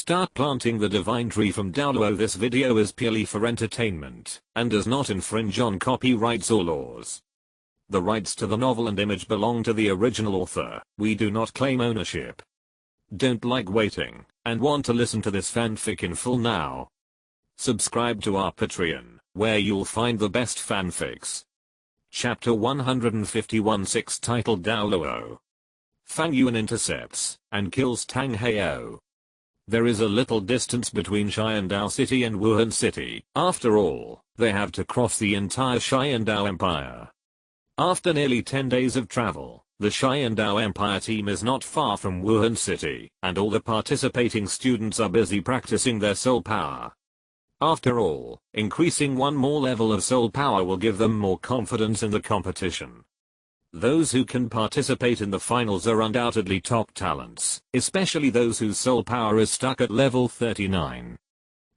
Start planting the divine tree from Douluo. This video is purely for entertainment and does not infringe on copyrights or laws. The rights to the novel and image belong to the original author. We do not claim ownership. Don't like waiting and want to listen to this fanfic in full now? Subscribe to our Patreon, where you'll find the best fanfics. Chapter 151, 6, titled Douluo. Fang Yuan intercepts and kills Tang Heio. There is a little distance between Sharingan City and Wuhan City. After all, they have to cross the entire Sharingan Empire. After nearly 10 days of travel, the Sharingan Empire team is not far from Wuhan City, and all the participating students are busy practicing their soul power. After all, increasing one more level of soul power will give them more confidence in the competition. Those who can participate in the finals are undoubtedly top talents, especially those whose soul power is stuck at level 39.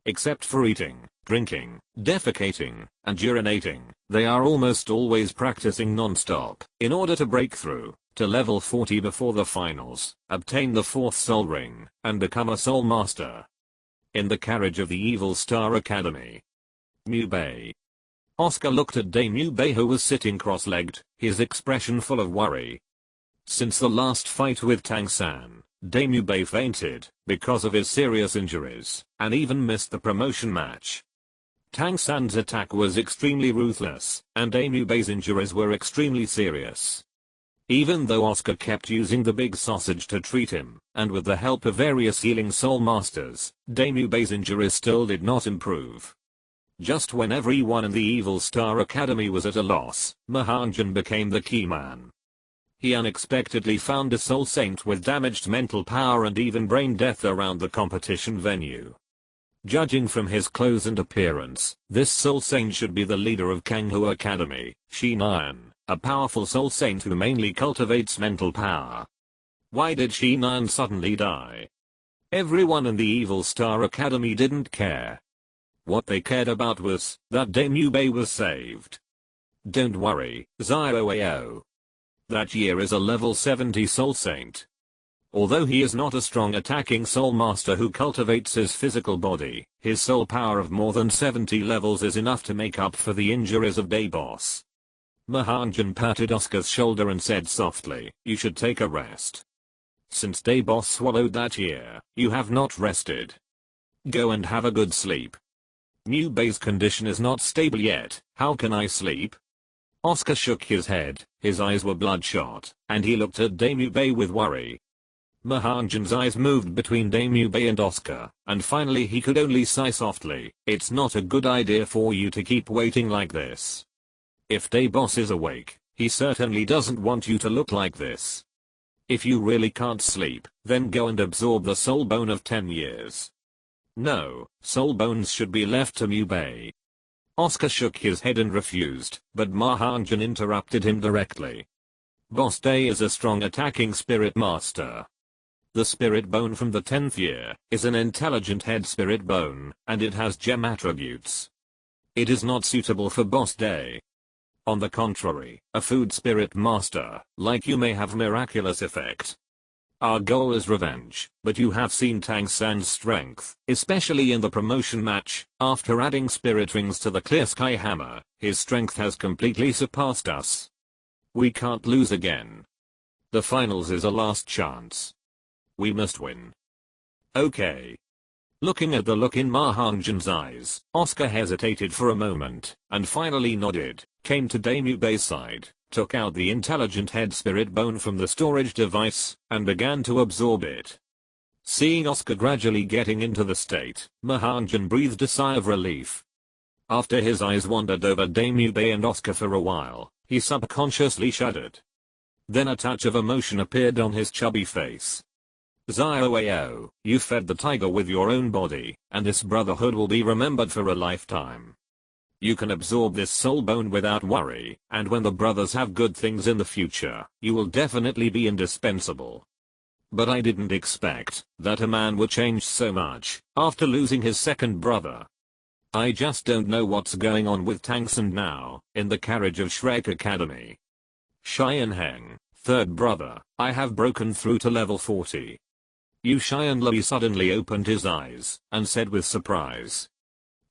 Except for eating, drinking, defecating, and urinating, they are almost always practicing non-stop in order to break through to level 40 before the finals, obtain the 4th soul ring, and become a soul master. In the carriage of the Evil Star Academy. Mubei. Oscar looked at Mubei, who was sitting cross-legged, his expression full of worry. Since the last fight with Tang-san, Mubei fainted because of his serious injuries, and even missed the promotion match. Tang-san's attack was extremely ruthless, and Mubei's injuries were extremely serious. Even though Oscar kept using the big sausage to treat him, and with the help of various healing soul masters, Mubei's injuries still did not improve. Just when everyone in the Evil Star Academy was at a loss, Mahanjan became the key man. He unexpectedly found a soul saint with damaged mental power and even brain death around the competition venue. Judging from his clothes and appearance, this soul saint should be the leader of Kanghu Academy, Sharingan, a powerful soul saint who mainly cultivates mental power. Why did Sharingan suddenly die? Everyone in the Evil Star Academy didn't care. What they cared about was that Mubei was saved. Don't worry, Zioao. That year is a level 70 soul saint. Although he is not a strong attacking soul master who cultivates his physical body, his soul power of more than 70 levels is enough to make up for the injuries of Boss. Mahanjan patted Oscar's shoulder and said softly, "You should take a rest. Since Boss swallowed that year, you have not rested. Go and have a good sleep." Mubei's condition is not stable yet. How can I sleep? Oscar shook his head, his eyes were bloodshot, and he looked at Mubei with worry. Mahanjan's eyes moved between Mubei and Oscar, and finally he could only sigh softly. "It's not a good idea for you to keep waiting like this. If Boss is awake, he certainly doesn't want you to look like this. If you really can't sleep, then go and absorb the soul bone of 10 years. No, soul bones should be left to Mubei." Oscar shook his head and refused, but Mahanjan interrupted him directly. "Boss Day is a strong attacking spirit master. The spirit bone from the 10th year is an intelligent head spirit bone, and it has gem attributes. It is not suitable for Boss Day. On the contrary, a food spirit master, like you, may have miraculous effect. Our goal is revenge, but you have seen Tang-san's strength, especially in the promotion match. After adding spirit rings to the Clear Sky Hammer, his strength has completely surpassed us. We can't lose again. The finals is a last chance. We must win." "Okay." Looking at the look in Mahanjan's eyes, Oscar hesitated for a moment, and finally nodded, came to Mubei's side, took out the intelligent head spirit bone from the storage device, and began to absorb it. Seeing Oscar gradually getting into the state, Mahanjan breathed a sigh of relief. After his eyes wandered over Mubei and Oscar for a while, he subconsciously shuddered. Then a touch of emotion appeared on his chubby face. "Zioao, you fed the tiger with your own body, and this brotherhood will be remembered for a lifetime. You can absorb this soul bone without worry, and when the brothers have good things in the future, you will definitely be indispensable. But I didn't expect that a man would change so much after losing his second brother. I just don't know what's going on with Tang-san now." In the carriage of Shrek Academy. "Sharingan, third brother, I have broken through to level 40. Yu Xianlui suddenly opened his eyes and said with surprise.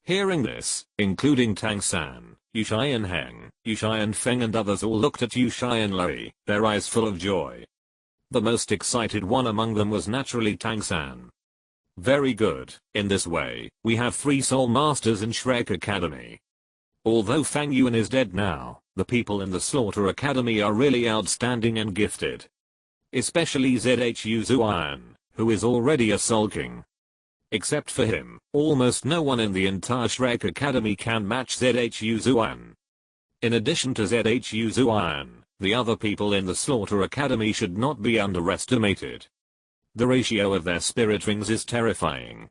Hearing this, including Tang San, Yu Xianheng, Yu Xianfeng and others all looked at Yu Xianlui, their eyes full of joy. The most excited one among them was naturally Tang San. Very good, in this way, we have 3 Soul Masters in Shrek Academy. Although Fang Yuan is dead now, the people in the Slaughter Academy are really outstanding and gifted. Especially Zhu Zuan, who is already a Soul King. Except for him, almost no one in the entire Shrek Academy can match Zhu Zuan. In addition to Zhu Zuan, the other people in the Slaughter Academy should not be underestimated. The ratio of their spirit rings is terrifying.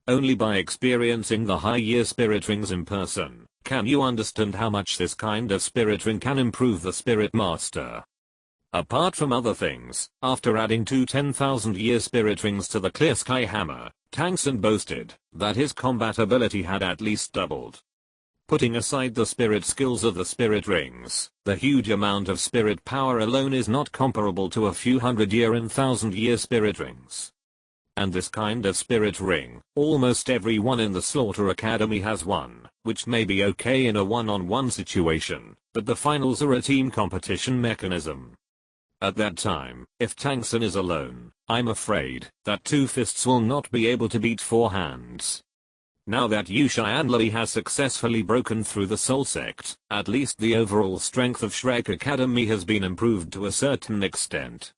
Only by experiencing the high-year spirit rings in person, can you understand how much this kind of spirit ring can improve the spirit master. Apart from other things, after adding 2 10,000-year spirit rings to the Clear Sky Hammer, Tang San boasted that his combat ability had at least doubled. Putting aside the spirit skills of the spirit rings, the huge amount of spirit power alone is not comparable to a few 100-year and 1,000-year spirit rings. And this kind of spirit ring, almost everyone in the Slaughter Academy has one, which may be okay in a one-on-one situation, but the finals are a team competition mechanism. At that time, if Tang San is alone, I'm afraid that 2 fists will not be able to beat 4 hands. Now that Yu Xianlui has successfully broken through the Soul Sect, at least the overall strength of Shrek Academy has been improved to a certain extent.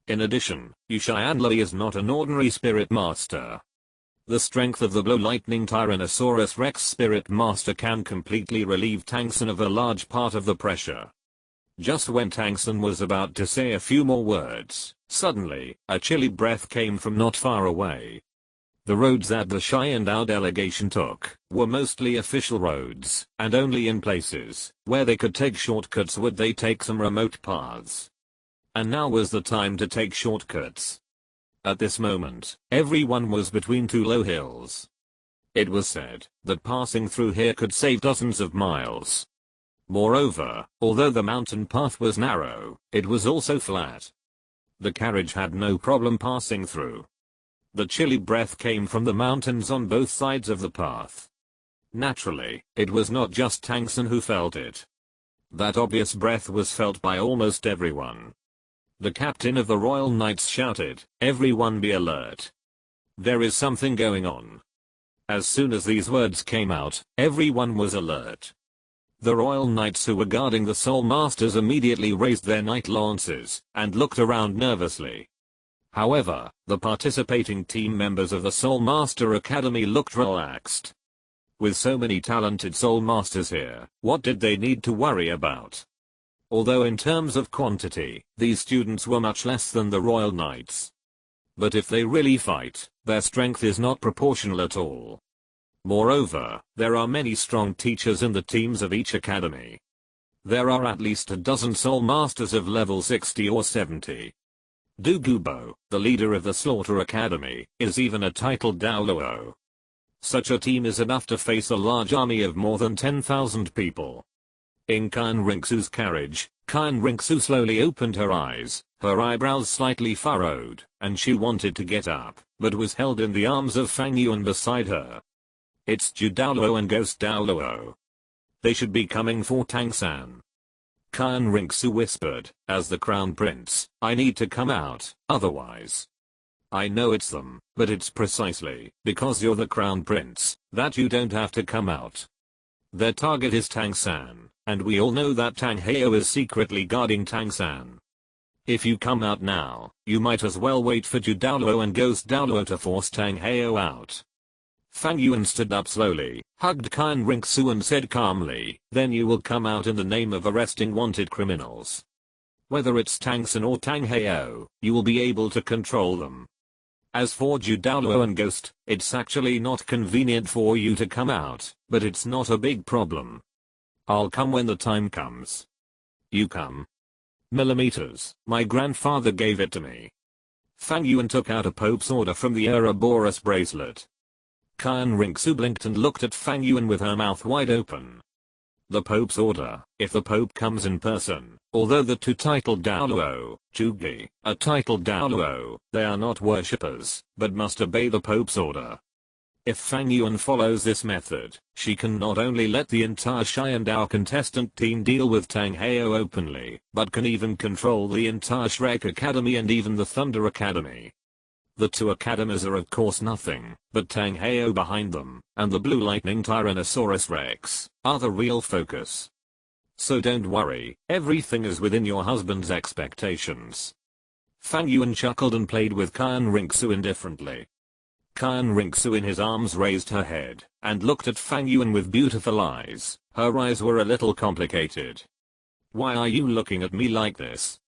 In addition, Yu Xianlui is not an ordinary spirit master. The strength of the Blow Lightning Tyrannosaurus Rex Spirit Master can completely relieve Tang San of a large part of the pressure. Just when Tang San was about to say a few more words, suddenly, a chilly breath came from not far away. The roads that the Xiandao delegation took were mostly official roads, and only in places where they could take shortcuts would they take some remote paths. And now was the time to take shortcuts. At this moment, everyone was between 2 low hills. It was said that passing through here could save dozens of miles. Moreover, although the mountain path was narrow, it was also flat. The carriage had no problem passing through. The chilly breath came from the mountains on both sides of the path. Naturally, it was not just Tang San who felt it. That obvious breath was felt by almost everyone. The captain of the Royal Knights shouted, "Everyone be alert. There is something going on." As soon as these words came out, everyone was alert. The Royal Knights who were guarding the Soul Masters immediately raised their knight lances and looked around nervously. However, the participating team members of the Soul Master Academy looked relaxed. With so many talented Soul Masters here, what did they need to worry about? Although in terms of quantity, these students were much less than the Royal Knights. But if they really fight, their strength is not proportional at all. Moreover, there are many strong teachers in the teams of each academy. There are at least a dozen Soul Masters of level 60 or 70. Douluo, the leader of the Slaughter Academy, is even a titled Douluo. Such a team is enough to face a large army of more than 10,000 people. In Kan Rinxu's carriage, Kan Rinxu slowly opened her eyes, her eyebrows slightly furrowed, and she wanted to get up, but was held in the arms of Fang Yuan beside her. It's Douluo and Ghost Douluo. They should be coming for Tang San. Kan Rinxu whispered, as the Crown Prince, I need to come out, otherwise. I know it's them, but it's precisely because you're the Crown Prince that you don't have to come out. Their target is Tang San, and we all know that Tang Heo is secretly guarding Tang San. If you come out now, you might as well wait for Douluo and Ghost Douluo to force Tang Heo out. Fang Yuan stood up slowly, hugged Kan Rinxu and said calmly, then you will come out in the name of arresting wanted criminals. Whether it's Tang San or Tang Heo, you will be able to control them. As for Douluo and Ghost, it's actually not convenient for you to come out, but it's not a big problem. I'll come when the time comes. You come. Millimeters, my grandfather gave it to me. Fang Yuan took out a Pope's order from the Ouroboros bracelet. Kan Rinxu blinked and looked at Fang Yuan with her mouth wide open. The Pope's order, if the Pope comes in person, although the two titled Douluo, Chugi, are titled Douluo, they are not worshippers, but must obey the Pope's order. If Fang Yuan follows this method, she can not only let the entire Sharingan contestant team deal with Tang Heo openly, but can even control the entire Shrek Academy and even the Thunder Academy. The two academies are of course nothing, but Tang Heo behind them, and the Blue Lightning Tyrannosaurus Rex, are the real focus. So don't worry, everything is within your husband's expectations. Fang Yuan chuckled and played with Qian Rinxu indifferently. Qian Rinxu in his arms raised her head, and looked at Fang Yuan with beautiful eyes. Her eyes were a little complicated. "Why are you looking at me like this?"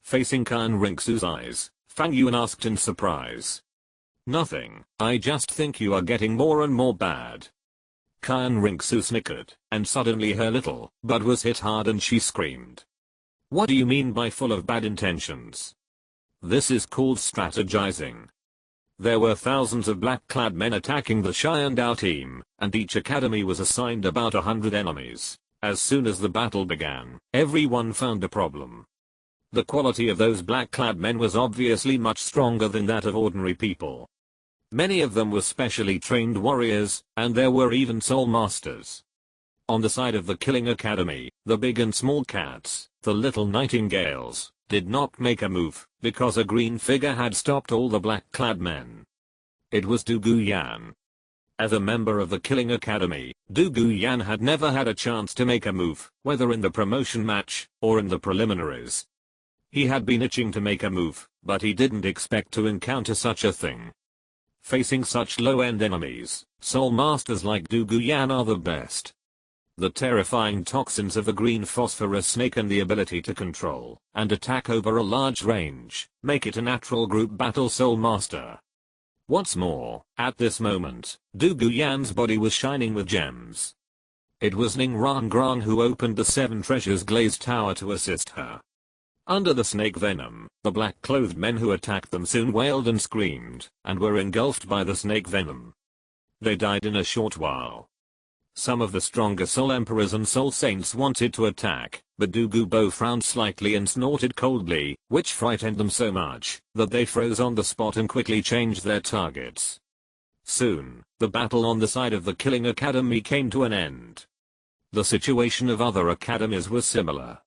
Facing Qian Rinxu's eyes, Fang Yuan asked in surprise. "Nothing, I just think you are getting more and more bad." Qian Rinxu snickered, and suddenly her little butt was hit hard and she screamed. "What do you mean by full of bad intentions? This is called strategizing." There were thousands of black-clad men attacking the Xiandao team, and each academy was assigned about 100 enemies. As soon as the battle began, everyone found a problem. The quality of those black-clad men was obviously much stronger than that of ordinary people. Many of them were specially trained warriors, and there were even soul masters. On the side of the Killing Academy, the big and small cats, the little nightingales, did not make a move, because a green figure had stopped all the black-clad men. It was Douluo Yan. As a member of the Killing Academy, Douluo Yan had never had a chance to make a move, whether in the promotion match, or in the preliminaries. He had been itching to make a move, but he didn't expect to encounter such a thing. Facing such low-end enemies, soul masters like Douluo Yan are the best. The terrifying toxins of the green phosphorus snake and the ability to control and attack over a large range make it a natural group battle soul master. What's more, at this moment, Douluo Yan's body was shining with gems. It was Ning Rangrang who opened the Seven Treasures glazed tower to assist her. Under the snake venom, the black-clothed men who attacked them soon wailed and screamed, and were engulfed by the snake venom. They died in a short while. Some of the stronger Soul Emperors and Soul Saints wanted to attack, but Douluo frowned slightly and snorted coldly, which frightened them so much that they froze on the spot and quickly changed their targets. Soon, the battle on the side of the Killing Academy came to an end. The situation of other academies was similar.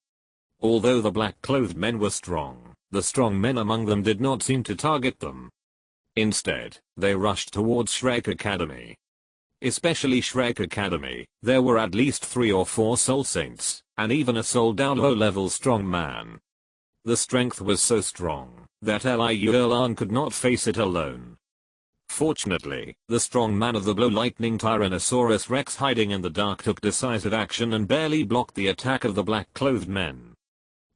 Although the black-clothed men were strong, the strong men among them did not seem to target them. Instead, they rushed towards Shrek Academy. Especially Shrek Academy, there were at least 3 or 4 Soul Saints, and even a Soul Douluo level strong man. The strength was so strong that Liu Erlan could not face it alone. Fortunately, the strong man of the Blue Lightning Tyrannosaurus Rex hiding in the dark took decisive action and barely blocked the attack of the black-clothed men.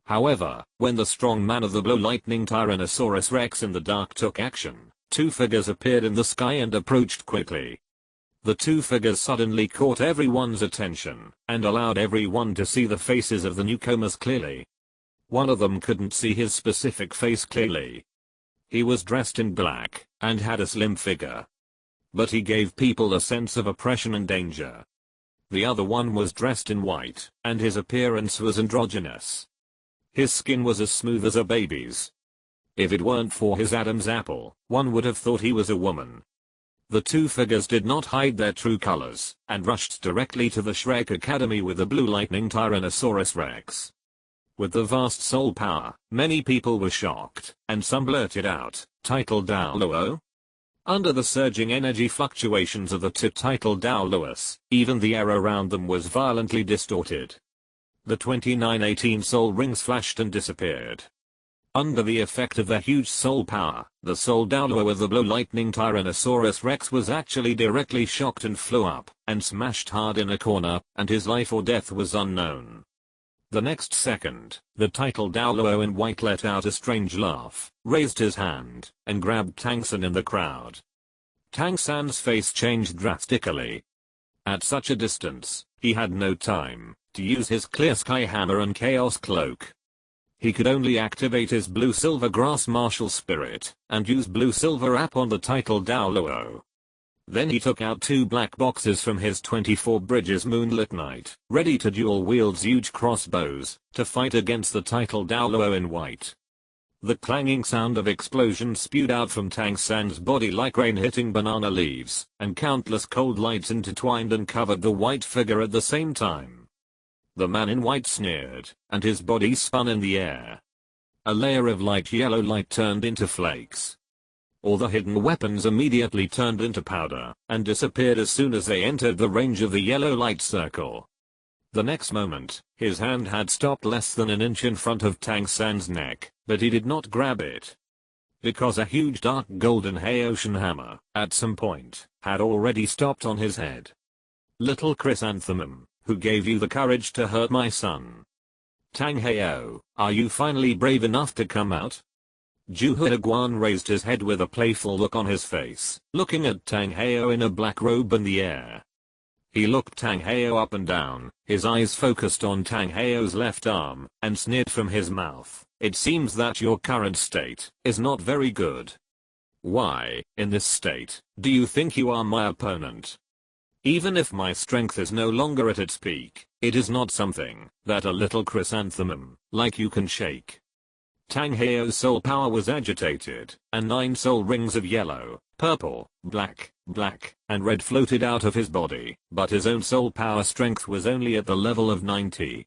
However, when the strong man of the Blue Lightning Tyrannosaurus Rex in the dark took action, 2 figures appeared in the sky and approached quickly. The 2 figures suddenly caught everyone's attention, and allowed everyone to see the faces of the newcomers clearly. One of them couldn't see his specific face clearly. He was dressed in black, and had a slim figure. But he gave people a sense of oppression and danger. The other one was dressed in white, and his appearance was androgynous. His skin was as smooth as a baby's. If it weren't for his Adam's apple, one would have thought he was a woman. The 2 figures did not hide their true colors, and rushed directly to the Shrek Academy with the Blue Lightning Tyrannosaurus Rex. With the vast soul power, many people were shocked, and some blurted out, "Titled Douluo?" Under the surging energy fluctuations of the two titled Douluos, even the air around them was violently distorted. The 2918 soul rings flashed and disappeared. Under the effect of their huge soul power, the soul Douluo of the Blue Lightning Tyrannosaurus Rex was actually directly shocked and flew up, and smashed hard in a corner, and his life or death was unknown. The next second, the titled Douluo in white let out a strange laugh, raised his hand, and grabbed Tang San in the crowd. Tang San's face changed drastically. At such a distance, he had no time to use his clear sky hammer and chaos cloak. He could only activate his blue-silver grass martial spirit, and use blue-silver app on the titled Douluo. Then he took out 2 black boxes from his 24 Bridges moonlit night, ready to dual wield huge crossbows, to fight against the title Douluo in white. The clanging sound of explosions spewed out from Tang San's body like rain hitting banana leaves, and countless cold lights intertwined and covered the white figure at the same time. The man in white sneered, and his body spun in the air. A layer of light yellow light turned into flakes. All the hidden weapons immediately turned into powder, and disappeared as soon as they entered the range of the yellow light circle. The next moment, his hand had stopped less than an inch in front of Tang San's neck, but he did not grab it. Because a huge dark golden Haoshan hammer, at some point, had already stopped on his head. Little chrysanthemum, who gave you the courage to hurt my son? Tang Hao, are you finally brave enough to come out? Douluo Guan raised his head with a playful look on his face, looking at Tang Hao in a black robe in the air. He looked Tang Hao up and down, his eyes focused on Tang Hao's left arm, and sneered from his mouth, "It seems that your current state is not very good. Why, in this state, do you think you are my opponent? Even if my strength is no longer at its peak, it is not something that a little chrysanthemum like you can shake." Tang Hao's soul power was agitated, and 9 soul rings of yellow, purple, black, and red floated out of his body, but his own soul power strength was only at the level of 90.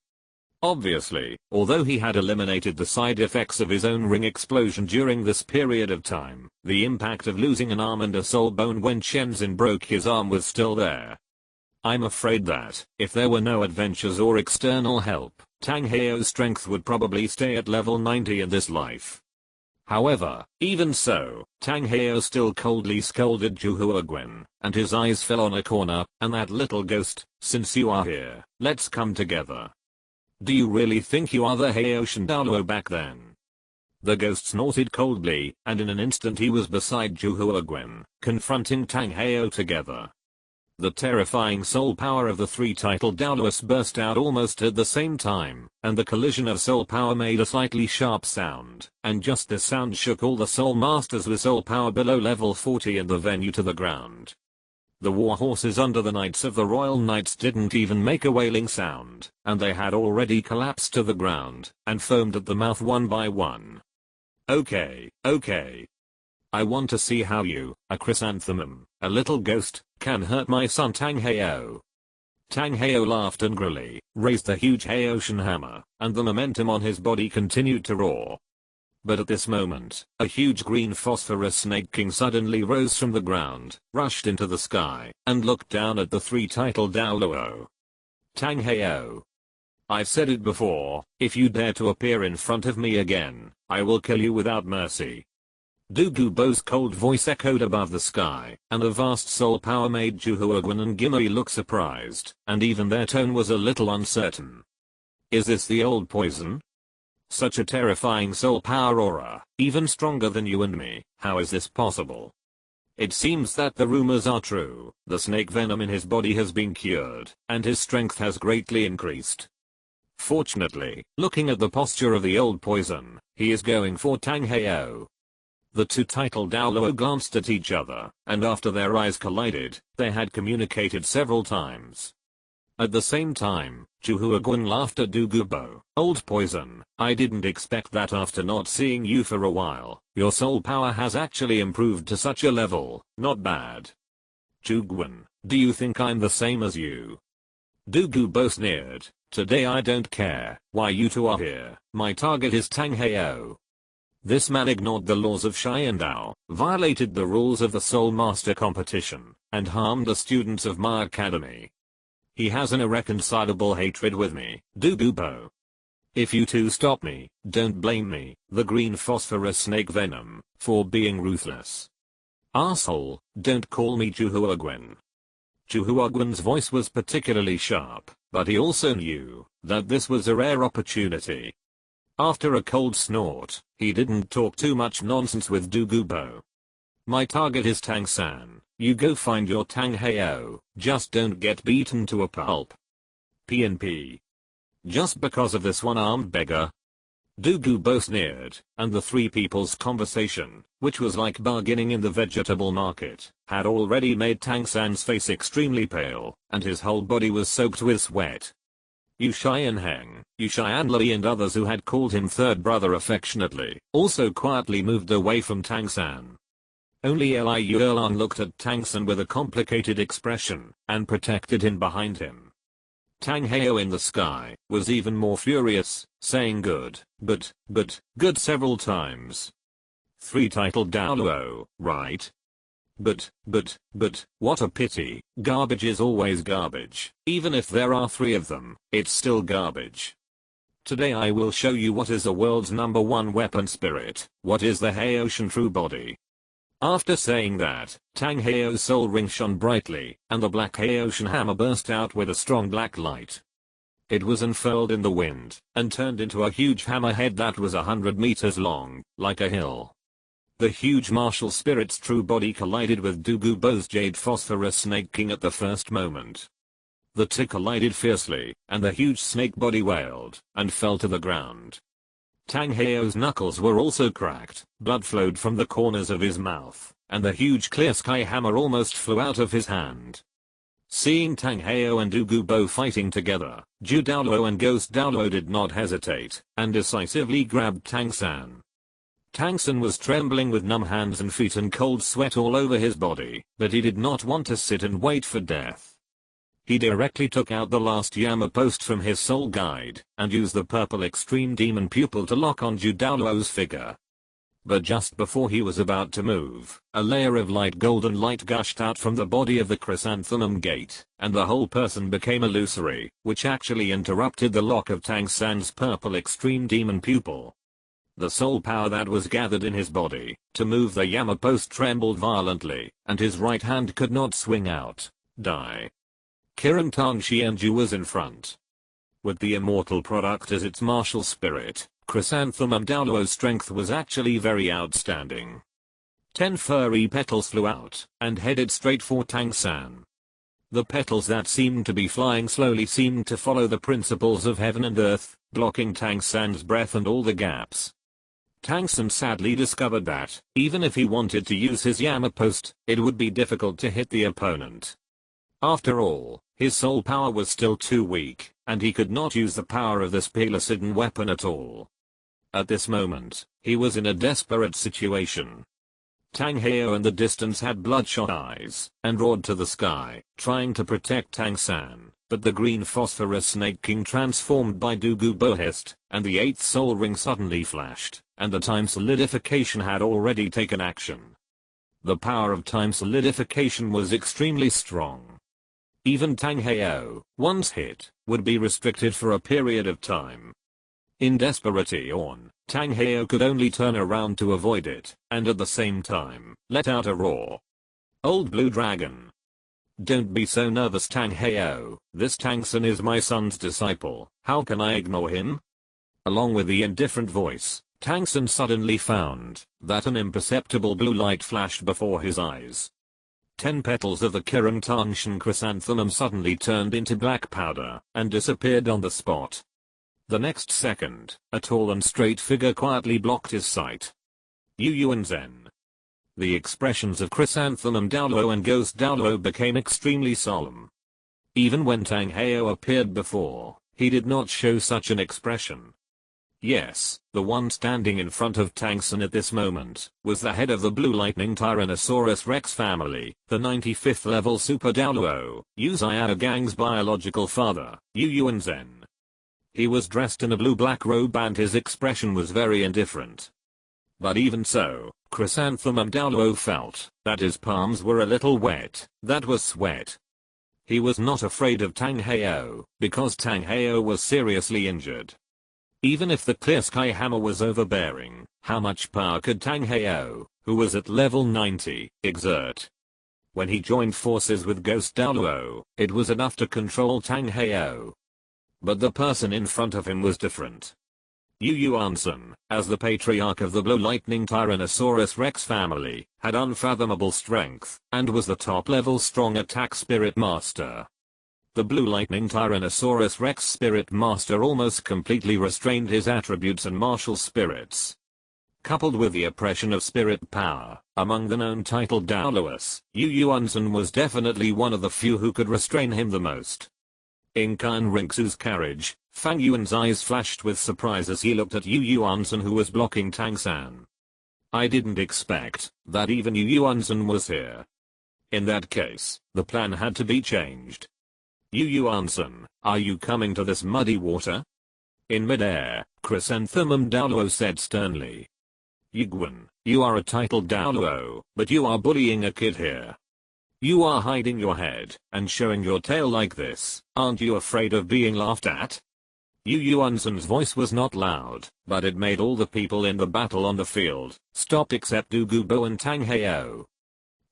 Obviously, although he had eliminated the side effects of his own ring explosion during this period of time, the impact of losing an arm and a soul bone when Shenzhen broke his arm was still there. I'm afraid that, if there were no adventures or external help, Tang Hao's strength would probably stay at level 90 in this life. However, even so, Tang Hao still coldly scolded Douluo Guan, and his eyes fell on a corner, "And that little ghost, since you are here, let's come together. Do you really think you are the Haoshan Douluo back then?" The ghost snorted coldly, and in an instant he was beside Douluo Guan, confronting Tang Hao together. The terrifying soul power of the 3-titled Douluos burst out almost at the same time, and the collision of soul power made a slightly sharp sound, and just this sound shook all the soul masters with soul power below level 40 in the venue to the ground. The war horses under the Knights of the Royal Knights didn't even make a wailing sound, and they had already collapsed to the ground, and foamed at the mouth one by one. Okay. I want to see how you, a chrysanthemum, a little ghost, can hurt my son Tang Hao. Tang Hao laughed angrily, raised the huge Haoshan hammer, and the momentum on his body continued to roar. But at this moment, a huge green phosphorus snake king suddenly rose from the ground, rushed into the sky, and looked down at the 3-titled Douluo. Tang Hao. I've said it before, if you dare to appear in front of me again, I will kill you without mercy. Douluo's cold voice echoed above the sky, and the vast soul power made Douluo Guan and Gimli look surprised, and even their tone was a little uncertain. Is this the old poison? Such a terrifying soul power aura, even stronger than you and me, how is this possible? It seems that the rumors are true, the snake venom in his body has been cured, and his strength has greatly increased. Fortunately, looking at the posture of the old poison, he is going for Tang Hao. The 2-titled Douluo glanced at each other, and after their eyes collided, they had communicated several times. At the same time, Douluo Guan laughed at Douluo. "Old poison, I didn't expect that after not seeing you for a while. Your soul power has actually improved to such a level, not bad." "Douluo Guan, do you think I'm the same as you?" Douluo sneered. "Today I don't care why you two are here, my target is Tang Hao." This man ignored the laws of Sharingan, violated the rules of the Soul Master competition, and harmed the students of my academy. He has an irreconcilable hatred with me, Douluo. If you two stop me, don't blame me, the green phosphorus snake venom, for being ruthless. Arsehole, don't call me Douluo Guan. Douluo Guan's voice was particularly sharp, but he also knew that this was a rare opportunity. After a cold snort, he didn't talk too much nonsense with Douluo. "My target is Tang San, you go find your Tang Hao, just don't get beaten to a pulp. PNP. Just because of this one-armed beggar." Douluo sneered, and the three people's conversation, which was like bargaining in the vegetable market, had already made Tang San's face extremely pale, and his whole body was soaked with sweat. Yu Xianheng, Yu Xianli and others who had called him third brother affectionately, also quietly moved away from Tang San. Only Liu Erlang looked at Tang San with a complicated expression, and protected him behind him. Tang Heo in the sky was even more furious, saying good several times. 3 titled Douluo, right? But, what a pity, garbage is always garbage. Even if there are 3 of them, it's still garbage. Today I will show you what is the world's #1 weapon spirit, what is the Haoshan true body. After saying that, Tang Heo's soul ring shone brightly, and the black Haoshan hammer burst out with a strong black light. It was unfurled in the wind, and turned into a huge hammerhead that was 100 meters long, like a hill. The huge martial spirit's true body collided with Douluo's jade phosphorus snake king at the first moment. The two collided fiercely, and the huge snake body wailed, and fell to the ground. Tang Heo's knuckles were also cracked, blood flowed from the corners of his mouth, and the huge clear sky hammer almost flew out of his hand. Seeing Tang Heo and Douluo fighting together, Ju Douluo and Ghost Douluo did not hesitate, and decisively grabbed Tang San. Tang San was trembling with numb hands and feet and cold sweat all over his body, but he did not want to sit and wait for death. He directly took out the last Yama post from his soul guide, and used the purple extreme demon pupil to lock on Ju Douluo's figure. But just before he was about to move, a layer of light golden light gushed out from the body of the chrysanthemum gate, and the whole person became illusory, which actually interrupted the lock of Tang San's purple extreme demon pupil. The soul power that was gathered in his body to move the Yama post trembled violently, and his right hand could not swing out. Die. Kiran Tang Xianju was in front. With the immortal product as its martial spirit, Chrysanthemum Douluo's strength was actually very outstanding. 10 furry petals flew out, and headed straight for Tang San. The petals that seemed to be flying slowly seemed to follow the principles of heaven and earth, blocking Tang San's breath and all the gaps. Tang San sadly discovered that, even if he wanted to use his Yama post, it would be difficult to hit the opponent. After all, his soul power was still too weak, and he could not use the power of this Pellucidin weapon at all. At this moment, he was in a desperate situation. Tang Heo in the distance had bloodshot eyes, and roared to the sky, trying to protect Tang San, but the green phosphorus snake king transformed by Douluo hissed, and the 8th soul ring suddenly flashed, and the time solidification had already taken action. The power of time solidification was extremely strong. Even Tang Heo, once hit, would be restricted for a period of time. In desperation, Tang Heo could only turn around to avoid it, and at the same time, let out a roar. Old Blue Dragon. Don't be so nervous, Tang Heo, this Tang San is my son's disciple, how can I ignore him? Along with the indifferent voice, Tang San suddenly found that an imperceptible blue light flashed before his eyes. 10 petals of the Kiran Tangshan chrysanthemum suddenly turned into black powder, and disappeared on the spot. The next second, a tall and straight figure quietly blocked his sight. Yu Yuan Zen. The expressions of Chrysanthemum Douluo and Ghost Douluo became extremely solemn. Even when Tang Heo appeared before, he did not show such an expression. Yes, the one standing in front of Tang San at this moment was the head of the Blue Lightning Tyrannosaurus Rex family, the 95th level Super Douluo, Yu Xiaogang's biological father, Yu Yuan Zen. He was dressed in a blue-black robe and his expression was very indifferent. But even so, Chrysanthemum Douluo felt that his palms were a little wet, that was sweat. He was not afraid of Tang Heo, because Tang Heo was seriously injured. Even if the clear sky hammer was overbearing, how much power could Tang Heo, who was at level 90, exert? When he joined forces with Ghost Douluo, it was enough to control Tang Heo. But the person in front of him was different. Yu Yuan San, as the patriarch of the Blue Lightning Tyrannosaurus Rex family, had unfathomable strength, and was the top-level strong attack spirit master. the Blue Lightning Tyrannosaurus Rex Spirit Master almost completely restrained his attributes and martial spirits. Coupled with the oppression of spirit power, among the known titled Douluos, Yu Yuanzhen was definitely one of the few who could restrain him the most. In Kan Rinxu's carriage, Fang Yuan's eyes flashed with surprise as he looked at Yu Yuanzhen, who was blocking Tang San. I didn't expect that even Yu Yuanzhen was here. In that case, the plan had to be changed. Yu Yuanzhen, are you coming to this muddy water? In midair, Chrysanthemum Douluo said sternly. Yuguan, you are a titled Douluo, but you are bullying a kid here. You are hiding your head and showing your tail like this. Aren't you afraid of being laughed at? Yu Yuanzhen's voice was not loud, but it made all the people in the battle on the field stop except Du Gubo and Tang Heo.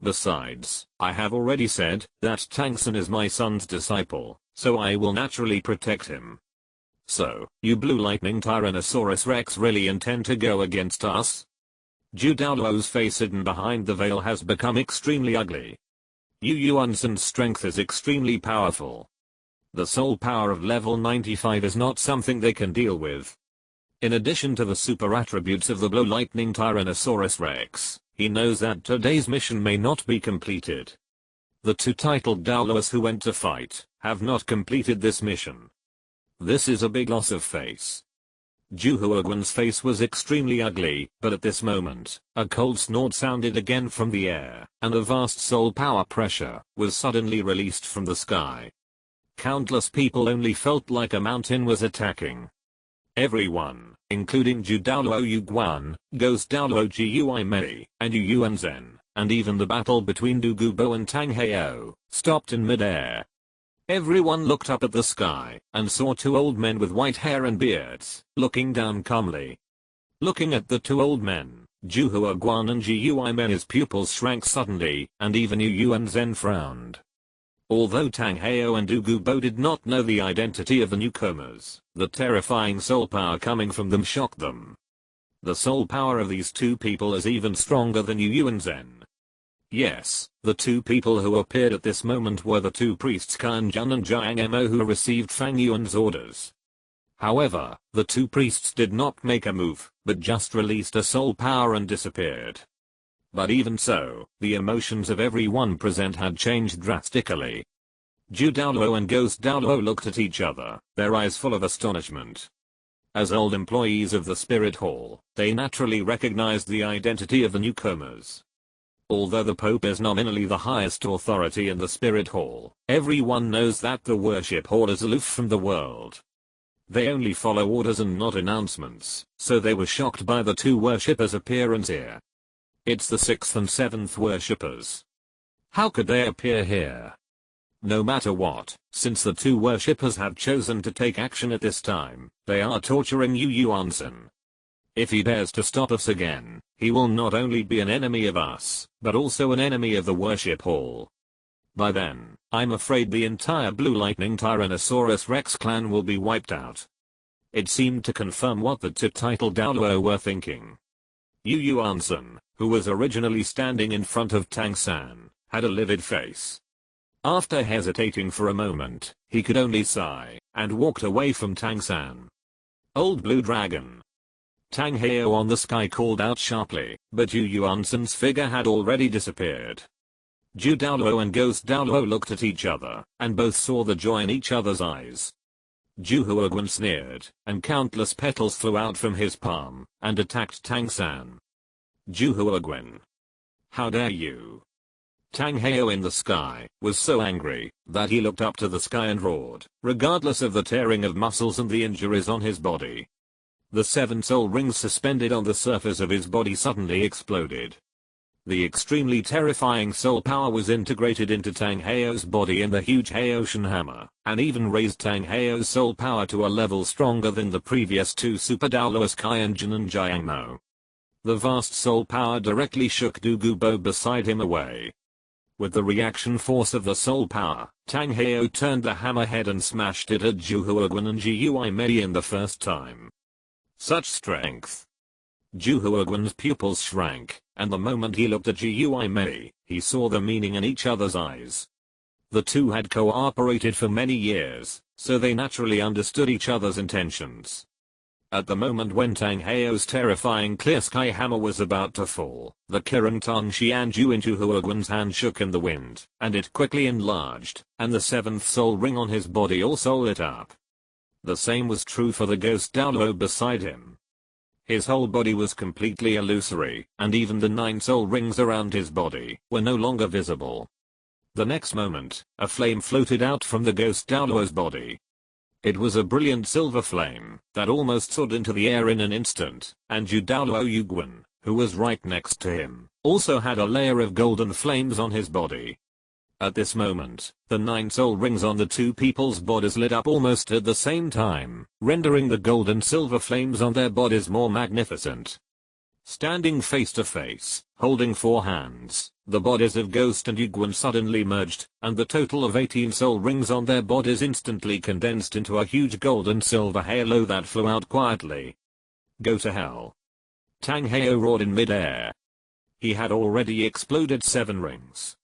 Besides, I have already said that Tang San is my son's disciple, so I will naturally protect him. So, you Blue Lightning Tyrannosaurus Rex really intend to go against us? Zhu Daoluo's face hidden behind the veil has become extremely ugly. Yu Yuanzhen's strength is extremely powerful. The soul power of level 95 is not something they can deal with. In addition to the super attributes of the Blue Lightning Tyrannosaurus Rex, he knows that today's mission may not be completed. The two titled Douluos who went to fight have not completed this mission. This is a big loss of face. Zhu Huoguan's face was extremely ugly, but at this moment, a cold snort sounded again from the air, and a vast soul power pressure was suddenly released from the sky. Countless people only felt like a mountain was attacking. Everyone, including Zhu Daoluo Yuguan, Ghost Daoluo Gui Mei, and Yu Yuanzhen, and even the battle between Du Gubo and Tang Heo, stopped in midair. Everyone looked up at the sky and saw two old men with white hair and beards, looking down calmly. Looking at the two old men, Zhu Huoguan and Gui Mei's pupils shrank suddenly, and even Yu Yuanzhen frowned. Although Tang Heo and Du Gubo did not know the identity of the newcomers, the terrifying soul power coming from them shocked them. The soul power of these two people is even stronger than Yu Yuanzhen. Yes, the two people who appeared at this moment were the two priests Kan Jun and Jiang Mo who received Fang Yuan's orders. However, the two priests did not make a move, but just released a soul power and disappeared. But even so, the emotions of everyone present had changed drastically. Zhu Daoluo and Ghost Daoluo looked at each other, their eyes full of astonishment. As old employees of the Spirit Hall, they naturally recognized the identity of the newcomers. Although the Pope is nominally the highest authority in the Spirit Hall, everyone knows that the Worship Hall is aloof from the world. They only follow orders and not announcements, so they were shocked by the two worshippers' appearance here. It's the 6th and 7th worshippers. How could they appear here? No matter what, since the two worshippers have chosen to take action at this time, they are torturing Yu Yuanzhen. If he dares to stop us again, he will not only be an enemy of us, but also an enemy of the Worship Hall. By then, I'm afraid the entire Blue Lightning Tyrannosaurus Rex clan will be wiped out. It seemed to confirm what the two titled Douluo were thinking. Yu Yuanzhen, who was originally standing in front of Tang San, had a livid face. After hesitating for a moment, he could only sigh, and walked away from Tang San. Old Blue Dragon. Tang Heo on the sky called out sharply, but Yu Yuanzhen's figure had already disappeared. Zhu Daoluo and Ghost Daoluo looked at each other, and both saw the joy in each other's eyes. Zhu Huoguan sneered, and countless petals flew out from his palm, and attacked Tang San. Zhu Huoguan. How dare you? Tang Heo in the sky was so angry that he looked up to the sky and roared, regardless of the tearing of muscles and the injuries on his body. The 7 soul rings suspended on the surface of his body suddenly exploded. The extremely terrifying soul power was integrated into Tang Heo's body in the huge Heotian hammer, and even raised Tang Heo's soul power to a level stronger than the previous two Super Douluos Kyanjin and Jiangmo. The vast soul power directly shook Du Gubo beside him away. With the reaction force of the soul power, Tang Heo turned the hammerhead and smashed it at Zhu Huoguan and Gui Mei in the first time. Such strength. Zhu Huoguan's pupils shrank, and the moment he looked at Gui Mei, he saw the meaning in each other's eyes. The two had cooperated for many years, so they naturally understood each other's intentions. At the moment when Tang Heo's terrifying clear sky hammer was about to fall, the Kiran Tong Xianju into Huaguan's hand shook in the wind, and it quickly enlarged, and the seventh soul ring on his body also lit up. The same was true for the ghost Douluo beside him. His whole body was completely illusory, and even the 9 soul rings around his body were no longer visible. The next moment, a flame floated out from the ghost Douluo's body. It was a brilliant silver flame that almost soared into the air in an instant, and Douluo Yuguan, who was right next to him, also had a layer of golden flames on his body. At this moment, the 9 soul rings on the two people's bodies lit up almost at the same time, rendering the gold and silver flames on their bodies more magnificent. Standing face to face, holding 4 hands, the bodies of Ghost and Yuguan suddenly merged, and the total of 18 soul rings on their bodies instantly condensed into a huge gold and silver halo that flew out quietly. Go to hell. Tang Heo roared in midair. He had already exploded 7 rings.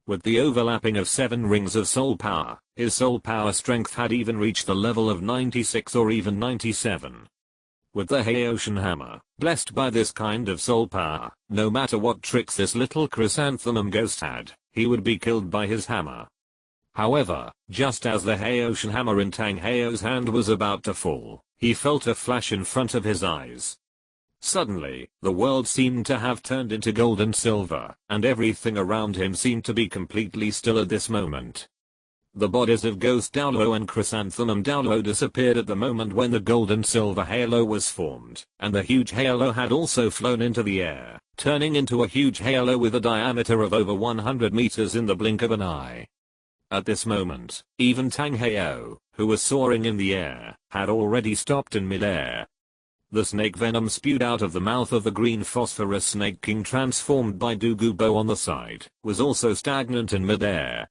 With the overlapping of 7 rings of soul power, his soul power strength had even reached the level of 96 or even 97. With the Haoshan hammer, blessed by this kind of soul power, no matter what tricks this little chrysanthemum ghost had, he would be killed by his hammer. However, just as the Haoshan hammer in Tang Heo's hand was about to fall, he felt a flash in front of his eyes. Suddenly, the world seemed to have turned into gold and silver, and everything around him seemed to be completely still at this moment. The bodies of Ghost Douluo and Chrysanthemum Douluo disappeared at the moment when the gold and silver halo was formed, and the huge halo had also flown into the air, turning into a huge halo with a diameter of over 100 meters in the blink of an eye. At this moment, even Tang Heo, who was soaring in the air, had already stopped in midair. The snake venom spewed out of the mouth of the green phosphorus snake king transformed by Douluo on the side, was also stagnant in midair.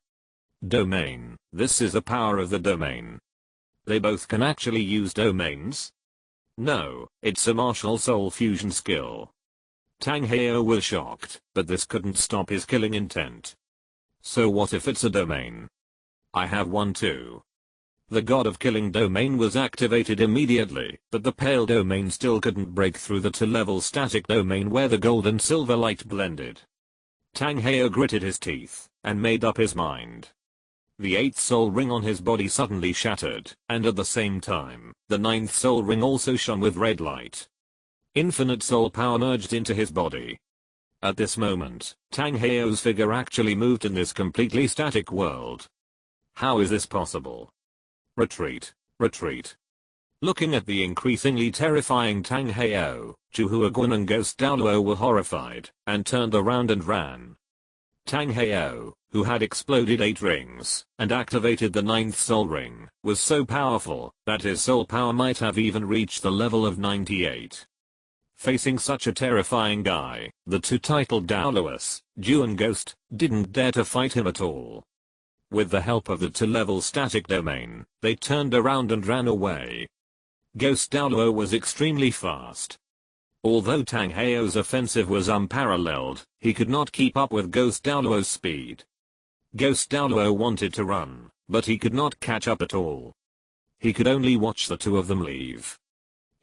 Domain, this is the power of the domain. They both can actually use domains? No, it's a martial soul fusion skill. Tang Heo was shocked, but this couldn't stop his killing intent. So what if it's a domain? I have one too. The god of killing domain was activated immediately, but the pale domain still couldn't break through the 2-level static domain where the gold and silver light blended. Tang Heo gritted his teeth, and made up his mind. The 8th soul ring on his body suddenly shattered, and at the same time, the 9th soul ring also shone with red light. Infinite soul power merged into his body. At this moment, Tang Heo's figure actually moved in this completely static world. How is this possible? Retreat, retreat. Looking at the increasingly terrifying Tang Heo, Huaguan and Ghost Douluo were horrified, and turned around and ran. Tang Heo, who had exploded 8 rings, and activated the 9th soul ring, was so powerful, that his soul power might have even reached the level of 98. Facing such a terrifying guy, the 2 titled Douluos, Ju and Ghost, didn't dare to fight him at all. With the help of the 2-level static domain, they turned around and ran away. Ghost Douluo was extremely fast. Although Tang Heo's offensive was unparalleled, he could not keep up with Ghost Douluo's speed. Ghost Douluo wanted to run, but he could not catch up at all. He could only watch the 2 of them leave.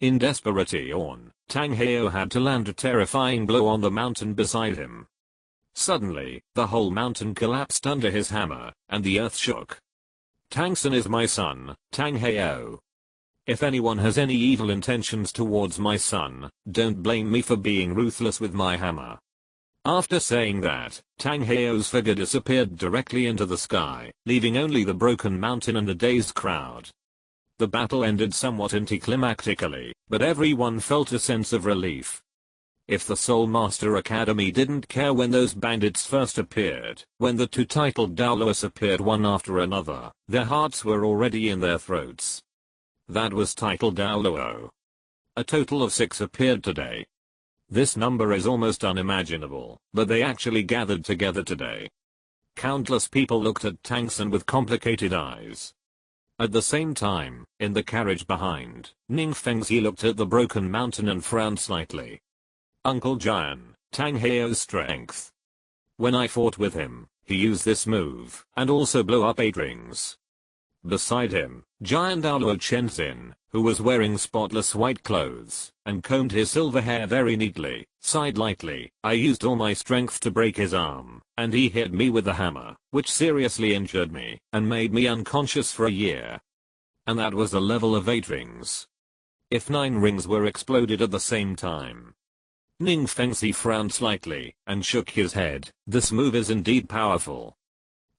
In desperation, Tang Heo had to land a terrifying blow on the mountain beside him. Suddenly, the whole mountain collapsed under his hammer, and the earth shook. Tangsun is my son, Tang Heo. If anyone has any evil intentions towards my son, don't blame me for being ruthless with my hammer. After saying that, Tang Heo's figure disappeared directly into the sky, leaving only the broken mountain and a dazed crowd. The battle ended somewhat anticlimactically, but everyone felt a sense of relief. If the Soul Master Academy didn't care when those bandits first appeared, when the 2 titled Douluos appeared one after another, their hearts were already in their throats. That was titled Douluo. A total of 6 appeared today. This number is almost unimaginable, but they actually gathered together today. Countless people looked at Tangsun with complicated eyes. At the same time, in the carriage behind, Ning Fengzi looked at the broken mountain and frowned slightly. Uncle Jian, Tang Heo's strength. When I fought with him, he used this move and also blew up 8 rings. Beside him, giant Douluo Continent, who was wearing spotless white clothes and combed his silver hair very neatly, sighed lightly. I used all my strength to break his arm, and he hit me with the hammer, which seriously injured me and made me unconscious for a year. And that was the level of 8 rings. If 9 rings were exploded at the same time. Ning Fengxi frowned slightly and shook his head. This move is indeed powerful.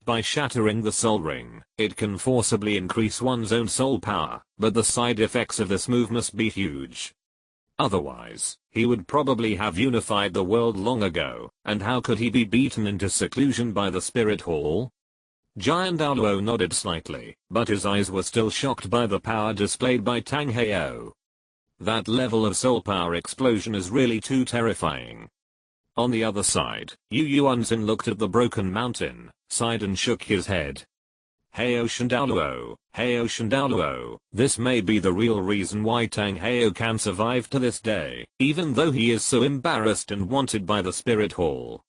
By shattering the soul ring, it can forcibly increase one's own soul power, but the side effects of this move must be huge. Otherwise, he would probably have unified the world long ago, and how could he be beaten into seclusion by the spirit hall? Giant Douluo nodded slightly, but his eyes were still shocked by the power displayed by Tang Heo. That level of soul power explosion is really too terrifying. On the other side, Yu Yuanzin looked at the broken mountain, sighed and shook his head. Hey Ocean Douluo, this may be the real reason why Tang Heo can survive to this day, even though he is so embarrassed and wanted by the spirit hall.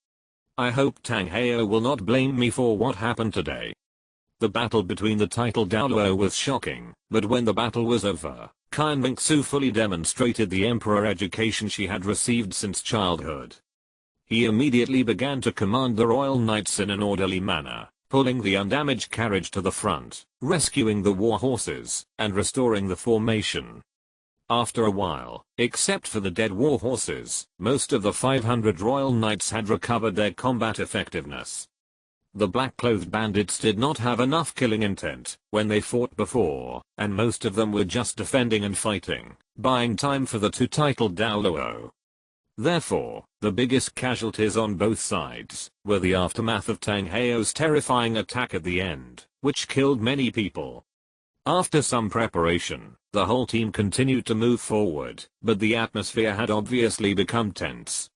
I hope Tang Heo will not blame me for what happened today. The battle between the titled Douluo was shocking, but when the battle was over, Qin Mingsu fully demonstrated the emperor education she had received since childhood. He immediately began to command the royal knights in an orderly manner, pulling the undamaged carriage to the front, rescuing the war horses, and restoring the formation. After a while, except for the dead war horses, most of the 500 royal knights had recovered their combat effectiveness. The black-clothed bandits did not have enough killing intent when they fought before, and most of them were just defending and fighting, buying time for the two titled Douluo. Therefore, the biggest casualties on both sides were the aftermath of Tang Heo's terrifying attack at the end, which killed many people. After some preparation, the whole team continued to move forward, but the atmosphere had obviously become tense.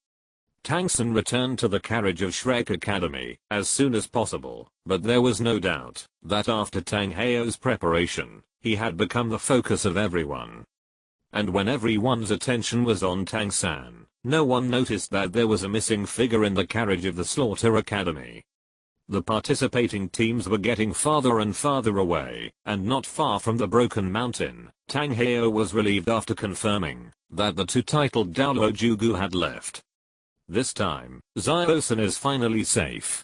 Tangsun returned to the carriage of Shrek Academy as soon as possible, but there was no doubt that after Tang Heo's preparation, he had become the focus of everyone. And when everyone's attention was on Tang-san, no one noticed that there was a missing figure in the carriage of the Slaughter Academy. The participating teams were getting farther and farther away, and not far from the broken mountain, Tang Heo was relieved after confirming that the two titled Douluo Jugu had left. This time, Zio-san is finally safe.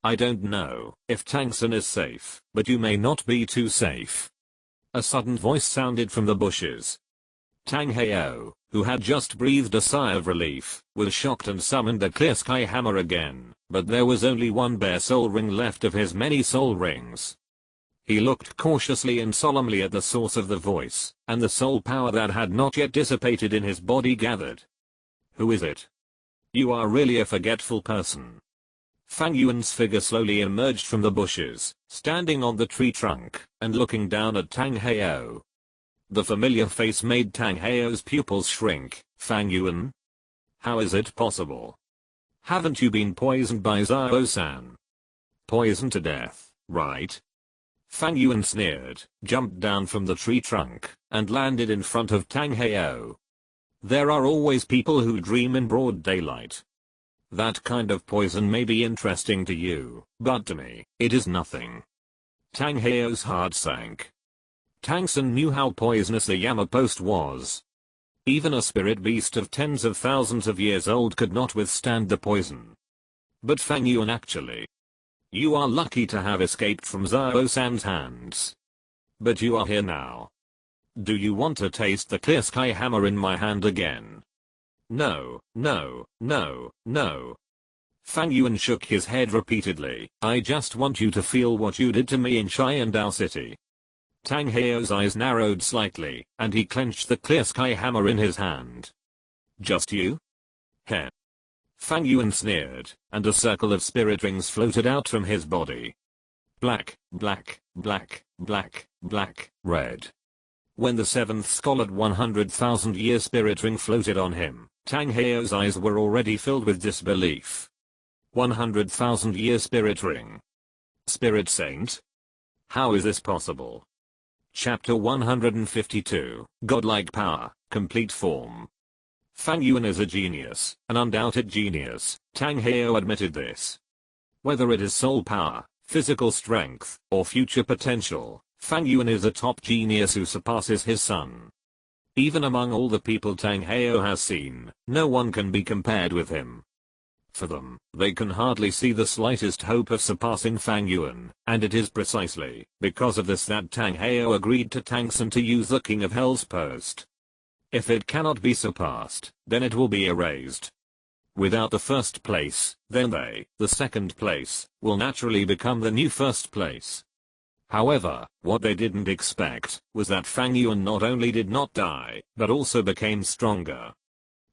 I don't know if Tang-san is safe, but you may not be too safe. A sudden voice sounded from the bushes. Tang Heo, who had just breathed a sigh of relief, was shocked and summoned the clear sky hammer again, but there was only one bare soul ring left of his many soul rings. He looked cautiously and solemnly at the source of the voice, and the soul power that had not yet dissipated in his body gathered. Who is it? You are really a forgetful person. Fang Yuan's figure slowly emerged from the bushes, standing on the tree trunk, and looking down at Tang Heo. The familiar face made Tang Heo's pupils shrink. Fang Yuan? How is it possible? Haven't you been poisoned by Zio-san? Poisoned to death, right? Fang Yuan sneered, jumped down from the tree trunk, and landed in front of Tang Heo. There are always people who dream in broad daylight. That kind of poison may be interesting to you, but to me, it is nothing. Tang Heo's heart sank. Tangsun knew how poisonous the Yama post was. Even a spirit beast of tens of thousands of years old could not withstand the poison. But Fang Yuan actually. You are lucky to have escaped from Zio-san's hands. But you are here now. Do you want to taste the clear sky hammer in my hand again? No, no, no, no. Fang Yuan shook his head repeatedly. I just want you to feel what you did to me in Sharingan City. Tang Heo's eyes narrowed slightly, and he clenched the clear sky hammer in his hand. Just you? Heh. Fang Yuan sneered, and a circle of spirit rings floated out from his body. Black, black, black, black, black, red. When the seventh scarlet 100,000-year spirit ring floated on him, Tang Heo's eyes were already filled with disbelief. 100,000-year spirit ring. Spirit saint? How is this possible? Chapter 152, Godlike Power, Complete Form. Fang Yuan is a genius, an undoubted genius. Tang Heo admitted this. Whether it is soul power, physical strength, or future potential, Fang Yuan is a top genius who surpasses his son. Even among all the people Tang Heo has seen, no one can be compared with him. For them, they can hardly see the slightest hope of surpassing Fang Yuan, and it is precisely because of this that Tang Heo agreed to Tang San to use the King of Hell's post. If it cannot be surpassed, then it will be erased. Without the first place, then they, the second place, will naturally become the new first place. However, what they didn't expect was that Fang Yuan not only did not die, but also became stronger.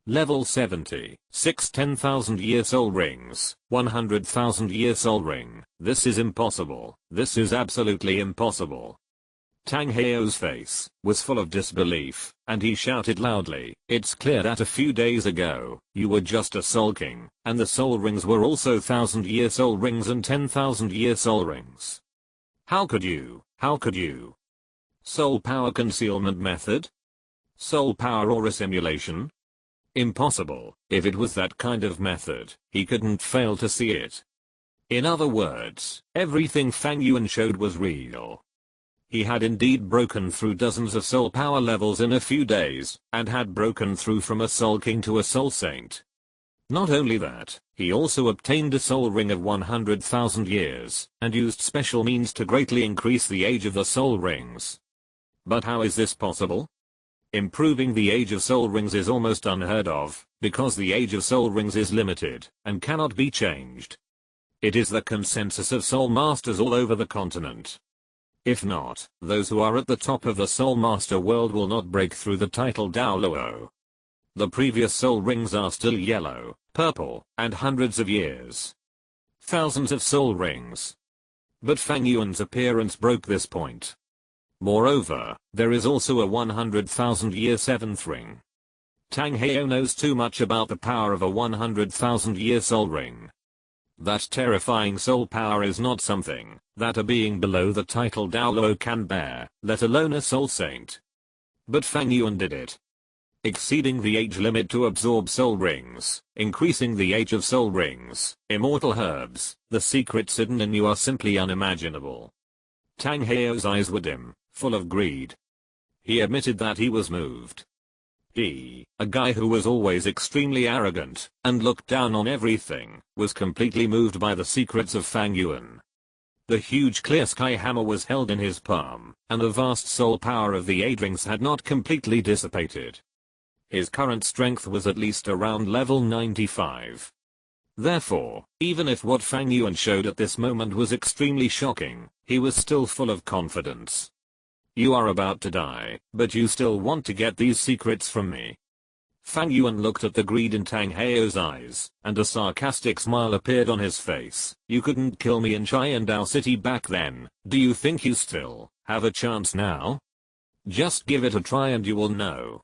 Level 70, 6 10,000-year soul rings, 100,000-year soul ring. This is impossible. This is absolutely impossible. Tang Heo's face was full of disbelief, and he shouted loudly, "It's clear that a few days ago, you were just a soul king, and the soul rings were also 1,000-year soul rings and 10,000-year soul rings. How could you? How could you? Soul power concealment method? Soul power or a simulation? Impossible. If it was that kind of method, he couldn't fail to see it." In other words, everything Fang Yuan showed was real. He had indeed broken through dozens of soul power levels in a few days, and had broken through from a soul king to a soul saint. Not only that, he also obtained a soul ring of 100,000 years, and used special means to greatly increase the age of the soul rings. But how is this possible? Improving the age of soul rings is almost unheard of, because the age of soul rings is limited, and cannot be changed. It is the consensus of soul masters all over the continent. If not, those who are at the top of the soul master world will not break through the title Douluo. The previous soul rings are still yellow, purple, and hundreds of years. Thousands of soul rings. But Fang Yuan's appearance broke this point. Moreover, there is also a 100,000-year 7th ring. Tang Heo knows too much about the power of a 100,000-year soul ring. That terrifying soul power is not something that a being below the title Douluo can bear, let alone a soul saint. But Fang Yuan did it. Exceeding the age limit to absorb soul rings, increasing the age of soul rings, immortal herbs, the secrets hidden in you are simply unimaginable. Tang Heo's eyes were dim, full of greed. He admitted that he was moved. He, a guy who was always extremely arrogant, and looked down on everything, was completely moved by the secrets of Fang Yuan. The huge clear sky hammer was held in his palm, and the vast soul power of the 8 rings had not completely dissipated. His current strength was at least around level 95. Therefore, even if what Fang Yuan showed at this moment was extremely shocking, he was still full of confidence. "You are about to die, but you still want to get these secrets from me." Fang Yuan looked at the greed in Tang Heo's eyes, and a sarcastic smile appeared on his face. "You couldn't kill me in Xiandao City back then, do you think you still have a chance now? Just give it a try and you will know."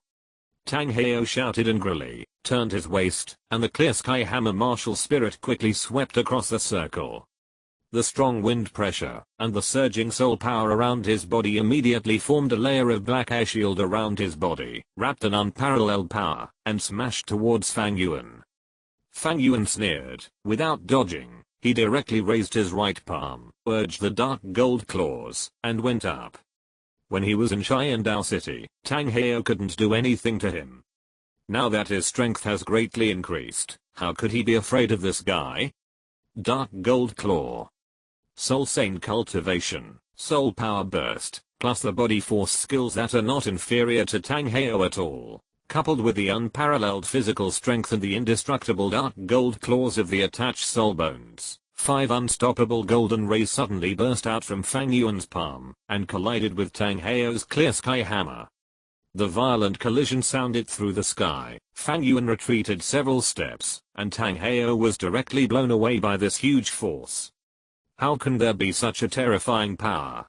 Tang Heo shouted angrily, turned his waist, and the clear sky hammer martial spirit quickly swept across the circle. The strong wind pressure, and the surging soul power around his body immediately formed a layer of black air shield around his body, wrapped in unparalleled power, and smashed towards Fang Yuan. Fang Yuan sneered. Without dodging, he directly raised his right palm, urged the dark gold claws, and went up. When he was in Xiandao City, Tang Heo couldn't do anything to him. Now that his strength has greatly increased, how could he be afraid of this guy? Dark gold claw. Soul Saint cultivation, soul power burst, plus the body force skills that are not inferior to Tang Heo at all, coupled with the unparalleled physical strength and the indestructible dark gold claws of the attached soul bones. 5 unstoppable golden rays suddenly burst out from Fang Yuan's palm, and collided with Tang Heo's clear sky hammer. The violent collision sounded through the sky. Fang Yuan retreated several steps, and Tang Heo was directly blown away by this huge force. How can there be such a terrifying power?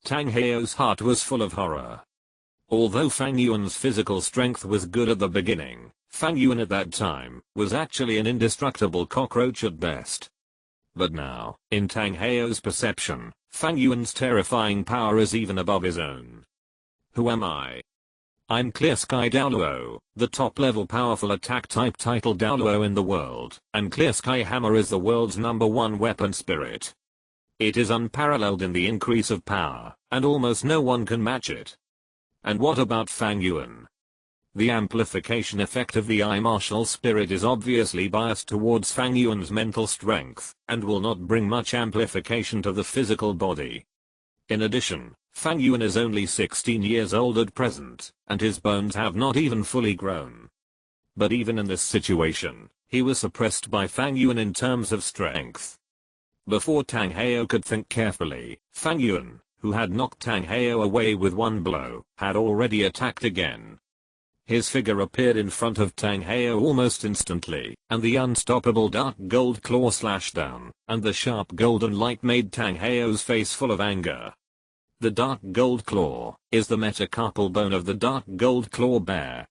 Tang Heo's heart was full of horror. Although Fang Yuan's physical strength was good at the beginning, Fang Yuan at that time was actually an indestructible cockroach at best. But now, in Tang Heo's perception, Fang Yuan's terrifying power is even above his own. Who am I? I'm Clear Sky Douluo, the top level powerful attack type title Douluo in the world, and Clear Sky Hammer is the world's #1 weapon spirit. It is unparalleled in the increase of power, and almost no one can match it. And what about Fang Yuan? The amplification effect of the martial spirit is obviously biased towards Fang Yuan's mental strength, and will not bring much amplification to the physical body. In addition, Fang Yuan is only 16 years old at present, and his bones have not even fully grown. But even in this situation, he was suppressed by Fang Yuan in terms of strength. Before Tang Heo could think carefully, Fang Yuan, who had knocked Tang Heo away with one blow, had already attacked again. His figure appeared in front of Tang Heo almost instantly, and the unstoppable dark gold claw slashed down, and the sharp golden light made Tang Heo's face full of anger. The dark gold claw is the metacarpal bone of the dark gold claw bear.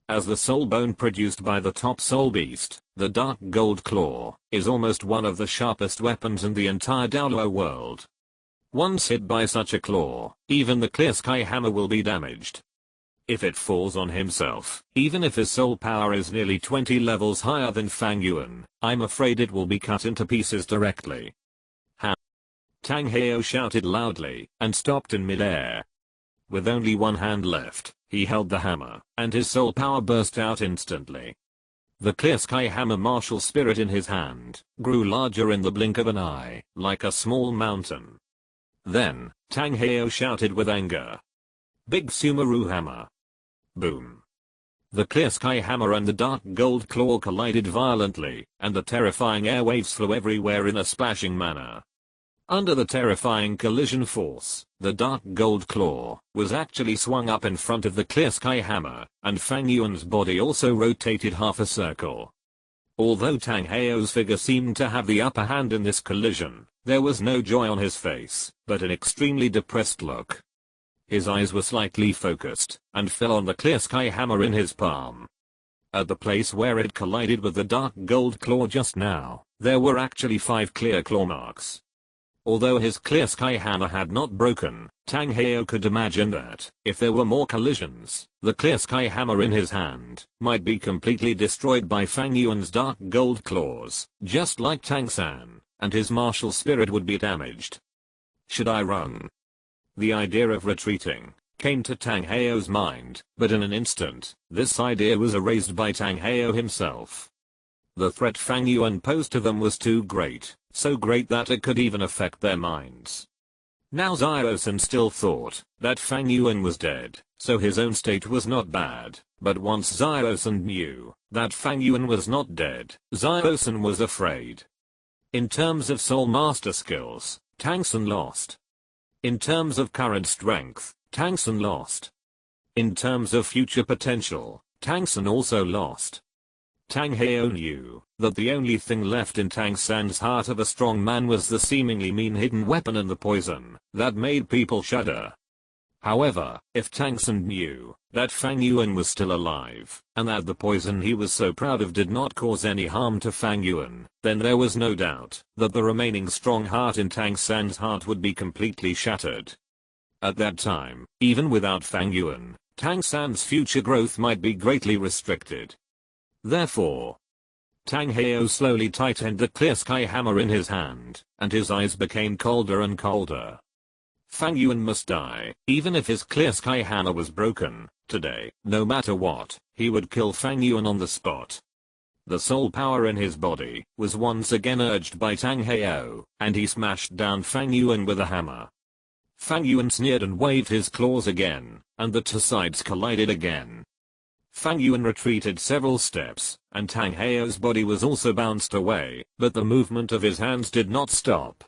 As the soul bone produced by the top soul beast, the dark gold claw is almost one of the sharpest weapons in the entire Douluo world. Once hit by such a claw, even the Clear Sky Hammer will be damaged. If it falls on himself, even if his soul power is nearly 20 levels higher than Fang Yuan, I'm afraid it will be cut into pieces directly. Tang Heo shouted loudly, and stopped in midair. With only one hand left, he held the hammer, and his soul power burst out instantly. The Clear Sky Hammer martial spirit in his hand grew larger in the blink of an eye, like a small mountain. Then, Tang Heo shouted with anger. Big Sumeru Hammer. Boom. The Clear Sky Hammer and the dark gold claw collided violently, and the terrifying airwaves flew everywhere in a splashing manner. Under the terrifying collision force, the dark gold claw was actually swung up in front of the Clear Sky Hammer, and Fang Yuan's body also rotated half a circle. Although Tang Heo's figure seemed to have the upper hand in this collision, there was no joy on his face, but an extremely depressed look. His eyes were slightly focused, and fell on the Clear Sky Hammer in his palm. At the place where it collided with the dark gold claw just now, there were actually 5 clear claw marks. Although his Clear Sky Hammer had not broken, Tang Heo could imagine that, if there were more collisions, the Clear Sky Hammer in his hand might be completely destroyed by Fang Yuan's dark gold claws, just like Tang San, and his martial spirit would be damaged. Should I run? The idea of retreating came to Tang Heo's mind, but in an instant, this idea was erased by Tang Heo himself. The threat Fang Yuan posed to them was too great, so great that it could even affect their minds. Now Xiaosun still thought that Fang Yuan was dead, so his own state was not bad, but once Xiaosun knew that Fang Yuan was not dead, Xiaosun was afraid. In terms of Soul Master skills, Tang San lost. In terms of current strength, Tang San lost. In terms of future potential, Tang San also lost. Tang Heo knew that the only thing left in Tang San's heart of a strong man was the seemingly mean hidden weapon and the poison that made people shudder. However, if Tang San knew that Fang Yuan was still alive, and that the poison he was so proud of did not cause any harm to Fang Yuan, then there was no doubt that the remaining strong heart in Tang San's heart would be completely shattered. At that time, even without Fang Yuan, Tang San's future growth might be greatly restricted. Therefore, Tang Heo slowly tightened the Clear Sky Hammer in his hand, and his eyes became colder and colder. Fang Yuan must die, even if his Clear Sky Hammer was broken. Today, no matter what, he would kill Fang Yuan on the spot. The soul power in his body was once again urged by Tang Heo, and he smashed down Fang Yuan with a hammer. Fang Yuan sneered and waved his claws again, and the two sides collided again. Fang Yuan retreated several steps, and Tang Heo's body was also bounced away, but the movement of his hands did not stop.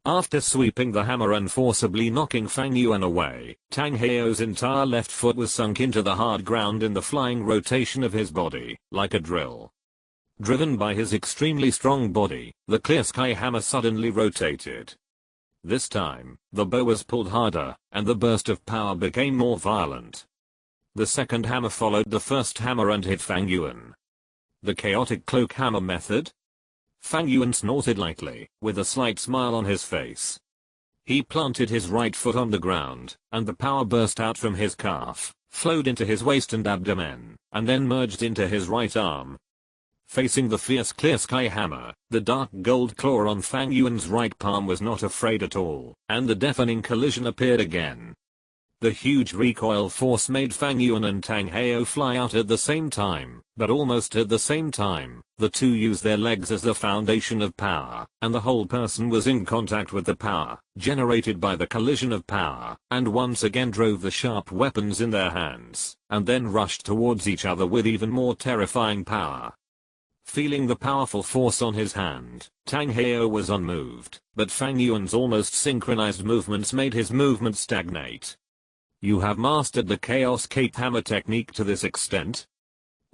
After sweeping the hammer and forcibly knocking Fang Yuan away, Tang Heo's entire left foot was sunk into the hard ground in the flying rotation of his body, like a drill. Driven by his extremely strong body, the Clear Sky Hammer suddenly rotated. This time, the bow was pulled harder, and the burst of power became more violent. The second hammer followed the first hammer and hit Fang Yuan. The chaotic cloak hammer method? Fang Yuan snorted lightly, with a slight smile on his face. He planted his right foot on the ground, and the power burst out from his calf, flowed into his waist and abdomen, and then merged into his right arm. Facing the fierce clear sky hammer, the dark gold claw on Fang Yuan's right palm was not afraid at all, and the deafening collision appeared again. The huge recoil force made Fang Yuan and Tang Heo fly out at the same time, but almost at the same time, the two used their legs as the foundation of power, and the whole person was in contact with the power generated by the collision of power, and once again drove the sharp weapons in their hands, and then rushed towards each other with even more terrifying power. Feeling the powerful force on his hand, Tang Heo was unmoved, but Fang Yuan's almost synchronized movements made his movement stagnate. You have mastered the Chaos Cape Hammer technique to this extent?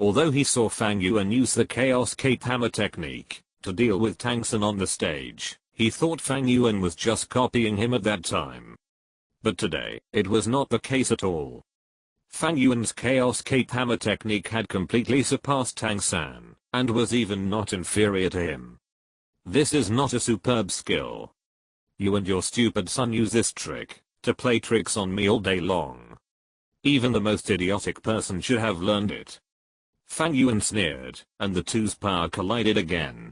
Although he saw Fang Yuan use the Chaos Cape Hammer technique to deal with Tang San on the stage, he thought Fang Yuan was just copying him at that time. But today, it was not the case at all. Fang Yuan's Chaos Cape Hammer technique had completely surpassed Tang San, and was even not inferior to him. This is not a superb skill. You and your stupid son use this trick to play tricks on me all day long. Even the most idiotic person should have learned it. Fang Yuan sneered, and the two's power collided again.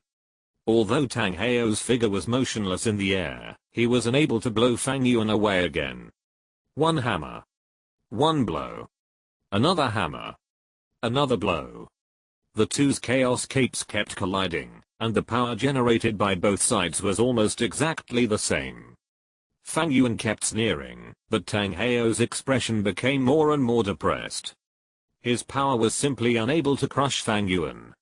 Although Tang Heo's figure was motionless in the air, he was unable to blow Fang Yuan away again. One hammer. One blow. Another hammer. Another blow. The two's chaos capes kept colliding, and the power generated by both sides was almost exactly the same. Fang Yuan kept sneering, but Tang Heo's expression became more and more depressed. His power was simply unable to crush Fang Yuan.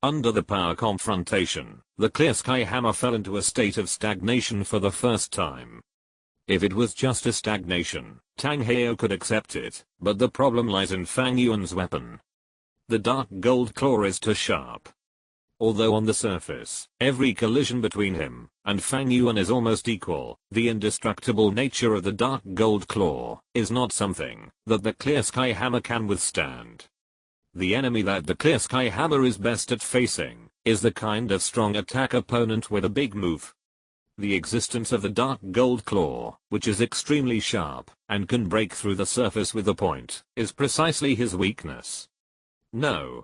Under the power confrontation, the clear sky hammer fell into a state of stagnation for the first time. If it was just a stagnation, Tang Heo could accept it, but the problem lies in Fang Yuan's weapon. The dark gold claw is too sharp. Although on the surface, every collision between him and Fang Yuan is almost equal, the indestructible nature of the dark gold claw is not something that the clear sky hammer can withstand. The enemy that the clear sky hammer is best at facing is the kind of strong attack opponent with a big move. The existence of the dark gold claw, which is extremely sharp and can break through the surface with a point, is precisely his weakness. No.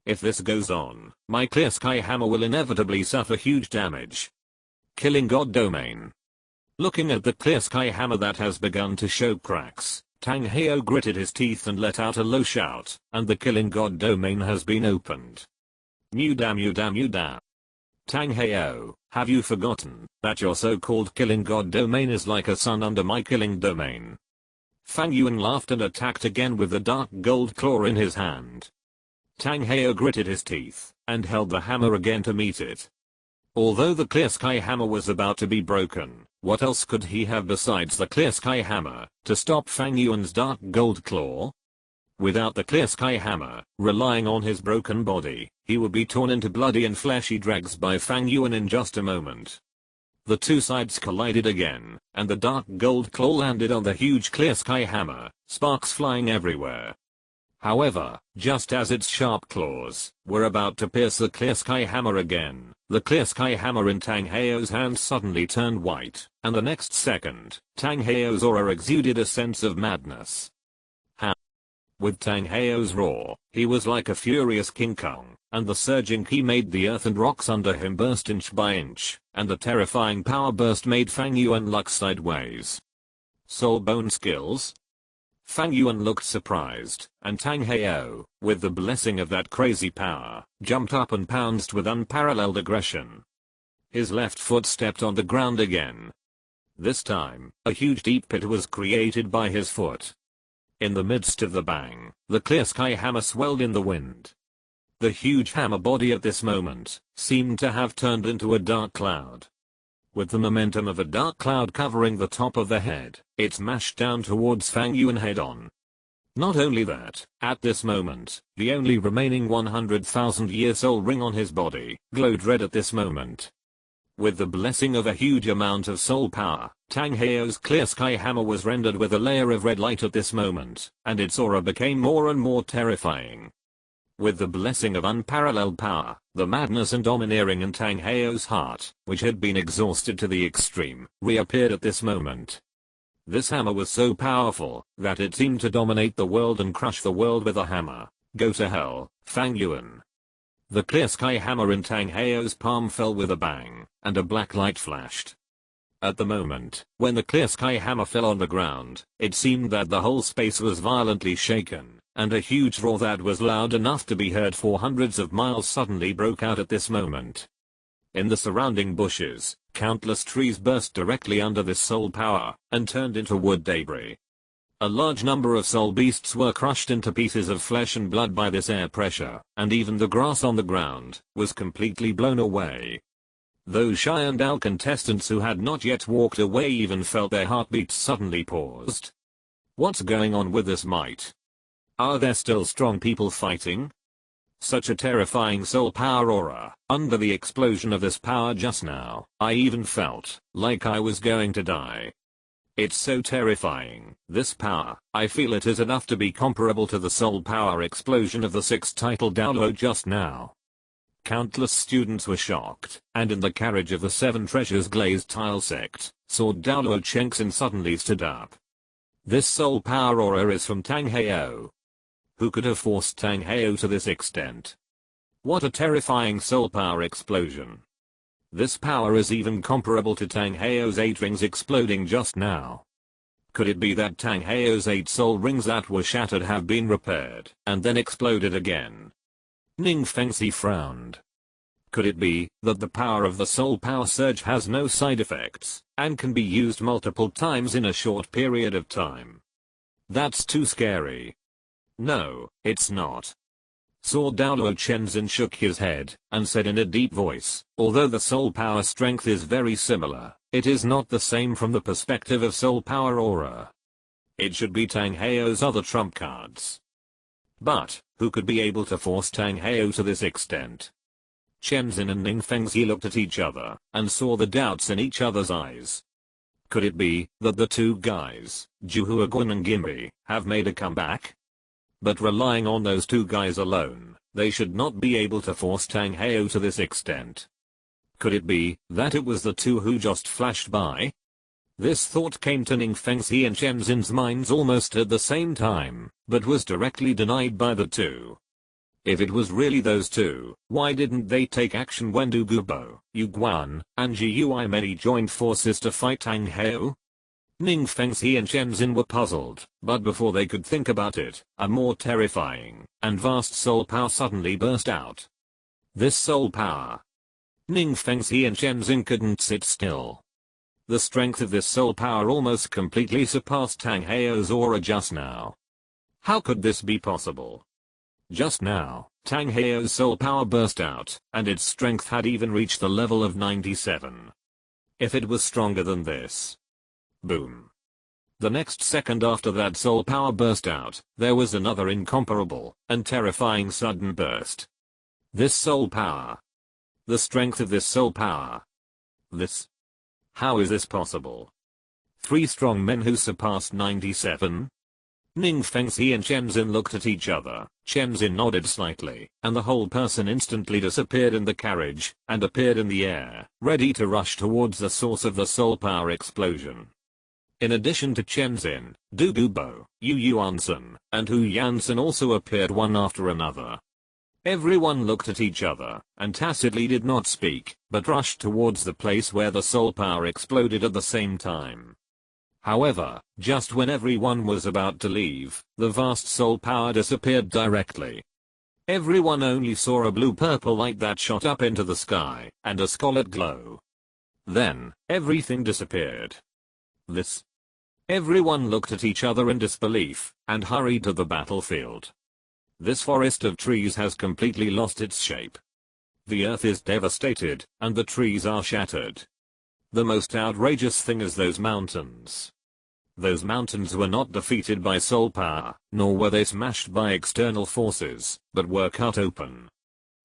If this goes on, my clear sky hammer will inevitably suffer huge damage. Killing God Domain. Looking at the clear sky hammer that has begun to show cracks, Tang Heo gritted his teeth and let out a low shout, and the Killing God Domain has been opened. New damn you damn you damn. Tang Heo, have you forgotten that your so-called Killing God Domain is like a sun under my Killing Domain? Fang Yuan laughed and attacked again with the dark gold claw in his hand. Tang Heo gritted his teeth and held the hammer again to meet it. Although the clear sky hammer was about to be broken, what else could he have besides the clear sky hammer to stop Fang Yuan's dark gold claw? Without the clear sky hammer, relying on his broken body, he would be torn into bloody and fleshy dregs by Fang Yuan in just a moment. The two sides collided again, and the dark gold claw landed on the huge clear sky hammer, sparks flying everywhere. However, just as its sharp claws were about to pierce the clear sky hammer again, the clear sky hammer in Tang Heo's hand suddenly turned white, and the next second, Tang Heo's aura exuded a sense of madness. With Tang Heo's roar, he was like a furious King Kong, and the surging ki made the earth and rocks under him burst inch by inch, and the terrifying power burst made Fang Yuan luck sideways. Soul bone skills? Fang Yuan looked surprised, and Tang Heo, with the blessing of that crazy power, jumped up and pounced with unparalleled aggression. His left foot stepped on the ground again. This time, a huge deep pit was created by his foot. In the midst of the bang, the clear sky hammer swelled in the wind. The huge hammer body at this moment seemed to have turned into a dark cloud. With the momentum of a dark cloud covering the top of the head, it smashed down towards Fang Yuan head-on. Not only that, at this moment, the only remaining 100,000-year soul ring on his body glowed red at this moment. With the blessing of a huge amount of soul power, Tang Heo's clear sky hammer was rendered with a layer of red light at this moment, and its aura became more and more terrifying. With the blessing of unparalleled power, the madness and domineering in Tang Heo's heart, which had been exhausted to the extreme, reappeared at this moment. This hammer was so powerful that it seemed to dominate the world and crush the world with a hammer. Go to hell, Fang Yuan. The clear sky hammer in Tang Heo's palm fell with a bang, and a black light flashed. At the moment, when the clear sky hammer fell on the ground, it seemed that the whole space was violently shaken, and a huge roar that was loud enough to be heard for hundreds of miles suddenly broke out at this moment. In the surrounding bushes, countless trees burst directly under this soul power, and turned into wood debris. A large number of soul beasts were crushed into pieces of flesh and blood by this air pressure, and even the grass on the ground was completely blown away. Those Sharingan contestants who had not yet walked away even felt their heartbeats suddenly paused. What's going on with this might? Are there still strong people fighting? Such a terrifying soul power aura. Under the explosion of this power just now, I even felt like I was going to die. It's so terrifying. This power, I feel it is enough to be comparable to the soul power explosion of the 6th title Douluo just now. Countless students were shocked, and in the carriage of the 7 treasures glazed tile sect, saw Douluo Chengxin suddenly stood up. This soul power aura is from Tang Heo. Who could have forced Tang Heo to this extent? What a terrifying soul power explosion. This power is even comparable to Tang Heo's 8 rings exploding just now. Could it be that Tang Heo's 8 soul rings that were shattered have been repaired, and then exploded again? Ning Fengxi frowned. Could it be that the power of the soul power surge has no side effects, and can be used multiple times in a short period of time? That's too scary. No, it's not. Douluo Chenzin shook his head, and said in a deep voice, although the soul power strength is very similar, it is not the same from the perspective of soul power aura. It should be Tang Heo's other trump cards. But, who could be able to force Tang Heo to this extent? Chenzin and Ning Fengxi looked at each other, and saw the doubts in each other's eyes. Could it be that the two guys, Juhuaguan and Gimbi, have made a comeback? But relying on those two guys alone, they should not be able to force Tang Heo to this extent. Could it be that it was the two who just flashed by? This thought came to Ning Fengxi and Chenzin's minds almost at the same time, but was directly denied by the two. If it was really those two, why didn't they take action when Douluo, Yuguan, and Gui Mei joined forces to fight Tang Heo? Ning Fengxi and Chenzin were puzzled, but before they could think about it, a more terrifying and vast soul power suddenly burst out. This soul power. Ning Fengxi and Chenzin couldn't sit still. The strength of this soul power almost completely surpassed Tang Heo's aura just now. How could this be possible? Just now, Tang Heo's soul power burst out, and its strength had even reached the level of 97. If it was stronger than this. Boom. The next second after that soul power burst out, there was another incomparable and terrifying sudden burst. This soul power. The strength of this soul power. This. How is this possible? 3 strong men who surpassed 97? Ning Fengxi and Chenzin looked at each other. Chenzin nodded slightly, and the whole person instantly disappeared in the carriage, and appeared in the air, ready to rush towards the source of the soul power explosion. In addition to Chenzin, Douluo, Yu Yuansen, and Hu Yansen also appeared one after another. Everyone looked at each other, and tacitly did not speak, but rushed towards the place where the soul power exploded at the same time. However, just when everyone was about to leave, the vast soul power disappeared directly. Everyone only saw a blue-purple light that shot up into the sky, and a scarlet glow. Then, everything disappeared. This. Everyone looked at each other in disbelief, and hurried to the battlefield. This forest of trees has completely lost its shape. The earth is devastated, and the trees are shattered. The most outrageous thing is those mountains. Those mountains were not defeated by soul power, nor were they smashed by external forces, but were cut open.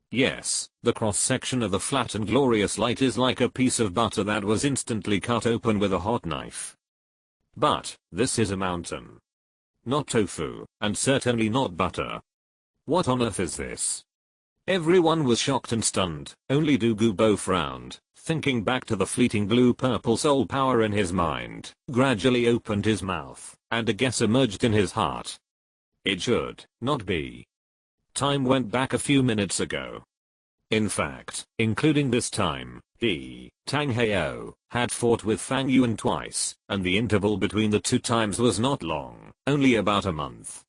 Yes, the cross-section of the flat and glorious light is like a piece of butter that was instantly cut open with a hot knife. But, this is a mountain. Not tofu, and certainly not butter. What on earth is this? Everyone was shocked and stunned, only Douluo frowned, thinking back to the fleeting blue-purple soul power in his mind, gradually opened his mouth, and a guess emerged in his heart. It should not be. Time went back a few minutes ago. In fact, including this time, Tang Heo had fought with Fang Yuan twice, and the interval between the two times was not long, only about a month.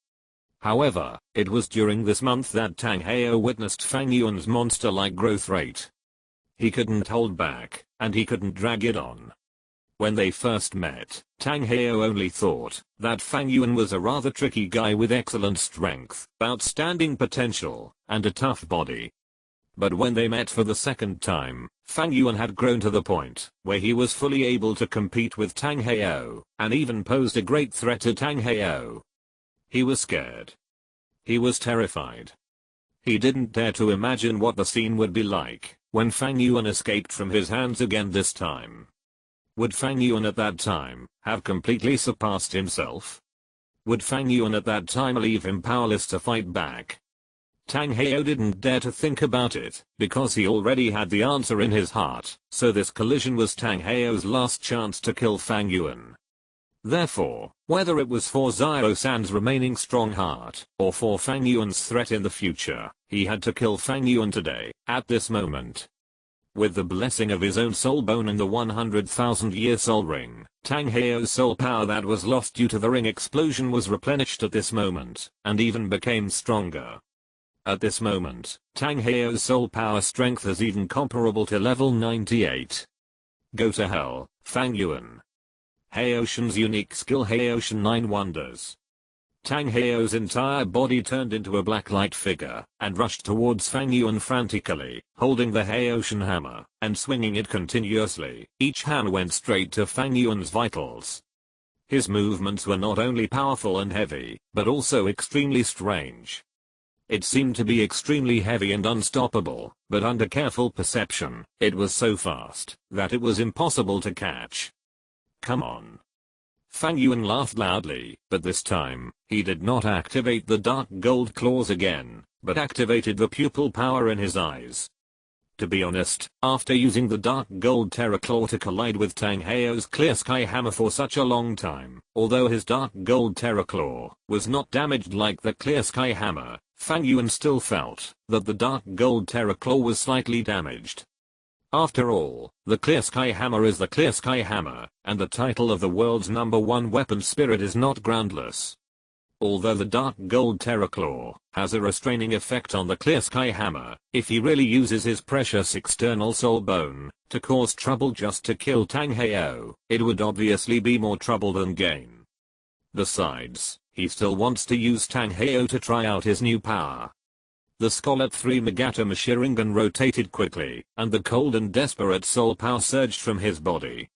However, it was during this month that Tang Heo witnessed Fang Yuan's monster-like growth rate. He couldn't hold back, and he couldn't drag it on. When they first met, Tang Heo only thought that Fang Yuan was a rather tricky guy with excellent strength, outstanding potential, and a tough body. But when they met for the second time, Fang Yuan had grown to the point where he was fully able to compete with Tang Heo, and even posed a great threat to Tang Heo. He was scared. He was terrified. He didn't dare to imagine what the scene would be like when Fang Yuan escaped from his hands again this time. Would Fang Yuan at that time have completely surpassed himself? Would Fang Yuan at that time leave him powerless to fight back? Tang Heo didn't dare to think about it, because he already had the answer in his heart, so this collision was Tang Heo's last chance to kill Fang Yuan. Therefore, whether it was for Zio-san's remaining strong heart, or for Fang Yuan's threat in the future, he had to kill Fang Yuan today, at this moment. With the blessing of his own soul bone and the 100,000-year soul ring, Tang Heo's soul power that was lost due to the ring explosion was replenished at this moment, and even became stronger. At this moment, Tang Heo's soul power strength is even comparable to level 98. Go to hell, Fang Yuan. Heoshan's unique skill Heoshan 9 Wonders. Tang Heo's entire body turned into a black light figure, and rushed towards Fang Yuan frantically, holding the Heoshan hammer, and swinging it continuously. Each hand went straight to Fang Yuan's vitals. His movements were not only powerful and heavy, but also extremely strange. It seemed to be extremely heavy and unstoppable, but under careful perception, it was so fast that it was impossible to catch. Come on. Fang Yuan laughed loudly, but this time, he did not activate the dark gold claws again, but activated the pupil power in his eyes. To be honest, after using the dark gold terra claw to collide with Tang Heo's clear sky hammer for such a long time, although his dark gold terra claw was not damaged like the clear sky hammer, Fang Yuan still felt that the dark gold terra claw was slightly damaged. After all, the clear sky hammer is the clear sky hammer, and the title of the world's #1 weapon spirit is not groundless. Although the dark gold terra claw has a restraining effect on the clear sky hammer, if he really uses his precious external soul bone to cause trouble just to kill Tang Heo, it would obviously be more trouble than gain. Besides, he still wants to use Tang Heo to try out his new power. The Scarlet 3 Megatom Sharingan rotated quickly, and the cold and desperate soul power surged from his body.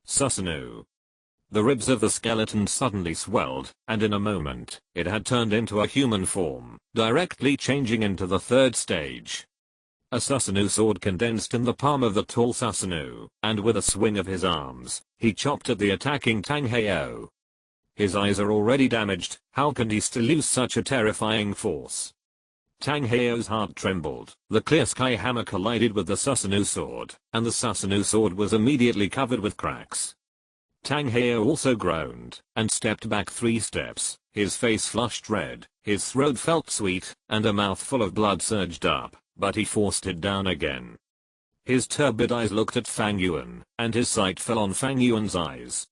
Susanoo. The ribs of the skeleton suddenly swelled, and in a moment, it had turned into a human form, directly changing into the third stage. A Susanoo sword condensed in the palm of the tall Susanoo, and with a swing of his arms, he chopped at the attacking Tang Heo. His eyes are already damaged, how can he still use such a terrifying force? Tang Heo's heart trembled. The clear sky hammer collided with the Susanoo sword, and the Susanoo sword was immediately covered with cracks. Tang Heo also groaned, and stepped back 3 steps, his face flushed red, his throat felt sweet, and a mouthful of blood surged up, but he forced it down again. His turbid eyes looked at Fang Yuan, and his sight fell on Fang Yuan's eyes.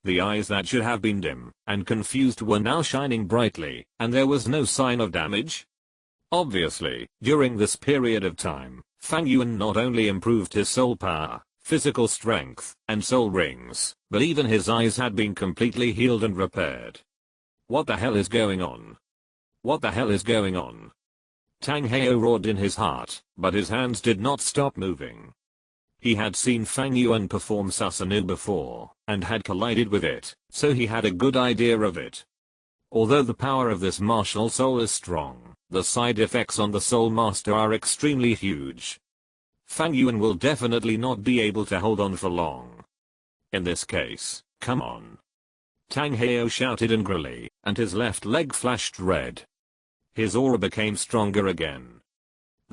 The eyes that should have been dim and confused were now shining brightly, and there was no sign of damage. Obviously, during this period of time, Fang Yuan not only improved his soul power, physical strength, and soul rings, but even his eyes had been completely healed and repaired. What the hell is going on? What the hell is going on? Tang Heo roared in his heart, but his hands did not stop moving. He had seen Fang Yuan perform Susanoo before, and had collided with it, so he had a good idea of it. Although the power of this martial soul is strong, the side effects on the soul master are extremely huge. Fang Yuan will definitely not be able to hold on for long. In this case, come on. Tang Heo shouted angrily, and his left leg flashed red. His aura became stronger again.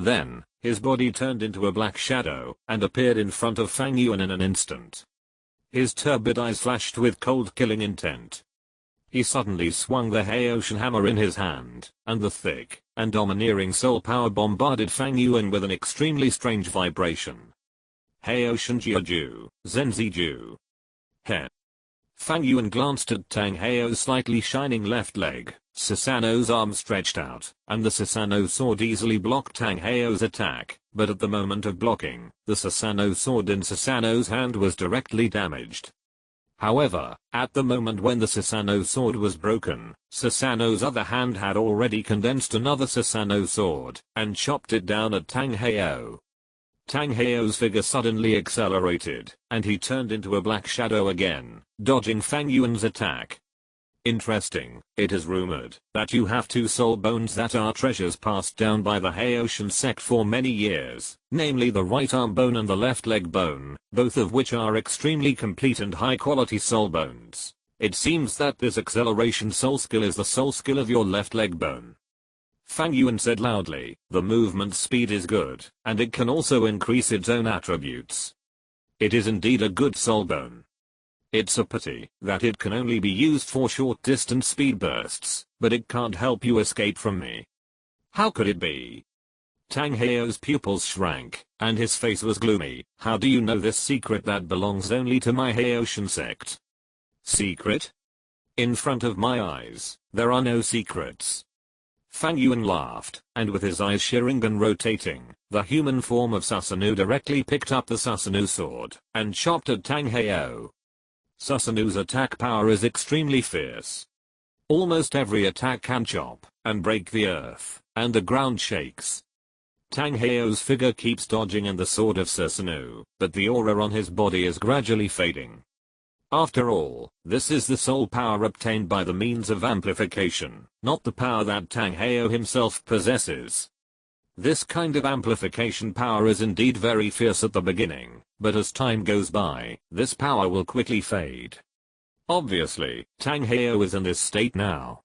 Then, his body turned into a black shadow and appeared in front of Fang Yuan in an instant. His turbid eyes flashed with cold killing intent. He suddenly swung the Haoshan hammer in his hand, and the thick and domineering soul power bombarded Fang Yuan with an extremely strange vibration. Haoshan Jiaju, Zenziju. He. Fang Yuan glanced at Tang Heo's slightly shining left leg. Susanoo's arm stretched out, and the Susanoo sword easily blocked Tang Heo's attack, but at the moment of blocking, the Susanoo sword in Susanoo's hand was directly damaged. However, at the moment when the Susanoo sword was broken, Susanoo's other hand had already condensed another Susanoo sword, and chopped it down at Tang Heo. Tang Heo's figure suddenly accelerated, and he turned into a black shadow again, dodging Fang Yuan's attack. Interesting, it is rumored that you have two soul bones that are treasures passed down by the Haoshan sect for many years, namely the right arm bone and the left leg bone, both of which are extremely complete and high quality soul bones. It seems that this acceleration soul skill is the soul skill of your left leg bone. Fang Yuan said loudly, the movement speed is good, and it can also increase its own attributes. It is indeed a good soul bone. It's a pity that it can only be used for short distance speed bursts, but it can't help you escape from me. How could it be? Tang Heo's pupils shrank, and his face was gloomy. How do you know this secret that belongs only to my Haoshan sect? Secret? In front of my eyes, there are no secrets. Fang Yuan laughed, and with his eyes Sharingan rotating, the human form of Susanoo directly picked up the Susanoo sword, and chopped at Tang Heo. Susanoo's attack power is extremely fierce. Almost every attack can chop and break the earth, and the ground shakes. Tang Heo's figure keeps dodging and the sword of Susanoo, but the aura on his body is gradually fading. After all, this is the soul power obtained by the means of amplification, not the power that Tang Heo himself possesses. This kind of amplification power is indeed very fierce at the beginning, but as time goes by, this power will quickly fade. Obviously, Tang Heo is in this state now.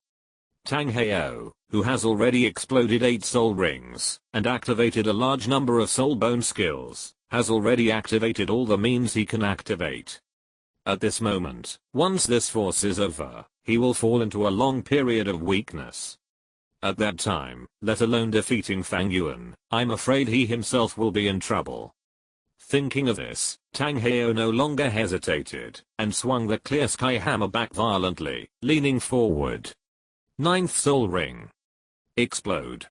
Tang Heo, who has already exploded 8 soul rings, and activated a large number of soul bone skills, has already activated all the means he can activate. At this moment, once this force is over, he will fall into a long period of weakness. At that time, let alone defeating Fang Yuan, I'm afraid he himself will be in trouble. Thinking of this, Tang Heo no longer hesitated, and swung the clear sky hammer back violently, leaning forward. 9th soul ring. Explode.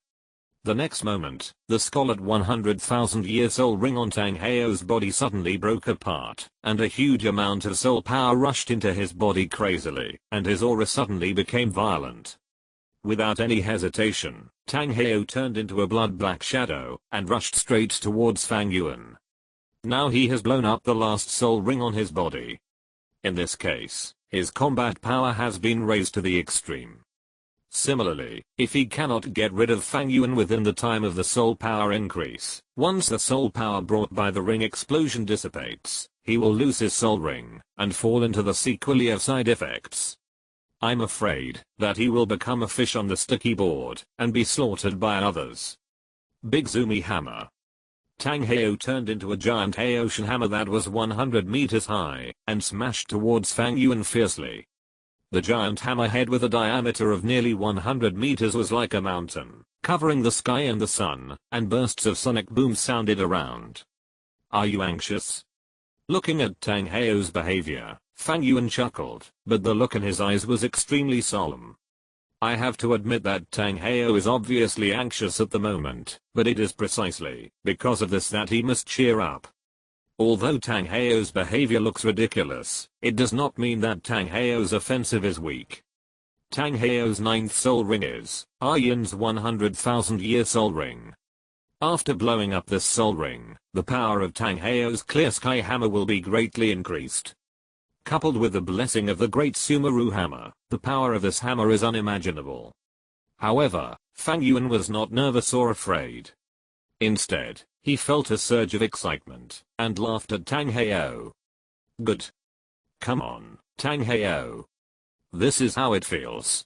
The next moment, the scarlet 100,000-year soul ring on Tang Heo's body suddenly broke apart, and a huge amount of soul power rushed into his body crazily, and his aura suddenly became violent. Without any hesitation, Tang Heo turned into a blood-black shadow, and rushed straight towards Fang Yuan. Now he has blown up the last soul ring on his body. In this case, his combat power has been raised to the extreme. Similarly, if he cannot get rid of Fang Yuan within the time of the soul power increase, once the soul power brought by the ring explosion dissipates, he will lose his soul ring, and fall into the sequelae of side effects. I'm afraid that he will become a fish on the sticky board, and be slaughtered by others. Big Zoomy Hammer. Tang Heo turned into a giant Haoshan hammer that was 100 meters high, and smashed towards Fang Yuan fiercely. The giant hammerhead with a diameter of nearly 100 meters was like a mountain, covering the sky and the sun, and bursts of sonic booms sounded around. Are you anxious? Looking at Tang Heo's behavior, Fang Yuan chuckled, but the look in his eyes was extremely solemn. I have to admit that Tang Heo is obviously anxious at the moment, but it is precisely because of this that he must cheer up. Although Tang Heo's behavior looks ridiculous, it does not mean that Tang Heo's offensive is weak. Tang Heo's 9th soul ring is Aryan's 100,000-year soul ring. After blowing up this soul ring, the power of Tang Heo's clear sky hammer will be greatly increased. Coupled with the blessing of the great Sumeru hammer, the power of this hammer is unimaginable. However, Fang Yuan was not nervous or afraid. Instead, he felt a surge of excitement, and laughed at Tang Heo. Good. Come on, Tang Heo. This is how it feels.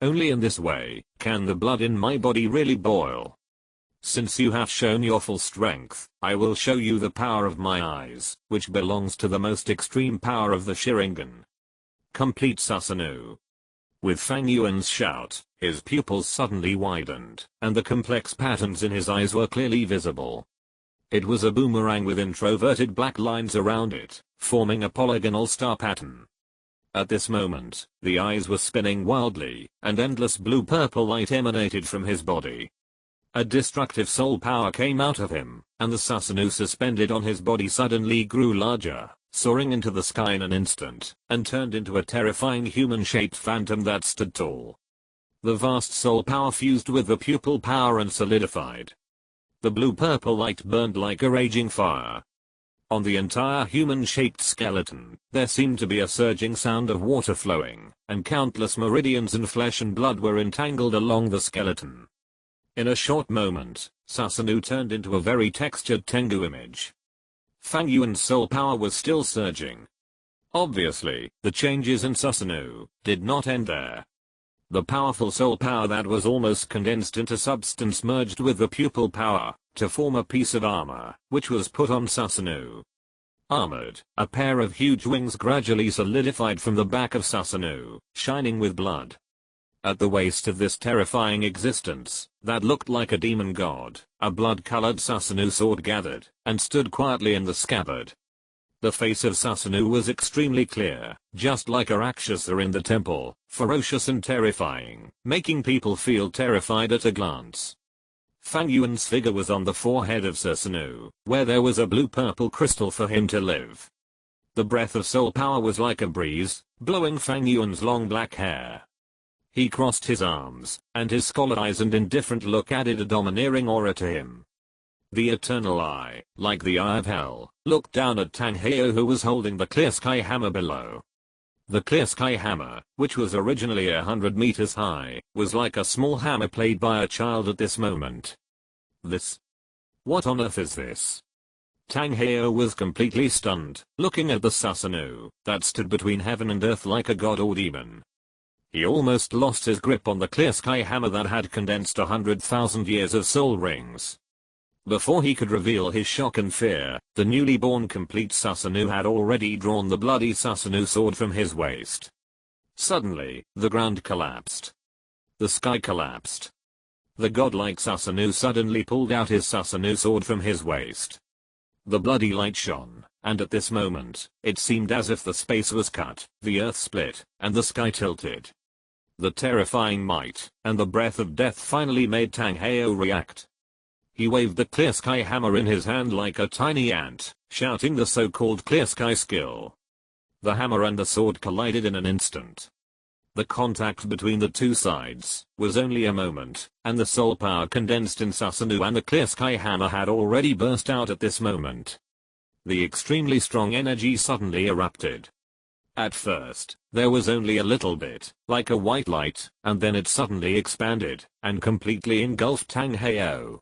Only in this way, can the blood in my body really boil. Since you have shown your full strength, I will show you the power of my eyes, which belongs to the most extreme power of the Sharingan. Complete Susanoo. With Fang Yuan's shout, his pupils suddenly widened, and the complex patterns in his eyes were clearly visible. It was a boomerang with introverted black lines around it, forming a polygonal star pattern. At this moment, the eyes were spinning wildly, and endless blue-purple light emanated from his body. A destructive soul power came out of him, and the Susanoo suspended on his body suddenly grew larger, soaring into the sky in an instant, and turned into a terrifying human-shaped phantom that stood tall. The vast soul power fused with the pupil power and solidified. The blue-purple light burned like a raging fire. On the entire human-shaped skeleton, there seemed to be a surging sound of water flowing, and countless meridians in flesh and blood were entangled along the skeleton. In a short moment, Susanoo turned into a very textured Tengu image. Fang Yuan's soul power was still surging. Obviously, the changes in Susanoo did not end there. The powerful soul power that was almost condensed into substance merged with the pupil power to form a piece of armor, which was put on Susanoo. Armored, a pair of huge wings gradually solidified from the back of Susanoo, shining with blood. At the waist of this terrifying existence, that looked like a demon god, a blood-colored Susanoo sword gathered, and stood quietly in the scabbard. The face of Susanoo was extremely clear, just like a Rakshasa in the temple, ferocious and terrifying, making people feel terrified at a glance. Fang Yuan's figure was on the forehead of Susanoo, where there was a blue-purple crystal for him to live. The breath of soul power was like a breeze, blowing Fang Yuan's long black hair. He crossed his arms, and his scowled eyes and indifferent look added a domineering aura to him. The eternal eye, like the eye of hell, looked down at Tang Heo, who was holding the clear sky hammer below. The clear sky hammer, which was originally 100 meters high, was like a small hammer played by a child at this moment. This? What on earth is this? Tang Heo was completely stunned, looking at the Susanoo that stood between heaven and earth like a god or demon. He almost lost his grip on the clear sky hammer that had condensed 100,000 years of soul rings. Before he could reveal his shock and fear, the newly born complete Susanoo had already drawn the bloody Susanoo sword from his waist. Suddenly, the ground collapsed. The sky collapsed. The godlike Susanoo suddenly pulled out his Susanoo sword from his waist. The bloody light shone, and at this moment, it seemed as if the space was cut, the earth split, and the sky tilted. The terrifying might, and the breath of death finally made Tang Heo react. He waved the clear sky hammer in his hand like a tiny ant, shouting the so-called clear sky skill. The hammer and the sword collided in an instant. The contact between the two sides was only a moment, and the soul power condensed in Susanoo and the clear sky hammer had already burst out at this moment. The extremely strong energy suddenly erupted. At first, there was only a little bit, like a white light, and then it suddenly expanded, and completely engulfed Tang Heo.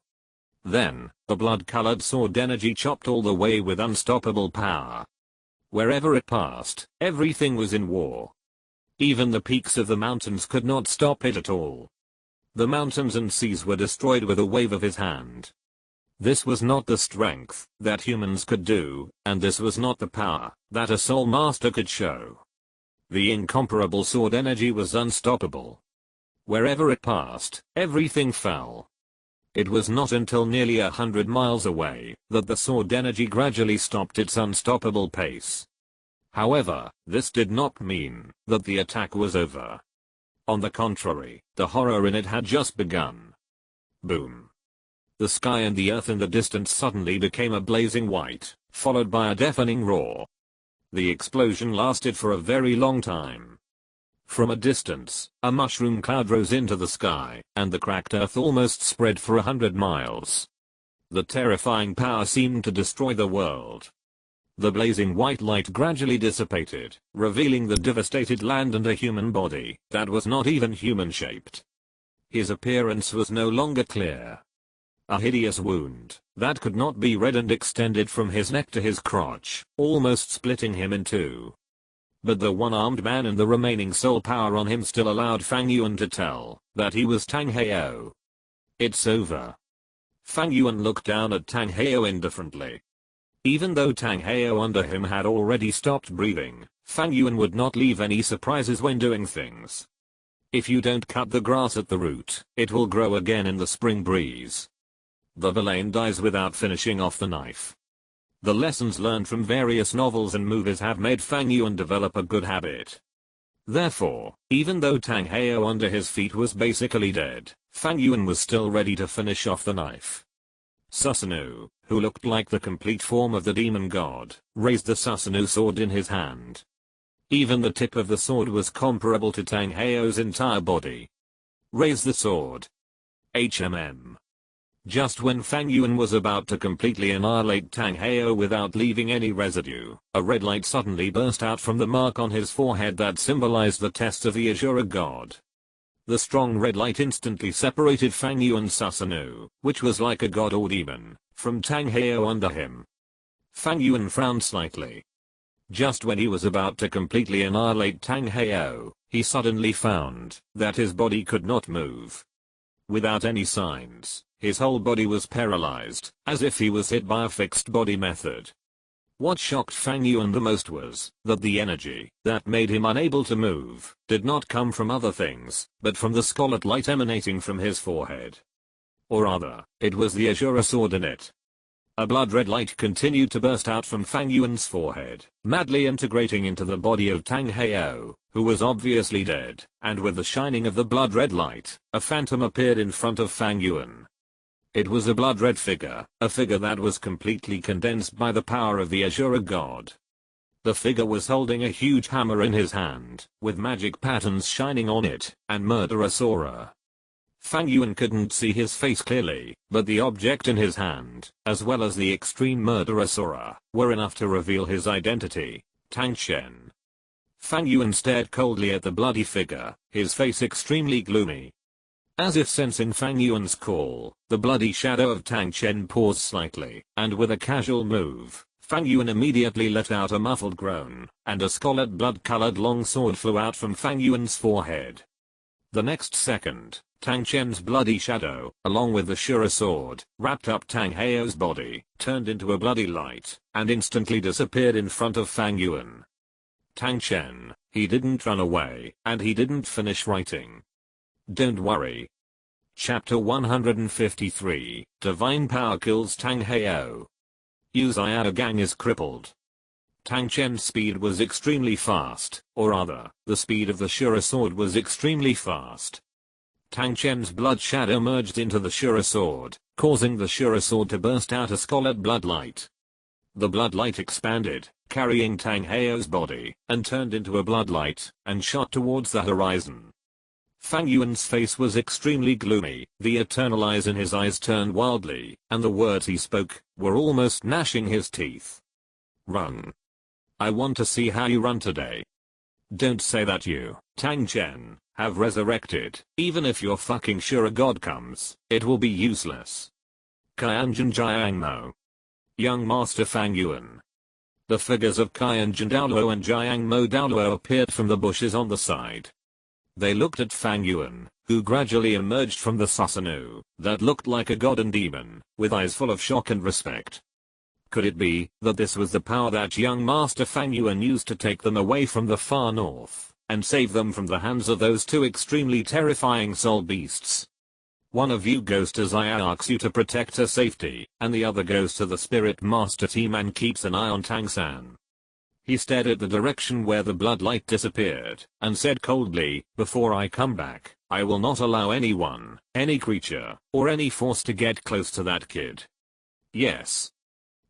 Then, the blood-colored sword energy chopped all the way with unstoppable power. Wherever it passed, everything was in war. Even the peaks of the mountains could not stop it at all. The mountains and seas were destroyed with a wave of his hand. This was not the strength that humans could do, and this was not the power that a soul master could show. The incomparable sword energy was unstoppable. Wherever it passed, everything fell. It was not until nearly 100 miles away that the sword energy gradually stopped its unstoppable pace. However, this did not mean that the attack was over. On the contrary, the horror in it had just begun. Boom. The sky and the earth in the distance suddenly became a blazing white, followed by a deafening roar. The explosion lasted for a very long time. From a distance, a mushroom cloud rose into the sky, and the cracked earth almost spread for 100 miles. The terrifying power seemed to destroy the world. The blazing white light gradually dissipated, revealing the devastated land and a human body that was not even human-shaped. His appearance was no longer clear. A hideous wound that could not be read and extended from his neck to his crotch, almost splitting him in two. But the one-armed man and the remaining soul power on him still allowed Fang Yuan to tell that he was Tang Heo. It's over. Fang Yuan looked down at Tang Heo indifferently. Even though Tang Heo under him had already stopped breathing, Fang Yuan would not leave any surprises when doing things. If you don't cut the grass at the root, it will grow again in the spring breeze. The villain dies without finishing off the knife. The lessons learned from various novels and movies have made Fang Yuan develop a good habit. Therefore, even though Tang Heo under his feet was basically dead, Fang Yuan was still ready to finish off the knife. Susanoo, who looked like the complete form of the demon god, raised the Susanoo sword in his hand. Even the tip of the sword was comparable to Tang Heo's entire body. Raise the sword. HMM. Just when Fang Yuan was about to completely annihilate Tang Heo without leaving any residue, a red light suddenly burst out from the mark on his forehead that symbolized the test of the Azura god. The strong red light instantly separated Fang Yuan's Susanoo, which was like a god or demon, from Tang Heo under him. Fang Yuan frowned slightly. Just when he was about to completely annihilate Tang Heo, he suddenly found that his body could not move. Without any signs, his whole body was paralyzed, as if he was hit by a fixed body method. What shocked Fang Yuan the most was that the energy that made him unable to move did not come from other things, but from the scarlet light emanating from his forehead. Or rather, it was the Azura sword in it. A blood red light continued to burst out from Fang Yuan's forehead, madly integrating into the body of Tang Heo, who was obviously dead, and with the shining of the blood red light, a phantom appeared in front of Fang Yuan. It was a blood red figure, a figure that was completely condensed by the power of the Azura god. The figure was holding a huge hammer in his hand, with magic patterns shining on it, and murderous aura. Fang Yuan couldn't see his face clearly, but the object in his hand, as well as the extreme murderous aura, were enough to reveal his identity, Tang Chen. Fang Yuan stared coldly at the bloody figure, his face extremely gloomy. As if sensing Fang Yuan's call, the bloody shadow of Tang Chen paused slightly, and with a casual move, Fang Yuan immediately let out a muffled groan, and a scarlet blood-colored long sword flew out from Fang Yuan's forehead. The next second, Tang Chen's bloody shadow, along with the Shura sword, wrapped up Tang Heo's body, turned into a bloody light, and instantly disappeared in front of Fang Yuan. Tang Chen, he didn't run away, and he didn't finish writing. Don't worry. Chapter 153, Divine Power Kills Tang Heo. Uzayada Gang is crippled. Tang Chen's speed was extremely fast, or rather, the speed of the Shura sword was extremely fast. Tang Chen's blood shadow merged into the Shura sword, causing the Shura sword to burst out a scarlet blood light. The blood light expanded, carrying Tang Heo's body, and turned into a blood light, and shot towards the horizon. Fang Yuan's face was extremely gloomy, the eternal eyes in his eyes turned wildly, and the words he spoke were almost gnashing his teeth. Run. I want to see how you run today. Don't say that you, Tang Chen, have resurrected. Even if your fucking Shura god comes, it will be useless. Qianjin Jiangmo. Young Master Fang Yuan. The figures of Qianjin Douluo and Jiangmo Douluo appeared from the bushes on the side. They looked at Fang Yuan, who gradually emerged from the Susanoo, that looked like a god and demon, with eyes full of shock and respect. Could it be that this was the power that young Master Fang Yuan used to take them away from the far north, and save them from the hands of those two extremely terrifying soul beasts? One of you goes to Xiaoxu you to protect her safety, and the other goes to the Spirit Master team and keeps an eye on Tang San. He stared at the direction where the blood light disappeared, and said coldly, before I come back, I will not allow anyone, any creature, or any force to get close to that kid. Yes.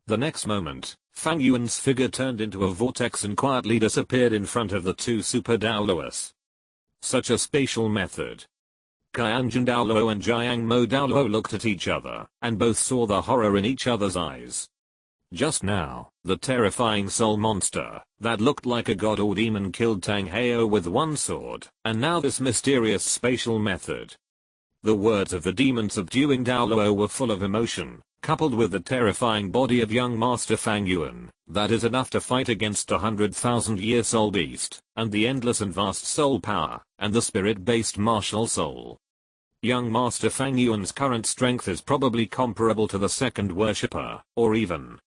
The next moment, Fang Yuan's figure turned into a vortex and quietly disappeared in front of the two super Douluos. Such a spatial method. Qianjin Douluo and Jiangmo Douluo looked at each other, and both saw the horror in each other's eyes. Just now, the terrifying soul monster, that looked like a god or demon killed Tang Heo with one sword, and now this mysterious spatial method. The words of the demon subduing Douluo were full of emotion, coupled with the terrifying body of young Master Fang Yuan, that is enough to fight against 100,000-year soul beast, and the endless and vast soul power, and the spirit-based martial soul. young Master Fang Yuan's current strength is probably comparable to the second worshipper, or even.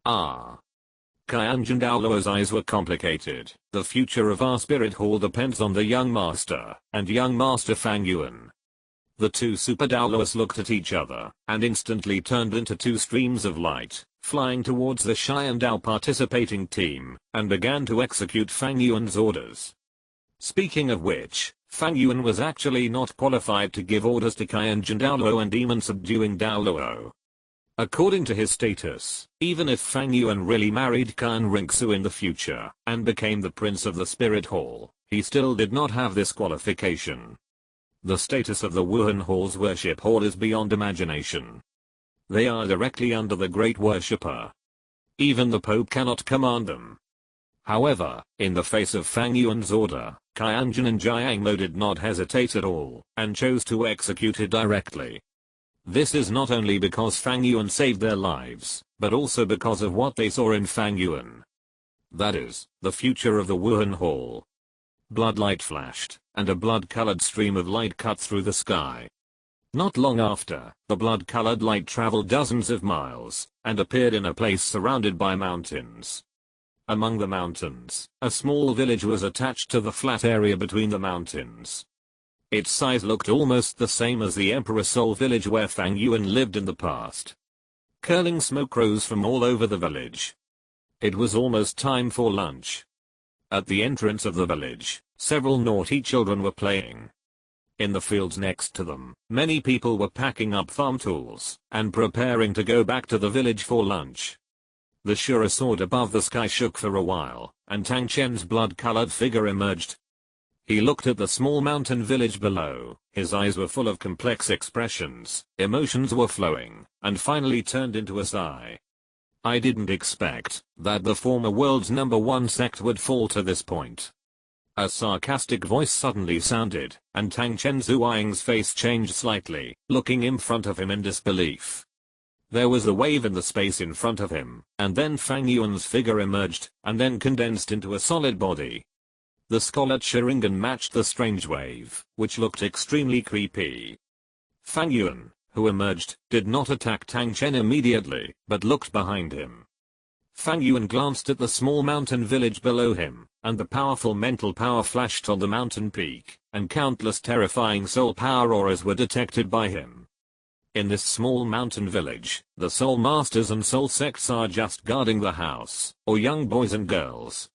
Qianjun Douluo's eyes were complicated. The future of our spirit hall depends on the young master, and young Master Fang Yuan. The two super Douluos looked at each other, and instantly turned into two streams of light, flying towards the Xian Dao participating team, and began to execute Fang Yuan's orders. Speaking of which, Fang Yuan was actually not qualified to give orders to Qianjun Douluo and demon subduing Douluo. According to his status, even if Fang Yuan really married Qian Ringsu in the future, and became the prince of the spirit hall, he still did not have this qualification. The status of the Wuhan Hall's worship hall is beyond imagination. They are directly under the great worshipper. Even the Pope cannot command them. However, in the face of Fang Yuan's order, Qianjun and Jiangmo did not hesitate at all, and chose to execute it directly. This is not only because Fang Yuan saved their lives, but also because of what they saw in Fang Yuan. That is, the future of the Wuhan Hall. Bloodlight flashed, and a blood-colored stream of light cut through the sky. Not long after, the blood-colored light traveled dozens of miles, and appeared in a place surrounded by mountains. Among the mountains, a small village was attached to the flat area between the mountains. Its size looked almost the same as the Emperor Soul village where Fang Yuan lived in the past. Curling smoke rose from all over the village. It was almost time for lunch. At the entrance of the village, several naughty children were playing. In the fields next to them, many people were packing up farm tools and preparing to go back to the village for lunch. The Shura sword above the sky shook for a while, and Tang Chen's blood-colored figure emerged. He looked at the small mountain village below, his eyes were full of complex expressions, emotions were flowing, and finally turned into a sigh. I didn't expect that the former world's #1 sect would fall to this point. A sarcastic voice suddenly sounded, and Tang Chen Zhuang's face changed slightly, looking in front of him in disbelief. There was a wave in the space in front of him, and then Fang Yuan's figure emerged, and then condensed into a solid body. The scarlet Sharingan matched the strange wave, which looked extremely creepy. Fang Yuan, who emerged, did not attack Tang Chen immediately, but looked behind him. Fang Yuan glanced at the small mountain village below him, and the powerful mental power flashed on the mountain peak, and countless terrifying soul power auras were detected by him. In this small mountain village, the soul masters and soul sects are just guarding the house, or young boys and girls.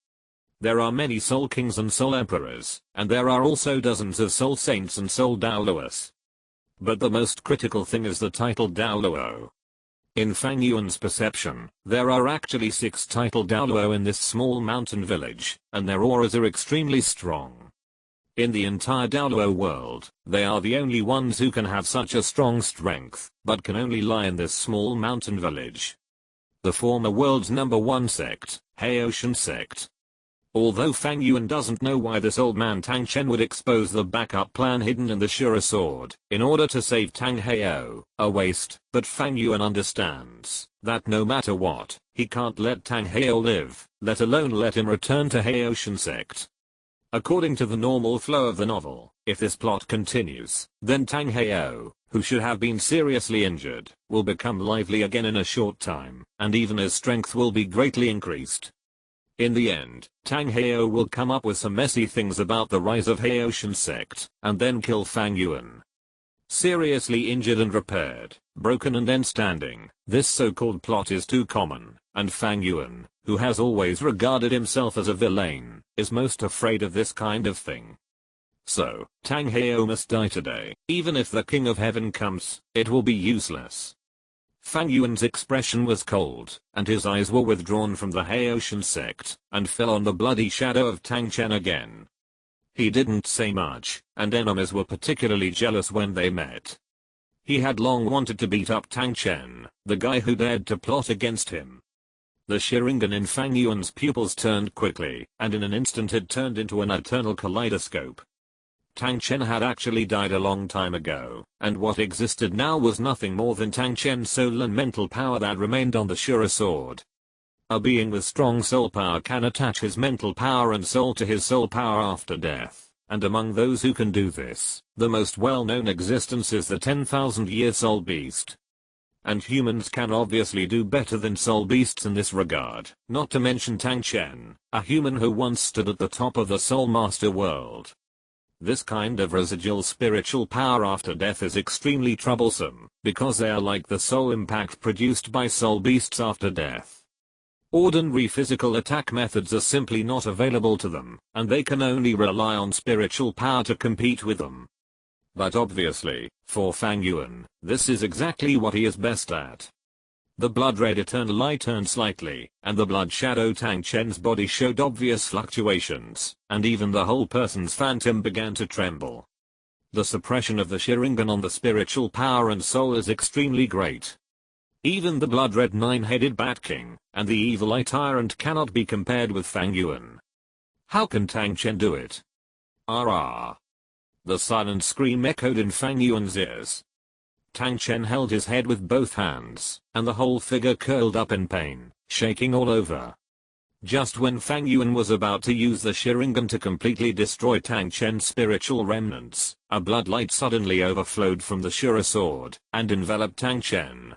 There are many soul kings and soul emperors, and there are also dozens of soul saints and soul Douluos. But the most critical thing is the title Douluo. In Fang Yuan's perception, there are actually 6 title Douluo in this small mountain village, and their auras are extremely strong. In the entire Douluo world, they are the only ones who can have such a strong strength, but can only lie in this small mountain village. The former world's #1 sect, Haoshan sect. Although Fang Yuan doesn't know why this old man Tang Chen would expose the backup plan hidden in the Shura sword, in order to save Tang Heo, a waste, but Fang Yuan understands that no matter what, he can't let Tang Heo live, let alone let him return to Haoshan sect. According to the normal flow of the novel, if this plot continues, then Tang Heo, who should have been seriously injured, will become lively again in a short time, and even his strength will be greatly increased. In the end, Tang Heo will come up with some messy things about the rise of Haoshan sect, and then kill Fang Yuan. Seriously injured and repaired, broken and then standing, this so-called plot is too common, and Fang Yuan, who has always regarded himself as a villain, is most afraid of this kind of thing. So, Tang Heo must die today. Even if the King of Heaven comes, it will be useless. Fang Yuan's expression was cold, and his eyes were withdrawn from the Haoshan sect, and fell on the bloody shadow of Tang Chen again. He didn't say much, and enemies were particularly jealous when they met. He had long wanted to beat up Tang Chen, the guy who dared to plot against him. The Sharingan in Fang Yuan's pupils turned quickly, and in an instant it turned into an eternal kaleidoscope. Tang Chen had actually died a long time ago, and what existed now was nothing more than Tang Chen's soul and mental power that remained on the Shura sword. A being with strong soul power can attach his mental power and soul to his soul power after death, and among those who can do this, the most well-known existence is the 10,000-year soul beast. And humans can obviously do better than soul beasts in this regard, not to mention Tang Chen, a human who once stood at the top of the soul master world. This kind of residual spiritual power after death is extremely troublesome, because they are like the soul impact produced by soul beasts after death. Ordinary physical attack methods are simply not available to them, and they can only rely on spiritual power to compete with them. But obviously, for Fang Yuan, this is exactly what he is best at. The blood red eternal eye turned slightly, and the blood shadow Tang Chen's body showed obvious fluctuations, and even the whole person's phantom began to tremble. The suppression of the Sharingan on the spiritual power and soul is extremely great. Even the blood red nine-headed Bat King, and the evil eye tyrant cannot be compared with Fang Yuan. How can Tang Chen do it? Ah! The silent scream echoed in Fang Yuan's ears. Tang Chen held his head with both hands, and the whole figure curled up in pain, shaking all over. Just when Fang Yuan was about to use the Sharingan to completely destroy Tang Chen's spiritual remnants, a blood light suddenly overflowed from the Shura sword, and enveloped Tang Chen.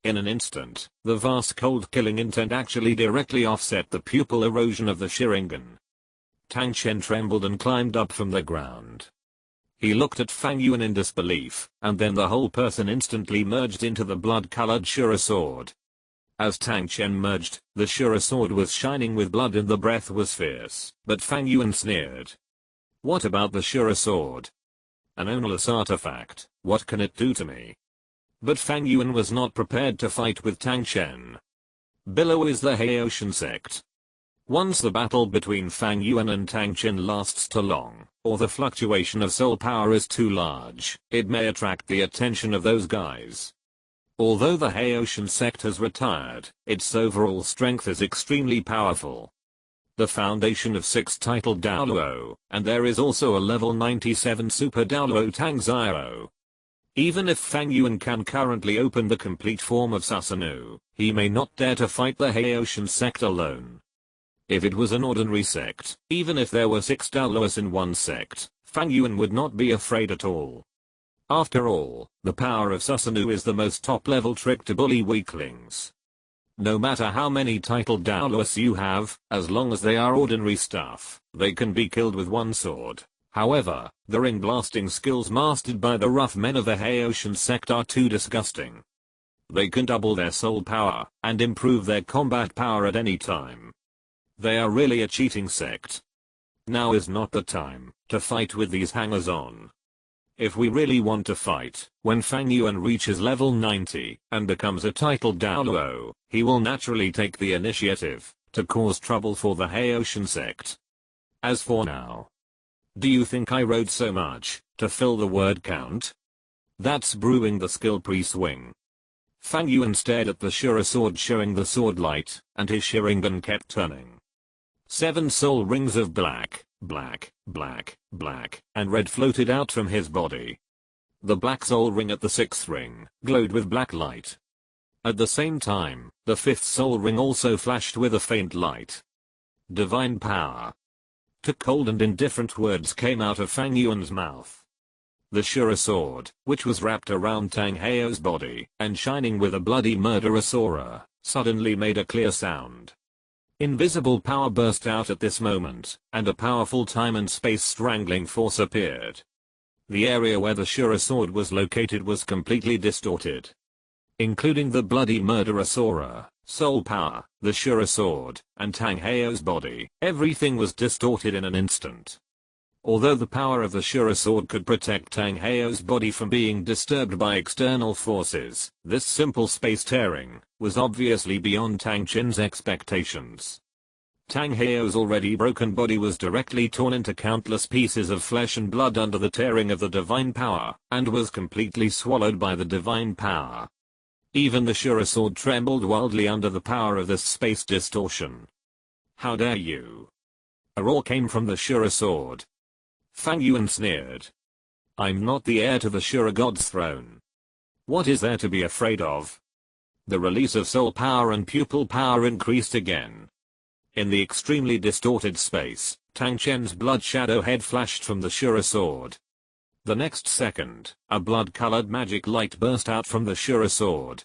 In an instant, the vast cold killing intent actually directly offset the pupil erosion of the Sharingan. Tang Chen trembled and climbed up from the ground. He looked at Fang Yuan in disbelief, and then the whole person instantly merged into the blood-colored Shura sword. As Tang Chen merged, the Shura sword was shining with blood and the breath was fierce, but Fang Yuan sneered. What about the Shura sword? An ownerless artifact, what can it do to me? But Fang Yuan was not prepared to fight with Tang Chen. Below is the Haoshan sect. Once the battle between Fang Yuan and Tang Chen lasts too long, or the fluctuation of soul power is too large, it may attract the attention of those guys. Although the Haoshan sect has retired, its overall strength is extremely powerful. The foundation of 6 titled Douluo, and there is also a level 97 super Douluo Tang Xiao. Even if Fang Yuan can currently open the complete form of Susanoo, he may not dare to fight the Haoshan sect alone. If it was an ordinary sect, even if there were 6 Douluos in one sect, Fang Yuan would not be afraid at all. After all, the power of Susanoo is the most top-level trick to bully weaklings. No matter how many titled Douluos you have, as long as they are ordinary stuff, they can be killed with one sword. However, the ring-blasting skills mastered by the rough men of the Haoshan sect are too disgusting. They can double their soul power, and improve their combat power at any time. They are really a cheating sect. Now is not the time to fight with these hangers-on. If we really want to fight, when Fang Yuan reaches level 90 and becomes a titled Douluo, he will naturally take the initiative to cause trouble for the Haoshan sect. As for now, do you think I wrote so much to fill the word count? That's brewing the skill pre-swing. Fang Yuan stared at the Shura sword showing the sword light, and his Sharingan kept turning. 7 soul rings of black, black, black, black, and red floated out from his body. The black soul ring at the 6th ring glowed with black light. At the same time, the 5th soul ring also flashed with a faint light. Divine power. Two cold and indifferent words came out of Fang Yuan's mouth. The Shura sword, which was wrapped around Tang Hao's body and shining with a bloody murderous aura, suddenly made a clear sound. Invisible power burst out at this moment, and a powerful time and space strangling force appeared. The area where the Shura sword was located was completely distorted. Including the bloody murderous aura, soul power, the Shura sword, and Tang Hao's body, everything was distorted in an instant. Although the power of the Shura sword could protect Tang Hao's body from being disturbed by external forces, this simple space tearing was obviously beyond Tang Chen's expectations. Tang Hao's already broken body was directly torn into countless pieces of flesh and blood under the tearing of the divine power, and was completely swallowed by the divine power. Even the Shura sword trembled wildly under the power of this space distortion. How dare you? A roar came from the Shura sword. Fang Yuan sneered. I'm not the heir to the Shura god's throne. What is there to be afraid of? The release of soul power and pupil power increased again. In the extremely distorted space, Tang Chen's blood shadow head flashed from the Shura sword. The next second, a blood-colored magic light burst out from the Shura sword.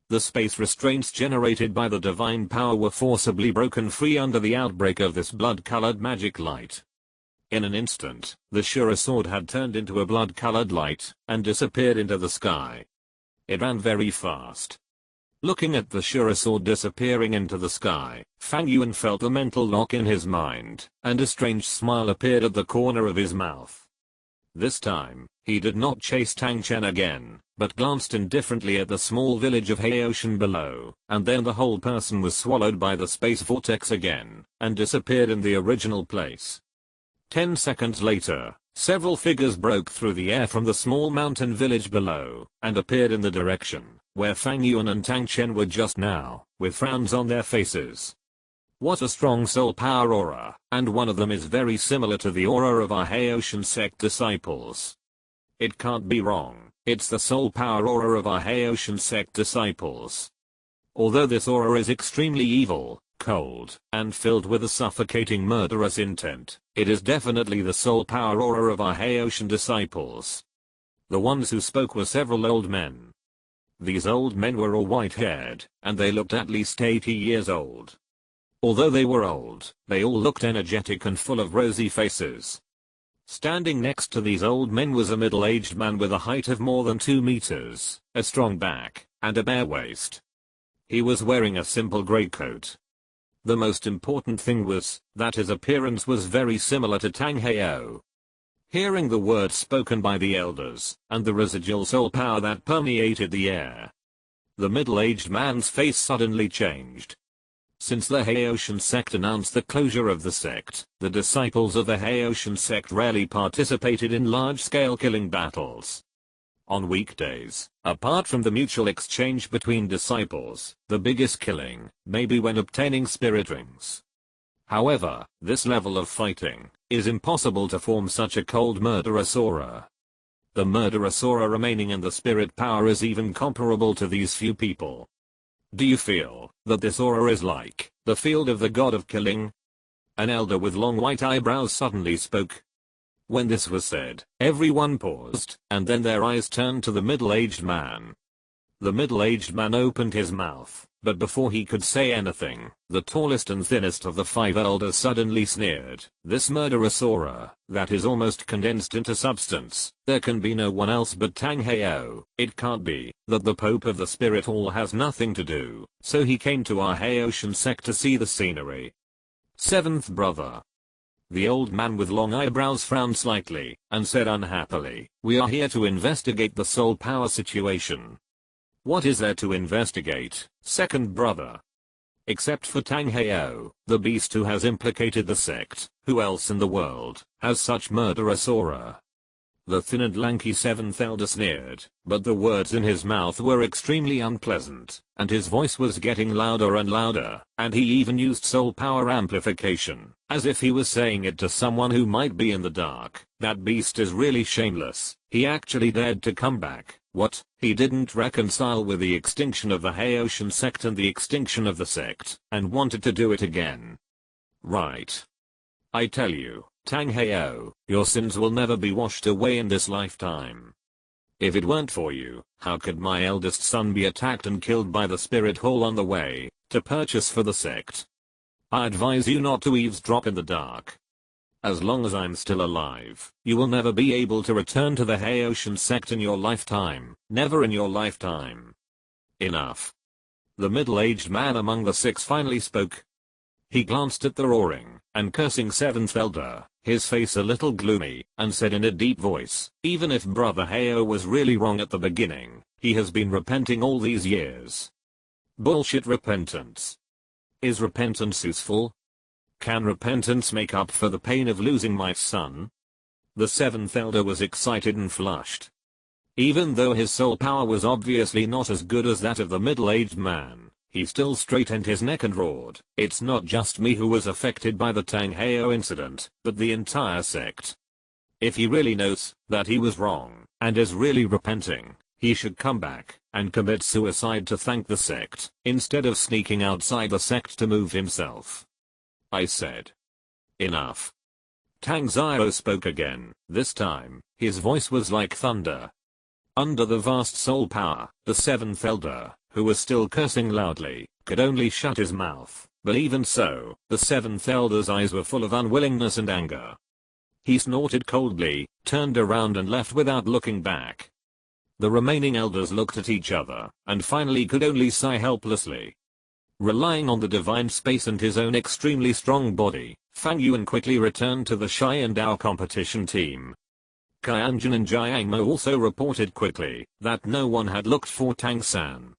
The space restraints generated by the divine power were forcibly broken free under the outbreak of this blood-colored magic light. In an instant, the Shura sword had turned into a blood-colored light and disappeared into the sky. It ran very fast. Looking at the Shura sword disappearing into the sky, Fang Yuan felt a mental lock in his mind, and a strange smile appeared at the corner of his mouth. This time, he did not chase Tang Chen again, but glanced indifferently at the small village of Haoshan below, and then the whole person was swallowed by the space vortex again, and disappeared in the original place. 10 seconds later, several figures broke through the air from the small mountain village below, and appeared in the direction where Fang Yuan and Tang Chen were just now, with frowns on their faces. What a strong soul power aura, and one of them is very similar to the aura of our Haoshan sect disciples. It can't be wrong, it's the soul power aura of our Haoshan sect disciples. Although this aura is extremely evil, cold, and filled with a suffocating murderous intent, it is definitely the soul power aura of our Haoshan disciples. The ones who spoke were several old men. These old men were all white-haired, and they looked at least 80 years old. Although they were old, they all looked energetic and full of rosy faces. Standing next to these old men was a middle-aged man with a height of more than 2 meters, a strong back, and a bare waist. He was wearing a simple grey coat. The most important thing was that his appearance was very similar to Tang Hao. Hearing the words spoken by the elders, and the residual soul power that permeated the air, the middle-aged man's face suddenly changed. Since the Haoshan sect announced the closure of the sect, the disciples of the Haoshan sect rarely participated in large-scale killing battles. On weekdays, apart from the mutual exchange between disciples, the biggest killing may be when obtaining spirit rings. However, this level of fighting is impossible to form such a cold murderous aura. The murderous aura remaining in the spirit power is even comparable to these few people. Do you feel that this aura is like the field of the god of killing? An elder with long white eyebrows suddenly spoke. When this was said, everyone paused, and then their eyes turned to the middle-aged man. The middle-aged man opened his mouth, but before he could say anything, the tallest and thinnest of the 5 elders suddenly sneered. This murderous aura, that is almost condensed into substance, there can be no one else but Tang Hao. It can't be that the Pope of the Spirit Hall has nothing to do, so he came to our Haoshan sect to see the scenery. 7th brother. The old man with long eyebrows frowned slightly, and said unhappily, "We are here to investigate the soul power situation." "What is there to investigate, 2nd brother?" "Except for Tang Hao, the beast who has implicated the sect, who else in the world has such murderous aura?" The thin and lanky 7th elder sneered, but the words in his mouth were extremely unpleasant, and his voice was getting louder and louder, and he even used soul power amplification, as if he was saying it to someone who might be in the dark. "That beast is really shameless, he actually dared to come back. What? He didn't reconcile with the extinction of the Haoshan sect and the extinction of the sect, and wanted to do it again. Right. I tell you, Tang Hao, your sins will never be washed away in this lifetime. If it weren't for you, how could my eldest son be attacked and killed by the spirit hall on the way to purchase for the sect? I advise you not to eavesdrop in the dark. As long as I'm still alive, you will never be able to return to the Haoshan sect in your lifetime, never in your lifetime." Enough. The middle-aged man among the 6 finally spoke. He glanced at the roaring and cursing 7th elder, his face a little gloomy, and said in a deep voice, "Even if Brother Hao was really wrong at the beginning, he has been repenting all these years." Bullshit repentance. Is repentance useful? Can repentance make up for the pain of losing my son? The 7th elder was excited and flushed. Even though his soul power was obviously not as good as that of the middle-aged man, he still straightened his neck and roared, "It's not just me who was affected by the Tang Hao incident, but the entire sect. If he really knows that he was wrong, and is really repenting, he should come back and commit suicide to thank the sect, instead of sneaking outside the sect to move himself." I said. Enough. Tang Xiao spoke again. This time, his voice was like thunder. Under the vast soul power, the seventh elder, who was still cursing loudly, could only shut his mouth, but even so, the seventh elder's eyes were full of unwillingness and anger. He snorted coldly, turned around and left without looking back. The remaining elders looked at each other, and finally could only sigh helplessly. Relying on the divine space and his own extremely strong body, Fang Yuan quickly returned to the Sharingan Dao competition team. Qianjun and Jiang Mo also reported quickly that no one had looked for Tang San.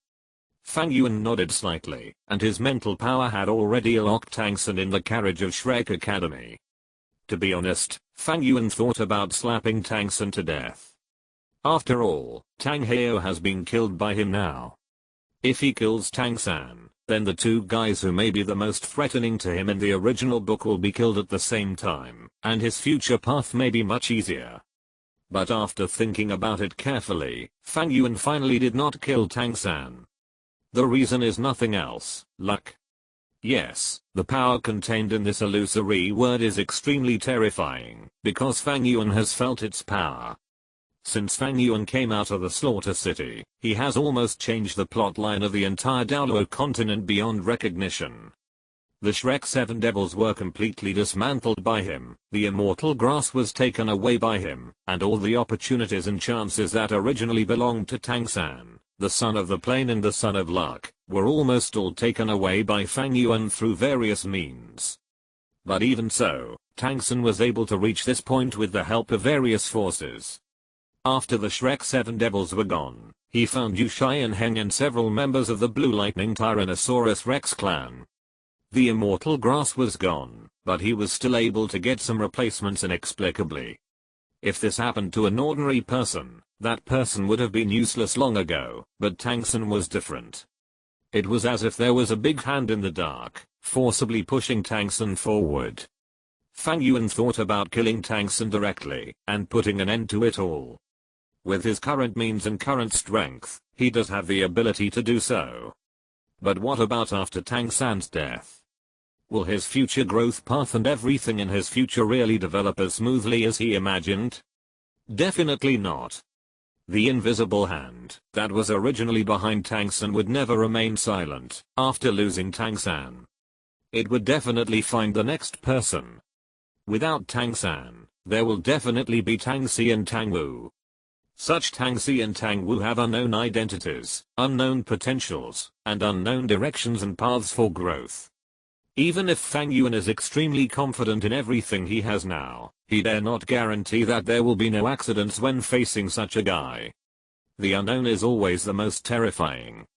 Fang Yuan nodded slightly, and his mental power had already locked Tang San in the carriage of Shrek Academy. To be honest, Fang Yuan thought about slapping Tang San to death. After all, Tang Heo has been killed by him now. If he kills Tang San, then the two guys who may be the most threatening to him in the original book will be killed at the same time, and his future path may be much easier. But after thinking about it carefully, Fang Yuan finally did not kill Tang San. The reason is nothing else, luck. Yes, the power contained in this illusory word is extremely terrifying, because Fang Yuan has felt its power. Since Fang Yuan came out of the Slaughter City, he has almost changed the plotline of the entire Douluo Continent beyond recognition. The Shrek Seven Devils were completely dismantled by him, the immortal grass was taken away by him, and all the opportunities and chances that originally belonged to Tang San, the son of the plain and the son of luck, were almost all taken away by Fang Yuan through various means. But even so, Tang San was able to reach this point with the help of various forces. After the Shrek Seven Devils were gone, he found Yu Shai and Heng and several members of the Blue Lightning Tyrannosaurus Rex clan. The immortal grass was gone, but he was still able to get some replacements inexplicably. If this happened to an ordinary person, that person would have been useless long ago, but Tang San was different. It was as if there was a big hand in the dark, forcibly pushing Tang San forward. Fang Yuan thought about killing Tang San directly, and putting an end to it all. With his current means and current strength, he does have the ability to do so. But what about after Tang San's death? Will his future growth path and everything in his future really develop as smoothly as he imagined? Definitely not. The invisible hand that was originally behind Tang San would never remain silent after losing Tang San. It would definitely find the next person. Without Tang San, there will definitely be Tang Si and Tang Wu. Such Tang Si and Tang Wu have unknown identities, unknown potentials, and unknown directions and paths for growth. Even if Fang Yuan is extremely confident in everything he has now, he dare not guarantee that there will be no accidents when facing such a guy. The unknown is always the most terrifying.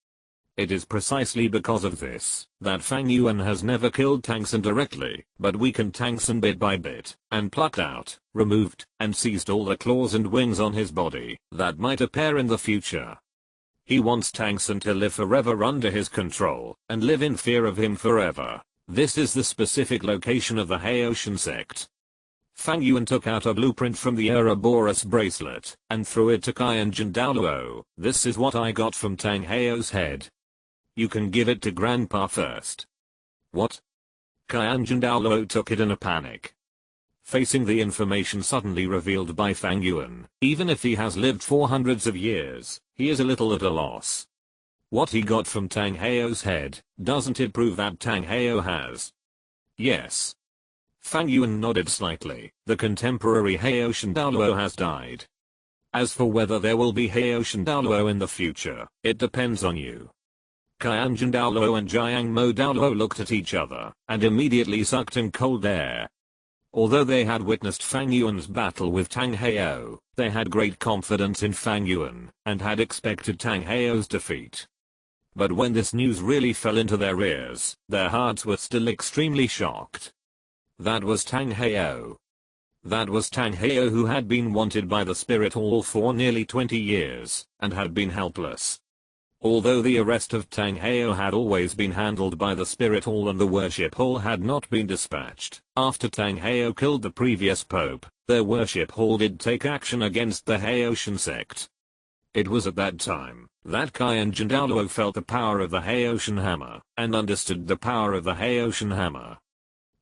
It is precisely because of this that Fang Yuan has never killed Tang San directly, but weakened Tang San bit by bit, and plucked out, removed, and seized all the claws and wings on his body that might appear in the future. He wants Tang San to live forever under his control, and live in fear of him forever. This is the specific location of the Haoshan sect. Fang Yuan took out a blueprint from the Ouroboros bracelet, and threw it to Qianjun Douluo. This is what I got from Tang Heo's head. You can give it to Grandpa first. What? Qianjun Douluo took it in a panic. Facing the information suddenly revealed by Fang Yuan, even if he has lived for hundreds of years, he is a little at a loss. What he got from Tang Heo's head, doesn't it prove that Tang Heo has? Yes. Fang Yuan nodded slightly. The contemporary Haoshan Douluo has died. As for whether there will be Haoshan Douluo in the future, it depends on you. Qianjun Douluo and Jiang Mo Douluo looked at each other, and immediately sucked in cold air. Although they had witnessed Fang Yuan's battle with Tang Heo, they had great confidence in Fang Yuan, and had expected Tang Heo's defeat. But when this news really fell into their ears, their hearts were still extremely shocked. That was Tang Heo. That was Tang Heo who had been wanted by the Spirit Hall for nearly 20 years, and had been helpless. Although the arrest of Tang Heo had always been handled by the Spirit Hall and the Worship Hall had not been dispatched, after Tang Heo killed the previous Pope, their Worship Hall did take action against the Haoshan sect. It was at that time that Qianjun Douluo felt the power of the Haoshan hammer, and understood the power of the Haoshan hammer.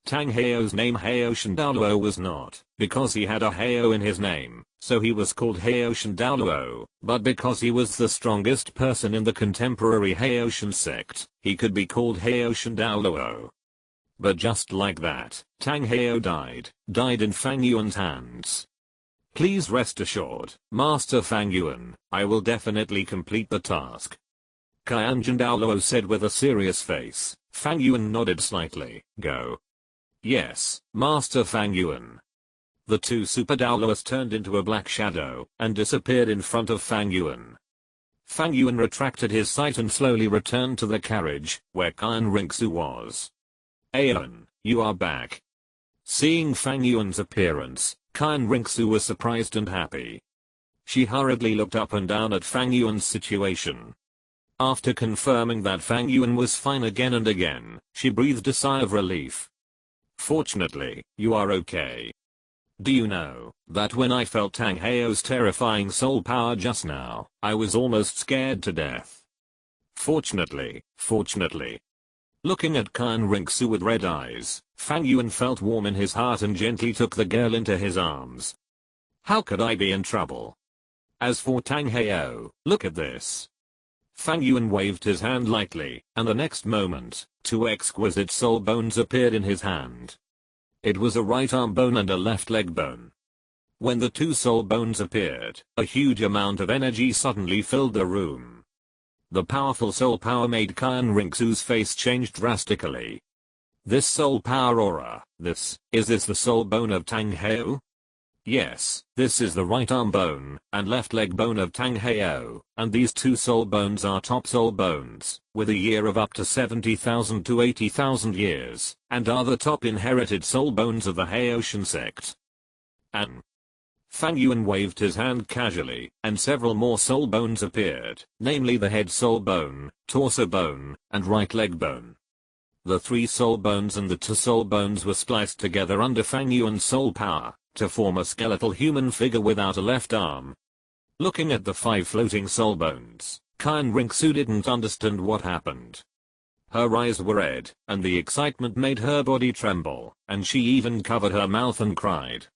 Tang Heo's name Heoshan Douluo was not because he had a Heo in his name, so he was called Heoshan Douluo, but because he was the strongest person in the contemporary Heoshan sect, he could be called Heoshan Douluo. But just like that, Tang Heo died in Fang Yuan's hands. Please rest assured, Master Fang Yuan, I will definitely complete the task. Qianzhen Douluo said with a serious face. Fang Yuan nodded slightly. Go. Yes, Master Fang Yuan. The two Super Douluos turned into a black shadow and disappeared in front of Fang Yuan. Fang Yuan retracted his sight and slowly returned to the carriage where Qianzhen was. Aeon, you are back. Seeing Fang Yuan's appearance, Qianzhen was surprised and happy. She hurriedly looked up and down at Fang Yuan's situation. After confirming that Fang Yuan was fine again and again, she breathed a sigh of relief. Fortunately, you are okay. Do you know that when I felt Tang Heo's terrifying soul power just now, I was almost scared to death. Fortunately. Looking at Qianzhen with red eyes, Fang Yuan felt warm in his heart and gently took the girl into his arms. How could I be in trouble? As for Tang Heo, look at this. Fang Yuan waved his hand lightly, and the next moment, two exquisite soul bones appeared in his hand. It was a right arm bone and a left leg bone. When the two soul bones appeared, a huge amount of energy suddenly filled the room. The powerful soul power made Qianzhen's face change drastically. This soul power aura, is this the soul bone of Tang Heo? Yes, this is the right arm bone and left leg bone of Tang Heo, and these two soul bones are top soul bones, with a year of up to 70,000 to 80,000 years, and are the top inherited soul bones of the Heoshan sect. Fang Yuan waved his hand casually, and several more soul bones appeared, namely the head soul bone, torso bone, and right leg bone. The three soul bones and the two soul bones were spliced together under Fang Yuan's soul power to form a skeletal human figure without a left arm. Looking at the five floating soul bones, Qianzhen didn't understand what happened. Her eyes were red, and the excitement made her body tremble, and she even covered her mouth and cried.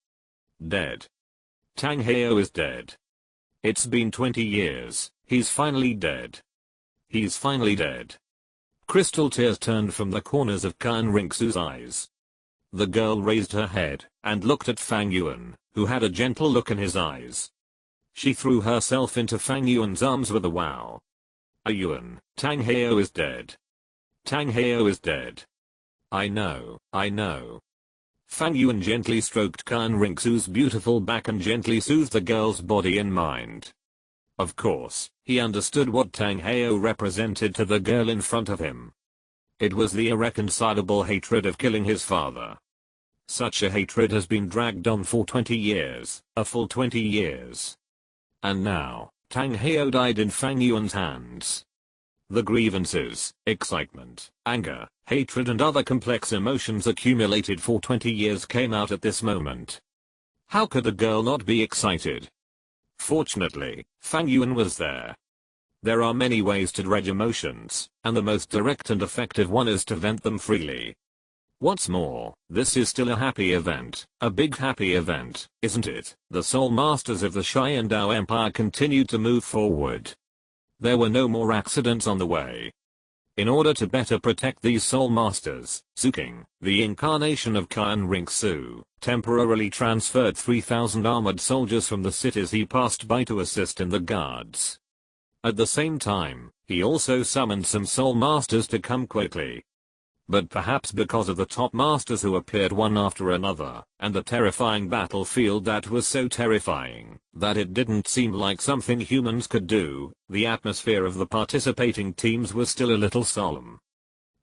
Dead. Tang Heo is dead. It's been 20 years, he's finally dead. He's finally dead. Crystal tears turned from the corners of Qianzhen's eyes. The girl raised her head and looked at Fang Yuan, who had a gentle look in his eyes. She threw herself into Fang Yuan's arms with a wow. Yuan, Tang Heo is dead. Tang Heo is dead. I know. Fang Yuan gently stroked Qianzhen's beautiful back and gently soothed the girl's body and mind. Of course, he understood what Tang Heo represented to the girl in front of him. It was the irreconcilable hatred of killing his father. Such a hatred has been dragged on for 20 years, a full 20 years. And now, Tang Heo died in Fang Yuan's hands. The grievances, excitement, anger, hatred and other complex emotions accumulated for 20 years came out at this moment. How could the girl not be excited? Fortunately, Fang Yuan was there. There are many ways to dredge emotions, and the most direct and effective one is to vent them freely. What's more, this is still a happy event, a big happy event, isn't it? The Soul Masters of the Xiandao Empire continued to move forward. There were no more accidents on the way. In order to better protect these Soul Masters, Zuking, the incarnation of Qianzhen, temporarily transferred 3,000 armored soldiers from the cities he passed by to assist in the guards. At the same time, he also summoned some Soul Masters to come quickly. But perhaps because of the top masters who appeared one after another, and the terrifying battlefield that was so terrifying, that it didn't seem like something humans could do, the atmosphere of the participating teams was still a little solemn.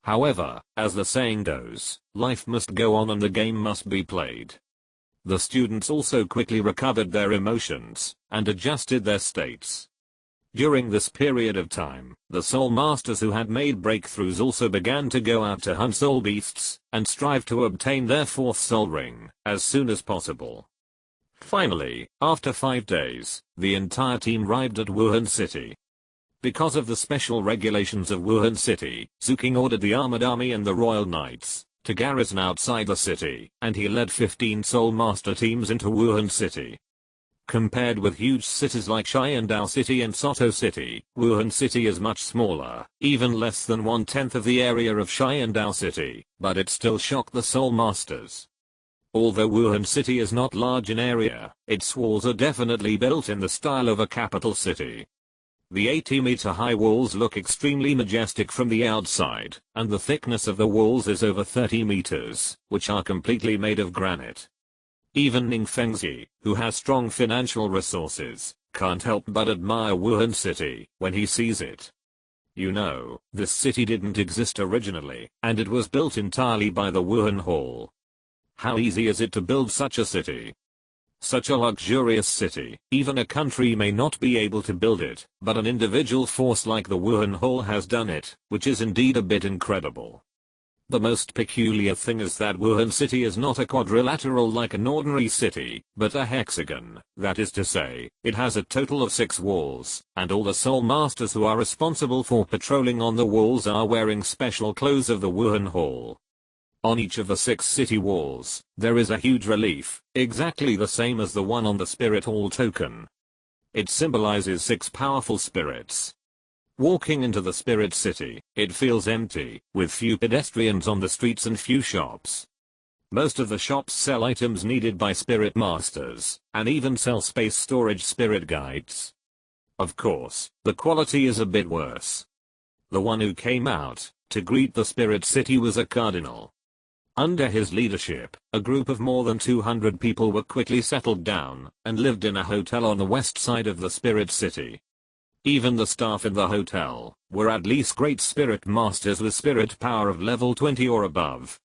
However, as the saying goes, life must go on and the game must be played. The students also quickly recovered their emotions, and adjusted their states. During this period of time, the Soul Masters who had made breakthroughs also began to go out to hunt soul beasts, and strive to obtain their fourth soul ring, as soon as possible. Finally, after 5 days, the entire team arrived at Wuhan City. Because of the special regulations of Wuhan City, Zuking ordered the Armored Army and the Royal Knights to garrison outside the city, and he led 15 Soul Master teams into Wuhan City. Compared with huge cities like Sharingan City and Soto City, Wuhan City is much smaller, even less than 1/10 of the area of Sharingan City, but it still shocked the Soul Masters. Although Wuhan City is not large in area, its walls are definitely built in the style of a capital city. The 80-meter high walls look extremely majestic from the outside, and the thickness of the walls is over 30 meters, which are completely made of granite. Even Ning Fengzi, who has strong financial resources, can't help but admire Wuhan City when he sees it. You know, this city didn't exist originally, and it was built entirely by the Wuhan Hall. How easy is it to build such a city? Such a luxurious city, even a country may not be able to build it, but an individual force like the Wuhan Hall has done it, which is indeed a bit incredible. The most peculiar thing is that Wuhan City is not a quadrilateral like an ordinary city, but a hexagon. That is to say, it has a total of 6 walls, and all the Soul Masters who are responsible for patrolling on the walls are wearing special clothes of the Wuhan Hall. On each of the 6 city walls, there is a huge relief, exactly the same as the one on the Spirit Hall token. It symbolizes 6 powerful spirits. Walking into the Spirit City, it feels empty, with few pedestrians on the streets and few shops. Most of the shops sell items needed by Spirit Masters, and even sell space storage spirit guides. Of course, the quality is a bit worse. The one who came out to greet the Spirit City was a cardinal. Under his leadership, a group of more than 200 people were quickly settled down, and lived in a hotel on the west side of the Spirit City. Even the staff in the hotel were at least great spirit masters with spirit power of level 20 or above.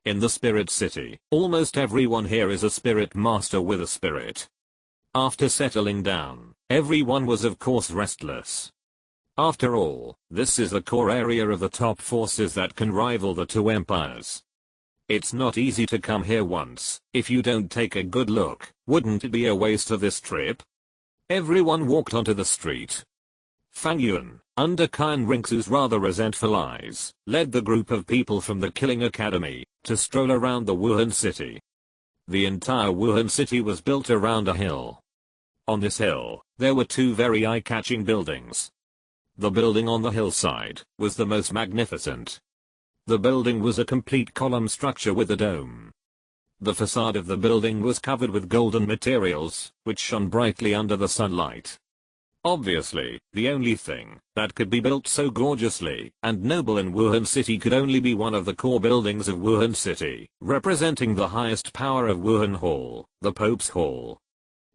In the Spirit City, almost everyone here is a spirit master with a spirit. After settling down, everyone was of course restless. After all, this is the core area of the top forces that can rival the 2 empires. It's not easy to come here once. If you don't take a good look, wouldn't it be a waste of this trip? Everyone walked onto the street. Fang Yuan, under Kyan Rinxu's rather resentful eyes, led the group of people from the Killing Academy to stroll around the Wuhan City. The entire Wuhan City was built around a hill. On this hill, there were 2 very eye-catching buildings. The building on the hillside was the most magnificent. The building was a complete column structure with a dome. The facade of the building was covered with golden materials, which shone brightly under the sunlight. Obviously, the only thing that could be built so gorgeously and noble in Wuhan City could only be one of the core buildings of Wuhan City, representing the highest power of Wuhan Hall, the Pope's Hall.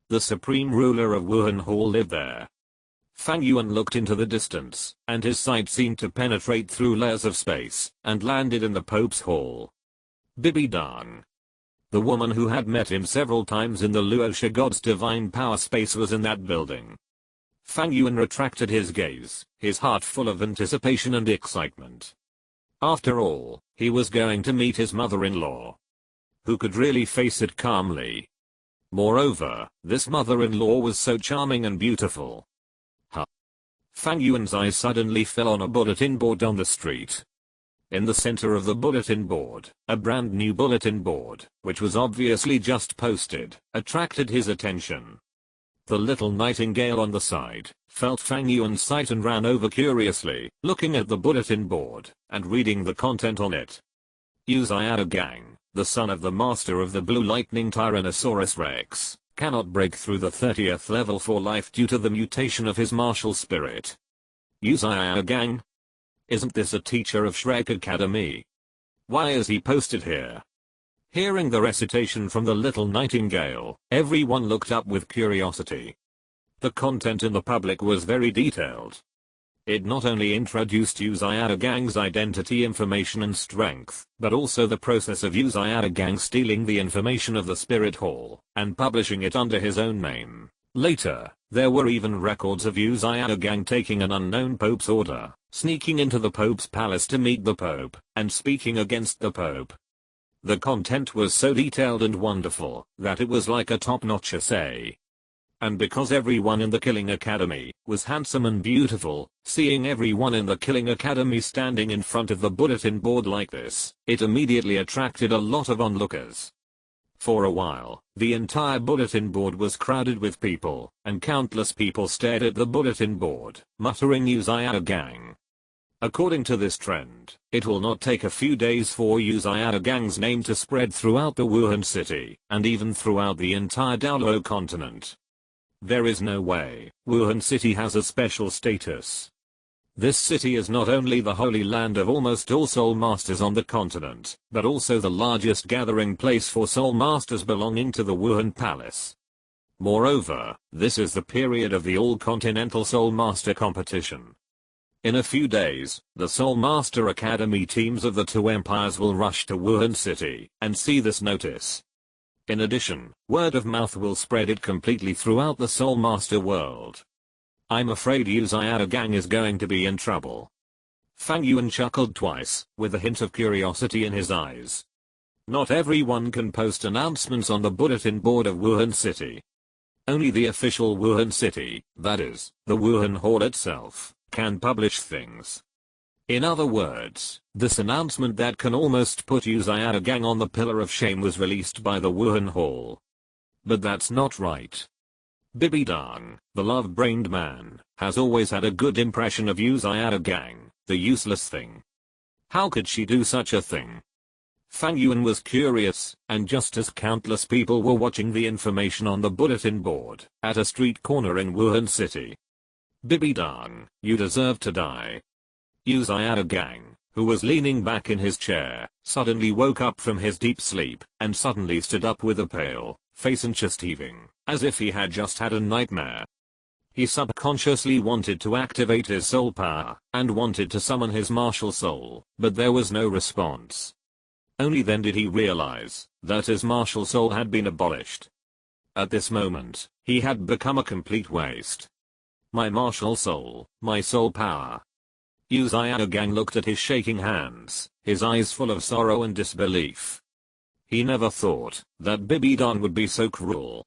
The supreme ruler of Wuhan Hall lived there. Fang Yuan looked into the distance, and his sight seemed to penetrate through layers of space, and landed in the Pope's Hall. Bibi Dang. The woman who had met him several times in the Luosha God's divine power space was in that building. Fang Yuan retracted his gaze, his heart full of anticipation and excitement. After all, he was going to meet his mother-in-law. Who could really face it calmly? Moreover, this mother-in-law was so charming and beautiful. Fang Yuan's eyes suddenly fell on a bulletin board on the street. In the center of the bulletin board, a brand new bulletin board, which was obviously just posted, attracted his attention. The little nightingale on the side felt Fang Yuan's sight and ran over curiously, looking at the bulletin board and reading the content on it. Uzayada Gang, the son of the master of the Blue Lightning Tyrannosaurus Rex, cannot break through the 30th level for life due to the mutation of his martial spirit. Uzayada Gang? Isn't this a teacher of Shrek Academy? Why is he posted here? Hearing the recitation from the little nightingale, everyone looked up with curiosity. The content in the public was very detailed. It not only introduced Uzayada Gang's identity information and strength, but also the process of Uzayada Gang stealing the information of the Spirit Hall, and publishing it under his own name. Later, there were even records of Uzayada Gang taking an unknown Pope's order, sneaking into the Pope's palace to meet the Pope, and speaking against the Pope. The content was so detailed and wonderful, that it was like a top-notch essay. And because everyone in the Killing Academy was handsome and beautiful, seeing everyone in the Killing Academy standing in front of the bulletin board like this, it immediately attracted a lot of onlookers. For a while, the entire bulletin board was crowded with people, and countless people stared at the bulletin board, muttering Uzayada Gang. According to this trend, it will not take a few days for Uzayada Gang's name to spread throughout the Wuhan city, and even throughout the entire Douluo Continent. There is no way Wuhan city has a special status. This city is not only the holy land of almost all soul masters on the continent, but also the largest gathering place for soul masters belonging to the Wuhan Palace. Moreover, this is the period of the all-continental soul master competition. In a few days, the Soul Master Academy teams of the two empires will rush to Wuhan city and see this notice. In addition, word of mouth will spread it completely throughout the Soul Master world. I'm afraid Uzayada Gang is going to be in trouble. Fang Yuan chuckled twice, with a hint of curiosity in his eyes. Not everyone can post announcements on the bulletin board of Wuhan city. Only the official Wuhan city, that is, the Wuhan Hall itself, can publish things. In other words, this announcement that can almost put Uzayada Gang on the pillar of shame was released by the Wuhan Hall. But that's not right. Bibi Dang, the love-brained man, has always had a good impression of Uzayada Gang, the useless thing. How could she do such a thing? Fang Yuan was curious, and just as countless people were watching the information on the bulletin board, at a street corner in Wuhan city. Bibi Dang, you deserve to die. Uzayada Gang, who was leaning back in his chair, suddenly woke up from his deep sleep, and suddenly stood up with a pale face and chest heaving, as if he had just had a nightmare. He subconsciously wanted to activate his soul power, and wanted to summon his martial soul, but there was no response. Only then did he realize that his martial soul had been abolished. At this moment, he had become a complete waste. My martial soul, my soul power. Uzayada Gang looked at his shaking hands, his eyes full of sorrow and disbelief. He never thought that Bibi Dang would be so cruel.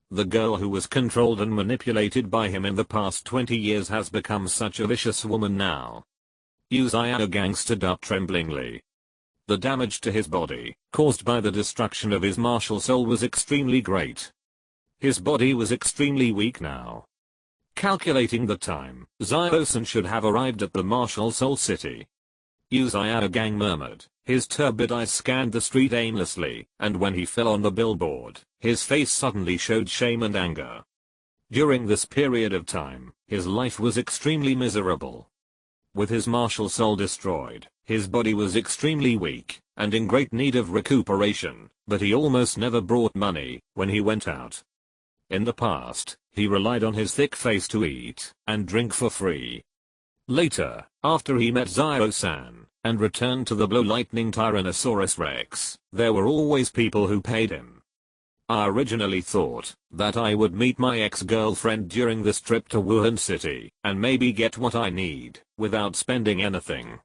The girl who was controlled and manipulated by him in the past 20 years has become such a vicious woman now. Uzayada Gang stood up tremblingly. The damage to his body, caused by the destruction of his martial soul, was extremely great. His body was extremely weak now. Calculating the time, Zio-san should have arrived at the martial soul city. Uzayada Gang murmured, his turbid eyes scanned the street aimlessly, and when he fell on the billboard, his face suddenly showed shame and anger. During this period of time, his life was extremely miserable. With his martial soul destroyed, his body was extremely weak, and in great need of recuperation, but he almost never brought money when he went out. In the past, he relied on his thick face to eat and drink for free. Later, after he met Zio-san, and returned to the Blue Lightning Tyrannosaurus Rex, there were always people who paid him. I originally thought that I would meet my ex-girlfriend during this trip to Wuhan City, and maybe get what I need, without spending anything.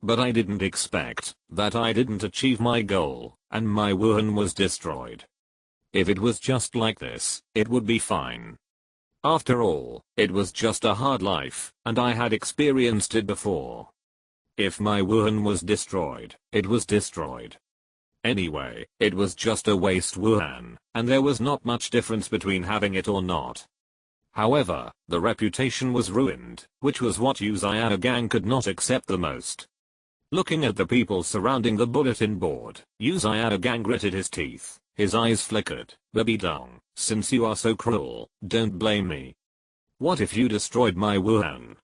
But I didn't expect that I didn't achieve my goal, and my Wuhan was destroyed. If it was just like this, it would be fine. After all, it was just a hard life, and I had experienced it before. If my Wuhan was destroyed, it was destroyed. Anyway, it was just a waste Wuhan, and there was not much difference between having it or not. However, the reputation was ruined, which was what Uzayada Gang could not accept the most. Looking at the people surrounding the bulletin board, Uzayada Gang gritted his teeth, his eyes flickered. Bibi Dang, since you are so cruel, don't blame me. What if you destroyed my Wuhan?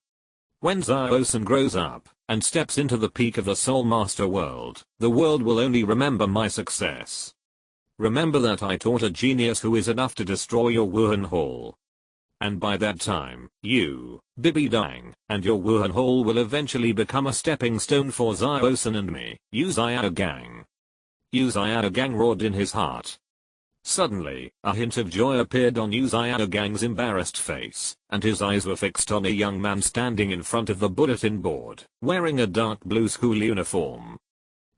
When Zio-san grows up, and steps into the peak of the Soul Master world, the world will only remember my success. Remember that I taught a genius who is enough to destroy your Wuhan Hall. And by that time, you, Bibi Dang, and your Wuhan Hall will eventually become a stepping stone for Zio-san and me, Uzayada Gang. Uzayada Gang roared in his heart. Suddenly, a hint of joy appeared on Uzayada Gang's embarrassed face, and his eyes were fixed on a young man standing in front of the bulletin board, wearing a dark blue school uniform.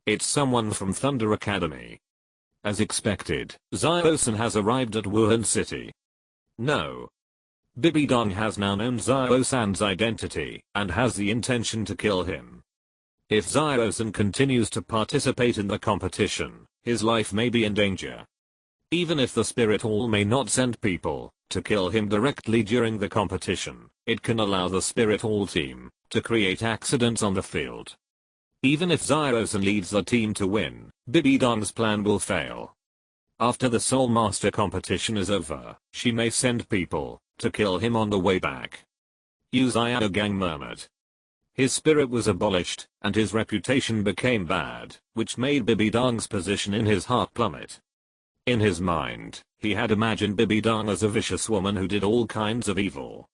It's someone from Thunder Academy. As expected, Zio-san has arrived at Wuhan City. No. Bibi Dong has now known Xiao-san's identity and has the intention to kill him. If Xiao-san continues to participate in the competition, his life may be in danger. Even if the spirit hall may not send people to kill him directly during the competition, it can allow the spirit hall team to create accidents on the field. Even if Xiao-san leads the team to win, Bibi Dong's plan will fail. After the Soul Master competition is over, she may send people to kill him on the way back. Yu Xiaogang murmured. His spirit was abolished, and his reputation became bad, which made Bibi Dong's position in his heart plummet. In his mind, he had imagined Bibi Dong as a vicious woman who did all kinds of evil.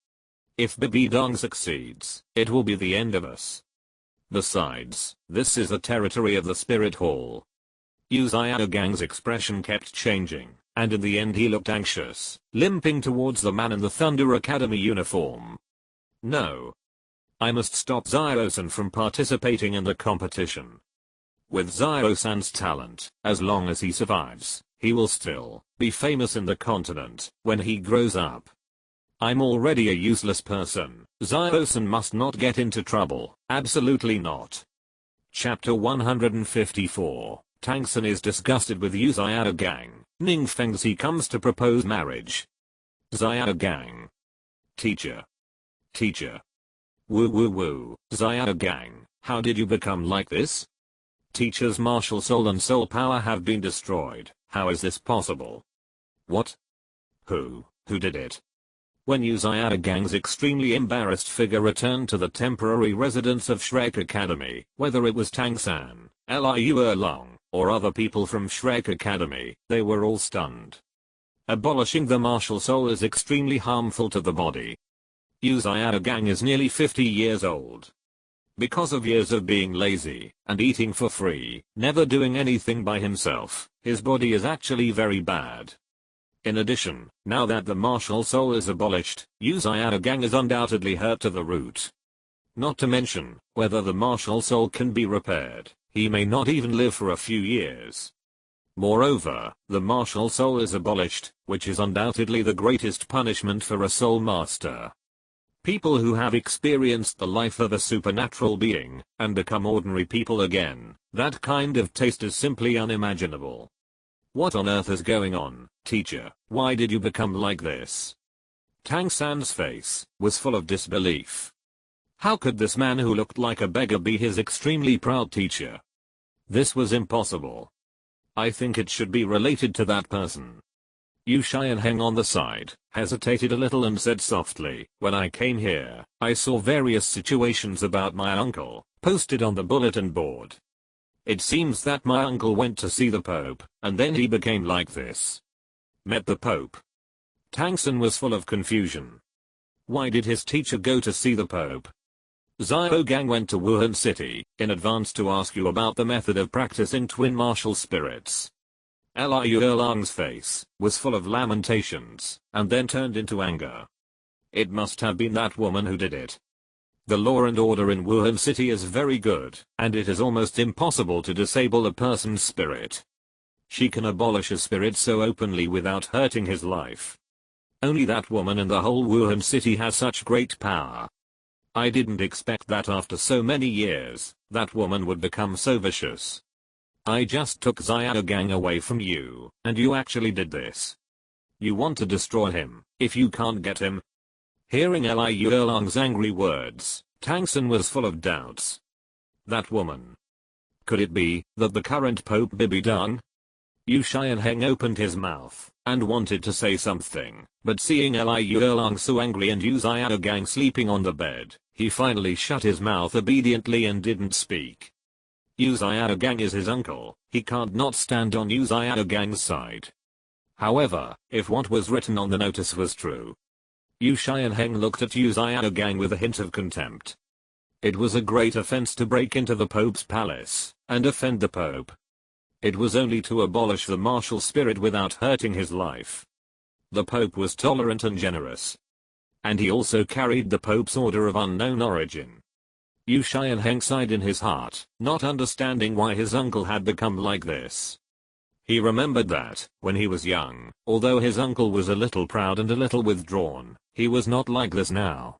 If Bibi Dong succeeds, it will be the end of us. Besides, this is the territory of the Spirit Hall. Yu Xiaogang's expression kept changing, and in the end he looked anxious, limping towards the man in the Thunder Academy uniform. No. I must stop Xiao-san from participating in the competition. With Xiao-san's talent, as long as he survives, he will still be famous in the continent when he grows up. I'm already a useless person. Xiao-san must not get into trouble. Absolutely not. Chapter 154. Tang San is disgusted with Yu Xiaogang. Ning Feng's he comes to propose marriage. Xiaogang. Teacher. Teacher. Woo woo woo. Xiaogang, how did you become like this? Teacher's martial soul and soul power have been destroyed. How is this possible? What? Who did it? When Yu Xiaogang's extremely embarrassed figure returned to the temporary residence of Shrek Academy, whether it was Tang San, Liu Erlong, or other people from Shrek Academy, they were all stunned. Abolishing the martial soul is extremely harmful to the body. Yu Xiaogang is nearly 50 years old. Because of years of being lazy and eating for free, never doing anything by himself, his body is actually very bad. In addition, now that the martial soul is abolished, Yu Xiaogang is undoubtedly hurt to the root. Not to mention, whether the martial soul can be repaired, he may not even live for a few years. Moreover, the martial soul is abolished, which is undoubtedly the greatest punishment for a soul master. People who have experienced the life of a supernatural being and become ordinary people again, that kind of taste is simply unimaginable. What on earth is going on, teacher? Why did you become like this? Tang San's face was full of disbelief. How could this man who looked like a beggar be his extremely proud teacher? This was impossible. I think it should be related to that person. Yu Xianheng on the side hesitated a little and said softly, when I came here, I saw various situations about my uncle posted on the bulletin board. It seems that my uncle went to see the Pope, and then he became like this. Met the Pope. Tang San was full of confusion. Why did his teacher go to see the Pope? Xiaogang went to Wuhan City in advance to ask you about the method of practicing twin martial spirits. Liu Erlang's face was full of lamentations, and then turned into anger. It must have been that woman who did it. The law and order in Wuhan City is very good, and it is almost impossible to disable a person's spirit. She can abolish a spirit so openly without hurting his life. Only that woman in the whole Wuhan City has such great power. I didn't expect that after so many years, that woman would become so vicious. I just took Xiaogang away from you, and you actually did this. You want to destroy him, if you can't get him. Hearing Liu Erlang's angry words, Tang San was full of doubts. That woman. Could it be that the current Pope Bibi Dong? Yu Xianheng opened his mouth and wanted to say something, but seeing Liu Erlang so angry and Yu Xiaogang sleeping on the bed, he finally shut his mouth obediently and didn't speak. Yu Xiaogang is his uncle, he can't not stand on Yu Xiaogang's side. However, if what was written on the notice was true. Yu Xianheng looked at Yu Xiaogang with a hint of contempt. It was a great offense to break into the Pope's palace and offend the Pope. It was only to abolish the martial spirit without hurting his life. The Pope was tolerant and generous. And he also carried the Pope's order of unknown origin. Yu Xianheng sighed in his heart, not understanding why his uncle had become like this. He remembered that, when he was young, although his uncle was a little proud and a little withdrawn, he was not like this now.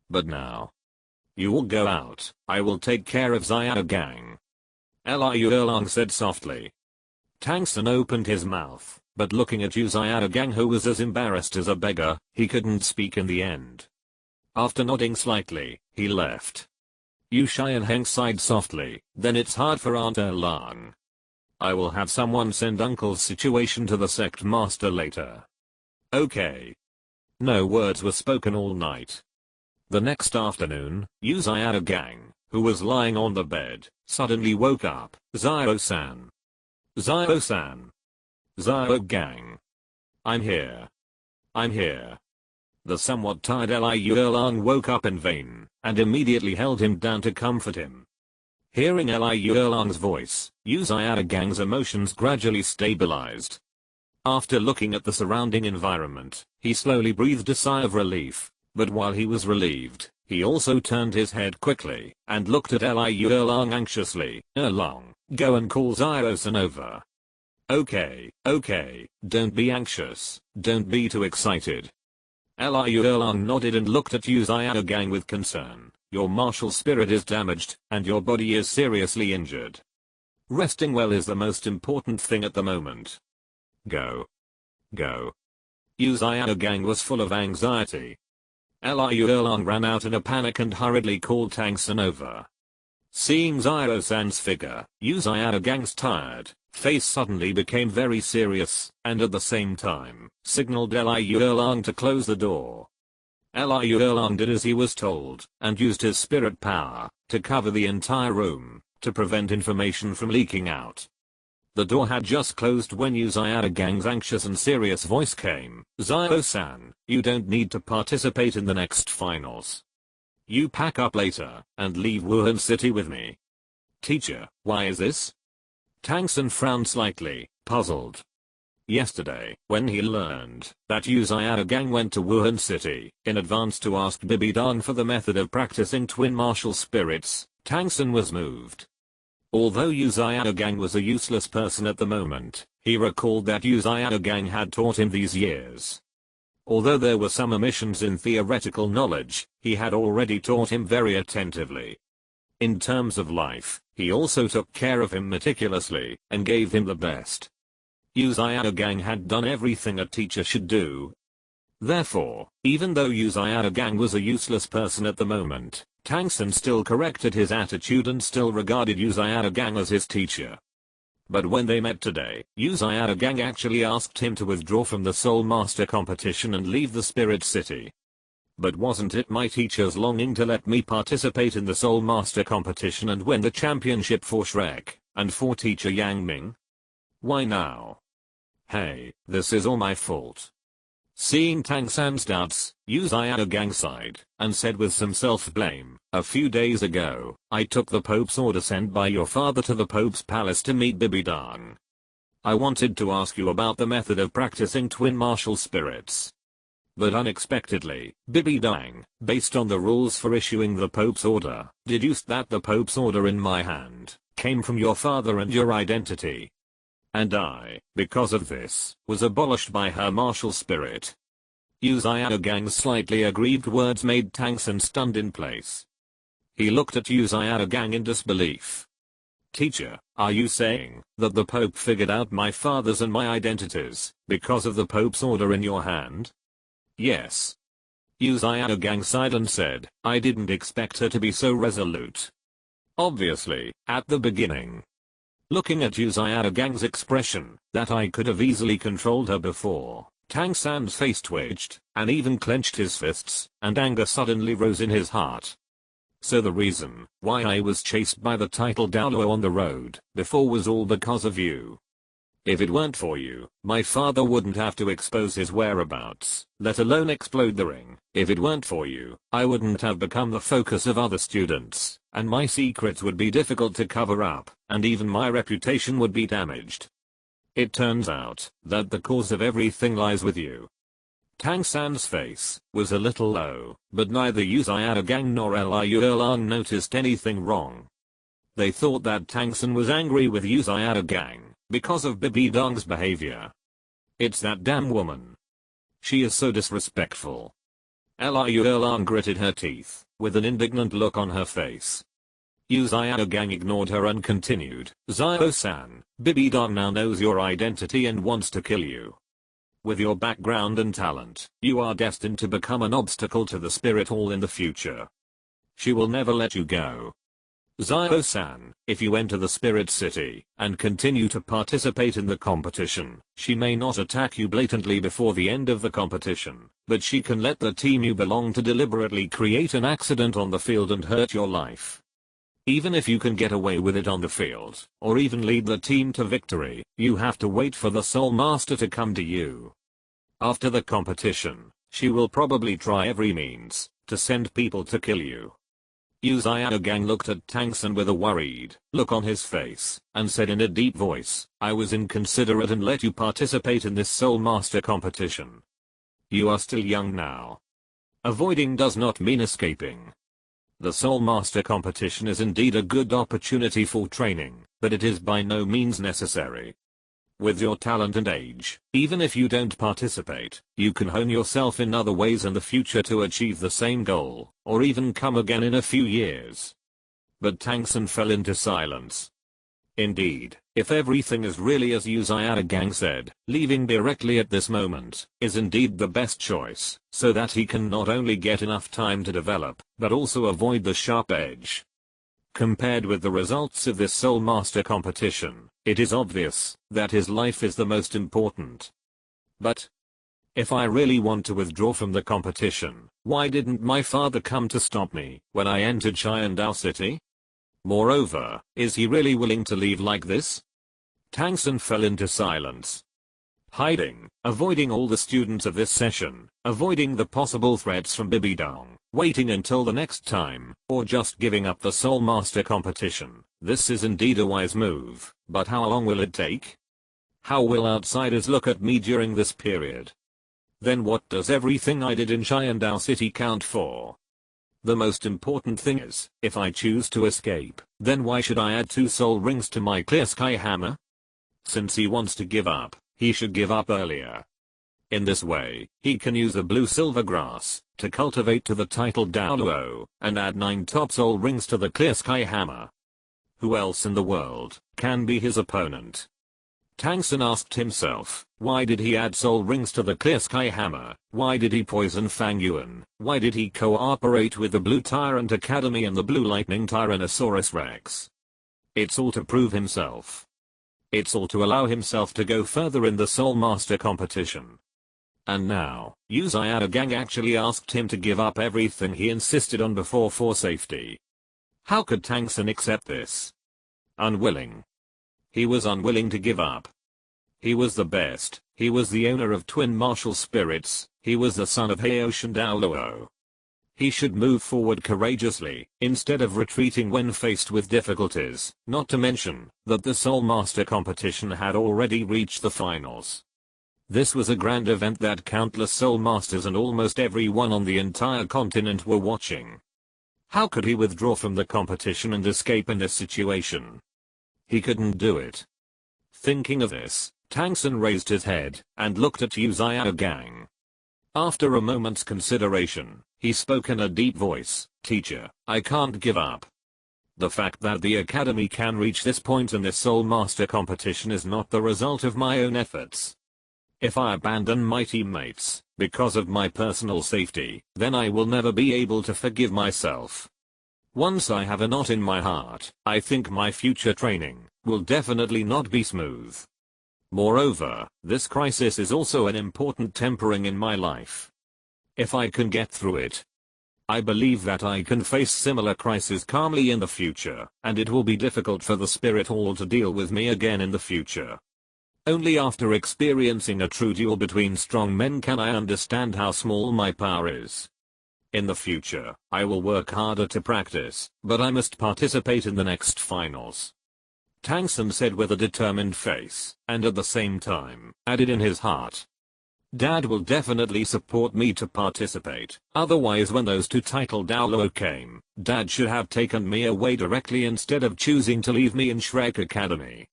But now. You will go out, I will take care of Xiaogang. Liu Erlang said softly. Tang San opened his mouth, but looking at Yu Xiaogang, who was as embarrassed as a beggar, he couldn't speak in the end. After nodding slightly, he left. Yu Xiaoheng sighed softly, then it's hard for Aunt Erlang. I will have someone send uncle's situation to the sect master later. Okay. No words were spoken all night. The next afternoon, Yu Xiaogang, who was lying on the bed, suddenly woke up. Zio-san. Zio-san. Xiaogang. I'm here. I'm here. The somewhat tired Liu Erlang woke up in vain, and immediately held him down to comfort him. Hearing Liu Erlang's voice, Yu Xiaogang's emotions gradually stabilized. After looking at the surrounding environment, he slowly breathed a sigh of relief, but while he was relieved, he also turned his head quickly, and looked at Liu Erlang anxiously. Erlang, go and call Zio-san over. Okay, don't be anxious, don't be too excited. Liu Erlang nodded and looked at Yu Xiaogang with concern. Your martial spirit is damaged, and your body is seriously injured. Resting well is the most important thing at the moment. Go. Yu Xiaogang was full of anxiety. Liu Erlang ran out in a panic and hurriedly called Tang San over. Seeing Zio-san's figure, Yu Xiaogang's tired face suddenly became very serious, and at the same time, signaled Liu Erlang to close the door. Liu Erlang did as he was told, and used his spirit power to cover the entire room, to prevent information from leaking out. The door had just closed when Yu Xiaogang's anxious and serious voice came. Zio-san, you don't need to participate in the next finals. You pack up later, and leave Wuhan City with me. Teacher, why is this? Tang San frowned slightly, puzzled. Yesterday, when he learned that Yu Xiaogang went to Wuhan City in advance to ask Bibidang for the method of practicing twin martial spirits, Tang San was moved. Although Yu Xiaogang was a useless person at the moment, he recalled that Yu Xiaogang had taught him these years. Although there were some omissions in theoretical knowledge, he had already taught him very attentively. In terms of life, he also took care of him meticulously, and gave him the best. Yu Xiaogang had done everything a teacher should do. Therefore, even though Yu Xiaogang was a useless person at the moment, Tang San still corrected his attitude and still regarded Yu Xiaogang as his teacher. But when they met today, Yu Xiaogang actually asked him to withdraw from the Soul Master competition and leave the Spirit City. But wasn't it my teacher's longing to let me participate in the Soul Master competition and win the championship for Shrek, and for teacher Yang Ming? Why now? Hey, this is all my fault. Seeing Tang San's doubts, Yu Xiaogang sighed, and said with some self-blame, a few days ago, I took the Pope's order sent by your father to the Pope's palace to meet Bibidang. I wanted to ask you about the method of practicing twin martial spirits. But unexpectedly, Bibidang, based on the rules for issuing the Pope's order, deduced that the Pope's order in my hand came from your father and your identity. And I, because of this, was abolished by her martial spirit. Yu Xiaogang's slightly aggrieved words made Tang San stunned in place. He looked at Yu Xiaogang in disbelief. Teacher, are you saying that the Pope figured out my father's and my identities because of the Pope's order in your hand? Yes. Yu Xiaogang sighed and said, I didn't expect her to be so resolute. Obviously, at the beginning. Looking at Yu Xiaogang's expression, that I could have easily controlled her before, Tang San's face twitched, and even clenched his fists, and anger suddenly rose in his heart. So the reason why I was chased by the title Douluo on the road before was all because of you. If it weren't for you, my father wouldn't have to expose his whereabouts, let alone explode the ring. If it weren't for you, I wouldn't have become the focus of other students, and my secrets would be difficult to cover up, and even my reputation would be damaged. It turns out that the cause of everything lies with you. Tang San's face was a little low, but neither Yu Xiaogang nor Liu Erlang noticed anything wrong. They thought that Tang San was angry with Yu Xiaogang, because of Bibi Dong's behavior. It's that damn woman. She is so disrespectful. Liu Erlang gritted her teeth, with an indignant look on her face. Yu Xiaogang ignored her and continued, Xiao-san, Bibi Dong now knows your identity and wants to kill you. With your background and talent, you are destined to become an obstacle to the spirit hall in the future. She will never let you go. Xiao-san, if you enter the spirit city and continue to participate in the competition, she may not attack you blatantly before the end of the competition, but she can let the team you belong to deliberately create an accident on the field and hurt your life. Even if you can get away with it on the field, or even lead the team to victory, you have to wait for the Soul Master to come to you. After the competition, she will probably try every means to send people to kill you. Yu Xiaogang looked at Tang Sun with a worried look on his face, and said in a deep voice, I was inconsiderate and let you participate in this Soul Master competition. You are still young now. Avoiding does not mean escaping. The Soul Master competition is indeed a good opportunity for training, but it is by no means necessary. With your talent and age, even if you don't participate, you can hone yourself in other ways in the future to achieve the same goal, or even come again in a few years. But Tang Sun fell into silence. Indeed, if everything is really as Yu Xiaogang said, leaving directly at this moment is indeed the best choice, so that he can not only get enough time to develop, but also avoid the sharp edge. Compared with the results of this Soul Master competition, it is obvious that his life is the most important. But if I really want to withdraw from the competition, why didn't my father come to stop me when I entered Xiandao City? Moreover, is he really willing to leave like this? Tang Sun fell into silence. Hiding, avoiding all the students of this session, avoiding the possible threats from Bibi Dong, waiting until the next time, or just giving up the Soul Master competition. This is indeed a wise move, but how long will it take? How will outsiders look at me during this period? Then what does everything I did in Xiandao City count for? The most important thing is, if I choose to escape, then why should I add 2 soul rings to my clear sky hammer? Since he wants to give up, he should give up earlier. In this way, he can use the blue silver grass to cultivate to the title Douluo, and add 9 top soul rings to the clear sky hammer. Who else in the world can be his opponent? Tang Sun asked himself, why did he add soul rings to the clear sky hammer? Why did he poison Fang Yuan? Why did he cooperate with the Blue Tyrant Academy and the Blue Lightning Tyrannosaurus Rex? It's all to prove himself. It's all to allow himself to go further in the Soul Master competition. And now, Yu Xiaogang actually asked him to give up everything he insisted on before for safety. How could Tang Sun accept this? Unwilling. He was unwilling to give up. He was the best, he was the owner of twin martial spirits, he was the son of Haoshan Douluo. He should move forward courageously, instead of retreating when faced with difficulties, not to mention that the Soul Master competition had already reached the finals. This was a grand event that countless Soul Masters and almost everyone on the entire continent were watching. How could he withdraw from the competition and escape in this situation? He couldn't do it. Thinking of this, Tang Sun raised his head and looked at Yu Xiaogang. After a moment's consideration, he spoke in a deep voice, Teacher, I can't give up. The fact that the academy can reach this point in this Soul Master competition is not the result of my own efforts. If I abandon my teammates because of my personal safety, then I will never be able to forgive myself. Once I have a knot in my heart, I think my future training will definitely not be smooth. Moreover, this crisis is also an important tempering in my life. If I can get through it, I believe that I can face similar crises calmly in the future, and it will be difficult for the Spirit Hall to deal with me again in the future. Only after experiencing a true duel between strong men can I understand how small my power is. In the future, I will work harder to practice, but I must participate in the next finals. Tang Sun said with a determined face, and at the same time, added in his heart. Dad will definitely support me to participate, otherwise when those 2 title Douluo came, Dad should have taken me away directly instead of choosing to leave me in Shrek Academy.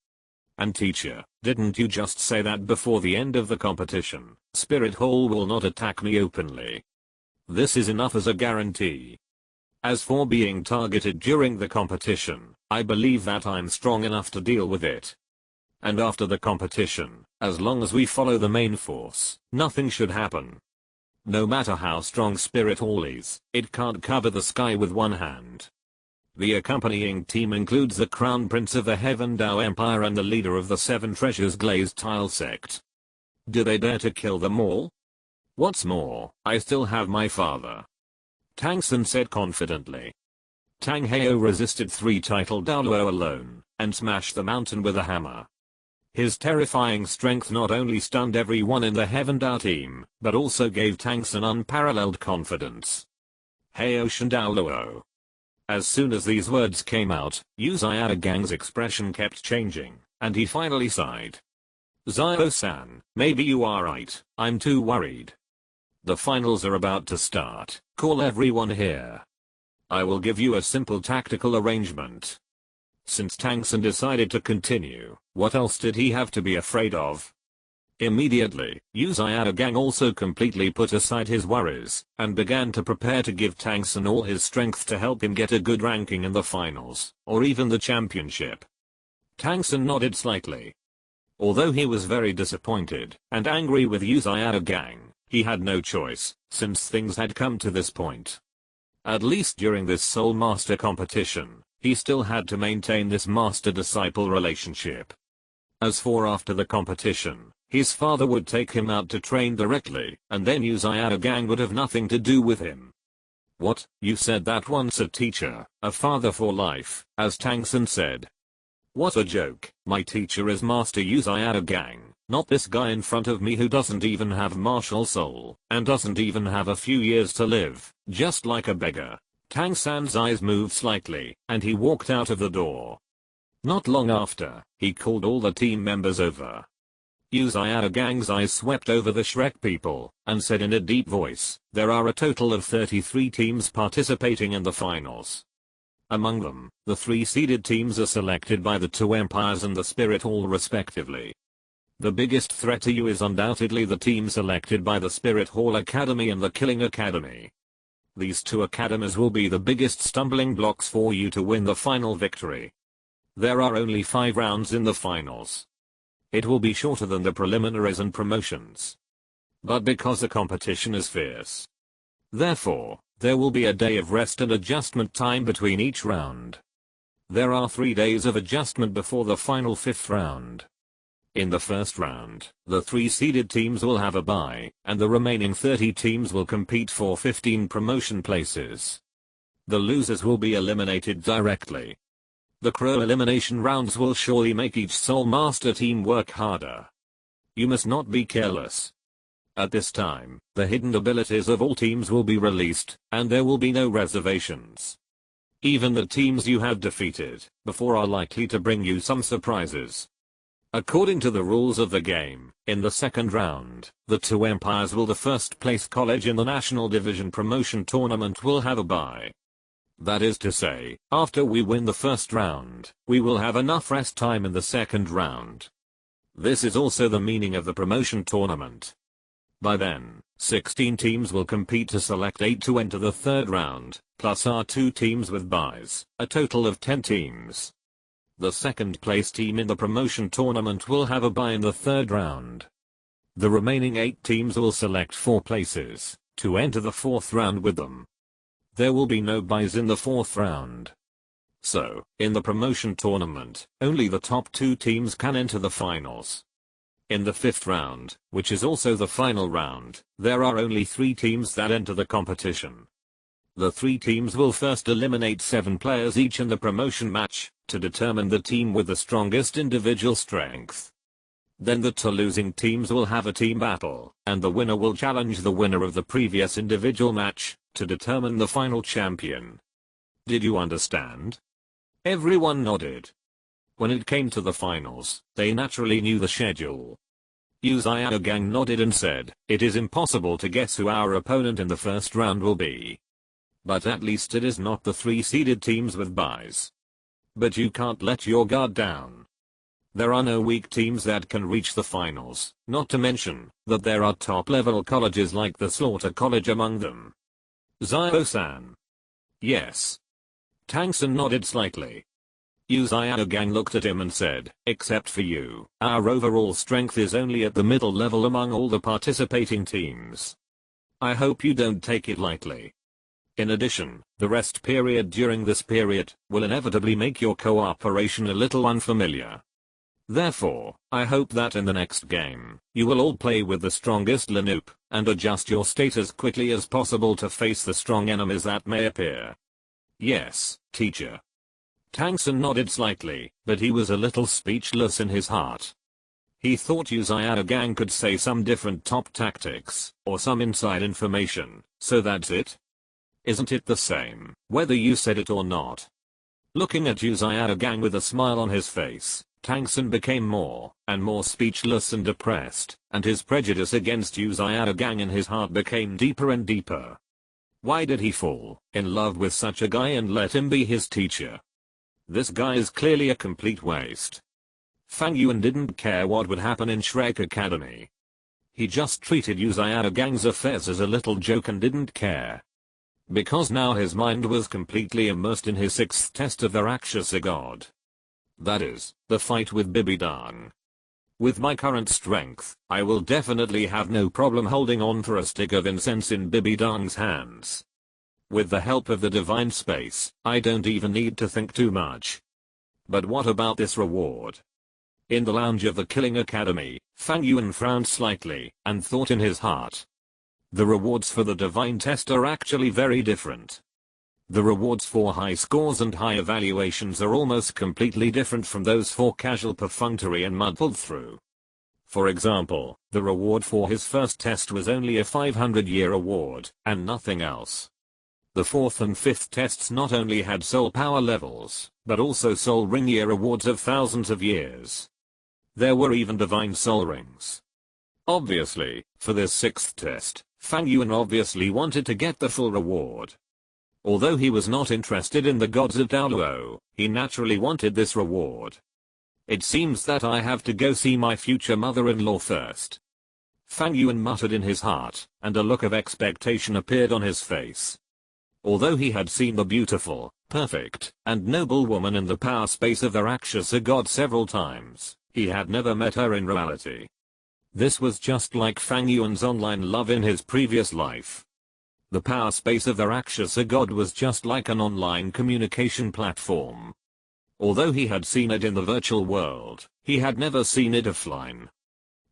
And teacher, didn't you just say that before the end of the competition, Spirit Hall will not attack me openly? This is enough as a guarantee. As for being targeted during the competition, I believe that I'm strong enough to deal with it. And after the competition, as long as we follow the main force, nothing should happen. No matter how strong Spirit Hall is, it can't cover the sky with one hand. The accompanying team includes the Crown Prince of the Heaven Dao Empire and the leader of the Seven Treasures Glazed Tile Sect. Do they dare to kill them all? What's more, I still have my father. Tang Sun said confidently. Tang Heo resisted 3 title Douluo alone, and smashed the mountain with a hammer. His terrifying strength not only stunned everyone in the Heaven Dao team, but also gave Tang Sun unparalleled confidence. Heo Shan Douluo. As soon as these words came out, Yu Xiao Gang's expression kept changing, and he finally sighed. Xiao-san, maybe you are right, I'm too worried. The finals are about to start, call everyone here. I will give you a simple tactical arrangement. Since Tang Sun decided to continue, what else did he have to be afraid of? Immediately, Yu Xiao Gang also completely put aside his worries, and began to prepare to give Tang Sun all his strength to help him get a good ranking in the finals, or even the championship. Tang Sun nodded slightly. Although he was very disappointed, and angry with Yu Xiao Gang, he had no choice, since things had come to this point. At least during this Soul Master competition, he still had to maintain this master-disciple relationship. As for after the competition, his father would take him out to train directly, and then Yu Xiao Gang would have nothing to do with him. What, you said that once a teacher, a father for life, as Tang Sun said. What a joke, my teacher is Master Yu Xiao Gang, not this guy in front of me who doesn't even have martial soul, and doesn't even have a few years to live, just like a beggar. Tang San's eyes moved slightly, and he walked out of the door. Not long after, he called all the team members over. Yu Xiao Gang's eyes swept over the Shrek people, and said in a deep voice, there are a total of 33 teams participating in the finals. Among them, the 3 seeded teams are selected by the 2 empires and the Spirit Hall respectively. The biggest threat to you is undoubtedly the team selected by the Spirit Hall Academy and the Killing Academy. These 2 academies will be the biggest stumbling blocks for you to win the final victory. There are only 5 rounds in the finals. It will be shorter than the preliminaries and promotions. But because the competition is fierce, therefore, there will be a day of rest and adjustment time between each round. There are 3 days of adjustment before the final 5th round. In the first round, the 3 seeded teams will have a bye, and the remaining 30 teams will compete for 15 promotion places. The losers will be eliminated directly. The Crow elimination rounds will surely make each Soul Master team work harder. You must not be careless. At this time, the hidden abilities of all teams will be released, and there will be no reservations. Even the teams you have defeated before are likely to bring you some surprises. According to the rules of the game, in the second round, the 2 empires will the first place college in the National Division Promotion Tournament will have a bye. That is to say, after we win the first round, we will have enough rest time in the second round. This is also the meaning of the promotion tournament. By then, 16 teams will compete to select 8 to enter the third round, plus our 2 teams with byes, a total of 10 teams. The second place team in the promotion tournament will have a bye in the third round. The remaining 8 teams will select 4 places to enter the fourth round with them. There will be no byes in the fourth round. So, in the promotion tournament, only the top 2 teams can enter the finals. In the 5th round, which is also the final round, there are only 3 teams that enter the competition. The 3 teams will first eliminate 7 players each in the promotion match, to determine the team with the strongest individual strength. Then the 2 losing teams will have a team battle, and the winner will challenge the winner of the previous individual match, to determine the final champion. Did you understand? Everyone nodded. When it came to the finals, they naturally knew the schedule. Yu Xiao Gang nodded and said, it is impossible to guess who our opponent in the first round will be. But at least it is not the 3 seeded teams with byes. But you can't let your guard down. There are no weak teams that can reach the finals, not to mention that there are top-level colleges like the Slaughter College among them. Zio-san. Yes. Tangson nodded slightly. Uzio Gang looked at him and said, except for you, our overall strength is only at the middle level among all the participating teams. I hope you don't take it lightly. In addition, the rest period during this period will inevitably make your cooperation a little unfamiliar. Therefore, I hope that in the next game, you will all play with the strongest Linoop, and adjust your state as quickly as possible to face the strong enemies that may appear. Yes, teacher. Tangson nodded slightly, but he was a little speechless in his heart. He thought Uzio Gang could say some different top tactics, or some inside information, so that's it? Isn't it the same, whether you said it or not? Looking at Uzio Gang with a smile on his face, Tangson became more and more speechless and depressed, and his prejudice against Uzio Gang in his heart became deeper and deeper. Why did he fall in love with such a guy and let him be his teacher? This guy is clearly a complete waste. Fang Yuan didn't care what would happen in Shrek Academy. He just treated Uzio Gang's affairs as a little joke and didn't care. Because now his mind was completely immersed in his 6th test of the Rakshasa God. That is, the fight with Bibidang. With my current strength, I will definitely have no problem holding on for a stick of incense in Bibidang's hands. With the help of the divine space, I don't even need to think too much. But what about this reward? In the lounge of the Killing Academy, Fang Yuan frowned slightly, and thought in his heart. The rewards for the divine test are actually very different. The rewards for high scores and high evaluations are almost completely different from those for casual perfunctory and muddled through. For example, the reward for his first test was only a 500-year award, and nothing else. The 4th and 5th tests not only had soul power levels, but also soul ring year awards of thousands of years. There were even divine soul rings. Obviously, for this 6th test, Fang Yuan obviously wanted to get the full reward. Although he was not interested in the gods of Douluo, he naturally wanted this reward. It seems that I have to go see my future mother-in-law first. Fang Yuan muttered in his heart, and a look of expectation appeared on his face. Although he had seen the beautiful, perfect, and noble woman in the power space of the Rakshasa God several times, he had never met her in reality. This was just like Fang Yuan's online love in his previous life. The power space of the Rakshasa God was just like an online communication platform. Although he had seen it in the virtual world, he had never seen it offline.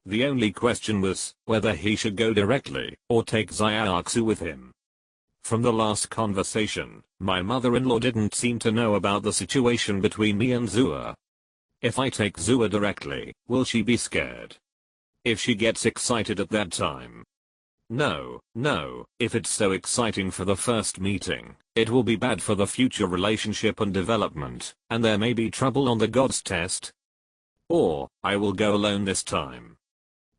The only question was whether he should go directly or take Xiaoxu with him. From the last conversation, my mother-in-law didn't seem to know about the situation between me and Zua. If I take Zua directly, will she be scared? If she gets excited at that time? No, if it's so exciting for the first meeting, it will be bad for the future relationship and development, and there may be trouble on the gods test. Or, I will go alone this time.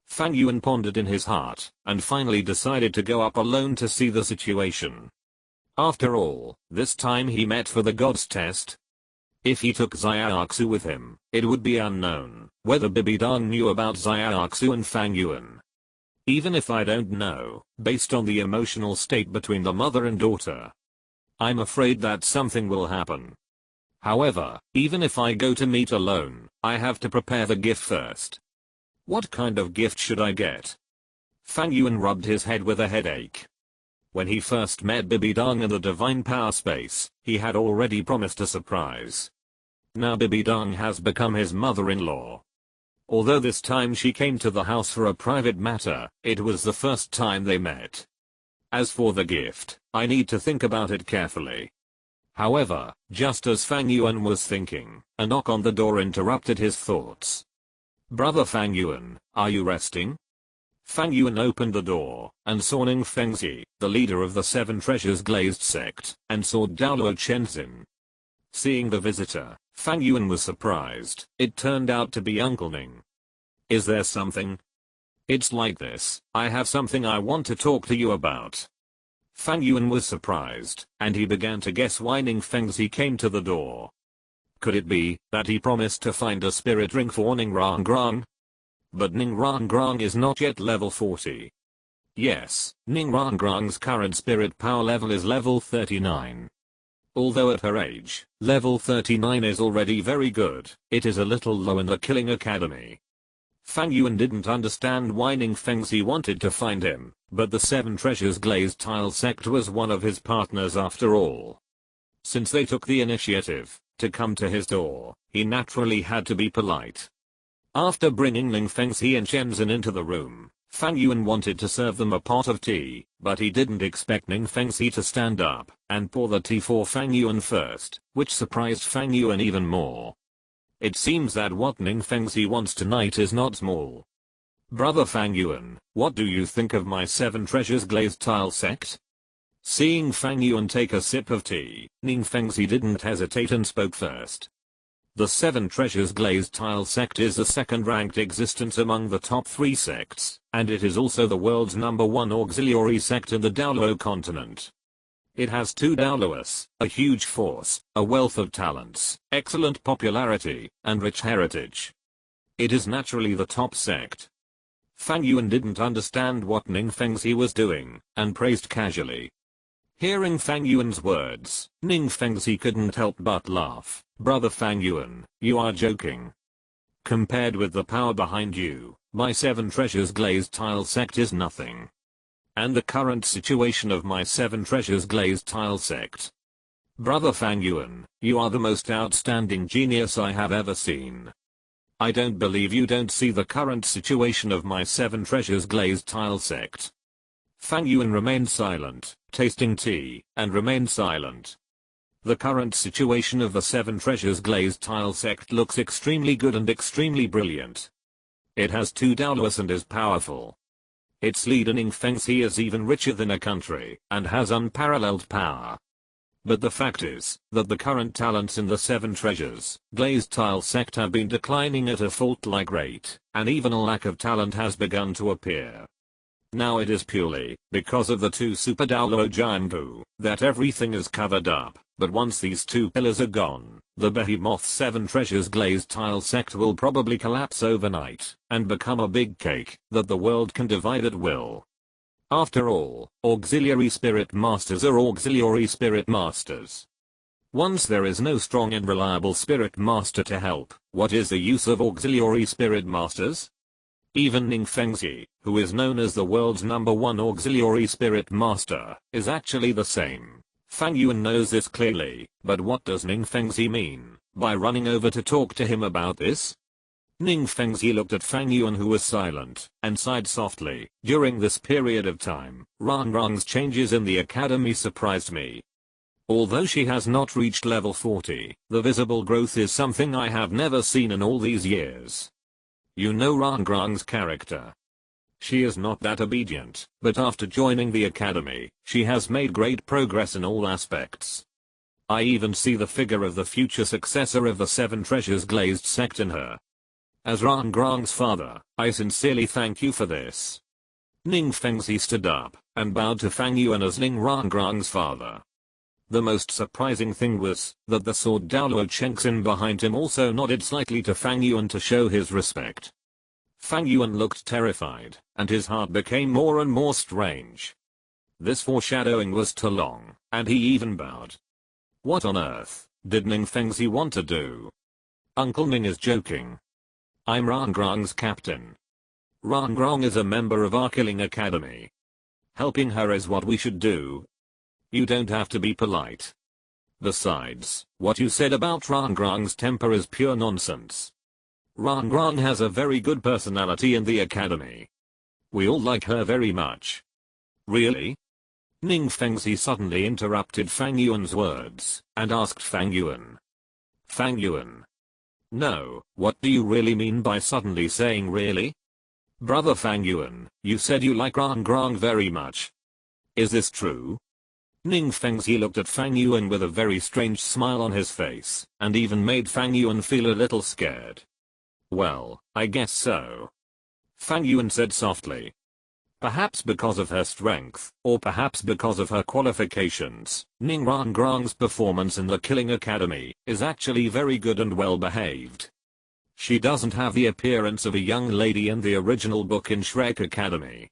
Fang Yuan pondered in his heart, and finally decided to go up alone to see the situation. After all, this time he met for the gods test. If he took Xiaoxu with him, it would be unknown whether Bibidang knew about Xiaoxu and Fang Yuan. Even if I don't know, based on the emotional state between the mother and daughter, I'm afraid that something will happen. However, even if I go to meet alone, I have to prepare the gift first. What kind of gift should I get? Fang Yuan rubbed his head with a headache. When he first met Bibidang in the divine power space, he had already promised a surprise. Now Bibidang has become his mother-in-law. Although this time she came to the house for a private matter, it was the first time they met. As for the gift, I need to think about it carefully. However, just as Fang Yuan was thinking, a knock on the door interrupted his thoughts. Brother Fang Yuan, are you resting? Fang Yuan opened the door, and saw Ning Fengzi, the leader of the Seven Treasures Glazed sect, and saw Douluo Chenzin. Seeing the visitor, Fang Yuan was surprised. It turned out to be Uncle Ning. Is there something? It's like this, I have something I want to talk to you about. Fang Yuan was surprised, and he began to guess why Ning Fengzi came to the door. Could it be that he promised to find a spirit ring for Ning Rangrang? But Ning Rangrang is not yet level 40. Yes, Ning Rangrang's current spirit power level is level 39. Although at her age, level 39 is already very good, it is a little low in the Killing Academy. Fang Yuan didn't understand why Ning Fengzi wanted to find him, but the Seven Treasures Glazed Tile sect was one of his partners after all. Since they took the initiative to come to his door, he naturally had to be polite. After bringing Ning Fengzi and Shenzhen into the room, Fang Yuan wanted to serve them a pot of tea, but he didn't expect Ning Fengzi to stand up and pour the tea for Fang Yuan first, which surprised Fang Yuan even more. It seems that what Ning Fengzi wants tonight is not small. Brother Fang Yuan, what do you think of my Seven Treasures Glazed Tile sect? Seeing Fang Yuan take a sip of tea, Ning Fengzi didn't hesitate and spoke first. The Seven Treasures Glazed Tile sect is the second-ranked existence among the top 3 sects, and it is also the world's #1 auxiliary sect in the Douluo Continent. It has 2 Douluos, a huge force, a wealth of talents, excellent popularity, and rich heritage. It is naturally the top sect. Fang Yuan didn't understand what Ning Fengzi was doing, and praised casually. Hearing Fang Yuan's words, Ning Fengzi couldn't help but laugh. Brother Fang Yuan, you are joking. Compared with the power behind you, my Seven Treasures Glazed Tile sect is nothing. And the current situation of my Seven Treasures Glazed Tile sect. Brother Fang Yuan, you are the most outstanding genius I have ever seen. I don't believe you don't see the current situation of my Seven Treasures Glazed Tile sect. Fang Yuan remained silent, tasting tea, and remained silent. The current situation of the Seven Treasures Glazed Tile sect looks extremely good and extremely brilliant. It has 2 Douluos and is powerful. Its leader Ning Fengzi is even richer than a country, and has unparalleled power. But the fact is, that the current talents in the Seven Treasures Glazed Tile sect have been declining at a fault-like rate, and even a lack of talent has begun to appear. Now it is purely because of the 2 Super Douluo Jianbu that everything is covered up, but once these 2 pillars are gone, the behemoth Seven Treasures Glazed Tile sect will probably collapse overnight, and become a big cake that the world can divide at will. After all, auxiliary spirit masters are auxiliary spirit masters. Once there is no strong and reliable spirit master to help, what is the use of auxiliary spirit masters? Even Ning Fengzi, who is known as the world's #1 auxiliary spirit master, is actually the same. Fang Yuan knows this clearly, but what does Ning Fengzi mean by running over to talk to him about this? Ning Fengzi looked at Fang Yuan, who was silent, and sighed softly. During this period of time, Rangrang's changes in the academy surprised me. Although she has not reached level 40, the visible growth is something I have never seen in all these years. You know Rangrang's character. She is not that obedient, but after joining the academy, she has made great progress in all aspects. I even see the figure of the future successor of the Seven Treasures Glazed sect in her. As Rangrang's father, I sincerely thank you for this. Ning Fengzi stood up, and bowed to Fang Yuan as Ning Rangrang's father. The most surprising thing was, that the sword Douluo Chengxin behind him also nodded slightly to Fang Yuan to show his respect. Fang Yuan looked terrified, and his heart became more and more strange. This foreshadowing was too long, and he even bowed. What on earth did Ning Fengzi want to do? Uncle Ning is joking. I'm Rangrang's captain. Rangrang is a member of our Killing Academy. Helping her is what we should do. You don't have to be polite. Besides, what you said about Rangrang's temper is pure nonsense. Rangrang has a very good personality in the academy. We all like her very much. Really? Ning Fengzi suddenly interrupted Fang Yuan's words, and asked Fang Yuan. Fang Yuan. No, what do you really mean by suddenly saying really? Brother Fang Yuan, you said you like Rangrang very much. Is this true? Ning Fengzi looked at Fang Yuan with a very strange smile on his face, and even made Fang Yuan feel a little scared. Well, I guess so. Fang Yuan said softly. Perhaps because of her strength, or perhaps because of her qualifications, Ning Rangrang's performance in the Killing Academy is actually very good and well behaved. She doesn't have the appearance of a young lady in the original book in Shrek Academy.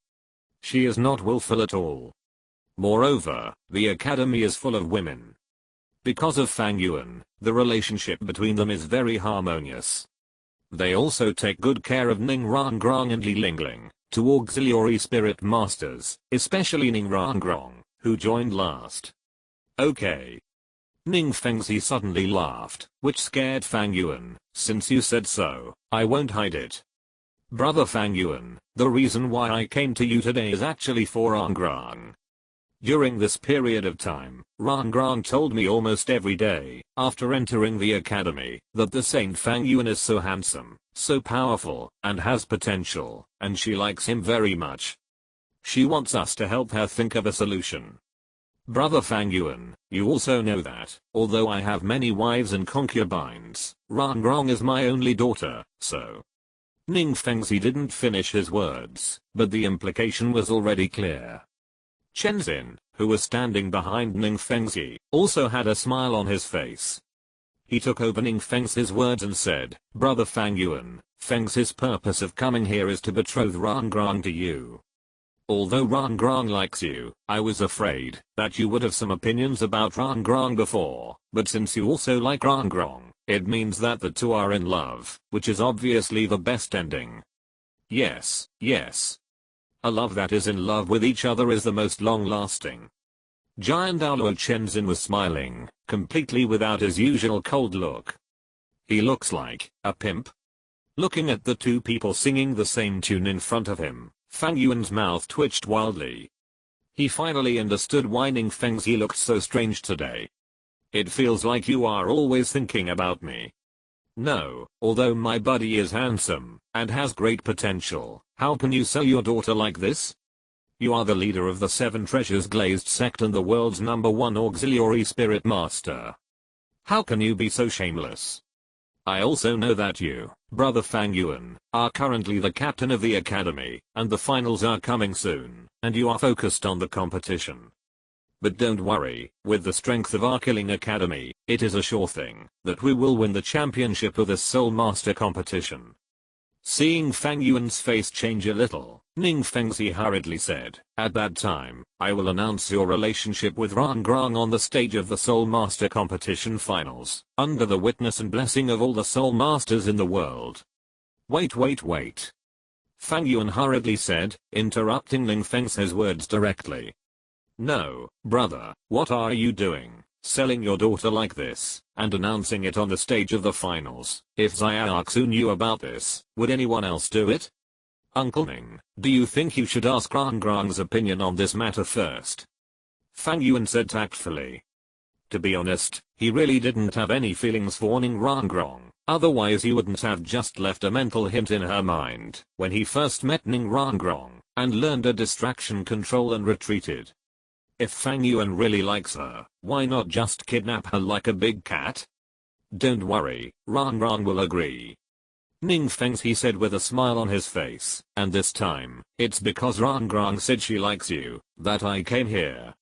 She is not willful at all. Moreover, the academy is full of women. Because of Fang Yuan, the relationship between them is very harmonious. They also take good care of Ning Rangrang and Li Lingling, two auxiliary spirit masters, especially Ning Rangrang, who joined last. Okay. Ning Fengzi suddenly laughed, which scared Fang Yuan. Since you said so, I won't hide it. Brother Fang Yuan, the reason why I came to you today is actually for Rangrang. During this period of time, Rangrang told me almost every day, after entering the academy, that the Saint Fang Yuan is so handsome, so powerful, and has potential, and she likes him very much. She wants us to help her think of a solution. Brother Fang Yuan, you also know that, although I have many wives and concubines, Rangrang is my only daughter, so. Ning Fengzi didn't finish his words, but the implication was already clear. Chen Xin, who was standing behind Ning Fengzi, also had a smile on his face. He took over Ning Fengzi's words and said, Brother Fang Yuan, Fengzi's purpose of coming here is to betroth Rangrang to you. Although Rangrang likes you, I was afraid that you would have some opinions about Rangrang before, but since you also like Rangrang, it means that the two are in love, which is obviously the best ending. Yes, yes. A love that is in love with each other is the most long-lasting. Giant Douluo Chenzin was smiling, completely without his usual cold look. He looks like a pimp. Looking at the two people singing the same tune in front of him, Fang Yuan's mouth twitched wildly. He finally understood why Ning Fengzi looked so strange today. It feels like you are always thinking about me. No, although my buddy is handsome and has great potential, how can you sell your daughter like this? You are the leader of the Seven Treasures Glazed sect and the world's #1 auxiliary spirit master. How can you be so shameless? I also know that you, Brother Fang Yuan, are currently the captain of the academy, and the finals are coming soon, and you are focused on the competition. But don't worry, with the strength of our Killing Academy, it is a sure thing that we will win the championship of this Soul Master competition. Seeing Fang Yuan's face change a little, Ning Fengzi hurriedly said, at that time, I will announce your relationship with Rangrang on the stage of the Soul Master competition finals, under the witness and blessing of all the Soul Masters in the world. Wait. Fang Yuan hurriedly said, interrupting Ning Fengzi's words directly. No, brother, what are you doing, selling your daughter like this, and announcing it on the stage of the finals? If Xiaoxu knew about this, would anyone else do it? Uncle Ning, do you think you should ask Rangrang's opinion on this matter first? Fang Yuan said tactfully. To be honest, he really didn't have any feelings for Ning Rangrang, otherwise he wouldn't have just left a mental hint in her mind when he first met Ning Rangrang, and learned a distraction control and retreated. If Fang Yuan really likes her, why not just kidnap her like a big cat? Don't worry, Rangrang will agree. Ning Fengzi said with a smile on his face, and this time, it's because Rangrang said she likes you, that I came here.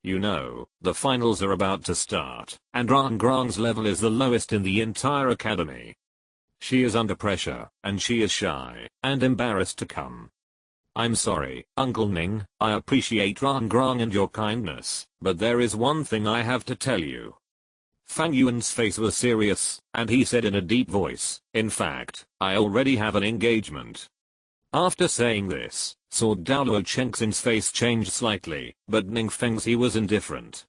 You know, the finals are about to start, and Rangrang's level is the lowest in the entire academy. She is under pressure, and she is shy, and embarrassed to come. I'm sorry, Uncle Ning, I appreciate Rangrang and your kindness, but there is one thing I have to tell you. Fang Yuan's face was serious, and he said in a deep voice, in fact, I already have an engagement. After saying this, Sword Douluo Chengxin's face changed slightly, but Ning Fengzi was indifferent.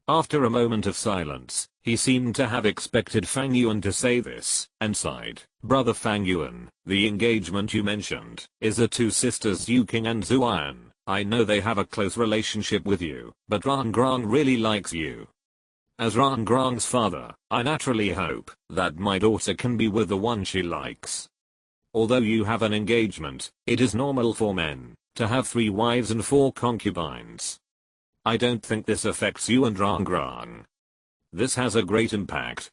After a moment of silence, he seemed to have expected Fang Yuan to say this, and sighed. Brother Fang Yuan, the engagement you mentioned, is the two sisters Yuqing and Zuan. I know they have a close relationship with you, but Rangrang really likes you. As Rangrang's father, I naturally hope that my daughter can be with the one she likes. Although you have an engagement, it is normal for men to have 3 wives and 4 concubines. I don't think this affects you and Rangrang. This has a great impact.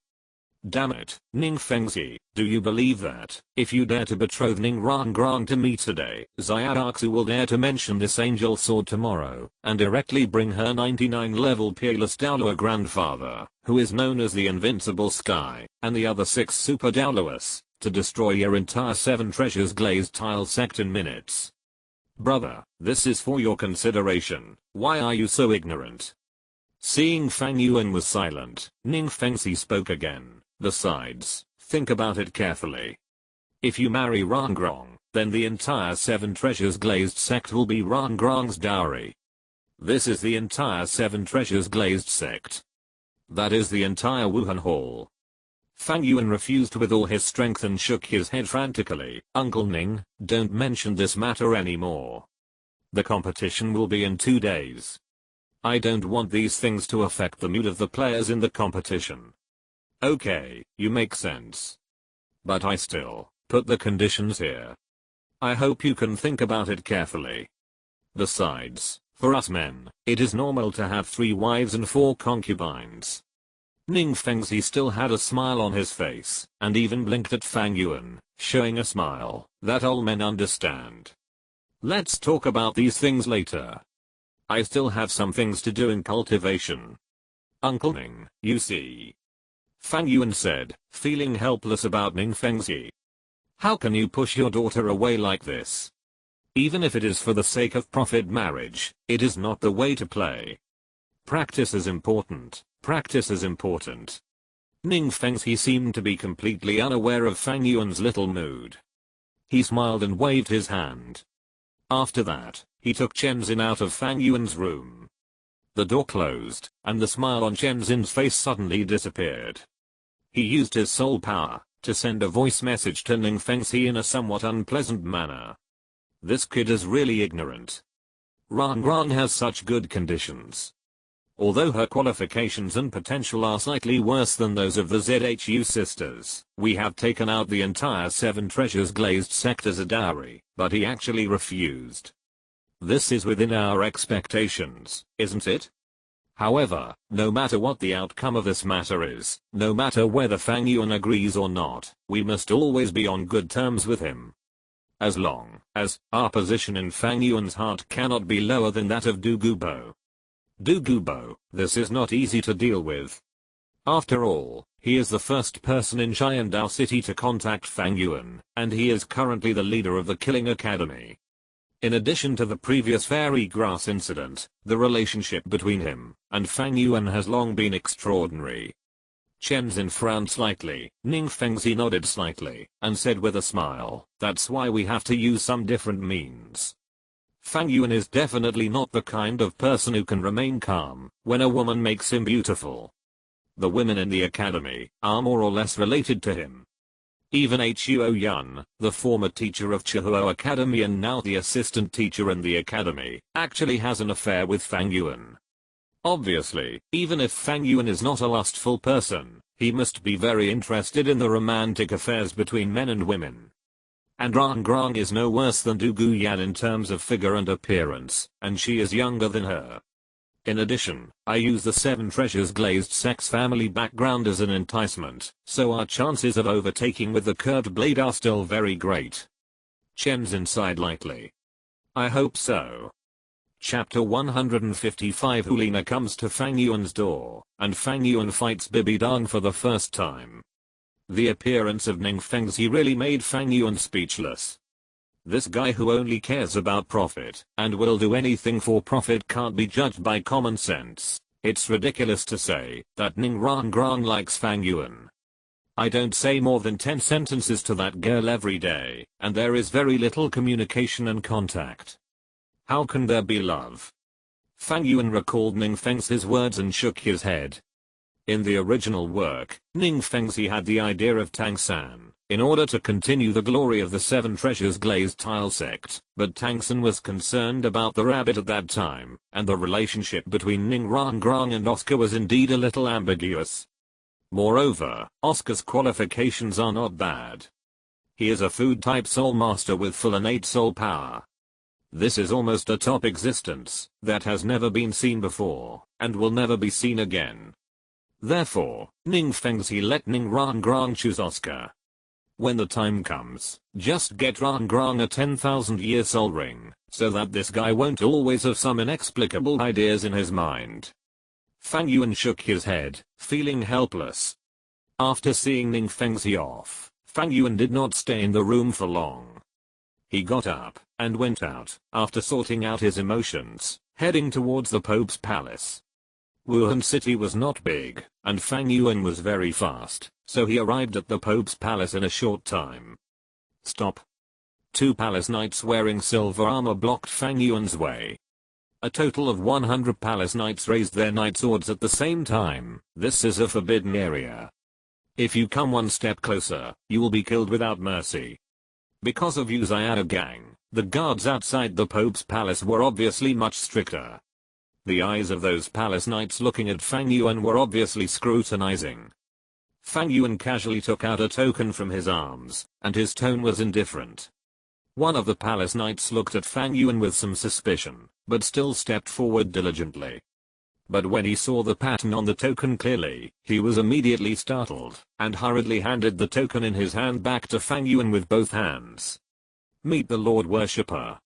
Damn it, Ning Fengzi, do you believe that, if you dare to betroth Ning Rangrang to me today, Xiaoxu will dare to mention this angel sword tomorrow, and directly bring her 99 level peerless Douluo grandfather, who is known as the Invincible Sky, and the other 6 super Douluos, to destroy your entire 7 treasures glazed tile sect in minutes. Brother, this is for your consideration, why are you so ignorant? Seeing Fang Yuan was silent, Ning Fengzi spoke again. Besides, think about it carefully. If you marry Rangrang, then the entire 7 treasures glazed sect will be Rangrang's dowry. This is the entire 7 treasures glazed sect. That is the entire Wuhan Hall. Fang Yuan refused with all his strength and shook his head frantically. Uncle Ning, don't mention this matter anymore. The competition will be in 2 days. I don't want these things to affect the mood of the players in the competition. Okay, you make sense. But I still put the conditions here. I hope you can think about it carefully. Besides, for us men, it is normal to have 3 wives and 4 concubines. Ning Fengzi still had a smile on his face, and even blinked at Fang Yuan, showing a smile that all men understand. Let's talk about these things later. I still have some things to do in cultivation. Uncle Ning, you see. Fang Yuan said, feeling helpless about Ning Fengzi. How can you push your daughter away like this? Even if it is for the sake of profit marriage, it is not the way to play. Practice is important, practice is important. Ning Fengzi seemed to be completely unaware of Fang Yuan's little mood. He smiled and waved his hand. After that, he took Chen Xin out of Fang Yuan's room. The door closed, and the smile on Chen Xin's face suddenly disappeared. He used his soul power to send a voice message to Ning Fengzi in a somewhat unpleasant manner. This kid is really ignorant. Rangrang has such good conditions. Although her qualifications and potential are slightly worse than those of the ZHU sisters, we have taken out the entire 7 treasures glazed sect as a dowry, but he actually refused. This is within our expectations, isn't it? However, no matter what the outcome of this matter is, no matter whether Fang Yuan agrees or not, we must always be on good terms with him. As long as our position in Fang Yuan's heart cannot be lower than that of Du Gubo. Du Gubo, this is not easy to deal with. After all, he is the first person in Xiandao City to contact Fang Yuan, and he is currently the leader of the Killing Academy. In addition to the previous fairy grass incident, the relationship between him and Fang Yuan has long been extraordinary. Chen Xin frowned slightly, Ning Fengzi nodded slightly, and said with a smile, that's why we have to use some different means. Fang Yuan is definitely not the kind of person who can remain calm when a woman makes him beautiful. The women in the academy are more or less related to him. Even Huo Yun, the former teacher of Chihuo Academy and now the assistant teacher in the academy, actually has an affair with Fang Yuan. Obviously, even if Fang Yuan is not a lustful person, he must be very interested in the romantic affairs between men and women. And Rangrang is no worse than Du Guyan in terms of figure and appearance, and she is younger than her. In addition, I use the 7 treasures glazed sex family background as an enticement, so our chances of overtaking with the curved blade are still very great. Chen Xin sighed lightly. I hope so. Chapter 155 Hulina comes to Fang Yuan's door, and Fang Yuan fights Bibi Dang for the first time. The appearance of Ning Fengzi really made Fang Yuan speechless. This guy who only cares about profit and will do anything for profit can't be judged by common sense. It's ridiculous to say that Ning Rangrang likes Fang Yuan. I don't say more than 10 sentences to that girl every day, and there is very little communication and contact. How can there be love? Fang Yuan recalled Ning Fengzi's words and shook his head. In the original work, Ning Fengzi had the idea of Tang San, in order to continue the glory of the 7 treasures glazed tile sect, but Tang San was concerned about the rabbit at that time, and the relationship between Ning Rangrang and Oscar was indeed a little ambiguous. Moreover, Oscar's qualifications are not bad. He is a food type soul master with full innate soul power. This is almost a top existence that has never been seen before, and will never be seen again. Therefore, Ning Fengzi let Ning Rangrang choose Oscar. When the time comes, just get Rangrang a 10,000-year soul ring, so that this guy won't always have some inexplicable ideas in his mind. Fang Yuan shook his head, feeling helpless. After seeing Ning Fengzi off, Fang Yuan did not stay in the room for long. He got up and went out, after sorting out his emotions, heading towards the Pope's palace. Wuhan city was not big, and Fang Yuan was very fast, so he arrived at the Pope's palace in a short time. Stop. 2 palace knights wearing silver armor blocked Fang Yuan's way. A total of 100 palace knights raised their knight swords at the same time. This is a forbidden area. If you come one step closer, you will be killed without mercy. Because of Uzayada gang, the guards outside the Pope's palace were obviously much stricter. The eyes of those palace knights looking at Fang Yuan were obviously scrutinizing. Fang Yuan casually took out a token from his arms, and his tone was indifferent. One of the palace knights looked at Fang Yuan with some suspicion, but still stepped forward diligently. But when he saw the pattern on the token clearly, he was immediately startled, and hurriedly handed the token in his hand back to Fang Yuan with both hands. Meet the Lord Worshipper.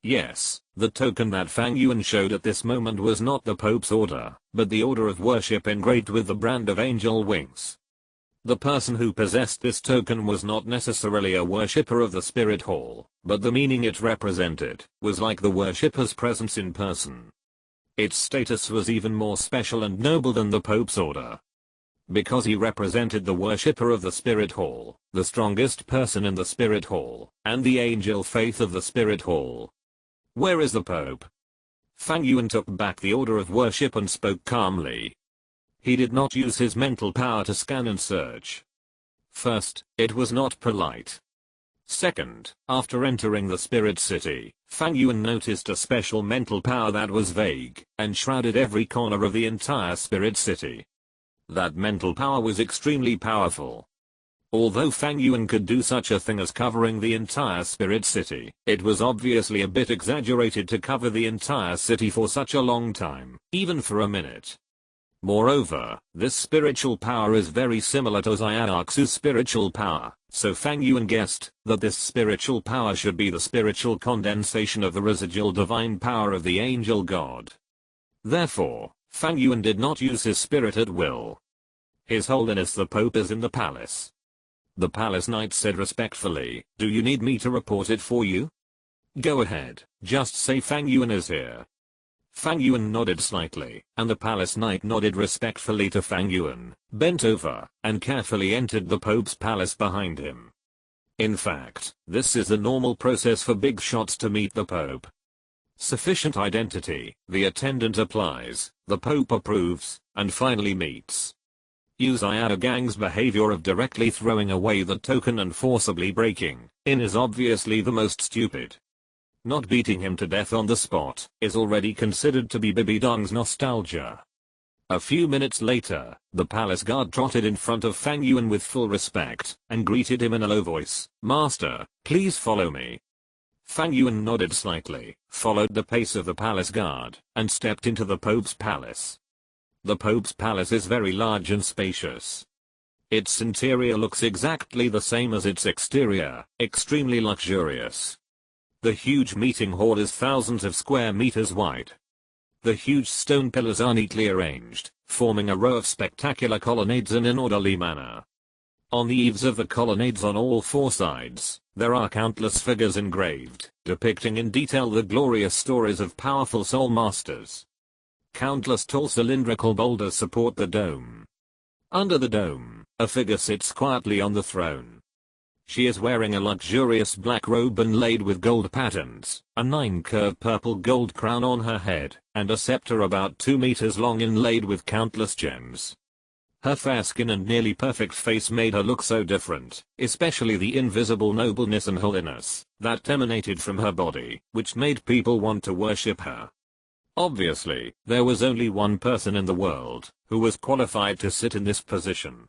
Yes, the token that Fang Yuan showed at this moment was not the Pope's order, but the order of worship engraved with the brand of angel wings. The person who possessed this token was not necessarily a worshipper of the spirit hall, but the meaning it represented was like the worshipper's presence in person. Its status was even more special and noble than the Pope's order. Because he represented the worshipper of the spirit hall, the strongest person in the spirit hall, and the angel faith of the spirit hall. Where is the Pope? Fang Yuan took back the order of worship and spoke calmly. He did not use his mental power to scan and search. First, it was not polite. Second, after entering the spirit city, Fang Yuan noticed a special mental power that was vague and shrouded every corner of the entire spirit city. That mental power was extremely powerful. Although Fang Yuan could do such a thing as covering the entire spirit city, it was obviously a bit exaggerated to cover the entire city for such a long time, even for a minute. Moreover, this spiritual power is very similar to Xiaoxu's spiritual power, so Fang Yuan guessed that this spiritual power should be the spiritual condensation of the residual divine power of the angel god. Therefore, Fang Yuan did not use his spirit at will. His Holiness the Pope is in the palace. The palace knight said respectfully, do you need me to report it for you? Go ahead, just say Fang Yuan is here. Fang Yuan nodded slightly, and the palace knight nodded respectfully to Fang Yuan, bent over, and carefully entered the Pope's palace behind him. In fact, this is the normal process for big shots to meet the Pope. Sufficient identity, the attendant applies, the Pope approves, and finally meets. Uzayada gang's behavior of directly throwing away the token and forcibly breaking in is obviously the most stupid. Not beating him to death on the spot is already considered to be Bibidong's nostalgia. A few minutes later, the palace guard trotted in front of Fang Yuan with full respect and greeted him in a low voice, Master, please follow me. Fang Yuan nodded slightly, followed the pace of the palace guard, and stepped into the Pope's palace. The Pope's palace is very large and spacious. Its interior looks exactly the same as its exterior, extremely luxurious. The huge meeting hall is thousands of square meters wide. The huge stone pillars are neatly arranged, forming a row of spectacular colonnades in an orderly manner. On the eaves of the colonnades on all 4 sides, there are countless figures engraved, depicting in detail the glorious stories of powerful soul masters. Countless tall cylindrical boulders support the dome. Under the dome, a figure sits quietly on the throne. She is wearing a luxurious black robe inlaid with gold patterns, a 9-curved purple gold crown on her head, and a scepter about 2 meters long inlaid with countless gems. Her fair skin and nearly perfect face made her look so different, especially the invisible nobleness and holiness that emanated from her body, which made people want to worship her. Obviously, there was only one person in the world who was qualified to sit in this position.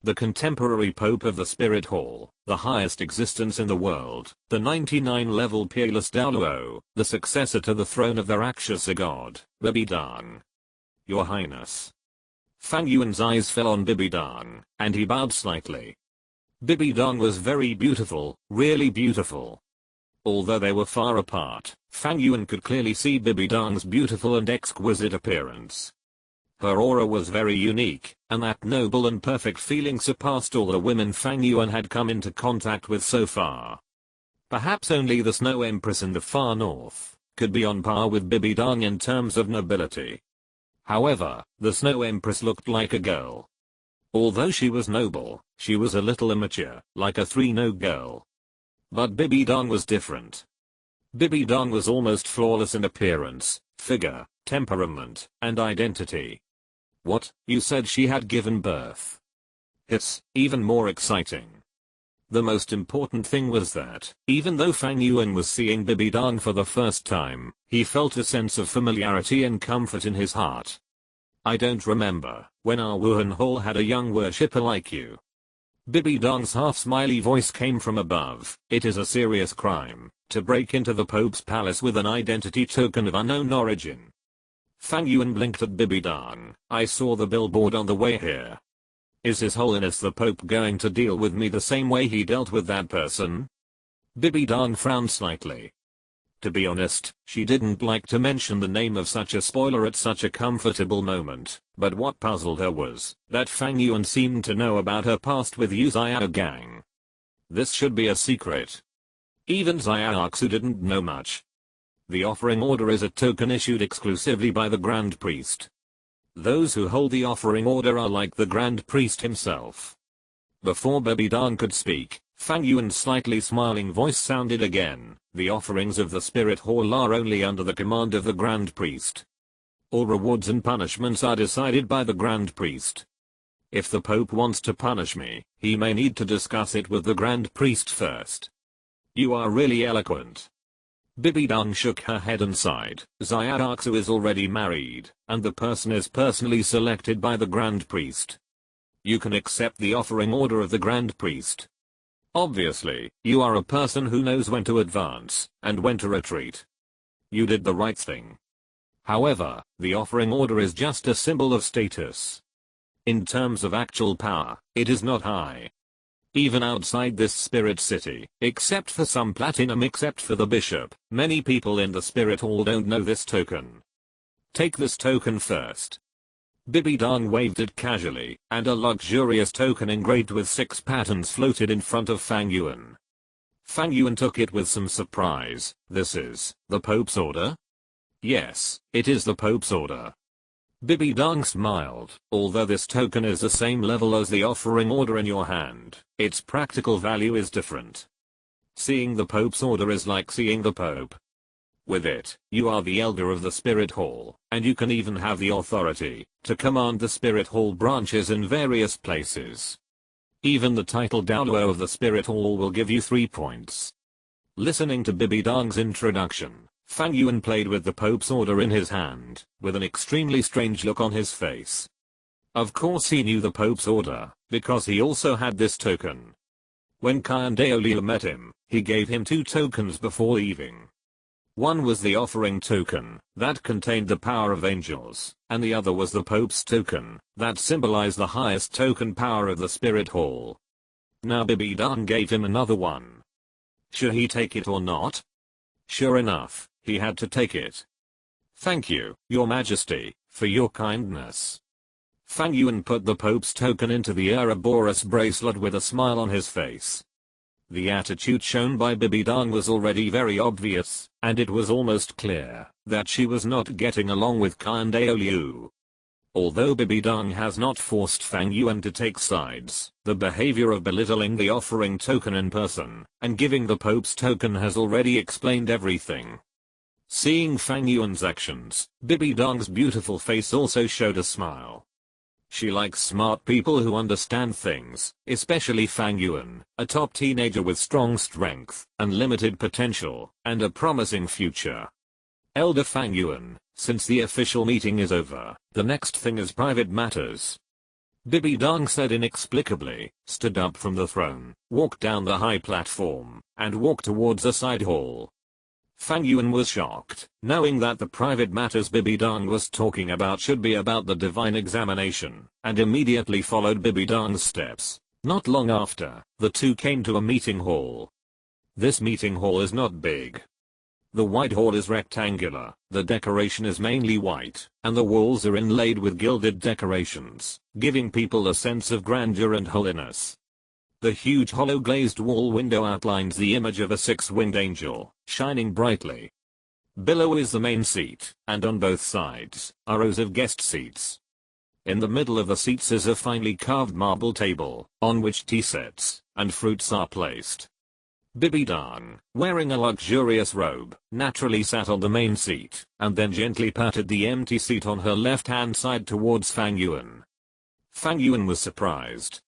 The contemporary Pope of the Spirit Hall, the highest existence in the world, the 99-level peerless Douluo, the successor to the throne of the Rakshasa god, Bibidong. Your Highness. Fang Yuan's eyes fell on Bibi Dong, and he bowed slightly. Bibi Dong was very beautiful, really beautiful. Although they were far apart, Fang Yuan could clearly see Bibi Dong's beautiful and exquisite appearance. Her aura was very unique, and that noble and perfect feeling surpassed all the women Fang Yuan had come into contact with so far. Perhaps only the Snow Empress in the far north could be on par with Bibi Dong in terms of nobility. However, the Snow Empress looked like a girl. Although she was noble, she was a little immature, like a 3-no girl. But Bibi Dong was different. Bibi Dong was almost flawless in appearance, figure, temperament, and identity. What, you said she had given birth? It's even more exciting. The most important thing was that, even though Fang Yuan was seeing Bibi Dong for the first time, he felt a sense of familiarity and comfort in his heart. I don't remember when our Wuhan Hall had a young worshipper like you. Bibi Dong's half-smiley voice came from above. It is a serious crime to break into the Pope's palace with an identity token of unknown origin. Fang Yuan blinked at Bibi Dong. I saw the billboard on the way here. Is His Holiness the Pope going to deal with me the same way he dealt with that person? Bibi Dong frowned slightly. To be honest, she didn't like to mention the name of such a spoiler at such a comfortable moment, but what puzzled her was that Fang Yuan seemed to know about her past with Yu Xiao Gang. This should be a secret. Even Xiaoxu didn't know much. The offering order is a token issued exclusively by the Grand Priest. Those who hold the offering order are like the Grand Priest himself. Before Bibi Dong could speak, Fang Yuan's slightly smiling voice sounded again. The offerings of the Spirit Hall are only under the command of the Grand Priest. All rewards and punishments are decided by the Grand Priest. If the Pope wants to punish me, he may need to discuss it with the Grand Priest first. You are really eloquent. Bibi Dong shook her head and sighed. Xiaoxu is already married, and the person is personally selected by the Grand Priest. You can accept the offering order of the Grand Priest. Obviously, you are a person who knows when to advance and when to retreat. You did the right thing. However, the offering order is just a symbol of status. In terms of actual power, it is not high. Even outside this spirit city, except for some platinum, except for the bishop, many people in the Spirit Hall don't know this token. Take this token first. Bibi Dong waved it casually, and a luxurious token engraved with 6 patterns floated in front of Fang Yuan. Fang Yuan took it with some surprise. This is the Pope's order? Yes, it is the Pope's order. Bibi Dong smiled. Although this token is the same level as the offering order in your hand, its practical value is different. Seeing the Pope's order is like seeing the Pope. With it, you are the elder of the Spirit Hall, and you can even have the authority to command the Spirit Hall branches in various places. Even the title Douluo of the Spirit Hall will give you 3 points. Listening to Bibi Dong's introduction, Fang Yuan played with the Pope's order in his hand, with an extremely strange look on his face. Of course he knew the Pope's order, because he also had this token. When Liu met him, he gave him 2 tokens before leaving. One was the offering token, that contained the power of angels, and the other was the Pope's token, that symbolized the highest token power of the Spirit Hall. Now Bibi Dong gave him another one. Should he take it or not? Sure enough, he had to take it. Thank you, Your Majesty, for your kindness. Fang Yuan put the Pope's token into the Ouroboros bracelet with a smile on his face. The attitude shown by Bibi Dong was already very obvious, and it was almost clear that she was not getting along with Liu. Although Bibi Dong has not forced Fang Yuan to take sides, the behavior of belittling the offering token in person and giving the Pope's token has already explained everything. Seeing Fang Yuan's actions, Bibi Dong's beautiful face also showed a smile. She likes smart people who understand things, especially Fang Yuan, a top teenager with strong strength, unlimited potential, and a promising future. Elder Fang Yuan, since the official meeting is over, the next thing is private matters. Bibi Dong said inexplicably, stood up from the throne, walked down the high platform, and walked towards a side hall. Fang Yuan was shocked, knowing that the private matters Bibidang was talking about should be about the divine examination, and immediately followed Bibidang's steps. Not long after, the two came to a meeting hall. This meeting hall is not big. The white hall is rectangular, the decoration is mainly white, and the walls are inlaid with gilded decorations, giving people a sense of grandeur and holiness. The huge hollow glazed wall window outlines the image of a six-winged angel, shining brightly. Below is the main seat, and on both sides are rows of guest seats. In the middle of the seats is a finely carved marble table, on which tea sets and fruits are placed. Bibidang, wearing a luxurious robe, naturally sat on the main seat, and then gently patted the empty seat on her left-hand side towards Fang Yuan. Fang Yuan was surprised.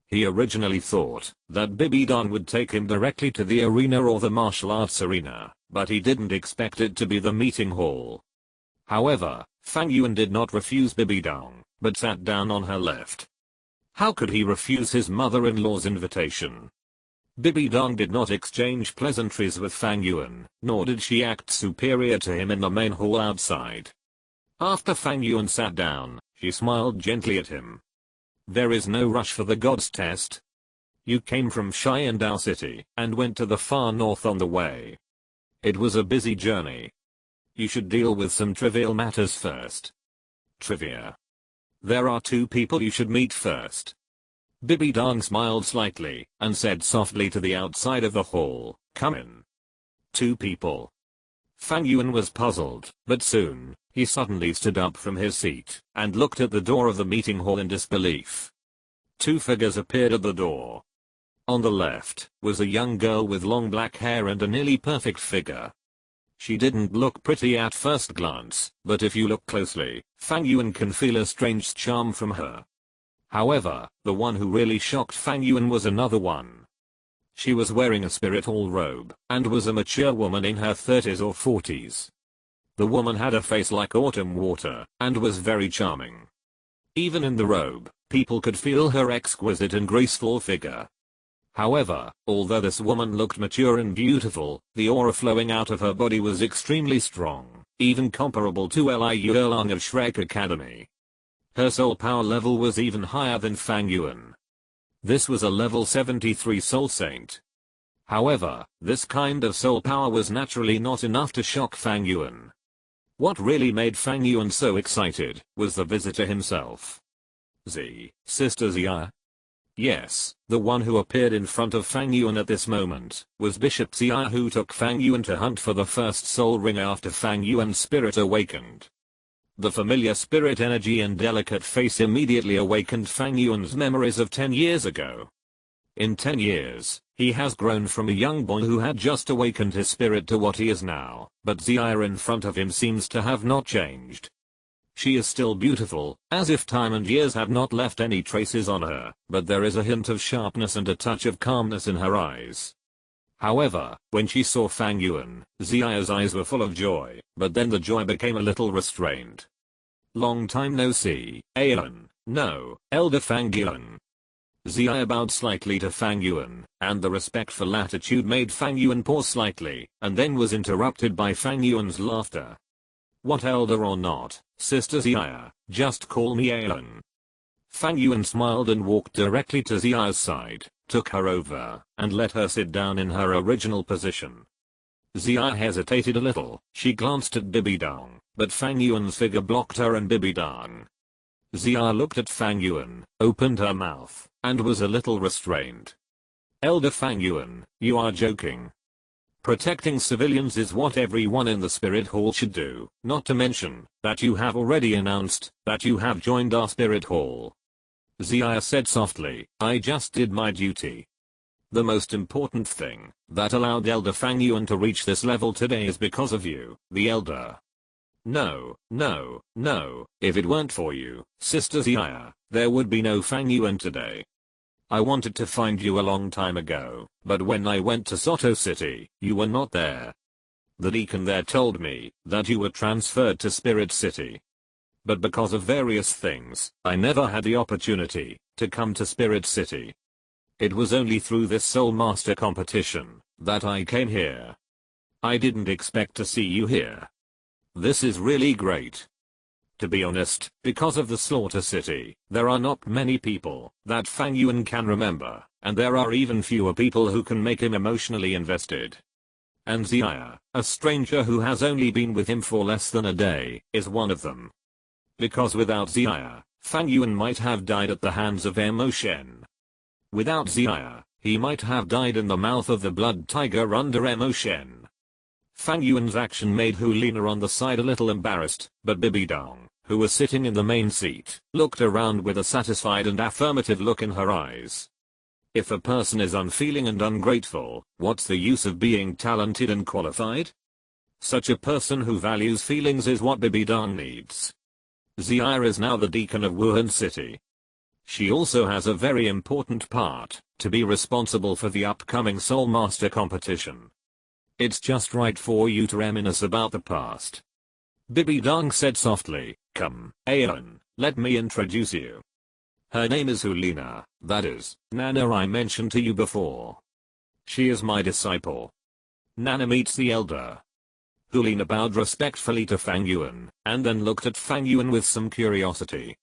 He originally thought that Bibidang would take him directly to the arena or the martial arts arena, but he didn't expect it to be the meeting hall. However, Fang Yuan did not refuse Bibidang, but sat down on her left. How could he refuse his mother-in-law's invitation? Bibidang did not exchange pleasantries with Fang Yuan, nor did she act superior to him in the main hall outside. After Fang Yuan sat down, she smiled gently at him. There is no rush for the gods test. You came from Sharingan city, and went to the far north on the way. It was a busy journey. You should deal with some trivial matters first. Trivia. There are two people you should meet first. Bibidang smiled slightly, and said softly to the outside of the hall, come in. Two people. Fang Yuan was puzzled, but soon, he suddenly stood up from his seat, and looked at the door of the meeting hall in disbelief. Two figures appeared at the door. On the left, was a young girl with long black hair and a nearly perfect figure. She didn't look pretty at first glance, but if you look closely, Fang Yuan can feel a strange charm from her. However, the one who really shocked Fang Yuan was another one. She was wearing a spiritual robe, and was a mature woman in her 30s or 40s. The woman had a face like autumn water, and was very charming. Even in the robe, people could feel her exquisite and graceful figure. However, although this woman looked mature and beautiful, the aura flowing out of her body was extremely strong, even comparable to Liu Erlang of Shrek Academy. Her soul power level was even higher than Fang Yuan. This was a level 73 soul saint. However, this kind of soul power was naturally not enough to shock Fang Yuan. What really made Fang Yuan so excited was the visitor himself. Sister Xia? Yes, the one who appeared in front of Fang Yuan at this moment was Bishop Xia, who took Fang Yuan to hunt for the first soul ring after Fang Yuan's spirit awakened. The familiar spirit energy and delicate face immediately awakened Fang Yuan's memories of 10 years ago. In 10 years, he has grown from a young boy who had just awakened his spirit to what he is now, but Xia in front of him seems to have not changed. She is still beautiful, as if time and years have not left any traces on her, but there is a hint of sharpness and a touch of calmness in her eyes. However, when she saw Fang Yuan, Xia's eyes were full of joy, but then the joy became a little restrained. Long time no see, Alan. No, Elder Fang Yuan. Xia bowed slightly to Fang Yuan, and the respectful attitude made Fang Yuan pause slightly, and then was interrupted by Fang Yuan's laughter. What elder or not, Sister Xia, just call me Alan. Fang Yuan smiled and walked directly to Xia's side, took her over, and let her sit down in her original position. Xia hesitated a little, she glanced at Bibidang, but Fang Yuan's figure blocked her and Bibidang. Xia looked at Fang Yuan, opened her mouth, and was a little restrained. Elder Fang Yuan, you are joking. Protecting civilians is what everyone in the spirit hall should do, not to mention that you have already announced that you have joined our spirit hall. Xia said softly, I just did my duty. The most important thing that allowed Elder Fang Yuan to reach this level today is because of you, the Elder. No, if it weren't for you, Sister Xia, there would be no Fang Yuan today. I wanted to find you a long time ago, but when I went to Soto City, you were not there. The deacon there told me that you were transferred to Spirit City. But because of various things, I never had the opportunity to come to Spirit City. It was only through this Soul Master competition that I came here. I didn't expect to see you here. This is really great. To be honest, because of the Slaughter City, there are not many people that Fang Yuan can remember, and there are even fewer people who can make him emotionally invested. And Zia, a stranger who has only been with him for less than a day, is one of them. Because without Zia, Fang Yuan might have died at the hands of Mo Shen. Without Zia, he might have died in the mouth of the blood tiger under Mo Shen. Fang Yuan's action made Hulina on the side a little embarrassed, but Bibi Dong, who was sitting in the main seat, looked around with a satisfied and affirmative look in her eyes. If a person is unfeeling and ungrateful, what's the use of being talented and qualified? Such a person who values feelings is what Bibi Dong needs. Zia is now the deacon of Wuhan City. She also has a very important part, to be responsible for the upcoming Soul Master competition. It's just right for you to reminisce about the past. Bibi Dong said softly, "Come, Aeon, let me introduce you. Her name is Hulina, that is, Nana I mentioned to you before. She is my disciple." Nana meets the elder. Hulina bowed respectfully to Fang Yuan, and then looked at Fang Yuan with some curiosity.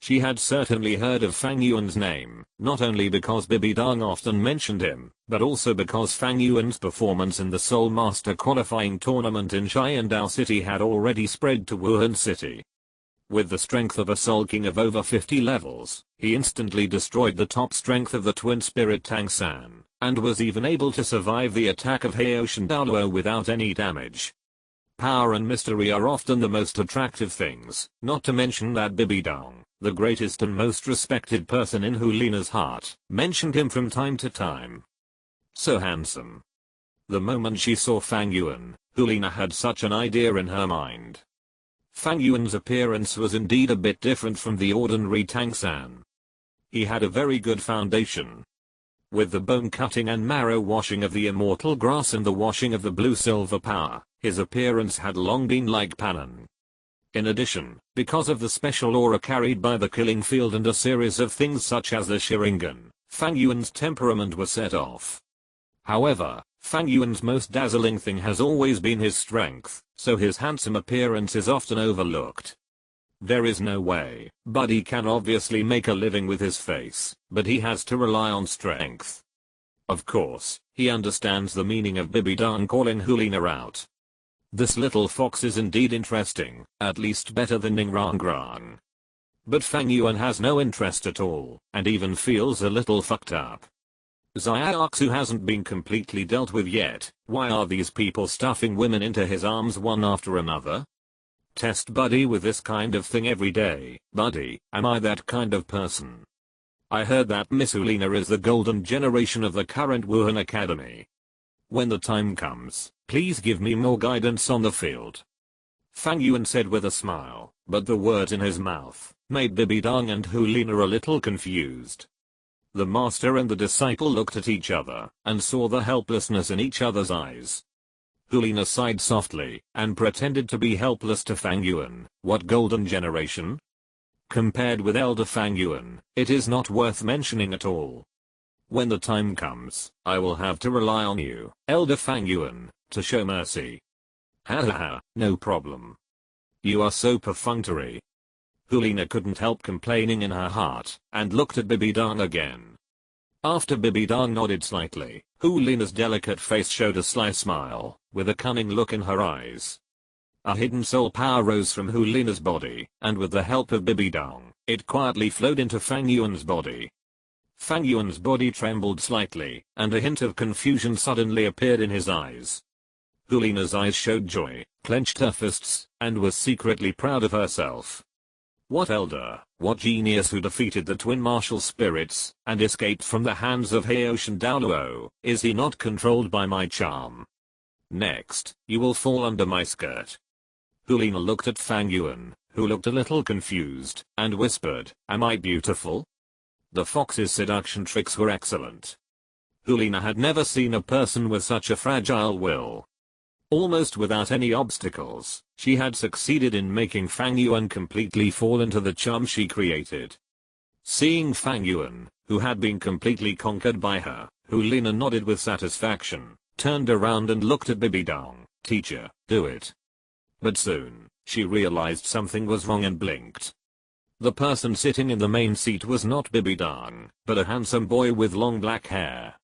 She had certainly heard of Fang Yuan's name, not only because Bibi Dong often mentioned him, but also because Fang Yuan's performance in the Soul Master qualifying tournament in Xiandao City had already spread to Wuhan City. With the strength of a Soul King of over 50 levels, he instantly destroyed the top strength of the twin spirit Tang San, and was even able to survive the attack of Haoshan Douluo without any damage. Power and mystery are often the most attractive things, not to mention that Bibi Dong, the greatest and most respected person in Hulina's heart, mentioned him from time to time. So handsome. The moment she saw Fang Yuan, Hulina had such an idea in her mind. Fang Yuan's appearance was indeed a bit different from the ordinary Tang San. He had a very good foundation. With the bone cutting and marrow washing of the immortal grass and the washing of the blue silver power, his appearance had long been like Panan. In addition, because of the special aura carried by the killing field and a series of things such as the Sharingan, Fang Yuan's temperament was set off. However, Fang Yuan's most dazzling thing has always been his strength, so his handsome appearance is often overlooked. There is no way, Buddy can obviously make a living with his face, but he has to rely on strength. Of course, he understands the meaning of Bibi Dong calling Hulina out. This little fox is indeed interesting, at least better than Ning Rang Rang. But Fang Yuan has no interest at all, and even feels a little fucked up. Xiaoxu hasn't been completely dealt with yet. Why are these people stuffing women into his arms one after another? Test Buddy with this kind of thing every day. Buddy, am I that kind of person? I heard that Miss Hulina is the golden generation of the current Wuhan Academy. When the time comes, please give me more guidance on the field. Fang Yuan said with a smile, but the words in his mouth made Bibi Dong and Hulina a little confused. The master and the disciple looked at each other and saw the helplessness in each other's eyes. Hulina sighed softly and pretended to be helpless to Fang Yuan. What golden generation? Compared with Elder Fang Yuan, it is not worth mentioning at all. When the time comes, I will have to rely on you, Elder Fang Yuan, to show mercy. Ha ha ha, no problem. You are so perfunctory. Hulina couldn't help complaining in her heart, and looked at Bibi Dong again. After Bibi Dong nodded slightly, Hulina's delicate face showed a sly smile, with a cunning look in her eyes. A hidden soul power rose from Hulina's body, and with the help of Bibi Dong, it quietly flowed into Fang Yuan's body. Fang Yuan's body trembled slightly, and a hint of confusion suddenly appeared in his eyes. Hulina's eyes showed joy, clenched her fists, and was secretly proud of herself. What elder, what genius who defeated the twin martial spirits, and escaped from the hands of Haoshan Douluo, is he not controlled by my charm? Next, you will fall under my skirt. Hulina looked at Fang Yuan, who looked a little confused, and whispered, am I beautiful? The fox's seduction tricks were excellent. Hulina had never seen a person with such a fragile will. Almost without any obstacles, she had succeeded in making Fang Yuan completely fall into the charm she created. Seeing Fang Yuan, who had been completely conquered by her, Hulina nodded with satisfaction, turned around and looked at Bibidong. "Teacher, do it." But soon, she realized something was wrong and blinked. The person sitting in the main seat was not Bibidong, but a handsome boy with long black hair.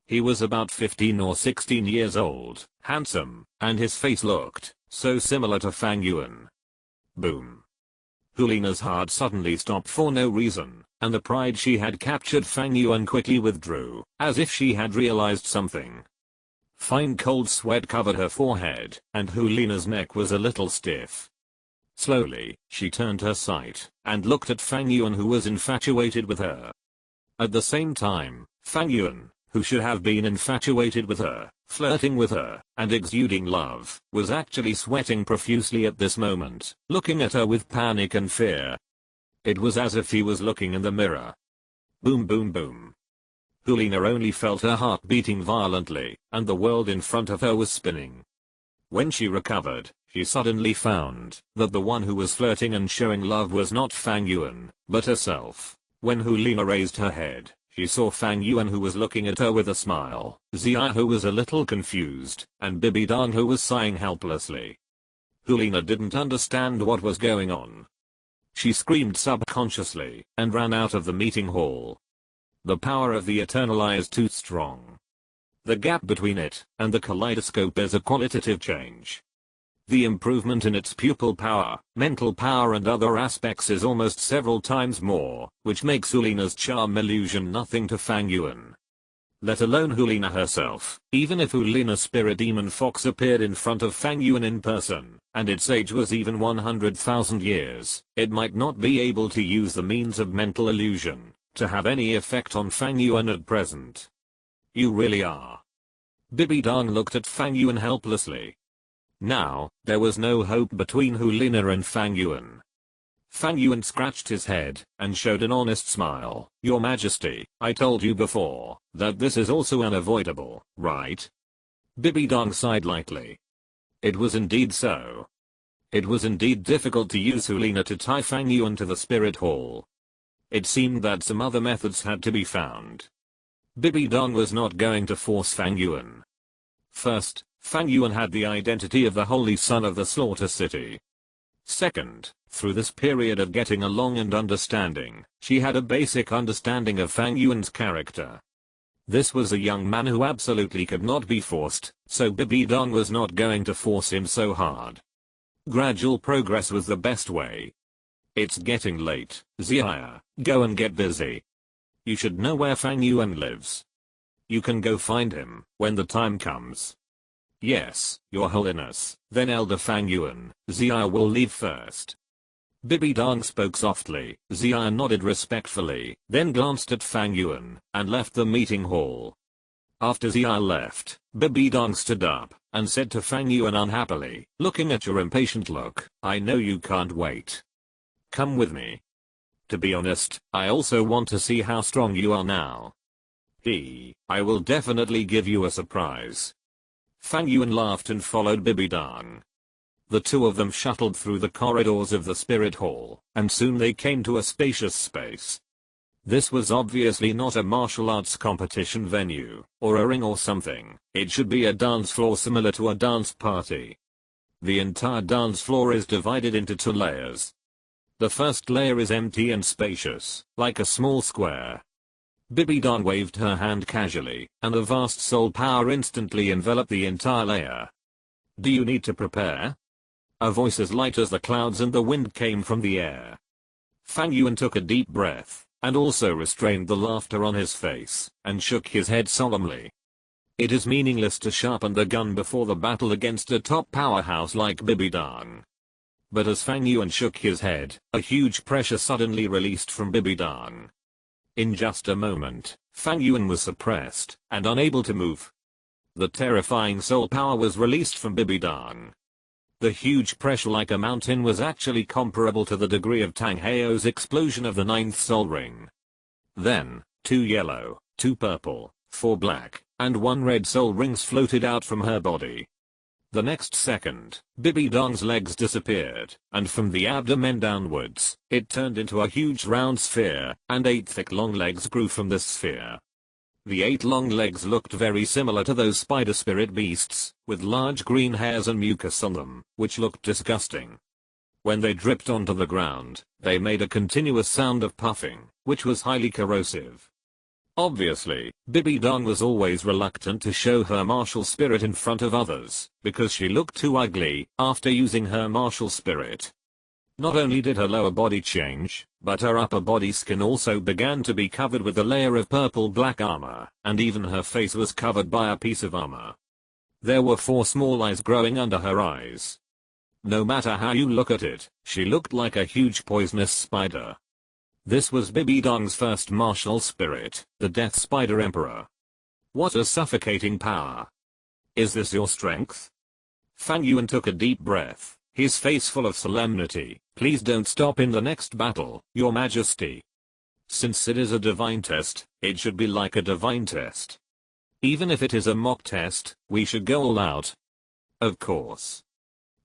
He was about 15 or 16 years old, handsome, and his face looked so similar to Fang Yuan. Boom. Hulina's heart suddenly stopped for no reason, and the pride she had captured Fang Yuan quickly withdrew, as if she had realized something. Fine cold sweat covered her forehead, and Hulina's neck was a little stiff. Slowly, she turned her sight, and looked at Fang Yuan, who was infatuated with her. At the same time, Fang Yuan, who should have been infatuated with her, flirting with her, and exuding love, was actually sweating profusely at this moment, looking at her with panic and fear. It was as if he was looking in the mirror. Boom boom boom. Hulina only felt her heart beating violently, and the world in front of her was spinning. When she recovered, she suddenly found that the one who was flirting and showing love was not Fang Yuan, but herself. When Hulina raised her head, she saw Fang Yuan, who was looking at her with a smile, Zia, who was a little confused, and Bibidong, who was sighing helplessly. Hulina didn't understand what was going on. She screamed subconsciously and ran out of the meeting hall. The power of the eternal eye is too strong. The gap between it and the kaleidoscope is a qualitative change. The improvement in its pupil power, mental power and other aspects is almost several times more, which makes Hulina's charm illusion nothing to Fang Yuan. Let alone Hulina herself, even if Hulina's spirit demon fox appeared in front of Fang Yuan in person, and its age was even 100,000 years, it might not be able to use the means of mental illusion to have any effect on Fang Yuan at present. You really are. Bibidong looked at Fang Yuan helplessly. Now, there was no hope between Hulina and Fang Yuan. Fang Yuan scratched his head and showed an honest smile. "Your Majesty, I told you before that this is also unavoidable, right?" Bibidong sighed lightly. It was indeed so. It was indeed difficult to use Hulina to tie Fang Yuan to the spirit hall. It seemed that some other methods had to be found. Bibidong was not going to force Fang Yuan. First, Fang Yuan had the identity of the holy son of the Slaughter City. Second, through this period of getting along and understanding, she had a basic understanding of Fang Yuan's character. This was a young man who absolutely could not be forced, so Bibidong was not going to force him so hard. Gradual progress was the best way. It's getting late, Zia. Go and get busy. You should know where Fang Yuan lives. You can go find him when the time comes. Yes, Your Holiness. Then Elder Fang Yuan, Zia will leave first. Bibidong spoke softly. Zia nodded respectfully, then glanced at Fang Yuan, and left the meeting hall. After Zia left, Bibidong stood up, and said to Fang Yuan unhappily, looking at your impatient look, I know you can't wait. Come with me. To be honest, I also want to see how strong you are now. I will definitely give you a surprise. Fang Yuan laughed and followed Bibidong. The two of them shuttled through the corridors of the spirit hall, and soon they came to a spacious space. This was obviously not a martial arts competition venue, or a ring or something. It should be a dance floor similar to a dance party. The entire dance floor is divided into two layers. The first layer is empty and spacious, like a small square. Bibidong waved her hand casually, and a vast soul power instantly enveloped the entire layer. Do you need to prepare? A voice as light as the clouds and the wind came from the air. Fang Yuan took a deep breath, and also restrained the laughter on his face, and shook his head solemnly. It is meaningless to sharpen the gun before the battle against a top powerhouse like Bibidong. But as Fang Yuan shook his head, a huge pressure suddenly released from Bibidong. In just a moment, Fang Yuan was suppressed, and unable to move. The terrifying soul power was released from Bibidong. The huge pressure like a mountain was actually comparable to the degree of Tang Heo's explosion of the 9th soul ring. Then, 2 yellow, 2 purple, 4 black, and 1 red soul rings floated out from her body. The next second, Bibidong's legs disappeared, and from the abdomen downwards, it turned into a huge round sphere, and 8 thick long legs grew from this sphere. The 8 long legs looked very similar to those spider spirit beasts, with large green hairs and mucus on them, which looked disgusting. When they dripped onto the ground, they made a continuous sound of puffing, which was highly corrosive. Obviously, Bibi Dong was always reluctant to show her martial spirit in front of others, because she looked too ugly after using her martial spirit. Not only did her lower body change, but her upper body skin also began to be covered with a layer of purple-black armor, and even her face was covered by a piece of armor. There were 4 small eyes growing under her eyes. No matter how you look at it, she looked like a huge poisonous spider. This was Bibi Dong's first martial spirit, the Death Spider Emperor. What a suffocating power. Is this your strength? Fang Yuan took a deep breath, his face full of solemnity. Please don't stop in the next battle, Your Majesty. Since it is a divine test, it should be like a divine test. Even if it is a mock test, we should go all out. Of course.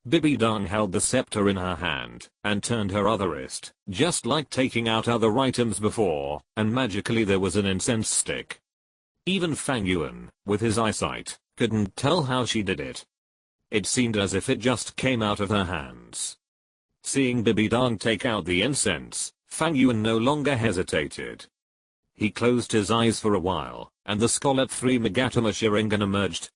Bibi Dong held the scepter in her hand, and turned her other wrist, just like taking out other items before, and magically there was an incense stick. Even Fang Yuan, with his eyesight, couldn't tell how she did it. It seemed as if it just came out of her hands. Seeing Bibi Dong take out the incense, Fang Yuan no longer hesitated. He closed his eyes for a while, and the scarlet 3 Megatama Sharingan emerged.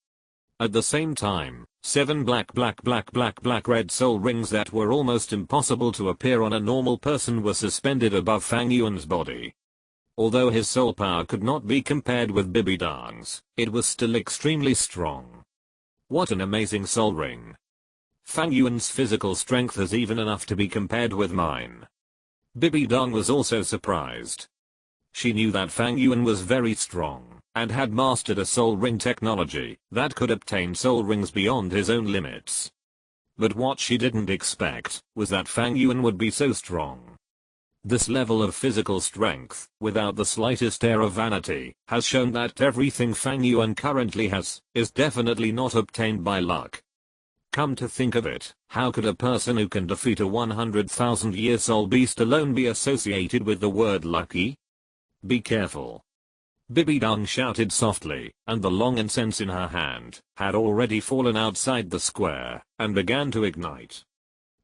At the same time, 7 black red soul rings that were almost impossible to appear on a normal person were suspended above Fang Yuan's body. Although his soul power could not be compared with Bibi Dong's, it was still extremely strong. What an amazing soul ring. Fang Yuan's physical strength is even enough to be compared with mine. Bibi Dong was also surprised. She knew that Fang Yuan was very strong, and had mastered a soul ring technology that could obtain soul rings beyond his own limits. But what she didn't expect was that Fang Yuan would be so strong. This level of physical strength, without the slightest air of vanity, has shown that everything Fang Yuan currently has, is definitely not obtained by luck. Come to think of it, how could a person who can defeat a 100,000-year soul beast alone be associated with the word lucky? Be careful. Bibi Dong shouted softly, and the long incense in her hand had already fallen outside the square, and began to ignite.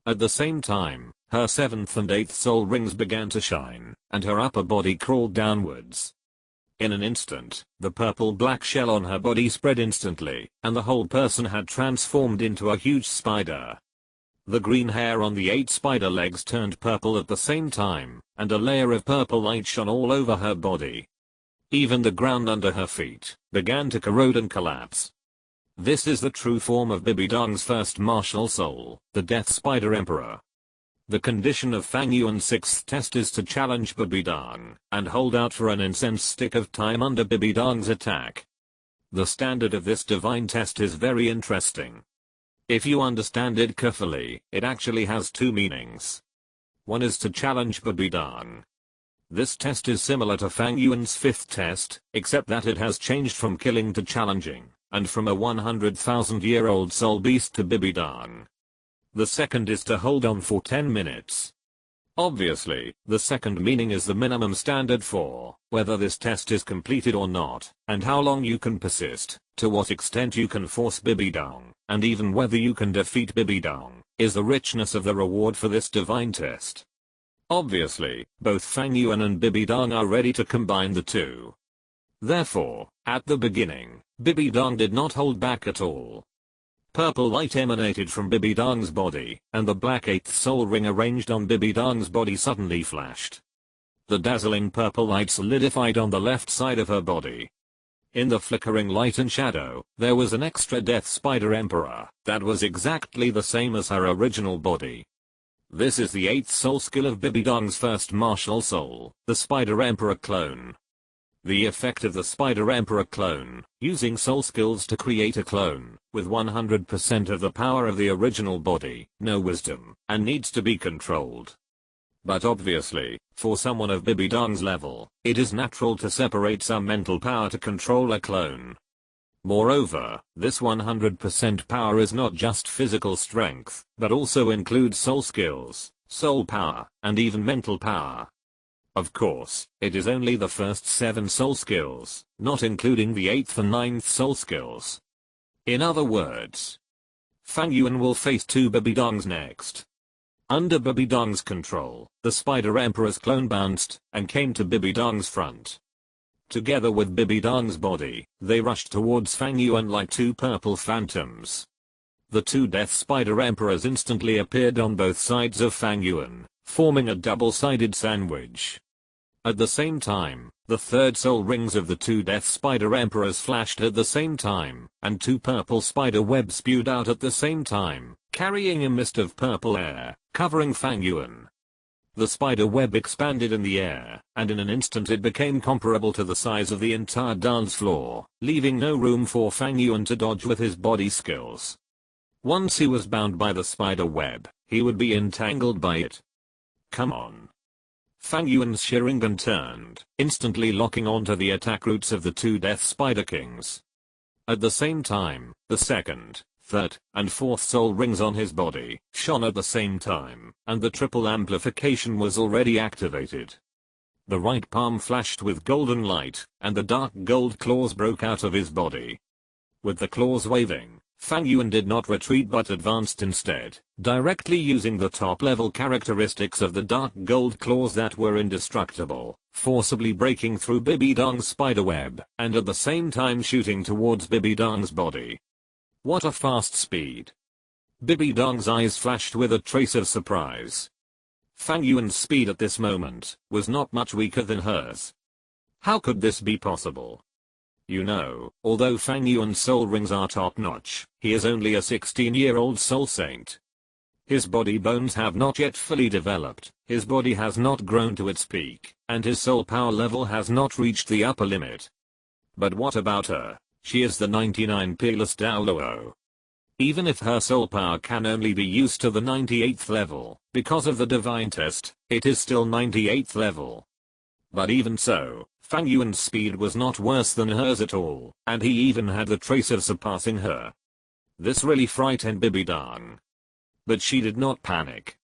At the same time, her 7th and 8th soul rings began to shine, and her upper body crawled downwards. In an instant, the purple-black shell on her body spread instantly, and the whole person had transformed into a huge spider. The green hair on the 8 spider legs turned purple at the same time, and a layer of purple light shone all over her body. Even the ground under her feet began to corrode and collapse. This is the true form of Bibi Dong's first martial soul, the Death Spider Emperor. The condition of Fang Yuan's 6th test is to challenge Bibi Dong, and hold out for an incense stick of time under Bibi Dong's attack. The standard of this divine test is very interesting. If you understand it carefully, it actually has 2 meanings. One is to challenge Bibi Dong. This test is similar to Fang Yuan's 5th test, except that it has changed from killing to challenging, and from a 100,000-year-old soul beast to Bibi Dong. The second is to hold on for 10 minutes. Obviously, the second meaning is the minimum standard for whether this test is completed or not, and how long you can persist, to what extent you can force Bibi Dong, and even whether you can defeat Bibi Dong, is the richness of the reward for this divine test. Obviously, both Fang Yuan and Bibi Dong are ready to combine the two. Therefore, at the beginning, Bibi Dong did not hold back at all. Purple light emanated from Bibi Dong's body, and the black 8th soul ring arranged on Bibi Dong's body suddenly flashed. The dazzling purple light solidified on the left side of her body. In the flickering light and shadow, there was an extra Death Spider Emperor that was exactly the same as her original body. This is the 8th soul skill of Bibi Dong's first martial soul, the Spider Emperor clone. The effect of the Spider Emperor clone, using soul skills to create a clone, with 100% of the power of the original body, no wisdom, and needs to be controlled. But obviously, for someone of Bibi Dong's level, it is natural to separate some mental power to control a clone. Moreover, this 100% power is not just physical strength, but also includes soul skills, soul power, and even mental power. Of course, it is only the first 7 soul skills, not including the 8th and 9th soul skills. In other words, Fang Yuan will face 2 Bibidongs next. Under Bibidong's control, the Spider Emperor's clone bounced and came to Bibidong's front. Together with Bibidong's body, they rushed towards Fang Yuan like 2 purple phantoms. The 2 Death Spider Emperors instantly appeared on both sides of Fang Yuan, forming a double-sided sandwich. At the same time, the 3rd soul rings of the 2 Death Spider Emperors flashed at the same time, and 2 purple spider webs spewed out at the same time, carrying a mist of purple air, covering Fang Yuan. The spider web expanded in the air, and in an instant it became comparable to the size of the entire dance floor, leaving no room for Fang Yuan to dodge with his body skills. Once he was bound by the spider web, he would be entangled by it. Come on. Fang Yuan's Sharingan turned, instantly locking onto the attack roots of the 2 Death Spider Kings. At the same time, the 2nd, 3rd, and 4th soul rings on his body shone at the same time, and the triple amplification was already activated. The right palm flashed with golden light, and the dark gold claws broke out of his body. With the claws waving, Fang Yuan did not retreat but advanced instead, directly using the top-level characteristics of the dark gold claws that were indestructible, forcibly breaking through Bibidong's spiderweb, and at the same time shooting towards Bibidong's body. What a fast speed! Bibidong's eyes flashed with a trace of surprise. Fang Yuan's speed at this moment was not much weaker than hers. How could this be possible? You know, although Fang Yuan's soul rings are top-notch, he is only a 16-year-old soul saint. His body bones have not yet fully developed, his body has not grown to its peak, and his soul power level has not reached the upper limit. But what about her? She is the 99 peerless Douluo. Even if her soul power can only be used to the 98th level, because of the divine test, it is still 98th level. But even so, Fang Yuan's speed was not worse than hers at all, and he even had the trace of surpassing her. This really frightened Bibidong. But she did not panic.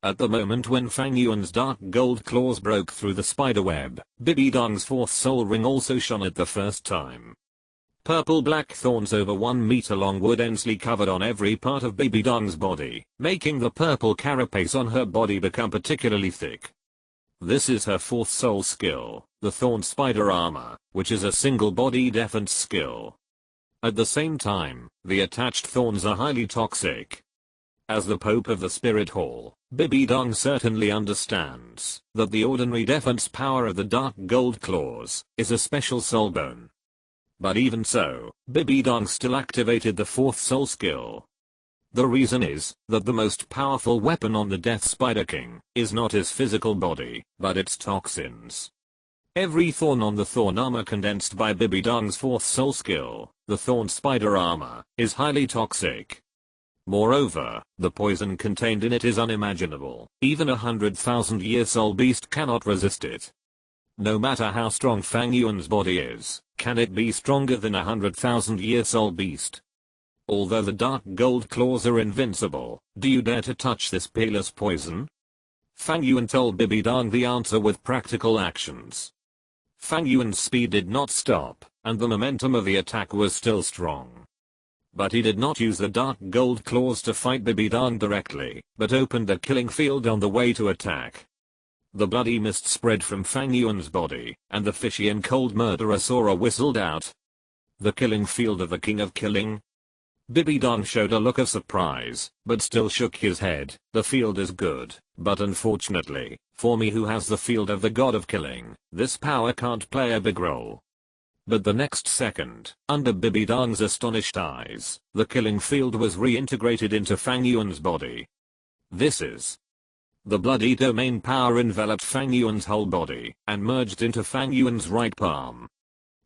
At the moment when Fang Yuan's dark gold claws broke through the spiderweb, Bibidong's 4th soul ring also shone at the first time. Purple-black thorns over 1 meter long were densely covered on every part of Bibidong's body, making the purple carapace on her body become particularly thick. This is her 4th soul skill, the Thorn Spider Armor, which is a single-body defense skill. At the same time, the attached thorns are highly toxic. As the Pope of the Spirit Hall, Bibidong certainly understands that the ordinary defense power of the Dark Gold Claws is a special soul bone. But even so, Bibidong still activated the 4th soul skill. The reason is that the most powerful weapon on the Death Spider King is not his physical body, but its toxins. Every thorn on the thorn armor condensed by Bibidong's 4th soul skill, the Thorn Spider Armor, is highly toxic. Moreover, the poison contained in it is unimaginable. Even a 100,000-year soul beast cannot resist it. No matter how strong Fang Yuan's body is, can it be stronger than a 100,000-year soul beast? Although the dark gold claws are invincible, do you dare to touch this peerless poison? Fang Yuan told Bibidong the answer with practical actions. Fang Yuan's speed did not stop, and the momentum of the attack was still strong. But he did not use the dark gold claws to fight Bibidong directly, but opened a killing field on the way to attack. The bloody mist spread from Fang Yuan's body, and the fishy and cold murderous aura whistled out. The killing field of the King of Killing? Bibidong showed a look of surprise, but still shook his head. The field is good, but unfortunately, for me who has the field of the God of Killing, this power can't play a big role. But the next second, under Bibidong's astonished eyes, the killing field was reintegrated into Fang Yuan's body. This is... The bloody domain power enveloped Fang Yuan's whole body, and merged into Fang Yuan's right palm.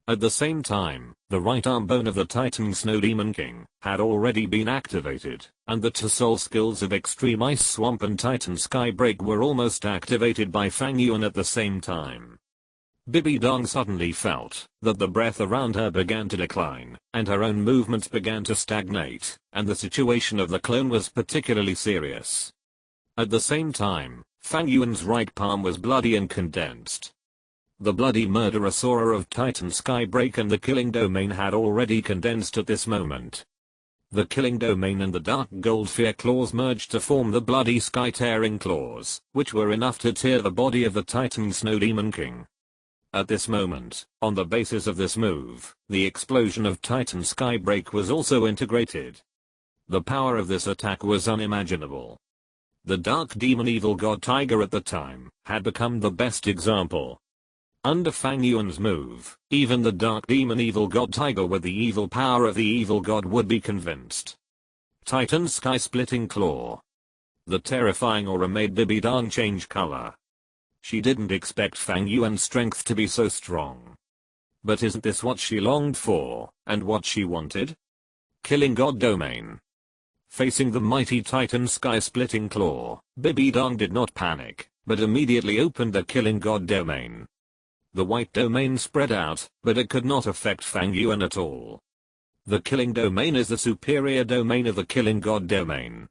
At the same time, the right arm bone of the Titan Snow Demon King had already been activated, and the 2 soul skills of Extreme Ice Swamp and Titan Skybreak were almost activated by Fang Yuan at the same time. Bibidong suddenly felt that the breath around her began to decline, and her own movements began to stagnate, and the situation of the clone was particularly serious. At the same time, Fang Yuan's right palm was bloody and condensed. The bloody murderous aura of Titan Skybreak and the killing domain had already condensed at this moment. The killing domain and the dark gold fear claws merged to form the bloody sky-tearing claws, which were enough to tear the body of the Titan Snow Demon King. At this moment, on the basis of this move, the explosion of Titan Skybreak was also integrated. The power of this attack was unimaginable. The Dark Demon Evil God Tiger at the time had become the best example. Under Fang Yuan's move, even the Dark Demon Evil God Tiger with the evil power of the Evil God would be convinced. Titan Sky Splitting Claw. The terrifying aura made Bibi Dong change color. She didn't expect Fang Yuan's strength to be so strong. But isn't this what she longed for, and what she wanted? Killing God Domain. Facing the mighty Titan Sky Splitting Claw, Bibi Dong did not panic, but immediately opened the Killing God Domain. The white domain spread out, but it could not affect Fang Yuan at all. The killing domain is the superior domain of the killing god domain.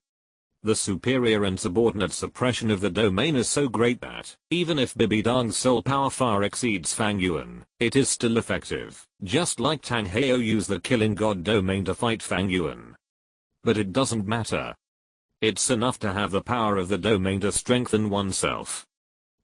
The superior and subordinate suppression of the domain is so great that, even if Bibi Dong's soul power far exceeds Fang Yuan, it is still effective, just like Tang Heo used the killing god domain to fight Fang Yuan. But it doesn't matter. It's enough to have the power of the domain to strengthen oneself.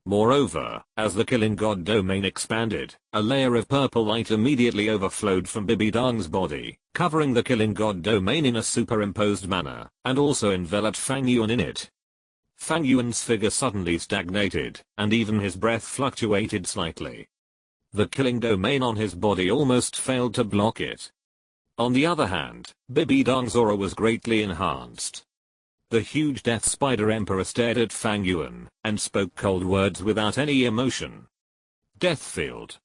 Moreover, as the killing god domain expanded, a layer of purple light immediately overflowed from Bibi Dong's body, covering the killing god domain in a superimposed manner, and also enveloped Fang Yuan in it. Fang Yuan's figure suddenly stagnated, and even his breath fluctuated slightly. The killing domain on his body almost failed to block it. On the other hand, Bibi Dong's aura was greatly enhanced. The huge Death Spider Emperor stared at Fang Yuan, and spoke cold words without any emotion. Death Field.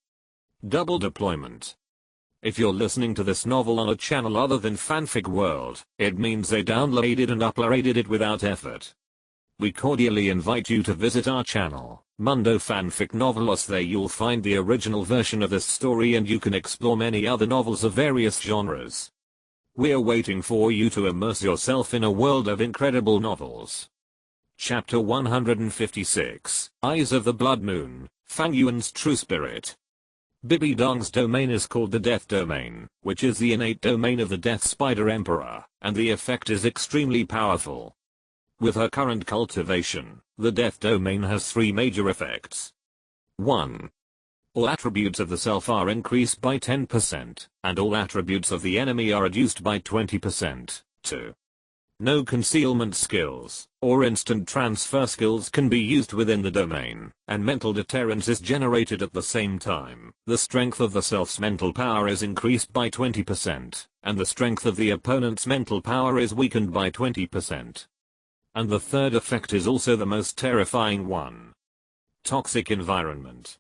Double deployment. If you're listening to this novel on a channel other than Fanfic World, it means they downloaded and uploaded it without effort. We cordially invite you to visit our channel, Mundo Fanfic Novelos. There you'll find the original version of this story and you can explore many other novels of various genres. We're waiting for you to immerse yourself in a world of incredible novels. Chapter 156, Eyes of the Blood Moon, Fang Yuan's True Spirit. Bibi Dong's domain is called the Death Domain, which is the innate domain of the Death Spider Emperor, and the effect is extremely powerful. With her current cultivation, the Death Domain has three major effects. 1. All attributes of the self are increased by 10%, and all attributes of the enemy are reduced by 20%. 2. No concealment skills, or instant transfer skills can be used within the domain, and mental deterrence is generated at the same time. The strength of the self's mental power is increased by 20%, and the strength of the opponent's mental power is weakened by 20%. And the third effect is also the most terrifying one. Toxic environment.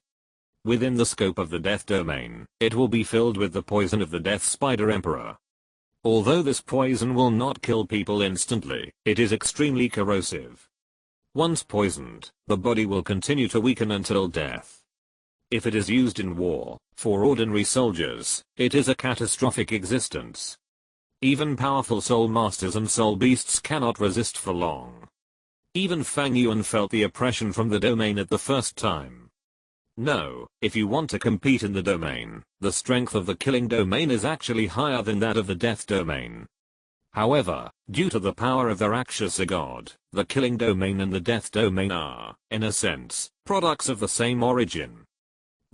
Within the scope of the Death Domain, it will be filled with the poison of the Death Spider Emperor. Although this poison will not kill people instantly, it is extremely corrosive. Once poisoned, the body will continue to weaken until death. If it is used in war, for ordinary soldiers, it is a catastrophic existence. Even powerful soul masters and soul beasts cannot resist for long. Even Fang Yuan felt the oppression from the domain at the first time. No, if you want to compete in the domain, the strength of the killing domain is actually higher than that of the death domain. However, due to the power of the Rakshasa god, the killing domain and the death domain are, in a sense, products of the same origin.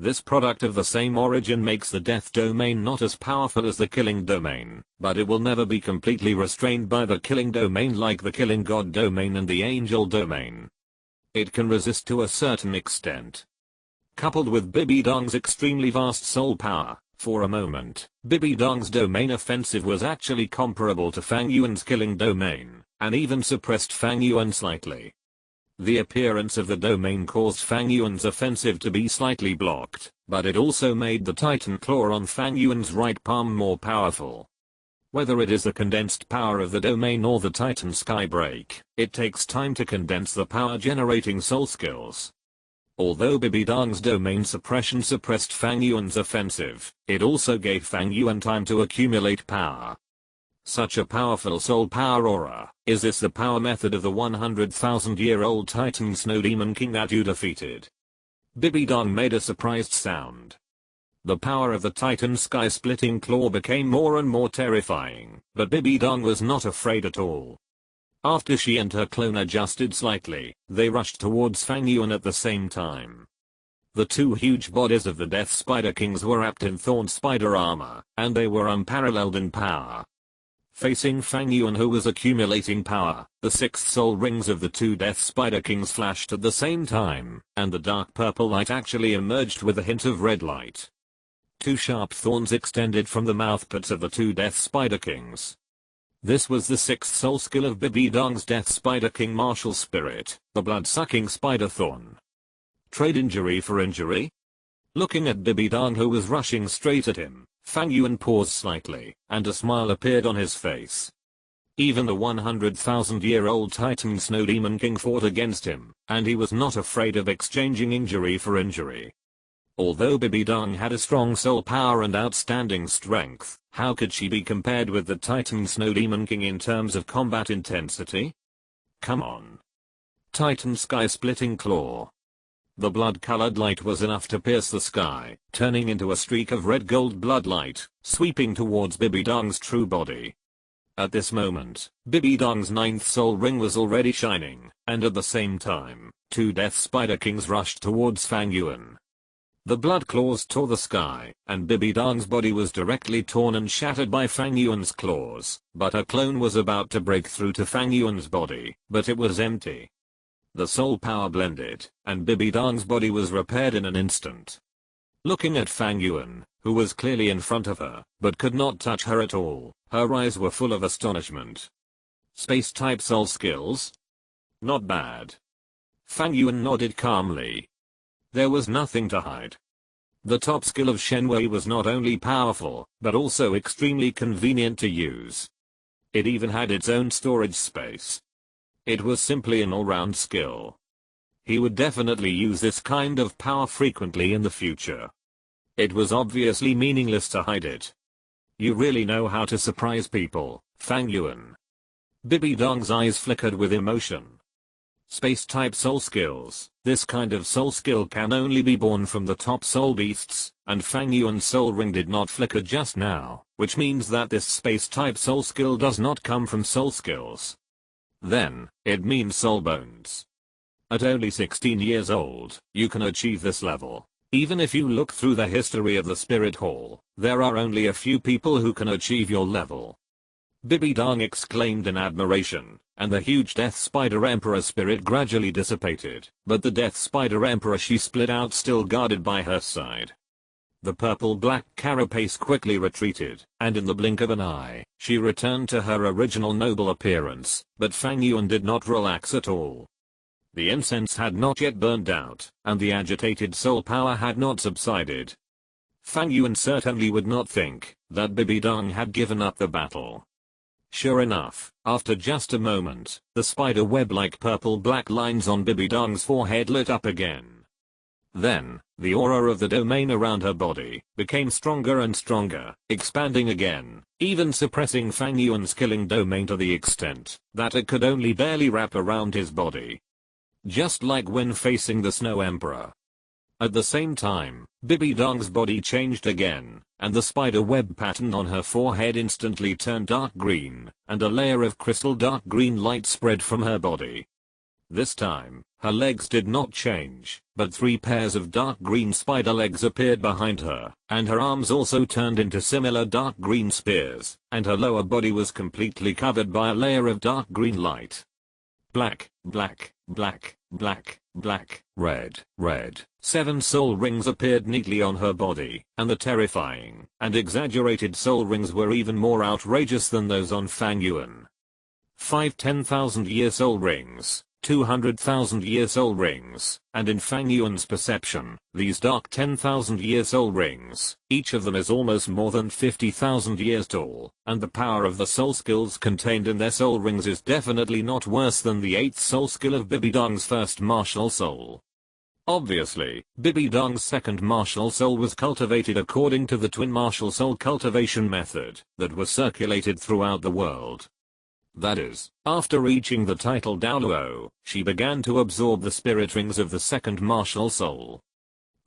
This product of the same origin makes the death domain not as powerful as the killing domain, but it will never be completely restrained by the killing domain like the killing god domain and the angel domain. It can resist to a certain extent. Coupled with Bibi Dong's extremely vast soul power, for a moment, Bibi Dong's domain offensive was actually comparable to Fang Yuan's killing domain, and even suppressed Fang Yuan slightly. The appearance of the domain caused Fang Yuan's offensive to be slightly blocked, but it also made the Titan Claw on Fang Yuan's right palm more powerful. Whether it is the condensed power of the domain or the Titan Skybreak, it takes time to condense the power-generating soul skills. Although Bibi Dong's domain suppression suppressed Fang Yuan's offensive, it also gave Fang Yuan time to accumulate power. Such a powerful soul power aura. Is this the power method of the 100,000-year-old Titan Snow Demon King that you defeated? Bibidong made a surprised sound. The power of the Titan sky-splitting claw became more and more terrifying, but Bibidong was not afraid at all. After she and her clone adjusted slightly, they rushed towards Fang Yuan at the same time. The two huge bodies of the Death Spider Kings were wrapped in thorn spider armor, and they were unparalleled in power. Facing Fang Yuan, who was accumulating power, the 6 soul rings of the two Death Spider Kings flashed at the same time, and the dark purple light actually emerged with a hint of red light. 2 sharp thorns extended from the mouthparts of the two Death Spider Kings. This was the 6th soul skill of Bibidong's Death Spider King martial spirit, the blood-sucking spider thorn. Trade injury for injury? Looking at Bibidong, who was rushing straight at him, Fang Yuan paused slightly, and a smile appeared on his face. Even the 100,000-year-old Titan Snow Demon King fought against him, and he was not afraid of exchanging injury for injury. Although Bibidong had a strong soul power and outstanding strength, how could she be compared with the Titan Snow Demon King in terms of combat intensity? Come on. Titan Sky-Splitting Claw. The blood-colored light was enough to pierce the sky, turning into a streak of red-gold blood light, sweeping towards Bibidong's true body. At this moment, Bibidong's 9th soul ring was already shining, and at the same time, 2 Death Spider Kings rushed towards Fang Yuan. The blood claws tore the sky, and Bibidong's body was directly torn and shattered by Fang Yuan's claws, but her clone was about to break through to Fang Yuan's body, but it was empty. The soul power blended, and Bibidong's body was repaired in an instant. Looking at Fang Yuan, who was clearly in front of her, but could not touch her at all, her eyes were full of astonishment. Space-type soul skills? Not bad. Fang Yuan nodded calmly. There was nothing to hide. The top skill of Shenwei was not only powerful, but also extremely convenient to use. It even had its own storage space. It was simply an all-round skill. He would definitely use this kind of power frequently in the future. It was obviously meaningless to hide it. You really know how to surprise people, Fang Yuan. Bibidong's eyes flickered with emotion. Space-type soul skills. This kind of soul skill can only be born from the top soul beasts, and Fang Yuan's soul ring did not flicker just now, which means that this space-type soul skill does not come from soul skills. Then, it means soul bones. At only 16 years old, you can achieve this level. Even if you look through the history of the Spirit Hall, there are only a few people who can achieve your level. Bibidong exclaimed in admiration, and the huge Death Spider Emperor spirit gradually dissipated, but the Death Spider Emperor she split out still guarded by her side. The purple-black carapace quickly retreated, and in the blink of an eye, she returned to her original noble appearance, but Fang Yuan did not relax at all. The incense had not yet burned out, and the agitated soul power had not subsided. Fang Yuan certainly would not think that Bibidong had given up the battle. Sure enough, after just a moment, the spider web-like purple-black lines on Bibidong's forehead lit up again. Then, the aura of the domain around her body became stronger and stronger, expanding again, even suppressing Fang Yuan's killing domain to the extent that it could only barely wrap around his body. Just like when facing the Snow Emperor. At the same time, Bibidong's body changed again, and the spider web pattern on her forehead instantly turned dark green, and a layer of crystal dark green light spread from her body. This time, her legs did not change, but 3 pairs of dark green spider legs appeared behind her, and her arms also turned into similar dark green spears, and her lower body was completely covered by a layer of dark green light. Black, black, black, black, black, red, red. 7 soul rings appeared neatly on her body, and the terrifying and exaggerated soul rings were even more outrageous than those on Fang Yuan. 5 10,000-year soul rings. 200,000-year soul rings, and in Fang Yuan's perception, these dark 10,000-year soul rings, each of them is almost more than 50,000 years tall, and the power of the soul skills contained in their soul rings is definitely not worse than the 8th soul skill of Bibidong's first martial soul. Obviously, Bibi Dong's second martial soul was cultivated according to the twin martial soul cultivation method that was circulated throughout the world. That is, after reaching the title Douluo, she began to absorb the spirit rings of the second martial soul.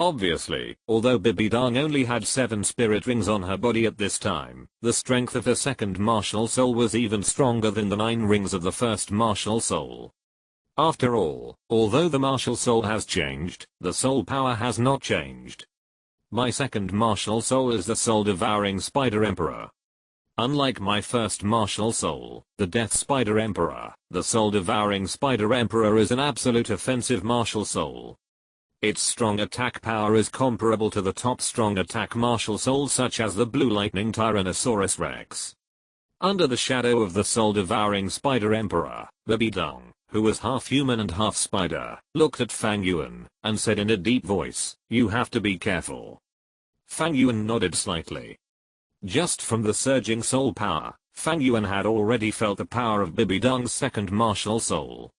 Obviously, although Bibi Dong only had 7 spirit rings on her body at this time, the strength of her second martial soul was even stronger than the 9 rings of the first martial soul. After all, although the martial soul has changed, the soul power has not changed. My second martial soul is the soul-devouring Spider Emperor. Unlike my first martial soul, the Death Spider Emperor, the soul-devouring Spider Emperor is an absolute offensive martial soul. Its strong attack power is comparable to the top strong attack martial souls such as the Blue Lightning Tyrannosaurus Rex. Under the shadow of the soul-devouring Spider Emperor, Bibi Dong, who was half human and half spider, looked at Fang Yuan, and said in a deep voice, "You have to be careful." Fang Yuan nodded slightly. Just from the surging soul power, Fang Yuan had already felt the power of Bibi Dong's second martial soul.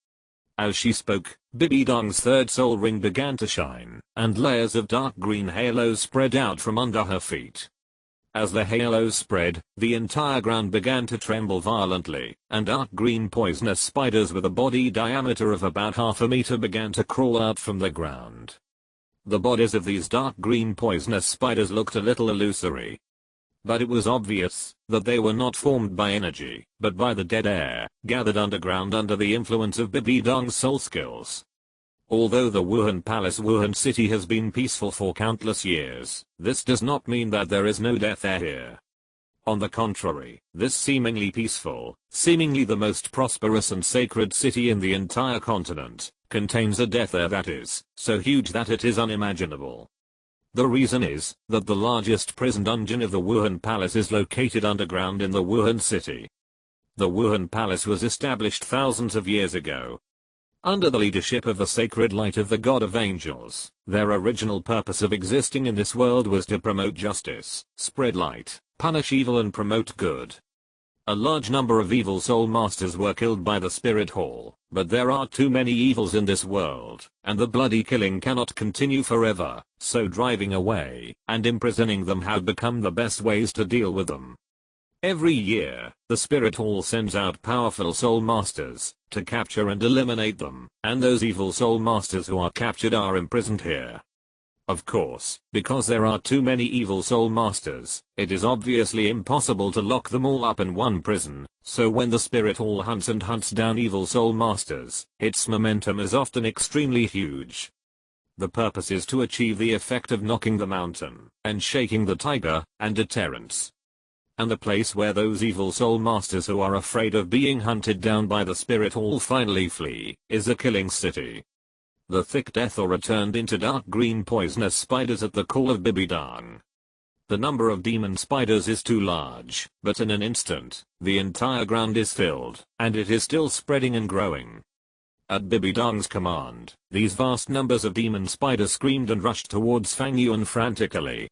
As she spoke, Bibi Dong's third soul ring began to shine, and layers of dark green halos spread out from under her feet. As the halos spread, the entire ground began to tremble violently, and dark green poisonous spiders with a body diameter of about half a meter began to crawl out from the ground. The bodies of these dark green poisonous spiders looked a little illusory. But it was obvious that they were not formed by energy, but by the dead air, gathered underground under the influence of Bibi Dong's soul skills. Although the Wuhan Wuhan city has been peaceful for countless years, this does not mean that there is no death air here. On the contrary, this seemingly peaceful, seemingly the most prosperous and sacred city in the entire continent, contains a death air that is so huge that it is unimaginable. The reason is that the largest prison dungeon of the Wuhan Palace is located underground in the Wuhan city. The Wuhan Palace was established thousands of years ago. Under the leadership of the sacred light of the God of Angels, their original purpose of existing in this world was to promote justice, spread light, punish evil and promote good. A large number of evil soul masters were killed by the spirit hall, but there are too many evils in this world, and the bloody killing cannot continue forever, so driving away and imprisoning them have become the best ways to deal with them. Every year, the spirit hall sends out powerful soul masters to capture and eliminate them, and those evil soul masters who are captured are imprisoned here. Of course, because there are too many evil soul masters, it is obviously impossible to lock them all up in one prison, so when the spirit hall hunts down evil soul masters, its momentum is often extremely huge. The purpose is to achieve the effect of knocking the mountain and shaking the tiger and deterrence. And the place where those evil soul masters who are afraid of being hunted down by the spirit hall finally flee is the killing city. The thick death aura turned into dark green poisonous spiders at the call of Bibi Dong. The number of demon spiders is too large, but in an instant, the entire ground is filled, and it is still spreading and growing. At Bibi Dong's command, these vast numbers of demon spiders screamed and rushed towards Fang Yuan frantically.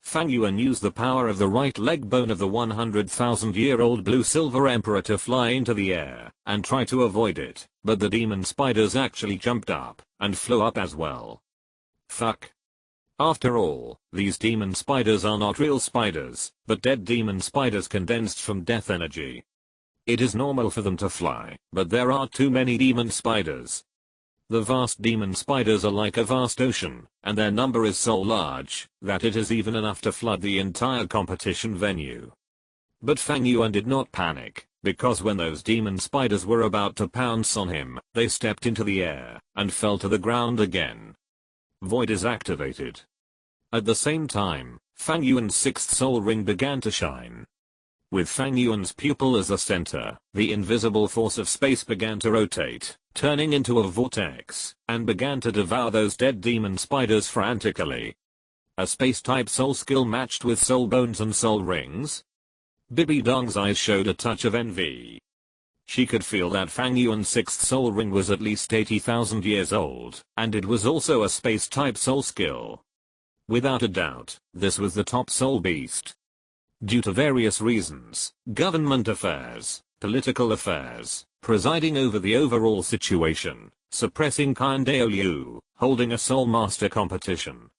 Fang Yuan used the power of the right leg bone of the 100,000-year-old Blue Silver Emperor to fly into the air and try to avoid it, but the demon spiders actually jumped up and flew up as well. Fuck. After all, these demon spiders are not real spiders, but dead demon spiders condensed from death energy. It is normal for them to fly, but there are too many demon spiders. The vast demon spiders are like a vast ocean, and their number is so large that it is even enough to flood the entire competition venue. But Fang Yuan did not panic, because when those demon spiders were about to pounce on him, they stepped into the air and fell to the ground again. Void is activated. At the same time, Fang Yuan's sixth soul ring began to shine. With Fang Yuan's pupil as the center, the invisible force of space began to rotate, turning into a vortex, and began to devour those dead demon spiders frantically. A space-type soul skill matched with soul bones and soul rings? Bibi Dong's eyes showed a touch of envy. She could feel that Fang Yuan's sixth soul ring was at least 80,000 years old, and it was also a space-type soul skill. Without a doubt, this was the top soul beast. Due to various reasons, government affairs, political affairs, presiding over the overall situation, suppressing Douluo, holding a Soul Master competition.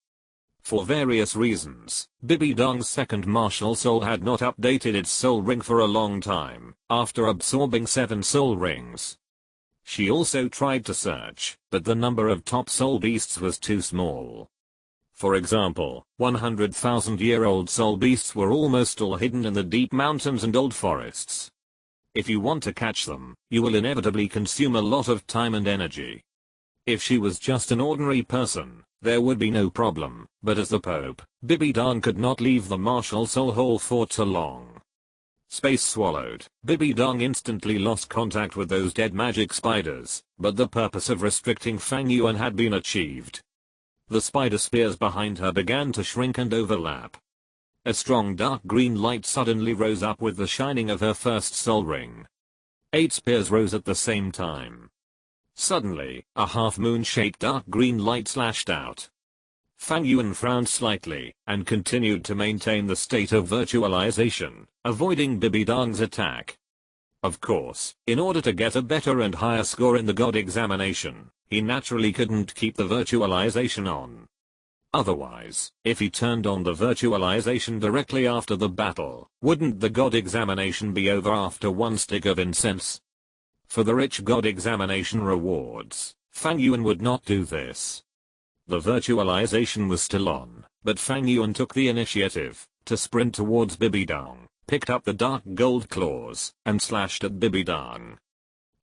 For various reasons, Bibi Dong's second martial soul had not updated its soul ring for a long time, after absorbing 7 soul rings. She also tried to search, but the number of top soul beasts was too small. For example, 100,000-year-old soul beasts were almost all hidden in the deep mountains and old forests. If you want to catch them, you will inevitably consume a lot of time and energy. If she was just an ordinary person, there would be no problem, but as the Pope, Bibi Dong could not leave the martial soul hole for too long. Space swallowed, Bibi Dong instantly lost contact with those dead magic spiders, but the purpose of restricting Fang Yuan had been achieved. The spider spears behind her began to shrink and overlap. A strong dark green light suddenly rose up with the shining of her first soul ring. 8 spears rose at the same time. Suddenly, a half-moon-shaped dark green light slashed out. Fang Yuan frowned slightly, and continued to maintain the state of virtualization, avoiding Bibi Dong's attack. Of course, in order to get a better and higher score in the God examination, he naturally couldn't keep the virtualization on. Otherwise, if he turned on the virtualization directly after the battle, wouldn't the God examination be over after 1 stick of incense? For the rich God examination rewards, Fang Yuan would not do this. The virtualization was still on, but Fang Yuan took the initiative to sprint towards Bibi Dong, picked up the dark gold claws, and slashed at Bibi Dong.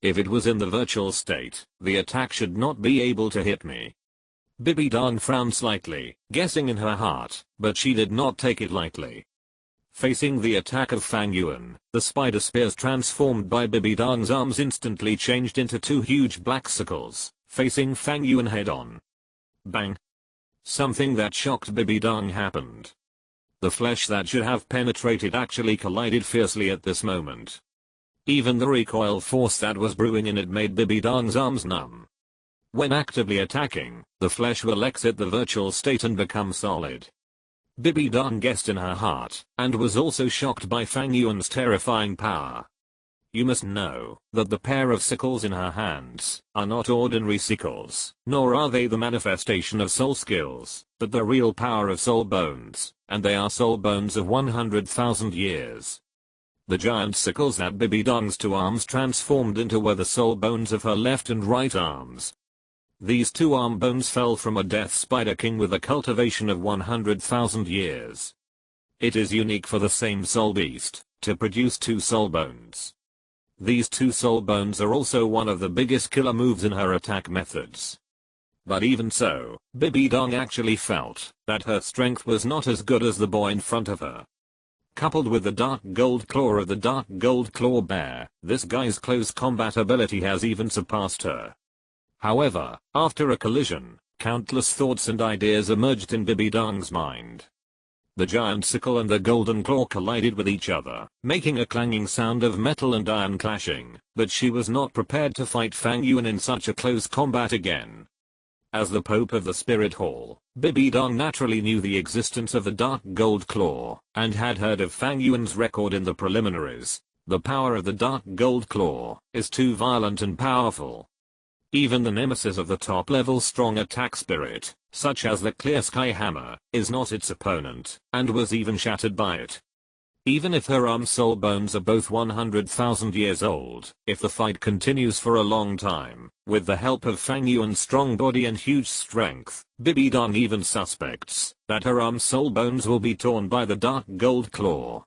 If it was in the virtual state, the attack should not be able to hit me. Bibi Dong frowned slightly, guessing in her heart, but she did not take it lightly. Facing the attack of Fang Yuan, the spider spears transformed by Bibi Dong's arms instantly changed into 2 huge black sickles, facing Fang Yuan head-on. Bang! Something that shocked Bibi Dong happened. The flesh that should have penetrated actually collided fiercely at this moment. Even the recoil force that was brewing in it made Bibi Dong's arms numb. When actively attacking, the flesh will exit the virtual state and become solid. Bibi Dong guessed in her heart, and was also shocked by Fang Yuan's terrifying power. You must know that the pair of sickles in her hands are not ordinary sickles, nor are they the manifestation of soul skills, but the real power of soul bones, and they are soul bones of 100,000 years. The giant sickles that Bibi Dong's 2 arms transformed into were the soul bones of her left and right arms. These 2 arm bones fell from a death spider king with a cultivation of 100,000 years. It is unique for the same soul beast to produce 2 soul bones. These 2 soul bones are also one of the biggest killer moves in her attack methods. But even so, Bibi Dong actually felt that her strength was not as good as the boy in front of her. Coupled with the dark gold claw of the dark gold claw bear, this guy's close combat ability has even surpassed her. However, after a collision, countless thoughts and ideas emerged in Bibi Dong's mind. The giant sickle and the golden claw collided with each other, making a clanging sound of metal and iron clashing, but she was not prepared to fight Fang Yuan in such a close combat again. As the Pope of the Spirit Hall, Bibi Dong naturally knew the existence of the dark gold claw, and had heard of Fang Yuan's record in the preliminaries. The power of the dark gold claw is too violent and powerful. Even the nemesis of the top-level strong attack spirit, such as the Clear Sky Hammer, is not its opponent, and was even shattered by it. Even if her arm soul bones are both 100,000 years old, if the fight continues for a long time, with the help of Fang Yuan's strong body and huge strength, Bibi Dong even suspects that her arm soul bones will be torn by the dark gold claw.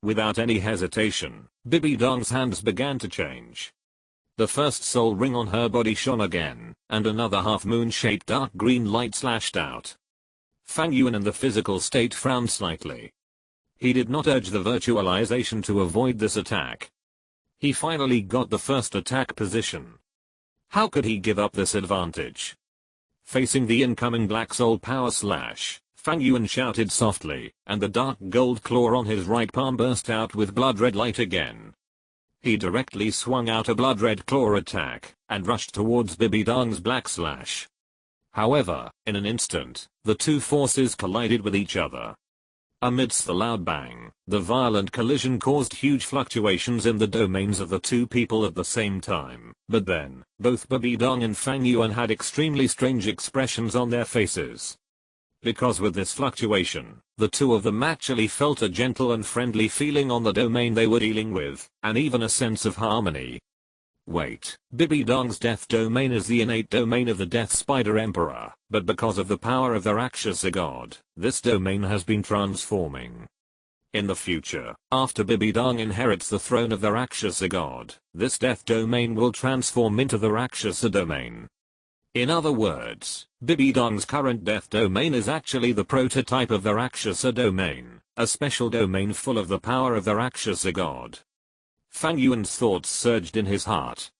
Without any hesitation, Bibi Dong's hands began to change. The first soul ring on her body shone again, and another half-moon-shaped dark green light slashed out. Fang Yuan in the physical state frowned slightly. He did not urge the virtualization to avoid this attack. He finally got the first attack position. How could he give up this advantage? Facing the incoming black soul power slash, Fang Yuan shouted softly, and the dark gold claw on his right palm burst out with blood-red light again. He directly swung out a blood-red claw attack, and rushed towards Bibi Dong's black slash. However, in an instant, the 2 forces collided with each other. Amidst the loud bang, the violent collision caused huge fluctuations in the domains of the 2 people at the same time, but then, both Bibidong and Fang Yuan had extremely strange expressions on their faces. Because with this fluctuation, the two of them actually felt a gentle and friendly feeling on the domain they were dealing with, and even a sense of harmony. Wait, Bibidong's death domain is the innate domain of the Death Spider Emperor, but because of the power of the Rakshasa god, this domain has been transforming. In the future, after Bibidong inherits the throne of the Rakshasa god, this death domain will transform into the Rakshasa domain. In other words, Bibidong's current death domain is actually the prototype of the Rakshasa domain, a special domain full of the power of the Rakshasa god. Fang Yuan's thoughts surged in his heart.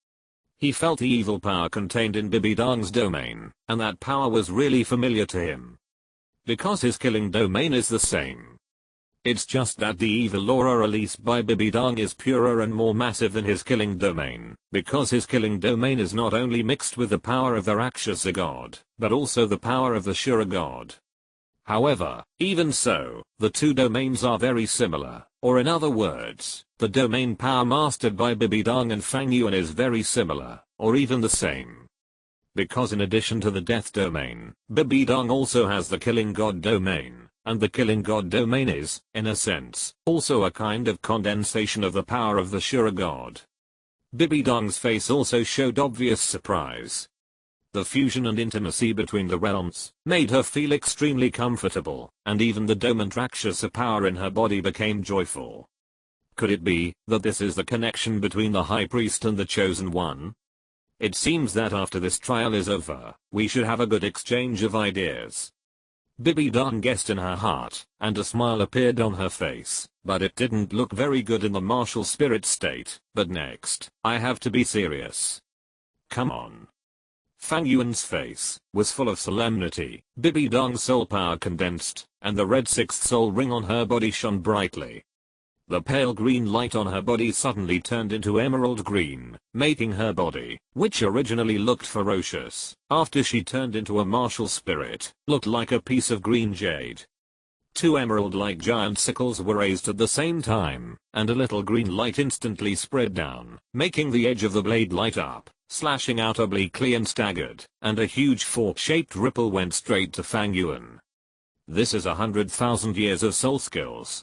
He felt the evil power contained in Bibidong's domain, and that power was really familiar to him. Because his killing domain is the same. It's just that the evil aura released by Bibidong is purer and more massive than his killing domain, because his killing domain is not only mixed with the power of the Rakshasa god, but also the power of the Shura god. However, even so, the two domains are very similar, or in other words, the domain power mastered by Bibidong and Fang Yuan is very similar, or even the same. Because in addition to the death domain, Bibidong also has the killing god domain. And the killing god domain is, in a sense, also a kind of condensation of the power of the Shura god. Bibidong's face also showed obvious surprise. The fusion and intimacy between the realms made her feel extremely comfortable, and even the dormant Rakshasa power in her body became joyful. Could it be that this is the connection between the High Priest and the Chosen One? It seems that after this trial is over, we should have a good exchange of ideas. Bibidong guessed in her heart, and a smile appeared on her face, but it didn't look very good in the martial spirit state. But next, I have to be serious. Come on. Fang Yuan's face was full of solemnity. Bibidong's soul power condensed, and the red sixth soul ring on her body shone brightly. The pale green light on her body suddenly turned into emerald green, making her body, which originally looked ferocious, after she turned into a martial spirit, look like a piece of green jade. Two emerald-like giant sickles were raised at the same time, and a little green light instantly spread down, making the edge of the blade light up, slashing out obliquely and staggered, and a huge fork-shaped ripple went straight to Fang Yuan. This is 100,000 years of soul skills.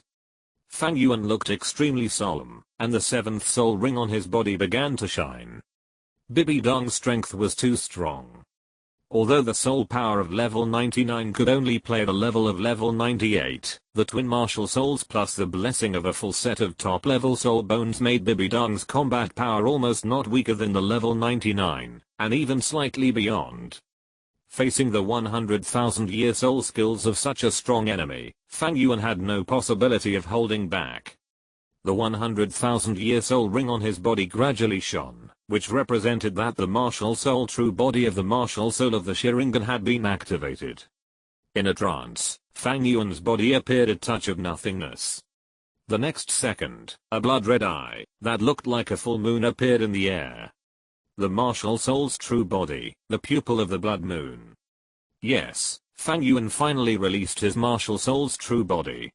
Fang Yuan looked extremely solemn, and the seventh soul ring on his body began to shine. Bibidong's strength was too strong. Although the soul power of level 99 could only play the level of level 98, the twin martial souls plus the blessing of a full set of top-level soul bones made Bibidong's combat power almost not weaker than the level 99, and even slightly beyond. Facing the 100,000-year soul skills of such a strong enemy, Fang Yuan had no possibility of holding back. The 100,000-year soul ring on his body gradually shone, which represented that the martial soul true body of the martial soul of the Sharingan had been activated. In a trance, Fang Yuan's body appeared a touch of nothingness. The next second, a blood-red eye, that looked like a full moon appeared in the air. The martial soul's true body, the pupil of the blood moon. Yes, Fang Yuan finally released his martial soul's true body.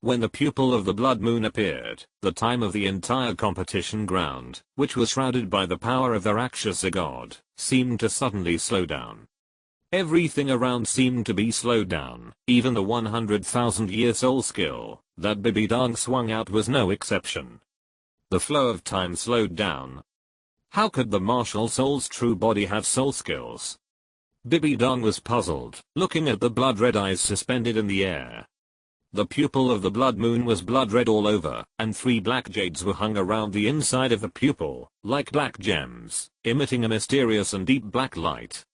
When the pupil of the blood moon appeared, the time of the entire competition ground, which was shrouded by the power of the Rakshasa god, seemed to suddenly slow down. Everything around seemed to be slowed down, even the 100,000-year soul skill that Bibidong swung out was no exception. The flow of time slowed down. How could the martial soul's true body have soul skills? Bibidong was puzzled, looking at the blood-red eyes suspended in the air. The pupil of the blood moon was blood-red all over, and 3 black jades were hung around the inside of the pupil, like black gems, emitting a mysterious and deep black light.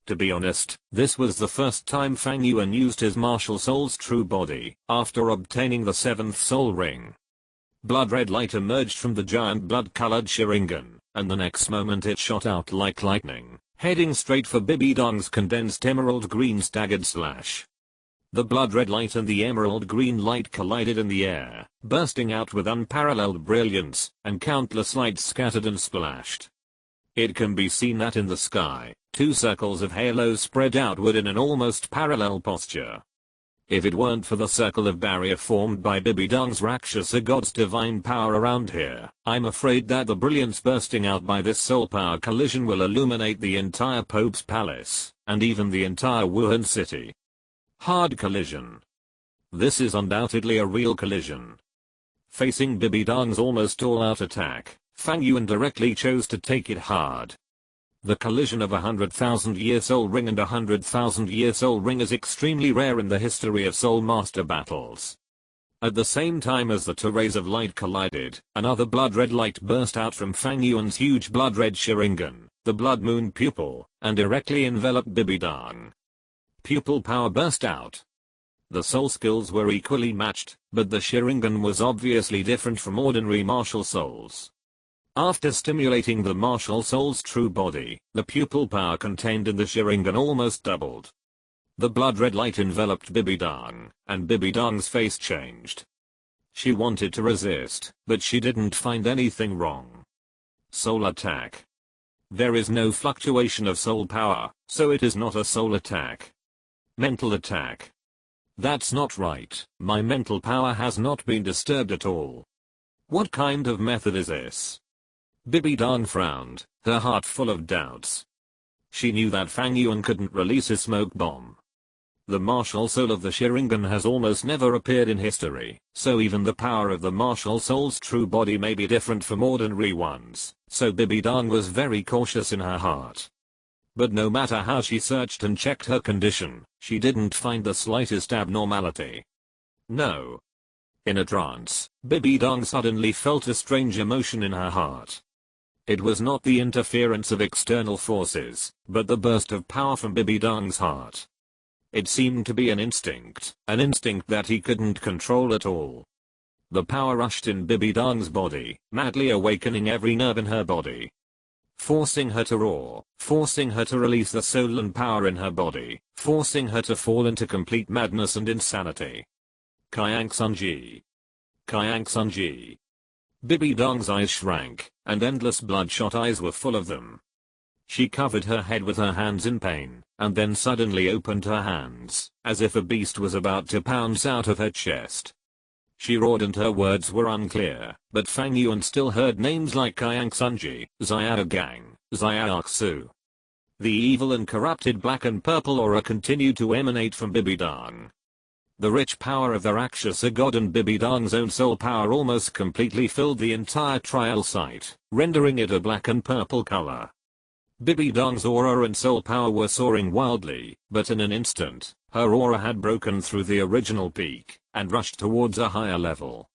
To be honest, this was the first time Fang Yuan used his martial soul's true body, after obtaining the 7th soul ring. Blood-red light emerged from the giant blood-colored Sharingan, and the next moment it shot out like lightning, heading straight for Bibidong's condensed emerald green staggered slash. The blood-red light and the emerald green light collided in the air, bursting out with unparalleled brilliance, and countless lights scattered and splashed. It can be seen that in the sky, 2 circles of halos spread outward in an almost parallel posture. If it weren't for the circle of barrier formed by Bibidong's Rakshasa god's divine power around here, I'm afraid that the brilliance bursting out by this soul power collision will illuminate the entire Pope's palace, and even the entire Wuhan city. Hard collision. This is undoubtedly a real collision. Facing Bibidong's almost all-out attack, Fang Yuan directly chose to take it hard. The collision of a 100,000-year soul ring and a 100,000-year soul ring is extremely rare in the history of soul master battles. At the same time as the two rays of light collided, another blood-red light burst out from Fang Yuan's huge blood-red Sharingan, the blood moon pupil, and directly enveloped Bibidong. Pupil power burst out. The soul skills were equally matched, but the Sharingan was obviously different from ordinary martial souls. After stimulating the martial soul's true body, the pupil power contained in the Sharingan almost doubled. The blood-red light enveloped Bibidong, and Bibidong's face changed. She wanted to resist, but she didn't find anything wrong. Soul attack. There is no fluctuation of soul power, so it is not a soul attack. Mental attack. That's not right, my mental power has not been disturbed at all. What kind of method is this? Bibidong frowned, her heart full of doubts. She knew that Fang Yuan couldn't release his smoke bomb. The martial soul of the Sharingan has almost never appeared in history, so even the power of the martial soul's true body may be different from ordinary ones, so Bibidong was very cautious in her heart. But no matter how she searched and checked her condition, she didn't find the slightest abnormality. No. In a trance, Bibidong suddenly felt a strange emotion in her heart. It was not the interference of external forces, but the burst of power from Bibidong's heart. It seemed to be an instinct that he couldn't control at all. The power rushed in Bibidong's body, madly awakening every nerve in her body. Forcing her to roar, forcing her to release the soul and power in her body, forcing her to fall into complete madness and insanity. Kyang Sunji. Kyang Sunji. Bibidong's eyes shrank, and endless bloodshot eyes were full of them. She covered her head with her hands in pain, and then suddenly opened her hands, as if a beast was about to pounce out of her chest. She roared and her words were unclear, but Fang Yuan still heard names like Kyang Sunji, Xiao Gang, Xiao Su. The evil and corrupted black and purple aura continued to emanate from Bibidong. The rich power of the Rakshasa god and Bibidong's own soul power almost completely filled the entire trial site, rendering it a black and purple color. Bibidong's aura and soul power were soaring wildly, but in an instant, her aura had broken through the original peak, and rushed towards a higher level.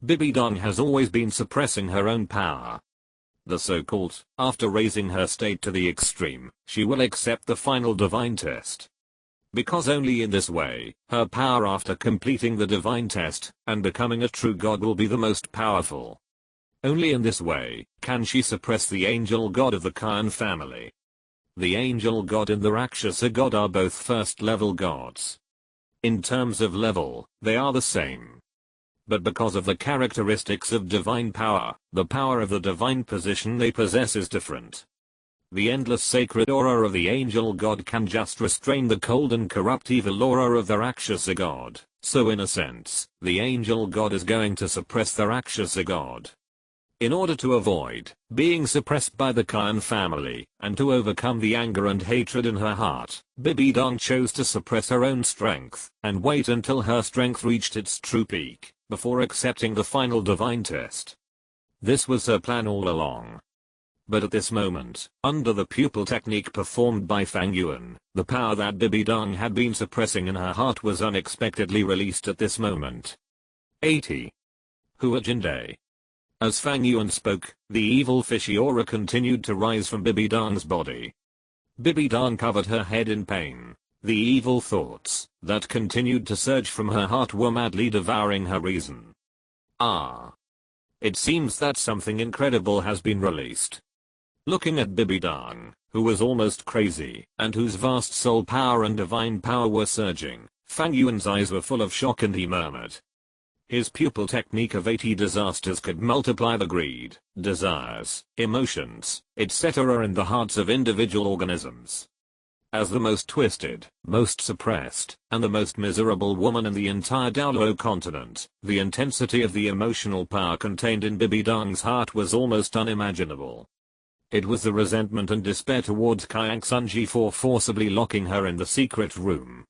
Bibidong has always been suppressing her own power. The so-called, after raising her state to the extreme, she will accept the final divine test. Because only in this way, her power after completing the divine test, and becoming a true god will be the most powerful. Only in this way, can she suppress the angel god of the Khan family. The angel god and the Rakshasa god are both first-level gods. In terms of level, they are the same. But because of the characteristics of divine power, the power of the divine position they possess is different. The endless sacred aura of the angel god can just restrain the cold and corrupt evil aura of the Rakshasa god, so in a sense, the angel god is going to suppress the Rakshasa god. In order to avoid being suppressed by the Khan family, and to overcome the anger and hatred in her heart, Bibidong chose to suppress her own strength, and wait until her strength reached its true peak, before accepting the final divine test. This was her plan all along. But at this moment, under the pupil technique performed by Fang Yuan, the power that Bibidong had been suppressing in her heart was unexpectedly released at this moment. 80. Huajinde. As Fang Yuan spoke, the evil fishy aura continued to rise from Bibidong's body. Bibidong covered her head in pain. The evil thoughts that continued to surge from her heart were madly devouring her reason. It seems that something incredible has been released. Looking at Bibidong, who was almost crazy, and whose vast soul power and divine power were surging, Fang Yuan's eyes were full of shock and he murmured. His pupil technique of 80 disasters could multiply the greed, desires, emotions, etc. in the hearts of individual organisms. As the most twisted, most suppressed, and the most miserable woman in the entire Douluo Continent, the intensity of the emotional power contained in Bibi Dong's heart was almost unimaginable. It was the resentment and despair towards Kang Sunji for forcibly locking her in the secret room.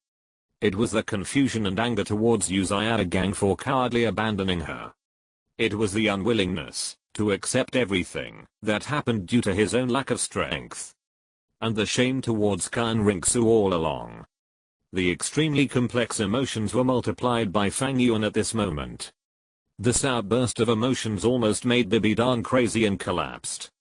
It was the confusion and anger towards Yu Xiaogang for cowardly abandoning her. It was the unwillingness to accept everything that happened due to his own lack of strength. And the shame towards Kan Ringsu all along. The extremely complex emotions were multiplied by Fang Yuan at this moment. This outburst of emotions almost made Bibi Dong crazy and collapsed.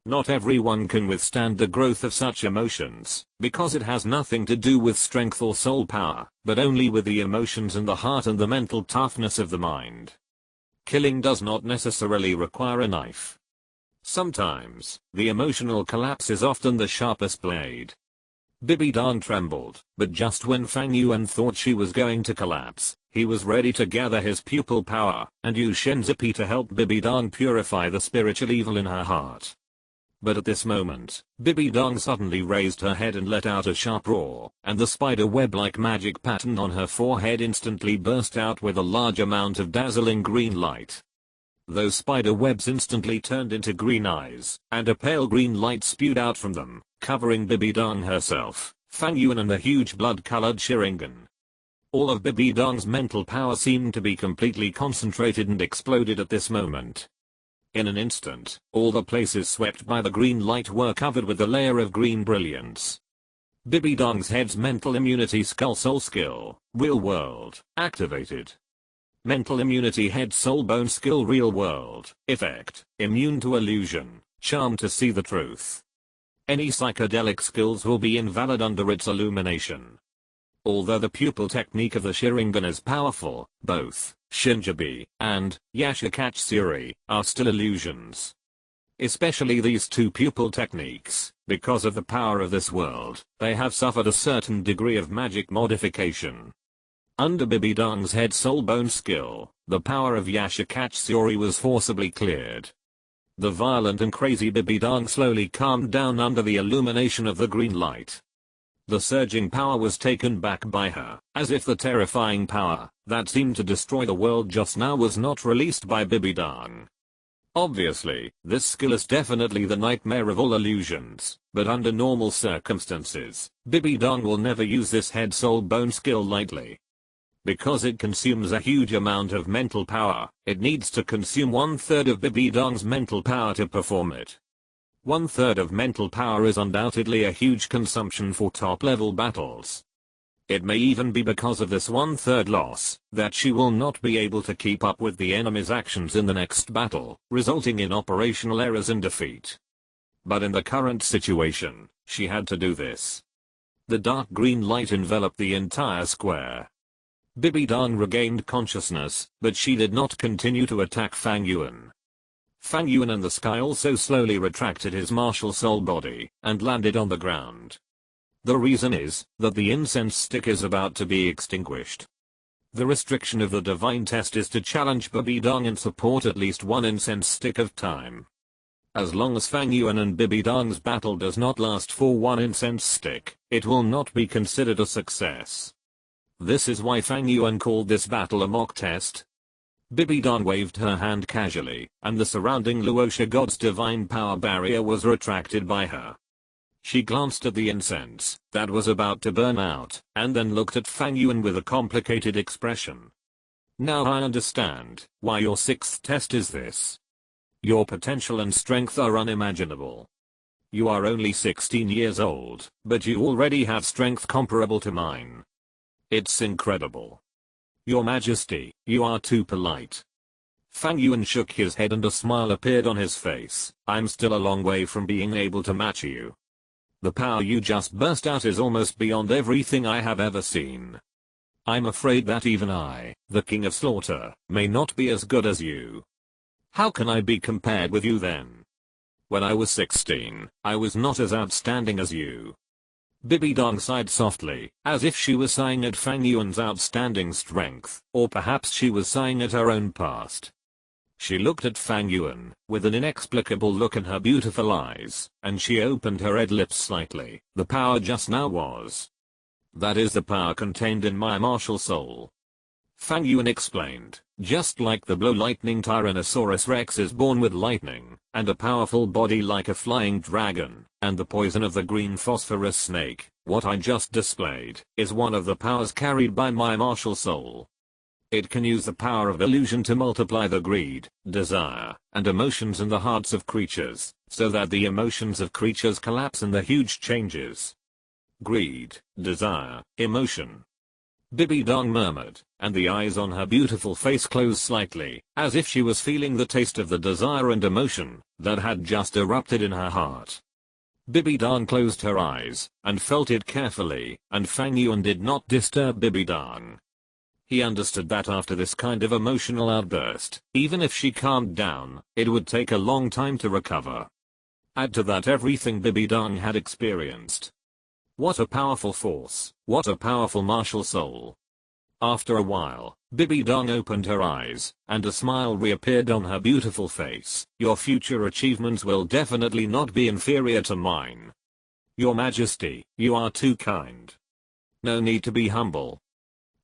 Not everyone can withstand the growth of such emotions, because it has nothing to do with strength or soul power, but only with the emotions and the heart and the mental toughness of the mind. Killing does not necessarily require a knife. Sometimes, the emotional collapse is often the sharpest blade. Bibi Dong trembled, but just when Fang Yuan thought she was going to collapse, he was ready to gather his pupil power and use Shenzipi to help Bibi Dong purify the spiritual evil in her heart. But at this moment, Bibi Dong suddenly raised her head and let out a sharp roar, and the spider web-like magic pattern on her forehead instantly burst out with a large amount of dazzling green light. Those spider webs instantly turned into green eyes, and a pale green light spewed out from them, covering Bibi Dong herself, Fang Yuan and the huge blood-colored Sharingan. All of Bibi Dong's mental power seemed to be completely concentrated and exploded at this moment. In an instant, all the places swept by the green light were covered with a layer of green brilliance. Bibi Dong's head's mental immunity skull soul skill, real world, activated. Mental immunity head soul bone skill real world, effect, immune to illusion, charm to see the truth. Any psychedelic skills will be invalid under its illumination. Although the pupil technique of the Sharingan is powerful, both Shinjibi and Yashikatsuri are still illusions. Especially these two pupil techniques, because of the power of this world, they have suffered a certain degree of magic modification. Under Bibi Dong's head soul bone skill, the power of Yashikatsuri was forcibly cleared. The violent and crazy Bibi Dong slowly calmed down under the illumination of the green light. The surging power was taken back by her, as if the terrifying power that seemed to destroy the world just now was not released by Bibi Dong. Obviously, this skill is definitely the nightmare of all illusions, but under normal circumstances, Bibi Dong will never use this head soul bone skill lightly. Because it consumes a huge amount of mental power, it needs to consume 1/3 of Bibi Dong's mental power to perform it. 1/3 of mental power is undoubtedly a huge consumption for top-level battles. It may even be because of this 1/3 loss that she will not be able to keep up with the enemy's actions in the next battle, resulting in operational errors and defeat. But in the current situation, she had to do this. The dark green light enveloped the entire square. Bibi Dong regained consciousness, but she did not continue to attack Fang Yuan. Fang Yuan in the sky also slowly retracted his martial soul body, and landed on the ground. The reason is, that the incense stick is about to be extinguished. The restriction of the divine test is to challenge Bibi Dong and support at least one incense stick of time. As long as Fang Yuan and Bibi Dong's battle does not last for one incense stick, it will not be considered a success. This is why Fang Yuan called this battle a mock test. Bibi Dong waved her hand casually, and the surrounding Luoxia god's divine power barrier was retracted by her. She glanced at the incense that was about to burn out, and then looked at Fang Yuan with a complicated expression. Now I understand why your sixth test is this. Your potential and strength are unimaginable. You are only 16 years old, but you already have strength comparable to mine. It's incredible. Your Majesty, you are too polite. Fang Yuan shook his head and a smile appeared on his face. I'm still a long way from being able to match you. The power you just burst out is almost beyond everything I have ever seen. I'm afraid that even I, the King of Slaughter, may not be as good as you. How can I be compared with you then? When I was 16, I was not as outstanding as you. Bibi Dong sighed softly, as if she was sighing at Fang Yuan's outstanding strength, or perhaps she was sighing at her own past. She looked at Fang Yuan with an inexplicable look in her beautiful eyes, and she opened her red lips slightly. The power just now was. That is the power contained in my martial soul. Fang Yuan explained, just like the blue lightning Tyrannosaurus Rex is born with lightning, and a powerful body like a flying dragon, and the poison of the green phosphorus snake, what I just displayed is one of the powers carried by my martial soul. It can use the power of illusion to multiply the greed, desire, and emotions in the hearts of creatures, so that the emotions of creatures collapse in the huge changes. Greed, desire, emotion. Bibi Dong murmured, and the eyes on her beautiful face closed slightly, as if she was feeling the taste of the desire and emotion that had just erupted in her heart. Bibi Dong closed her eyes and felt it carefully, and Fang Yuan did not disturb Bibi Dong. He understood that after this kind of emotional outburst, even if she calmed down, it would take a long time to recover. Add to that everything Bibi Dong had experienced. What a powerful force, what a powerful martial soul. After a while, Bibi Dong opened her eyes, and a smile reappeared on her beautiful face. Your future achievements will definitely not be inferior to mine. Your Majesty, you are too kind. No need to be humble.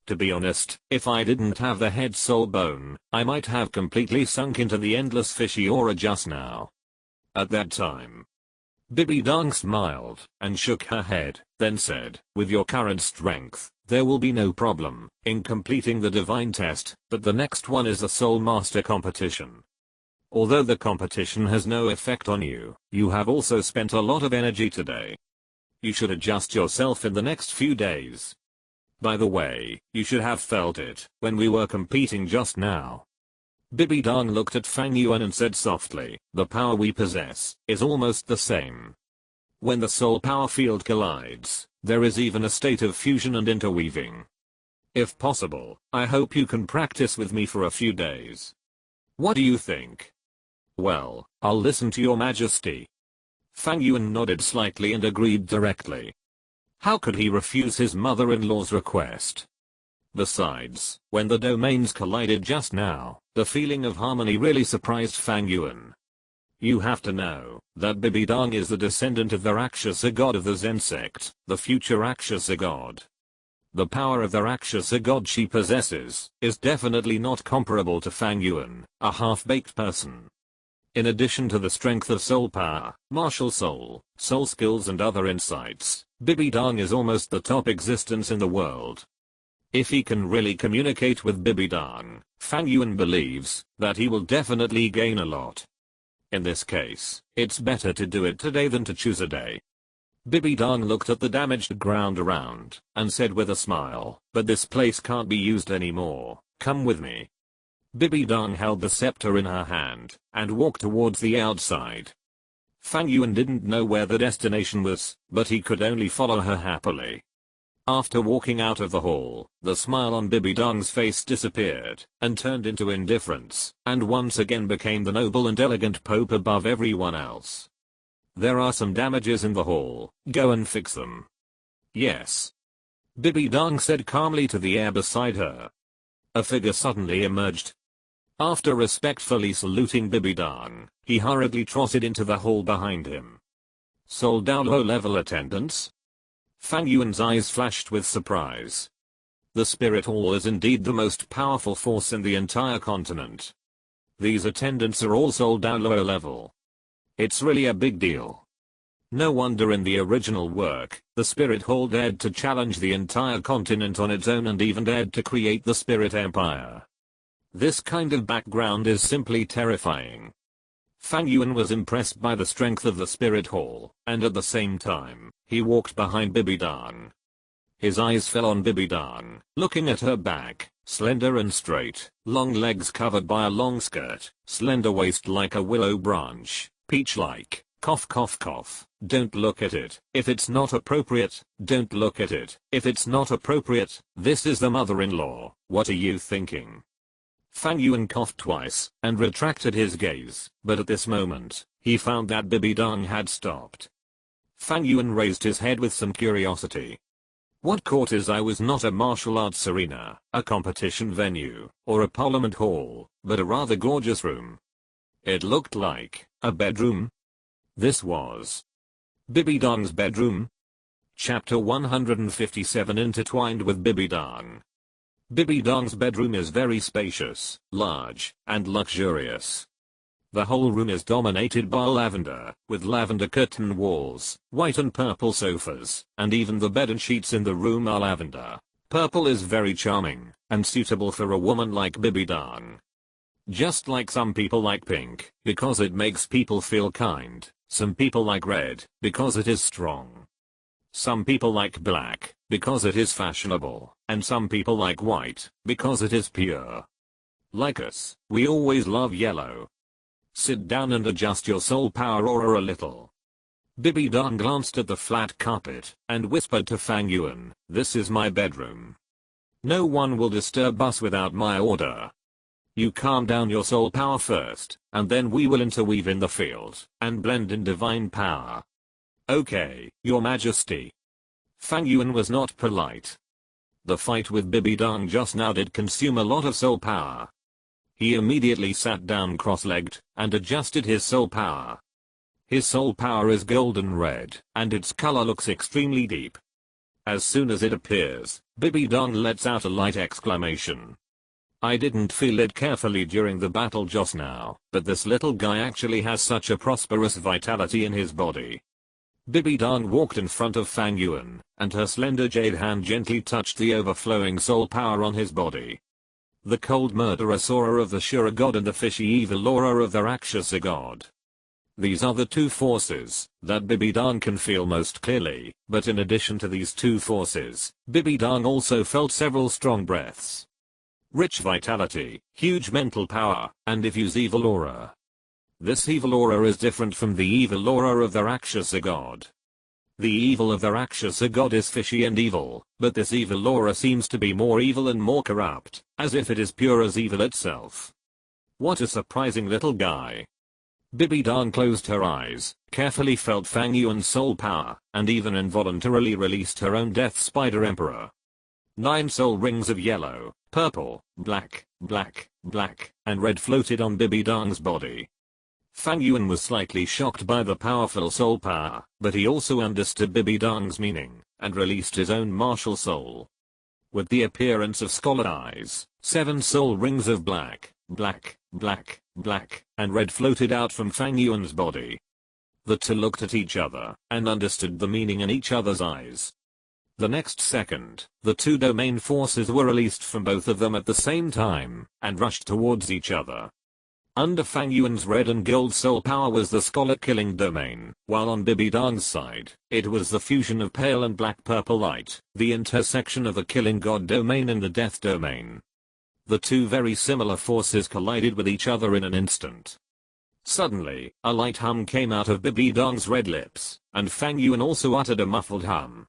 To be honest, if I didn't have the head soul bone, I might have completely sunk into the endless fishy aura just now. At that time, Bibi Dong smiled and shook her head, then said, with your current strength, there will be no problem in completing the divine test, but the next one is the Soul Master competition. Although the competition has no effect on you, you have also spent a lot of energy today. You should adjust yourself in the next few days. By the way, you should have felt it when we were competing just now. Bibi Dong looked at Fang Yuan and said softly, the power we possess is almost the same. When the soul power field collides, there is even a state of fusion and interweaving. If possible, I hope you can practice with me for a few days. What do you think? Well, I'll listen to your Majesty. Fang Yuan nodded slightly and agreed directly. How could he refuse his mother-in-law's request? Besides, when the domains collided just now, the feeling of harmony really surprised Fang Yuan. You have to know that Bibi Dong is the descendant of the Rakshasa god of the Zen sect, the future Rakshasa god. The power of the Rakshasa god she possesses is definitely not comparable to Fang Yuan, a half-baked person. In addition to the strength of soul power, martial soul, soul skills and other insights, Bibi Dong is almost the top existence in the world. If he can really communicate with Bibi Dong, Fang Yuan believes that he will definitely gain a lot. In this case, it's better to do it today than to choose a day. Bibi Dong looked at the damaged ground around, and said with a smile, but this place can't be used anymore, come with me. Bibi Dong held the scepter in her hand, and walked towards the outside. Fang Yuan didn't know where the destination was, but he could only follow her happily. After walking out of the hall, the smile on Bibi Dong's face disappeared, and turned into indifference, and once again became the noble and elegant Pope above everyone else. There are some damages in the hall, go and fix them. Yes. Bibi Dong said calmly to the air beside her. A figure suddenly emerged. After respectfully saluting Bibi Dong, he hurriedly trotted into the hall behind him. Soul Douluo level attendants? Fang Yuan's eyes flashed with surprise. The spirit hall is indeed the most powerful force in the entire continent. These attendants are all Soul Douluo level. It's really a big deal. No wonder in the original work, the spirit hall dared to challenge the entire continent on its own and even dared to create the Spirit Empire. This kind of background is simply terrifying. Fang Yuan was impressed by the strength of the spirit hall, and at the same time, he walked behind Bibi Dong. His eyes fell on Bibi Dong, looking at her back, slender and straight, long legs covered by a long skirt, slender waist like a willow branch, peach-like, cough cough cough, don't look at it, if it's not appropriate, don't look at it, if it's not appropriate, this is the mother-in-law, what are you thinking? Fang Yuan coughed twice, and retracted his gaze, but at this moment, he found that Bibi Dong had stopped. Fang Yuan raised his head with some curiosity. What caught his eye was not a martial arts arena, a competition venue, or a parliament hall, but a rather gorgeous room. It looked like a bedroom. This was Bibidong's bedroom. Chapter 157 Intertwined with Bibidong. Bibidong's bedroom is very spacious, large, and luxurious. The whole room is dominated by lavender, with lavender curtain walls, white and purple sofas, and even the bed and sheets in the room are lavender. Purple is very charming, and suitable for a woman like Bibidong. Just like some people like pink, because it makes people feel kind, some people like red, because it is strong. Some people like black, because it is fashionable, and some people like white, because it is pure. Like us, we always love yellow. Sit down and adjust your soul power aura a little. Bibidong glanced at the flat carpet, and whispered to Fang Yuan, "This is my bedroom. No one will disturb us without my order. You calm down your soul power first, and then we will interweave in the field, and blend in divine power." "Okay, Your Majesty." Fang Yuan was not polite. The fight with Bibidong just now did consume a lot of soul power. He immediately sat down cross-legged, and adjusted his soul power. His soul power is golden red, and its color looks extremely deep. As soon as it appears, Bibidong lets out a light exclamation. I didn't feel it carefully during the battle just now, but this little guy actually has such a prosperous vitality in his body. Bibidong walked in front of Fang Yuan, and her slender jade hand gently touched the overflowing soul power on his body. The cold murderous aura of the Shura god and the fishy evil aura of the Rakshasa god. These are the two forces that Bibidong can feel most clearly, but in addition to these two forces, Bibidong also felt several strong breaths. Rich vitality, huge mental power, and diffuse evil aura. This evil aura is different from the evil aura of the Rakshasa god. The evil of the Rakshasa god is fishy and evil, but this evil aura seems to be more evil and more corrupt, as if it is pure as evil itself. What a surprising little guy. Bibidong closed her eyes, carefully felt Fang Yuan's soul power, and even involuntarily released her own Death Spider Emperor. 9 soul rings of yellow, purple, black, and red floated on Bibidong's body. Fang Yuan was slightly shocked by the powerful soul power, but he also understood Bibidong's meaning, and released his own martial soul. With the appearance of scarlet eyes, 7 soul rings of black, and red floated out from Fang Yuan's body. The two looked at each other, and understood the meaning in each other's eyes. The next second, the two domain forces were released from both of them at the same time, and rushed towards each other. Under Fang Yuan's red and gold soul power was the scarlet killing domain, while on Bibidong's side, it was the fusion of pale and black purple light, the intersection of the killing god domain and the death domain. The two very similar forces collided with each other in an instant. Suddenly, a light hum came out of Bibidong's red lips, and Fang Yuan also uttered a muffled hum.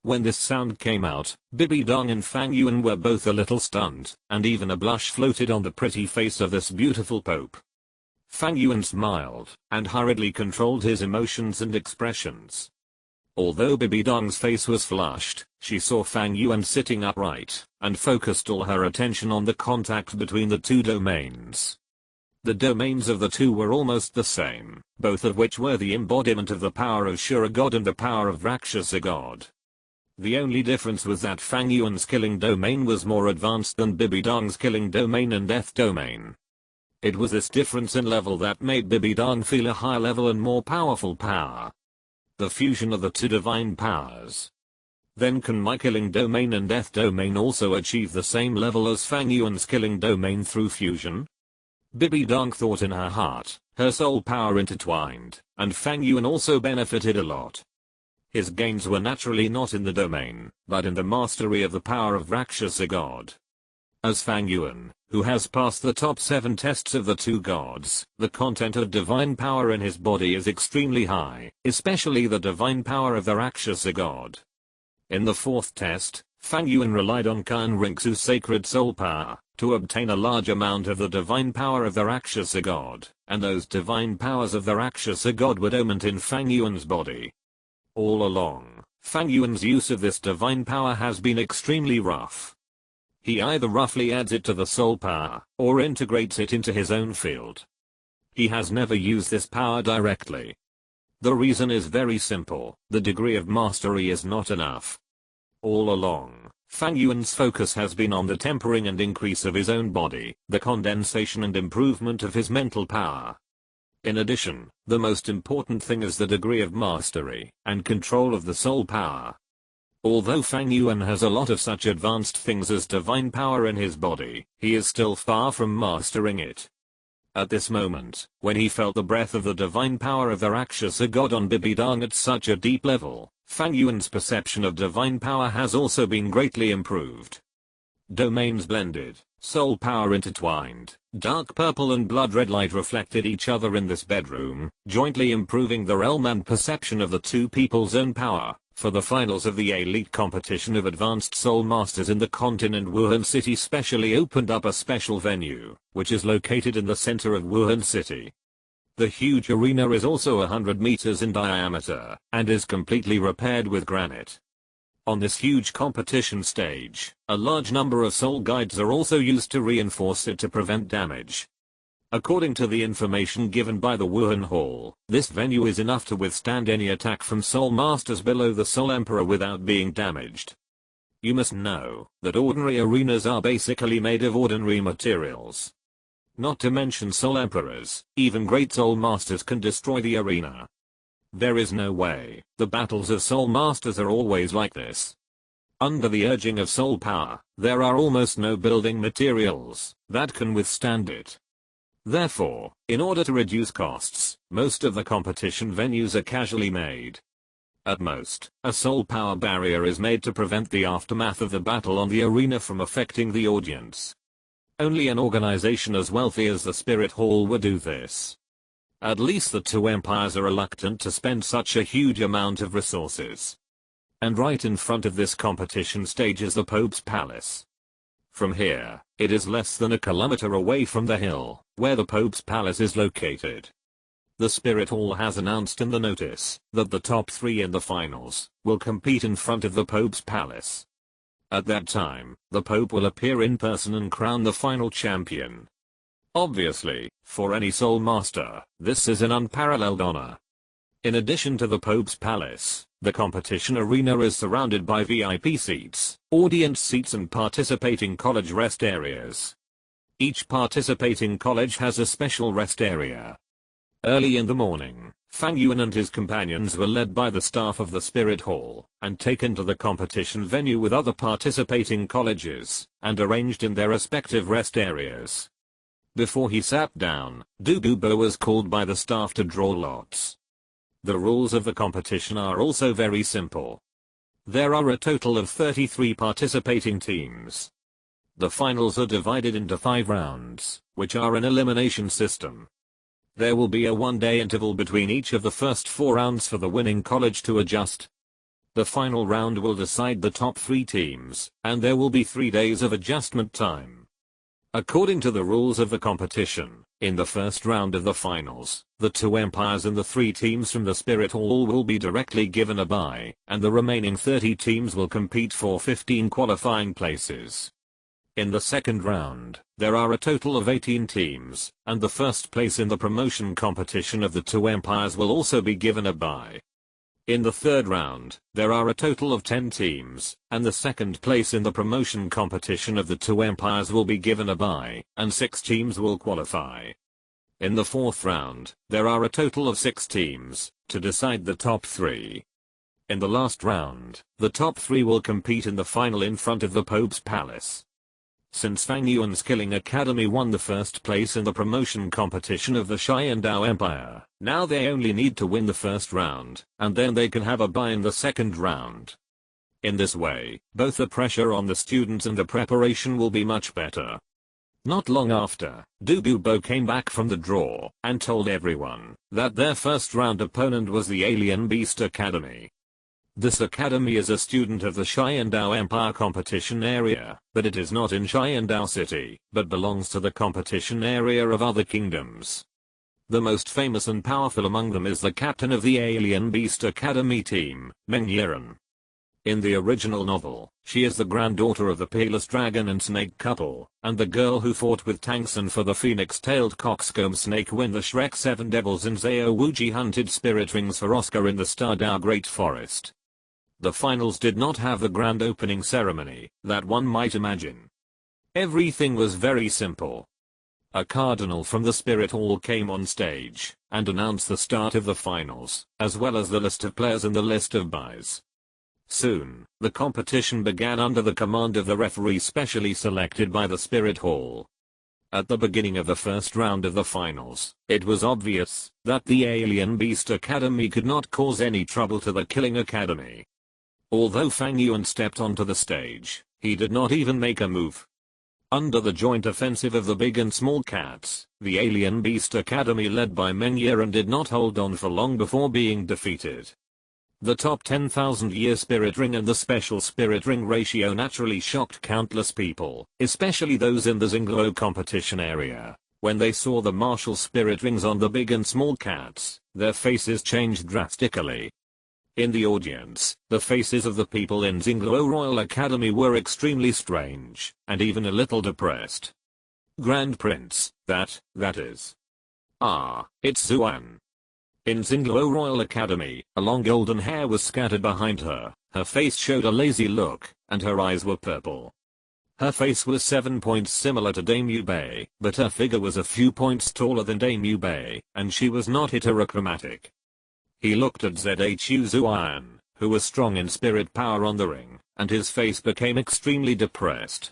When this sound came out, Bibidong and Fang Yuan were both a little stunned, and even a blush floated on the pretty face of this beautiful pope. Fang Yuan smiled, and hurriedly controlled his emotions and expressions. Although Bibidong's face was flushed, she saw Fang Yuan sitting upright, and focused all her attention on the contact between the two domains. The domains of the two were almost the same, both of which were the embodiment of the power of Shura god and the power of Rakshasa god. The only difference was that Fang Yuan's killing domain was more advanced than Bibidong's killing domain and death domain. It was this difference in level that made Bibidong feel a higher level and more powerful power. The fusion of the two divine powers. Then can my killing domain and death domain also achieve the same level as Fang Yuan's killing domain through fusion? Bibidong thought in her heart, her soul power intertwined, and Fang Yuan also benefited a lot. His gains were naturally not in the domain, but in the mastery of the power of Rakshasa god. As Fang Yuan, who has passed the top 7 tests of the two gods, the content of divine power in his body is extremely high, especially the divine power of the Rakshasa god. In the 4th test, Fang Yuan relied on Kan Rinxu's sacred soul power to obtain a large amount of the divine power of the Rakshasa god, and those divine powers of the Rakshasa god were dormant in Fang Yuan's body. All along, Fang Yuan's use of this divine power has been extremely rough. He either roughly adds it to the soul power, or integrates it into his own field. He has never used this power directly. The reason is very simple: the degree of mastery is not enough. All along, Fang Yuan's focus has been on the tempering and increase of his own body, the condensation and improvement of his mental power. In addition, the most important thing is the degree of mastery and control of the soul power. Although Fang Yuan has a lot of such advanced things as divine power in his body, he is still far from mastering it. At this moment, when he felt the breath of the divine power of the Rakshasa god on Bibidang at such a deep level, Fang Yuan's perception of divine power has also been greatly improved. Domains blended, soul power intertwined, dark purple and blood red light reflected each other in this bedroom, jointly improving the realm and perception of the two people's own power. For the finals of the elite competition of advanced soul masters in the continent, Wuhan City specially opened up a special venue, which is located in the center of Wuhan City. The huge arena is also 100 meters in diameter, and is completely repaired with granite. On this huge competition stage, a large number of soul guides are also used to reinforce it to prevent damage. According to the information given by the Wuhan Hall, this venue is enough to withstand any attack from soul masters below the Soul Emperor without being damaged. You must know that ordinary arenas are basically made of ordinary materials. Not to mention soul emperors, even great soul masters can destroy the arena. There is no way the battles of soul masters are always like this. Under the urging of soul power, there are almost no building materials that can withstand it. Therefore, in order to reduce costs, most of the competition venues are casually made. At most, a soul power barrier is made to prevent the aftermath of the battle on the arena from affecting the audience. Only an organization as wealthy as the Spirit Hall would do this. At least the two empires are reluctant to spend such a huge amount of resources. And right in front of this competition stage is the Pope's Palace. From here, it is less than a kilometer away from the hill, where the Pope's Palace is located. The Spirit Hall has announced in the notice that the top 3 in the finals will compete in front of the Pope's Palace. At that time, the Pope will appear in person and crown the final champion. Obviously, for any soul master, this is an unparalleled honor. In addition to the Pope's Palace, the competition arena is surrounded by VIP seats, audience seats and participating college rest areas. Each participating college has a special rest area. Early in the morning, Fang Yuan and his companions were led by the staff of the Spirit Hall, and taken to the competition venue with other participating colleges, and arranged in their respective rest areas. Before he sat down, Douluo was called by the staff to draw lots. The rules of the competition are also very simple. There are a total of 33 participating teams. The finals are divided into 5 rounds, which are an elimination system. There will be a 1-day interval between each of the first 4 rounds for the winning college to adjust. The final round will decide the top 3 teams, and there will be 3 days of adjustment time. According to the rules of the competition, in the first round of the finals, the 2 empires and the 3 teams from the Spirit Hall will be directly given a bye, and the remaining 30 teams will compete for 15 qualifying places. In the second round, there are a total of 18 teams, and the first place in the promotion competition of the 2 empires will also be given a bye. In the third round, there are a total of 10 teams, and the second place in the promotion competition of the 2 empires will be given a bye, and 6 teams will qualify. In the fourth round, there are a total of 6 teams, to decide the top 3. In the last round, the top 3 will compete in the final in front of the Pope's Palace. Since Fang Yuan's Killing Academy won the first place in the promotion competition of the Sharingan Empire, now they only need to win the first round, and then they can have a bye in the second round. In this way, both the pressure on the students and the preparation will be much better. Not long after, Douluo came back from the draw, and told everyone that their first round opponent was the Alien Beast Academy. This academy is a student of the Sharingan Empire competition area, but it is not in Sharingan City, but belongs to the competition area of other kingdoms. The most famous and powerful among them is the captain of the Alien Beast Academy team, Fang Yuan. In the original novel, she is the granddaughter of the peerless dragon and snake couple, and the girl who fought with Tangsen for the phoenix-tailed coxcomb snake when the Shrek 7 Devils and Zao Wuji hunted spirit rings for Oscar in the Stardao Great Forest. The finals did not have the grand opening ceremony that one might imagine. Everything was very simple. A cardinal from the Spirit Hall came on stage and announced the start of the finals, as well as the list of players and the list of buys. Soon, the competition began under the command of the referee specially selected by the Spirit Hall. At the beginning of the first round of the finals, it was obvious that the Alien Beast Academy could not cause any trouble to the Killing Academy. Although Fang Yuan stepped onto the stage, he did not even make a move. Under the joint offensive of the Big and Small Cats, the Alien Beast Academy led by Meng Yeran did not hold on for long before being defeated. The top 10,000-year spirit ring and the special spirit ring ratio naturally shocked countless people, especially those in the Douluo competition area. When they saw the martial spirit rings on the Big and Small Cats, their faces changed drastically. In the audience, the faces of the people in Douluo Royal Academy were extremely strange, and even a little depressed. Grand Prince, that is. It's Zuan. In Douluo Royal Academy, a long golden hair was scattered behind her, her face showed a lazy look, and her eyes were purple. Her face was 7 points similar to Dame Yubei, but her figure was a few points taller than Dame Yubei, and she was not heterochromatic. He looked at Zhu Zuan, who was strong in spirit power on the ring, and his face became extremely depressed.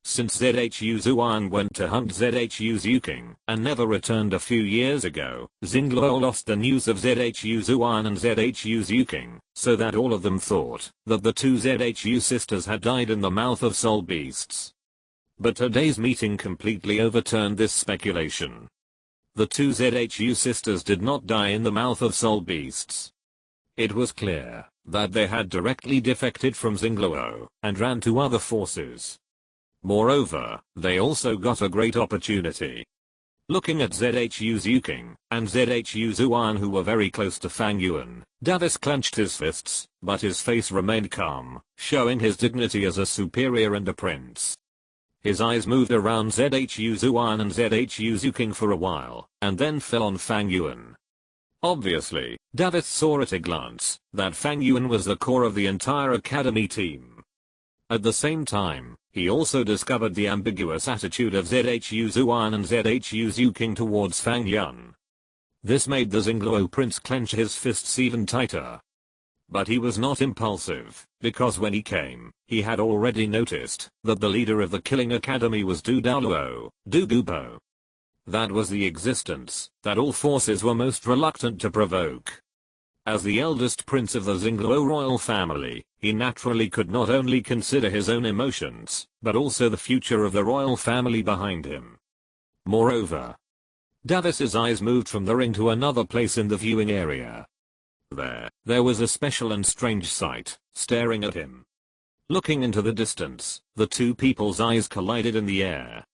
Since Zhu Zuan went to hunt Zhu Zuking and never returned a few years ago, Douluo lost the news of Zhu Zuan and Zhu Zuking, so that all of them thought that the two Zhu sisters had died in the mouth of soul beasts. But today's meeting completely overturned this speculation. The two Zhu sisters did not die in the mouth of soul beasts. It was clear that they had directly defected from Douluo and ran to other forces. Moreover, they also got a great opportunity. Looking at Zhu Zuking and Zhu Zuan, who were very close to Fang Yuan, Davis clenched his fists, but his face remained calm, showing his dignity as a superior and a prince. His eyes moved around Zhu Zuan and Zhu Zuking for a while, and then fell on Fang Yuan. Obviously, Davis saw at a glance that Fang Yuan was the core of the entire academy team. At the same time, he also discovered the ambiguous attitude of Zhu Zuan and Zhu Zuking towards Fang Yuan. This made the Douluo prince clench his fists even tighter. But he was not impulsive, because when he came, he had already noticed that the leader of the Killing Academy was Douluo, Gubo. That was the existence that all forces were most reluctant to provoke. As the eldest prince of the Douluo royal family, he naturally could not only consider his own emotions, but also the future of the royal family behind him. Moreover, Davis's eyes moved from the ring to another place in the viewing area. There was a special and strange sight, staring at him. Looking into the distance, the two people's eyes collided in the air.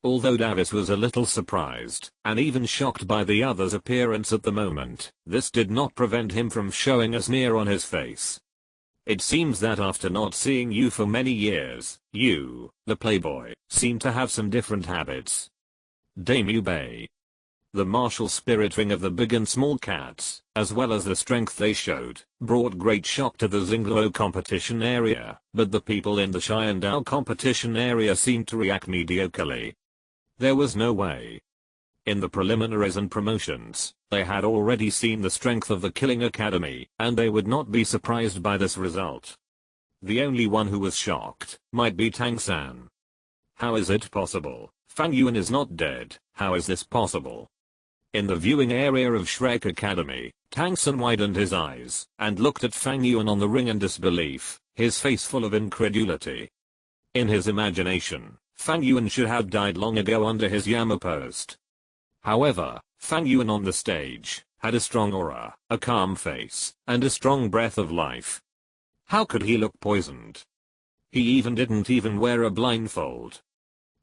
Although Davis was a little surprised, and even shocked by the other's appearance at the moment, this did not prevent him from showing a sneer on his face. It seems that after not seeing you for many years, you, the playboy, seem to have some different habits. Dame Yubei. The martial spirit ring of the Big and Small Cats, as well as the strength they showed, brought great shock to the Douluo competition area, but the people in the Sharingan competition area seemed to react mediocrely. There was no way. In the preliminaries and promotions, they had already seen the strength of the Killing Academy, and they would not be surprised by this result. The only one who was shocked might be Tangsan. How is it possible? Fang Yuan is not dead, how is this possible? In the viewing area of Shrek Academy, Tangsan widened his eyes and looked at Fang Yuan on the ring in disbelief, his face full of incredulity. In his imagination, Fang Yuan should have died long ago under his Yama post. However, Fang Yuan on the stage had a strong aura, a calm face, and a strong breath of life. How could he look poisoned? He didn't even wear a blindfold.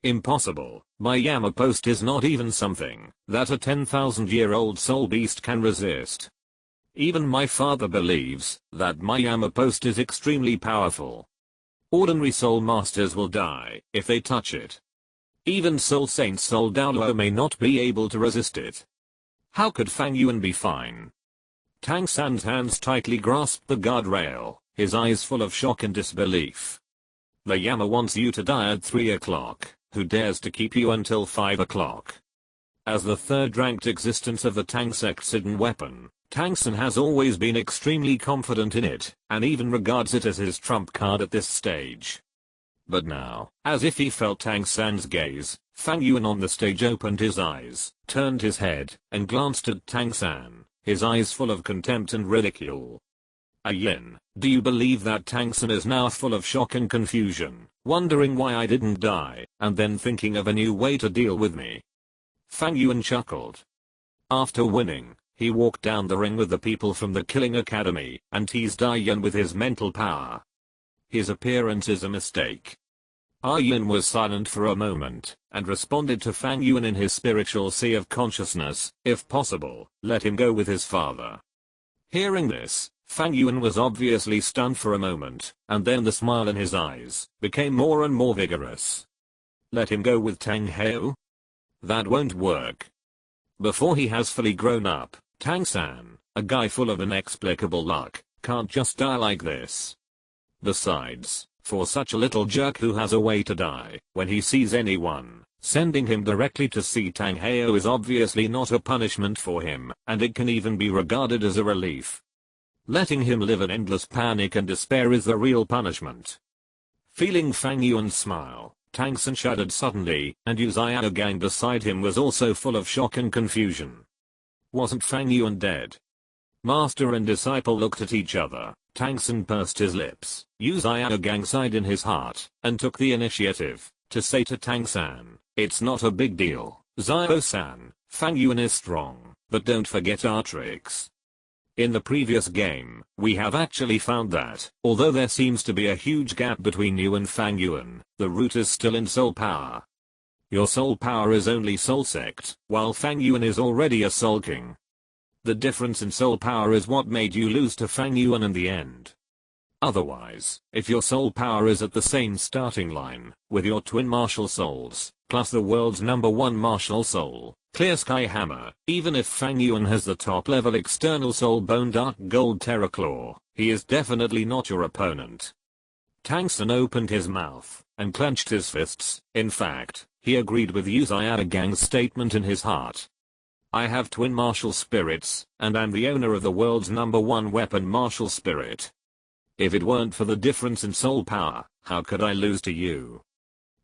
Impossible. My Yama post is not even something that a 10,000-year-old soul beast can resist. Even my father believes that my Yama post is extremely powerful. Ordinary soul masters will die if they touch it. Even Soul Saint Soul Douluo may not be able to resist it. How could Fang Yuan be fine? Tang San's hands tightly grasped the guardrail, his eyes full of shock and disbelief. The Yama wants you to die at 3 o'clock, who dares to keep you until 5 o'clock? As the third-ranked existence of the Tang sect's hidden weapon, Tang San has always been extremely confident in it, and even regards it as his trump card at this stage. But now, as if he felt Tang San's gaze, Fang Yuan on the stage opened his eyes, turned his head, and glanced at Tang San, his eyes full of contempt and ridicule. Yin, do you believe that Tang San is now full of shock and confusion, wondering why I didn't die, and then thinking of a new way to deal with me? Fang Yuan chuckled. After winning, he walked down the ring with the people from the Killing Academy, and teased Yin with his mental power. His appearance is a mistake. Yin was silent for a moment, and responded to Fang Yuan in his spiritual sea of consciousness, if possible, let him go with his father. Hearing this, Fang Yuan was obviously stunned for a moment, and then the smile in his eyes became more and more vigorous. Let him go with Tang Heo? That won't work. Before he has fully grown up, Tang San, a guy full of inexplicable luck, can't just die like this. Besides, for such a little jerk who has a way to die when he sees anyone, sending him directly to see Tang Heo is obviously not a punishment for him, and it can even be regarded as a relief. Letting him live in endless panic and despair is the real punishment. Feeling Fang Yuan's smile, Tang San shuddered suddenly, and Yu Xiaogang beside him was also full of shock and confusion. Wasn't Fang Yuan dead? Master and disciple looked at each other. Tang San pursed his lips, Yu Xiaogang sighed in his heart, and took the initiative to say to Tang San, it's not a big deal, Xiao-san, Fang Yuan is strong, but don't forget our tricks. In the previous game, we have actually found that, although there seems to be a huge gap between you and Fang Yuan, the root is still in soul power. Your soul power is only soul sect, while Fang Yuan is already a soul king. The difference in soul power is what made you lose to Fang Yuan in the end. Otherwise, if your soul power is at the same starting line, with your twin martial souls, plus the world's #1 martial soul, Clear Sky Hammer, even if Fang Yuan has the top level external soul bone Dark Gold Terror Claw, he is definitely not your opponent. Tang San opened his mouth, and clenched his fists. In fact, he agreed with Yu Xiaogang's statement in his heart. I have twin martial spirits, and I'm the owner of the world's #1 weapon martial spirit. If it weren't for the difference in soul power, how could I lose to you?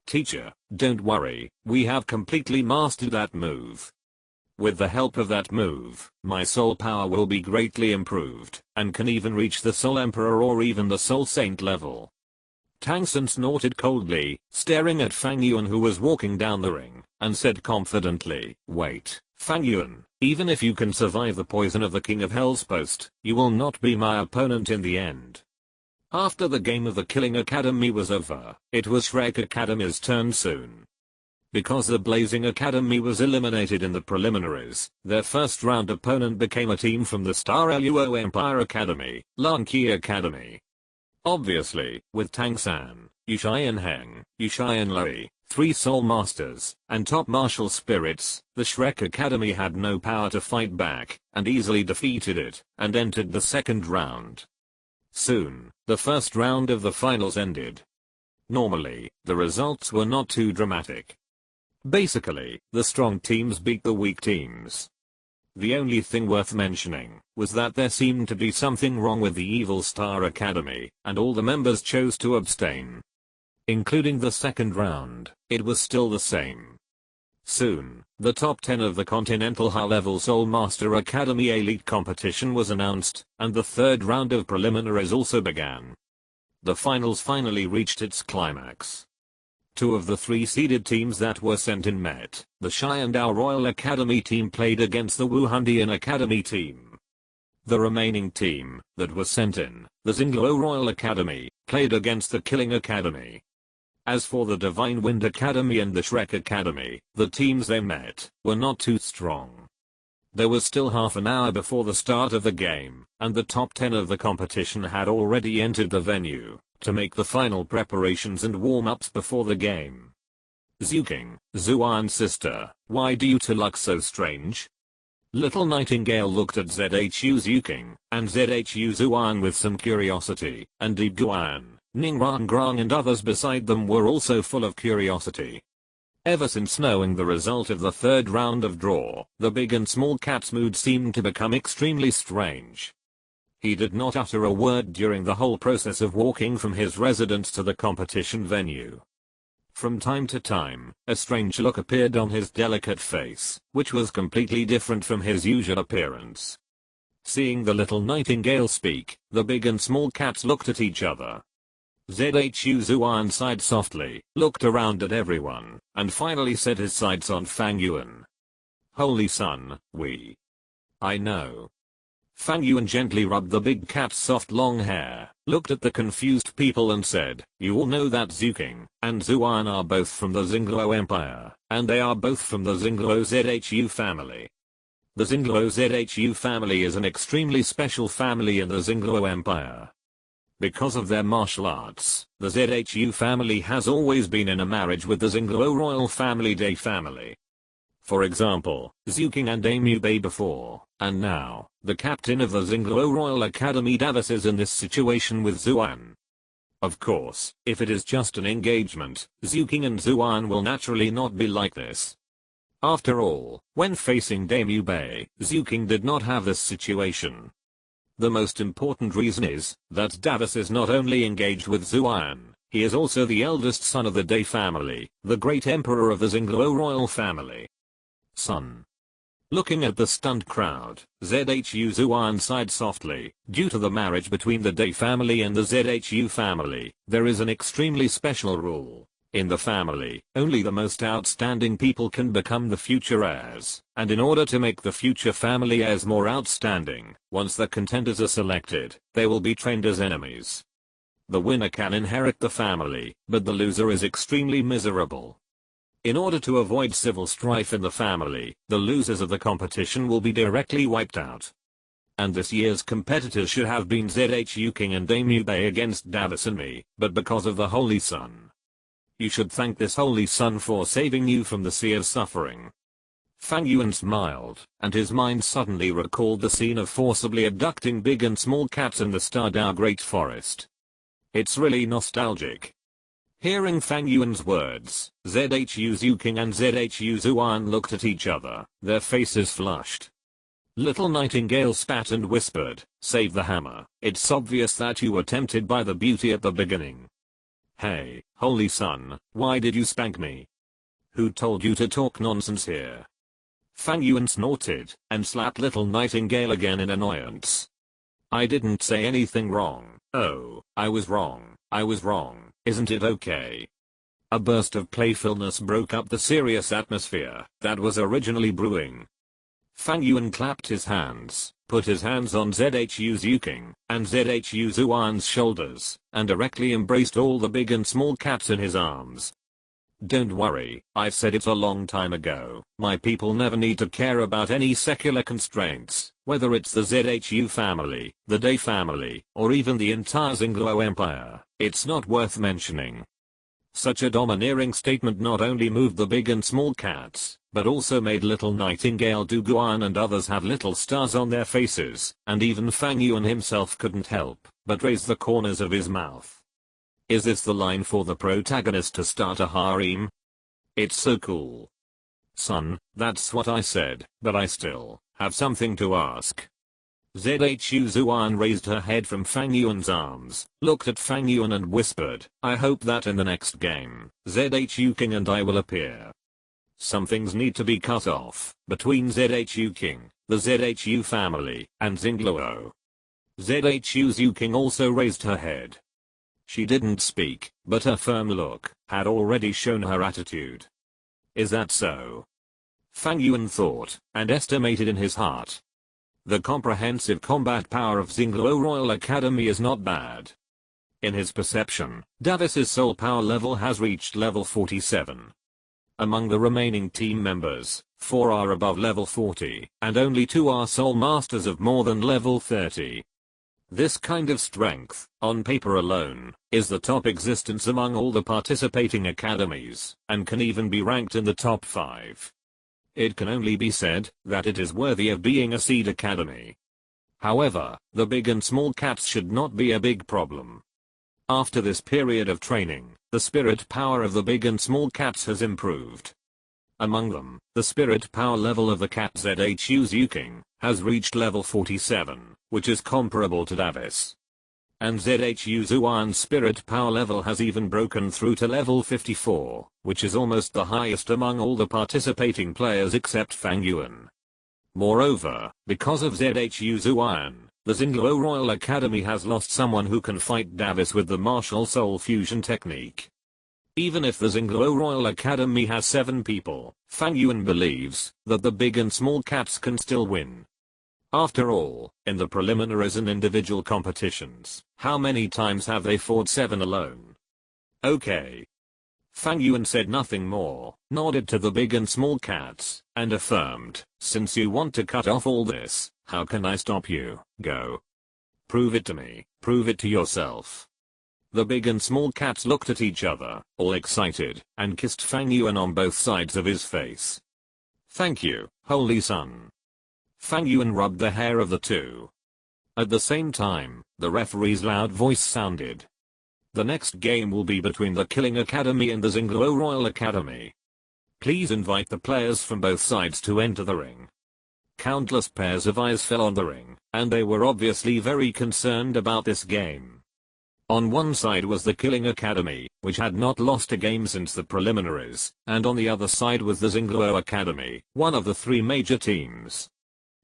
Teacher, don't worry, we have completely mastered that move. With the help of that move, my soul power will be greatly improved, and can even reach the Soul Emperor or even the Soul Saint level. Tang San snorted coldly, staring at Fang Yuan who was walking down the ring, and said confidently, wait, Fang Yuan, even if you can survive the poison of the King of Hell's post, you will not be my opponent in the end. After the game of the Killing Academy was over, it was Shrek Academy's turn soon. Because the Blazing Academy was eliminated in the preliminaries, their first round opponent became a team from the Star Luo Empire Academy, Lanqi Academy. Obviously, with Tang San, Yushian Heng, Yushian Lui, 3 Soul Masters, and top martial spirits, the Shrek Academy had no power to fight back, and easily defeated it, and entered the second round. Soon, the first round of the finals ended. Normally, the results were not too dramatic. Basically, the strong teams beat the weak teams. The only thing worth mentioning was that there seemed to be something wrong with the Evil Star Academy, and all the members chose to abstain. Including the second round, it was still the same. Soon, the top 10 of the Continental High-Level Soul Master Academy Elite competition was announced, and the third round of preliminaries also began. The finals finally reached its climax. 2 of the 3 seeded teams that were sent in met. The Xiandao Royal Academy team played against the Wuhandian Academy team. The remaining team that was sent in, the Xingluo Royal Academy, played against the Killing Academy. As for the Divine Wind Academy and the Shrek Academy, the teams they met were not too strong. There was still half an hour before the start of the game, and the top 10 of the competition had already entered the venue to make the final preparations and warm-ups before the game. Zuking, Zuan's sister, why do you two look so strange? Little Nightingale looked at Zhu Zuking and Zhu Zuan with some curiosity, and Di Guan, Ning Rangrang and others beside them were also full of curiosity. Ever since knowing the result of the third round of draw, the big and small cat's mood seemed to become extremely strange. He did not utter a word during the whole process of walking from his residence to the competition venue. From time to time, a strange look appeared on his delicate face, which was completely different from his usual appearance. Seeing the little Nightingale speak, the big and small cats looked at each other. Zhu Zuan sighed softly, looked around at everyone, and finally set his sights on Fang Yuan. Holy Sun, I know. Fang Yuan gently rubbed the big cat's soft long hair, looked at the confused people and said, you all know that Zuking and Zuan are both from the Xingluo Empire, and they are both from the Xingluo Zhu family. The Xingluo Zhu family is an extremely special family in the Xingluo Empire. Because of their martial arts, the Zhu family has always been in a marriage with the Xingluo royal family Dai family. For example, Zuking and Damu Bei before, and now, the captain of the Xingluo Royal Academy Davis is in this situation with Zuan. Of course, if it is just an engagement, Zuking and Zuan will naturally not be like this. After all, when facing Damu Bei, Zuking did not have this situation. The most important reason is that Davis is not only engaged with Zuan, he is also the eldest son of the Dai family, the great emperor of the Xingluo royal family. Son. Looking at the stunned crowd, Zhu Zuan sighed softly. Due to the marriage between the Dai family and the Zhu family, there is an extremely special rule. In the family, only the most outstanding people can become the future heirs, and in order to make the future family heirs more outstanding, once the contenders are selected, they will be trained as enemies. The winner can inherit the family, but the loser is extremely miserable. In order to avoid civil strife in the family, the losers of the competition will be directly wiped out. And this year's competitors should have been Zhu King and Damu Bei against Davis and me, but because of the Holy Sun. You should thank this Holy Sun for saving you from the sea of suffering. Fang Yuan smiled, and his mind suddenly recalled the scene of forcibly abducting big and small cats in the Stardao Great Forest. It's really nostalgic. Hearing Fang Yuan's words, Zhu King and Zhu Zuan looked at each other, their faces flushed. Little Nightingale spat and whispered, save the hammer, it's obvious that you were tempted by the beauty at the beginning. Hey, Holy Sun, why did you spank me? Who told you to talk nonsense here? Fang Yuan snorted, and slapped Little Nightingale again in annoyance. I didn't say anything wrong. Oh, I was wrong. Isn't it okay? A burst of playfulness broke up the serious atmosphere that was originally brewing. Fang Yuan clapped his hands, put his hands on Zhu King and Zhu Zuan's shoulders, and directly embraced all the big and small cats in his arms. Don't worry, I've said it a long time ago, my people never need to care about any secular constraints, whether it's the Zhu family, the Dai family, or even the entire Xingluo Empire, it's not worth mentioning. Such a domineering statement not only moved the big and small cats, but also made Little Nightingale Du Guan and others have little stars on their faces, and even Fang Yuan himself couldn't help but raise the corners of his mouth. Is this the line for the protagonist to start a harem? It's so cool. Son, that's what I said, but I still have something to ask. Zhu Zuan raised her head from Fang Yuan's arms, looked at Fang Yuan and whispered, I hope that in the next game, Zhu King and I will appear. Some things need to be cut off between Zhu King, the Zhu family, and Xingluo. Zhu King also raised her head. She didn't speak, but her firm look had already shown her attitude. Is that so? Fang Yuan thought, and estimated in his heart. The comprehensive combat power of Xingluo Royal Academy is not bad. In his perception, Davis's soul power level has reached level 47. Among the remaining team members, 4 are above level 40, and only 2 are soul masters of more than level 30. This kind of strength, on paper alone, is the top existence among all the participating academies, and can even be ranked in the top 5. It can only be said that it is worthy of being a seed academy. However, the big and small cats should not be a big problem. After this period of training, the spirit power of the big and small cats has improved. Among them, the spirit power level of the cat ZHU Zuking has reached level 47, which is comparable to Davis. And ZHU Zuan's spirit power level has even broken through to level 54, which is almost the highest among all the participating players except Fang Yuan. Moreover, because of ZHU Zuan, the Douluo Royal Academy has lost someone who can fight Davis with the martial soul fusion technique. Even if the Douluo Royal Academy has 7 people, Fang Yuan believes that the big and small cats can still win. After all, in the preliminaries and individual competitions, how many times have they fought 7 alone? Okay. Fang Yuan said nothing more, nodded to the big and small cats, and affirmed, since you want to cut off all this, how can I stop you? Go. Prove it to me, prove it to yourself. The big and small cats looked at each other, all excited, and kissed Fang Yuan on both sides of his face. Thank you, Holy Sun. Fang Yuan rubbed the hair of the two. At the same time, the referee's loud voice sounded. The next game will be between the Killing Academy and the Douluo Royal Academy. Please invite the players from both sides to enter the ring. Countless pairs of eyes fell on the ring, and they were obviously very concerned about this game. On one side was the Killing Academy, which had not lost a game since the preliminaries, and on the other side was the Douluo Academy, one of the 3 major teams.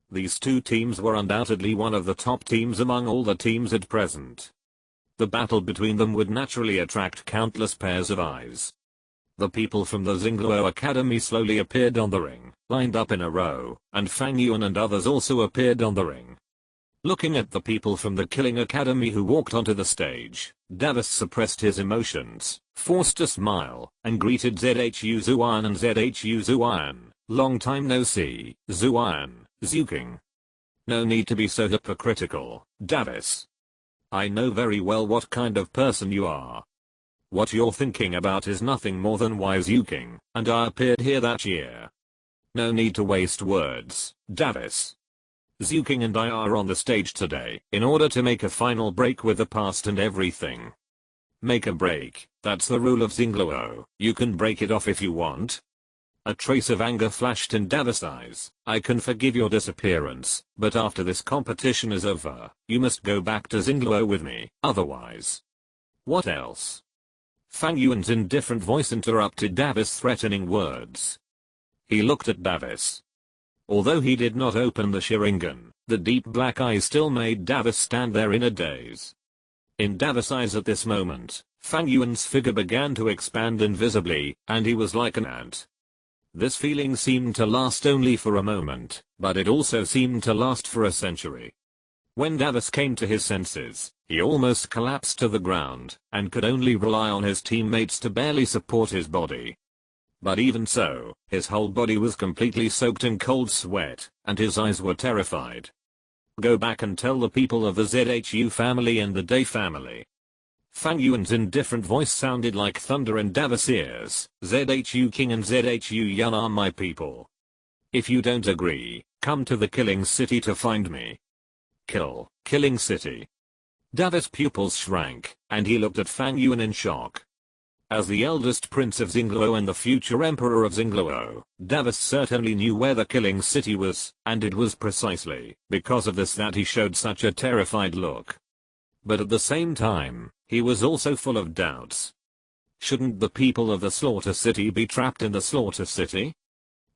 These 2 teams were undoubtedly one of the top teams among all the teams at present. The battle between them would naturally attract countless pairs of eyes. The people from the Douluo Academy slowly appeared on the ring, lined up in a row, and Fang Yuan and others also appeared on the ring. Looking at the people from the Killing Academy who walked onto the stage, Davis suppressed his emotions, forced a smile, and greeted ZHU Zuan and ZHU Zuan. Long time no see, Zuan, Zuking. No need to be so hypocritical, Davis. I know very well what kind of person you are. What you're thinking about is nothing more than why Zuking and I appeared here that year. No need to waste words, Davis. Zuking and I are on the stage today in order to make a final break with the past and everything. Make a break, that's the rule of Douluo. You can break it off if you want. A trace of anger flashed in Davis' eyes. I can forgive your disappearance, but after this competition is over, you must go back to Douluo with me, otherwise. What else? Fang Yuan's indifferent voice interrupted Davis' threatening words. He looked at Davis. Although he did not open the Sharingan, the deep black eyes still made Davis stand there in a daze. In Davis' eyes at this moment, Fang Yuan's figure began to expand invisibly, and he was like an ant. This feeling seemed to last only for a moment, but it also seemed to last for a century. When Davis came to his senses, he almost collapsed to the ground, and could only rely on his teammates to barely support his body. But even so, his whole body was completely soaked in cold sweat, and his eyes were terrified. Go back and tell the people of the ZHU family and the Day family. Fang Yuan's indifferent voice sounded like thunder in Davis' ears. ZHU King and ZHU Yun are my people. If you don't agree, come to the Killing City to find me. Killing City. Davis' pupils shrank, and he looked at Fang Yuan in shock. As the eldest prince of Douluo and the future emperor of Douluo, Davis certainly knew where the Killing City was, and it was precisely because of this that he showed such a terrified look. But at the same time, he was also full of doubts. Shouldn't the people of the Slaughter City be trapped in the Slaughter City?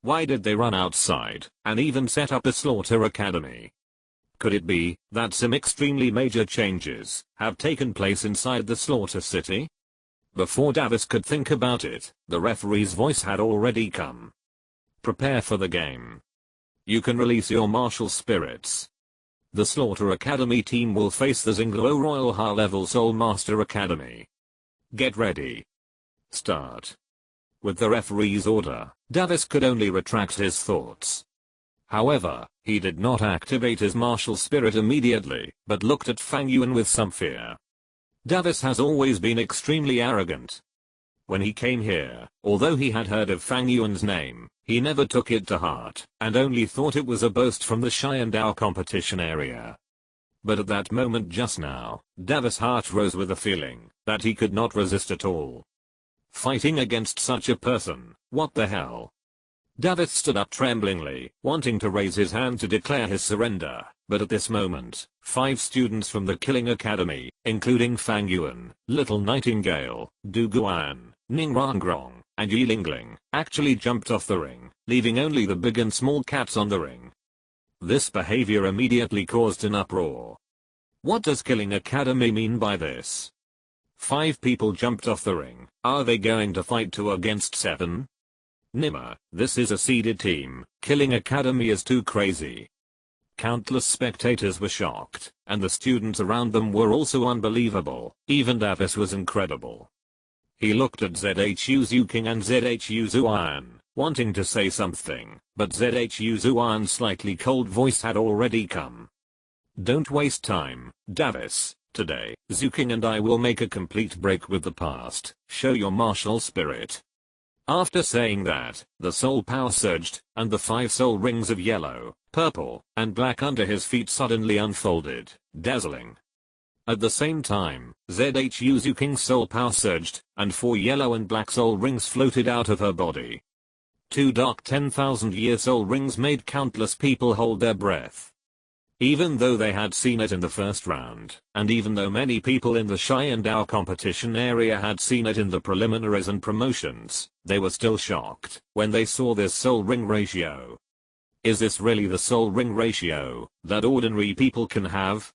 Why did they run outside, and even set up a Slaughter Academy? Could it be that some extremely major changes have taken place inside the Slaughter City? Before Davis could think about it, the referee's voice had already come. Prepare for the game. You can release your martial spirits. The Slaughter Academy team will face the Douluo Royal High-Level Soul Master Academy. Get ready. Start. With the referee's order, Davis could only retract his thoughts. However, he did not activate his martial spirit immediately, but looked at Fang Yuan with some fear. Davis has always been extremely arrogant. When he came here, although he had heard of Fang Yuan's name, he never took it to heart, and only thought it was a boast from the Sharingan competition area. But at that moment just now, Davis' heart rose with a feeling that he could not resist at all. Fighting against such a person, what the hell? Davis stood up tremblingly, wanting to raise his hand to declare his surrender, but at this moment, 5 students from the Killing Academy, including Fang Yuan, Little Nightingale, Du Guan, Ning Rangrong, and Yi Lingling, actually jumped off the ring, leaving only the big and small cats on the ring. This behavior immediately caused an uproar. What does Killing Academy mean by this? 5 people jumped off the ring, are they going to fight 2 against 7? Nimmer, this is a seeded team, Killing Academy is too crazy. Countless spectators were shocked, and the students around them were also unbelievable, even Davis was incredible. He looked at ZHU Zuking and ZHU Zuan, wanting to say something, but ZHU Zuan's slightly cold voice had already come. Don't waste time, Davis. Today, Zuking and I will make a complete break with the past, show your martial spirit. After saying that, the soul power surged, and the 5 soul rings of yellow, purple, and black under his feet suddenly unfolded, dazzling. At the same time, ZHU Zuking's soul power surged, and 4 yellow and black soul rings floated out of her body. 2 dark 10,000-year soul rings made countless people hold their breath. Even though they had seen it in the first round, and even though many people in the Sharingan competition area had seen it in the preliminaries and promotions, they were still shocked when they saw this soul ring ratio. Is this really the soul ring ratio that ordinary people can have?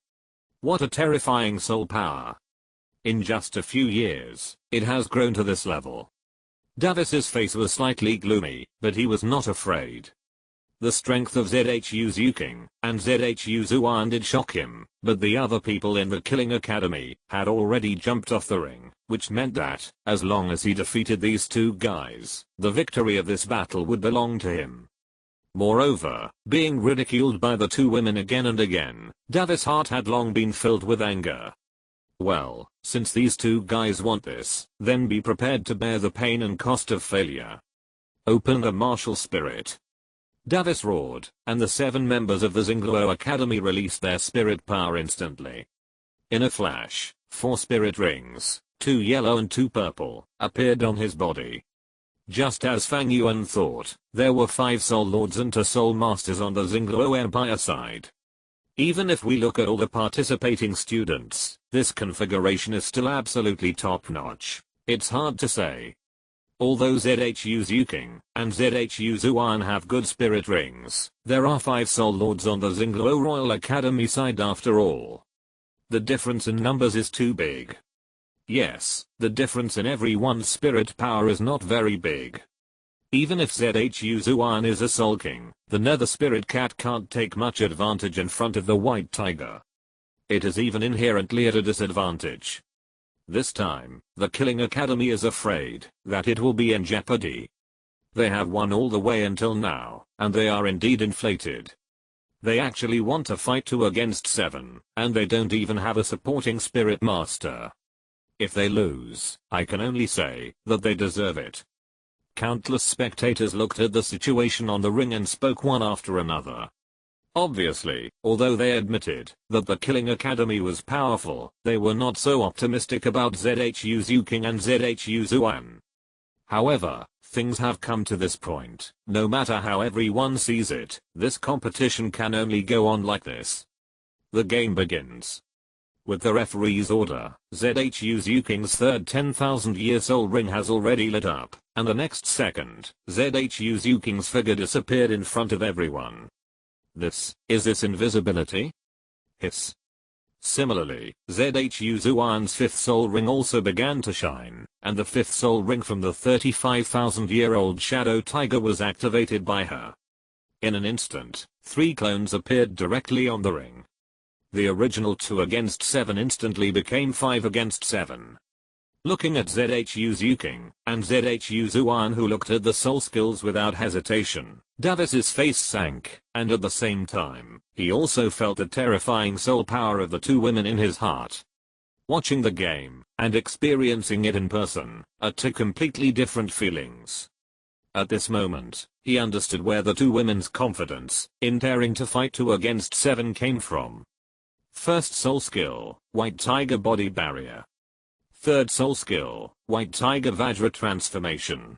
What a terrifying soul power. In just a few years, it has grown to this level. Davis's face was slightly gloomy, but he was not afraid. The strength of ZHU Zuking and ZHU Zuan did shock him, but the other people in the Killing Academy had already jumped off the ring, which meant that, as long as he defeated these 2 guys, the victory of this battle would belong to him. Moreover, being ridiculed by the 2 women again and again, Davis' heart had long been filled with anger. Well, since these 2 guys want this, then be prepared to bear the pain and cost of failure. Open the martial spirit. Davis roared, and the 7 members of the Douluo Academy released their spirit power instantly. In a flash, 4 spirit rings, 2 yellow and 2 purple, appeared on his body. Just as Fang Yuan thought, there were 5 soul lords and 2 soul masters on the Douluo Empire side. Even if we look at all the participating students, this configuration is still absolutely top-notch. It's hard to say. Although ZHU Zuking and ZHU Zuan have good spirit rings, there are 5 soul lords on the Douluo Royal Academy side after all. The difference in numbers is too big. Yes, the difference in everyone's spirit power is not very big. Even if ZHU Zuan is a soul king, the nether spirit cat can't take much advantage in front of the white tiger. It is even inherently at a disadvantage. This time, the Killing Academy is afraid that it will be in jeopardy. They have won all the way until now, and they are indeed inflated. They actually want to fight 2 against 7, and they don't even have a supporting spirit master. If they lose, I can only say that they deserve it. Countless spectators looked at the situation on the ring and spoke one after another. Obviously, although they admitted that the Killing Academy was powerful, they were not so optimistic about ZHU Zuking and ZHU Zuan. However, things have come to this point. No matter how everyone sees it, this competition can only go on like this. The game begins. With the referee's order, ZHU Zuking's 3rd 10,000-year soul ring has already lit up, and the next second, ZHU Zuking's figure disappeared in front of everyone. Is this invisibility? Hiss. Similarly, ZHU Zuan's 5th soul ring also began to shine, and the 5th soul ring from the 35,000-year-old shadow tiger was activated by her. In an instant, 3 clones appeared directly on the ring. The original 2 against 7 instantly became 5 against 7. Looking at ZHU Zuking and ZHU Zuan, who looked at the soul skills without hesitation, Davis's face sank, and at the same time, he also felt the terrifying soul power of the two women in his heart. Watching the game and experiencing it in person are two completely different feelings. At this moment, he understood where the two women's confidence in daring to fight 2 against 7 came from. First soul skill, White Tiger Body Barrier. Third soul skill, White Tiger Vajra Transformation.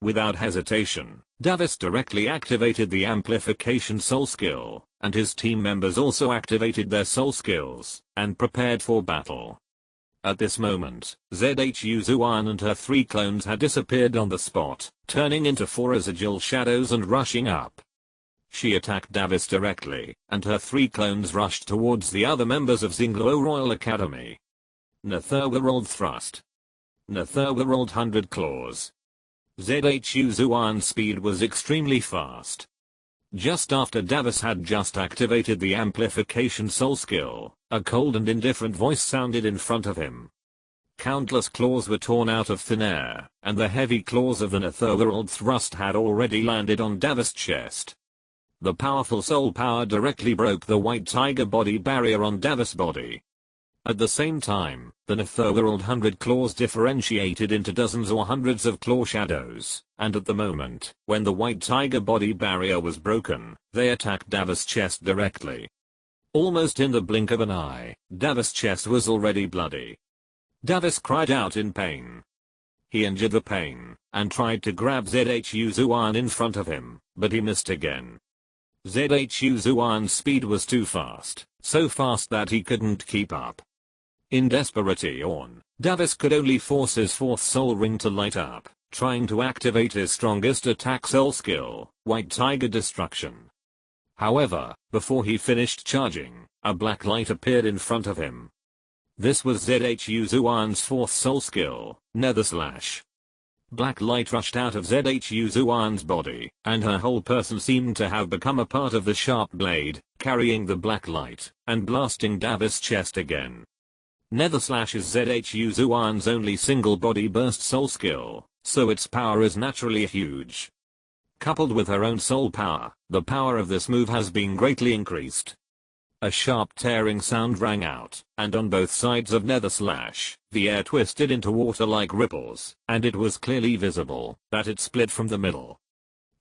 Without hesitation, Davis directly activated the amplification soul skill, and his team members also activated their soul skills and prepared for battle. At this moment, ZHU Zuan and her 3 clones had disappeared on the spot, turning into 4 residual shadows and rushing up. She attacked Davis directly, and her 3 clones rushed towards the other members of Xingluo Royal Academy. Netherworld Thrust. Netherworld 100 Claws. ZHU Zuan's speed was extremely fast. Just after Davis had just activated the amplification soul skill, a cold and indifferent voice sounded in front of him. Countless claws were torn out of thin air, and the heavy claws of the Netherworld Thrust had already landed on Davis' chest. The powerful soul power directly broke the White Tiger Body Barrier on Davis' body. At the same time, the Netherworld 100 claws differentiated into dozens or hundreds of claw shadows, and at the moment, when the White Tiger Body Barrier was broken, they attacked Davis' chest directly. Almost in the blink of an eye, Davis' chest was already bloody. Davis cried out in pain. He endured the pain, and tried to grab ZHU Zuan in front of him, but he missed again. ZHU Zuan's speed was too fast, so fast that he couldn't keep up. In desperation, Davis could only force his 4th soul ring to light up, trying to activate his strongest attack soul skill, White Tiger Destruction. However, before he finished charging, a black light appeared in front of him. This was ZHU Zuan's 4th soul skill, Nether Slash. Black light rushed out of ZHU Zuan's body, and her whole person seemed to have become a part of the sharp blade, carrying the black light, and blasting Davis' chest again. Nether Slash is ZHU Zuan's only single body burst soul skill, so its power is naturally huge. Coupled with her own soul power, the power of this move has been greatly increased. A sharp tearing sound rang out, and on both sides of Nether Slash, the air twisted into water-like ripples, and it was clearly visible that it split from the middle.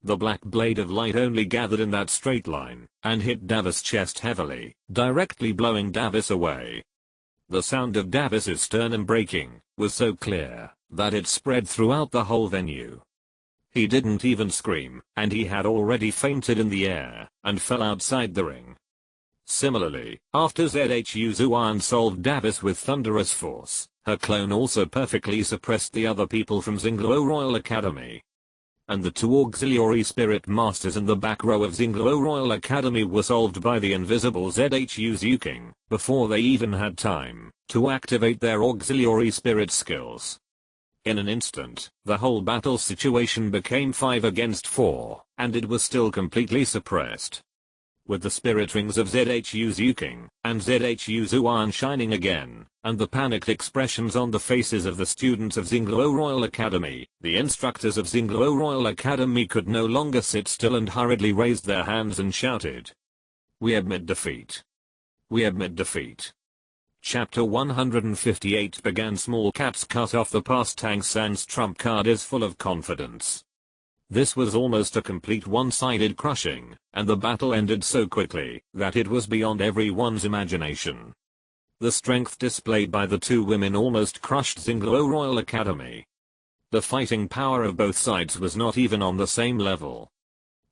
The black blade of light only gathered in that straight line, and hit Davis' chest heavily, directly blowing Davis away. The sound of Davis's sternum breaking was so clear that it spread throughout the whole venue. He didn't even scream, and he had already fainted in the air and fell outside the ring. Similarly, after ZHU Zuan solved Davis with thunderous force, her clone also perfectly suppressed the other people from Xingluo Royal Academy. And the 2 auxiliary spirit masters in the back row of Xingluo Royal Academy were solved by the invisible ZHU Zuking, before they even had time to activate their auxiliary spirit skills. In an instant, the whole battle situation became 5 against 4, and it was still completely suppressed. With the spirit rings of ZHU Zuking and ZHU Zuan shining again, and the panicked expressions on the faces of the students of Xingluo Royal Academy, the instructors of Xingluo Royal Academy could no longer sit still and hurriedly raised their hands and shouted. We admit defeat. We admit defeat. Chapter 158 began. Small cats cut off the past. Tang San's trump card is full of confidence. This was almost a complete one-sided crushing, and the battle ended so quickly that it was beyond everyone's imagination. The strength displayed by the 2 women almost crushed Xingluo Royal Academy. The fighting power of both sides was not even on the same level.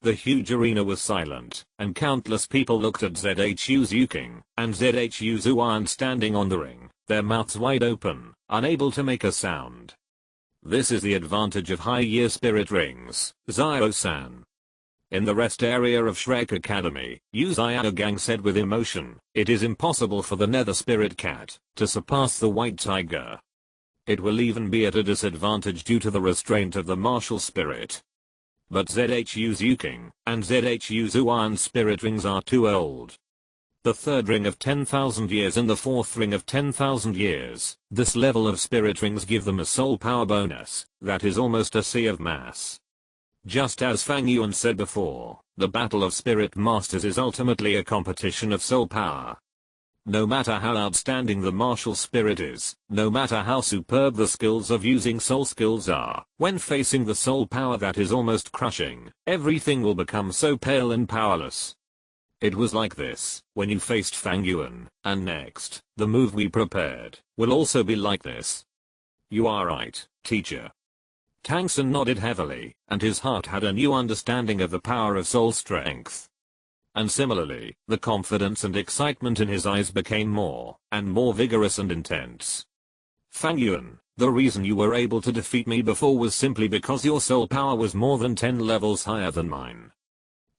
The huge arena was silent, and countless people looked at ZHU Zuking and ZHU Zuan standing on the ring, their mouths wide open, unable to make a sound. This is the advantage of high-year spirit rings, Zio-san. In the rest area of Shrek Academy, Yu Gang said with emotion, it is impossible for the Nether Spirit Cat to surpass the White Tiger. It will even be at a disadvantage due to the restraint of the martial spirit. But ZHU Zuking and ZHU Zuan's spirit rings are too old. the third ring of 10,000 years and the fourth ring of 10,000 years. This level of spirit rings give them a soul power bonus that is almost a sea of mass. Just as Fang Yuan said before, the battle of spirit masters is ultimately a competition of soul power. No matter how outstanding the martial spirit is, no matter how superb the skills of using soul skills are, when facing the soul power that is almost crushing, everything will become so pale and powerless. It was like this when you faced Fang Yuan, and next, the move we prepared will also be like this. You are right, teacher. Tang San nodded heavily, and his heart had a new understanding of the power of soul strength. And similarly, the confidence and excitement in his eyes became more and more vigorous and intense. Fang Yuan, the reason you were able to defeat me before was simply because your soul power was more than 10 levels higher than mine.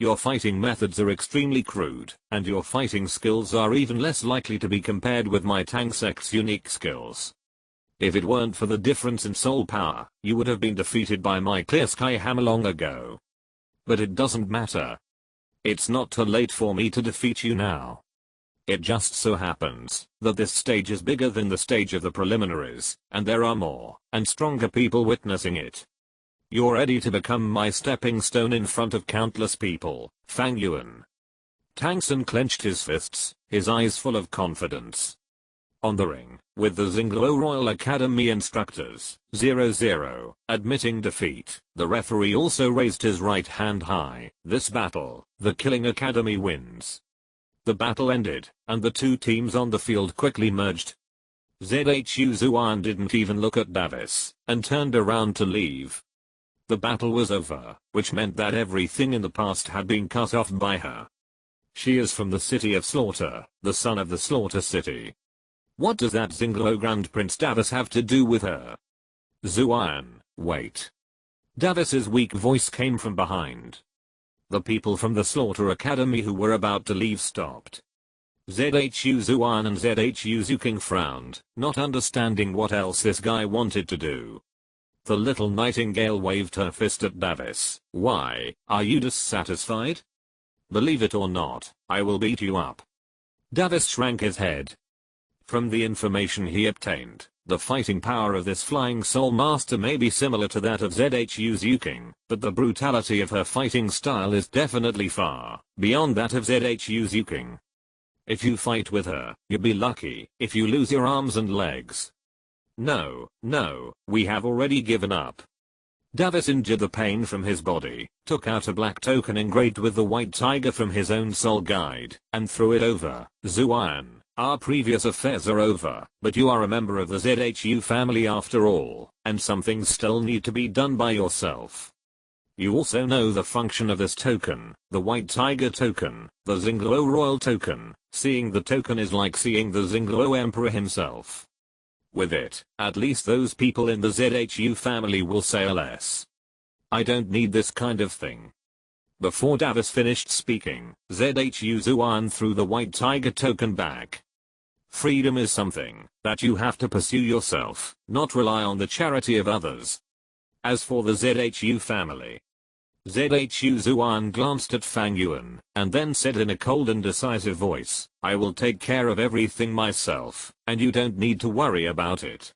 Your fighting methods are extremely crude, and your fighting skills are even less likely to be compared with my Tang sect's unique skills. If it weren't for the difference in soul power, you would have been defeated by my clear sky hammer long ago. But it doesn't matter. It's not too late for me to defeat you now. It just so happens that this stage is bigger than the stage of the preliminaries, and there are more and stronger people witnessing it. You're ready to become my stepping stone in front of countless people, Fang Yuan. Tang San clenched his fists, his eyes full of confidence. On the ring, with the Xingluo Royal Academy instructors, 0-0, admitting defeat, the referee also raised his right hand high. This battle, the Killing Academy wins. The battle ended, and the two teams on the field quickly merged. Zhu Zuan didn't even look at Davis, and turned around to leave. The battle was over, which meant that everything in the past had been cut off by her. She is from the City of Slaughter, the son of the Slaughter City. What does that Xingluo Grand Prince Davis have to do with her? Zuan, wait. Davis's weak voice came from behind. The people from the Slaughter Academy who were about to leave stopped. Zhu Zuan and Zhu Zuking frowned, not understanding what else this guy wanted to do. The little nightingale waved her fist at Davis. Why, are you dissatisfied? Believe it or not, I will beat you up. Davis shrank his head. From the information he obtained, the fighting power of this flying soul master may be similar to that of Zhu Zuking, but the brutality of her fighting style is definitely far beyond that of Zhu Zuking. If you fight with her, you'll be lucky if you lose your arms and legs. No, we have already given up. Davis injured the pain from his body, took out a black token engraved with the white tiger from his own soul guide, and threw it over. Zuan, our previous affairs are over, but you are a member of the Zhu family after all, and some things still need to be done by yourself. You also know the function of this token, the white tiger token, the Xingluo royal token. Seeing the token is like seeing the Xingluo emperor himself. With it, at least those people in the Zhu family will say less. I don't need this kind of thing. Before Davis finished speaking, Zhu Zuan threw the white tiger token back. Freedom is something that you have to pursue yourself, not rely on the charity of others. As for the Zhu family, Zhu Zuan glanced at Fang Yuan, and then said in a cold and decisive voice, I will take care of everything myself, and you don't need to worry about it.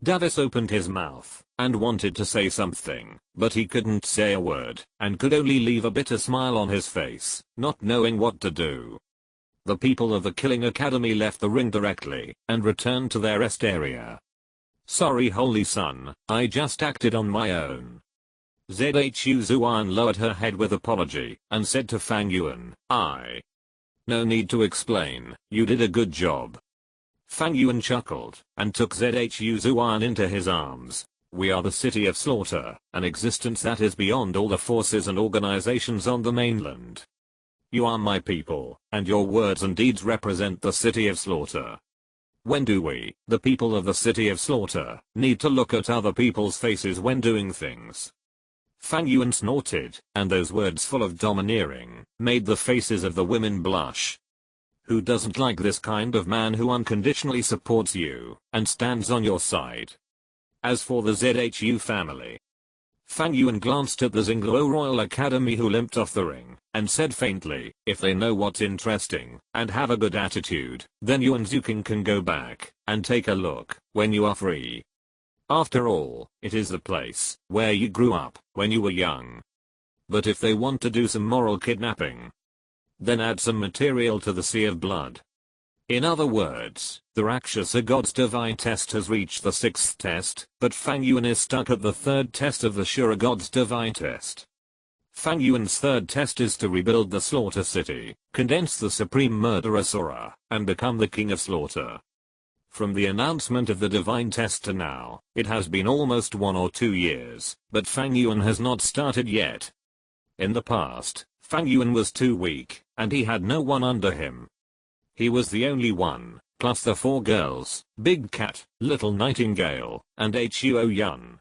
Davis opened his mouth, and wanted to say something, but he couldn't say a word, and could only leave a bitter smile on his face, not knowing what to do. The people of the Killing Academy left the ring directly, and returned to their rest area. Sorry Holy Son, I just acted on my own. Zhu Zuan lowered her head with apology, and said to Fang Yuan, No need to explain, you did a good job. Fang Yuan chuckled, and took Zhu Zuan into his arms. We are the City of Slaughter, an existence that is beyond all the forces and organizations on the mainland. You are my people, and your words and deeds represent the City of Slaughter. When do we, the people of the City of Slaughter, need to look at other people's faces when doing things? Fang Yuan snorted, and those words full of domineering, made the faces of the women blush. Who doesn't like this kind of man who unconditionally supports you, and stands on your side? As for the Zhu family, Fang Yuan glanced at the Xingluo Royal Academy, who limped off the ring, and said faintly, "If they know what's interesting, and have a good attitude, then you and Zuking can go back, and take a look, when you are free. After all, it is the place, where you grew up, when you were young. But if they want to do some moral kidnapping, then add some material to the Sea of Blood." In other words, the Rakshasa God's divine test has reached the 6th test, but Fang Yuan is stuck at the 3rd test of the Shura God's divine test. Fang Yuan's 3rd test is to rebuild the Slaughter City, condense the Supreme Murderer Sora, and become the King of Slaughter. From the announcement of the divine test to now, it has been almost 1 or 2 years, but Fang Yuan has not started yet. In the past, Fang Yuan was too weak, and he had no one under him. He was the only one, plus the 4 girls, Big Cat, Little Nightingale, and Huo Yun.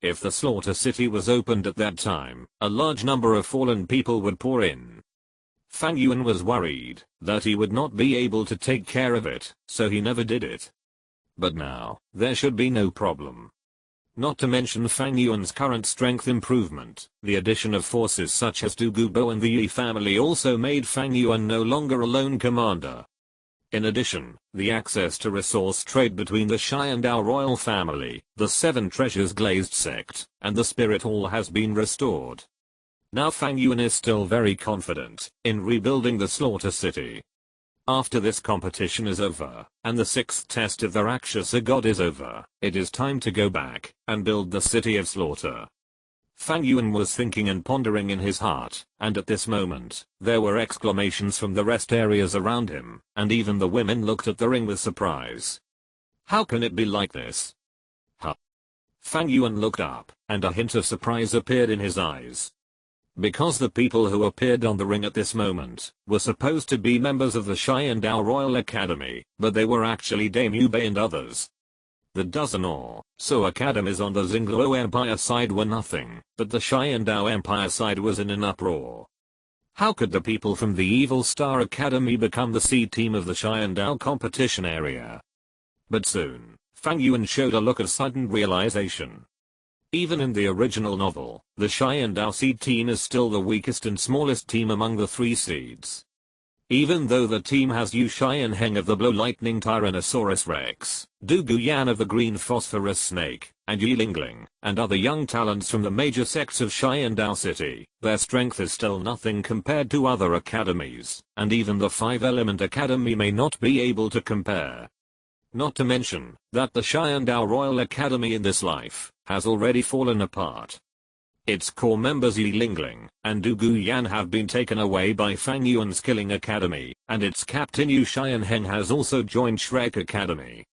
If the Slaughter City was opened at that time, a large number of fallen people would pour in. Fang Yuan was worried that he would not be able to take care of it, so he never did it. But now, there should be no problem. Not to mention Fang Yuan's current strength improvement, the addition of forces such as Du Gubo and the Yi family also made Fang Yuan no longer a lone commander. In addition, the access to resource trade between the Xiandao royal family, the 7 treasures glazed sect, and the spirit hall has been restored. Now Fang Yuan is still very confident in rebuilding the Slaughter City. After this competition is over, and the 6th test of the Rakshasa God is over, it is time to go back and build the City of Slaughter. Fang Yuan was thinking and pondering in his heart, and at this moment, there were exclamations from the rest areas around him, and even the women looked at the ring with surprise. How can it be like this? Huh? Fang Yuan looked up, and a hint of surprise appeared in his eyes. Because the people who appeared on the ring at this moment were supposed to be members of the Xiandao Royal Academy, but they were actually Daimyo Bei and others. The dozen or so academies on the Xingluo Empire side were nothing, but the Xiandao Empire side was in an uproar. How could the people from the Evil Star Academy become the C team of the Xiandao competition area? But soon, Fang Yuan showed a look of sudden realization. Even in the original novel, the Xiandao seed team is still the weakest and smallest team among the 3 seeds. Even though the team has Yu Xianheng of the Blow Lightning Tyrannosaurus Rex, Du Guyan of the Green Phosphorus Snake, and Yi Lingling, and other young talents from the major sects of Xiandao City, their strength is still nothing compared to other academies, and even the 5-element academy may not be able to compare. Not to mention that the Xiandao Royal Academy in this life has already fallen apart. Its core members Yi Lingling and Du Guyan have been taken away by Fang Yuan's Killing Academy, and its captain Yu Xianheng has also joined Shrek Academy.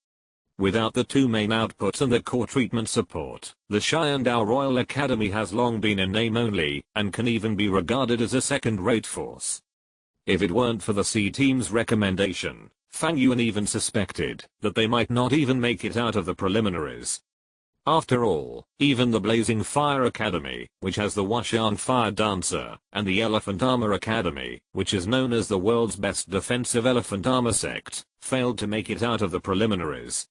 Without the 2 main outputs and the core treatment support, the Xiandao Royal Academy has long been in name only, and can even be regarded as a second-rate force. If it weren't for the C team's recommendation, Fang Yuan even suspected that they might not even make it out of the preliminaries. After all, even the Blazing Fire Academy, which has the Washan Fire Dancer, and the Elephant Armor Academy, which is known as the world's best defensive elephant armor sect, failed to make it out of the preliminaries.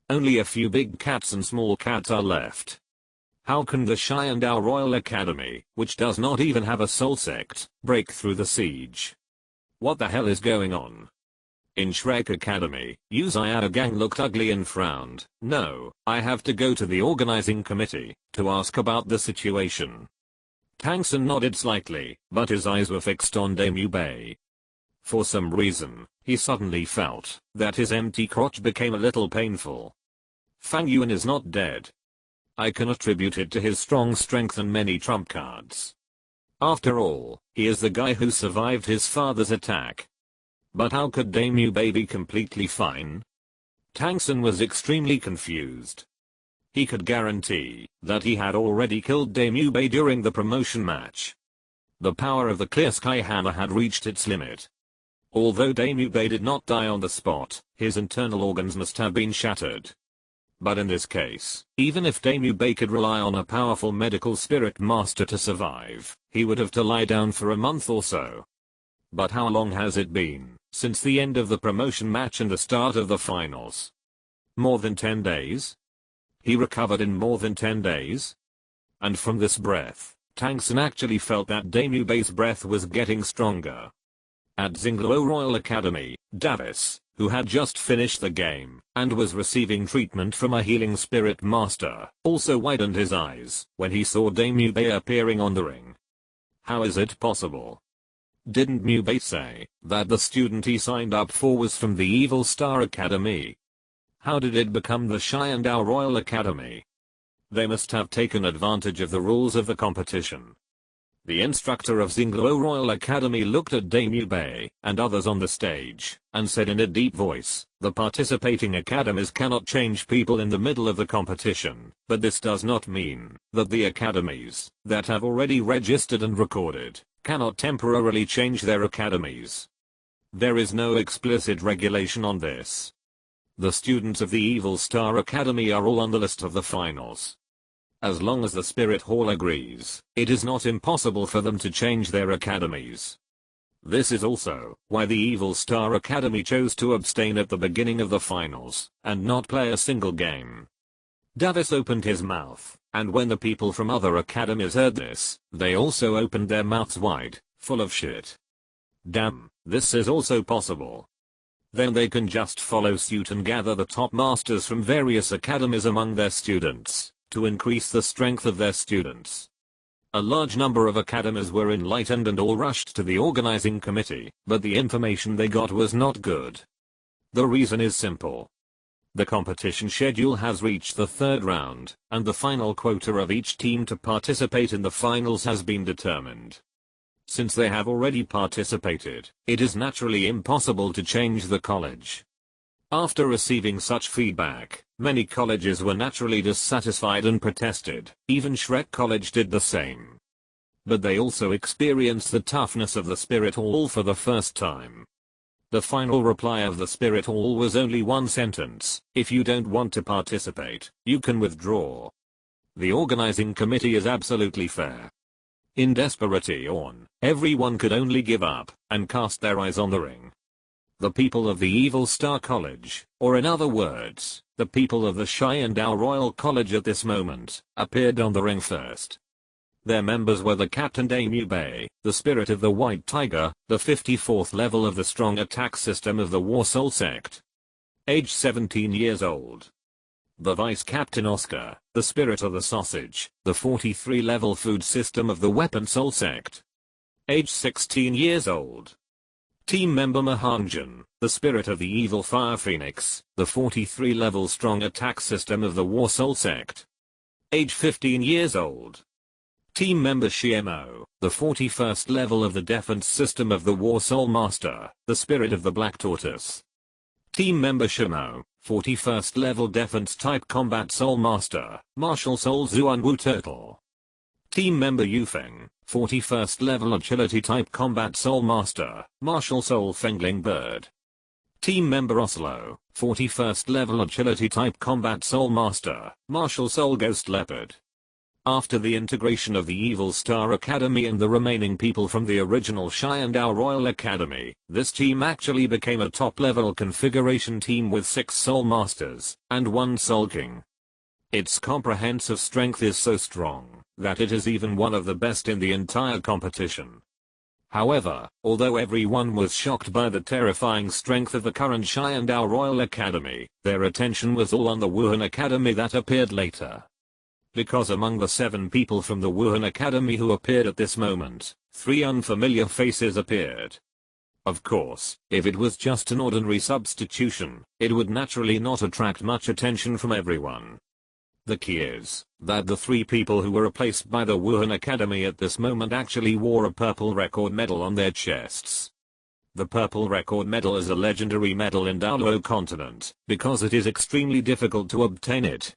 Only a few big cats and small cats are left. How can the Xiandao Royal Academy, which does not even have a soul sect, break through the siege? What the hell is going on? In Shrek Academy, Yu Xiaogang looked ugly and frowned. No, I have to go to the organizing committee to ask about the situation. Tang San nodded slightly, but his eyes were fixed on Daimyo Bei. For some reason, he suddenly felt that his empty crotch became a little painful. Fang Yuan is not dead. I can attribute it to his strong strength and many trump cards. After all, he is the guy who survived his father's attack. But how could Daimyo Bei be completely fine? Tang San was extremely confused. He could guarantee that he had already killed Daimyo Bei during the promotion match. The power of the Clear Sky Hammer had reached its limit. Although Daimyo Bei did not die on the spot, his internal organs must have been shattered. But in this case, even if Daimyo Bei could rely on a powerful medical spirit master to survive, he would have to lie down for a month or so. But how long has it been since the end of the promotion match and the start of the finals? More than 10 days? He recovered in more than 10 days? and from this breath, Tangsen actually felt that Daemubei's breath was getting stronger. At Xingluo Royal Academy, Davis, who had just finished the game, and was receiving treatment from a healing spirit master, also widened his eyes when he saw Daemubei appearing on the ring. How is it possible? Didn't Mubei say that the student he signed up for was from the Evil Star Academy? How did it become the Xiandao Royal Academy? They must have taken advantage of the rules of the competition. The instructor of Xingluo Royal Academy looked at Daemubei and others on the stage and said in a deep voice, "The participating academies cannot change people in the middle of the competition, but this does not mean that the academies that have already registered and recorded cannot temporarily change their academies. There is no explicit regulation on this. The students of the Evil Star Academy are all on the list of the finals. As long as the Spirit Hall agrees, it is not impossible for them to change their academies. This is also why the Evil Star Academy chose to abstain at the beginning of the finals and not play a single game." Davis opened his mouth, and when the people from other academies heard this, they also opened their mouths wide, full of shit. Damn, this is also possible. Then they can just follow suit and gather the top masters from various academies among their students to increase the strength of their students. A large number of academies were enlightened and all rushed to the organizing committee, but the information they got was not good. The reason is simple. The competition schedule has reached the third round, and the final quota of each team to participate in the finals has been determined. Since they have already participated, it is naturally impossible to change the college. After receiving such feedback, many colleges were naturally dissatisfied and protested. Even Shrek College did the same. But they also experienced the toughness of the Spirit Hall for the first time. The final reply of the Spirit Hall was only one sentence: "If you don't want to participate, you can withdraw." The organizing committee is absolutely fair. In desperation, everyone could only give up and cast their eyes on the ring. The people of the Evil Star College, or in other words, the people of the Xiandao Royal College at this moment, appeared on the ring first. Their members were the Captain Daemubei, the Spirit of the White Tiger, the 54th level of the strong attack system of the War Soul Sect. Age 17 years old. The Vice Captain Oscar, the Spirit of the Sausage, the 43 level food system of the Weapon Soul Sect. Age 16 years old. Team member Mahanjan, the Spirit of the Evil Fire Phoenix, the 43 level strong attack system of the War Soul Sect. Age 15 years old. Team member Shiemo, the 41st level of the defense system of the War Soul Master, the Spirit of the Black Tortoise. Team member Shimo, 41st level defense type combat Soul Master, Martial Soul Zuanwu Turtle. Team member Yufeng, 41st level agility type combat Soul Master, Martial Soul Fengling Bird. Team member Oslo, 41st level agility type combat Soul Master, Martial Soul Ghost Leopard. After the integration of the Evil Star Academy and the remaining people from the original Xiandao Royal Academy, this team actually became a top-level configuration team with 6 Soul Masters and 1 Soul King. Its comprehensive strength is so strong that it is even one of the best in the entire competition. However, although everyone was shocked by the terrifying strength of the current Xiandao Royal Academy, their attention was all on the Wuhan Academy that appeared later. Because among the 7 people from the Wuhan Academy who appeared at this moment, 3 unfamiliar faces appeared. Of course, if it was just an ordinary substitution, it would naturally not attract much attention from everyone. The key is that the 3 people who were replaced by the Wuhan Academy at this moment actually wore a purple record medal on their chests. The purple record medal is a legendary medal in Douluo Continent, because it is extremely difficult to obtain it.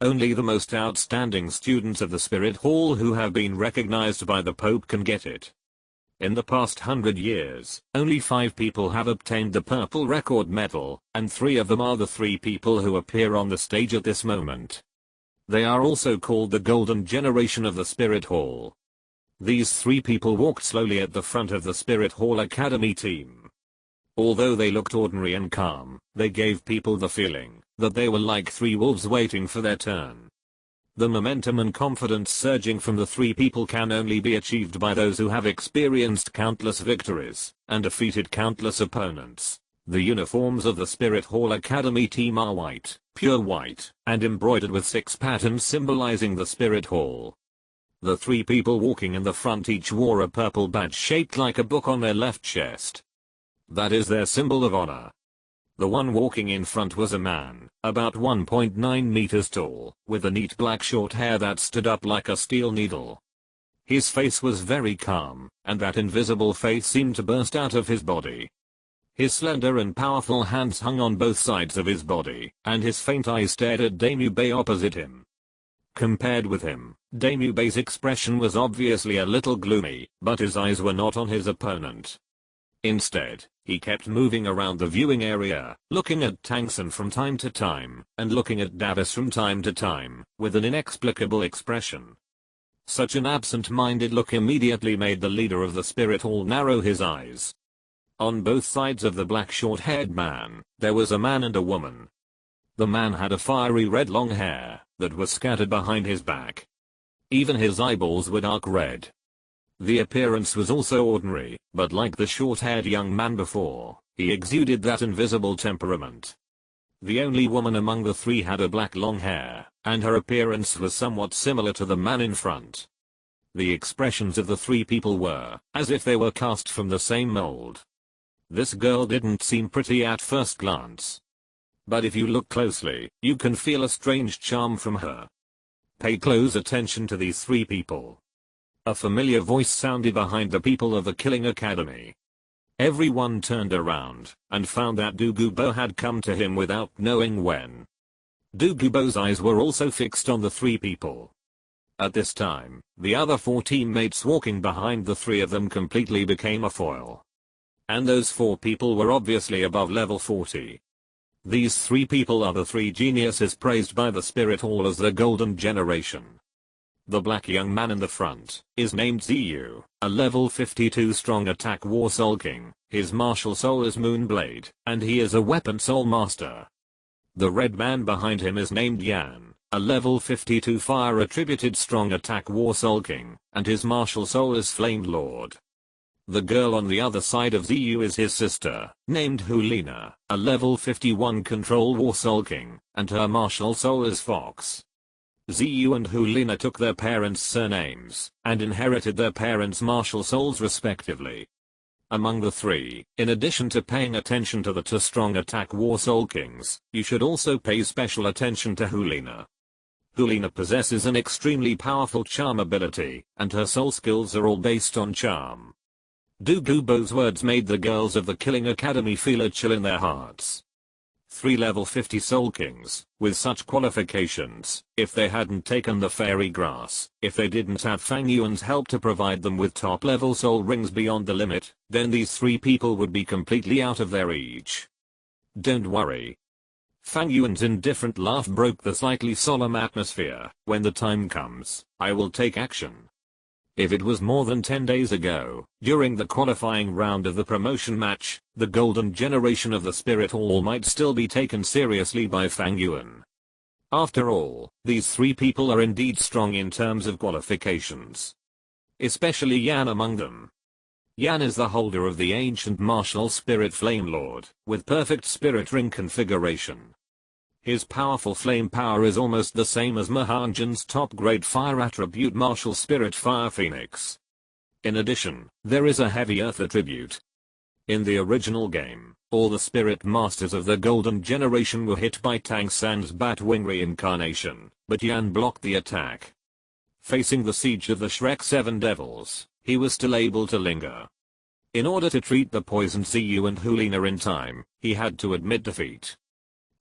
Only the most outstanding students of the Spirit Hall who have been recognized by the Pope can get it. In the past 100 years, only 5 people have obtained the purple record medal, and 3 of them are the 3 people who appear on the stage at this moment. They are also called the Golden Generation of the Spirit Hall. These 3 people walked slowly at the front of the Spirit Hall Academy team. Although they looked ordinary and calm, they gave people the feeling that they were like 3 wolves waiting for their turn. The momentum and confidence surging from the three people can only be achieved by those who have experienced countless victories and defeated countless opponents. The uniforms of the Spirit Hall Academy team are white, pure white, and embroidered with 6 patterns symbolizing the Spirit Hall. The 3 people walking in the front each wore a purple badge shaped like a book on their left chest. That is their symbol of honor. The one walking in front was a man, about 1.9 meters tall, with a neat black short hair that stood up like a steel needle. His face was very calm, and that invisible face seemed to burst out of his body. His slender and powerful hands hung on both sides of his body, and his faint eyes stared at Damubei opposite him. Compared with him, Damubei's expression was obviously a little gloomy, but his eyes were not on his opponent. Instead, he kept moving around the viewing area, looking at Tangsen from time to time, and looking at Davis from time to time, with an inexplicable expression. Such an absent-minded look immediately made the leader of the Spirit Hall narrow his eyes. On both sides of the black short-haired man, there was a man and a woman. The man had a fiery red long hair that was scattered behind his back. Even his eyeballs were dark red. The appearance was also ordinary, but like the short-haired young man before, he exuded that invisible temperament. The only woman among the 3 had a black long hair, and her appearance was somewhat similar to the man in front. The expressions of the 3 people were as if they were cast from the same mold. This girl didn't seem pretty at first glance. But if you look closely, you can feel a strange charm from her. Pay close attention to these 3 people. A familiar voice sounded behind the people of the Killing Academy. Everyone turned around and found that Douluo had come to him without knowing when. Douluo's eyes were also fixed on the 3 people. At this time, the other 4 teammates walking behind the 3 of them completely became a foil. And those 4 people were obviously above level 40. These 3 people are the 3 geniuses praised by the Spirit Hall as the Golden Generation. The black young man in the front is named Ziyu, a level 52 strong attack war soul king. His martial soul is Moonblade, and he is a weapon soul master. The red man behind him is named Yan, a level 52 fire attributed strong attack war soul king, and his martial soul is Flamed Lord. The girl on the other side of Ziyu is his sister, named Hulina, a level 51 control war soul king, and her martial soul is Fox. Ziyu and Hulina took their parents' surnames, and inherited their parents' martial souls respectively. Among the 3, in addition to paying attention to the 2 strong attack war soul kings, you should also pay special attention to Hulina. Hulina possesses an extremely powerful charm ability, and her soul skills are all based on charm. Douluo's words made the girls of the Killing Academy feel a chill in their hearts. 3 level 50 soul kings, with such qualifications, if they hadn't taken the fairy grass, if they didn't have Fang Yuan's help to provide them with top level soul rings beyond the limit, then these 3 people would be completely out of their reach. Don't worry. Fang Yuan's indifferent laugh broke the slightly solemn atmosphere. When the time comes, I will take action. If it was more than 10 days ago, during the qualifying round of the promotion match, the golden generation of the Spirit Hall might still be taken seriously by Fang Yuan. After all, these 3 people are indeed strong in terms of qualifications. Especially Yan among them. Yan is the holder of the ancient martial spirit Flame Lord, with perfect spirit ring configuration. His powerful flame power is almost the same as Mahanjan's top-grade fire attribute martial spirit Fire Phoenix. In addition, there is a heavy earth attribute. In the original game, all the spirit masters of the Golden Generation were hit by Tang San's Batwing reincarnation, but Yan blocked the attack. Facing the siege of the Shrek 7 Devils, he was still able to linger. In order to treat the poisoned Ziyu and Hulina in time, he had to admit defeat.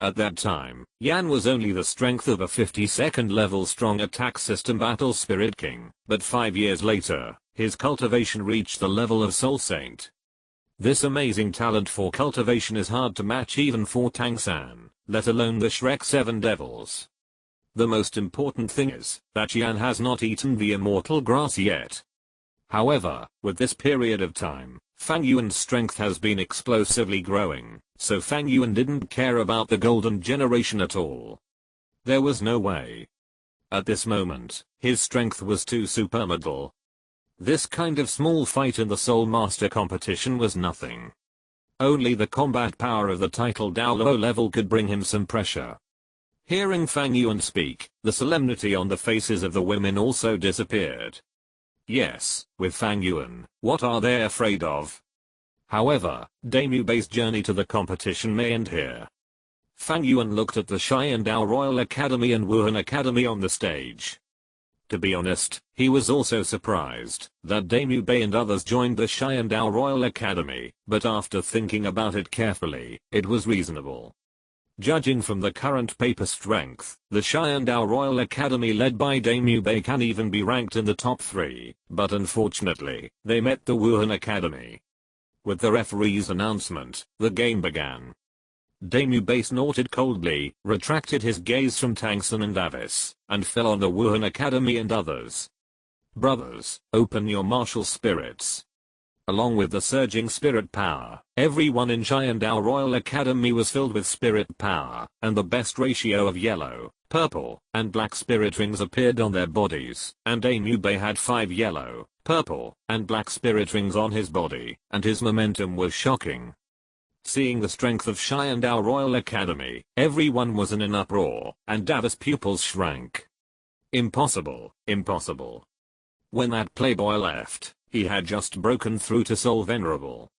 At that time, Yan was only the strength of a 52nd level strong attack system Battle Spirit King, but 5 years later, his cultivation reached the level of Soul Saint. This amazing talent for cultivation is hard to match even for Tang San, let alone the Shrek 7 Devils. The most important thing is that Yan has not eaten the immortal grass yet. However, with this period of time, Fang Yuan's strength has been explosively growing, so Fang Yuan didn't care about the Golden Generation at all. There was no way. At this moment, his strength was too supermagal. This kind of small fight in the Soul Master competition was nothing. Only the combat power of the title Douluo level could bring him some pressure. Hearing Fang Yuan speak, the solemnity on the faces of the women also disappeared. Yes, with Fang Yuan, what are they afraid of? However, Dame Yubei's journey to the competition may end here. Fang Yuan looked at the Shaiyandao Royal Academy and Wuhan Academy on the stage. To be honest, he was also surprised that Dame Yubei and others joined the Shaiyandao Royal Academy, but after thinking about it carefully, it was reasonable. Judging from the current paper strength, the Shaiyandao Royal Academy led by Dame Yubei can even be ranked in the top 3, but unfortunately, they met the Wuhan Academy. With the referee's announcement, the game began. Dame Yubei snorted coldly, retracted his gaze from Tangsun and Davis, and fell on the Wuhan Academy and others. Brothers, open your martial spirits. Along with the surging spirit power, everyone in Shaiyandao Royal Academy was filled with spirit power, and the best ratio of yellow, purple, and black spirit rings appeared on their bodies, and Dame Yubei had 5 yellow, purple, and black spirit rings on his body, and his momentum was shocking. Seeing the strength of Shaiyandao Royal Academy, everyone was in an uproar, and Davis' pupils shrank. Impossible, impossible. When that playboy left, he had just broken through to Soul Venerable.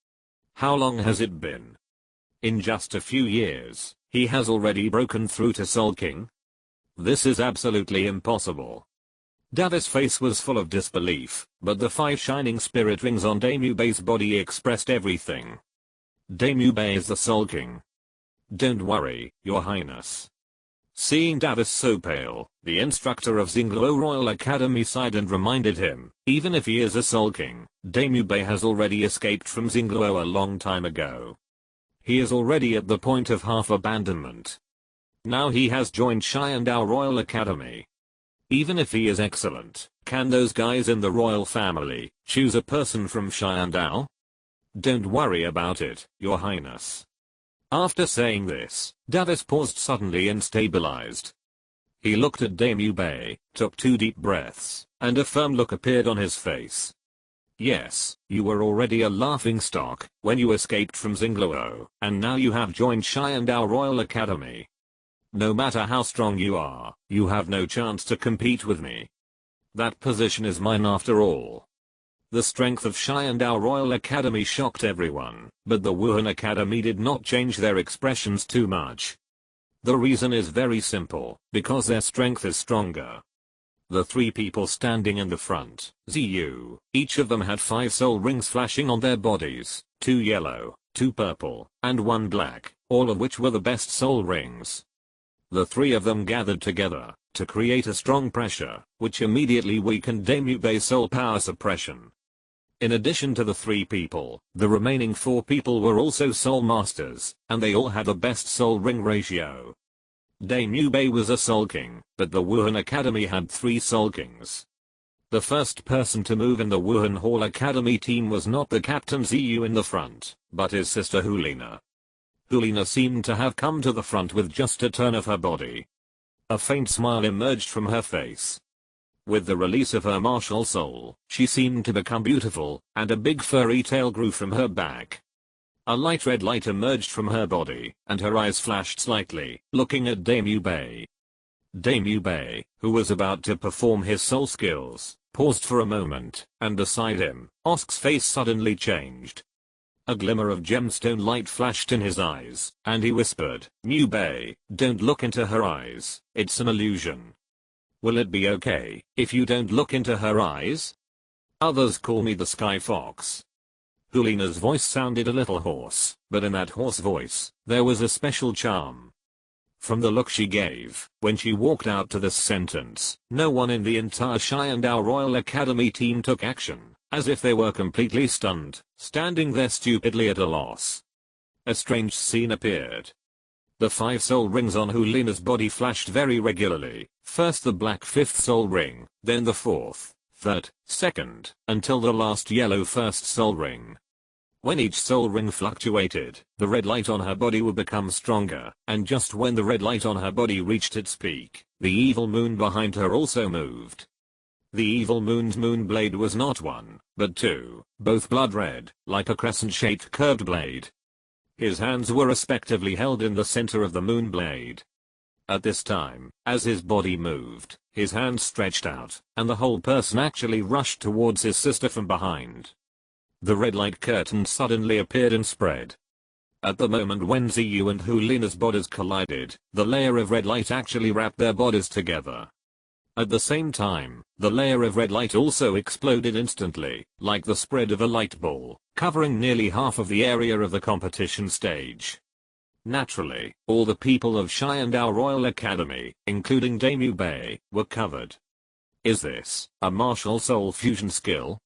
How long has it been? In just a few years, he has already broken through to Soul King? This is absolutely impossible. Davis' face was full of disbelief, but the 5 shining spirit rings on Dame Yubei's body expressed everything. Dame Yubei is the Soul King. Don't worry, Your Highness. Seeing Davis so pale, the instructor of Xingluo Royal Academy sighed and reminded him, even if he is a Soul King, Dame Yubei has already escaped from Xingluo a long time ago. He is already at the point of half abandonment. Now he has joined Shaiyandao Royal Academy. Even if he is excellent, can those guys in the royal family choose a person from Shaiyandao? Don't worry about it, Your Highness. After saying this, Davis paused suddenly and stabilized. He looked at Dame Yubei, took 2 deep breaths, and a firm look appeared on his face. Yes, you were already a laughingstock when you escaped from Xingluo, and now you have joined Shaiyandao Royal Academy. No matter how strong you are, you have no chance to compete with me. That position is mine after all. The strength of Shaiyandao Royal Academy shocked everyone, but the Wuhan Academy did not change their expressions too much. The reason is very simple, because their strength is stronger. The 3 people standing in the front, ZU, each of them had 5 soul rings flashing on their bodies, 2 yellow, 2 purple, and 1 black, all of which were the best soul rings. The 3 of them gathered together to create a strong pressure, which immediately weakened Dame Yubei's soul power suppression. In addition to the 3 people, the remaining 4 people were also Soul Masters, and they all had the best Soul Ring ratio. Dame Yubei was a Soul King, but the Wuhan Academy had 3 Soul Kings. The first person to move in the Wuhan Hall Academy team was not the Captain Ziyu in the front, but his sister Hulina. Hulina seemed to have come to the front with just a turn of her body. A faint smile emerged from her face. With the release of her martial soul, she seemed to become beautiful, and a big furry tail grew from her back. A light red light emerged from her body, and her eyes flashed slightly, looking at Dame Yubei. Dame Yubei, who was about to perform his soul skills, paused for a moment, and beside him, Osk's face suddenly changed. A glimmer of gemstone light flashed in his eyes, and he whispered, "Yubei, don't look into her eyes, it's an illusion. Will it be okay if you don't look into her eyes? Others call me the Sky Fox." Hulina's voice sounded a little hoarse, but in that hoarse voice, there was a special charm. From the look she gave, when she walked out to this sentence, no one in the entire Shaiyandao Royal Academy team took action, as if they were completely stunned, standing there stupidly at a loss. A strange scene appeared. The 5 soul rings on Hulina's body flashed very regularly, first the black 5th soul ring, then the 4th, 3rd, 2nd, until the last yellow 1st soul ring. When each soul ring fluctuated, the red light on her body would become stronger, and just when the red light on her body reached its peak, The evil moon behind her also moved. The evil moon's moon blade was not one, but two, both blood red, like a crescent-shaped curved blade. His hands were respectively held in the center of the moon blade. At this time, as his body moved, his hands stretched out, and the whole person actually rushed towards his sister from behind. The red light curtain suddenly appeared and spread. At the moment when Ziyu and Hulina's bodies collided, the layer of red light actually wrapped their bodies together. At the same time, the layer of red light also exploded instantly, like the spread of a light ball, covering nearly half of the area of the competition stage. Naturally, all the people of Sharingan Royal Academy, including Daimyo Bei, were covered. Is this a martial soul fusion skill?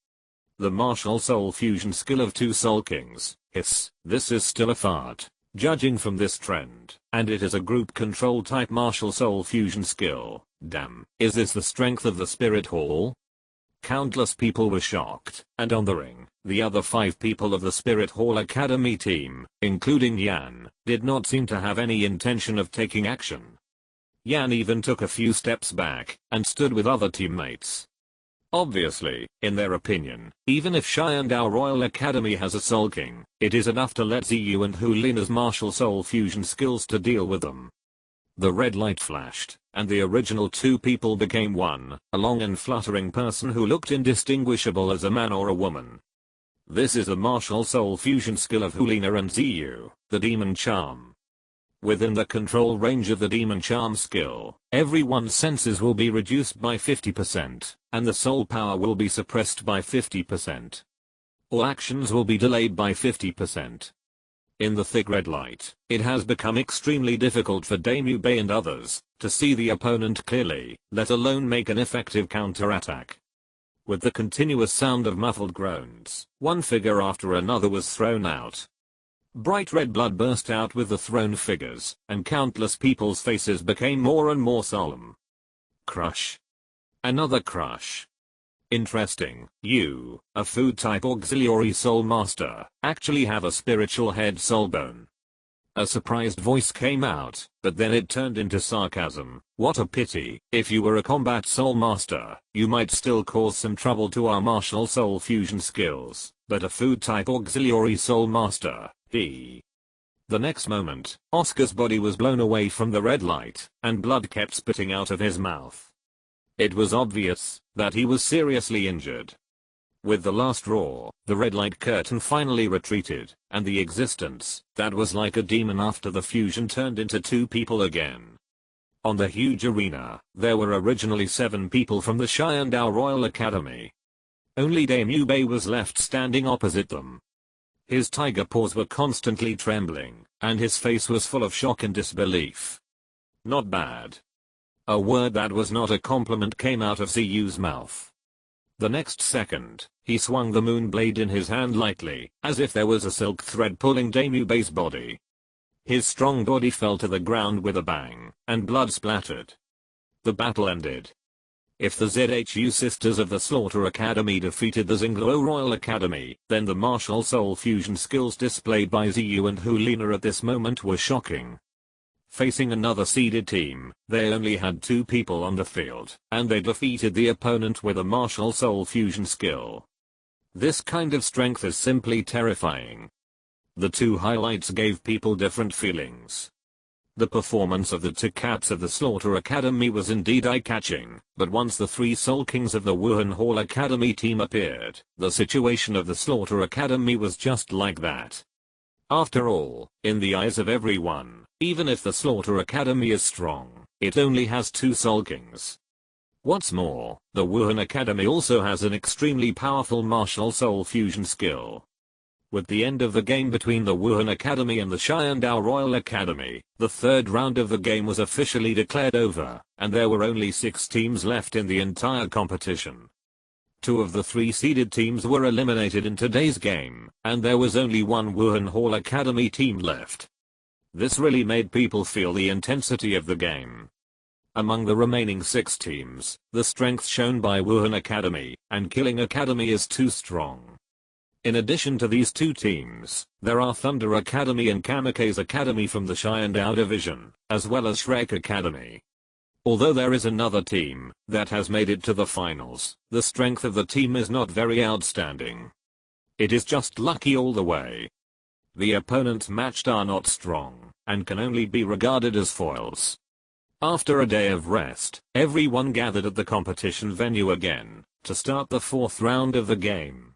The martial soul fusion skill of two Soul Kings. Hiss, this is still a fart, judging from this trend, and it is a group control type martial soul fusion skill. Damn, is this the strength of the Spirit Hall? Countless people were shocked, and on the ring, the other 5 people of the Spirit Hall Academy team, including Yan, did not seem to have any intention of taking action. Yan even took a few steps back, and stood with other teammates. Obviously, in their opinion, even if Sharingan Royal Academy has a Soul King, it is enough to let Ziyu and Hulina's martial soul fusion skills to deal with them. The red light flashed, and the original 2 people became one, a long and fluttering person who looked indistinguishable as a man or a woman. This is the martial soul fusion skill of Hulina and Ziyu, the demon charm. Within the control range of the demon charm skill, everyone's senses will be reduced by 50%, and the soul power will be suppressed by 50%. All actions will be delayed by 50%. In the thick red light, it has become extremely difficult for Daimyo Bei and others to see the opponent clearly, let alone make an effective counterattack. With the continuous sound of muffled groans, one figure after another was thrown out. Bright red blood burst out with the thrown figures, and countless people's faces became more and more solemn. Crush. Another crush. Interesting, you, a food type auxiliary soul master, actually have a spiritual head soul bone. A surprised voice came out, but then it turned into sarcasm. What a pity, if you were a combat soul master, you might still cause some trouble to our martial soul fusion skills, but a food type auxiliary soul master, he. The next moment, Oscar's body was blown away from the red light, and blood kept spitting out of his mouth. It was obvious that he was seriously injured. With the last roar, the red light curtain finally retreated, and the existence that was like a demon after the fusion turned into 2 people again. On the huge arena, there were originally 7 people from the Sharingan Royal Academy. Only Daimyo Bei was left standing opposite them. His tiger paws were constantly trembling, and his face was full of shock and disbelief. Not bad. A word that was not a compliment came out of Ziyu's mouth. The next second, he swung the moon blade in his hand lightly, as if there was a silk thread pulling Daimyo Bei's body. His strong body fell to the ground with a bang, and blood splattered. The battle ended. If the ZHU Sisters of the Slaughter Academy defeated the Xingluo Royal Academy, then the martial soul fusion skills displayed by Ziyu and Hulina at this moment were shocking. Facing another seeded team, they only had 2 people on the field, and they defeated the opponent with a martial soul fusion skill. This kind of strength is simply terrifying. The 2 highlights gave people different feelings. The performance of the 2 cats of the Slaughter Academy was indeed eye-catching, but once the 3 Soul Kings of the Wuhan Hall Academy team appeared, the situation of the Slaughter Academy was just like that. After all, in the eyes of everyone, even if the Slaughter Academy is strong, it only has 2 Soul Kings. What's more, the Wuhan Academy also has an extremely powerful martial soul fusion skill. With the end of the game between the Wuhan Academy and the Sharingan Royal Academy, the 3rd round of the game was officially declared over, and there were only 6 teams left in the entire competition. 2 of the 3 seeded teams were eliminated in today's game, and there was only 1 Wuhan Hall Academy team left. This really made people feel the intensity of the game. Among the remaining 6 teams, the strength shown by Wuhan Academy and Killing Academy is too strong. In addition to these 2 teams, there are Thunder Academy and Kamikaze Academy from the Sharingan Division, as well as Shrek Academy. Although there is another team that has made it to the finals, the strength of the team is not very outstanding. It is just lucky all the way. The opponents matched are not strong, and can only be regarded as foils. After a day of rest, everyone gathered at the competition venue again, to start the fourth round of the game.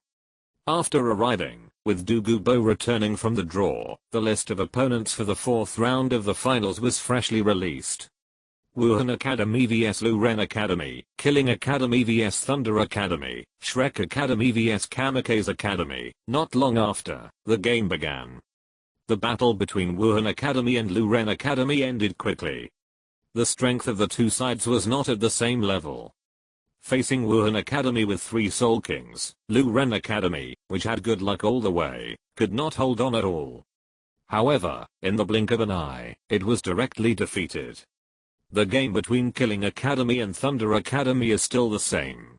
After arriving, with Douluo returning from the draw, the list of opponents for the fourth round of the finals was freshly released. Wuhan Academy vs Luren Academy, Killing Academy vs Thunder Academy, Shrek Academy vs Kamikaze Academy. Not long after, the game began. The battle between Wuhan Academy and Luren Academy ended quickly. The strength of the two sides was not at the same level. Facing Wuhan Academy with 3 Soul Kings, Luren Academy, which had good luck all the way, could not hold on at all. However, in the blink of an eye, it was directly defeated. The game between Killing Academy and Thunder Academy is still the same.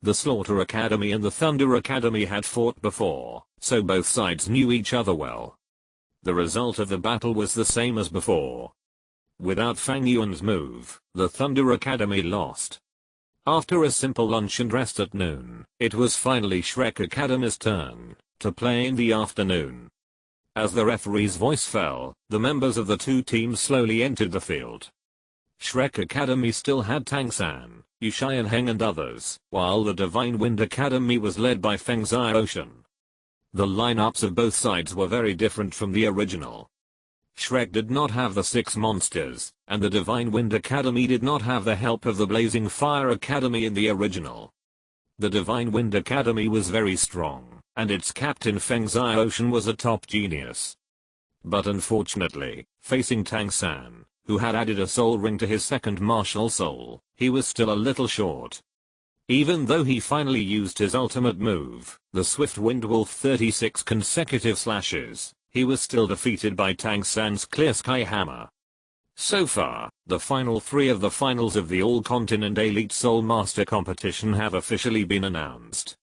The Slaughter Academy and the Thunder Academy had fought before, so both sides knew each other well. The result of the battle was the same as before. Without Fang Yuan's move, the Thunder Academy lost. After a simple lunch and rest at noon, it was finally Shrek Academy's turn to play in the afternoon. As the referee's voice fell, the members of the two teams slowly entered the field. Shrek Academy still had Tang-san, Yushian Heng and others, while the Divine Wind Academy was led by Feng Yuan. The lineups of both sides were very different from the original. Shrek did not have the 6 monsters, and the Divine Wind Academy did not have the help of the Blazing Fire Academy in the original. The Divine Wind Academy was very strong, and its captain Feng Yuan was a top genius. But unfortunately, facing Tang-san, who had added a soul ring to his second martial soul, he was still a little short. Even though he finally used his ultimate move, the Swift Wind Wolf 36 consecutive slashes, he was still defeated by Tang-san's Clear Sky Hammer. So far, the final 3 of the finals of the All Continent Elite Soul Master competition have officially been announced.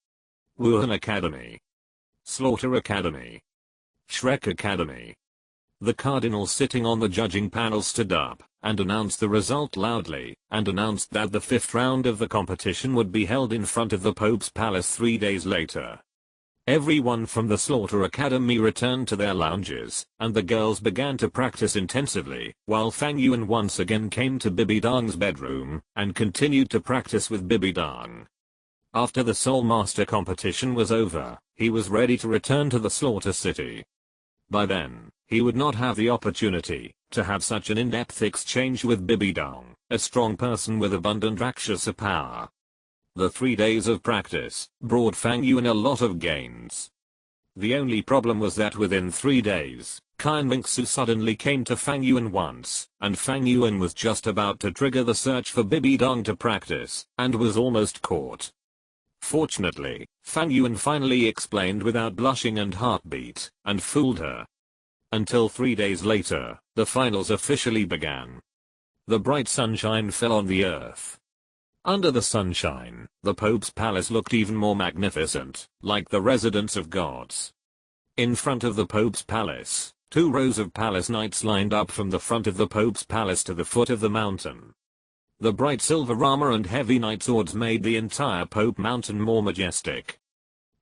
Wuhan Academy, Slaughter Academy, Shrek Academy. The cardinal sitting on the judging panel stood up and announced the result loudly, and announced that the 5th round of the competition would be held in front of the Pope's Palace 3 days later. Everyone from the Slaughter Academy returned to their lounges, and the girls began to practice intensively, while Fang Yuan once again came to Bibi Dong's bedroom and continued to practice with Bibi Dong. After the Soul Master competition was over, he was ready to return to the Slaughter City. By then, he would not have the opportunity to have such an in-depth exchange with Bibi Dong, a strong person with abundant Rakshasa power. The 3 days of practice brought Fang Yuan a lot of gains. The only problem was that within 3 days, Qian Mingsu suddenly came to Fang Yuan once, and Fang Yuan was just about to trigger the search for Bibi Dong to practice, and was almost caught. Fortunately, Fang Yuan finally explained without blushing and heartbeat, and fooled her. Until 3 days later, the finals officially began. The bright sunshine fell on the earth. Under the sunshine, the Pope's palace looked even more magnificent, like the residence of gods. In front of the Pope's palace, 2 rows of palace knights lined up from the front of the Pope's palace to the foot of the mountain. The bright silver armor and heavy knight swords made the entire Pope Mountain more majestic.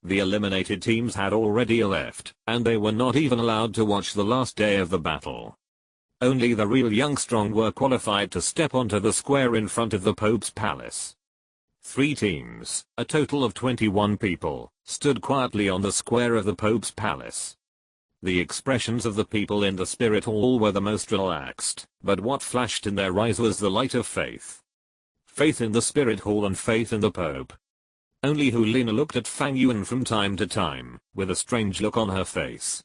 The eliminated teams had already left, and they were not even allowed to watch the last day of the battle. Only the real young strong were qualified to step onto the square in front of the Pope's palace. 3 teams, a total of 21 people, stood quietly on the square of the Pope's palace. The expressions of the people in the spirit hall were the most relaxed, but what flashed in their eyes was the light of faith. Faith in the spirit hall and faith in the Pope. Only Hulina looked at Fang Yuan from time to time, with a strange look on her face.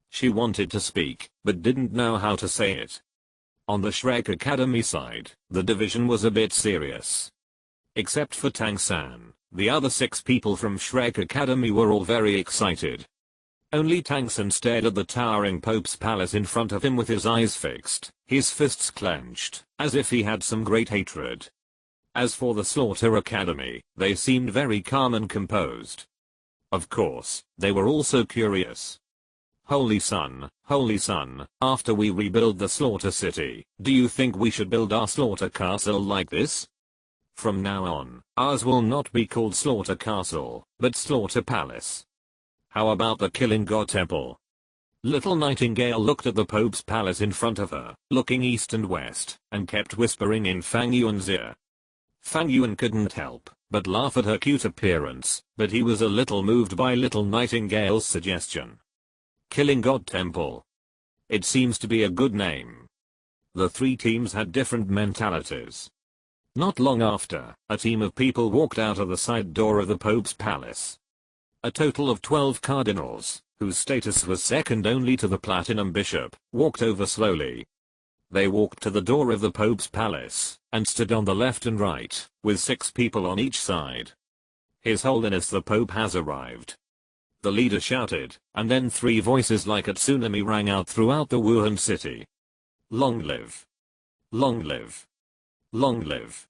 She wanted to speak, but didn't know how to say it. On the Shrek Academy side, the division was a bit serious. Except for Tang-san, the other 6 people from Shrek Academy were all very excited. Only Tang-san stared at the towering Pope's palace in front of him with his eyes fixed, his fists clenched, as if he had some great hatred. As for the Slaughter Academy, they seemed very calm and composed. Of course, they were also curious. Holy Sun, after we rebuild the slaughter city, do you think we should build our slaughter castle like this? From now on, ours will not be called Slaughter Castle, but Slaughter Palace. How about the Killing God Temple? Little Nightingale looked at the Pope's palace in front of her, looking east and west, and kept whispering in Fang Yuan's ear. Fang Yuan couldn't help but laugh at her cute appearance, but he was a little moved by Little Nightingale's suggestion. Killing God Temple. It seems to be a good name. The three teams had different mentalities. Not long after, a team of people walked out of the side door of the Pope's palace. A total of 12 cardinals, whose status was second only to the Platinum Bishop, walked over slowly. They walked to the door of the Pope's palace, and stood on the left and right, with 6 people on each side. His Holiness the Pope has arrived. The leader shouted, and then 3 voices like a tsunami rang out throughout the Wuhan city. Long live! Long live! Long live!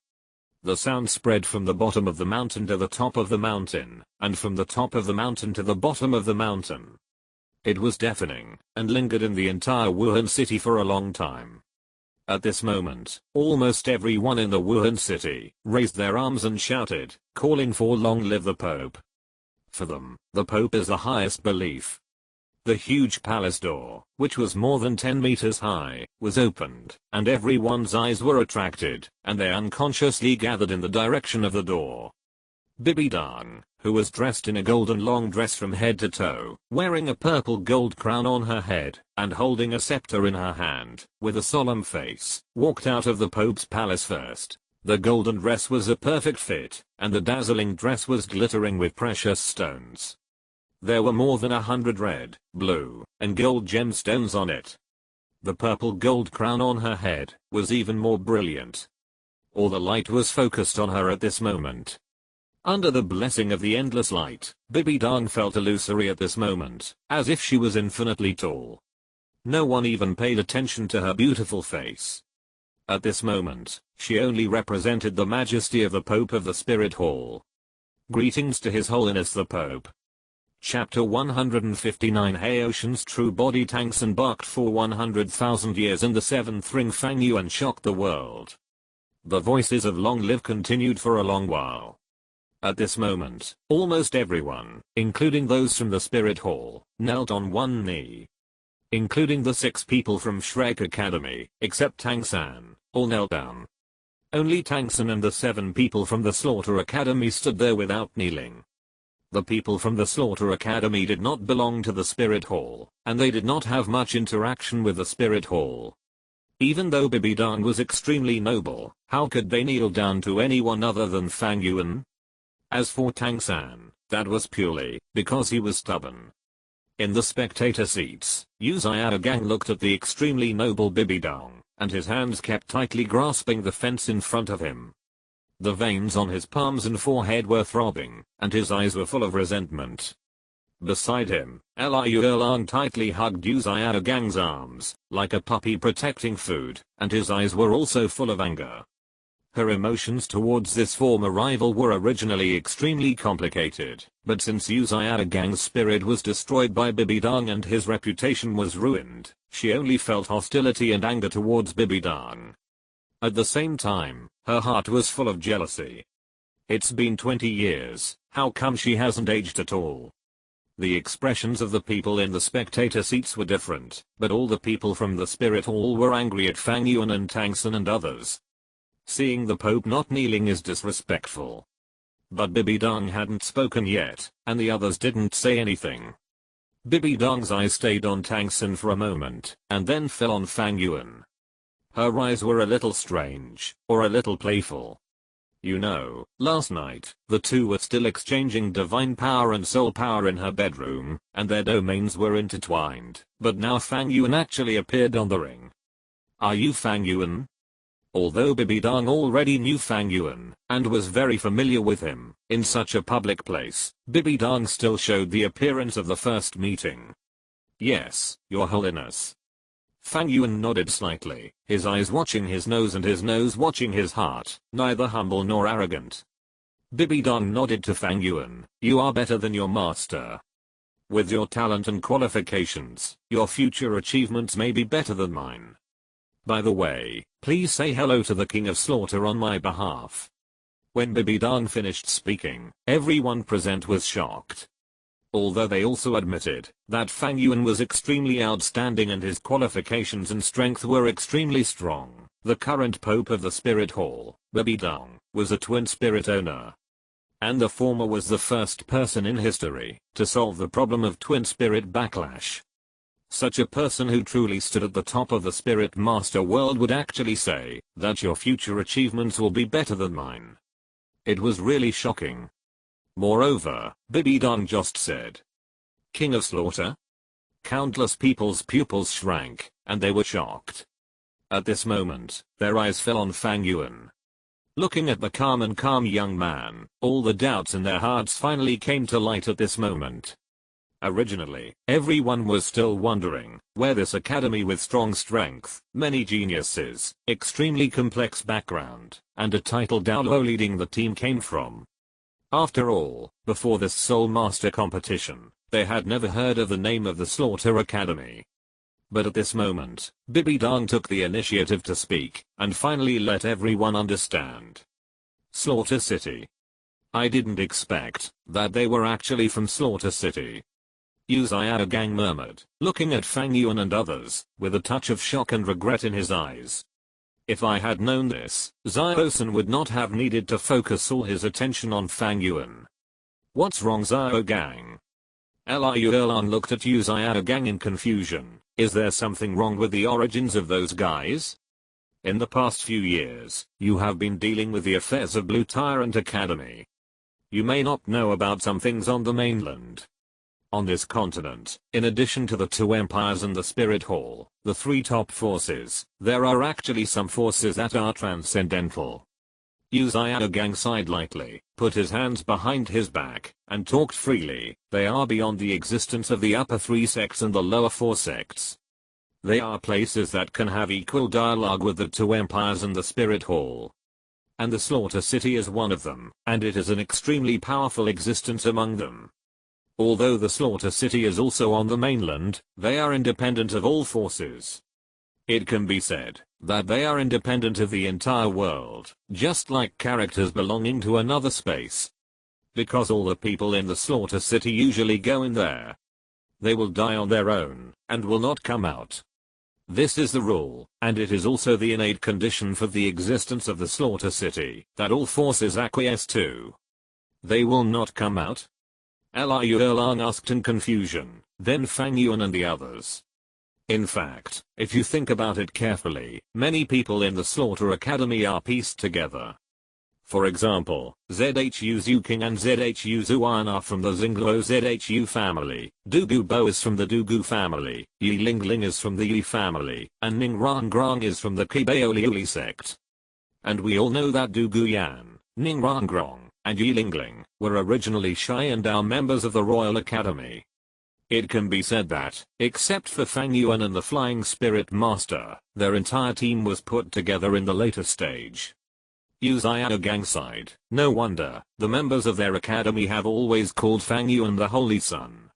The sound spread from the bottom of the mountain to the top of the mountain, and from the top of the mountain to the bottom of the mountain. It was deafening, and lingered in the entire Wuhan city for a long time. At this moment, almost everyone in the Wuhan city raised their arms and shouted, calling for long live the Pope. For them, the Pope is the highest belief. The huge palace door, which was more than 10 meters high, was opened, and everyone's eyes were attracted, and they unconsciously gathered in the direction of the door. Bibi Dang, who was dressed in a golden long dress from head to toe, wearing a purple gold crown on her head, and holding a scepter in her hand, with a solemn face, walked out of the Pope's palace first. The golden dress was a perfect fit, and the dazzling dress was glittering with precious stones. There were more than 100 red, blue, and gold gemstones on it. The purple gold crown on her head was even more brilliant. All the light was focused on her at this moment. Under the blessing of the endless light, Bibi Dang felt illusory at this moment, as if she was infinitely tall. No one even paid attention to her beautiful face. At this moment, she only represented the majesty of the Pope of the Spirit Hall. Greetings to His Holiness the Pope. Chapter 159. Hey Ocean's true body tanks embarked for 100,000 years and the 7th ring Fang Yuan shocked the world. The voices of long live continued for a long while. At this moment, almost everyone, including those from the Spirit Hall, knelt on one knee. Including the 6 people from Shrek Academy, except Tang San, all knelt down. Only Tang San and the 7 people from the Slaughter Academy stood there without kneeling. The people from the Slaughter Academy did not belong to the Spirit Hall, and they did not have much interaction with the Spirit Hall. Even though Bibi Dang was extremely noble, how could they kneel down to anyone other than Fang Yuan? As for Tang San, that was purely because he was stubborn. In the spectator seats, Yu Xiaogang looked at the extremely noble Bibi Dang, and his hands kept tightly grasping the fence in front of him. The veins on his palms and forehead were throbbing, and his eyes were full of resentment. Beside him, Liu Erlang tightly hugged Yu Xiaogang's arms, like a puppy protecting food, and his eyes were also full of anger. Her emotions towards this former rival were originally extremely complicated, but since Yu Xiaogang's spirit was destroyed by Bibi Dang and his reputation was ruined, she only felt hostility and anger towards Bibi Dang. At the same time, her heart was full of jealousy. It's been 20 years, how come she hasn't aged at all? The expressions of the people in the spectator seats were different, but all the people from the Spirit Hall were angry at Fang Yuan and Tang San and others. Seeing the Pope not kneeling is disrespectful. But Bibi Dang hadn't spoken yet, and the others didn't say anything. Bibi Dang's eyes stayed on Tang San for a moment, and then fell on Fang Yuan. Her eyes were a little strange, or a little playful. You know, last night, the two were still exchanging divine power and soul power in her bedroom, and their domains were intertwined, but now Fang Yuan actually appeared on the ring. Are you Fang Yuan? Although Bibi Dang already knew Fang Yuan, and was very familiar with him, in such a public place, Bibi Dang still showed the appearance of the first meeting. Yes, Your Holiness. Fang Yuan nodded slightly, his eyes watching his nose and his nose watching his heart, neither humble nor arrogant. Bibi Dang nodded to Fang Yuan, you are better than your master. With your talent and qualifications, your future achievements may be better than mine. By the way, please say hello to the King of Slaughter on my behalf." When Bibi Dong finished speaking, everyone present was shocked. Although they also admitted that Fang Yuan was extremely outstanding and his qualifications and strength were extremely strong, the current Pope of the Spirit Hall, Bibi Dong, was a twin spirit owner. And the former was the first person in history to solve the problem of twin spirit backlash. Such a person who truly stood at the top of the spirit master world would actually say that your future achievements will be better than mine. It was really shocking. Moreover, Bibi Dong just said, "King of Slaughter?" Countless people's pupils shrank, and they were shocked. At this moment, their eyes fell on Fang Yuan. Looking at the calm young man, all the doubts in their hearts finally came to light at this moment. Originally, everyone was still wondering where this academy with strong strength, many geniuses, extremely complex background, and a titled Douluo leading the team came from. After all, before this Soul Master competition, they had never heard of the name of the Slaughter Academy. But at this moment, Bibi Dong took the initiative to speak, and finally let everyone understand. Slaughter City. I didn't expect that they were actually from Slaughter City. Yu Xiaogang murmured, looking at Fang Yuan and others, with a touch of shock and regret in his eyes. If I had known this, Xiaosan would not have needed to focus all his attention on Fang Yuan. What's wrong, Xiaogang? Liu Erlang looked at Yu Xiaogang in confusion. Is there something wrong with the origins of those guys? In the past few years, you have been dealing with the affairs of Blue Tyrant Academy. You may not know about some things on the mainland. On this continent, in addition to the two empires and the Spirit Hall, the three top forces, there are actually some forces that are transcendental. Yu Xiaogang sighed lightly, put his hands behind his back, and talked freely. They are beyond the existence of the upper three sects and the lower four sects. They are places that can have equal dialogue with the two empires and the Spirit Hall. And the Slaughter City is one of them, and it is an extremely powerful existence among them. Although the Slaughter City is also on the mainland, they are independent of all forces. It can be said that they are independent of the entire world, just like characters belonging to another space. Because all the people in the Slaughter City usually go in there. They will die on their own, and will not come out. This is the rule, and it is also the innate condition for the existence of the Slaughter City, that all forces acquiesce to. They will not come out? Liu Erlang asked in confusion, then Fang Yuan and the others. In fact, if you think about it carefully, many people in the Slaughter Academy are pieced together. For example, Zhu Zuking and Zhu Zuan are from the Xingluo Zhu family, Du Gu Bo is from the Du Gu family, Yi Lingling is from the Yi family, and Ning Rangrang is from the Kibao Liuli sect. And we all know that Du Gu Yan, Ning Rangrang, and Yi Lingling were originally shy and are members of the Royal Academy. It can be said that, except for Fang Yuan and the Flying Spirit Master, their entire team was put together in the later stage. Yu Xiaogang sighed. No wonder, the members of their academy have always called Fang Yuan the Holy Son.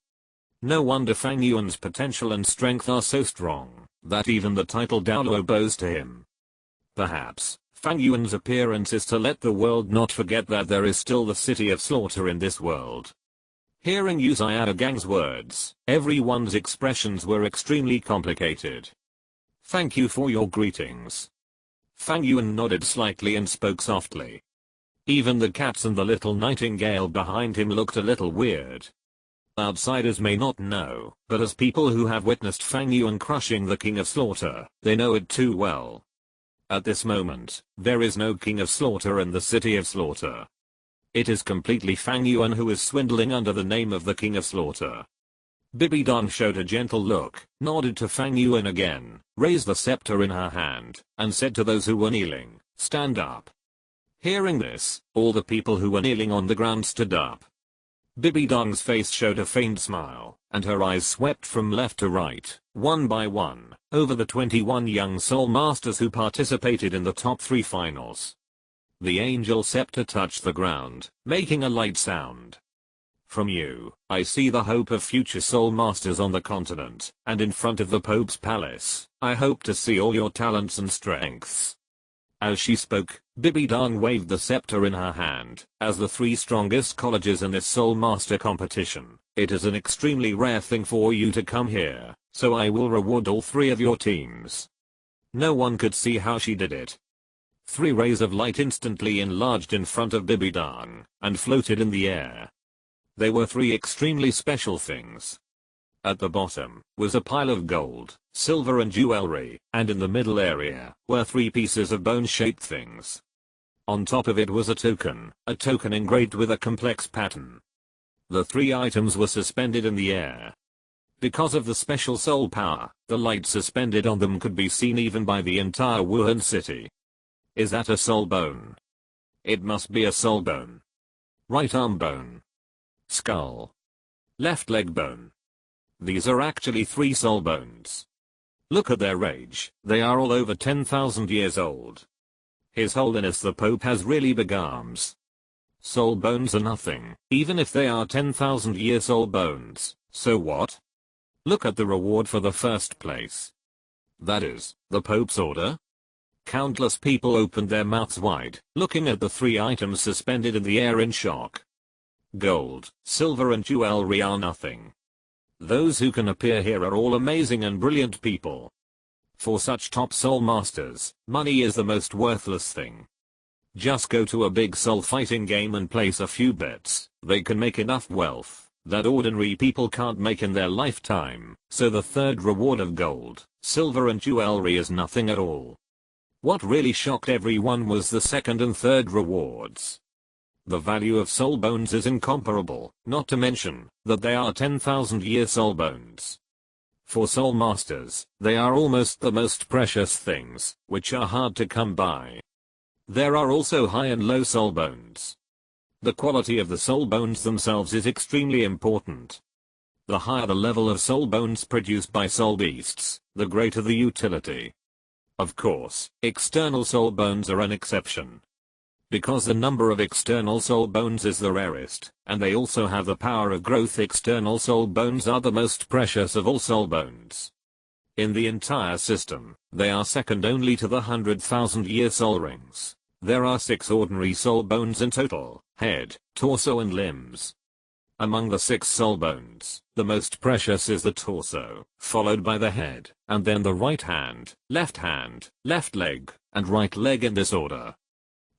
No wonder Fang Yuan's potential and strength are so strong, that even the title Douluo bows to him. Perhaps, Fang Yuan's appearance is to let the world not forget that there is still the City of Slaughter in this world. Hearing Yu Xiaogang's words, everyone's expressions were extremely complicated. Thank you for your greetings. Fang Yuan nodded slightly and spoke softly. Even the cats and the little nightingale behind him looked a little weird. Outsiders may not know, but as people who have witnessed Fang Yuan crushing the King of Slaughter, they know it too well. At this moment, there is no King of Slaughter in the City of Slaughter. It is completely Fang Yuan who is swindling under the name of the King of Slaughter. Bibi Dong showed a gentle look, nodded to Fang Yuan again, raised the scepter in her hand, and said to those who were kneeling, "Stand up." Hearing this, all the people who were kneeling on the ground stood up. Bibi Dong's face showed a faint smile, and her eyes swept from left to right, one by one, over the 21 young soul masters who participated in the top 3 finals. The angel scepter touched the ground, making a light sound. From you, I see the hope of future soul masters on the continent, and in front of the Pope's palace, I hope to see all your talents and strengths." As she spoke, Bibi Dong waved the scepter in her hand. "As the 3 strongest colleges in this soul master competition, it is an extremely rare thing for you to come here, so I will reward all 3 of your teams." No one could see how she did it. 3 rays of light instantly enlarged in front of Bibi Dong, and floated in the air. They were 3 extremely special things. At the bottom was a pile of gold, silver and jewelry, and in the middle area were 3 pieces of bone-shaped things. On top of it was a token engraved with a complex pattern. The 3 items were suspended in the air. Because of the special soul power, the light suspended on them could be seen even by the entire Wuhan city. Is that a soul bone? It must be a soul bone. Right arm bone. Skull. Left leg bone. These are actually 3 soul bones. Look at their age, they are all over 10,000 years old. His Holiness the Pope has really big arms. Soul bones are nothing, even if they are 10,000 year soul bones, so what? Look at the reward for the first place. That is, the Pope's order? Countless people opened their mouths wide, looking at the 3 items suspended in the air in shock. Gold, silver and jewelry are nothing. Those who can appear here are all amazing and brilliant people. For such top soul masters, money is the most worthless thing. Just go to a big soul fighting game and place a few bets. They can make enough wealth that ordinary people can't make in their lifetime, so the 3rd reward of gold, silver and jewelry is nothing at all. What really shocked everyone was the 2nd and 3rd rewards. The value of soul bones is incomparable, not to mention that they are 10,000 year soul bones. For soul masters, they are almost the most precious things, which are hard to come by. There are also high and low soul bones. The quality of the soul bones themselves is extremely important. The higher the level of soul bones produced by soul beasts, the greater the utility. Of course, external soul bones are an exception. Because the number of external soul bones is the rarest, and they also have the power of growth, external soul bones are the most precious of all soul bones. In the entire system, they are second only to the 100,000 year soul rings. There are 6 ordinary soul bones in total: head, torso and limbs. Among the 6 soul bones, the most precious is the torso, followed by the head, and then the right hand, left leg, and right leg in this order.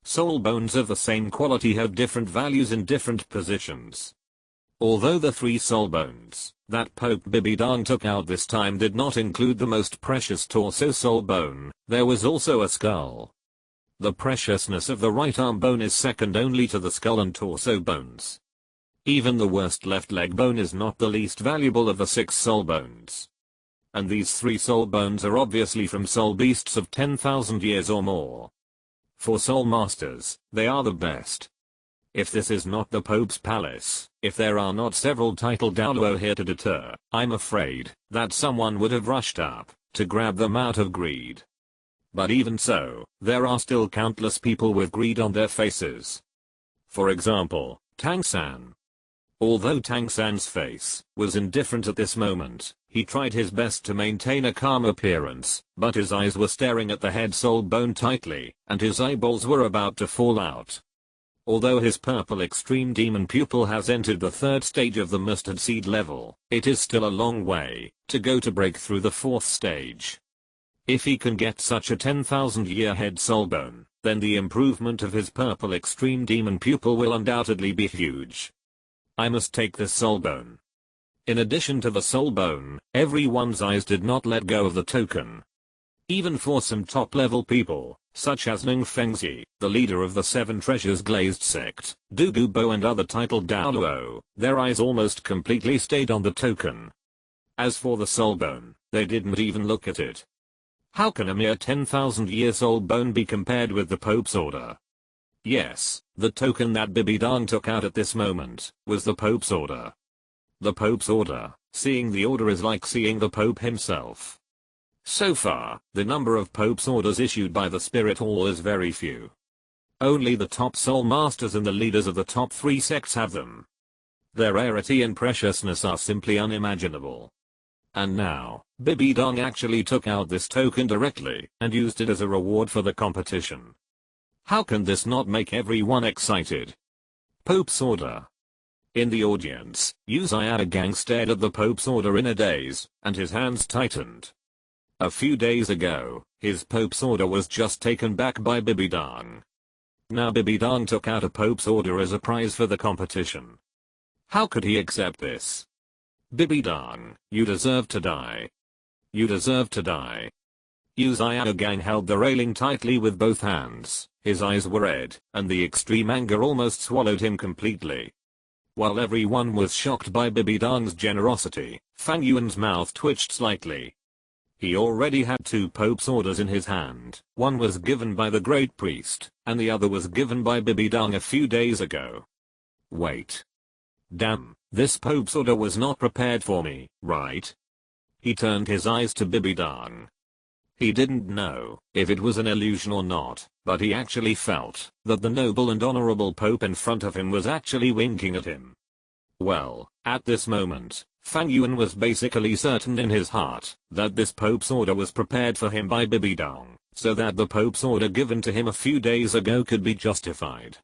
Soul bones of the same quality have different values in different positions. Although the 3 soul bones that Pope Bibi Dong took out this time did not include the most precious torso soul bone, there was also a skull. The preciousness of the right arm bone is second only to the skull and torso bones. Even the worst left leg bone is not the least valuable of the 6 soul bones. And these 3 soul bones are obviously from soul beasts of 10,000 years or more. For soul masters, they are the best. If this is not the Pope's palace, if there are not several titled Douluo here to deter, I'm afraid that someone would have rushed up to grab them out of greed. But even so, there are still countless people with greed on their faces. For example, Tang San. Although Tang San's face was indifferent at this moment, he tried his best to maintain a calm appearance, but his eyes were staring at the head soul bone tightly, and his eyeballs were about to fall out. Although his purple extreme demon pupil has entered the 3rd stage of the mustard seed level, it is still a long way to go to break through the 4th stage. If he can get such a 10,000 year head soul bone, then the improvement of his purple extreme demon pupil will undoubtedly be huge. I must take this soul bone. In addition to the soul bone, everyone's eyes did not let go of the token. Even for some top-level people, such as Ning Fengzi, the leader of the 7 Treasures Glazed sect, Douluo Bo and other titled Douluo, their eyes almost completely stayed on the token. As for the soul bone, they didn't even look at it. How can a mere 10,000 year soul bone be compared with the Pope's order? Yes, the token that Bibi Dong took out at this moment was the Pope's order. The Pope's order, seeing the order is like seeing the Pope himself. So far, the number of Pope's orders issued by the Spirit Hall is very few. Only the top soul masters and the leaders of the top 3 sects have them. Their rarity and preciousness are simply unimaginable. And now, Bibidong actually took out this token directly and used it as a reward for the competition. How can this not make everyone excited? Pope's Order. In the audience, Gang stared at the Pope's Order in a daze, and his hands tightened. A few days ago, his Pope's Order was just taken back by Bibidong. Now Bibidong took out a Pope's Order as a prize for the competition. How could he accept this? Bibidong, you deserve to die. You deserve to die. Gang held the railing tightly with both hands, his eyes were red, and the extreme anger almost swallowed him completely. While everyone was shocked by Bibidong's generosity, Fang Yuan's mouth twitched slightly. He already had 2 Pope's Orders in his hand, one was given by the Great Priest, and the other was given by Bibidong a few days ago. Wait. Damn, this Pope's Order was not prepared for me, right? He turned his eyes to Bibidong. He didn't know if it was an illusion or not, but he actually felt that the noble and honorable Pope in front of him was actually winking at him. Well, at this moment, Fang Yuan was basically certain in his heart that this Pope's Order was prepared for him by Bibidong, so that the Pope's Order given to him a few days ago could be justified.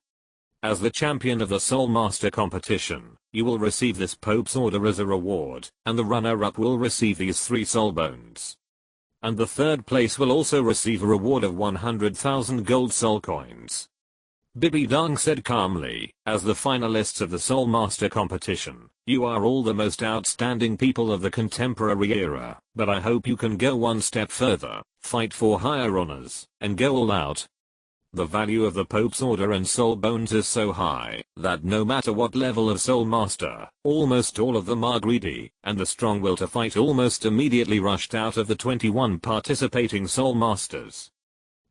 As the champion of the Soul Master competition, you will receive this Pope's Order as a reward, and the runner-up will receive these 3 soul bones. And the third place will also receive a reward of 100,000 gold soul coins. Bibidong said calmly, as the finalists of the Soul Master competition, you are all the most outstanding people of the contemporary era, but I hope you can go one step further, fight for higher honors, and go all out. The value of the Pope's Order and soul bones is so high, that no matter what level of Soul Master, almost all of them are greedy, and the strong will to fight almost immediately rushed out of the 21 participating Soul Masters.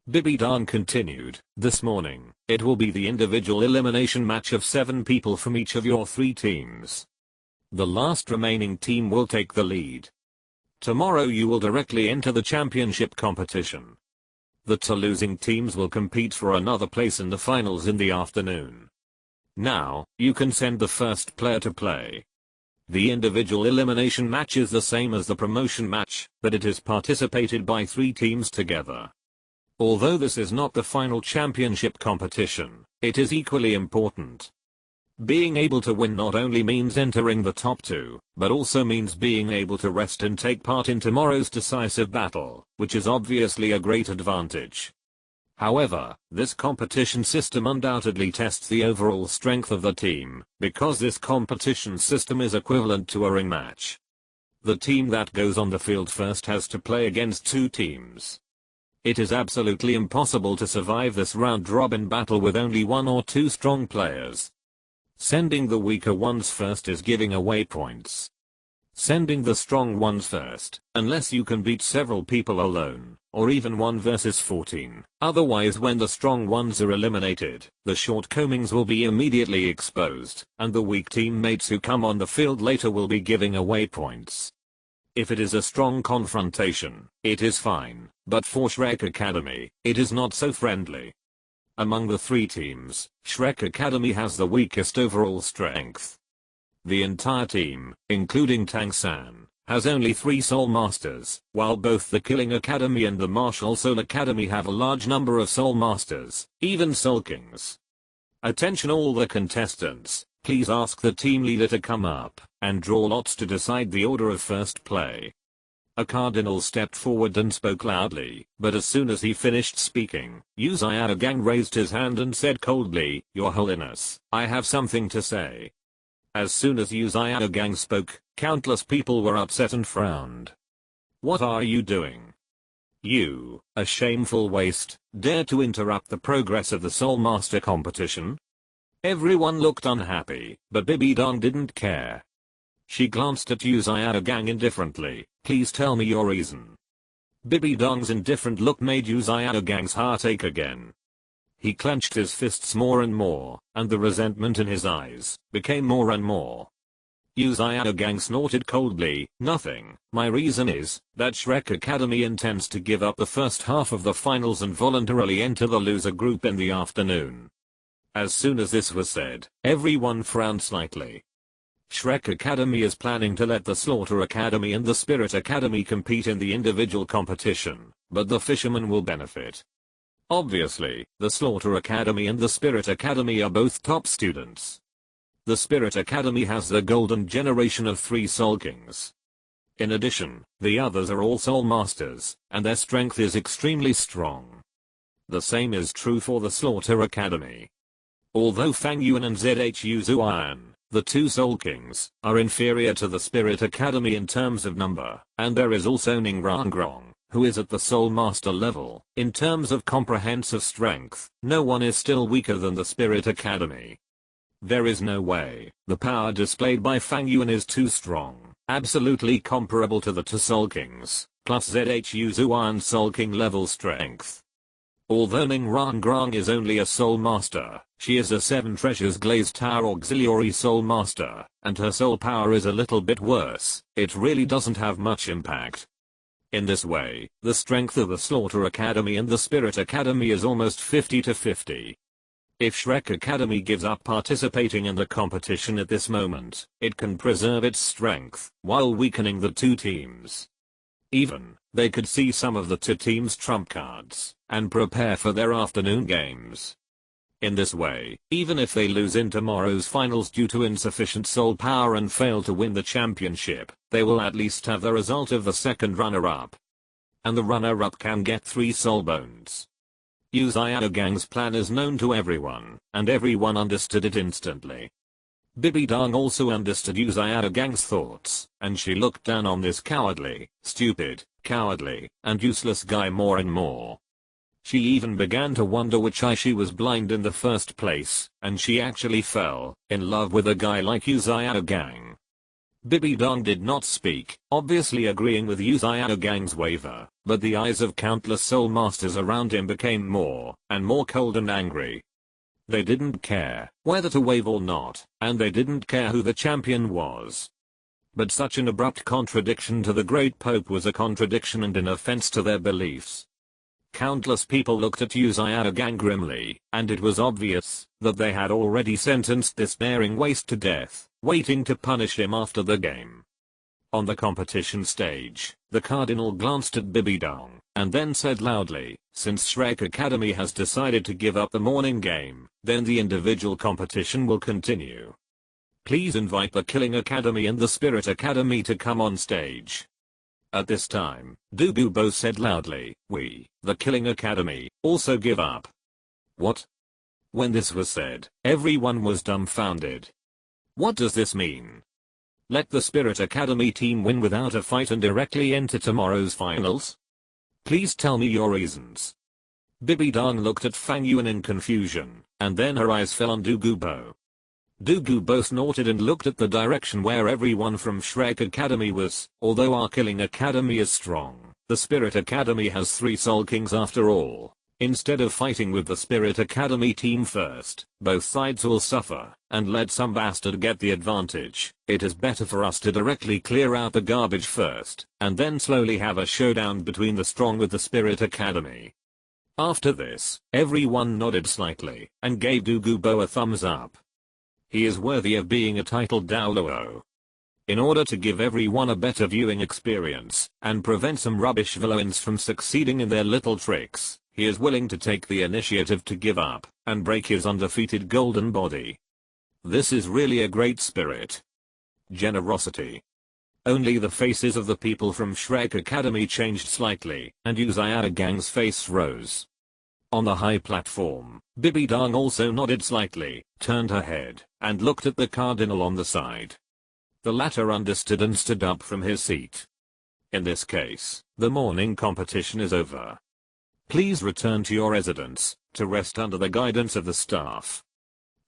Bibidong continued, this morning, it will be the individual elimination match of 7 people from each of your 3 teams. The last remaining team will take the lead. Tomorrow you will directly enter the championship competition. The 2 losing teams will compete for another place in the finals in the afternoon. Now, you can send the first player to play. The individual elimination match is the same as the promotion match, but it is participated by 3 teams together. Although this is not the final championship competition, it is equally important. Being able to win not only means entering the top 2, but also means being able to rest and take part in tomorrow's decisive battle, which is obviously a great advantage. However, this competition system undoubtedly tests the overall strength of the team, because this competition system is equivalent to a ring match. The team that goes on the field first has to play against 2 teams. It is absolutely impossible to survive this round-robin battle with only 1 or 2 strong players. Sending the weaker ones first is giving away points. Sending the strong ones first, unless you can beat several people alone, or even 1 versus 14. Otherwise, when the strong ones are eliminated, the shortcomings will be immediately exposed, and the weak teammates who come on the field later will be giving away points. If it is a strong confrontation, it is fine, but for Shrek Academy, it is not so friendly. Among the 3 teams, Shrek Academy has the weakest overall strength. The entire team, including Tang-san, has only 3 Soul Masters, while both the Killing Academy and the Martial Soul Academy have a large number of Soul Masters, even Soul Kings. Attention all the contestants, please ask the team leader to come up and draw lots to decide the order of first play. A cardinal stepped forward and spoke loudly, but as soon as he finished speaking, Gang raised his hand and said coldly, Your Holiness, I have something to say. As soon as Gang spoke, countless people were upset and frowned. What are you doing? You, a shameful waste, dare to interrupt the progress of the Soul Master competition? Everyone looked unhappy, but Bibidong didn't care. She glanced at Gang indifferently. Please tell me your reason. Bibidong's indifferent look made Gang's heart ache again. He clenched his fists more and more, and the resentment in his eyes became more and more. Gang snorted coldly, nothing. My reason is that Shrek Academy intends to give up the first half of the finals and voluntarily enter the loser group in the afternoon. As soon as this was said, everyone frowned slightly. Shrek Academy is planning to let the Slaughter Academy and the Spirit Academy compete in the individual competition, but the fishermen will benefit. Obviously, the Slaughter Academy and the Spirit Academy are both top students. The Spirit Academy has the golden generation of 3 Soul Kings. In addition, the others are all Soul Masters, and their strength is extremely strong. The same is true for the Slaughter Academy. Although Fang Yuan and Zhuan, the 2 Soul Kings, are inferior to the Spirit Academy in terms of number, and there is also Ningrangrong, who is at the Soul Master level. In terms of comprehensive strength, no one is still weaker than the Spirit Academy. There is no way the power displayed by Fang Yuan is too strong, absolutely comparable to the 2 Soul Kings, plus Zhuan Soul King level strength. Although Ningrangrong is only a Soul Master, she is a 7 Treasures Glazed Tower Auxiliary Soul Master, and her soul power is a little bit worse. It really doesn't have much impact. In this way, the strength of the Slaughter Academy and the Spirit Academy is almost 50-50. If Shrek Academy gives up participating in the competition at this moment, it can preserve its strength, while weakening the 2 teams. Even, they could see some of the 2 teams' trump cards, and prepare for their afternoon games. In this way, even if they lose in tomorrow's finals due to insufficient soul power and fail to win the championship, they will at least have the result of the second runner-up. And the runner-up can get 3 soul bones. Gang's plan is known to everyone, and everyone understood it instantly. Bibi Dong also understood Gang's thoughts, and she looked down on this cowardly, stupid, cowardly, and useless guy more and more. She even began to wonder which eye she was blind in the first place, and she actually fell in love with a guy like Gang. Bibi Dong did not speak, obviously agreeing with Gang's waiver, but the eyes of countless soul masters around him became more and more cold and angry. They didn't care whether to wave or not, and they didn't care who the champion was. But such an abrupt contradiction to the great Pope was a contradiction and an offense to their beliefs. Countless people looked at Gang grimly, and it was obvious that they had already sentenced this daring waste to death, waiting to punish him after the game. On the competition stage, the Cardinal glanced at Bibi Dong, and then said loudly, "Since Shrek Academy has decided to give up the morning game, then the individual competition will continue. Please invite the Killing Academy and the Spirit Academy to come on stage." At this time, Douluo said loudly, "We, the Killing Academy, also give up." What? When this was said, everyone was dumbfounded. What does this mean? Let the Spirit Academy team win without a fight and directly enter tomorrow's finals? Please tell me your reasons. Bibi Dong looked at Fang Yuan in confusion, and then her eyes fell on Douluo. Douluo snorted and looked at the direction where everyone from Shrek Academy was. Although our Killing Academy is strong, the Spirit Academy has 3 Soul Kings after all. Instead of fighting with the Spirit Academy team first, both sides will suffer, and let some bastard get the advantage. It is better for us to directly clear out the garbage first, and then slowly have a showdown between the strong with the Spirit Academy. After this, everyone nodded slightly, and gave Douluo a thumbs up. He is worthy of being a titled Douluo. In order to give everyone a better viewing experience, and prevent some rubbish villains from succeeding in their little tricks, he is willing to take the initiative to give up, and break his undefeated golden body. This is really a great spirit. Generosity. Only the faces of the people from Shrek Academy changed slightly, and Gang's face rose. On the high platform, Bibi Dong also nodded slightly, turned her head, and looked at the Cardinal on the side. The latter understood and stood up from his seat. In this case, the morning competition is over. Please return to your residence, to rest under the guidance of the staff.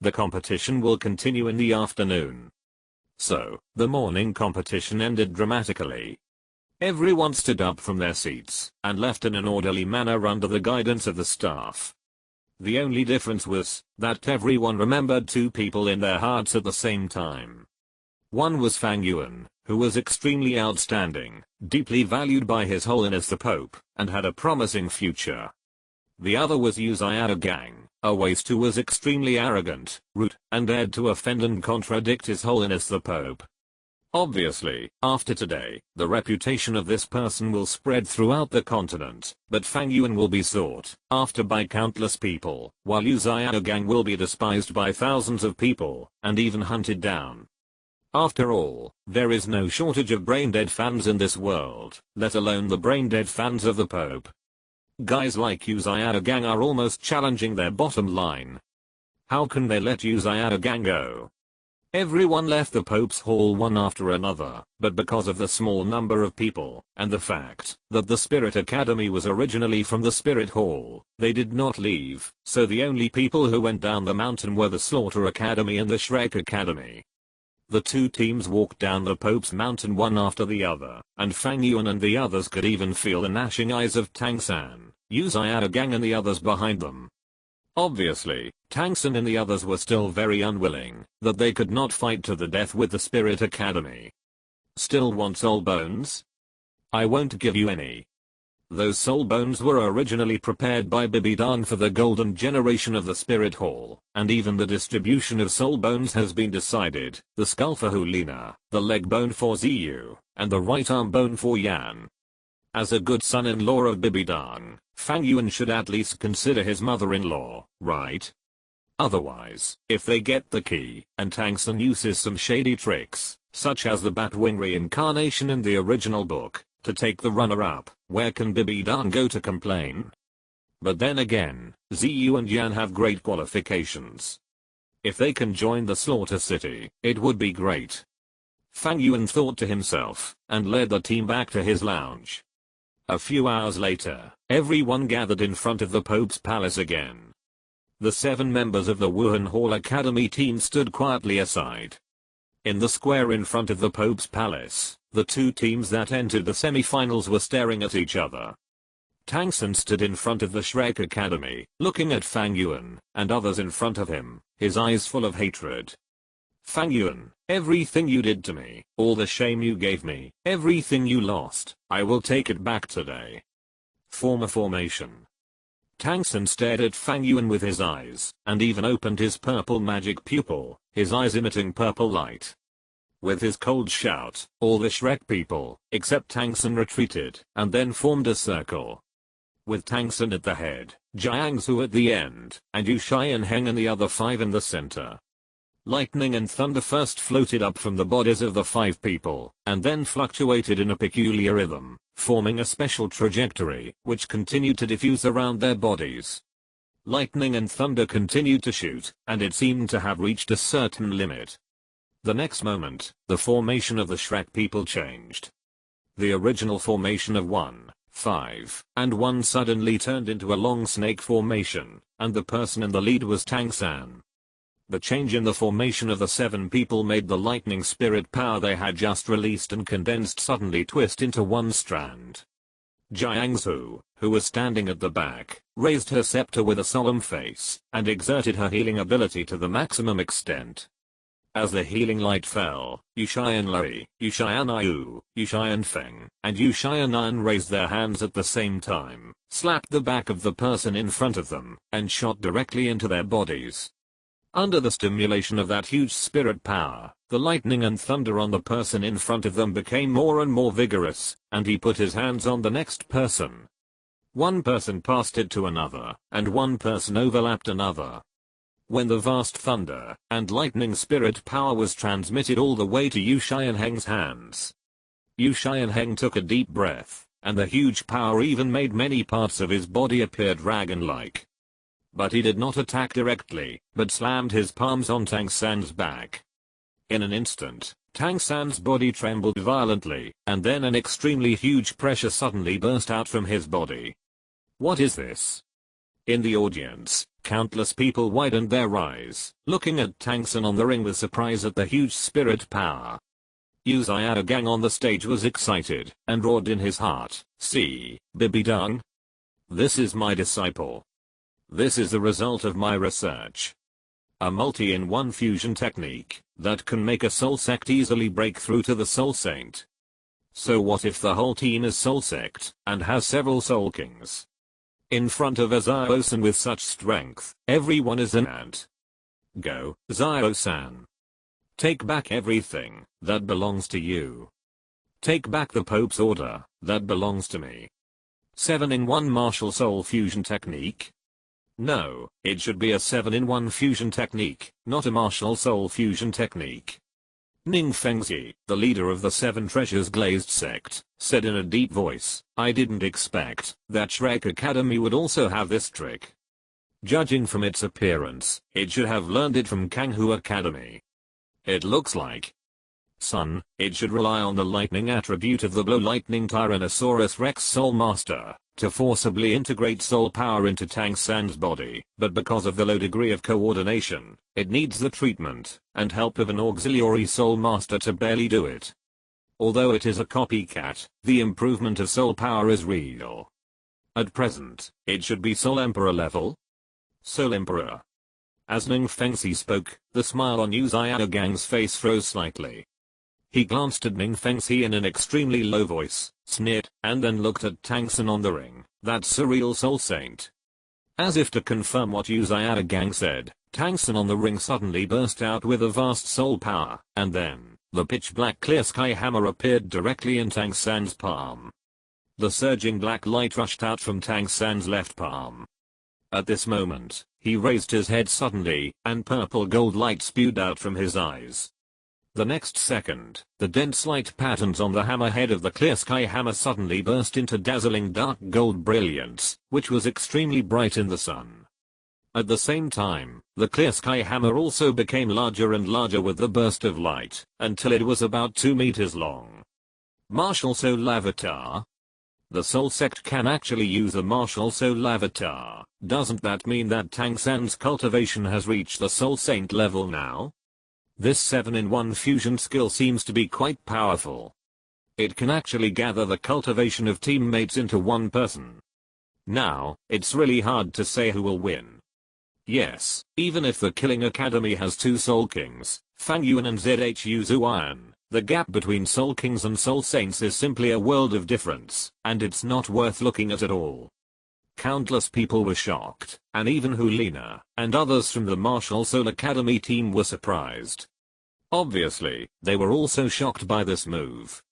The competition will continue in the afternoon. So, the morning competition ended dramatically. Everyone stood up from their seats, and left in an orderly manner under the guidance of the staff. The only difference was, that everyone remembered 2 people in their hearts at the same time. One was Fang Yuan, who was extremely outstanding, deeply valued by His Holiness the Pope, and had a promising future. The other was Gang, Always too was extremely arrogant, rude, and dared to offend and contradict His Holiness the Pope. Obviously, after today, the reputation of this person will spread throughout the continent, but Fang Yuan will be sought after by countless people, while Yu Xiaogang will be despised by thousands of people, and even hunted down. After all, there is no shortage of brain-dead fans in this world, let alone the brain-dead fans of the Pope. Guys like Yu Xiaogang are almost challenging their bottom line. How can they let Yu Xiaogang go? Everyone left the Pope's hall one after another, but because of the small number of people, and the fact that the Spirit Academy was originally from the Spirit Hall, they did not leave, so the only people who went down the mountain were the Slaughter Academy and the Shrek Academy. The two teams walked down the Pope's mountain one after the other, and Fang Yuan and the others could even feel the gnashing eyes of Tang San, Yu Xiaogang and the others behind them. Obviously, Tang San and the others were still very unwilling, that they could not fight to the death with the Spirit Academy. Still want soul bones? I won't give you any. Those soul bones were originally prepared by Bibidang for the golden generation of the Spirit Hall, and even the distribution of soul bones has been decided, the skull for Hulina, the leg bone for Ziyu, and the right arm bone for Yan. As a good son-in-law of Bibidang, Fang Yuan should at least consider his mother-in-law, right? Otherwise, if they get the key, and Tang San uses some shady tricks, such as the Batwing reincarnation in the original book, to take the runner-up, where can Bibidang go to complain? But then again, Ziyu and Yan have great qualifications. If they can join the Slaughter City, it would be great. Fang Yuan thought to himself, and led the team back to his lounge. A few hours later, everyone gathered in front of the Pope's palace again. The 7 members of the Wuhan Hall Academy team stood quietly aside. In the square in front of the Pope's palace, the two teams that entered the semi-finals were staring at each other. Tang San stood in front of the Shrek Academy, looking at Fang Yuan, and others in front of him, his eyes full of hatred. Fang Yuan, everything you did to me, all the shame you gave me, everything you lost, I will take it back today. Form a formation. Tang San stared at Fang Yuan with his eyes, and even opened his purple magic pupil, his eyes emitting purple light. With his cold shout, all the Shrek people, except Tang San retreated, and then formed a circle. With Tang San at the head, Jiangsu at the end, and Yu Xianheng and the other 5 in the center. Lightning and thunder first floated up from the bodies of the 5 people, and then fluctuated in a peculiar rhythm, forming a special trajectory, which continued to diffuse around their bodies. Lightning and thunder continued to shoot, and it seemed to have reached a certain limit. The next moment, the formation of the Shrek people changed. The original formation of 1, 5, and 1 suddenly turned into a long snake formation, and the person in the lead was Tang San. The change in the formation of the 7 people made the lightning spirit power they had just released and condensed suddenly twist into one strand. Jiangsu, who was standing at the back, raised her scepter with a solemn face, and exerted her healing ability to the maximum extent. As the healing light fell, Yu Xianlei, Yu Xianyu, Yu Xianfeng, and Yu Xianan raised their hands at the same time, slapped the back of the person in front of them, and shot directly into their bodies. Under the stimulation of that huge spirit power, the lightning and thunder on the person in front of them became more and more vigorous, and he put his hands on the next person. One person passed it to another, and one person overlapped another. When the vast thunder and lightning spirit power was transmitted all the way to Yu Xianheng's hands, Yu Xianheng took a deep breath, and the huge power even made many parts of his body appear dragon-like. But he did not attack directly, but slammed his palms on Tang San's back. In an instant, Tang San's body trembled violently, and then an extremely huge pressure suddenly burst out from his body. What is this? In the audience, countless people widened their eyes, looking at Tang San on the ring with surprise at the huge spirit power. Yu Xiaogang on the stage was excited, and roared in his heart, "See, Bibidang? This is my disciple. This is the result of my research. A multi-in-one fusion technique that can make a soul sect easily break through to the soul saint. So what if the whole team is soul sect and has several soul kings? In front of a Zio-san with such strength, everyone is an ant. Go, Zio-san. Take back everything that belongs to you. Take back the Pope's order that belongs to me. 7-in-1 martial soul fusion technique? No, it should be a 7-in-1 fusion technique, not a martial soul fusion technique. Ning Fengzi, the leader of the Seven Treasures Glazed sect, said in a deep voice, I didn't expect that Shrek Academy would also have this trick. Judging from its appearance, it should have learned it from Kanghu Academy. It looks like. Son, it should rely on the lightning attribute of the Blow Lightning Tyrannosaurus Rex Soul Master to forcibly integrate soul power into Tang San's body, but because of the low degree of coordination, it needs the treatment and help of an auxiliary soul master to barely do it. Although it is a copycat, the improvement of soul power is real. At present, it should be Soul Emperor level. Soul Emperor. As Ning Fengzi spoke, the smile on Yu Xiaogang's face froze slightly. He glanced at Ning Fengzi in an extremely low voice, sneered, and then looked at Tang San on the ring, that surreal soul saint. As if to confirm what Yu Xiaogang said, Tang San on the ring suddenly burst out with a vast soul power, and then, the pitch black clear sky hammer appeared directly in Tang San's palm. The surging black light rushed out from Tang San's left palm. At this moment, he raised his head suddenly, and purple gold light spewed out from his eyes. The next second, the dense light patterns on the hammerhead of the clear sky hammer suddenly burst into dazzling dark gold brilliance, which was extremely bright in the sun. At the same time, the clear sky hammer also became larger and larger with the burst of light, until it was about 2 meters long. Martial Soul Avatar? The Soul Sect can actually use a Martial Soul Avatar. Doesn't that mean that Tang San's cultivation has reached the Soul Saint level now? This 7-in-1 fusion skill seems to be quite powerful. It can actually gather the cultivation of teammates into one person. Now, it's really hard to say who will win. Yes, even if the Killing Academy has 2 Soul Kings, Fang Yuan and Zhu Zuan, the gap between Soul Kings and Soul Saints is simply a world of difference, and it's not worth looking at all. Countless people were shocked, and even Hulina and others from the Martial Soul Academy team were surprised. Obviously, they were also shocked by this move.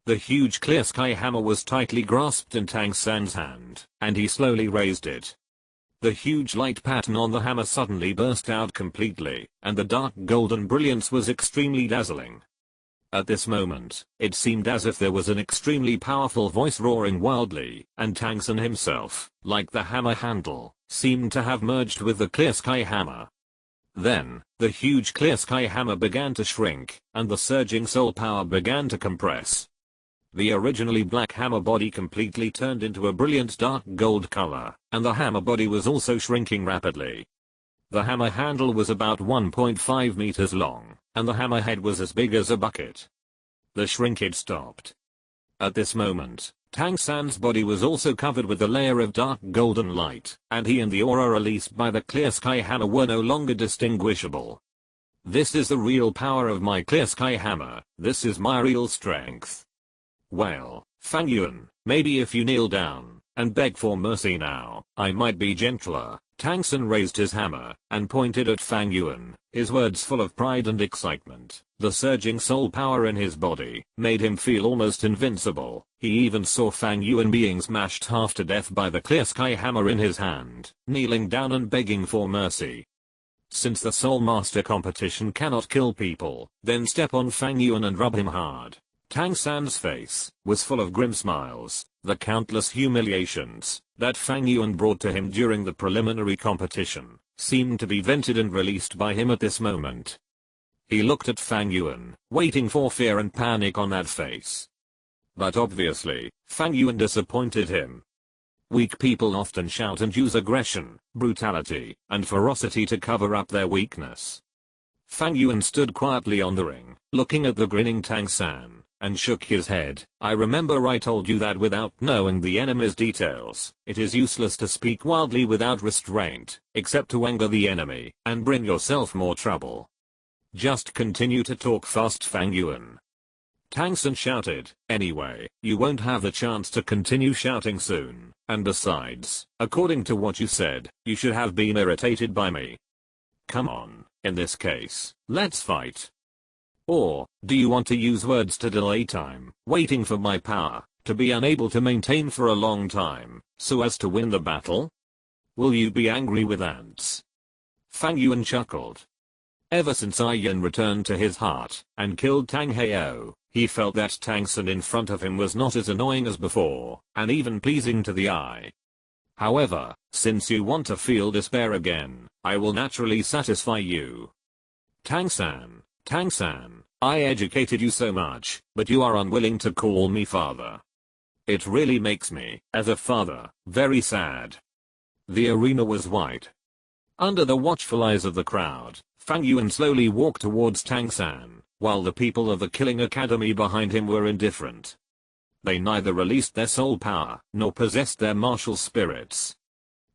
The huge clear sky hammer was tightly grasped in Tang San's hand, and he slowly raised it. The huge light pattern on the hammer suddenly burst out completely, and the dark golden brilliance was extremely dazzling. At this moment, it seemed as if there was an extremely powerful voice roaring wildly, and Tang San himself, like the hammer handle, seemed to have merged with the clear sky hammer. Then, the huge clear sky hammer began to shrink, and the surging soul power began to compress. The originally black hammer body completely turned into a brilliant dark gold color, and the hammer body was also shrinking rapidly. The hammer handle was about 1.5 meters long, and the hammer head was as big as a bucket. The shrinkage stopped. At this moment, Tang San's body was also covered with a layer of dark golden light, and he and the aura released by the clear sky hammer were no longer distinguishable. This is the real power of my clear sky hammer, this is my real strength. Well, Fang Yuan, maybe if you kneel down and beg for mercy now, I might be gentler. Tang San raised his hammer and pointed at Fang Yuan, his words full of pride and excitement. The surging soul power in his body made him feel almost invincible. He even saw Fang Yuan being smashed half to death by the clear sky hammer in his hand, kneeling down and begging for mercy. Since the Soul Master competition cannot kill people, then step on Fang Yuan and rub him hard. Tang San's face was full of grim smiles. The countless humiliations that Fang Yuan brought to him during the preliminary competition seemed to be vented and released by him at this moment. He looked at Fang Yuan, waiting for fear and panic on that face. But obviously, Fang Yuan disappointed him. Weak people often shout and use aggression, brutality, and ferocity to cover up their weakness. Fang Yuan stood quietly on the ring, looking at the grinning Tang San, and shook his head. I remember I told you that without knowing the enemy's details, it is useless to speak wildly without restraint, except to anger the enemy, and bring yourself more trouble. Just continue to talk fast, Fang Yuan. Tang San shouted. Anyway, you won't have the chance to continue shouting soon, And besides, according to what you said, you should have been irritated by me. Come on, in this case, let's fight. Or, do you want to use words to delay time, waiting for my power, to be unable to maintain for a long time, so as to win the battle? Will you be angry with ants? Fang Yuan chuckled. Ever since Yan returned to his heart, and killed Tang Heo, he felt that Tang San in front of him was not as annoying as before, and even pleasing to the eye. However, since you want to feel despair again, I will naturally satisfy you. Tang San, I educated you so much, but you are unwilling to call me father. It really makes me, as a father, very sad. The arena was white. Under the watchful eyes of the crowd, Fang Yuan slowly walked towards Tang San, while the people of the Killing Academy behind him were indifferent. They neither released their soul power, nor possessed their martial spirits.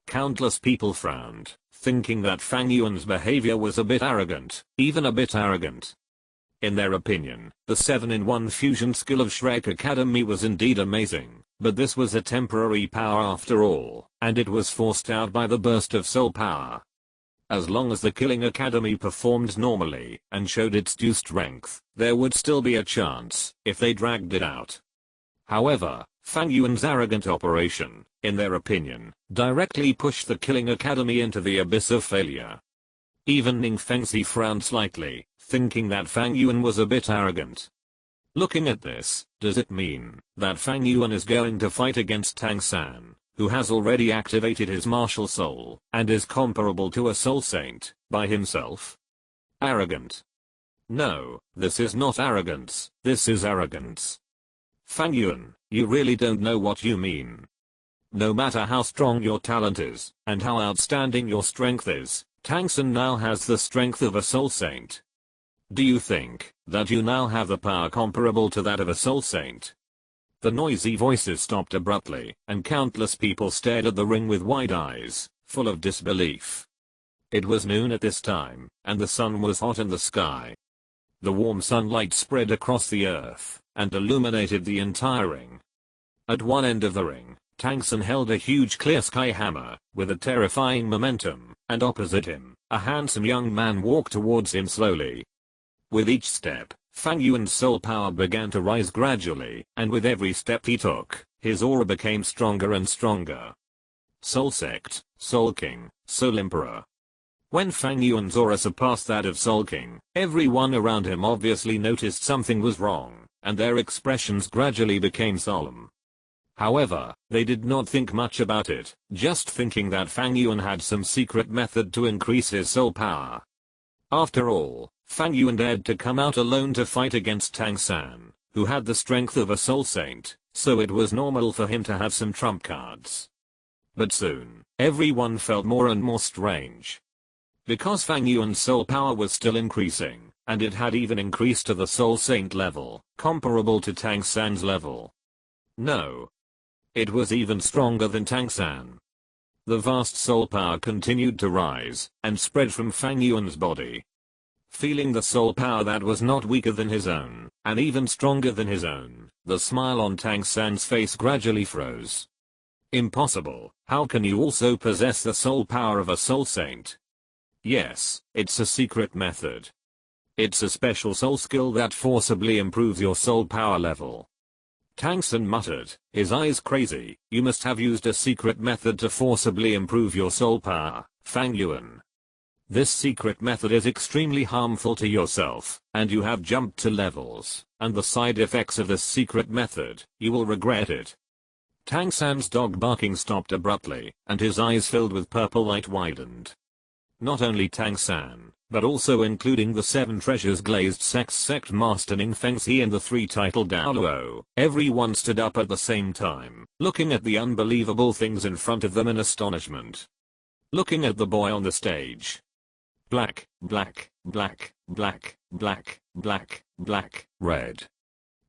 Countless people frowned, thinking that Fang Yuan's behavior was a bit arrogant, even a bit arrogant. In their opinion, the 7-in-1 fusion skill of Shrek Academy was indeed amazing, but this was a temporary power after all, and it was forced out by the burst of soul power. As long as the Killing Academy performed normally, and showed its due strength, there would still be a chance, if they dragged it out. However, Fang Yuan's arrogant operation, in their opinion, directly pushed the Killing Academy into the abyss of failure. Even Ning Fengxi frowned slightly, thinking that Fang Yuan was a bit arrogant. Looking at this, does it mean that Fang Yuan is going to fight against Tang San, who has already activated his martial soul, and is comparable to a soul saint, by himself? Arrogant. No, this is not arrogance, this is arrogance. Fang Yuan, you really don't know what you mean. No matter how strong your talent is, and how outstanding your strength is, Tang San now has the strength of a soul saint. Do you think that you now have the power comparable to that of a soul saint? The noisy voices stopped abruptly, and countless people stared at the ring with wide eyes, full of disbelief. It was noon at this time, and the sun was hot in the sky. The warm sunlight spread across the earth, and illuminated the entire ring. At one end of the ring, Tang San held a huge clear sky hammer, with a terrifying momentum, and opposite him, a handsome young man walked towards him slowly. With each step, Fang Yuan's soul power began to rise gradually, and with every step he took, his aura became stronger and stronger. Soul Sect, Soul King, Soul Emperor. When Fang Yuan's aura surpassed that of Soul King, everyone around him obviously noticed something was wrong, and their expressions gradually became solemn. However, they did not think much about it, just thinking that Fang Yuan had some secret method to increase his soul power. After all, Fang Yuan dared to come out alone to fight against Tang San, who had the strength of a soul saint, so it was normal for him to have some trump cards. But soon, everyone felt more and more strange. Because Fang Yuan's soul power was still increasing, and it had even increased to the soul saint level, comparable to Tang San's level. No. It was even stronger than Tang San. The vast soul power continued to rise, and spread from Fang Yuan's body. Feeling the soul power that was not weaker than his own, and even stronger than his own, the smile on Tang San's face gradually froze. Impossible, how can you also possess the soul power of a soul saint? Yes, it's a secret method. It's a special soul skill that forcibly improves your soul power level. Tang San muttered, his eyes crazy, you must have used a secret method to forcibly improve your soul power, Fang Yuan. This secret method is extremely harmful to yourself, and you have jumped to levels, and the side effects of this secret method, you will regret it. Tang San's dog barking stopped abruptly, and his eyes filled with purple light widened. Not only Tang San, but also including the 7 treasures glazed sex sect master Ning Fengxi and the 3 titled Douluo, everyone stood up at the same time, looking at the unbelievable things in front of them in astonishment. Looking at the boy on the stage. Black, black, black, black, black, black, black, red.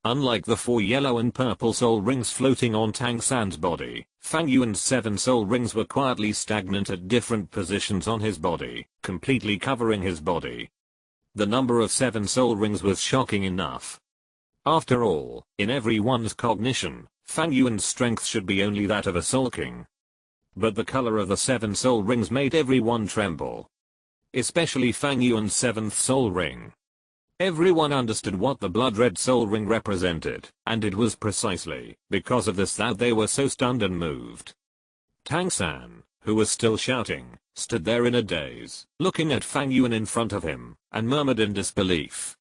Unlike the 4 yellow and purple soul rings floating on Tang San's body, Fang Yuan's 7 soul rings were quietly stagnant at different positions on his body, completely covering his body. The number of 7 soul rings was shocking enough. After all, in everyone's cognition, Fang Yuan's strength should be only that of a Soul King. But the color of the 7 soul rings made everyone tremble. Especially Fang Yuan's 7th soul ring. Everyone understood what the blood red soul ring represented, and it was precisely because of this that they were so stunned and moved. Tang San, who was still shouting, stood there in a daze, looking at Fang Yuan in front of him, and murmured in disbelief.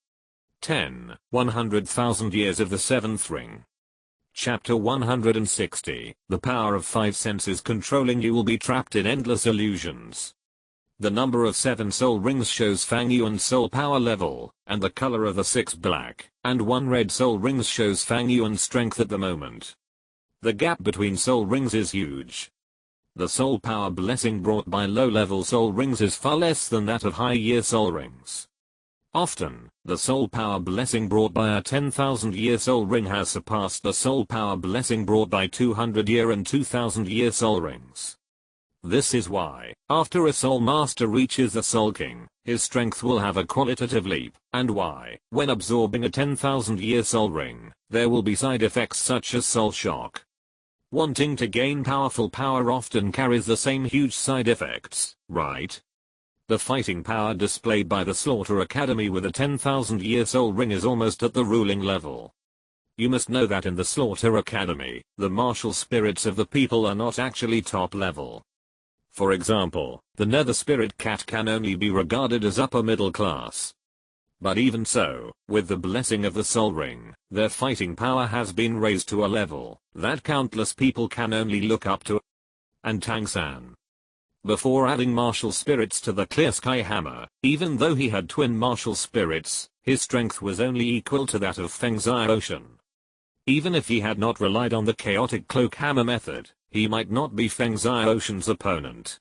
100,000 years of the 7th ring. Chapter 160, The power of 5 senses controlling you will be trapped in endless illusions. The number of 7 soul rings shows Fang Yuan's soul power level, and the color of the 6 black and 1 red soul rings shows Fang Yuan's strength at the moment. The gap between soul rings is huge. The soul power blessing brought by low-level soul rings is far less than that of high-year soul rings. Often, the soul power blessing brought by a 10,000-year soul ring has surpassed the soul power blessing brought by 200-year and 2,000-year soul rings. This is why, after a soul master reaches the Soul King, his strength will have a qualitative leap, and why, when absorbing a 10,000-year soul ring, there will be side effects such as soul shock. Wanting to gain powerful power often carries the same huge side effects, right? The fighting power displayed by the Slaughter Academy with a 10,000-year soul ring is almost at the ruling level. You must know that in the Slaughter Academy, the martial spirits of the people are not actually top level. For example, the Nether Spirit Cat can only be regarded as upper middle class. But even so, with the blessing of the Soul Ring, their fighting power has been raised to a level that countless people can only look up to. And Tang San. Before adding martial spirits to the Clear Sky Hammer, even though he had twin martial spirits, his strength was only equal to that of Feng Zai Ocean. Even if he had not relied on the chaotic cloak hammer method, he might not be Feng Zai Ocean's opponent.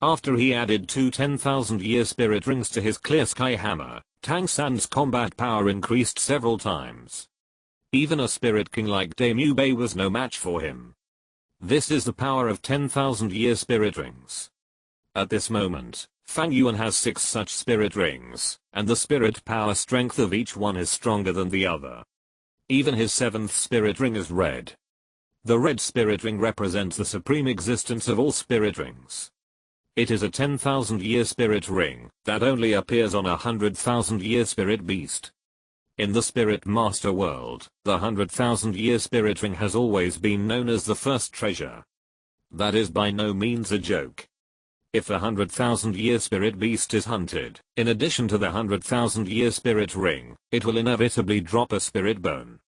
After he added 2 10,000-year spirit rings to his Clear Sky Hammer, Tang San's combat power increased several times. Even a spirit king like Damu Bei was no match for him. This is the power of 10,000-year spirit rings. At this moment, Fang Yuan has 6 such spirit rings, and the spirit power strength of each one is stronger than the other. Even his 7th spirit ring is red. The red spirit ring represents the supreme existence of all spirit rings. It is a 10,000-year spirit ring that only appears on a 100,000-year spirit beast. In the Spirit Master world, the 100,000-year spirit ring has always been known as the first treasure. That is by no means a joke. If the 100,000-year spirit beast is hunted, in addition to the 100,000-year spirit ring, it will inevitably drop a spirit bone.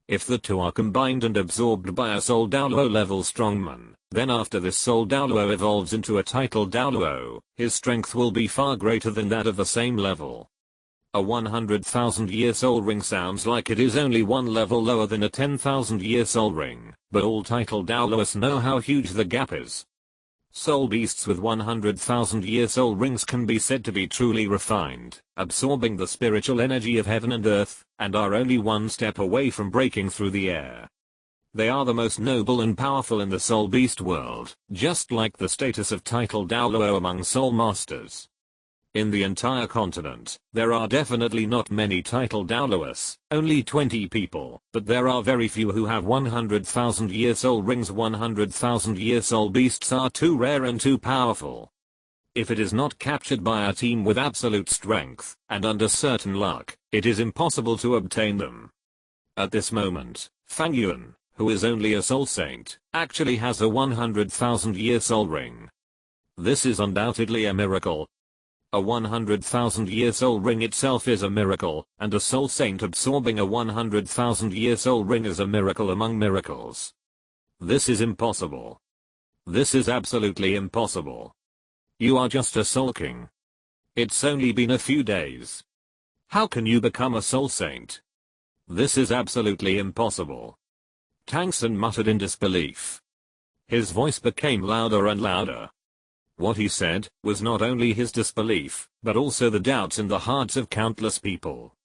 If the two are combined and absorbed by a Soul Douluo level strongman, then after this Soul Douluo evolves into a title Douluo, his strength will be far greater than that of the same level. A 100,000-year soul ring sounds like it is only one level lower than a 10,000-year soul ring, but all title Douluos know how huge the gap is. Soul beasts with 100,000-year soul rings can be said to be truly refined, absorbing the spiritual energy of heaven and earth, and are only one step away from breaking through the air. They are the most noble and powerful in the soul beast world, just like the status of title Douluo among soul masters. In the entire continent, there are definitely not many title Douluos, only 20 people, but there are very few who have 100,000-year soul rings. 100,000-year soul beasts are too rare and too powerful. If it is not captured by a team with absolute strength, and under certain luck, it is impossible to obtain them. At this moment, Fang Yuan, who is only a soul saint, actually has a 100,000-year soul ring. This is undoubtedly a miracle. A 100,000-year soul ring itself is a miracle, and a soul saint absorbing a 100,000-year soul ring is a miracle among miracles. This is impossible. This is absolutely impossible. You are just a soul king. It's only been a few days. How can you become a soul saint? This is absolutely impossible. Tang San muttered in disbelief. His voice became louder and louder. What he said was not only his disbelief, but also the doubts in the hearts of countless people.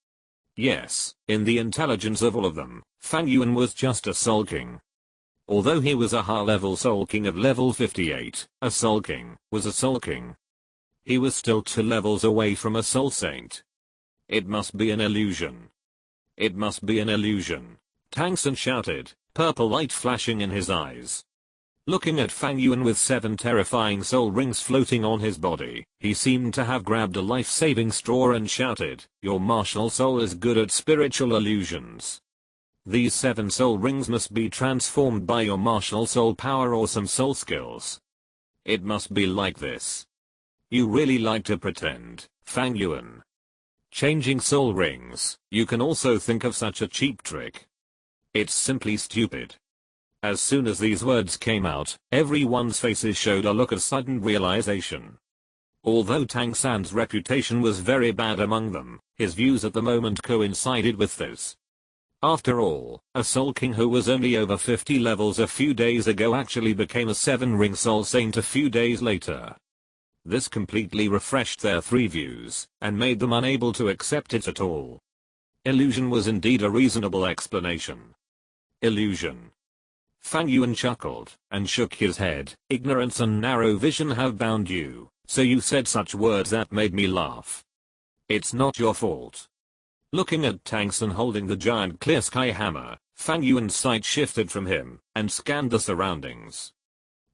Yes, in the intelligence of all of them, Fang Yuan was just a soul king. Although he was a high-level soul king of level 58, a soul king was a soul king. He was still 2 levels away from a soul saint. It must be an illusion. It must be an illusion. Tang San shouted, purple light flashing in his eyes. Looking at Fang Yuan with 7 terrifying soul rings floating on his body, he seemed to have grabbed a life-saving straw and shouted, "Your martial soul is good at spiritual illusions. These 7 soul rings must be transformed by your martial soul power or some soul skills. It must be like this. You really like to pretend, Fang Yuan. Changing soul rings, you can also think of such a cheap trick. It's simply stupid." As soon as these words came out, everyone's faces showed a look of sudden realization. Although Tang San's reputation was very bad among them, his views at the moment coincided with this. After all, a Soul King who was only over 50 levels a few days ago actually became a 7-ring Soul Saint a few days later. This completely refreshed their 3 views, and made them unable to accept it at all. Illusion was indeed a reasonable explanation. Illusion. Fang Yuan chuckled, and shook his head. "Ignorance and narrow vision have bound you, so you said such words that made me laugh. It's not your fault." Looking at Tang San holding the giant clear sky hammer, Fang Yuan's sight shifted from him, and scanned the surroundings.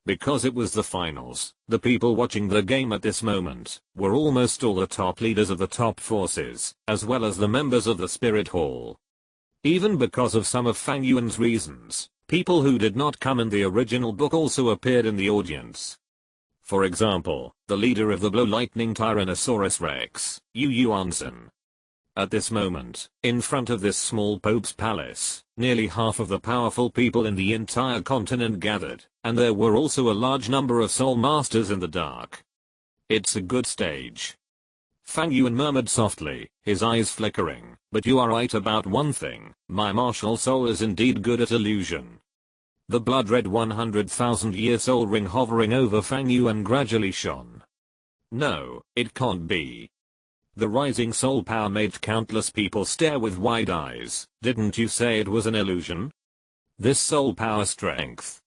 Because it was the finals, the people watching the game at this moment were almost all the top leaders of the top forces, as well as the members of the Spirit Hall. Even because of some of Fang Yuan's reasons, people who did not come in the original book also appeared in the audience. For example, the leader of the Blow Lightning Tyrannosaurus Rex, Yu Yuanzhen. At this moment, in front of this small Pope's palace, nearly half of the powerful people in the entire continent gathered, and there were also a large number of Soul Masters in the dark. "It's a good stage," Fang Yuan murmured softly, his eyes flickering, "but you are right about one thing, my martial soul is indeed good at illusion." The blood-red 100,000-year soul ring hovering over Fang Yuan gradually shone. "No, it can't be." The rising soul power made countless people stare with wide eyes. "Didn't you say it was an illusion? This soul power strength."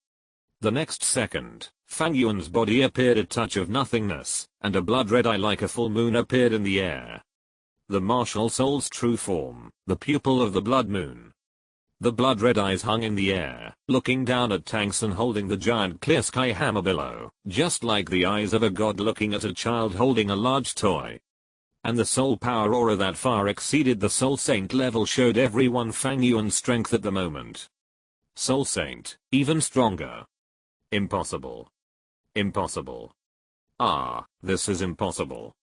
The next second, Fang Yuan's body appeared a touch of nothingness, and a blood-red eye like a full moon appeared in the air. The martial soul's true form, the pupil of the blood moon. The blood-red eyes hung in the air, looking down at Tang San holding the giant clear sky hammer below, just like the eyes of a god looking at a child holding a large toy. And the soul power aura that far exceeded the Soul Saint level showed everyone Fang Yuan's strength at the moment. Soul Saint, even stronger. Impossible. Impossible. This is impossible.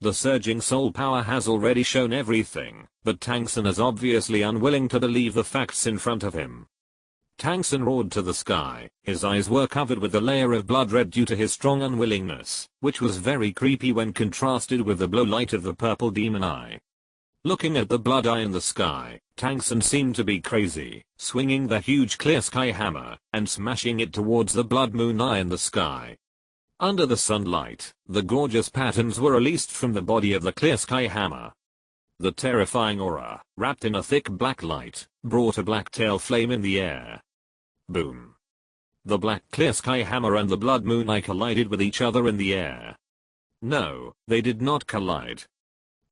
The surging soul power has already shown everything, but Tang San is obviously unwilling to believe the facts in front of him. Tang San roared to the sky, his eyes were covered with a layer of blood red due to his strong unwillingness, which was very creepy when contrasted with the blue light of the purple demon eye. Looking at the blood eye in the sky, Tang San seemed to be crazy, swinging the huge clear sky hammer, and smashing it towards the blood moon eye in the sky. Under the sunlight, the gorgeous patterns were released from the body of the clear sky hammer. The terrifying aura, wrapped in a thick black light, brought a black tail flame in the air. Boom. The black clear sky hammer and the blood moon eye collided with each other in the air. No, they did not collide.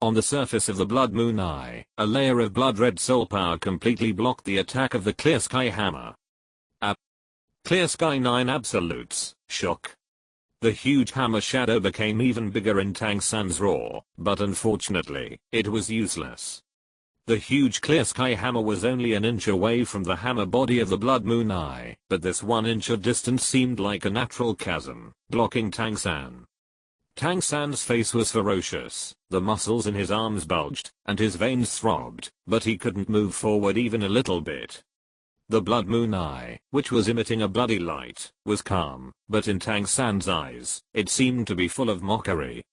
On the surface of the blood moon eye, a layer of blood red soul power completely blocked the attack of the clear sky hammer. Clear sky 9 absolutes, shock. The huge hammer shadow became even bigger in Tang San's roar, but unfortunately, it was useless. The huge clear sky hammer was only an inch away from the hammer body of the blood moon eye, but this 1 inch of distance seemed like a natural chasm, blocking Tang San. Tang San's face was ferocious, the muscles in his arms bulged, and his veins throbbed, but he couldn't move forward even a little bit. The blood moon eye, which was emitting a bloody light, was calm, but in Tang San's eyes, it seemed to be full of mockery.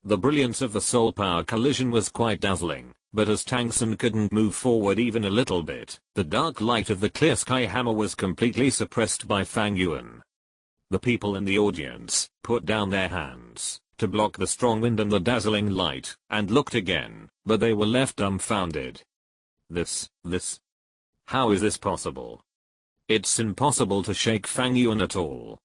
The brilliance of the soul power collision was quite dazzling, but as Tang San couldn't move forward even a little bit, the dark light of the clear sky hammer was completely suppressed by Fang Yuan. The people in the audience put down their hands to block the strong wind and the dazzling light, and looked again, but they were left dumbfounded. How is this possible? It's impossible to shake Fang Yuan at all.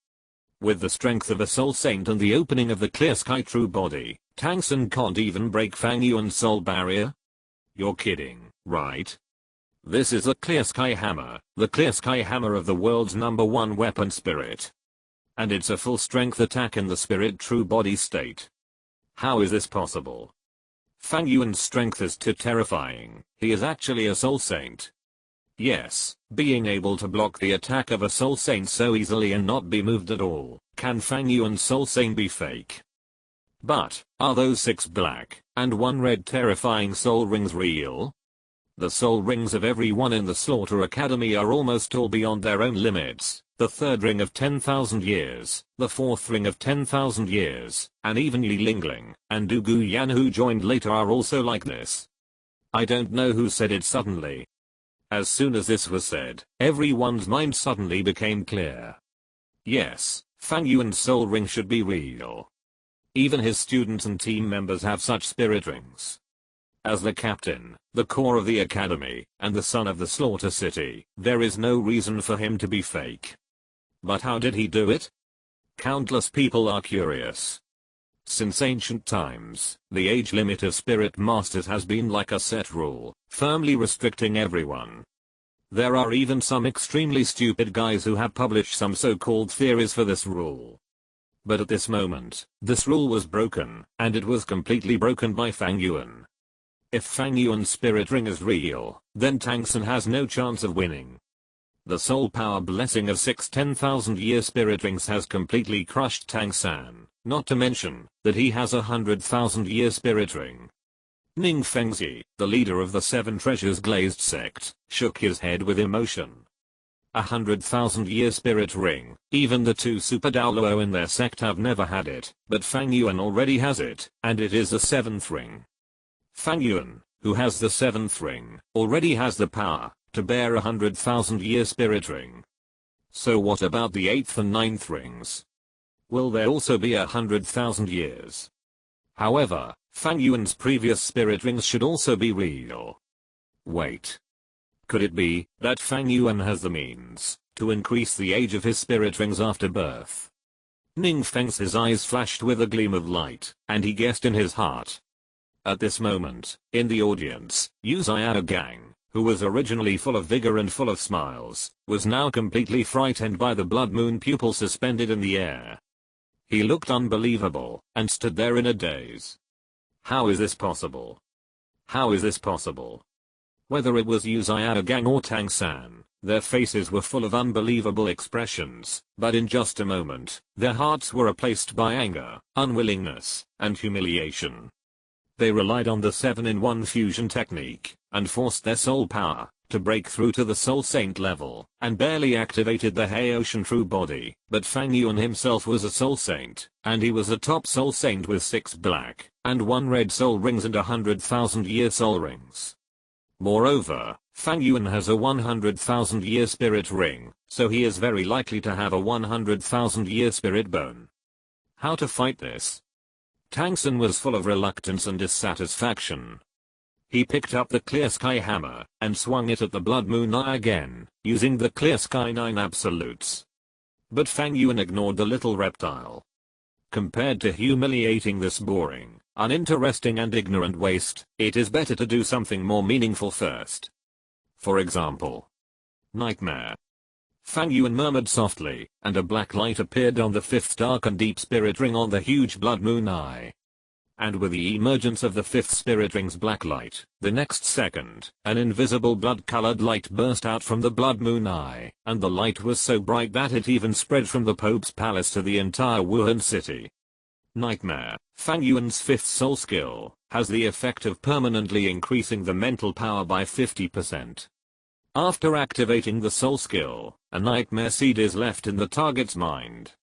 With the strength of a soul saint and the opening of the clear sky true body, Tang San can't even break Fang Yuan's soul barrier? You're kidding, right? This is the Clear Sky Hammer, the Clear Sky Hammer of the world's #1 weapon spirit. And it's a full strength attack in the spirit true body state. How is this possible? Fang Yuan's strength is too terrifying, he is actually a soul saint. Yes, being able to block the attack of a soul saint so easily and not be moved at all, can Fang Yuan's soul saint be fake? But, are those 6 black, and 1 red terrifying soul rings real? The soul rings of everyone in the Slaughter Academy are almost all beyond their own limits. The 3rd ring of 10,000 years, the 4th ring of 10,000 years, and even Yi Lingling and Du Guyan who joined later are also like this. I don't know who said it suddenly. As soon as this was said, everyone's mind suddenly became clear. Yes, Fang Yuan's soul ring should be real. Even his students and team members have such spirit rings. As the captain, the core of the academy, and the son of the Slaughter City, there is no reason for him to be fake. But how did he do it? Countless people are curious. Since ancient times, the age limit of spirit masters has been like a set rule, firmly restricting everyone. There are even some extremely stupid guys who have published some so-called theories for this rule. But at this moment, this rule was broken, and it was completely broken by Fang Yuan. If Fang Yuan's spirit ring is real, then Tang San has no chance of winning. The soul power blessing of 6 10,000-year spirit rings has completely crushed Tang San, not to mention that he has a 100,000-year spirit ring. Ning Fengzi, the leader of the 7 Treasures Glazed sect, shook his head with emotion. 100,000-year spirit ring, even the 2 Super Douluo in their sect have never had it, but Fang Yuan already has it, and it is the 7th ring. Fang Yuan, who has the 7th ring, already has the power to bear a 100,000-year spirit ring. So what about the 8th and 9th rings? Will there also be 100,000 years? However, Fang Yuan's previous spirit rings should also be real. Wait. Could it be that Fang Yuan has the means to increase the age of his spirit rings after birth? Ning Feng's eyes flashed with a gleam of light, and he guessed in his heart. At this moment, in the audience, Yu Gang, who was originally full of vigor and full of smiles, was now completely frightened by the blood moon pupil suspended in the air. He looked unbelievable, and stood there in a daze. How is this possible? How is this possible? Whether it was Yu Gang or Tang San, their faces were full of unbelievable expressions, but in just a moment, their hearts were replaced by anger, unwillingness, and humiliation. They relied on the 7-in-1 fusion technique, and forced their soul power to break through to the soul saint level, and barely activated the Haoshan true body. But Fang Yuan himself was a soul saint, and he was a top soul saint with 6 black, and 1 red soul rings and 100,000-year soul rings. Moreover, Fang Yuan has a 100,000-year spirit ring, so he is very likely to have a 100,000-year spirit bone. How to fight this? Tang San was full of reluctance and dissatisfaction. He picked up the Clear Sky Hammer and swung it at the Blood Moon Eye again, using the Clear Sky 9 absolutes. But Fang Yuan ignored the little reptile. Compared to humiliating this boring, uninteresting and ignorant waste, it is better to do something more meaningful first. For example, nightmare. Fang Yuan murmured softly, and a black light appeared on the 5th dark and deep spirit ring on the huge blood moon eye. And with the emergence of the 5th spirit ring's black light, the next second, an invisible blood-colored light burst out from the blood moon eye, and the light was so bright that it even spread from the Pope's palace to the entire Wuhan city. Nightmare. Fang Yuan's 5th soul skill has the effect of permanently increasing the mental power by 50%. After activating the soul skill, a nightmare seed is left in the target's mind.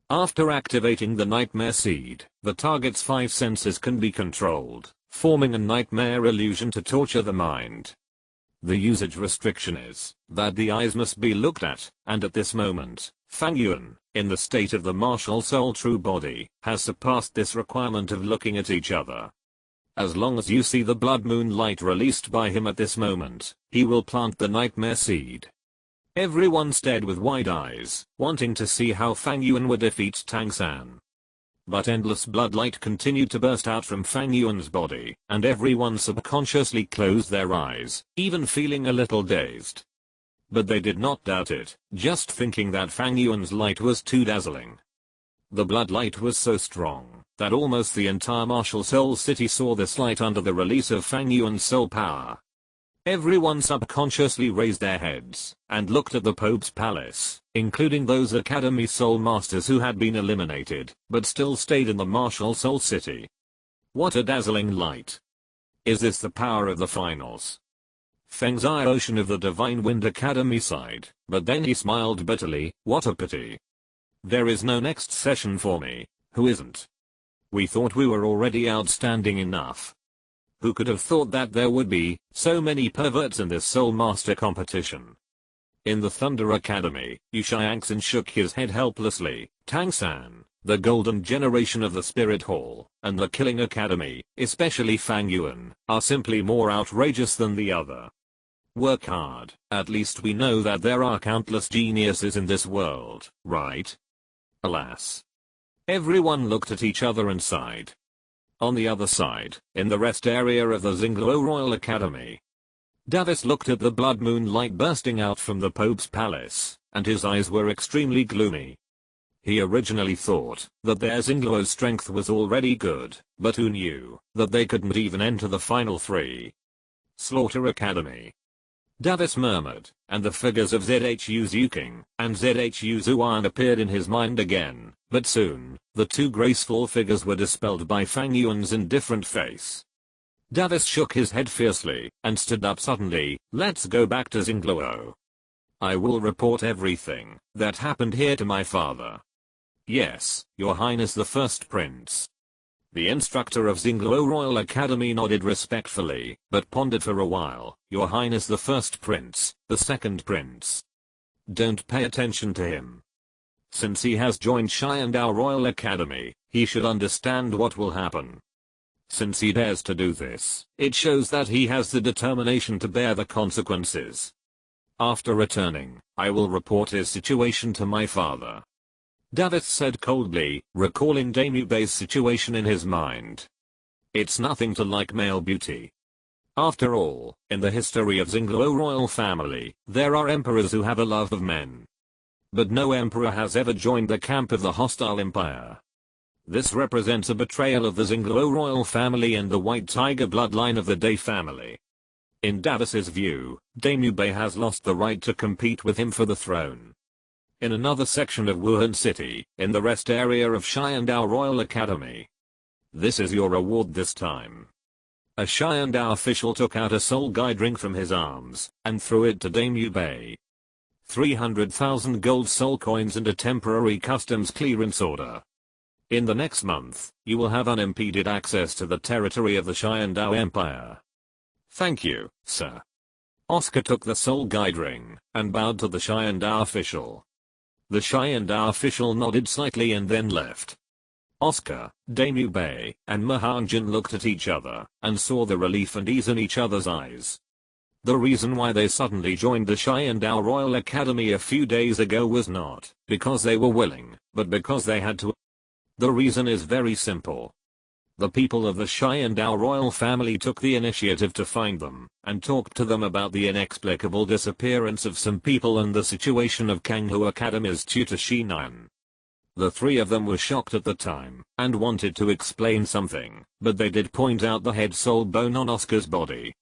After activating the nightmare seed, the target's 5 senses can be controlled, forming a nightmare illusion to torture the mind. The usage restriction is that the eyes must be looked at, and at this moment, Fang Yuan, in the state of the martial soul true body, has surpassed this requirement of looking at each other. As long as you see the blood moon light released by him at this moment, he will plant the nightmare seed. Everyone stared with wide eyes, wanting to see how Fang Yuan would defeat Tang San. but endless bloodlight continued to burst out from Fang Yuan's body, and everyone subconsciously closed their eyes, even feeling a little dazed. But they did not doubt it, just thinking that Fang Yuan's light was too dazzling. The bloodlight was so strong that almost the entire martial soul city saw this light under the release of Fang Yuan's soul power. Everyone subconsciously raised their heads and looked at the Pope's palace, including those Academy Soul Masters who had been eliminated, but still stayed in the martial soul city. What a dazzling light! Is this the power of the finals? Feng's eye ocean of the Divine Wind Academy sighed, but then he smiled bitterly. What a pity. There is no next session for me, who isn't? We thought we were already outstanding enough. Who could have thought that there would be so many perverts in this Soul Master competition? In the Thunder Academy, Yu Xiangxin shook his head helplessly. Tang San, the golden generation of the Spirit Hall, and the Killing Academy, especially Fang Yuan, are simply more outrageous than the other. Work hard, at least we know that there are countless geniuses in this world, right? Alas. Everyone looked at each other and sighed. On the other side, in the rest area of the Xingluo Royal Academy, Davis looked at the blood moon light bursting out from the Pope's palace, and his eyes were extremely gloomy. He originally thought that their Xingluo's strength was already good, but who knew that they couldn't even enter the final three? Slaughter Academy. Davis murmured, and the figures of Zhu Zuking and Zhu Zuan appeared in his mind again, but soon, the two graceful figures were dispelled by Fang Yuan's indifferent face. Davis shook his head fiercely, and stood up suddenly. Let's go back to Xingluo. I will report everything that happened here to my father. Yes, Your Highness the First Prince. The instructor of Xingluo Royal Academy nodded respectfully, but pondered for a while. Your Highness the First Prince, the Second Prince. Don't pay attention to him. Since he has joined Xiandao Royal Academy, he should understand what will happen. Since he dares to do this, it shows that he has the determination to bear the consequences. After returning, I will report his situation to my father. Davis said coldly, recalling Dame Bei's situation in his mind. It's nothing to like male beauty. After all, in the history of Xingluo royal family, there are emperors who have a love of men. But no emperor has ever joined the camp of the hostile empire. This represents a betrayal of the Xingluo royal family and the White Tiger bloodline of the Dai family. In Davis's view, Dame Bei has lost the right to compete with him for the throne. In another section of Wuhan City, in the rest area of Xiandao Royal Academy. This is your reward this time. A Xiandao official took out a soul guide ring from his arms, and threw it to Dame Bei. 300,000 gold soul coins and a temporary customs clearance order. In the next month, you will have unimpeded access to the territory of the Xiandao Empire. Thank you, sir. Oscar took the soul guide ring, and bowed to the Xiandao official. The Xiandao official nodded slightly and then left. Oscar, Dame Bei, and Mahanjin looked at each other, and saw the relief and ease in each other's eyes. The reason why they suddenly joined the Xiandao Royal Academy a few days ago was not because they were willing, but because they had to. The reason is very simple. The people of the Xiandao royal family took the initiative to find them, and talked to them about the inexplicable disappearance of some people and the situation of Kanghu Academy's tutor Shinan. The three of them were shocked at the time, and wanted to explain something, but they did point out the head soul bone on Oscar's body.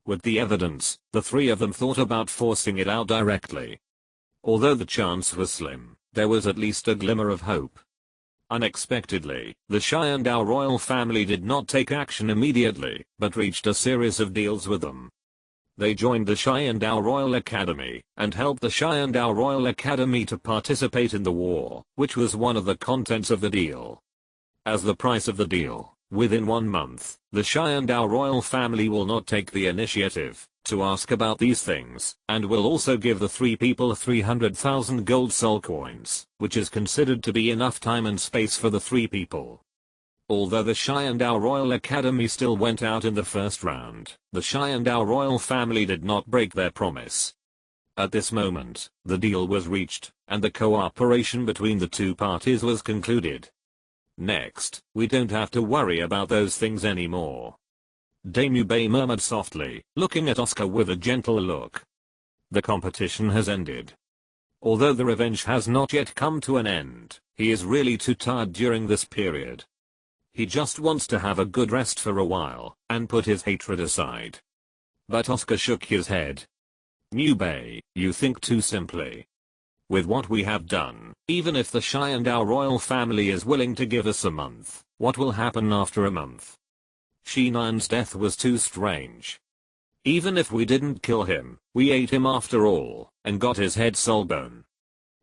With the evidence, the three of them thought about forcing it out directly. Although the chance was slim, there was at least a glimmer of hope. Unexpectedly, the Xiandao royal family did not take action immediately, but reached a series of deals with them. They joined the Xiandao Royal Academy, and helped the Xiandao Royal Academy to participate in the war, which was one of the contents of the deal. As the price of the deal, within 1 month, the Xiandao royal family will not take the initiative to ask about these things, and will also give the three people 300,000 gold soul coins, which is considered to be enough time and space for the three people. Although the Xiandao Royal Academy still went out in the first round, the Xiandao royal family did not break their promise. At this moment, the deal was reached, and the cooperation between the two parties was concluded. Next, we don't have to worry about those things anymore. Damubei murmured softly, looking at Oscar with a gentle look. The competition has ended. Although the revenge has not yet come to an end, he is really too tired during this period. He just wants to have a good rest for a while, and put his hatred aside. But Oscar shook his head. Nubei, you think too simply. With what we have done, even if the Sharingan royal family is willing to give us a month, what will happen after a month? Shinan's death was too strange. Even if we didn't kill him, we ate him after all, and got his head soul bone.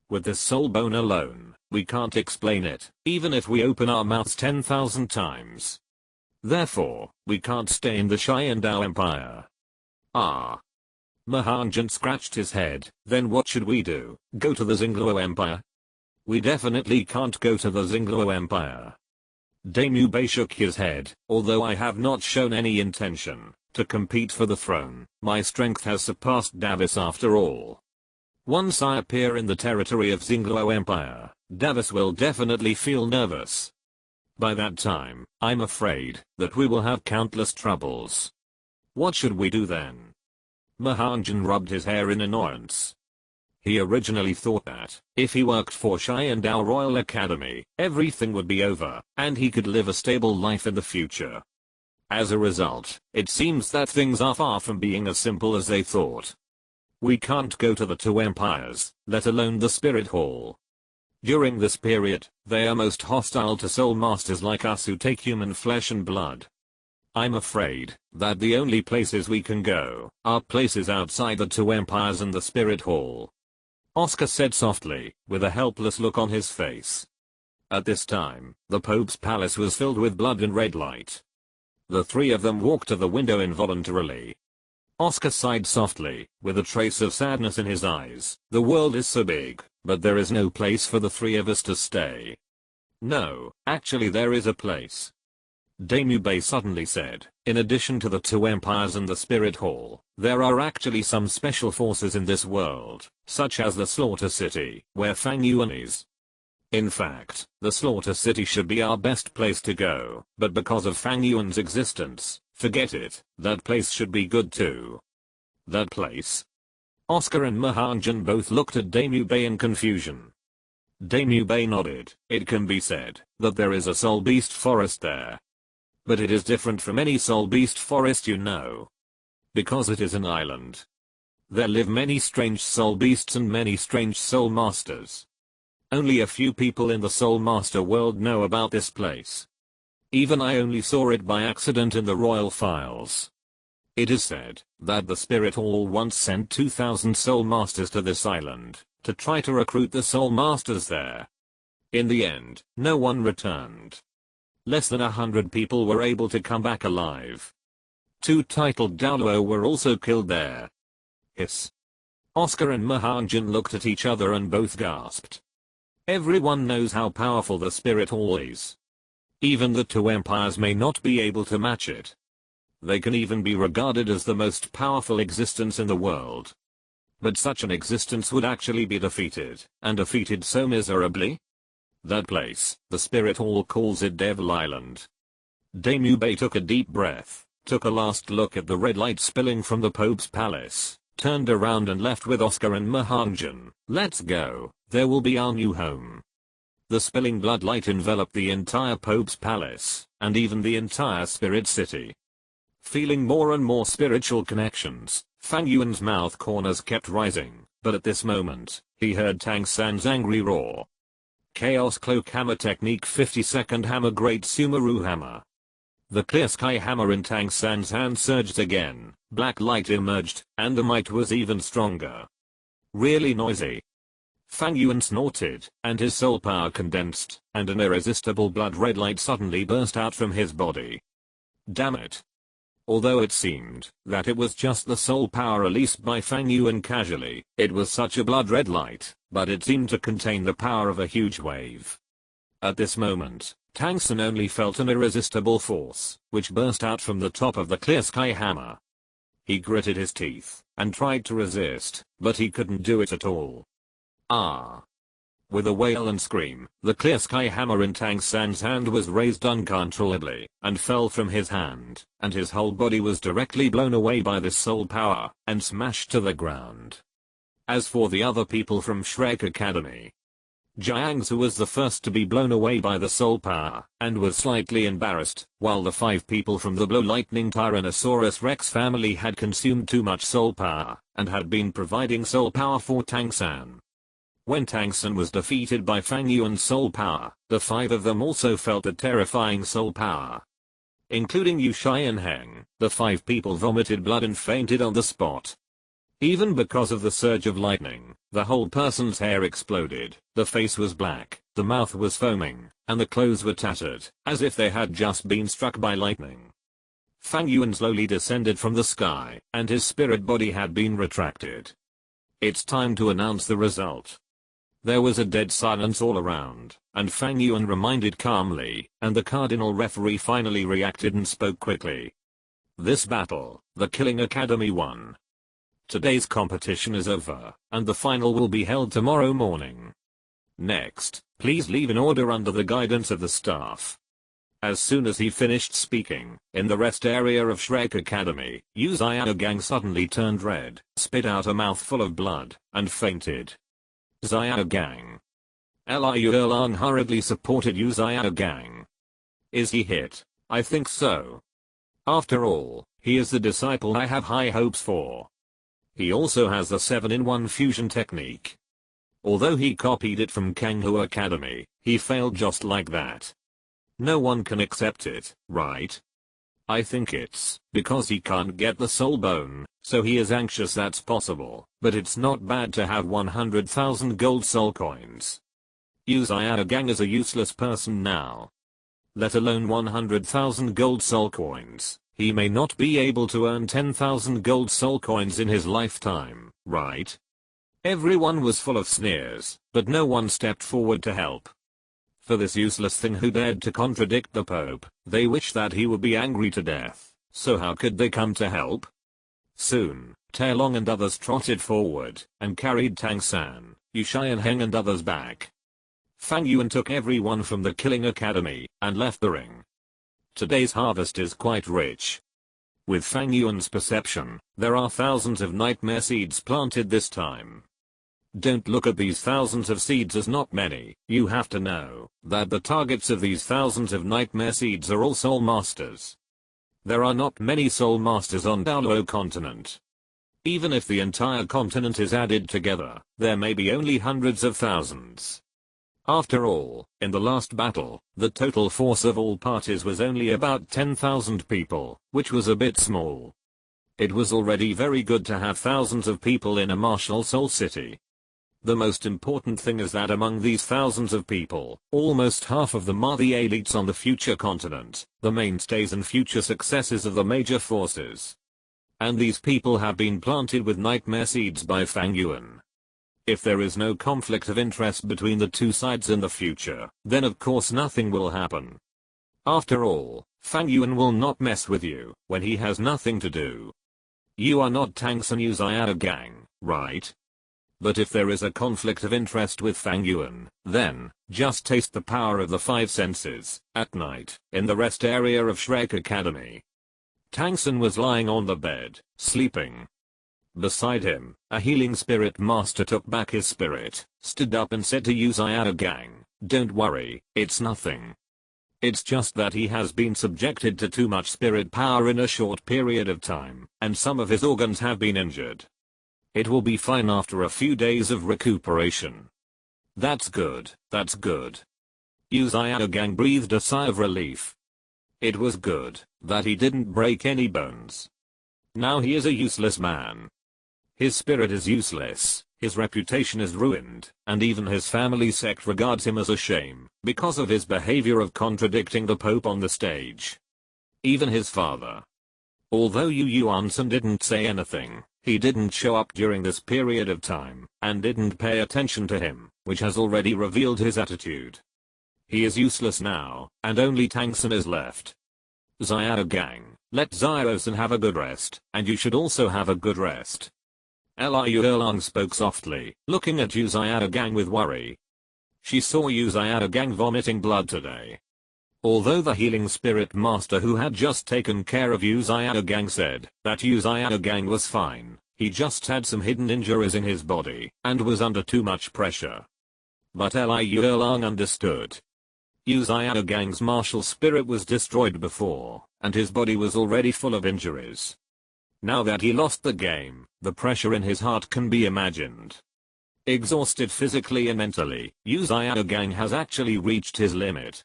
With this soul bone alone, we can't explain it, even if we open our mouths 10,000 times. Therefore, we can't stay in the Sharingan Empire. Ah. Mahanjan scratched his head. Then what should we do? Go to the Douluo Empire? We definitely can't go to the Douluo Empire. Damubei shook his head. Although I have not shown any intention to compete for the throne, my strength has surpassed Davis after all. Once I appear in the territory of Douluo Empire, Davis will definitely feel nervous. By that time, I'm afraid that we will have countless troubles. What should we do then? Mahanjan rubbed his hair in annoyance. He originally thought that, if he worked for Sharingan Royal Academy, everything would be over, and he could live a stable life in the future. As a result, it seems that things are far from being as simple as they thought. We can't go to the two empires, let alone the Spirit Hall. During this period, they are most hostile to soul masters like us who take human flesh and blood. I'm afraid that the only places we can go are places outside the two empires and the Spirit Hall. Oscar said softly, with a helpless look on his face. At this time, the Pope's palace was filled with blood and red light. The three of them walked to the window involuntarily. Oscar sighed softly, with a trace of sadness in his eyes. The world is so big, but there is no place for the three of us to stay. No, actually there is a place. Damubei suddenly said, in addition to the two empires and the Spirit Hall, there are actually some special forces in this world, such as the Slaughter City, where Fang Yuan is. In fact, the Slaughter City should be our best place to go, but because of Fang Yuan's existence, forget it, that place should be good too. That place? Oscar and Mahanjan both looked at Damubei in confusion. Damubei nodded. It can be said that there is a soul beast forest there. But it is different from any soul beast forest you know. Because it is an island. There live many strange soul beasts and many strange soul masters. Only a few people in the soul master world know about this place. Even I only saw it by accident in the royal files. It is said that the Spirit Hall once sent 2,000 soul masters to this island to try to recruit the soul masters there. In the end, no one returned. Less than 100 people were able to come back alive. 2 titled Douluo were also killed there. Hiss. Oscar and Mahanjan looked at each other and both gasped. Everyone knows how powerful the Spirit Hall is. Even the two empires may not be able to match it. They can even be regarded as the most powerful existence in the world. But such an existence would actually be defeated, and defeated so miserably? That place, the Spirit Hall calls it Devil Island. Damubei took a deep breath, took a last look at the red light spilling from the Pope's palace, turned around and left with Oscar and Mahanjan. Let's go, there will be our new home. The spilling blood light enveloped the entire Pope's palace, and even the entire Spirit City. Feeling more and more spiritual connections, Fang Yuan's mouth corners kept rising, but at this moment, he heard Tang San's angry roar. Chaos Cloak Hammer Technique 50-second Hammer Great Sumeru Hammer. The clear sky hammer in Tang San's hand surged again, black light emerged, and the might was even stronger. Really noisy. Fang Yuan snorted, and his soul power condensed, and an irresistible blood red light suddenly burst out from his body. Damn it. Although it seemed that it was just the soul power released by Fang Yuan casually, it was such a blood red light, but it seemed to contain the power of a huge wave. At this moment, Tang San only felt an irresistible force, which burst out from the top of the clear sky hammer. He gritted his teeth, and tried to resist, but he couldn't do it at all. Ah. With a wail and scream, the clear sky hammer in Tang San's hand was raised uncontrollably, and fell from his hand, and his whole body was directly blown away by this soul power, and smashed to the ground. As for the other people from Shrek Academy, Jiangsu was the first to be blown away by the soul power, and was slightly embarrassed, while the 5 people from the Blue Lightning Tyrannosaurus Rex family had consumed too much soul power, and had been providing soul power for Tang San. When Tang San was defeated by Fang Yuan's soul power, the 5 of them also felt the terrifying soul power. Including Yu Shai and Heng, the 5 people vomited blood and fainted on the spot. Even because of the surge of lightning, the whole person's hair exploded, the face was black, the mouth was foaming, and the clothes were tattered, as if they had just been struck by lightning. Fang Yuan slowly descended from the sky, and his spirit body had been retracted. It's time to announce the result. There was a dead silence all around, and Fang Yuan reminded calmly, and the cardinal referee finally reacted and spoke quickly. This battle, the Killing Academy won. Today's competition is over, and the final will be held tomorrow morning. Next, please leave in order under the guidance of the staff. As soon as he finished speaking, in the rest area of Shrek Academy, Yu Xiaogang suddenly turned red, spit out a mouthful of blood, and fainted. Xiaogang. Liu Erlang hurriedly supported Yu Xiaogang. Is he hit? I think so. After all, he is the disciple I have high hopes for. He also has the 7-in-1 fusion technique. Although he copied it from Kanghu Academy, he failed just like that. No one can accept it, right? I think it's because he can't get the soul bone, so he is anxious that's possible, but it's not bad to have 100,000 gold soul coins. Yu Xiaogang is a useless person now. Let alone 100,000 gold soul coins, he may not be able to earn 10,000 gold soul coins in his lifetime, right? Everyone was full of sneers, but no one stepped forward to help. For this useless thing who dared to contradict the Pope, they wished that he would be angry to death, so how could they come to help? Soon, Taelong and others trotted forward, and carried Tang San, Yu Shai and Heng and others back. Fang Yuan took everyone from the Killing Academy, and left the ring. Today's harvest is quite rich. With Fang Yuan's perception, there are thousands of nightmare seeds planted this time. Don't look at these thousands of seeds as not many, you have to know that the targets of these thousands of nightmare seeds are all soul masters. There are not many soul masters on Douluo Continent. Even if the entire continent is added together, there may be only hundreds of thousands. After all, in the last battle, the total force of all parties was only about 10,000 people, which was a bit small. It was already very good to have thousands of people in a martial soul city. The most important thing is that among these thousands of people, almost half of them are the elites on the future continent, the mainstays and future successes of the major forces. And these people have been planted with nightmare seeds by Fang Yuan. If there is no conflict of interest between the two sides in the future, then of course nothing will happen. After all, Fang Yuan will not mess with you when he has nothing to do. You are not Tang San Yu Xiaogang, right? But if there is a conflict of interest with Fang Yuan, then, just taste the power of the 5 senses, at night, in the rest area of Shrek Academy. Tang San was lying on the bed, sleeping. Beside him, a healing spirit master took back his spirit, stood up and said to Yu Xiaogang, don't worry, it's nothing. It's just that he has been subjected to too much spirit power in a short period of time, and some of his organs have been injured. It will be fine after a few days of recuperation. That's good, that's good. Yu Xiaogang breathed a sigh of relief. It was good that he didn't break any bones. Now he is a useless man. His spirit is useless, his reputation is ruined, and even his family sect regards him as a shame, because of his behavior of contradicting the Pope on the stage. Even his father. Although Yu Yuansen didn't say anything, he didn't show up during this period of time, and didn't pay attention to him, which has already revealed his attitude. He is useless now, and only Tang San is left. Xiaogang, let Xiaosan have a good rest, and you should also have a good rest. Liu Erlang spoke softly, looking at Yu Xiaogang with worry. She saw Yu Xiaogang vomiting blood today. Although the healing spirit master who had just taken care of Yu Xiaogang said that Yu Xiaogang was fine, he just had some hidden injuries in his body and was under too much pressure. But Liu Erlang understood. Yu Xiaogang's martial spirit was destroyed before, and his body was already full of injuries. Now that he lost the game, the pressure in his heart can be imagined. Exhausted physically and mentally, Yu Xiaogang has actually reached his limit.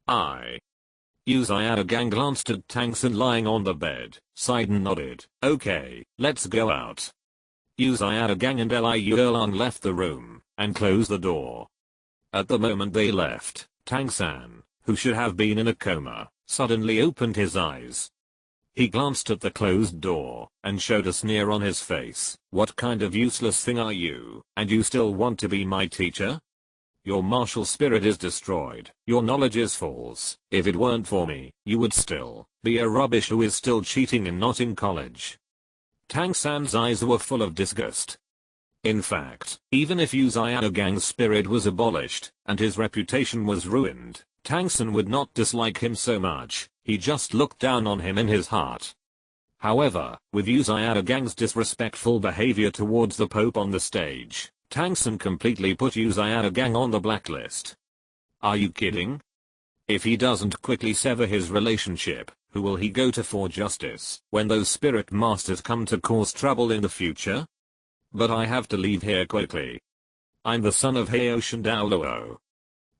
Yu Xiaogang glanced at Tang San lying on the bed, sighed and nodded. Okay, let's go out. Yu Xiaogang and Liu Erlang left the room and closed the door. At the moment they left, Tang San, who should have been in a coma, suddenly opened his eyes. He glanced at the closed door and showed a sneer on his face. What kind of useless thing are you, and you still want to be my teacher? Your martial spirit is destroyed, your knowledge is false. If it weren't for me, you would still be a rubbish who is still cheating and not in college. Tang San's eyes were full of disgust. In fact, even if Yu Xiaogang's spirit was abolished, and his reputation was ruined, Tang San would not dislike him so much, he just looked down on him in his heart. However, with Yu Xiaogang's disrespectful behavior towards the Pope on the stage, Tang San completely put Yu Xiaogang on the blacklist. Are you kidding? If he doesn't quickly sever his relationship, who will he go to for justice when those spirit masters come to cause trouble in the future? But I have to leave here quickly. I'm the son of Haoshan Douluo.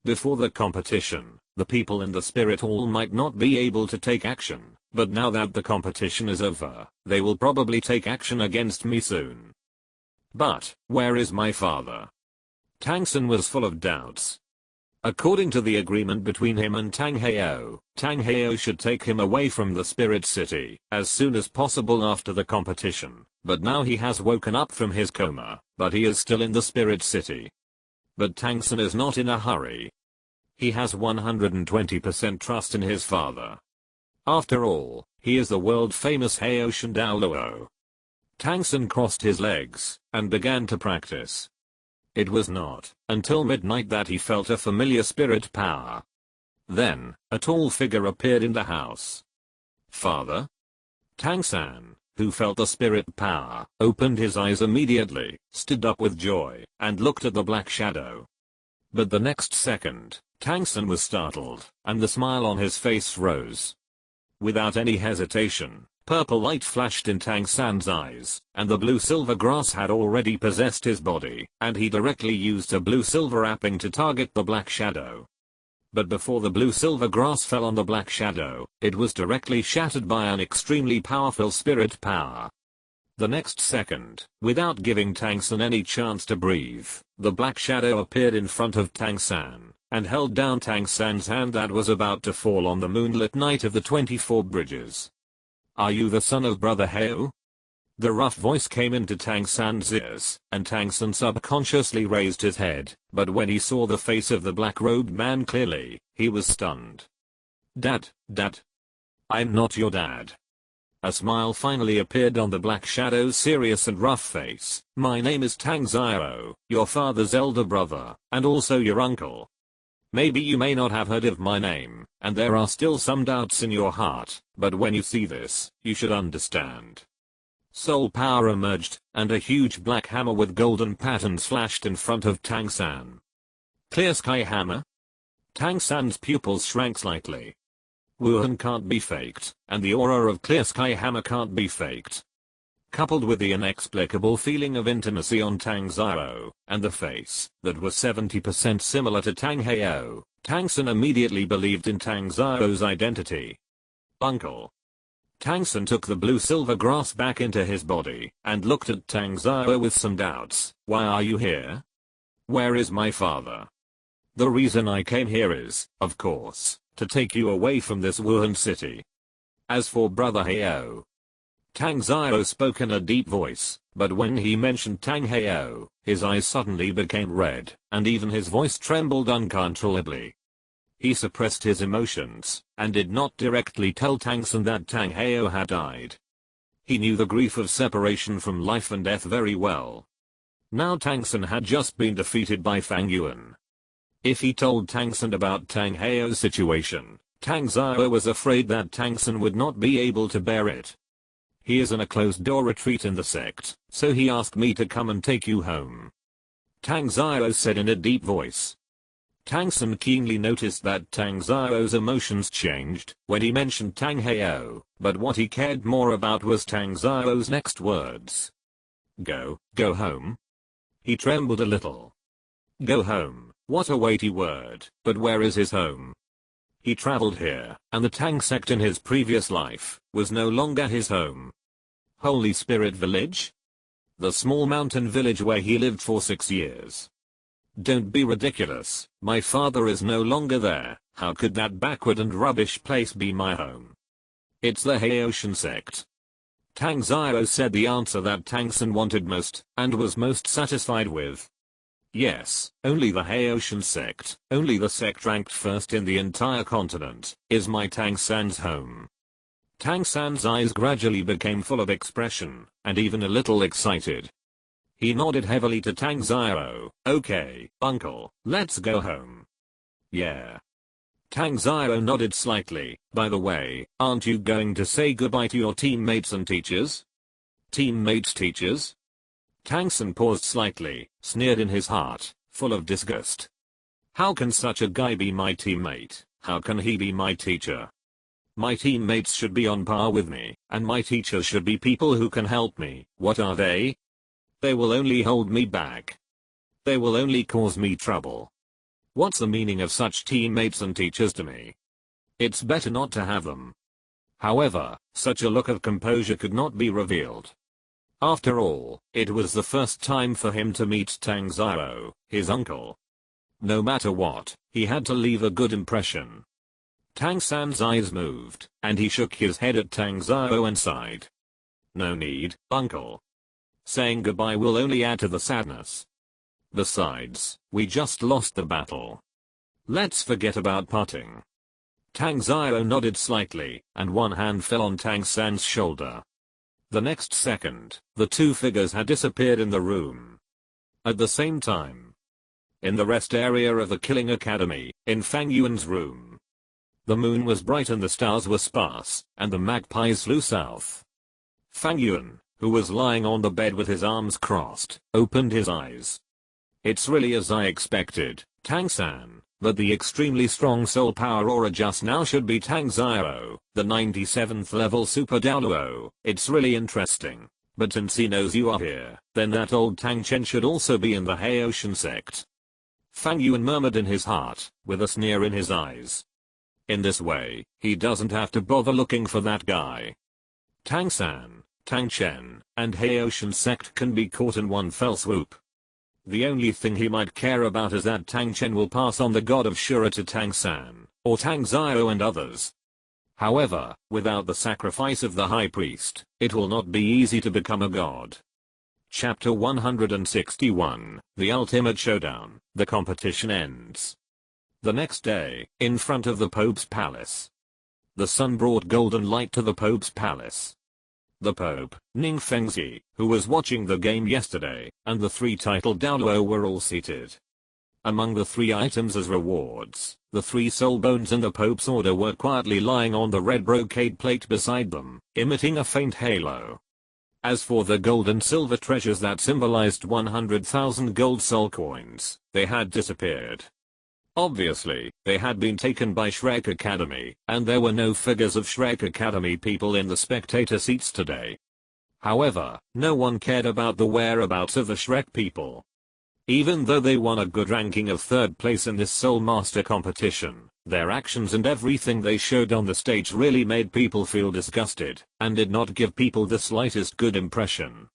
Before the competition, the people in the spirit hall might not be able to take action, but now that the competition is over, they will probably take action against me soon. But, where is my father? Tang San was full of doubts. According to the agreement between him and Tang Hao should take him away from the spirit city as soon as possible after the competition, but now he has woken up from his coma, but he is still in the spirit city. But Tang San is not in a hurry. He has 120% trust in his father. After all, he is the world-famous Haoshan Douluo. Tang San crossed his legs and began to practice. It was not until midnight that he felt a familiar spirit power. Then, a tall figure appeared in the house. Father? Tang San, who felt the spirit power, opened his eyes immediately, stood up with joy, and looked at the black shadow. But the next second, Tang San was startled, and the smile on his face froze. Without any hesitation, purple light flashed in Tang San's eyes, and the blue-silver grass had already possessed his body, and he directly used a blue-silver wrapping to target the black shadow. But before the blue-silver grass fell on the black shadow, it was directly shattered by an extremely powerful spirit power. The next second, without giving Tang San any chance to breathe, the black shadow appeared in front of Tang San, and held down Tang San's hand that was about to fall on the moonlit night of the 24 bridges. Are you the son of Brother Hao? The rough voice came into Tang San's ears, and Tang San subconsciously raised his head, but when he saw the face of the black-robed man clearly, he was stunned. Dad. I'm not your dad. A smile finally appeared on the black shadow's serious and rough face. My name is Tang Xiao, your father's elder brother, and also your uncle. Maybe you may not have heard of my name, and there are still some doubts in your heart, but when you see this, you should understand. Soul power emerged, and a huge black hammer with golden patterns flashed in front of Tang San. Clear sky hammer? Tang San's pupils shrank slightly. Wuhan can't be faked, and the aura of clear sky hammer can't be faked. Coupled with the inexplicable feeling of intimacy on Tang Xiao, and the face that was 70% similar to Tang Hao, Tang San immediately believed in Tang Xiao's identity. Uncle. Tang San took the blue-silver grass back into his body, and looked at Tang Xiao with some doubts. Why are you here? Where is my father? The reason I came here is, of course, to take you away from this Wuhan city. As for Brother Hao, Tang Xiao spoke in a deep voice, but when he mentioned Tang Hao, his eyes suddenly became red, and even his voice trembled uncontrollably. He suppressed his emotions, and did not directly tell Tang San that Tang Hao had died. He knew the grief of separation from life and death very well. Now Tang San had just been defeated by Fang Yuan. If he told Tang San about Tang Heo's situation, Tang Xiao was afraid that Tang San would not be able to bear it. He is in a closed-door retreat in the sect, so he asked me to come and take you home. Tang Xiao said in a deep voice. Tang San keenly noticed that Tang Xiao's emotions changed when he mentioned Tang Heo, but what he cared more about was Tang Xiao's next words. Go home? He trembled a little. Go home, what a weighty word, but where is his home? He traveled here, and the Tang sect in his previous life was no longer his home. Holy Spirit Village? The small mountain village where he lived for 6 years. Don't be ridiculous, my father is no longer there, how could that backward and rubbish place be my home? It's the Haitian sect. Tang Xiao said the answer that Tang San wanted most, and was most satisfied with. Yes, only the Haitian sect, only the sect ranked first in the entire continent, is my Tang San's home. Tang San's eyes gradually became full of expression, and even a little excited. He nodded heavily to Tang Xiao. Okay, uncle, let's go home. Yeah. Tang Xiao nodded slightly. By the way, aren't you going to say goodbye to your teammates and teachers? Teammates, teachers? Tang San paused slightly, sneered in his heart, full of disgust. How can such a guy be my teammate? How can he be my teacher? My teammates should be on par with me, and my teachers should be people who can help me. What are they? They will only hold me back. They will only cause me trouble. What's the meaning of such teammates and teachers to me? It's better not to have them. However, such a look of composure could not be revealed. After all, it was the first time for him to meet Tang Xiao, his uncle. No matter what, he had to leave a good impression. Tang San's eyes moved, and he shook his head at Tang Xiao and sighed. No need, uncle. Saying goodbye will only add to the sadness. Besides, we just lost the battle. Let's forget about parting. Tang Xiao nodded slightly, and one hand fell on Tang San's shoulder. The next second, the two figures had disappeared in the room. At the same time, in the rest area of the Killing Academy, in Fang Yuan's room, the moon was bright and the stars were sparse, and the magpies flew south. Fang Yuan, who was lying on the bed with his arms crossed, opened his eyes. It's really as I expected, Tang San, that the extremely strong soul power aura just now should be Tang Xiao, the 97th level Super Douluo. It's really interesting. But since he knows you are here, then that old Tang Chen should also be in the Haitian sect. Fang Yuan murmured in his heart, with a sneer in his eyes. In this way, he doesn't have to bother looking for that guy. Tang San, Tang Chen, and Haitian sect can be caught in one fell swoop. The only thing he might care about is that Tang Chen will pass on the god of Shura to Tang San, or Tang Xiao and others. However, without the sacrifice of the high priest, it will not be easy to become a god. Chapter 161, The Ultimate Showdown. The competition ends. The next day, in front of the Pope's palace. The sun brought golden light to the Pope's palace. The Pope, Ning Fengzi, who was watching the game yesterday, and the three titled Douluo were all seated. Among the 3 items as rewards, the 3 soul bones in the Pope's order were quietly lying on the red brocade plate beside them, emitting a faint halo. As for the gold and silver treasures that symbolized 100,000 gold soul coins, they had disappeared. Obviously, they had been taken by Shrek Academy, and there were no figures of Shrek Academy people in the spectator seats today. However, no one cared about the whereabouts of the Shrek people. Even though they won a good ranking of 3rd place in this Soul Master competition, their actions and everything they showed on the stage really made people feel disgusted, and did not give people the slightest good impression.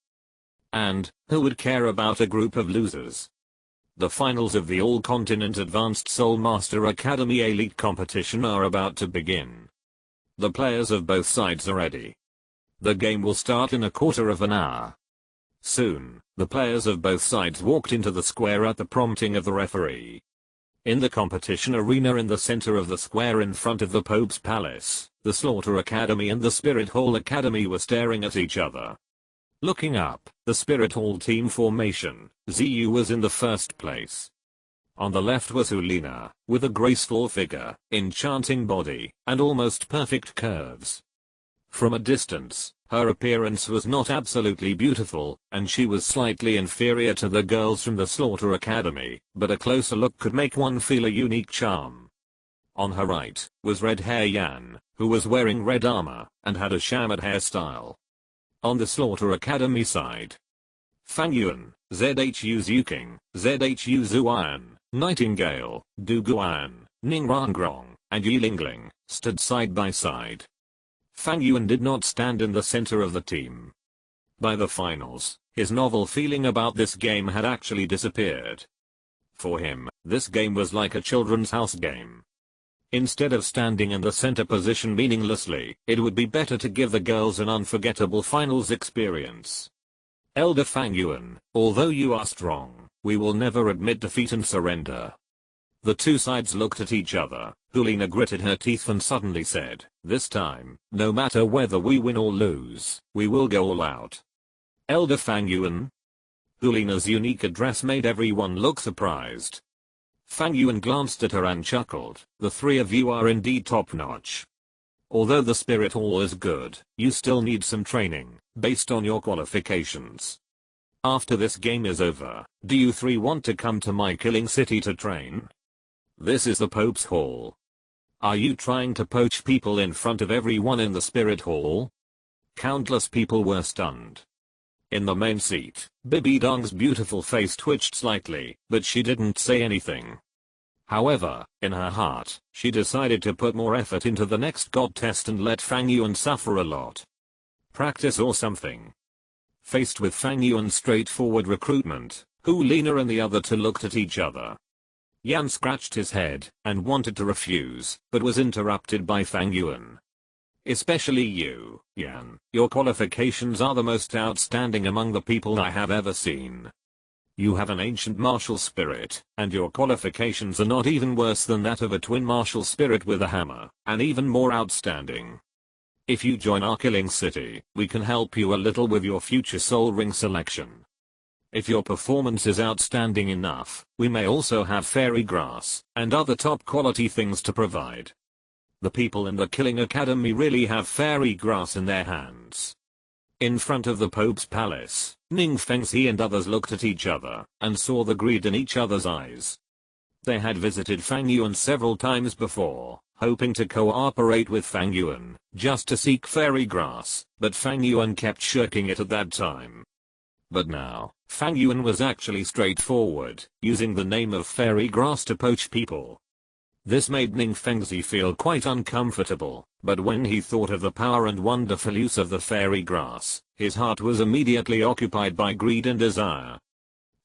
And, who would care about a group of losers? The finals of the All-Continent Advanced Soul Master Academy Elite competition are about to begin. The players of both sides are ready. The game will start in a quarter of an hour. Soon, the players of both sides walked into the square at the prompting of the referee. In the competition arena in the center of the square in front of the Pope's palace, the Slaughter Academy and the Spirit Hall Academy were staring at each other. Looking up, the Spirit Hall team formation, ZU was in the first place. On the left was Hulina, with a graceful figure, enchanting body, and almost perfect curves. From a distance, her appearance was not absolutely beautiful, and she was slightly inferior to the girls from the Slaughter Academy, but a closer look could make one feel a unique charm. On her right, was red-hair Yan, who was wearing red armor, and had a shaman hairstyle. On the Slaughter Academy side, Fang Yuan, Zhu Zuking, Zhu Zuan, Nightingale, Du Guan, Ning Rangrong, and Yi Lingling, stood side by side. Fang Yuan did not stand in the center of the team. By the finals, his novel feeling about this game had actually disappeared. For him, this game was like a children's house game. Instead of standing in the center position meaninglessly, it would be better to give the girls an unforgettable finals experience. Elder Fang Yuan, although you are strong, we will never admit defeat and surrender. The two sides looked at each other. Hulina gritted her teeth and suddenly said, this time, no matter whether we win or lose, we will go all out. Elder Fang Yuan? Hulina's unique address made everyone look surprised. Fang Yuan glanced at her and chuckled, the three of you are indeed top-notch. Although the spirit hall is good, you still need some training, based on your qualifications. After this game is over, do you three want to come to my killing city to train? This is the Pope's Hall. Are you trying to poach people in front of everyone in the Spirit Hall? Countless people were stunned. In the main seat, Bibi Dong's beautiful face twitched slightly, but she didn't say anything. However, in her heart, she decided to put more effort into the next god test and let Fang Yuan suffer a lot. Practice or something. Faced with Fang Yuan's straightforward recruitment, Hulina and the other two looked at each other. Yan scratched his head and wanted to refuse, but was interrupted by Fang Yuan. Especially you, Yan, your qualifications are the most outstanding among the people I have ever seen. You have an ancient martial spirit, and your qualifications are not even worse than that of a twin martial spirit with a hammer, and even more outstanding. If you join our killing city, we can help you a little with your future soul ring selection. If your performance is outstanding enough, we may also have fairy grass and other top quality things to provide. The people in the Killing Academy really have fairy grass in their hands. In front of the Pope's palace, Ning Fengzi and others looked at each other and saw the greed in each other's eyes. They had visited Fang Yuan several times before, hoping to cooperate with Fang Yuan just to seek fairy grass, but Fang Yuan kept shirking it at that time. But now, Fang Yuan was actually straightforward, using the name of fairy grass to poach people. This made Ning Fengzi feel quite uncomfortable, but when he thought of the power and wonderful use of the fairy grass, his heart was immediately occupied by greed and desire.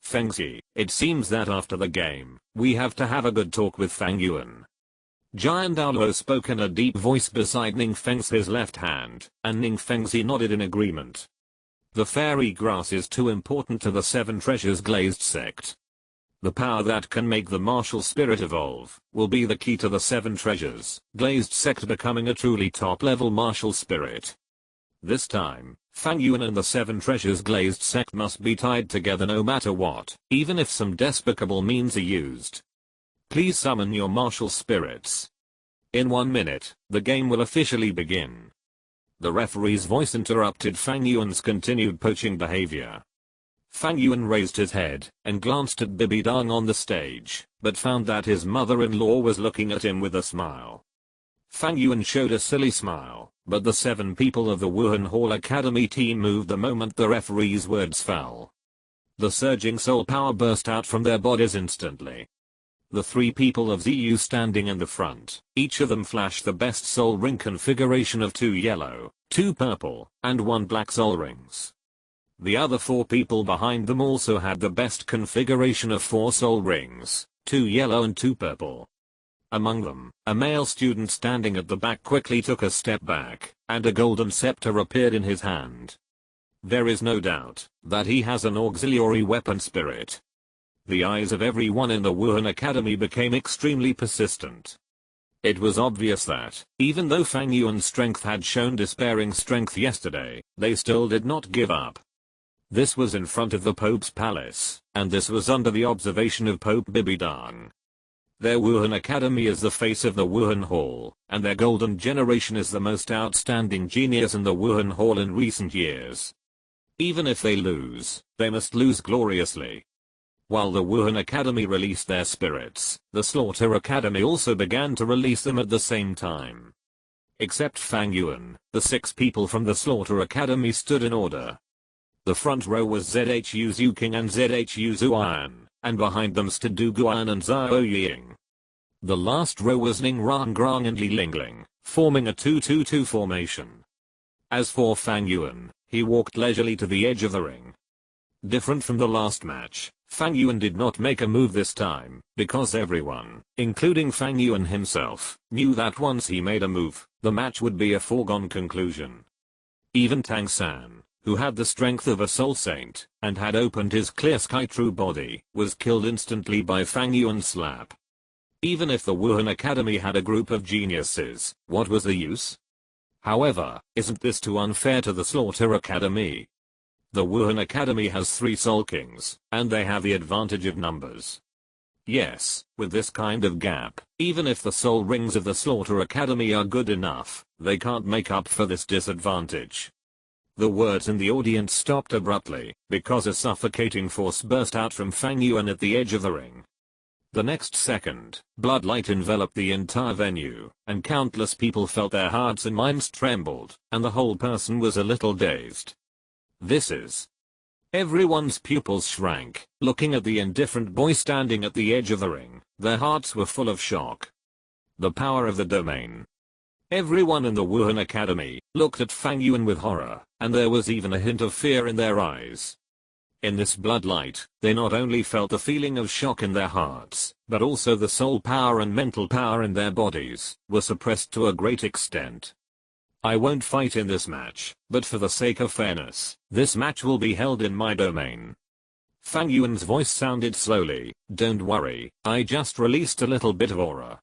Fengzi, it seems that after the game, we have to have a good talk with Fang Yuan. Giant Douluo spoke in a deep voice beside Ning Fengzi's left hand, and Ning Fengzi nodded in agreement. The fairy grass is too important to the Seven Treasures Glazed Sect. The power that can make the martial spirit evolve will be the key to the Seven Treasures Glazed Sect becoming a truly top-level martial spirit. This time, Fang Yuan and the Seven Treasures Glazed Sect must be tied together no matter what, even if some despicable means are used. Please summon your martial spirits. In 1 minute, the game will officially begin. The referee's voice interrupted Fang Yuan's continued poaching behavior. Fang Yuan raised his head and glanced at Bibi Dong on the stage, but found that his mother-in-law was looking at him with a smile. Fang Yuan showed a silly smile, but the 7 people of the Wuhan Hall Academy team moved the moment the referee's words fell. The surging soul power burst out from their bodies instantly. The 3 people of ZU standing in the front, each of them flashed the best soul ring configuration of 2 yellow, 2 purple, and 1 black soul rings. The other 4 people behind them also had the best configuration of 4 soul rings, 2 yellow and 2 purple. Among them, a male student standing at the back quickly took a step back, and a golden scepter appeared in his hand. There is no doubt that he has an auxiliary weapon spirit. The eyes of everyone in the Wuhan Academy became extremely persistent. It was obvious that, even though Fang Yuan's strength had shown despairing strength yesterday, they still did not give up. This was in front of the Pope's palace, and this was under the observation of Pope Bibidang. Their Wuhan Academy is the face of the Wuhan Hall, and their golden generation is the most outstanding genius in the Wuhan Hall in recent years. Even if they lose, they must lose gloriously. While the Wuhan Academy released their spirits, the Slaughter Academy also began to release them at the same time. Except Fang Yuan, the 6 people from the Slaughter Academy stood in order. The front row was Zhu Zuking and Zhu Zuan, and behind them stood Du Guan and Zhao Ying. The last row was Ning Rangrang and Li Lingling, forming a 2-2-2 formation. As for Fang Yuan, he walked leisurely to the edge of the ring. Different from the last match, Fang Yuan did not make a move this time, because everyone, including Fang Yuan himself, knew that once he made a move, the match would be a foregone conclusion. Even Tang San, who had the strength of a soul saint, and had opened his clear sky true body, was killed instantly by Fang Yuan's slap. Even if the Wuhan Academy had a group of geniuses, what was the use? However, isn't this too unfair to the Slaughter Academy? The Wuhan Academy has 3 Soul Kings, and they have the advantage of numbers. Yes, with this kind of gap, even if the Soul Rings of the Slaughter Academy are good enough, they can't make up for this disadvantage. The words in the audience stopped abruptly, because a suffocating force burst out from Fang Yuan at the edge of the ring. The next second, bloodlight enveloped the entire venue, and countless people felt their hearts and minds trembled, and the whole person was a little dazed. This is... Everyone's pupils shrank, looking at the indifferent boy standing at the edge of the ring. Their hearts were full of shock. The power of the domain. Everyone in the Wuhan Academy looked at Fang Yuan with horror, and there was even a hint of fear in their eyes. In this bloodlight, they not only felt the feeling of shock in their hearts, but also the soul power and mental power in their bodies were suppressed to a great extent. I won't fight in this match, but for the sake of fairness, this match will be held in my domain. Fang Yuan's voice sounded slowly, don't worry, I just released a little bit of aura.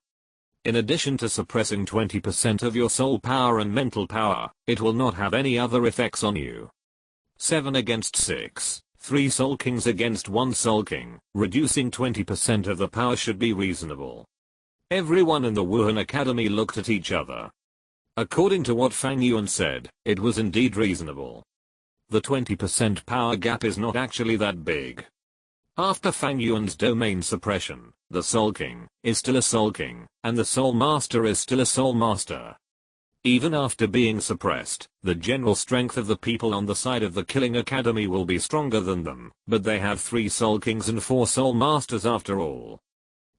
In addition to suppressing 20% of your soul power and mental power, it will not have any other effects on you. 7 against 6, 3 Soul Kings against 1 Soul King, reducing 20% of the power should be reasonable. Everyone in the Wuhan Academy looked at each other. According to what Fang Yuan said, it was indeed reasonable. The 20% power gap is not actually that big. After Fang Yuan's domain suppression, the Soul King is still a Soul King, and the Soul Master is still a Soul Master. Even after being suppressed, the general strength of the people on the side of the Killing Academy will be stronger than them, but they have 3 Soul Kings and 4 Soul Masters after all.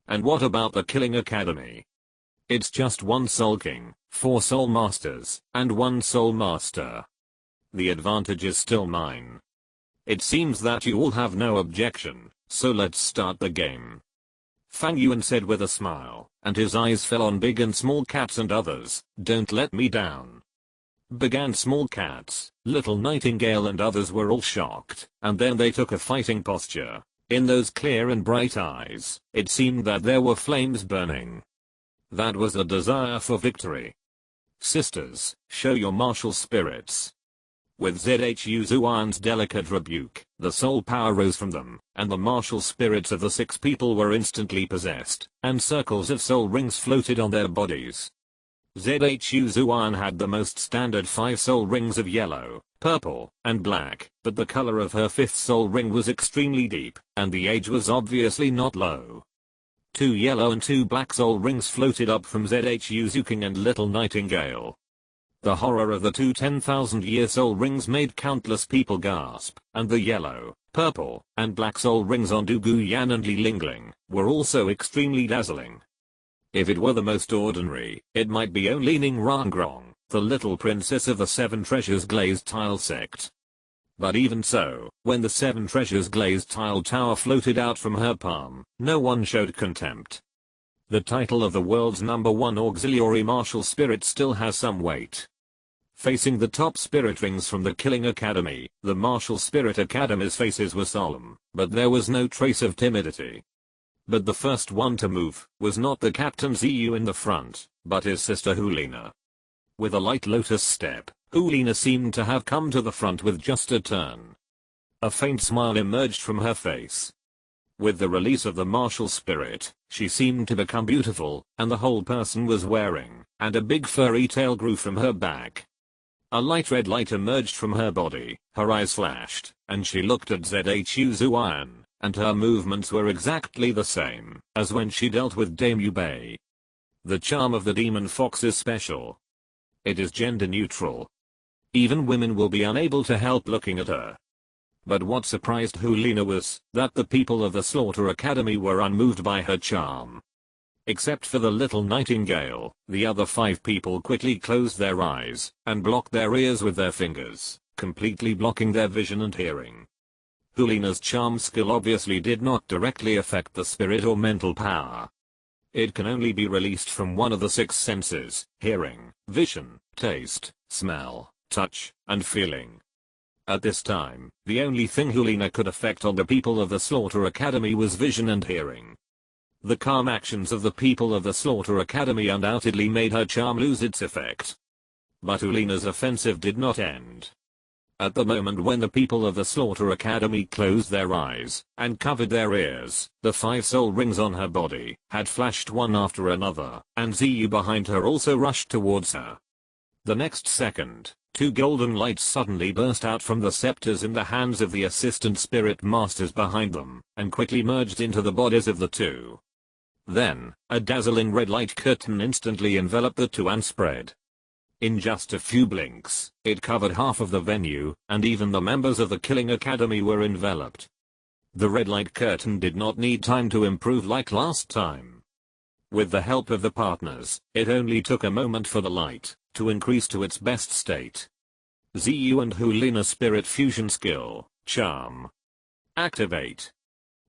And what about the Killing Academy? It's just 1 Soul King, 4 Soul Masters, and 1 Soul Master. The advantage is still mine. It seems that you all have no objection, so let's start the game. Fang Yuan said with a smile, and his eyes fell on Big and Small Cats and others. Don't let me down. Big and Small Cats, Little Nightingale and others were all shocked, and then they took a fighting posture. In those clear and bright eyes, it seemed that there were flames burning. That was a desire for victory. Sisters, show your martial spirits. With Zhu Zuan's delicate rebuke, the soul power rose from them, and the martial spirits of the 6 people were instantly possessed, and circles of soul rings floated on their bodies. Zhu Zuan had the most standard 5 soul rings of yellow, purple, and black, but the color of her 5th soul ring was extremely deep, and the age was obviously not low. 2 yellow and 2 black soul rings floated up from Zhu Zuking and Little Nightingale. The horror of the 2 10,000-year soul rings made countless people gasp, and the yellow, purple, and black soul rings on Du Guyan and Li Lingling were also extremely dazzling. If it were the most ordinary, it might be only Ning Rangrong, the little princess of the 7 Treasures Glazed Tile sect. But even so, when the 7 Treasures Glazed Tile tower floated out from her palm, no one showed contempt. The title of the world's #1 auxiliary martial spirit still has some weight. Facing the top spirit rings from the Killing Academy, the Martial Spirit Academy's faces were solemn, but there was no trace of timidity. But the first one to move was not the Captain Ziyu in the front, but his sister Hulina. With a light lotus step, Hulina seemed to have come to the front with just a turn. A faint smile emerged from her face. With the release of the martial spirit, she seemed to become beautiful, and the whole person was wearing, and a big furry tail grew from her back. A light red light emerged from her body, her eyes flashed, and she looked at Zhu Zuan, and her movements were exactly the same as when she dealt with Dame Yubei. The charm of the demon fox is special. It is gender neutral. Even women will be unable to help looking at her. But what surprised Hulina was that the people of the Slaughter Academy were unmoved by her charm. Except for the little nightingale, the other 5 people quickly closed their eyes and blocked their ears with their fingers, completely blocking their vision and hearing. Hulina's charm skill obviously did not directly affect the spirit or mental power. It can only be released from one of the 6 senses: hearing, vision, taste, smell, touch, and feeling. At this time, the only thing Hulina could affect on the people of the Slaughter Academy was vision and hearing. The calm actions of the people of the Slaughter Academy undoubtedly made her charm lose its effect. But Hulina's offensive did not end. At the moment when the people of the Slaughter Academy closed their eyes and covered their ears, the 5 soul rings on her body had flashed one after another, and Zhu behind her also rushed towards her. The next second, 2 golden lights suddenly burst out from the scepters in the hands of the assistant spirit masters behind them, and quickly merged into the bodies of the 2. Then, a dazzling red light curtain instantly enveloped the 2 and spread. In just a few blinks, it covered half of the venue, and even the members of the Killing Academy were enveloped. The red light curtain did not need time to improve like last time. With the help of the partners, it only took a moment for the light to increase to its best state. Zhu and Hulina's spirit fusion skill, charm. Activate.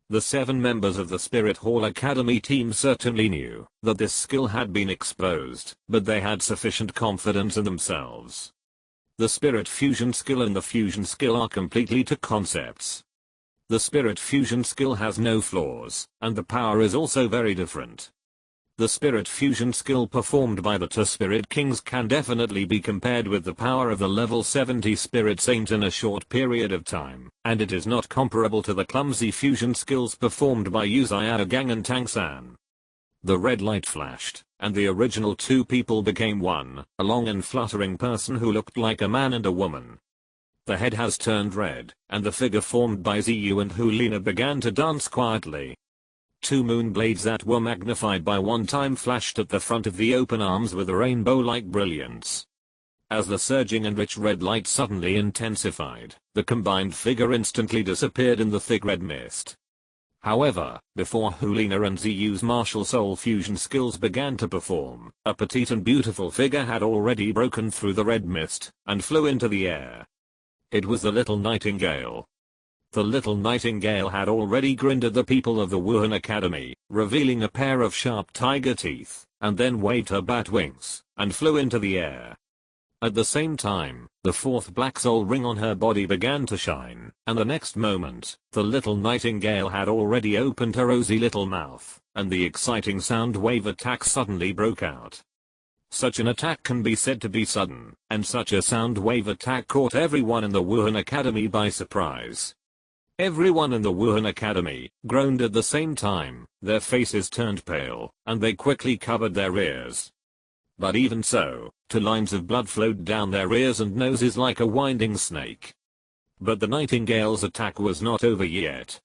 The 7 members of the Spirit Hall Academy team certainly knew that this skill had been exposed, but they had sufficient confidence in themselves. The Spirit Fusion skill and the Fusion skill are completely two concepts. The Spirit Fusion skill has no flaws, and the power is also very different. The Spirit Fusion skill performed by the 2 Spirit Kings can definitely be compared with the power of the level 70 Spirit Saint in a short period of time, and it is not comparable to the clumsy fusion skills performed by Yu Xiaogang and Tang San. The red light flashed, and the original 2 people became one, a long and fluttering person who looked like a man and a woman. The head has turned red, and the figure formed by Zhu and Hulina began to dance quietly. 2 moon blades that were magnified by 1 time flashed at the front of the open arms with a rainbow-like brilliance. As the surging and rich red light suddenly intensified, the combined figure instantly disappeared in the thick red mist. However, before Hulina and Zhu's martial soul fusion skills began to perform, a petite and beautiful figure had already broken through the red mist and flew into the air. It was the little nightingale. The little nightingale had already grinned at the people of the Wuhan Academy, revealing a pair of sharp tiger teeth, and then waved her bat wings, and flew into the air. At the same time, the 4th black soul ring on her body began to shine, and the next moment, the little nightingale had already opened her rosy little mouth, and the exciting sound wave attack suddenly broke out. Such an attack can be said to be sudden, and such a sound wave attack caught everyone in the Wuhan Academy by surprise. Everyone in the Wuhan Academy groaned at the same time, their faces turned pale, and they quickly covered their ears. But even so, 2 lines of blood flowed down their ears and noses like a winding snake. But the nightingale's attack was not over yet.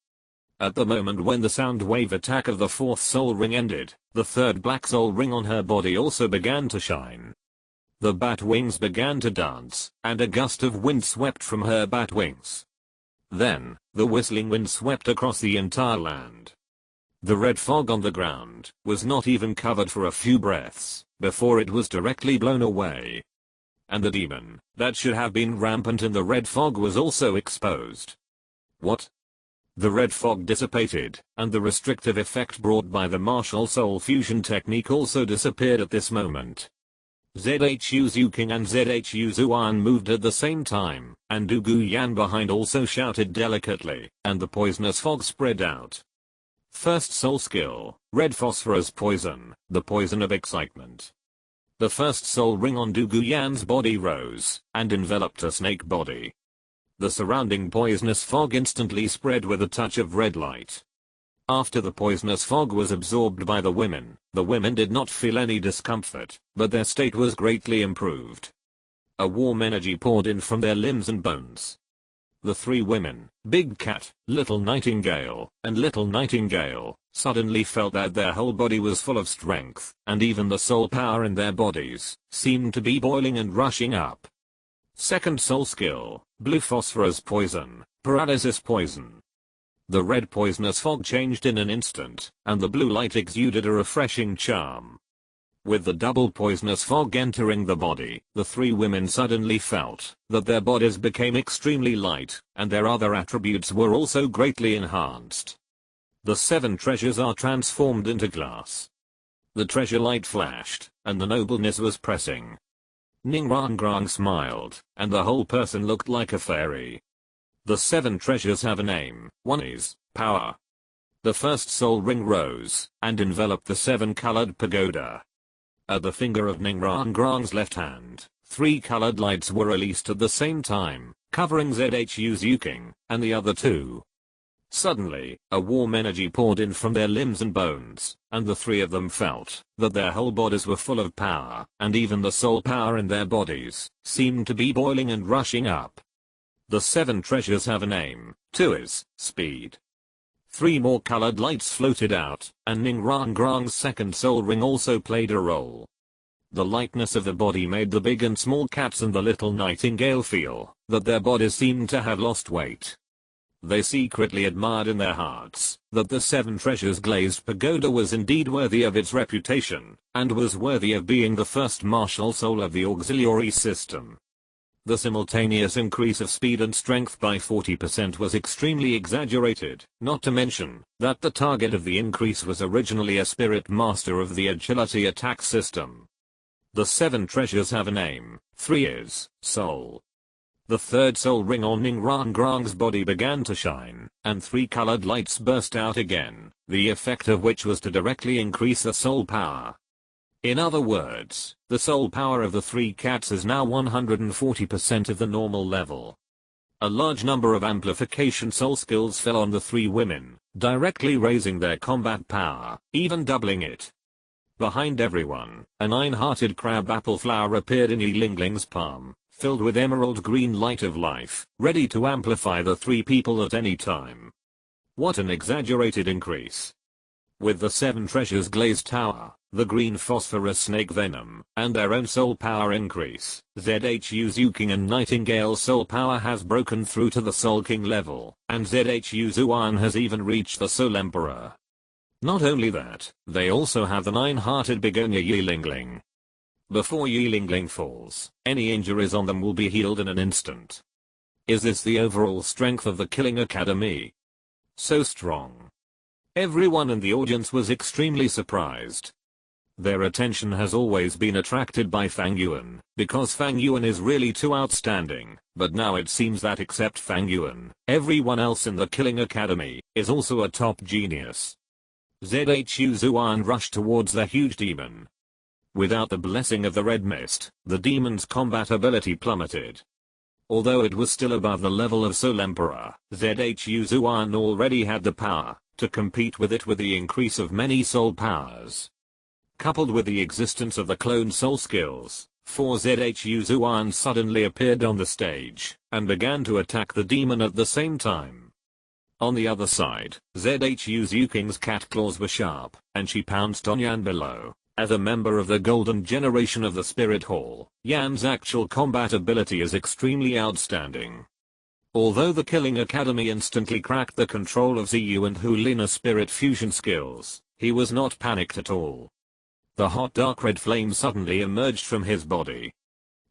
At the moment when the sound wave attack of the 4th soul ring ended, the 3rd black soul ring on her body also began to shine. The bat wings began to dance, and a gust of wind swept from her bat wings. Then, the whistling wind swept across the entire land. The red fog on the ground was not even covered for a few breaths before it was directly blown away. And the demon that should have been rampant in the red fog was also exposed. What? The red fog dissipated, and the restrictive effect brought by the martial soul fusion technique also disappeared at this moment. Zhu Zuking and Zhu Zuan moved at the same time, and Douluo Yan behind also shouted delicately, and the poisonous fog spread out. First soul skill, red phosphorus poison, the poison of excitement. The first soul ring on Douluo Yan's body rose, and enveloped a snake body. The surrounding poisonous fog instantly spread with a touch of red light. After the poisonous fog was absorbed by the women did not feel any discomfort, but their state was greatly improved. A warm energy poured in from their limbs and bones. The three women, Big Cat, Little Nightingale, and Little Nightingale, suddenly felt that their whole body was full of strength, and even the soul power in their bodies seemed to be boiling and rushing up. Second soul skill, Blue Phosphorus Poison, Paralysis Poison. The red poisonous fog changed in an instant, and the blue light exuded a refreshing charm. With the double poisonous fog entering the body, the three women suddenly felt that their bodies became extremely light, and their other attributes were also greatly enhanced. The 7 treasures are transformed into glass. The treasure light flashed, and the nobleness was pressing. Ning Rang Grang smiled, and the whole person looked like a fairy. The 7 treasures have a name. One is power. The first soul ring rose and enveloped the 7-colored pagoda. At the finger of Ning Rang Grang's left hand, 3 colored lights were released at the same time, covering Zhu's Yuking and the other 2. Suddenly, a warm energy poured in from their limbs and bones, and the 3 of them felt that their whole bodies were full of power, and even the soul power in their bodies seemed to be boiling and rushing up. The 7 treasures have a name. 2 is speed. 3 more colored lights floated out, and Ning Rang Grang's second soul ring also played a role. The lightness of the body made the big and small cats and the little nightingale feel that their bodies seemed to have lost weight. They secretly admired in their hearts that the 7 treasures glazed pagoda was indeed worthy of its reputation, and was worthy of being the first martial soul of the auxiliary system. The simultaneous increase of speed and strength by 40% was extremely exaggerated, not to mention that the target of the increase was originally a spirit master of the agility attack system. The 7 treasures have a name. 3 is soul. The third soul ring on Ning Rang Grang's body began to shine, and 3 colored lights burst out again, the effect of which was to directly increase the soul power. In other words, the soul power of the 3 cats is now 140% of the normal level. A large number of amplification soul skills fell on the 3 women, directly raising their combat power, even doubling it. Behind everyone, a 9-hearted crab apple flower appeared in Yi Lingling's palm, filled with emerald green light of life, ready to amplify the 3 people at any time. What an exaggerated increase. With the 7 treasures glazed tower, the green phosphorus snake venom, and their own soul power increase, Zhu's Yuking and Nightingale's soul power has broken through to the Soul King level, and Zhu's Yuan has even reached the Soul Emperor. Not only that, they also have the 9-hearted begonia Yi Lingling. Before Yi Lingling falls, any injuries on them will be healed in an instant. Is this the overall strength of the Killing Academy? So strong. Everyone in the audience was extremely surprised. Their attention has always been attracted by Fang Yuan, because Fang Yuan is really too outstanding, but now it seems that except Fang Yuan, everyone else in the Killing Academy is also a top genius. Zhu's Yuan rushed towards the huge demon. Without the blessing of the red mist, the demon's combat ability plummeted. Although it was still above the level of Soul Emperor, Zhu's Yuan already had the power to compete with it with the increase of many soul powers. Coupled with the existence of the clone soul skills, 4 Zhu's Yuan suddenly appeared on the stage and began to attack the demon at the same time. On the other side, Zhu's Yuking's cat claws were sharp, and she pounced on Yan below. As a member of the golden generation of the Spirit Hall, Yan's actual combat ability is extremely outstanding. Although the Killing Academy instantly cracked the control of Ziyu and Hulina's spirit fusion skills, he was not panicked at all. The hot dark red flame suddenly emerged from his body.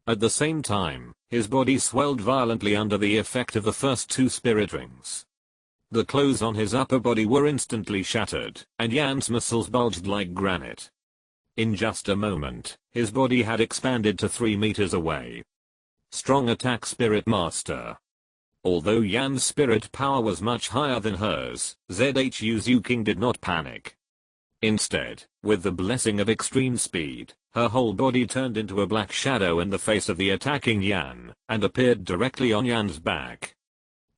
At the same time, his body swelled violently under the effect of the first 2 spirit rings. The clothes on his upper body were instantly shattered, and Yan's muscles bulged like granite. In just a moment, his body had expanded to 3 meters away. Strong attack Spirit Master. Although Yan's spirit power was much higher than hers, Zhu's Yuking did not panic. Instead, with the blessing of extreme speed, her whole body turned into a black shadow in the face of the attacking Yan, and appeared directly on Yan's back.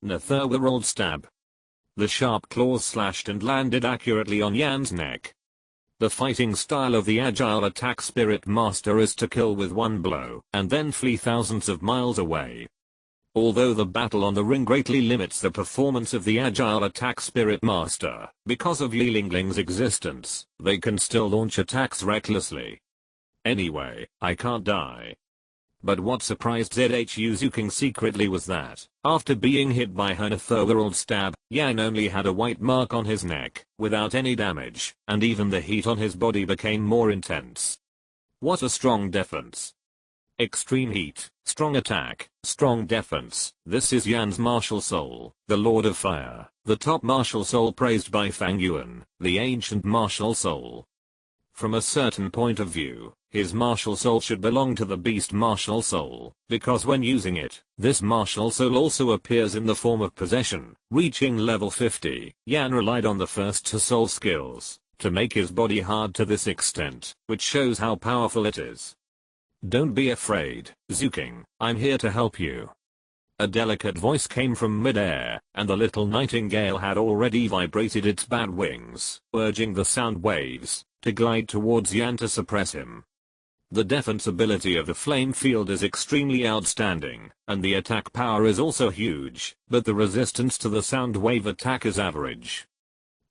Netherworld stab. The sharp claws slashed and landed accurately on Yan's neck. The fighting style of the agile attack spirit master is to kill with one blow and then flee thousands of miles away. Although the battle on the ring greatly limits the performance of the agile attack spirit master, because of Li Lingling's existence, they can still launch attacks recklessly. Anyway, I can't die. But what surprised ZHU Zuking secretly was that, after being hit by her netherworld stab, Yan only had a white mark on his neck, without any damage, and even the heat on his body became more intense. What a strong defense. Extreme heat, strong attack, strong defense. This is Yan's martial soul, the Lord of Fire, the top martial soul praised by Fang Yuan, the ancient martial soul. From a certain point of view, his martial soul should belong to the beast martial soul, because when using it, this martial soul also appears in the form of possession. Reaching level 50, Yan relied on the first two soul skills to make his body hard to this extent, which shows how powerful it is. Don't be afraid, Zuking, I'm here to help you. A delicate voice came from mid-air, and the little nightingale had already vibrated its bat wings, urging the sound waves to glide towards Yan to suppress him. The defense ability of the flame field is extremely outstanding, and the attack power is also huge, but the resistance to the sound wave attack is average.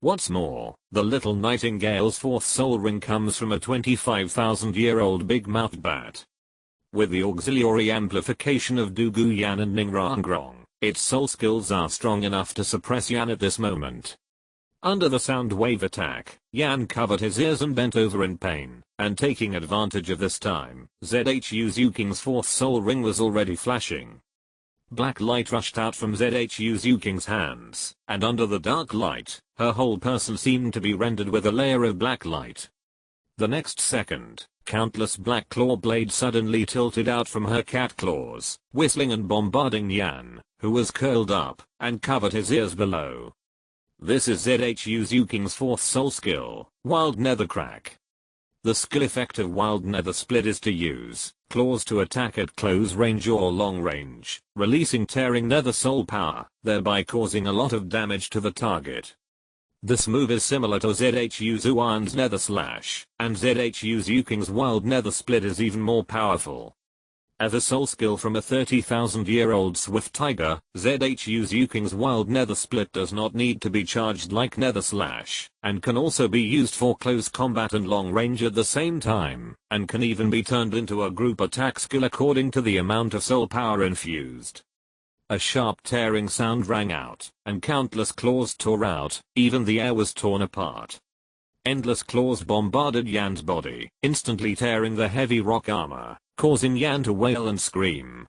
What's more, the little nightingale's fourth soul ring comes from a 25,000-year-old big-mouthed bat. With the auxiliary amplification of Douluo Yan and Ningrangrong, its soul skills are strong enough to suppress Yan at this moment. Under the sound wave attack, Yan covered his ears and bent over in pain, and taking advantage of this time, ZHU Zuking's fourth soul ring was already flashing. Black light rushed out from ZHU Zuking's hands, and under the dark light, her whole person seemed to be rendered with a layer of black light. The next second, countless black claw blades suddenly tilted out from her cat claws, whistling and bombarding Yan, who was curled up, and covered his ears below. This is ZHU Zuking's fourth soul skill, Wild Nether Crack. The skill effect of Wild Nether Split is to use claws to attack at close range or long range, releasing tearing nether soul power, thereby causing a lot of damage to the target. This move is similar to ZHU Zuan's Nether Slash, and ZHU Zuking's Wild Nether Split is even more powerful. As a soul skill from a 30,000-year-old swift tiger, ZHU Zuking's Wild Nether Split does not need to be charged like Nether Slash, and can also be used for close combat and long range at the same time, and can even be turned into a group attack skill according to the amount of soul power infused. A sharp tearing sound rang out, and countless claws tore out, even the air was torn apart. Endless claws bombarded Yan's body, instantly tearing the heavy rock armor, causing Yan to wail and scream.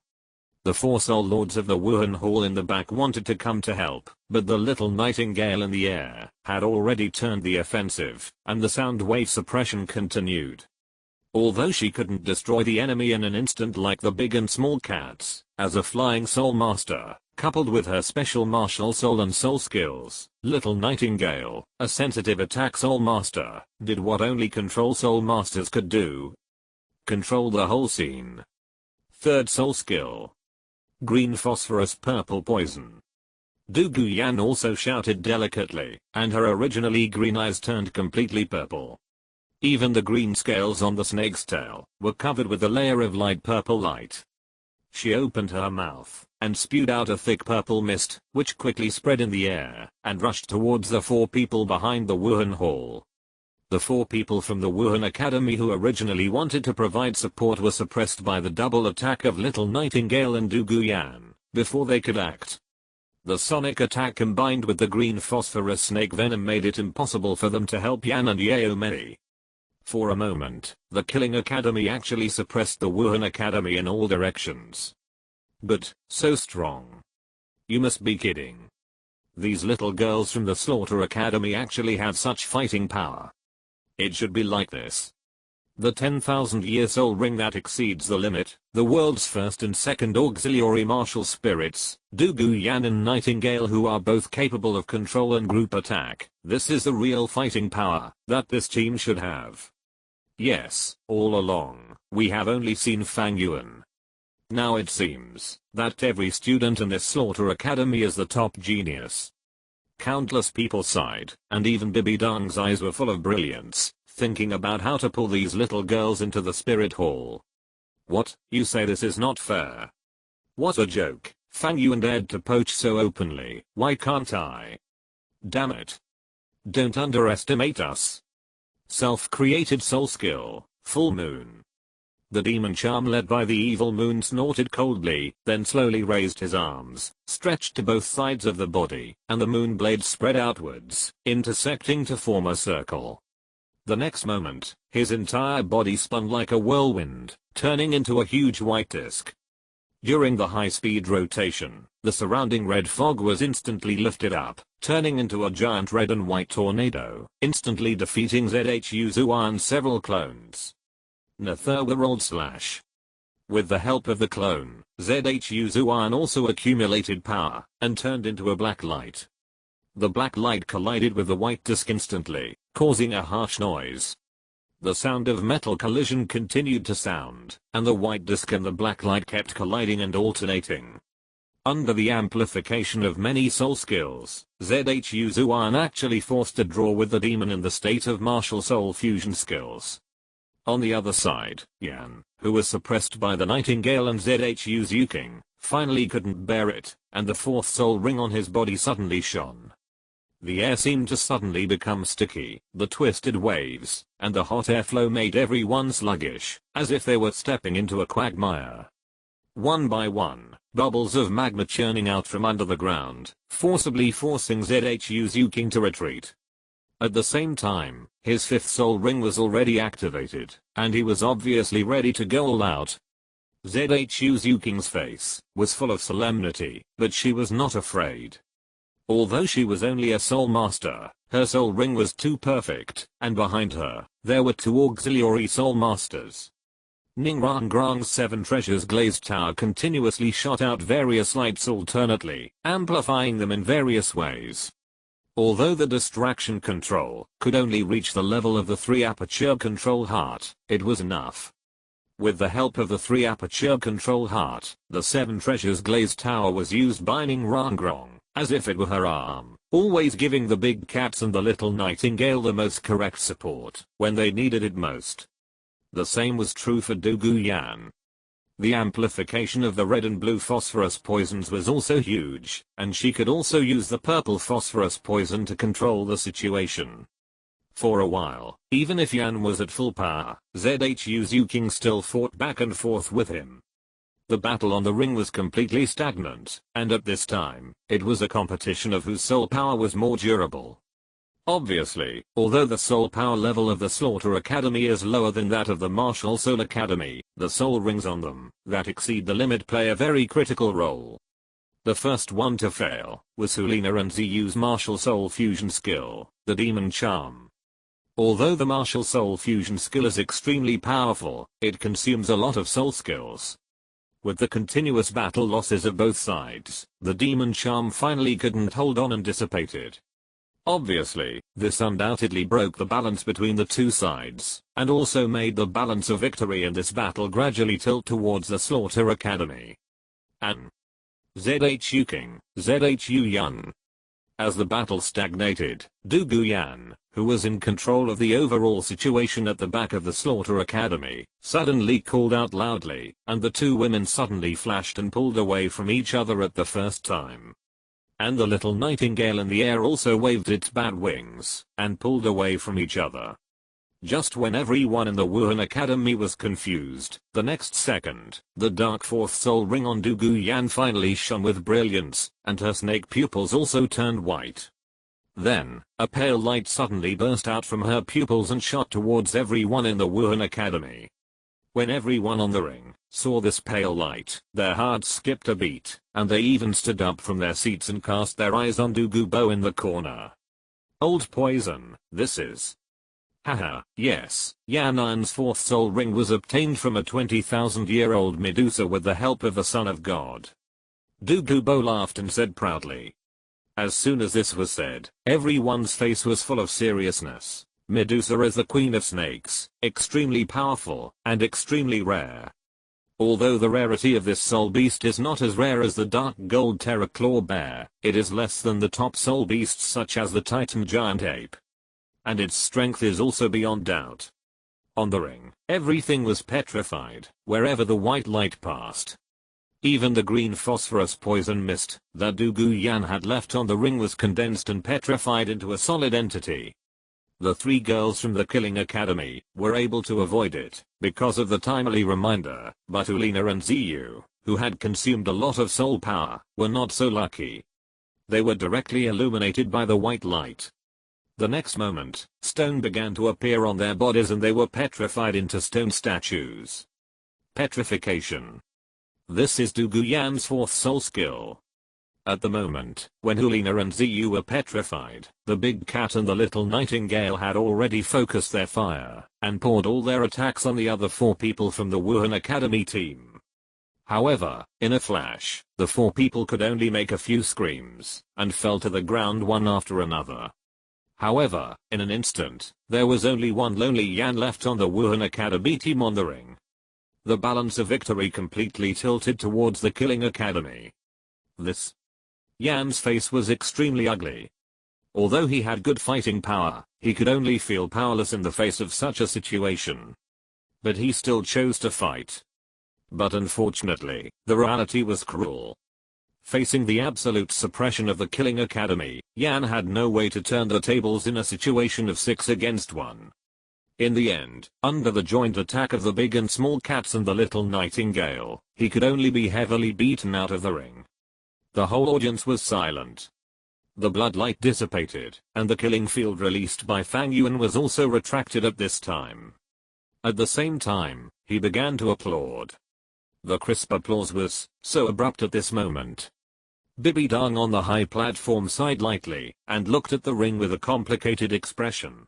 The four soul lords of the Wuhan Hall in the back wanted to come to help, but the little nightingale in the air had already turned the offensive, and the sound wave suppression continued. Although she couldn't destroy the enemy in an instant like the big and small cats, as a flying soul master, coupled with her special martial soul and soul skills, Little Nightingale, a sensitive attack soul master, did what only control soul masters could do. Control the whole scene. Third soul skill. Green phosphorus purple poison. Douluo Yan also shouted delicately, and her originally green eyes turned completely purple. Even the green scales on the snake's tail were covered with a layer of light purple light. She opened her mouth and spewed out a thick purple mist, which quickly spread in the air and rushed towards the four people behind the Wuhan Hall. The four people from the Wuhan Academy who originally wanted to provide support were suppressed by the double attack of Little Nightingale and Douluo Yan before they could act. The sonic attack combined with the green phosphorus snake venom made it impossible for them to help Yan and Yaomei. For a moment, the Killing Academy actually suppressed the Wuhan Academy in all directions. But, so strong. You must be kidding. These little girls from the Slaughter Academy actually have such fighting power. It should be like this. The 10,000-year soul ring that exceeds the limit, the world's first and second auxiliary martial spirits, Douluo Yan and Nightingale who are both capable of control and group attack. This is the real fighting power that this team should have. Yes, all along, we have only seen Fang Yuan. Now it seems that every student in this Slaughter Academy is the top genius. Countless people sighed, and even Bibi Dang's eyes were full of brilliance, thinking about how to pull these little girls into the spirit hall. What, you say this is not fair? What a joke, Fang Yuan dared to poach so openly, why can't I? Damn it. Don't underestimate us. Self-created soul skill, full moon. The demon charm led by the evil moon snorted coldly, then slowly raised his arms, stretched to both sides of the body, and the moon blade spread outwards, intersecting to form a circle. The next moment, his entire body spun like a whirlwind, turning into a huge white disc. During the high-speed rotation, the surrounding red fog was instantly lifted up, turning into a giant red and white tornado, instantly defeating Zhu Zuan's several clones. // With the help of the clone, Zhu Zuan also accumulated power, and turned into a black light. The black light collided with the white disk instantly, causing a harsh noise. The sound of metal collision continued to sound, and the white disk and the black light kept colliding and alternating. Under the amplification of many soul skills, Zhu Zuan actually forced a draw with the demon in the state of martial soul fusion skills. On the other side, Yan, who was suppressed by the Nightingale and Zhu's Yuking, finally couldn't bear it, and the fourth soul ring on his body suddenly shone. The air seemed to suddenly become sticky, the twisted waves, and the hot airflow made everyone sluggish, as if they were stepping into a quagmire. One by one, bubbles of magma churning out from under the ground, forcibly forcing Zhu's Yuking to retreat. At the same time, his fifth soul ring was already activated, and he was obviously ready to go all out. Zhu's Yuking's face was full of solemnity, but she was not afraid. Although she was only a soul master, her soul ring was too perfect, and behind her, there were two auxiliary soul masters. Ningrangrang's seven treasures glazed tower continuously shot out various lights alternately, amplifying them in various ways. Although the distraction control could only reach the level of the 3-aperture control heart, it was enough. With the help of the 3-aperture control heart, the 7 treasures glazed tower was used by Ningrangrang, as if it were her arm, always giving the big cats and the little nightingale the most correct support when they needed it most. The same was true for Douluo Yan. The amplification of the red and blue phosphorus poisons was also huge, and she could also use the purple phosphorus poison to control the situation. For a while, even if Yan was at full power, Zhu's Yuking still fought back and forth with him. The battle on the ring was completely stagnant, and at this time, it was a competition of whose soul power was more durable. Obviously, although the soul power level of the Slaughter Academy is lower than that of the Martial Soul Academy, the soul rings on them that exceed the limit play a very critical role. The first one to fail was Hulina and Zhu's Martial Soul Fusion skill, the Demon Charm. Although the Martial Soul Fusion skill is extremely powerful, it consumes a lot of soul skills. With the continuous battle losses of both sides, the Demon Charm finally couldn't hold on and dissipated. Obviously, this undoubtedly broke the balance between the two sides, and also made the balance of victory in this battle gradually tilt towards the Slaughter Academy. And Zhu King, Zhu Yan. As the battle stagnated, Douluo Yan, who was in control of the overall situation at the back of the Slaughter Academy, suddenly called out loudly, and the two women suddenly flashed and pulled away from each other at the first time. And the little nightingale in the air also waved its bat wings, and pulled away from each other. Just when everyone in the Wuhan Academy was confused, the next second, the dark fourth soul ring on Douluo Yan finally shone with brilliance, and her snake pupils also turned white. Then, a pale light suddenly burst out from her pupils and shot towards everyone in the Wuhan Academy. When everyone on the ring saw this pale light, their hearts skipped a beat, and they even stood up from their seats and cast their eyes on Douluo Bo in the corner. Old poison, this is. Haha, yes, Yan'an's fourth soul ring was obtained from a 20,000-year-old Medusa with the help of the Son of God. Douluo Bo laughed and said proudly. As soon as this was said, everyone's face was full of seriousness. Medusa is the queen of snakes, extremely powerful, and extremely rare. Although the rarity of this soul beast is not as rare as the dark gold terraclaw bear, it is less than the top soul beasts such as the titan giant ape. And its strength is also beyond doubt. On the ring, everything was petrified, wherever the white light passed. Even the green phosphorus poison mist that Douluo Yan had left on the ring was condensed and petrified into a solid entity. The three girls from the Killing Academy were able to avoid it because of the timely reminder, but Ulina and Ziyu, who had consumed a lot of soul power, were not so lucky. They were directly illuminated by the white light. The next moment, stone began to appear on their bodies and they were petrified into stone statues. Petrification. This is Douluo Yan's fourth soul skill. At the moment, when Ulina and Ziyu were petrified, the big cat and the little nightingale had already focused their fire and poured all their attacks on the other four people from the Wuhan Academy team. However, in a flash, the four people could only make a few screams and fell to the ground one after another. However, in an instant, there was only one lonely Yan left on the Wuhan Academy team on the ring. The balance of victory completely tilted towards the Killing Academy. This Yan's face was extremely ugly. Although he had good fighting power, he could only feel powerless in the face of such a situation. But he still chose to fight. But unfortunately, the reality was cruel. Facing the absolute suppression of the Killing Academy, Yan had no way to turn the tables in a situation of 6 against 1. In the end, under the joint attack of the big and small cats and the little nightingale, he could only be heavily beaten out of the ring. The whole audience was silent. The bloodlight dissipated, and the killing field released by Fang Yuan was also retracted at this time. At the same time, he began to applaud. The crisp applause was so abrupt at this moment. Bibi Dong on the high platform sighed lightly and looked at the ring with a complicated expression.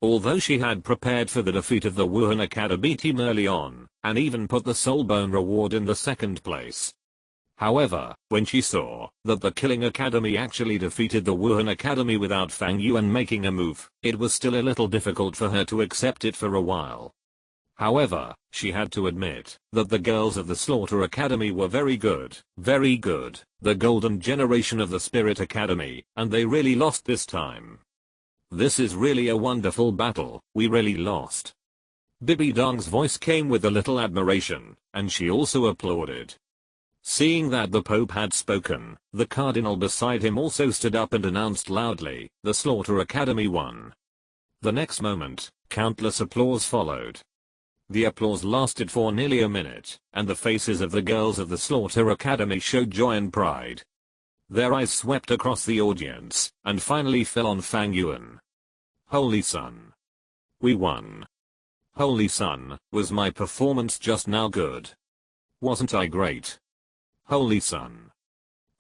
Although she had prepared for the defeat of the Wuhan Academy team early on, and even put the soul bone reward in the second place. However, when she saw that the Killing Academy actually defeated the Wuhan Academy without Fang Yuan making a move, it was still a little difficult for her to accept it for a while. However, she had to admit that the girls of the Slaughter Academy were very good, the golden generation of the Spirit Academy, and they really lost this time. This is really a wonderful battle, we really lost. Bibi Dong's voice came with a little admiration, and she also applauded. Seeing that the Pope had spoken, the cardinal beside him also stood up and announced loudly, "The Slaughter Academy won." The next moment, countless applause followed. The applause lasted for nearly a minute, and the faces of the girls of the Slaughter Academy showed joy and pride. Their eyes swept across the audience, and finally fell on Fang Yuan. Holy Sun! We won! Holy Sun, was my performance just now good? Wasn't I great? Holy Sun!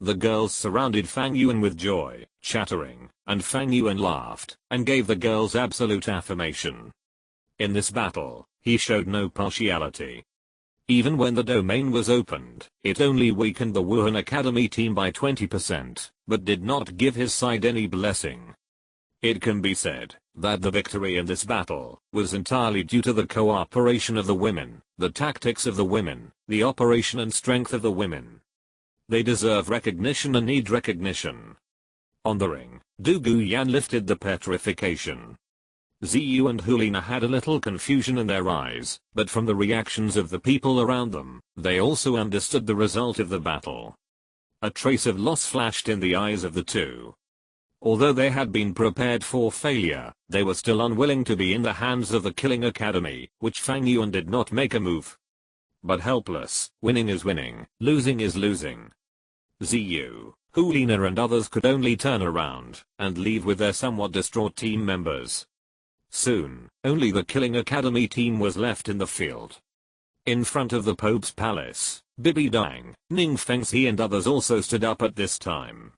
The girls surrounded Fang Yuan with joy, chattering, and Fang Yuan laughed, and gave the girls absolute affirmation. In this battle, he showed no partiality. Even when the domain was opened, it only weakened the Wuhan Academy team by 20%, but did not give his side any blessing. It can be said that the victory in this battle was entirely due to the cooperation of the women, the tactics of the women, the operation and strength of the women. They deserve recognition and need recognition. On the ring, Douluo Yan lifted the petrification. Ziyu and Ulina had a little confusion in their eyes, but from the reactions of the people around them, they also understood the result of the battle. A trace of loss flashed in the eyes of the two. Although they had been prepared for failure, they were still unwilling to be in the hands of the Killing Academy, which Fang Yuan did not make a move. But helpless, winning is winning, losing is losing. Ziyu, Ulina and others could only turn around and leave with their somewhat distraught team members. Soon, only the Killing Academy team was left in the field. In front of the Pope's palace, Bibi Dong, Ning Fengxi and others also stood up at this time.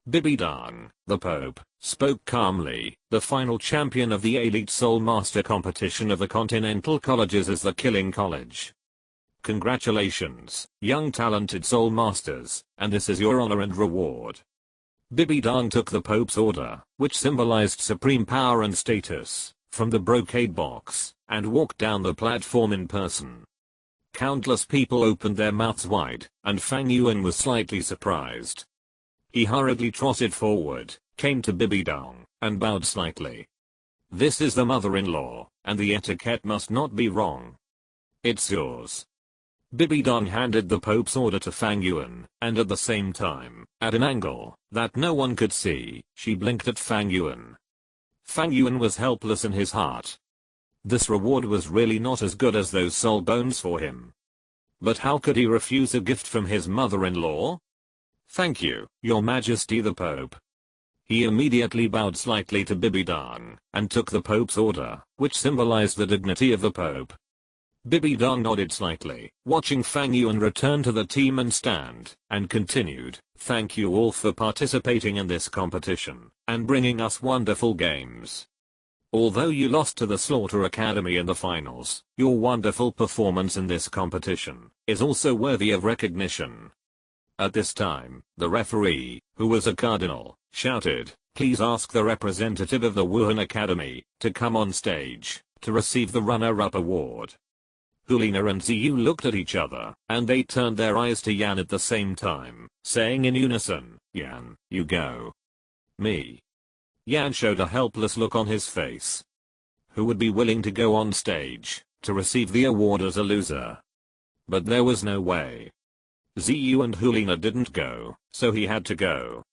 Bibi Dong, the Pope, spoke calmly. The final champion of the Elite Soul Master competition of the Continental Colleges is the Killing College. Congratulations, young talented Soul Masters, and this is your honor and reward. Bibi Dong took the Pope's order, which symbolized supreme power and status, from the brocade box, and walked down the platform in person. Countless people opened their mouths wide, and Fang Yuan was slightly surprised. He hurriedly trotted forward, came to Bibidong, and bowed slightly. This is the mother-in-law, and the etiquette must not be wrong. It's yours. Bibidong handed the Pope's order to Fang Yuan, and at the same time, at an angle that no one could see, she blinked at Fang Yuan. Fang Yuan was helpless in his heart. This reward was really not as good as those soul bones for him. But how could he refuse a gift from his mother-in-law? Thank you, Your Majesty the Pope. He immediately bowed slightly to Bibidong, and took the Pope's order, which symbolized the dignity of the Pope. Bibidong nodded slightly, watching Fang Yuan return to the team and stand, and continued, "Thank you all for participating in this competition, and bringing us wonderful games. Although you lost to the Slaughter Academy in the finals, your wonderful performance in this competition is also worthy of recognition." At this time, the referee, who was a cardinal, shouted, "Please ask the representative of the Wuhan Academy to come on stage to receive the runner-up award." Hulina and Ziyu looked at each other, and they turned their eyes to Yan at the same time, saying in unison, "Yan, you go." "Me." Yan showed a helpless look on his face. Who would be willing to go on stage to receive the award as a loser? But there was no way. Ziyu and Hulina didn't go, so he had to go.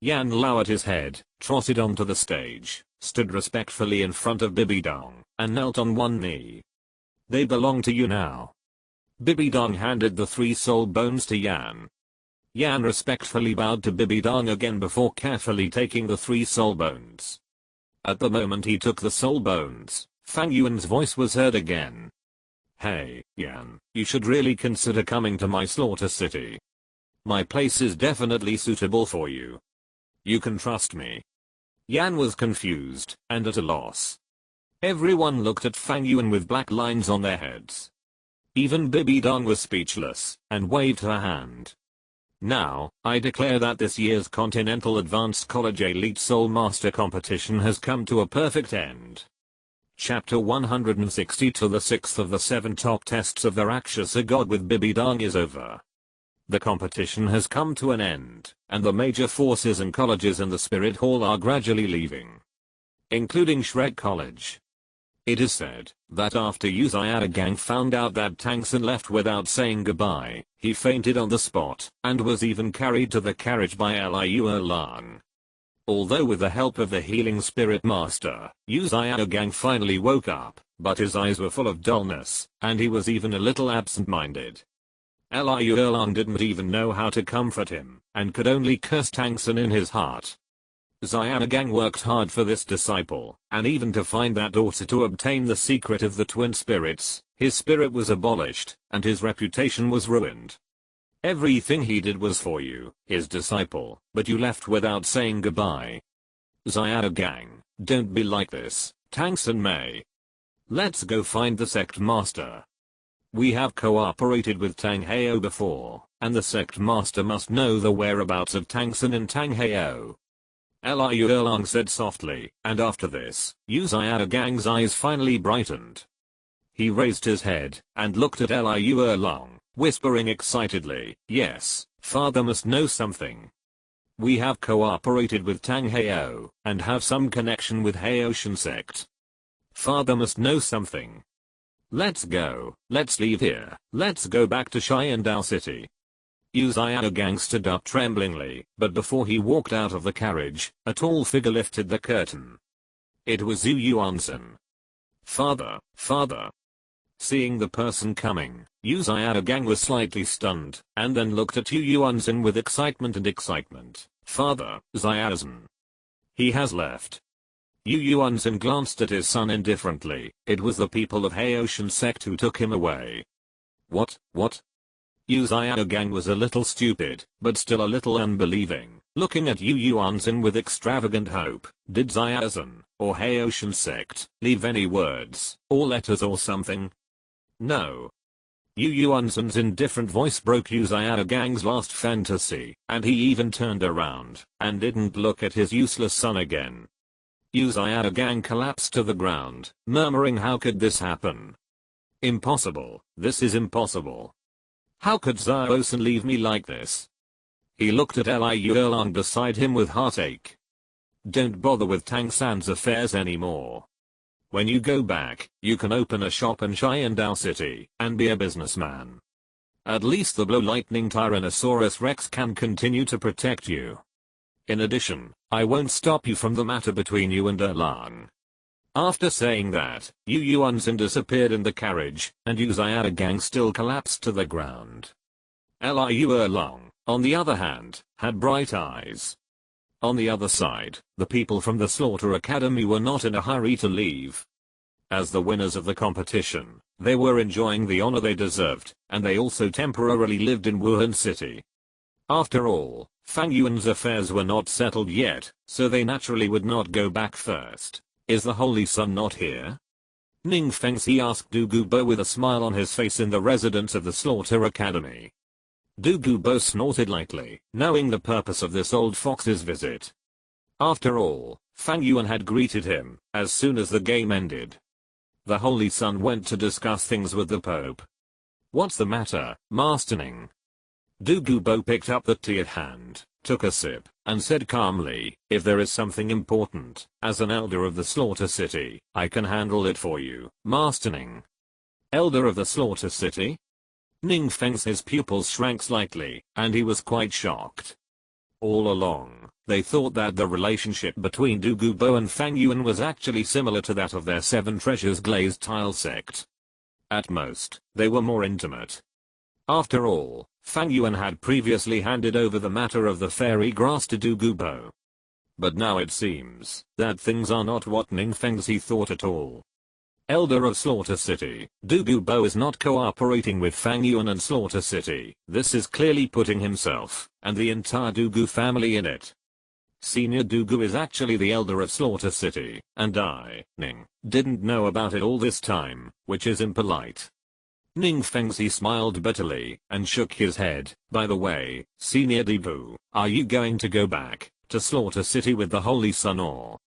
Yan lowered his head, trotted onto the stage, stood respectfully in front of Bibidong, and knelt on one knee. "They belong to you now." Bibidong handed the 3 soul bones to Yan. Yan respectfully bowed to Bibidong again before carefully taking the 3 soul bones. At the moment he took the soul bones, Fang Yuan's voice was heard again. "Hey, Yan, you should really consider coming to my slaughter city. My place is definitely suitable for you. You can trust me." Yan was confused, and at a loss. Everyone looked at Fang Yuan with black lines on their heads. Even Bibidong was speechless, and waved her hand. "Now, I declare that this year's Continental Advanced College Elite Soul Master Competition has come to a perfect end. Chapter 160 to the 6th of the 7 top tests of the Rakshasa God with Bibidong is over. The competition has come to an end, and the major forces and colleges in the Spirit Hall are gradually leaving, including Shrek College. It is said that after Gang found out that Tangsun left without saying goodbye, he fainted on the spot, and was even carried to the carriage by Liu Erlang. Although with the help of the healing spirit master, Gang finally woke up, but his eyes were full of dullness, and he was even a little absent-minded. Liu Erlang didn't even know how to comfort him, and could only curse Tangsun in his heart. Gang worked hard for this disciple, and even to find that daughter to obtain the secret of the twin spirits, his spirit was abolished, and his reputation was ruined. Everything he did was for you, his disciple, but you left without saying goodbye. Gang, don't be like this, Tangsun Mei. Let's go find the sect master. We have cooperated with Tang Heo before, and the sect master must know the whereabouts of Tangsun and Tang Heo. Liu Erlang said softly, and after this, Gang's eyes finally brightened. He raised his head, and looked at Liu Erlang, whispering excitedly, "Yes, father must know something. We have cooperated with Tang Heo, and have some connection with Haoshan sect. Father must know something. Let's go, let's leave here, let's go back to Shiandao City." Gang stood up tremblingly, but before he walked out of the carriage, a tall figure lifted the curtain. It was Zhu Yuanzhen. "Father, father." Seeing the person coming, Gang was slightly stunned, and then looked at Zhu Yuanzhen with excitement. "Father, Xiazhen. He has left." Zhu Yuanzhen glanced at his son indifferently. It was the people of Haoshan sect who took him away. What? Gang was a little stupid, but still a little unbelieving, looking at Zhu Yuanzhen with extravagant hope. Did Xiazhen, or Haoshan sect, leave any words, or letters or something? No. Zhu Yuanzhen's indifferent voice broke Gang's last fantasy, and he even turned around, and didn't look at his useless son again. Gang collapsed to the ground, murmuring, "How could this happen? Impossible, this is impossible. How could Xiaosan leave me like this? He looked at Liu Erlang beside him with heartache. Don't bother with Tang San's affairs anymore. When you go back, you can open a shop in Xiandao City and be a businessman. At least the Blue Lightning Tyrannosaurus Rex can continue to protect you. In addition, I won't stop you from the matter between you and Erlang. After saying that, Yu Yuanzhen disappeared in the carriage, and Yu Xiaogang still collapsed to the ground. Liu Erlang, on the other hand, had bright eyes. On the other side, the people from the Slaughter Academy were not in a hurry to leave. As the winners of the competition, they were enjoying the honor they deserved, and they also temporarily lived in Wuhan City. After all, Fang Yuan's affairs were not settled yet, so they naturally would not go back first. Is the Holy Sun not here? Ning Fengzi asked Du Gubo with a smile on his face in the residence of the Slaughter Academy. Du Gubo snorted lightly, knowing the purpose of this old fox's visit. After all, Fang Yuan had greeted him as soon as the game ended. The Holy Sun went to discuss things with the Pope. What's the matter, Master Ning? Du Gubo picked up the tea at hand, took a sip, and said calmly, if there is something important, as an elder of the Slaughter City, I can handle it for you, Master Ning. Elder of the Slaughter City? Ning Feng's pupils shrank slightly, and he was quite shocked. All along, they thought that the relationship between Du Gubo and Fang Yuan was actually similar to that of their Seven Treasures glazed tile sect. At most, they were more intimate. After all, Fang Yuan had previously handed over the matter of the fairy grass to Du Gubo. But now it seems that things are not what Ning Fengzi thought at all. Elder of Slaughter City, Du Gubo is not cooperating with Fang Yuan and Slaughter City. This is clearly putting himself and the entire Dugu family in it. Senior Dugu is actually the elder of Slaughter City, and I, Ning, didn't know about it all this time, which is impolite. Ning Fengzi smiled bitterly and shook his head. By the way, Senior Dugu, are you going to go back to Slaughter City with the Holy Sun or?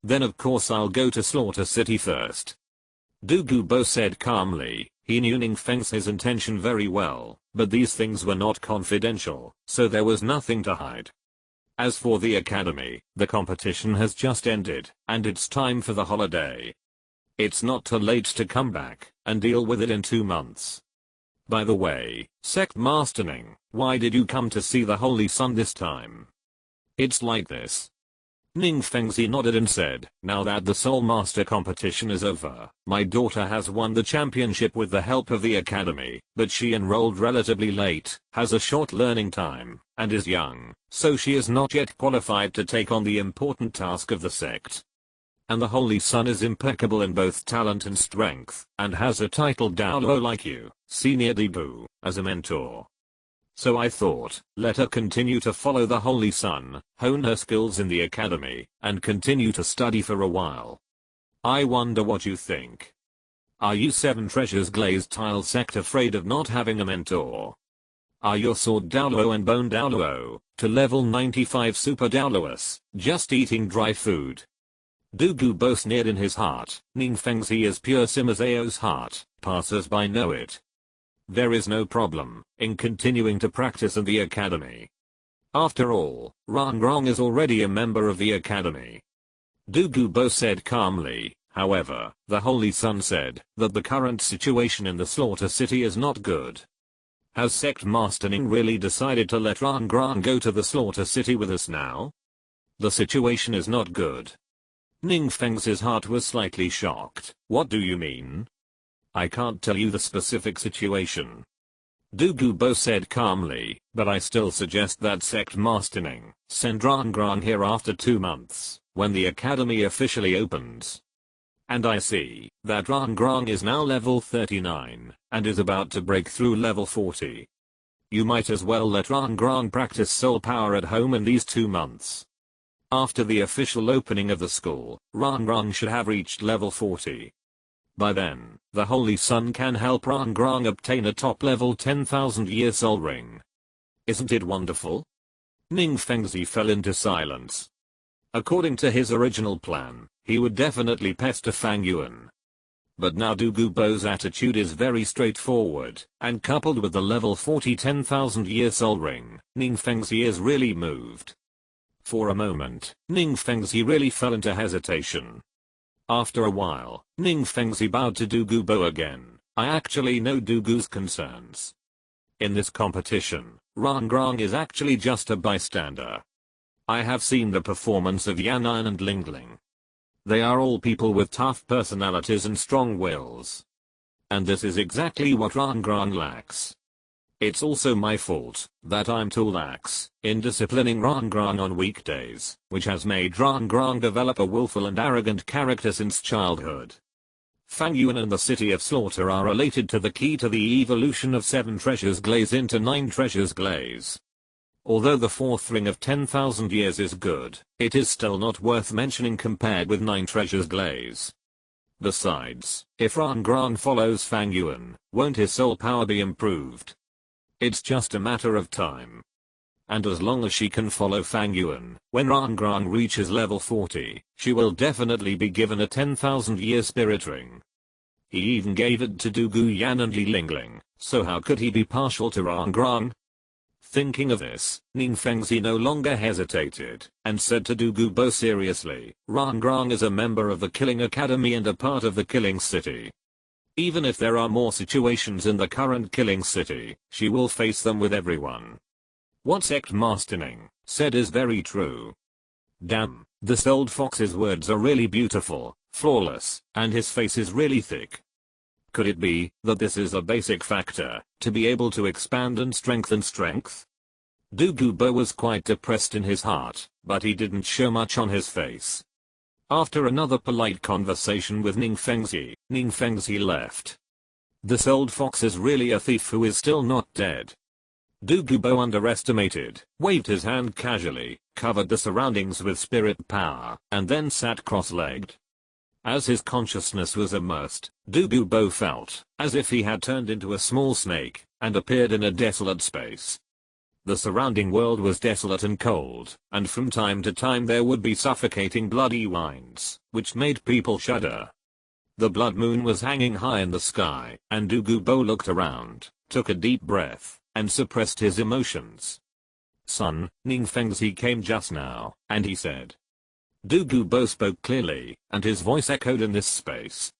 Then of course I'll go to Slaughter City first. Du Gubo said calmly. He knew Ning Feng's intention very well, but these things were not confidential, so there was nothing to hide. As for the academy, the competition has just ended, and it's time for the holiday. It's not too late to come back and deal with it in 2 months. By the way, Sect Master Ning, why did you come to see the Holy Sun this time? It's like this. Ning Fengzi nodded and said, now that the Soul Master competition is over, my daughter has won the championship with the help of the academy, but she enrolled relatively late, has a short learning time, and is young, so she is not yet qualified to take on the important task of the sect. And the Holy Sun is impeccable in both talent and strength, and has a titled Douluo like you, Senior Dubu, as a mentor. So I thought, let her continue to follow the Holy Sun, hone her skills in the academy, and continue to study for a while. I wonder what you think. Are you Seven Treasures glazed tile sect afraid of not having a mentor? Are your sword Douluo and bone Douluo, to level 95 super Douluos, just eating dry food? Du Gubo sneered in his heart. Ning Fengzi is pure Simazao's heart, passers-by know it. There is no problem in continuing to practice in the academy. After all, Rangrong is already a member of the academy. Du Gubo said calmly. However, the Holy Sun said that the current situation in the Slaughter City is not good. Has Sect Master Ning really decided to let Rangrong go to the Slaughter City with us now? The situation is not good. Ning Feng's heart was slightly shocked. What do you mean? I can't tell you the specific situation. Du Gubo said calmly, but I still suggest that Sect Master Ning send Rangrong here after 2 months, when the academy officially opens. And I see that Rangrong is now level 39, and is about to break through level 40. You might as well let Rangrong practice soul power at home in these 2 months. After the official opening of the school, Rangrong should have reached level 40. By then, the Holy Sun can help Rangrong obtain a top-level 10,000-year soul ring. Isn't it wonderful? Ning Fengzi fell into silence. According to his original plan, he would definitely pester Fang Yuan. But now Douluo's attitude is very straightforward, and coupled with the level 40 10,000 year soul ring, Ning Fengzi is really moved. For a moment, Ning Fengzi really fell into hesitation. After a while, Ning Fengzi bowed to Douluo again. I actually know Douluo's concerns. In this competition, Sharingan is actually just a bystander. I have seen the performance of Yan'an and Lingling. They are all people with tough personalities and strong wills. And this is exactly what Sharingan lacks. It's also my fault that I'm too lax in disciplining Sharingan on weekdays, which has made Sharingan develop a willful and arrogant character since childhood. Fang Yuan and the City of Slaughter are related to the key to the evolution of 7 treasures glaze into 9 treasures glaze. Although the 4th ring of 10,000 years is good, it is still not worth mentioning compared with 9 treasures glaze. Besides, if Sharingan follows Fang Yuan, won't his soul power be improved? It's just a matter of time. And as long as she can follow Fang Yuan, when Sharingan reaches level 40, she will definitely be given a 10,000 year spirit ring. He even gave it to Douluo Yan and Li Lingling, so how could he be partial to Sharingan? Thinking of this, Ning Fengzi no longer hesitated, and said to Douluo seriously, Sharingan is a member of the Killing Academy and a part of the Killing City. Even if there are more situations in the current Killing City, she will face them with everyone. What Sect Master Ning said is very true. Damn, this old fox's words are really beautiful, flawless, and his face is really thick. Could it be that this is a basic factor to be able to expand and strengthen strength? Douluo was quite depressed in his heart, but he didn't show much on his face. After another polite conversation with Ning Fengzi left. This old fox is really a thief who is still not dead. Douluo underestimated, waved his hand casually, covered the surroundings with spirit power, and then sat cross-legged. As his consciousness was immersed, Douluo felt as if he had turned into a small snake and appeared in a desolate space. The surrounding world was desolate and cold, and from time to time there would be suffocating bloody winds, which made people shudder. The blood moon was hanging high in the sky, and Douluo looked around, took a deep breath, and suppressed his emotions. Son, Ning Fengzi came just now, and he said. Douluo spoke clearly, and his voice echoed in this space.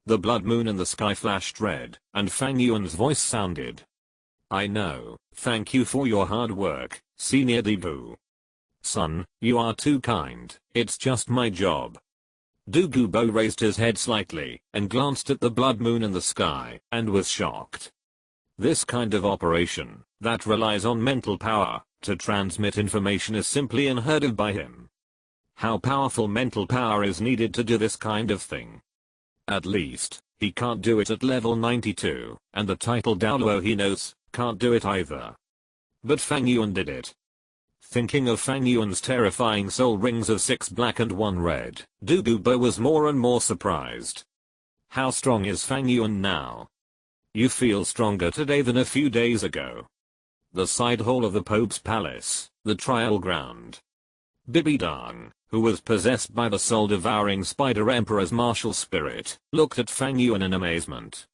The blood moon in the sky flashed red, and Fang Yuan's voice sounded. I know, thank you for your hard work, Senior Douluo. Son, you are too kind, it's just my job. Douluo raised his head slightly, and glanced at the blood moon in the sky, and was shocked. This kind of operation, that relies on mental power, to transmit information is simply unheard of by him. How powerful mental power is needed to do this kind of thing? At least, he can't do it at level 92, and the title Douluo he knows, can't do it either. But Fang Yuan did it. Thinking of Fang Yuan's terrifying soul rings of 6 black and 1 red, Douluo was more and more surprised. How strong is Fang Yuan now? You feel stronger today than a few days ago. The side hall of the Pope's palace, the trial ground. Bibidang, who was possessed by the soul-devouring Spider Emperor's martial spirit, looked at Fang Yuan in amazement.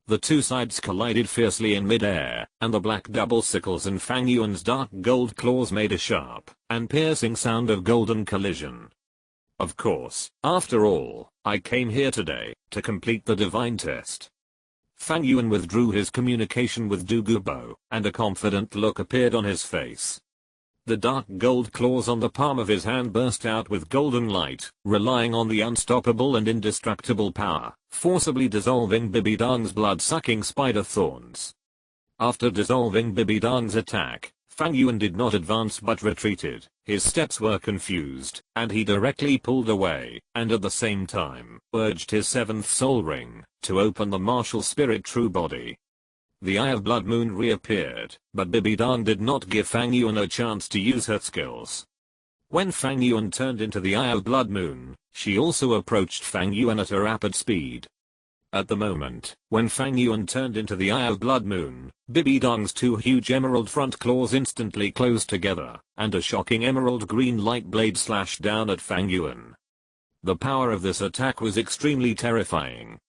The two sides collided fiercely in mid-air, and the black double sickles in Fang Yuan's dark gold claws made a sharp and piercing sound of golden collision. Of course, after all, I came here today to complete the divine test. Fang Yuan withdrew his communication with Douluo, and a confident look appeared on his face. The dark gold claws on the palm of his hand burst out with golden light, relying on the unstoppable and indestructible power, forcibly dissolving Bibidang's blood-sucking spider thorns. After dissolving Bibidang's attack, Fang Yuan did not advance but retreated. His steps were confused, and he directly pulled away, and at the same time, urged his 7th soul ring to open the martial spirit true body. The Eye of Blood Moon reappeared, but Bibidang did not give Fang Yuan a chance to use her skills. When Fang Yuan turned into the Eye of Blood Moon, she also approached Fang Yuan at a rapid speed. At the moment, when Fang Yuan turned into the Eye of Blood Moon, Bibidang's 2 huge emerald front claws instantly closed together, and a shocking emerald green light blade slashed down at Fang Yuan. The power of this attack was extremely terrifying.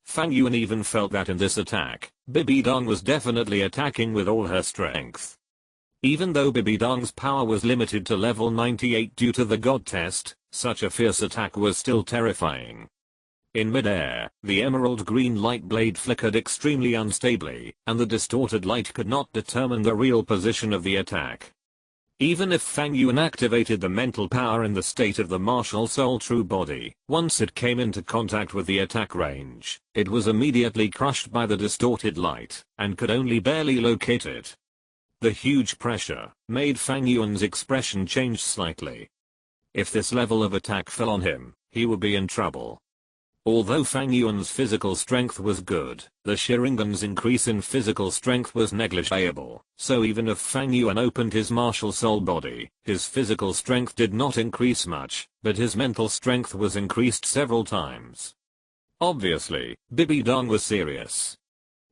Fang Yuan even felt that in this attack, Bibi Dong was definitely attacking with all her strength. Even though Bibi Dong's power was limited to level 98 due to the God test, such a fierce attack was still terrifying. In midair, the emerald green light blade flickered extremely unstably, and the distorted light could not determine the real position of the attack. Even if Fang Yuan activated the mental power in the state of the martial soul true body, once it came into contact with the attack range, it was immediately crushed by the distorted light, and could only barely locate it. The huge pressure made Fang Yuan's expression change slightly. If this level of attack fell on him, he would be in trouble. Although Fang Yuan's physical strength was good, the Sharingan's increase in physical strength was negligible, so even if Fang Yuan opened his martial soul body, his physical strength did not increase much, but his mental strength was increased several times. Obviously, Bibi Dong was serious.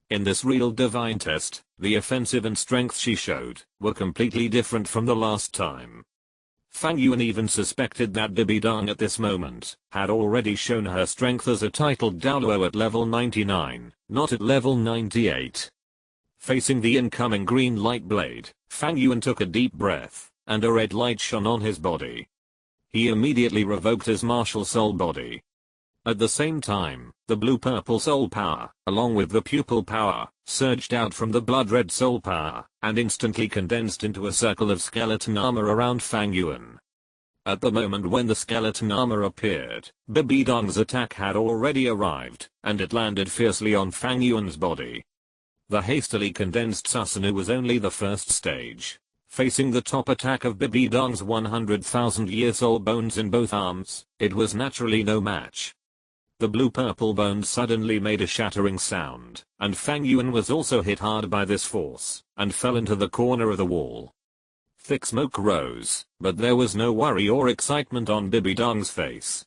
In this real divine test, the offensive and strength she showed were completely different from the last time. Fang Yuan even suspected that Bibi Dong at this moment had already shown her strength as a titled Douluo at level 99, not at level 98. Facing the incoming green light blade, Fang Yuan took a deep breath, and a red light shone on his body. He immediately revoked his martial soul body. At the same time, the blue-purple soul power, along with the pupil power, surged out from the blood-red soul power, and instantly condensed into a circle of skeleton armor around Fang Yuan. At the moment when the skeleton armor appeared, Bibi Dong's attack had already arrived, and it landed fiercely on Fang Yuan's body. The hastily condensed Susanoo was only the first stage. Facing the top attack of Bibi Dong's 100,000-year soul bones in both arms, it was naturally no match. The blue-purple bones suddenly made a shattering sound, and Fang Yuan was also hit hard by this force, and fell into the corner of the wall. Thick smoke rose, but there was no worry or excitement on Bibi Dong's face.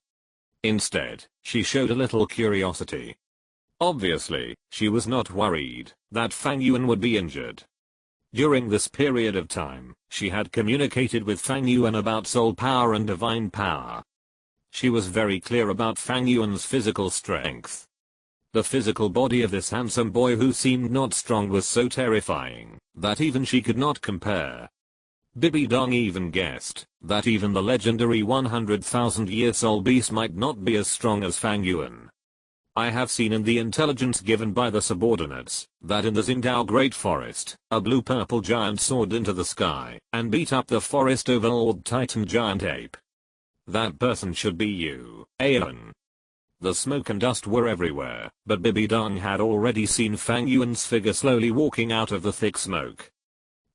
Instead, she showed a little curiosity. Obviously, she was not worried that Fang Yuan would be injured. During this period of time, she had communicated with Fang Yuan about soul power and divine power. She was very clear about Fang Yuan's physical strength. The physical body of this handsome boy who seemed not strong was so terrifying that even she could not compare. Bibi Dong even guessed that even the legendary 100,000-year soul beast might not be as strong as Fang Yuan. I have seen in the intelligence given by the subordinates that in the Xingdao Great Forest, a blue-purple giant soared into the sky and beat up the forest overlord Titan Giant Ape. That person should be you, Aeon. The smoke and dust were everywhere, but Bibi Dong had already seen Fang Yuan's figure slowly walking out of the thick smoke.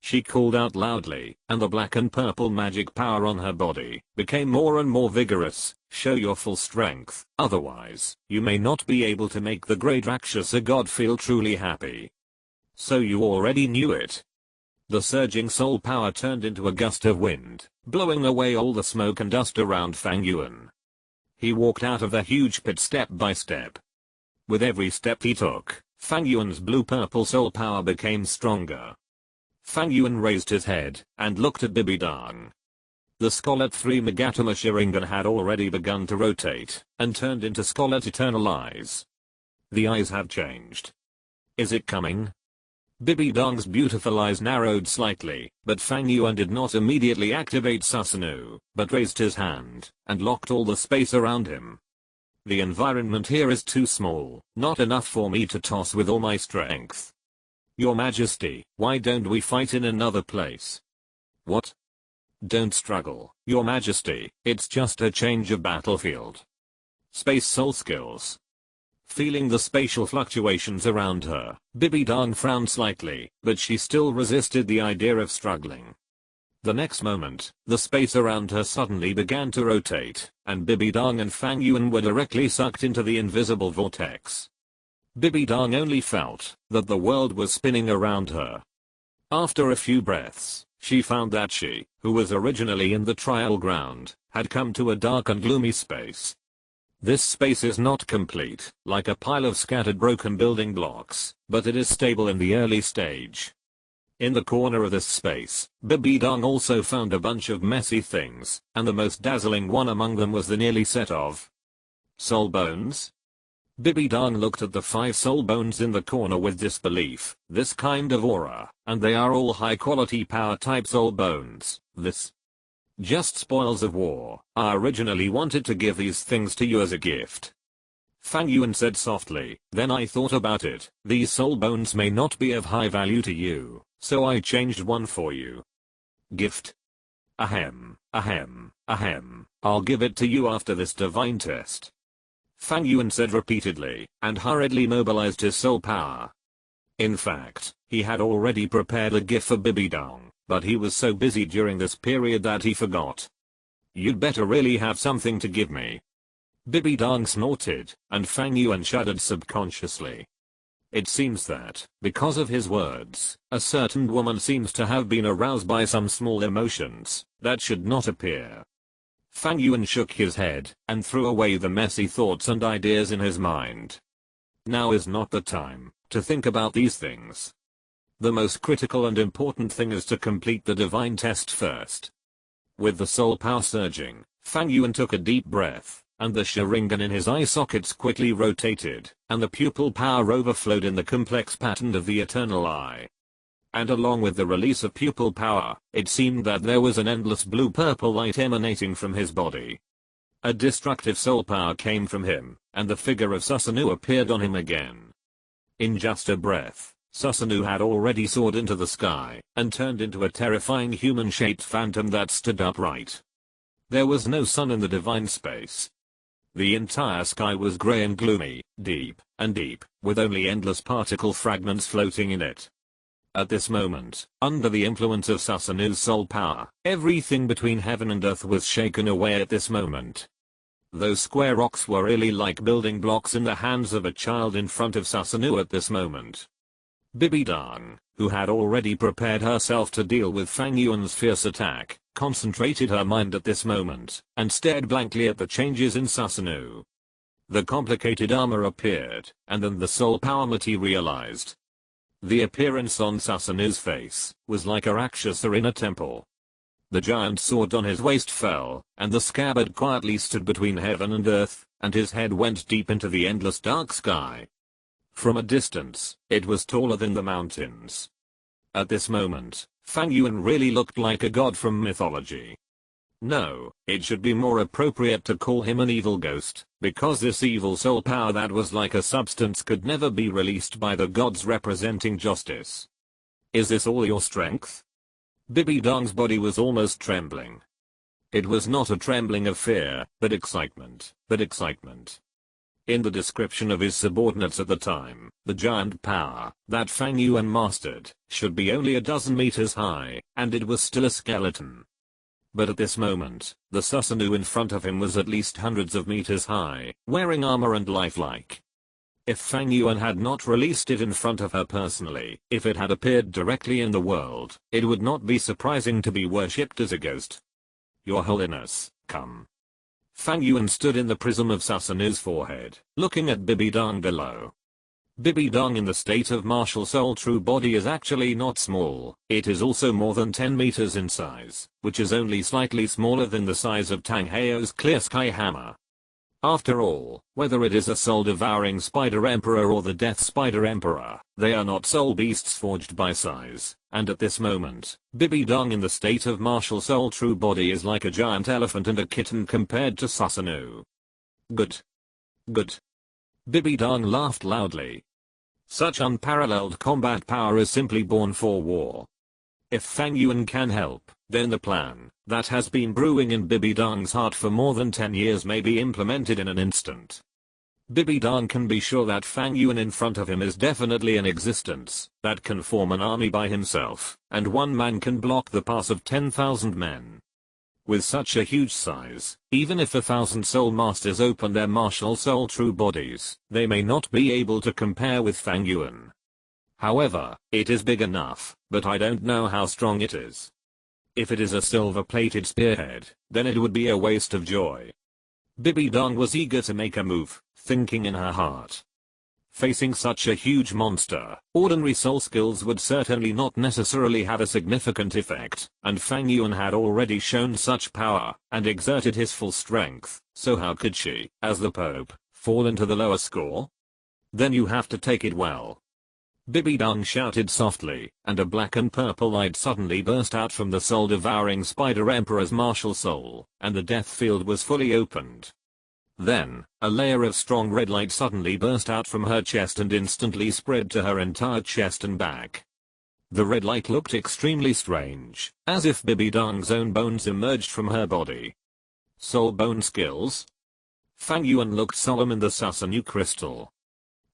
She called out loudly, and the black and purple magic power on her body became more and more vigorous. Show your full strength, otherwise, you may not be able to make the great Rakshasa god feel truly happy. So you already knew it. The surging soul power turned into a gust of wind, blowing away all the smoke and dust around Fang Yuan. He walked out of the huge pit step by step. With every step he took, Fang Yuan's blue-purple soul power became stronger. Fang Yuan raised his head and looked at Bibi Dong. The Scarlet 3 Megatama Sharingan had already begun to rotate and turned into Scarlet Eternal Eyes. The eyes have changed. Is it coming? Bibi Dong's beautiful eyes narrowed slightly, but Fang Yuan did not immediately activate Susanoo, but raised his hand and locked all the space around him. The environment here is too small, not enough for me to toss with all my strength. Your Majesty, why don't we fight in another place? What? Don't struggle, Your Majesty, it's just a change of battlefield. Space soul skills. Feeling the spatial fluctuations around her, Bibi Dong frowned slightly, but she still resisted the idea of struggling. The next moment, the space around her suddenly began to rotate, and Bibi Dong and Fang Yuan were directly sucked into the invisible vortex. Bibi Dong only felt that the world was spinning around her. After a few breaths, she found that she, who was originally in the trial ground, had come to a dark and gloomy space. This space is not complete, like a pile of scattered broken building blocks, but it is stable in the early stage. In the corner of this space, Bibi Dong also found a bunch of messy things, and the most dazzling one among them was the nearly set of soul bones. Bibi Dong looked at the 5 soul bones in the corner with disbelief. This kind of aura, and they are all high quality power type soul bones. This just spoils of war. I originally wanted to give these things to you as a gift. Fang Yuan said softly. Then I thought about it. These soul bones may not be of high value to you, so I changed one for you. Gift. Ahem, ahem, ahem. I'll give it to you after this divine test. Fang Yuan said repeatedly, and hurriedly mobilized his soul power. In fact, he had already prepared a gift for Bibi Dong, but he was so busy during this period that he forgot. You'd better really have something to give me. Bibi Dong snorted, and Fang Yuan shuddered subconsciously. It seems that, because of his words, a certain woman seems to have been aroused by some small emotions that should not appear. Fang Yuan shook his head and threw away the messy thoughts and ideas in his mind. Now is not the time to think about these things. The most critical and important thing is to complete the divine test first. With the soul power surging, Fang Yuan took a deep breath, and the Sharingan in his eye sockets quickly rotated, and the pupil power overflowed in the complex pattern of the eternal eye. And along with the release of pupil power, it seemed that there was an endless blue-purple light emanating from his body. A destructive soul power came from him, and the figure of Susanoo appeared on him again. In just a breath, Susanoo had already soared into the sky, and turned into a terrifying human-shaped phantom that stood upright. There was no sun in the divine space. The entire sky was grey and gloomy, deep, with only endless particle fragments floating in it. At this moment, under the influence of Susanoo's soul power, everything between heaven and earth was shaken away at this moment. Those square rocks were really like building blocks in the hands of a child in front of Susanoo at this moment. Bibi Dong, who had already prepared herself to deal with Fang Yuan's fierce attack, concentrated her mind at this moment, and stared blankly at the changes in Susanoo. The complicated armor appeared, and then the soul power materialized. The appearance on Susanoo's face was like a Rakshasa in a temple. The giant sword on his waist fell, and the scabbard quietly stood between heaven and earth, and his head went deep into the endless dark sky. From a distance, it was taller than the mountains. At this moment, Fang Yuan really looked like a god from mythology. No, it should be more appropriate to call him an evil ghost, because this evil soul power that was like a substance could never be released by the gods representing justice. Is this all your strength? Bibi Dong's body was almost trembling. It was not a trembling of fear, but excitement. In the description of his subordinates at the time, the giant power that Fang Yuan mastered should be only a dozen meters high, and it was still a skeleton. But at this moment, the Susanoo in front of him was at least hundreds of meters high, wearing armor and lifelike. If Fang Yuan had not released it in front of her personally, if it had appeared directly in the world, it would not be surprising to be worshipped as a ghost. Your Holiness, come. Fang Yuan stood in the prism of Susanoo's forehead, looking at Bibi Dong below. Bibi Dong in the state of martial soul true body is actually not small, it is also more than 10 meters in size, which is only slightly smaller than the size of Tang Heo's clear sky hammer. After all, whether it is a soul-devouring spider emperor or the death spider emperor, they are not soul beasts forged by size, and at this moment, Bibi Dong in the state of martial soul true body is like a giant elephant and a kitten compared to Susanoo. Good. Bibi Dong laughed loudly. Such unparalleled combat power is simply born for war. If Fang Yuan can help, then the plan that has been brewing in Bibi Dong's heart for more than 10 years may be implemented in an instant. Bibi Dong can be sure that Fang Yuan in front of him is definitely in existence, that can form an army by himself, and one man can block the pass of 10,000 men. With such a huge size, even if 1,000 soul masters open their martial soul true bodies, they may not be able to compare with Fang Yuan. However, it is big enough, but I don't know how strong it is. If it is a silver-plated spearhead, then it would be a waste of joy. Bibi Dong was eager to make a move, thinking in her heart. Facing such a huge monster, ordinary soul skills would certainly not necessarily have a significant effect, and Fang Yuan had already shown such power, and exerted his full strength, so how could she, as the Pope, Fall into the lower score? Then you have to take it well. Bibi Dung shouted softly, and a black and purple light suddenly burst out from the soul-devouring Spider Emperor's martial soul, and the death field was fully opened. Then, a layer of strong red light suddenly burst out from her chest and instantly spread to her entire chest and back. The red light looked extremely strange, as if Bibi Dung's own bones emerged from her body. Soul bone skills? Fang Yuan looked solemn in the Susanoo crystal.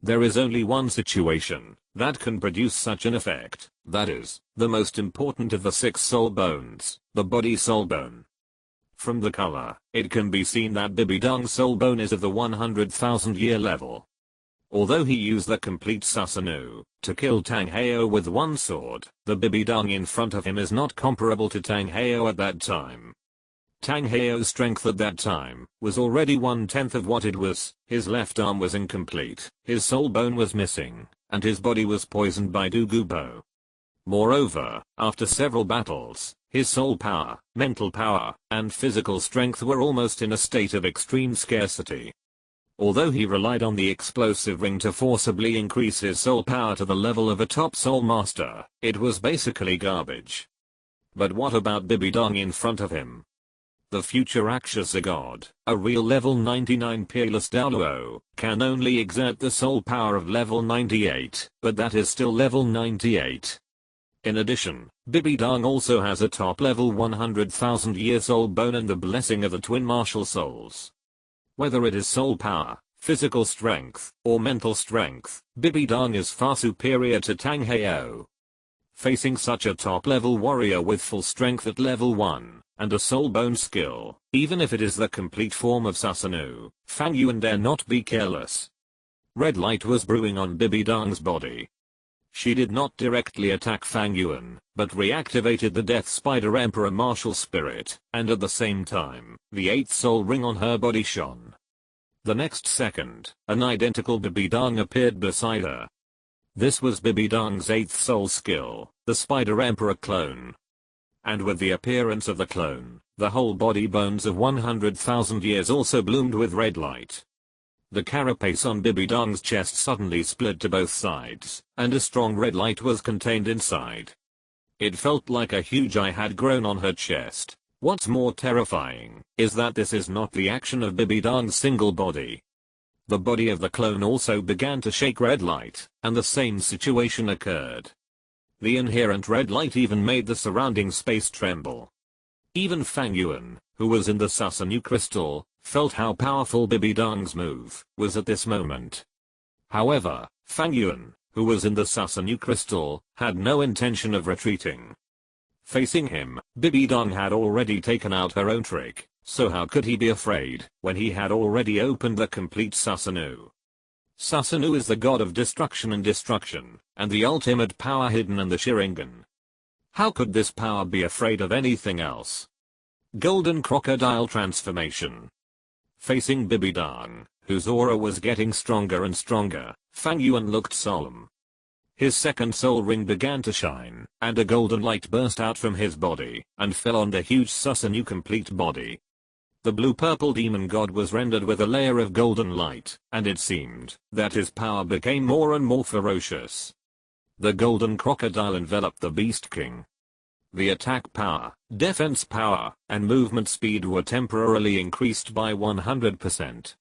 There is only one situation that can produce such an effect, that is, the most important of the 6 soul bones, the body soul bone. From the color, it can be seen that Bibi Dung's soul bone is of the 100,000 year level. Although he used the complete Susanoo to kill Tang Heo with one sword, the Bibi Dung in front of him is not comparable to Tang Heo at that time. Tang Heo's strength at that time was already 1/10 of what it was, his left arm was incomplete, his soul bone was missing, and his body was poisoned by Douluo. Moreover, after several battles, his soul power, mental power, and physical strength were almost in a state of extreme scarcity. Although he relied on the explosive ring to forcibly increase his soul power to the level of a top soul master, it was basically garbage. But what about Bibi Dung in front of him? The future Rakshasa god, a real level 99 peerless Douluo, can only exert the soul power of level 98, but that is still level 98. In addition, Bibi Dung also has a top level 100,000 year soul bone and the blessing of the twin martial souls. Whether it is soul power, physical strength, or mental strength, Bibi Dung is far superior to Tang Heo. Facing such a top level warrior with full strength at level 1, and a soul bone skill, even if it is the complete form of Susanoo, Fang Yuan dare not be careless. Red light was brewing on Bibi Dung's body. She did not directly attack Fang Yuan, but reactivated the Death Spider Emperor martial spirit, and at the same time, the 8th soul ring on her body shone. The next second, an identical Bibi Dung appeared beside her. This was Bibi Dung's 8th soul skill, the Spider Emperor clone. And with the appearance of the clone, the whole body bones of 100,000 years also bloomed with red light. The carapace on Bibi Dung's chest suddenly split to both sides, and a strong red light was contained inside. It felt like a huge eye had grown on her chest. What's more terrifying is that this is not the action of Bibi Dung's single body. The body of the clone also began to shake red light, and the same situation occurred. The inherent red light even made the surrounding space tremble. Even Fang Yuan, who was in the Susanoo crystal, felt how powerful Bibi Dung's move was at this moment. However, Fang Yuan, who was in the Susanoo crystal, had no intention of retreating. Facing him, Bibi Dung had already taken out her own trick, so how could he be afraid when he had already opened the complete Susanoo? Susanoo is the god of destruction, and the ultimate power hidden in the Sharingan. How could this power be afraid of anything else? Golden crocodile transformation. Facing Bibi Dung, whose aura was getting stronger and stronger, Fang Yuan looked solemn. His 2nd soul ring began to shine, and a golden light burst out from his body, and fell on the huge Susanoo complete body. The blue-purple demon god was rendered with a layer of golden light, and it seemed that his power became more and more ferocious. The golden crocodile enveloped the Beast King. The attack power, defense power, and movement speed were temporarily increased by 100%.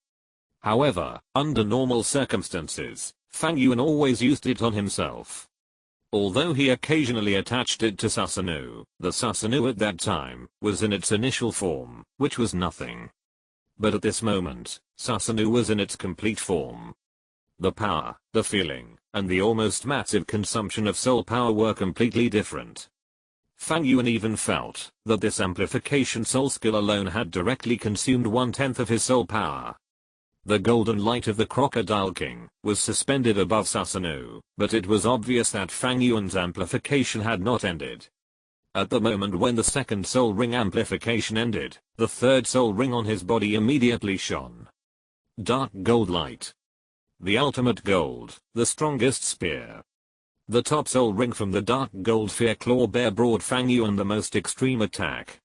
However, under normal circumstances, Fang Yuan always used it on himself. Although he occasionally attached it to Susanoo, the Susanoo at that time was in its initial form, which was nothing. But at this moment, Susanoo was in its complete form. The power, the feeling, and the almost massive consumption of soul power were completely different. Fang Yuan even felt that this amplification soul skill alone had directly consumed 1/10 of his soul power. The golden light of the Crocodile King was suspended above Susanoo, but it was obvious that Fang Yuan's amplification had not ended. At the moment when the 2nd soul ring amplification ended, the 3rd soul ring on his body immediately shone. Dark gold light. The ultimate gold, the strongest spear. The top soul ring from the dark gold fear claw bear brought Fang Yuan the most extreme attack.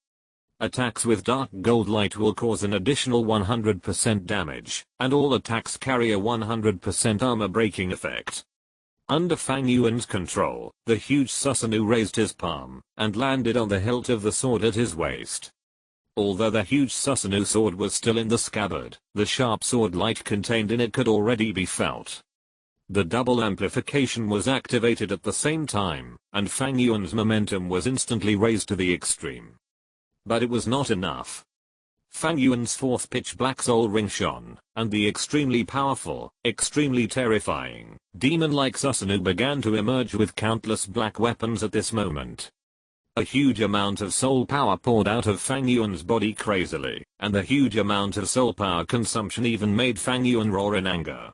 Attacks with dark gold light will cause an additional 100% damage, and all attacks carry a 100% armor breaking effect. Under Fang Yuan's control, the huge Susanoo raised his palm, and landed on the hilt of the sword at his waist. Although the huge Susanoo sword was still in the scabbard, the sharp sword light contained in it could already be felt. The double amplification was activated at the same time, and Fang Yuan's momentum was instantly raised to the extreme. But it was not enough. Fang Yuan's fourth pitch black soul ring shone, and the extremely powerful, extremely terrifying, demon-like Susanoo began to emerge with countless black weapons at this moment. A huge amount of soul power poured out of Fang Yuan's body crazily, and the huge amount of soul power consumption even made Fang Yuan roar in anger.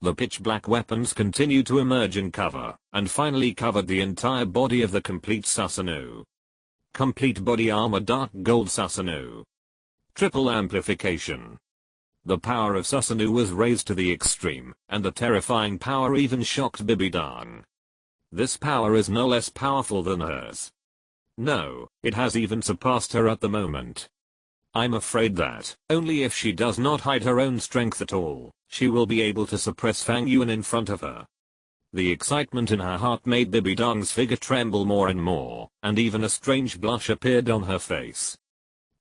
The pitch black weapons continued to emerge in cover, and finally covered the entire body of the complete Susanoo. Complete body armor dark gold Susanoo. Triple amplification. The power of Susanoo was raised to the extreme, and the terrifying power even shocked Bibidang. This power is no less powerful than hers. No, it has even surpassed her at the moment. I'm afraid that, only if she does not hide her own strength at all, she will be able to suppress Fang Yuan in front of her. The excitement in her heart made Bibidang's figure tremble more and more, and even a strange blush appeared on her face.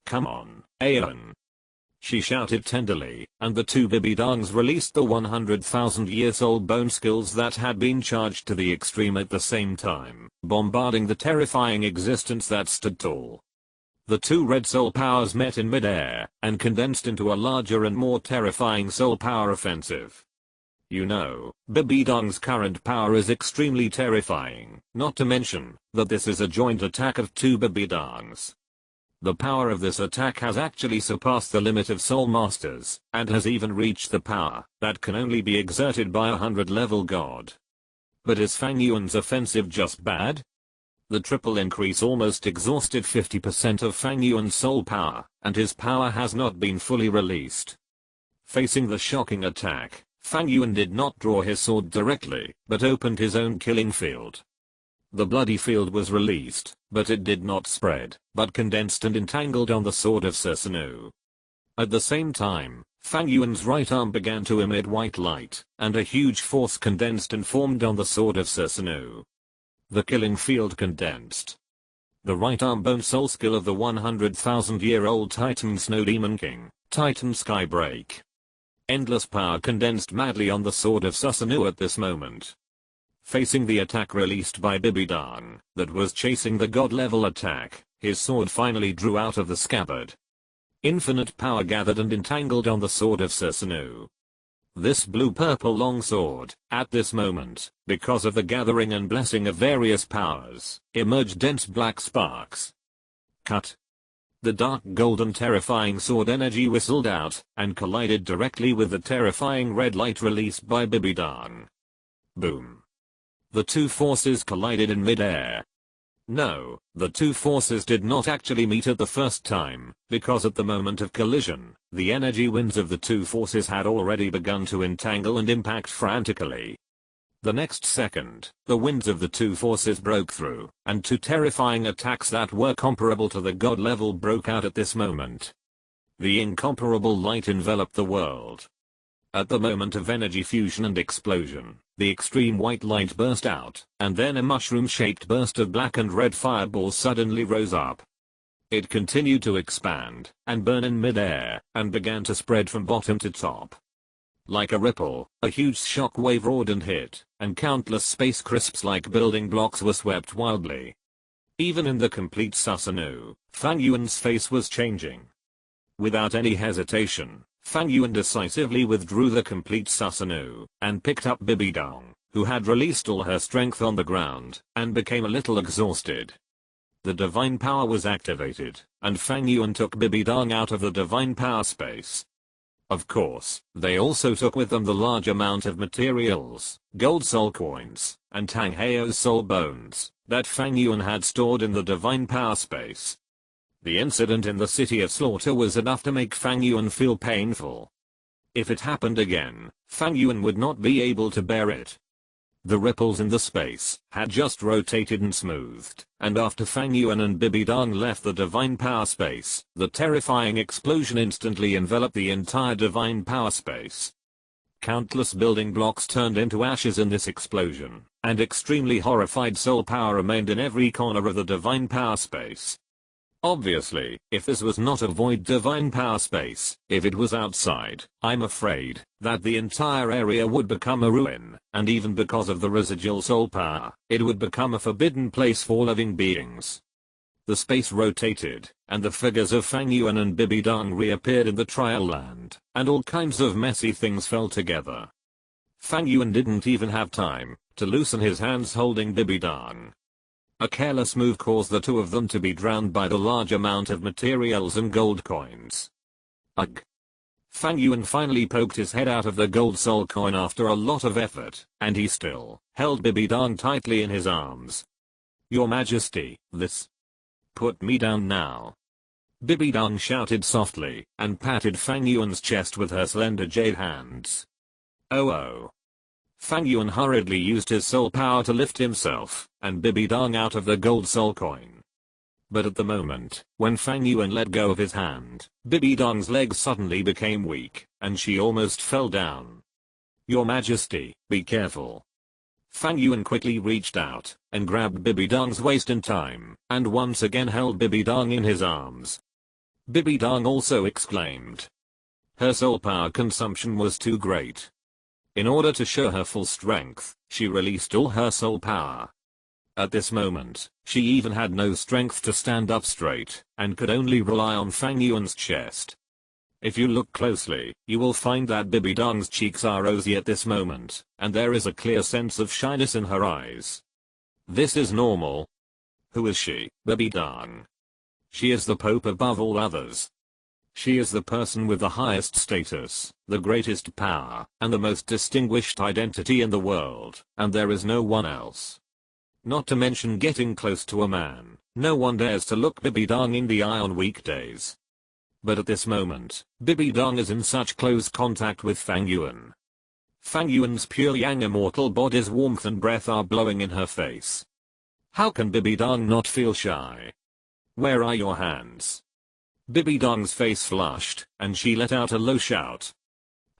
Come on, Aeon! She shouted tenderly, and the two Bibidangs released the 100,000-year-old bone skills that had been charged to the extreme at the same time, bombarding the terrifying existence that stood tall. The two red soul powers met in midair, and condensed into a larger and more terrifying soul power offensive. You know, Bibidang's current power is extremely terrifying, not to mention that this is a joint attack of two Bibidangs. The power of this attack has actually surpassed the limit of Soul Masters, and has even reached the power that can only be exerted by a 100-level god. But is Fang Yuan's offensive just bad? The triple increase almost exhausted 50% of Fang Yuan's soul power, and his power has not been fully released. Facing the shocking attack, Fang Yuan did not draw his sword directly, but opened his own killing field. The bloody field was released, but it did not spread, but condensed and entangled on the sword of Susanoo. At the same time, Fang Yuan's right arm began to emit white light, and a huge force condensed and formed on the sword of Susanoo. The killing field condensed. The right arm bone soul skill of the 100,000-year-old Titan Snow Demon King, Titan Skybreak. Endless power condensed madly on the sword of Susanoo at this moment. Facing the attack released by Bibidang, that was chasing the god-level attack, his sword finally drew out of the scabbard. Infinite power gathered and entangled on the sword of Susanoo. This blue-purple longsword, at this moment, because of the gathering and blessing of various powers, emerged dense black sparks. Cut. The dark golden terrifying sword energy whistled out, and collided directly with the terrifying red light released by Bibidang. Boom. The two forces collided in mid-air. No, the two forces did not actually meet at the first time, because at the moment of collision, the energy winds of the two forces had already begun to entangle and impact frantically. The next second, the winds of the two forces broke through, and two terrifying attacks that were comparable to the god level broke out at this moment. The incomparable light enveloped the world. At the moment of energy fusion and explosion, the extreme white light burst out, and then a mushroom-shaped burst of black and red fireballs suddenly rose up. It continued to expand, and burn in mid-air, and began to spread from bottom to top. Like a ripple, a huge shock wave roared and hit, and countless space crisps like building blocks were swept wildly. Even in the complete Susanoo, Fang Yuan's face was changing. Without any hesitation, Fang Yuan decisively withdrew the complete Susanoo, and picked up Bibidang, who had released all her strength on the ground, and became a little exhausted. The divine power was activated, and Fang Yuan took Bibidang out of the divine power space. Of course, they also took with them the large amount of materials, gold soul coins, and Tang Heo's soul bones, that Fang Yuan had stored in the divine power space. The incident in the City of Slaughter was enough to make Fang Yuan feel painful. If it happened again, Fang Yuan would not be able to bear it. The ripples in the space had just rotated and smoothed, and after Fang Yuan and Bibi Dong left the divine power space, the terrifying explosion instantly enveloped the entire divine power space. Countless building blocks turned into ashes in this explosion, and extremely horrified soul power remained in every corner of the divine power space. Obviously, if this was not a void divine power space, if it was outside, I'm afraid that the entire area would become a ruin, and even because of the residual soul power, it would become a forbidden place for living beings. The space rotated, and the figures of Fang Yuan and Bibi Dong reappeared in the trial land, and all kinds of messy things fell together. Fang Yuan didn't even have time to loosen his hands holding Bibi Dong. A careless move caused the two of them to be drowned by the large amount of materials and gold coins. Ugh. Fang Yuan finally poked his head out of the gold soul coin after a lot of effort, and he still held Bibi Dong tightly in his arms. Your Majesty, this. Put me down now. Bibi Dong shouted softly, and patted Fang Yuan's chest with her slender jade hands. Oh. Fang Yuan hurriedly used his soul power to lift himself and Bibi Dong out of the gold soul coin. But at the moment, when Fang Yuan let go of his hand, Bibi Dong's legs suddenly became weak, and she almost fell down. Your Majesty, be careful. Fang Yuan quickly reached out and grabbed Bibi Dong's waist in time, and once again held Bibi Dong in his arms. Bibi Dong also exclaimed. Her soul power consumption was too great. In order to show her full strength, she released all her soul power. At this moment, she even had no strength to stand up straight, and could only rely on Fang Yuan's chest. If you look closely, you will find that Bibi Dong's cheeks are rosy at this moment, and there is a clear sense of shyness in her eyes. This is normal. Who is she, Bibi Dong? She is the Pope above all others. She is the person with the highest status, the greatest power, and the most distinguished identity in the world, and there is no one else. Not to mention getting close to a man, no one dares to look Bibi Dong in the eye on weekdays. But at this moment, Bibi Dong is in such close contact with Fang Yuan. Fang Yuan's pure yang immortal body's warmth and breath are blowing in her face. How can Bibi Dong not feel shy? Where are your hands? Bibi Dong's face flushed, and she let out a low shout.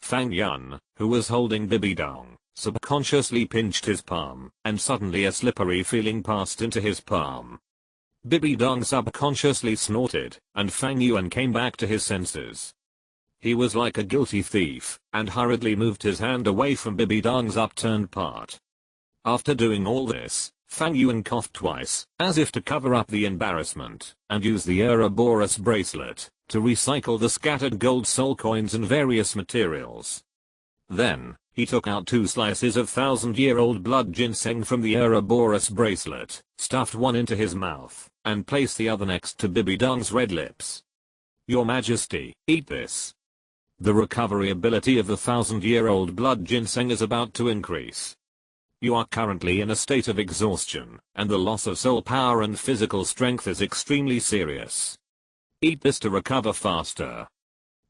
Fang Yuan, who was holding Bibi Dong, subconsciously pinched his palm, and suddenly a slippery feeling passed into his palm. Bibi Dong subconsciously snorted, and Fang Yuan came back to his senses. He was like a guilty thief, and hurriedly moved his hand away from Bibi Dong's upturned part. After doing all this, Fang Yuan coughed twice, as if to cover up the embarrassment, and used the Ouroboros bracelet to recycle the scattered gold soul coins and various materials. Then, he took out 2 slices of 1,000-year-old blood ginseng from the Ouroboros bracelet, stuffed one into his mouth, and placed the other next to Bibi Dong's red lips. Your Majesty, eat this. The recovery ability of the 1,000-year-old blood ginseng is about to increase. You are currently in a state of exhaustion, and the loss of soul power and physical strength is extremely serious. Eat this to recover faster.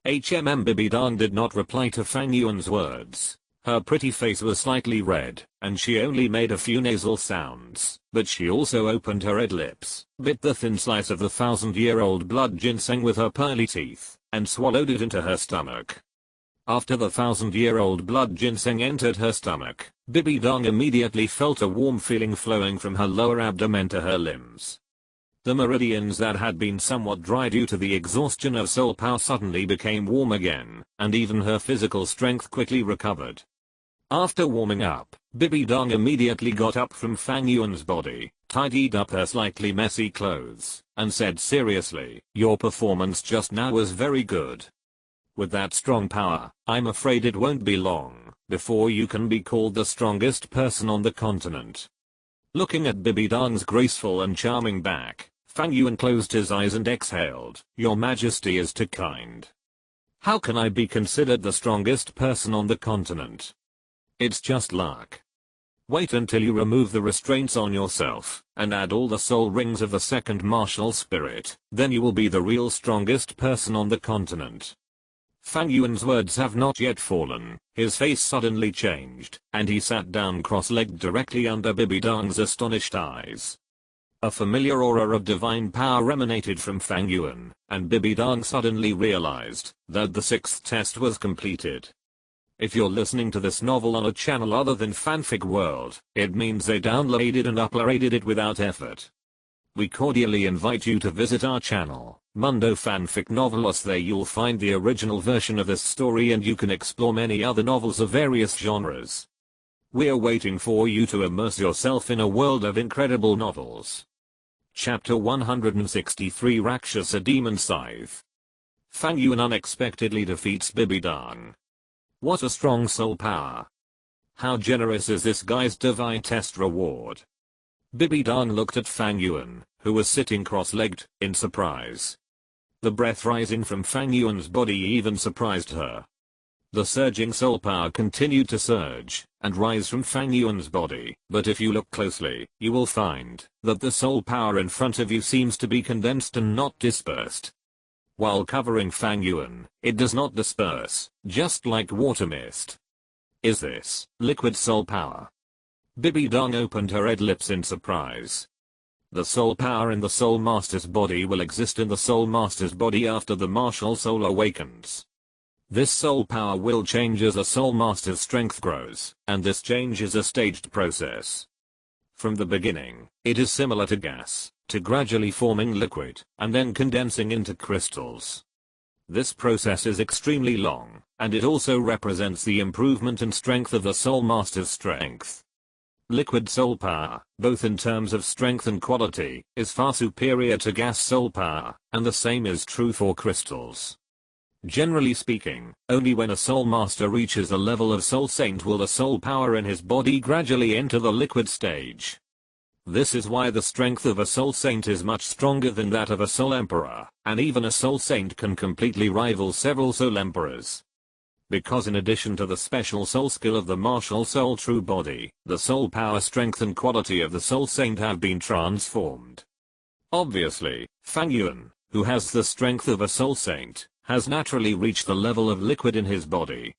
Bibi Dong did not reply to Fang Yuan's words. Her pretty face was slightly red, and she only made a few nasal sounds, but she also opened her red lips, bit the thin slice of the 1,000-year-old blood ginseng with her pearly teeth, and swallowed it into her stomach. After the 1,000-year-old blood ginseng entered her stomach, Bibi Dong immediately felt a warm feeling flowing from her lower abdomen to her limbs. The meridians that had been somewhat dry due to the exhaustion of soul power suddenly became warm again, and even her physical strength quickly recovered. After warming up, Bibi Dong immediately got up from Fang Yuan's body, tidied up her slightly messy clothes, and said seriously, "Your performance just now was very good. With that strong power, I'm afraid it won't be long before you can be called the strongest person on the continent." Looking at Bibi Dong's graceful and charming back, Fang Yuan closed his eyes and exhaled, "Your Majesty is too kind. How can I be considered the strongest person on the continent? It's just luck. Wait until you remove the restraints on yourself, and add all the soul rings of the second martial spirit, then you will be the real strongest person on the continent." Fang Yuan's words have not yet fallen, his face suddenly changed, and he sat down cross-legged directly under Bibi Dong's astonished eyes. A familiar aura of divine power emanated from Fang Yuan, and Bibi Dong suddenly realized that the sixth test was completed. If you're listening to this novel on a channel other than Fanfic World, it means they downloaded and uploaded it without effort. We cordially invite you to visit our channel, Mundo Fanfic Novelos. There you'll find the original version of this story and you can explore many other novels of various genres. We're waiting for you to immerse yourself in a world of incredible novels. Chapter 163, Rakshasa Demon Scythe. Fang Yuan unexpectedly defeats Bibi Dong. What a strong soul power. How generous is this guy's divine test reward? Bibi Dong looked at Fang Yuan, who was sitting cross-legged, in surprise. The breath rising from Fang Yuan's body even surprised her. The surging soul power continued to surge and rise from Fang Yuan's body, but if you look closely, you will find that the soul power in front of you seems to be condensed and not dispersed. While covering Fang Yuan, it does not disperse, just like water mist. Is this liquid soul power? Bibi Dong opened her red lips in surprise. The soul power in the Soul Master's body will exist in the Soul Master's body after the martial soul awakens. This soul power will change as the Soul Master's strength grows, and this change is a staged process. From the beginning, it is similar to gas, to gradually forming liquid, and then condensing into crystals. This process is extremely long, and it also represents the improvement and strength of the Soul Master's strength. Liquid soul power, both in terms of strength and quality, is far superior to gas soul power, and the same is true for crystals. Generally speaking, only when a soul master reaches a level of soul saint will the soul power in his body gradually enter the liquid stage. This is why the strength of a soul saint is much stronger than that of a soul emperor, and even a soul saint can completely rival several soul emperors. Because in addition to the special soul skill of the martial soul true body, the soul power, strength and quality of the soul saint have been transformed. Obviously, Fang Yuan, who has the strength of a soul saint, has naturally reached the level of liquid in his body.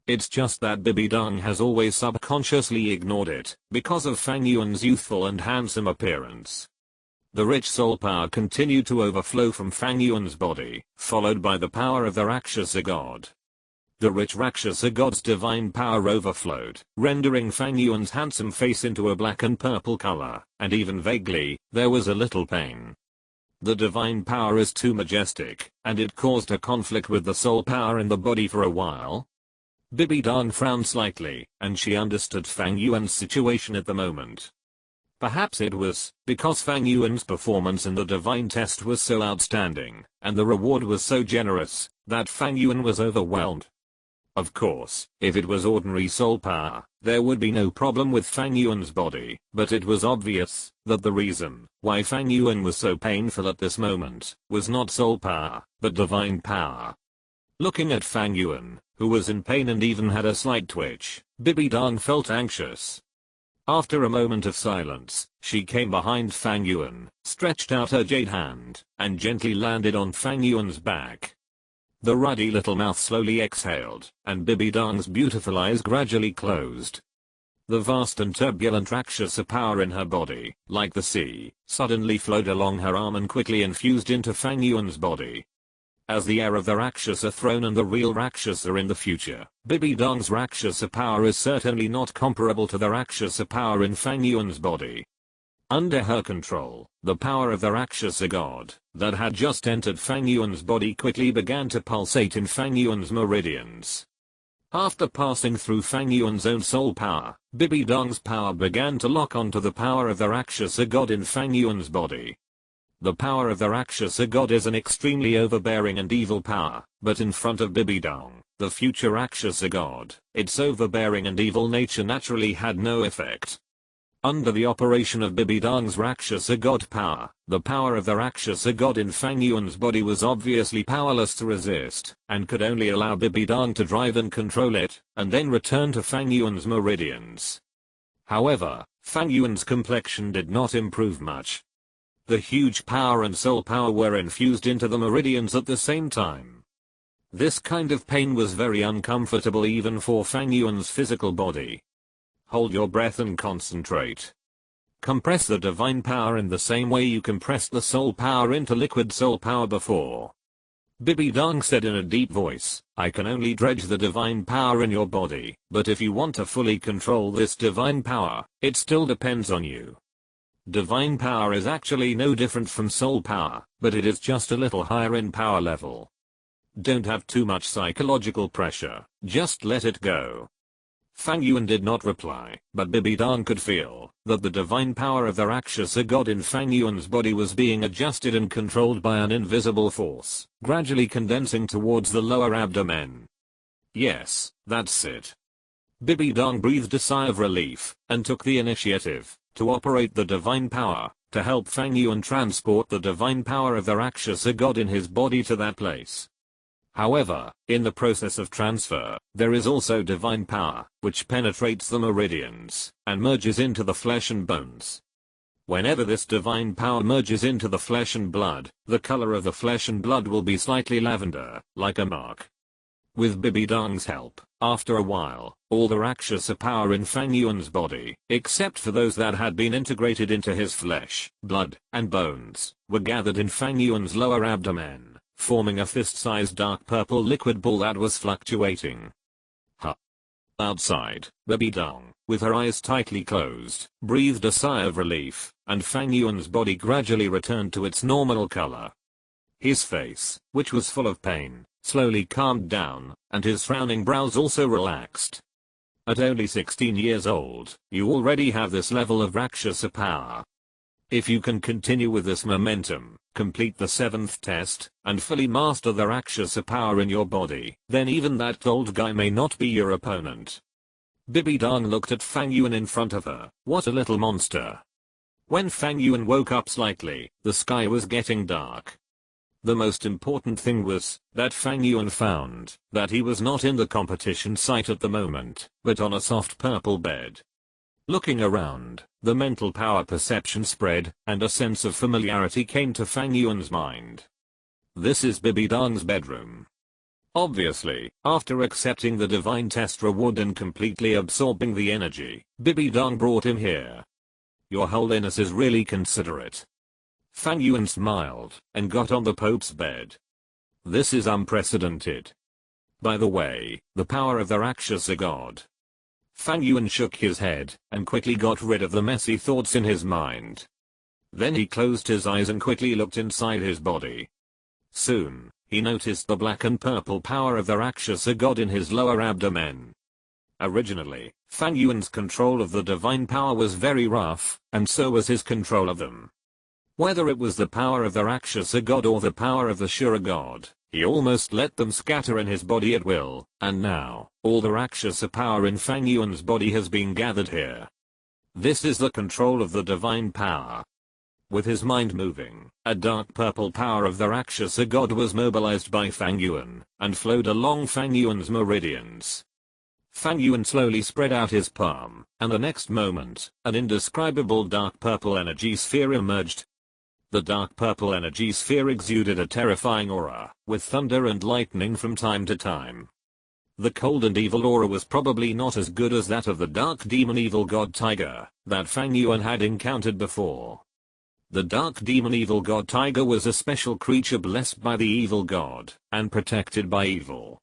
It's just that Bibi Dong has always subconsciously ignored it, because of Fang Yuan's youthful and handsome appearance. The rich soul power continued to overflow from Fang Yuan's body, followed by the power of the Rakshasa god. The rich Rakshasa god's divine power overflowed, rendering Fang Yuan's handsome face into a black and purple color, and even vaguely, there was a little pain. The divine power is too majestic, and it caused a conflict with the soul power in the body for a while. Bibi Dong frowned slightly, and she understood Fang Yuan's situation at the moment. Perhaps it was because Fang Yuan's performance in the divine test was so outstanding, and the reward was so generous, that Fang Yuan was overwhelmed. Of course, if it was ordinary soul power, there would be no problem with Fang Yuan's body, but it was obvious that the reason why Fang Yuan was so painful at this moment was not soul power, but divine power. Looking at Fang Yuan, who was in pain and even had a slight twitch, Bibi Dong felt anxious. After a moment of silence, she came behind Fang Yuan, stretched out her jade hand, and gently landed on Fang Yuan's back. The ruddy little mouth slowly exhaled, and Bibi Dong's beautiful eyes gradually closed. The vast and turbulent Rakshasa power in her body, like the sea, suddenly flowed along her arm and quickly infused into Fang Yuan's body. As the heir of the Rakshasa throne and the real Rakshasa in the future, Bibi Dong's Rakshasa power is certainly not comparable to the Rakshasa power in Fang Yuan's body. Under her control, the power of the Rakshasa god, that had just entered Fang Yuan's body quickly began to pulsate in Fang Yuan's meridians. After passing through Fang Yuan's own soul power, Bibi Dong's power began to lock onto the power of the Rakshasa god in Fang Yuan's body. The power of the Rakshasa god is an extremely overbearing and evil power, but in front of Bibi Dong, the future Rakshasa god, its overbearing and evil nature naturally had no effect. Under the operation of Bibi Dong's Rakshasa god power, the power of the Rakshasa god in Fang Yuan's body was obviously powerless to resist, and could only allow Bibi Dong to drive and control it, and then return to Fang Yuan's meridians. However, Fang Yuan's complexion did not improve much. The huge power and soul power were infused into the meridians at the same time. This kind of pain was very uncomfortable even for Fang Yuan's physical body. Hold your breath and concentrate. Compress the divine power in the same way you compressed the soul power into liquid soul power before. Bibi Dong said in a deep voice, I can only dredge the divine power in your body, but if you want to fully control this divine power, it still depends on you. Divine power is actually no different from soul power, but it is just a little higher in power level. Don't have too much psychological pressure, just let it go. Fang Yuan did not reply, but Bibi Dong could feel that the divine power of the Rakshasa god in Fang Yuan's body was being adjusted and controlled by an invisible force, gradually condensing towards the lower abdomen. Yes, that's it. Bibi Dong breathed a sigh of relief and took the initiative to operate the divine power to help Fang Yuan transport the divine power of the Rakshasa god in his body to that place. However, in the process of transfer, there is also divine power, which penetrates the meridians and merges into the flesh and bones. Whenever this divine power merges into the flesh and blood, the color of the flesh and blood will be slightly lavender, like a mark. With Bibi Dong's help, after a while, all the Rakshasa power in Fang Yuan's body, except for those that had been integrated into his flesh, blood, and bones, were gathered in Fang Yuan's lower abdomen, forming a fist-sized dark purple liquid ball that was fluctuating. Outside, Bibi Dong, with her eyes tightly closed, breathed a sigh of relief, and Fang Yuan's body gradually returned to its normal color. His face, which was full of pain, slowly calmed down, and his frowning brows also relaxed. At only 16 years old, you already have this level of Rakshasa power. If you can continue with this momentum, complete the 7th test, and fully master the Rakshasa power in your body, then even that old guy may not be your opponent. Bibi Dong looked at Fang Yuan in front of her. What a little monster. When Fang Yuan woke up slightly, the sky was getting dark. The most important thing was that Fang Yuan found that he was not in the competition site at the moment, but on a soft purple bed. Looking around, the mental power perception spread, and a sense of familiarity came to Fang Yuan's mind. This is Bibi Dong's bedroom. Obviously, after accepting the divine test reward and completely absorbing the energy, Bibi Dong brought him here. Your Holiness is really considerate. Fang Yuan smiled, and got on the Pope's bed. This is unprecedented. By the way, the power of the Rakshasa god. Fang Yuan shook his head, and quickly got rid of the messy thoughts in his mind. Then he closed his eyes and quickly looked inside his body. Soon, he noticed the black and purple power of the Rakshasa god in his lower abdomen. Originally, Fang Yuan's control of the divine power was very rough, and so was his control of them. Whether it was the power of the Rakshasa god or the power of the Shura god, he almost let them scatter in his body at will, and now, all the Rakshasa power in Fang Yuan's body has been gathered here. This is the control of the divine power. With his mind moving, a dark purple power of the Rakshasa god was mobilized by Fang Yuan, and flowed along Fang Yuan's meridians. Fang Yuan slowly spread out his palm, and the next moment, an indescribable dark purple energy sphere emerged. The dark purple energy sphere exuded a terrifying aura, with thunder and lightning from time to time. The cold and evil aura was probably not as good as that of the dark demon evil god tiger that Fang Yuan had encountered before. The dark demon evil god tiger was a special creature blessed by the evil god, and protected by evil.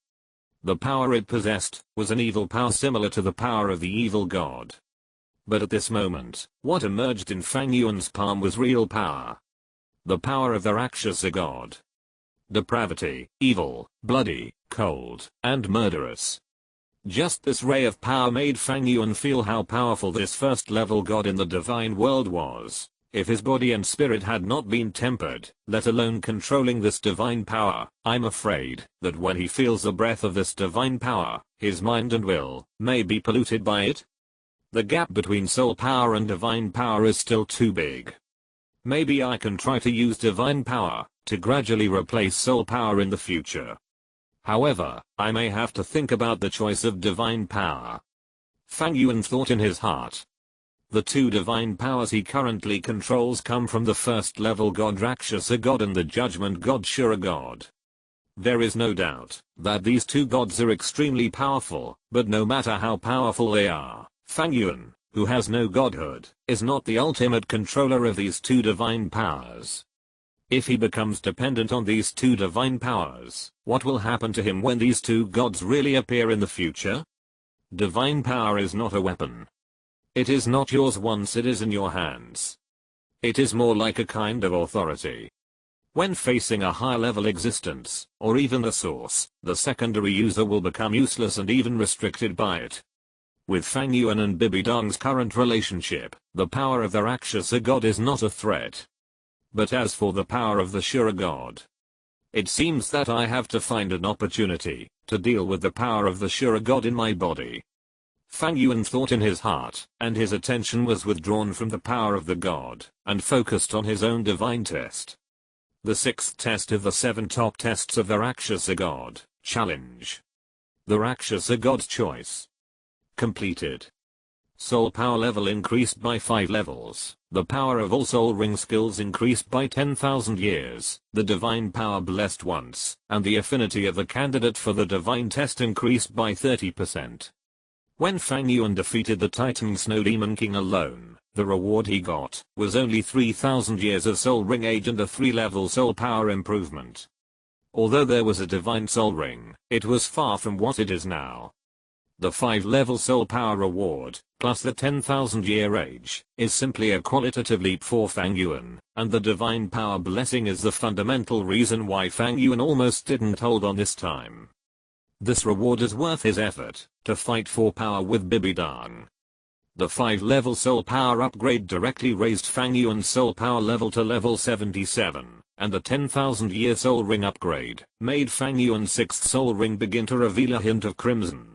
The power it possessed was an evil power similar to the power of the evil god. But at this moment, what emerged in Fang Yuan's palm was real power. The power of the Rakshasa god. Depravity, evil, bloody, cold, and murderous. Just this ray of power made Fang Yuan feel how powerful this first-level god in the divine world was. If his body and spirit had not been tempered, let alone controlling this divine power, I'm afraid that when he feels the breath of this divine power, his mind and will may be polluted by it. The gap between soul power and divine power is still too big. Maybe I can try to use divine power to gradually replace soul power in the future. However, I may have to think about the choice of divine power. Fang Yuan thought in his heart. The two divine powers he currently controls come from the first level god Rakshasa god and the judgment god Shura god. There is no doubt that these two gods are extremely powerful, but no matter how powerful they are, Fang Yuan, who has no godhood, is not the ultimate controller of these two divine powers. If he becomes dependent on these two divine powers, what will happen to him when these two gods really appear in the future? Divine power is not a weapon. It is not yours once it is in your hands. It is more like a kind of authority. When facing a high-level existence, or even the source, the secondary user will become useless and even restricted by it. With Fang Yuan and Bibi Dong's current relationship, the power of the Rakshasa god is not a threat. But as for the power of the Shura god, it seems that I have to find an opportunity to deal with the power of the Shura god in my body. Fang Yuan thought in his heart, and his attention was withdrawn from the power of the god, and focused on his own divine test. The sixth test of the 7 top tests of the Rakshasa god, challenge. The Rakshasa god's choice. Completed. Soul power level increased by 5 levels, the power of all soul ring skills increased by 10,000 years, the divine power blessed once, and the affinity of the candidate for the divine test increased by 30%. When Fang Yuan defeated the Titan Snow Demon King alone, the reward he got was only 3,000 years of soul ring age and a 3-level soul power improvement. Although there was a divine soul ring, it was far from what it is now. The 5-level soul power reward, plus the 10,000 year age, is simply a qualitative leap for Fang Yuan, and the divine power blessing is the fundamental reason why Fang Yuan almost didn't hold on this time. This reward is worth his effort to fight for power with Bibi Dong. The 5-level soul power upgrade directly raised Fang Yuan's soul power level to level 77, and the 10,000 year soul ring upgrade made Fang Yuan's 6th soul ring begin to reveal a hint of crimson.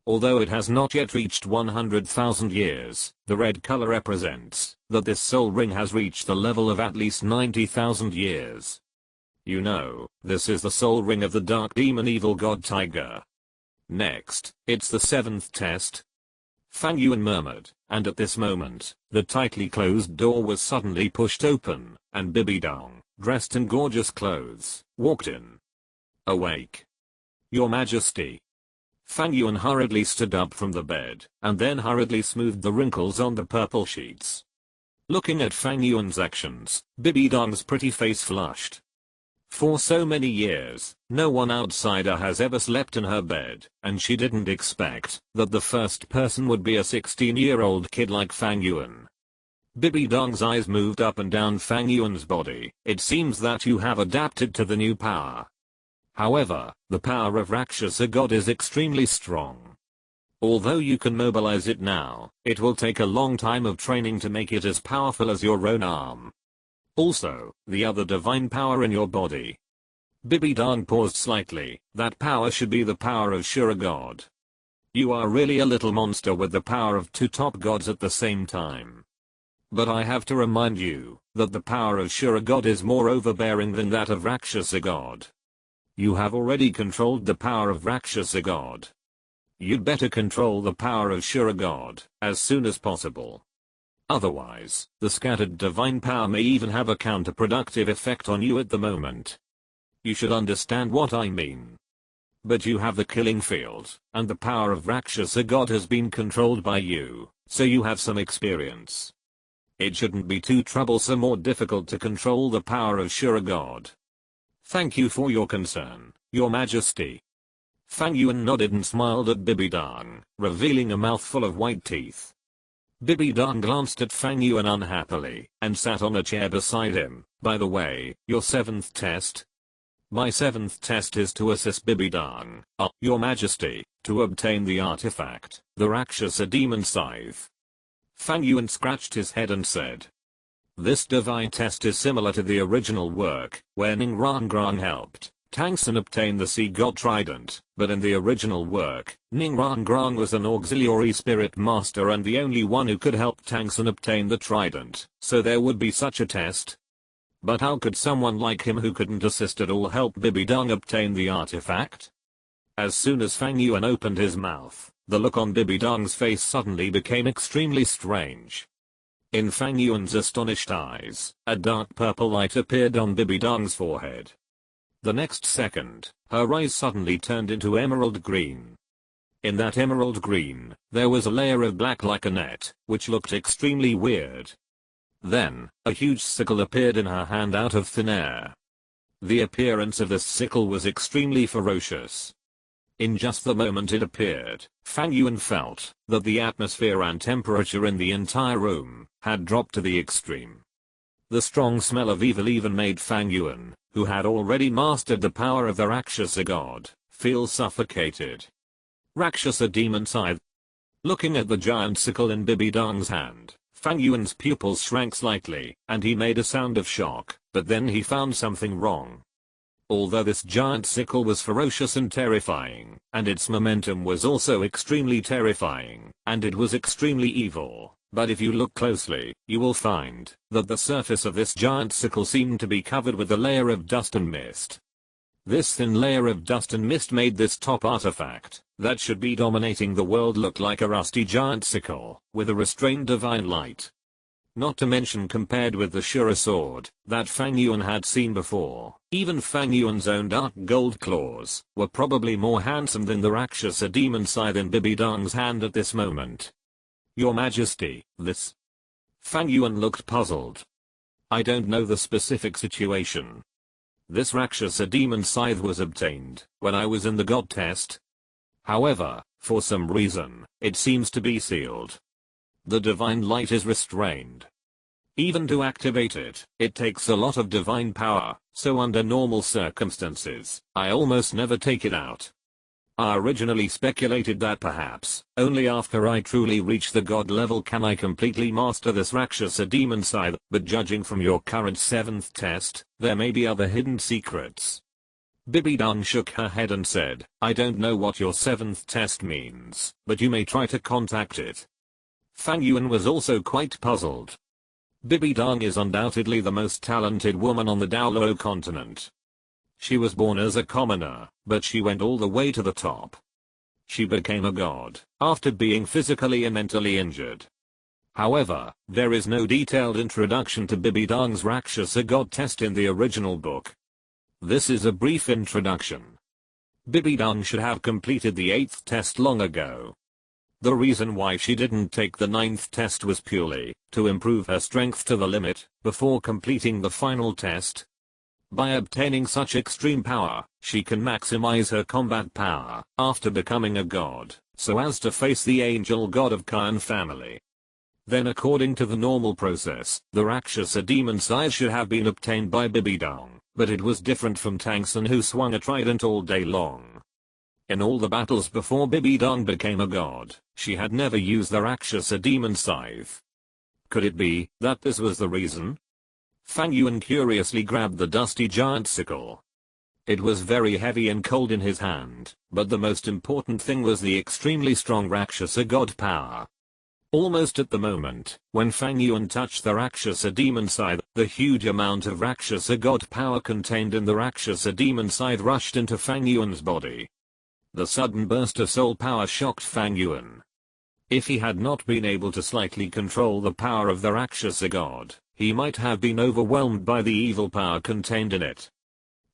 Although it has not yet reached 100,000 years, the red color represents that this soul ring has reached the level of at least 90,000 years. You know, this is the soul ring of the dark demon evil god Tiger. Next, it's the 7th test. Fang Yuan murmured, and at this moment, the tightly closed door was suddenly pushed open, and Bibi Dong, dressed in gorgeous clothes, walked in. Awake. Your Majesty. Fang Yuan hurriedly stood up from the bed, and then hurriedly smoothed the wrinkles on the purple sheets. Looking at Fang Yuan's actions, Bibi Dong's pretty face flushed. For so many years, no one outsider has ever slept in her bed, and she didn't expect that the first person would be a 16-year-old kid like Fang Yuan. Bibi Dong's eyes moved up and down Fang Yuan's body. It seems that you have adapted to the new power. However, the power of Rakshasa god is extremely strong. Although you can mobilize it now, it will take a long time of training to make it as powerful as your own arm. Also, the other divine power in your body. Bibi Dong paused slightly. That power should be the power of Shura god. You are really a little monster with the power of 2 top gods at the same time. But I have to remind you that the power of Shura god is more overbearing than that of Rakshasa god. You have already controlled the power of Rakshasa god. You'd better control the power of Shura god as soon as possible. Otherwise, the scattered divine power may even have a counterproductive effect on you at the moment. You should understand what I mean. But you have the killing field, and the power of Rakshasa god has been controlled by you, so you have some experience. It shouldn't be too troublesome or difficult to control the power of Shura god. Thank you for your concern, Your Majesty. Fang Yuan nodded and smiled at Bibi Dong, revealing a mouthful of white teeth. Bibi Dong glanced at Fang Yuan unhappily, and sat on a chair beside him. By the way, your 7th test? My 7th test is to assist Bibi Dong, Your Majesty, to obtain the artifact, the Rakshasa Demon Scythe. Fang Yuan scratched his head and said. This divine test is similar to the original work, where Ning Rangrang helped Tangsun obtain the Sea God Trident, but in the original work, Ning Rangrang was an auxiliary spirit master and the only one who could help Tangsun obtain the trident, so there would be such a test. But how could someone like him who couldn't assist at all help Bibi Dong obtain the artifact? As soon as Fang Yuan opened his mouth, the look on Bibi Dong's face suddenly became extremely strange. In Fang Yuan's astonished eyes, a dark purple light appeared on Bibi Dong's forehead. The next second, her eyes suddenly turned into emerald green. In that emerald green, there was a layer of black like a net, which looked extremely weird. Then, a huge sickle appeared in her hand out of thin air. The appearance of this sickle was extremely ferocious. In just the moment it appeared, Fang Yuan felt that the atmosphere and temperature in the entire room had dropped to the extreme. The strong smell of evil even made Fang Yuan, who had already mastered the power of the Rakshasa god, feel suffocated. Rakshasa demon scythe. Looking at the giant sickle in Bibidong's hand, Fang Yuan's pupils shrank slightly, and he made a sound of shock, but then he found something wrong. Although this giant sickle was ferocious and terrifying, and its momentum was also extremely terrifying, and it was extremely evil, but if you look closely, you will find that the surface of this giant sickle seemed to be covered with a layer of dust and mist. This thin layer of dust and mist made this top artifact, that should be dominating the world, look like a rusty giant sickle, with a restrained divine light. Not to mention, compared with the Shura sword that Fang Yuan had seen before, even Fang Yuan's own dark gold claws were probably more handsome than the Rakshasa demon scythe in Bibidong's hand at this moment. Your Majesty, this... Fang Yuan looked puzzled. I don't know the specific situation. This Rakshasa demon scythe was obtained when I was in the god test. However, for some reason, it seems to be sealed. The divine light is restrained. Even to activate it, it takes a lot of divine power, so under normal circumstances, I almost never take it out. I originally speculated that perhaps, only after I truly reach the god level can I completely master this Rakshasa demon scythe, but judging from your current 7th test, there may be other hidden secrets. Bibidong shook her head and said, I don't know what your 7th test means, but you may try to contact it. Fang Yuan was also quite puzzled. Bibidong is undoubtedly the most talented woman on the Douluo Continent. She was born as a commoner, but she went all the way to the top. She became a god, after being physically and mentally injured. However, there is no detailed introduction to Bibidong's Rakshasa god test in the original book. This is a brief introduction. Bibidong should have completed the 8th test long ago. The reason why she didn't take the 9th test was purely to improve her strength to the limit before completing the final test. By obtaining such extreme power, she can maximize her combat power after becoming a god, so as to face the angel god of Khan family. Then according to the normal process, the Rakshasa demon scythe should have been obtained by Bibidong, but it was different from Tangsun, who swung a trident all day long. In all the battles before Bibidong became a god, she had never used the Rakshasa demon scythe. Could it be that this was the reason? Fang Yuan curiously grabbed the dusty giant sickle. It was very heavy and cold in his hand, but the most important thing was the extremely strong Rakshasa god power. Almost at the moment, when Fang Yuan touched the Rakshasa demon scythe, the huge amount of Rakshasa god power contained in the Rakshasa demon scythe rushed into Fang Yuan's body. The sudden burst of soul power shocked Fang Yuan. If he had not been able to slightly control the power of the Rakshasa god, he might have been overwhelmed by the evil power contained in it.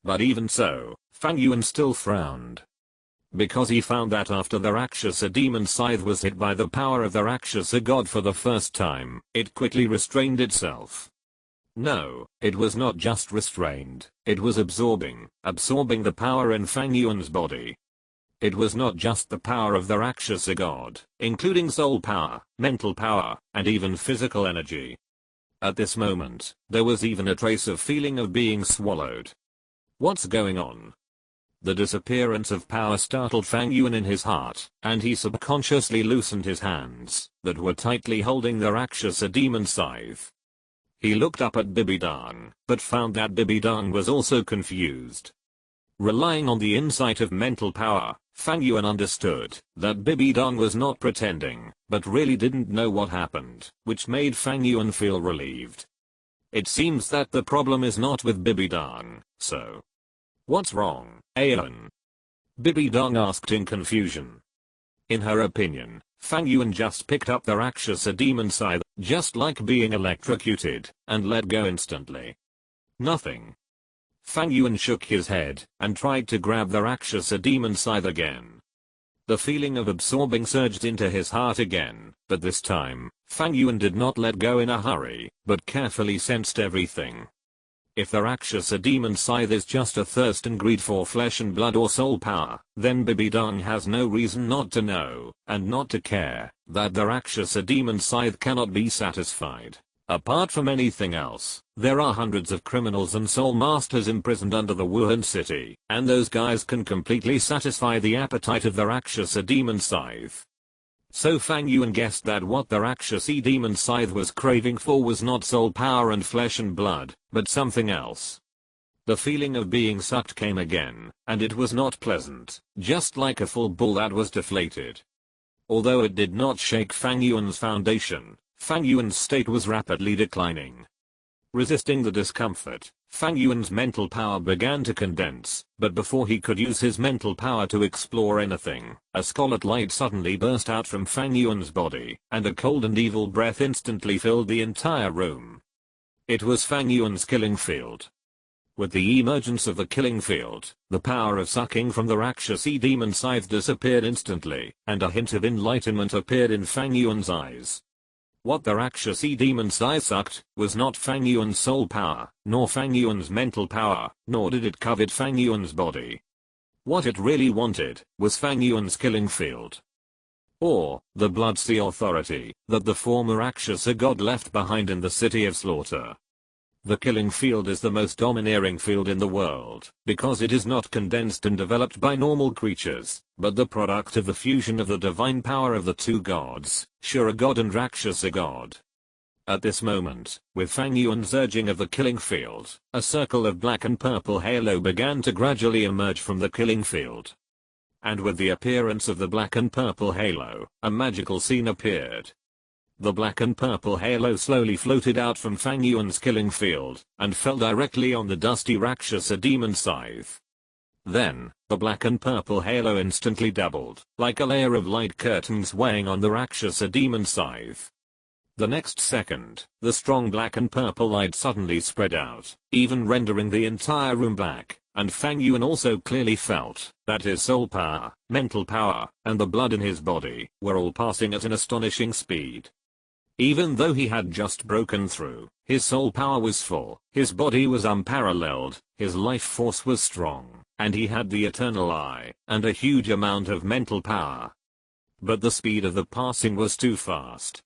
But even so, Fang Yuan still frowned. Because he found that after the Rakshasa demon scythe was hit by the power of the Rakshasa god for the first time, it quickly restrained itself. No, it was not just restrained, it was absorbing the power in Fang Yuan's body. It was not just the power of the Rakshasa god, including soul power, mental power, and even physical energy. At this moment, there was even a trace of feeling of being swallowed. What's going on? The disappearance of power startled Fang Yuan in his heart, and he subconsciously loosened his hands that were tightly holding the Rakshasa demon scythe. He looked up at Bibidong, but found that Bibidong was also confused. Relying on the insight of mental power, Fang Yuan understood that Bibidong was not pretending, but really didn't know what happened, which made Fang Yuan feel relieved. It seems that the problem is not with Bibidong, so... What's wrong, Aeon? Bibidong asked in confusion. In her opinion, Fang Yuan just picked up the Rakshasa demon scythe, just like being electrocuted, and let go instantly. Nothing. Fang Yuan shook his head and tried to grab the Rakshasa demon scythe again. The feeling of absorbing surged into his heart again, but this time, Fang Yuan did not let go in a hurry, but carefully sensed everything. If the Rakshasa demon scythe is just a thirst and greed for flesh and blood or soul power, then Bibi Dong has no reason not to know, and not to care, that the Rakshasa demon scythe cannot be satisfied. Apart from anything else, there are hundreds of criminals and soul masters imprisoned under the Wuhan city, and those guys can completely satisfy the appetite of the Rakshasa demon scythe. So Fang Yuan guessed that what the Rakshasi demon scythe was craving for was not soul power and flesh and blood, but something else. The feeling of being sucked came again, and it was not pleasant, just like a full ball that was deflated. Although it did not shake Fang Yuan's foundation, Fang Yuan's state was rapidly declining. Resisting the discomfort, Fang Yuan's mental power began to condense, but before he could use his mental power to explore anything, a scarlet light suddenly burst out from Fang Yuan's body, and a cold and evil breath instantly filled the entire room. It was Fang Yuan's killing field. With the emergence of the killing field, the power of sucking from the Rakshasi demon scythe disappeared instantly, and a hint of enlightenment appeared in Fang Yuan's eyes. What the Rakshasi demon scythe sucked was not Fang Yuan's soul power, nor Fang Yuan's mental power, nor did it covet Fang Yuan's body. What it really wanted was Fang Yuan's killing field. Or, the blood sea authority that the former Rakshasa god left behind in the city of slaughter. The killing field is the most domineering field in the world, because it is not condensed and developed by normal creatures, but the product of the fusion of the divine power of the two gods, Shura god and Rakshasa god. At this moment, with Fang Yuan's urging of the killing field, a circle of black and purple halo began to gradually emerge from the killing field. And with the appearance of the black and purple halo, a magical scene appeared. The black and purple halo slowly floated out from Fang Yuan's killing field, and fell directly on the dusty Rakshasa demon scythe. Then, the black and purple halo instantly doubled, like a layer of light curtains weighing on the Rakshasa demon scythe. The next second, the strong black and purple light suddenly spread out, even rendering the entire room black, and Fang Yuan also clearly felt that his soul power, mental power, and the blood in his body were all passing at an astonishing speed. Even though he had just broken through, his soul power was full, his body was unparalleled, his life force was strong, and he had the eternal eye, and a huge amount of mental power. But the speed of the passing was too fast.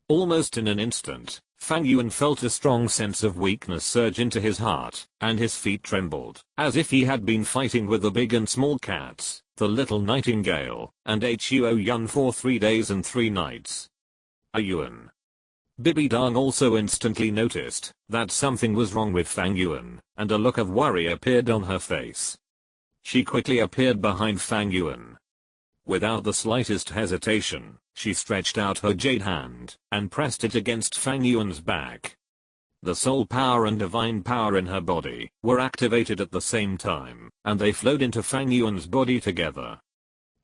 Almost in an instant, Fang Yuan felt a strong sense of weakness surge into his heart, and his feet trembled, as if he had been fighting with the big and small cats, the little nightingale, and Huo Yun for 3 days and 3 nights. Yuan. Bibi Dong also instantly noticed that something was wrong with Fang Yuan, and a look of worry appeared on her face. She quickly appeared behind Fang Yuan. Without the slightest hesitation, she stretched out her jade hand and pressed it against Fang Yuan's back. The soul power and divine power in her body were activated at the same time, and they flowed into Fang Yuan's body together.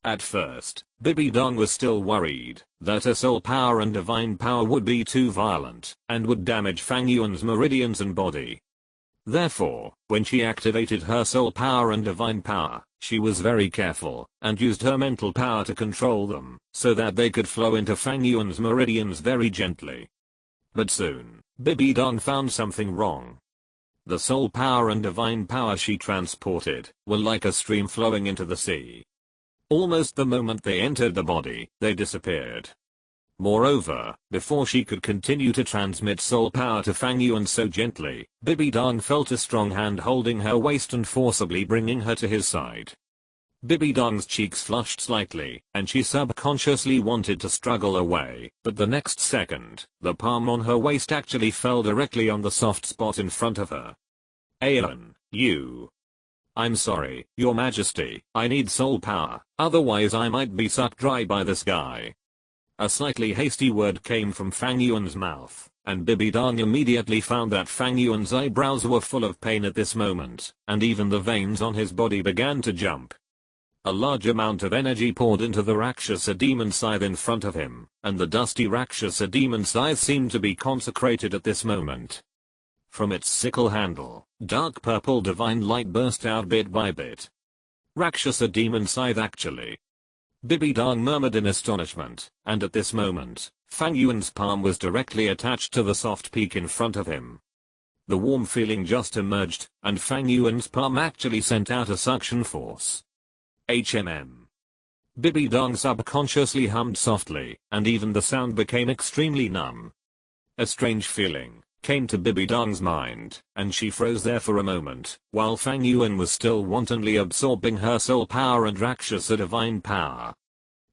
At first, Bibi Dong was still worried that her soul power and divine power would be too violent and would damage Fang Yuan's meridians and body. Therefore, when she activated her soul power and divine power, she was very careful and used her mental power to control them so that they could flow into Fang Yuan's meridians very gently. But soon, Bibi Dong found something wrong. The soul power and divine power she transported were like a stream flowing into the sea. Almost the moment they entered the body, they disappeared. Moreover, before she could continue to transmit soul power to Fang Yuan so gently, Bibi Dong felt a strong hand holding her waist and forcibly bringing her to his side. Bibi Dong's cheeks flushed slightly, and she subconsciously wanted to struggle away, but the next second, the palm on her waist actually fell directly on the soft spot in front of her. Aeon, you. I'm sorry, Your Majesty, I need soul power, otherwise I might be sucked dry by this guy. A slightly hasty word came from Fang Yuan's mouth, and Bibi Dong immediately found that Fang Yuan's eyebrows were full of pain at this moment, and even the veins on his body began to jump. A large amount of energy poured into the Rakshasa demon scythe in front of him, and the dusty Rakshasa demon scythe seemed to be consecrated at this moment. From its sickle handle, dark purple divine light burst out bit by bit. Rakshasa demon scythe actually. Bibidang murmured in astonishment, and at this moment, Fang Yuan's palm was directly attached to the soft peak in front of him. The warm feeling just emerged, and Fang Yuan's palm actually sent out a suction force. Bibidang subconsciously hummed softly, and even the sound became extremely numb. A strange feeling came to Bibidang's mind, and she froze there for a moment, while Fang Yuan was still wantonly absorbing her soul power and Rakshasa divine power.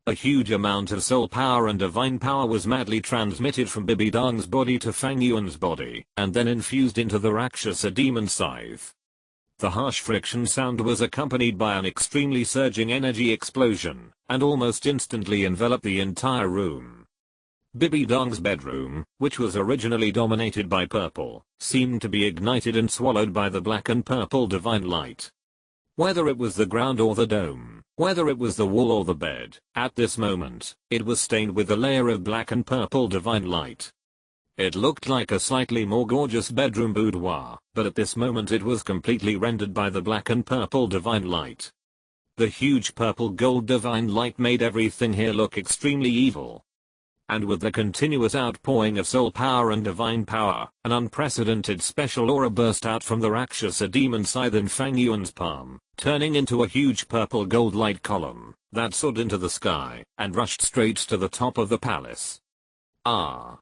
A huge amount of soul power and divine power was madly transmitted from Bibidang's body to Fang Yuan's body, and then infused into the Rakshasa demon scythe. The harsh friction sound was accompanied by an extremely surging energy explosion, and almost instantly enveloped the entire room. Bibidang's bedroom, which was originally dominated by purple, seemed to be ignited and swallowed by the black and purple divine light. Whether it was the ground or the dome, whether it was the wall or the bed, at this moment, it was stained with a layer of black and purple divine light. It looked like a slightly more gorgeous bedroom boudoir, but at this moment it was completely rendered by the black and purple divine light. The huge purple gold divine light made everything here look extremely evil. And with the continuous outpouring of soul power and divine power, an unprecedented special aura burst out from the Rakshasa demon scythe in Fang Yuan's palm, turning into a huge purple gold light column that soared into the sky and rushed straight to the top of the palace. Ah!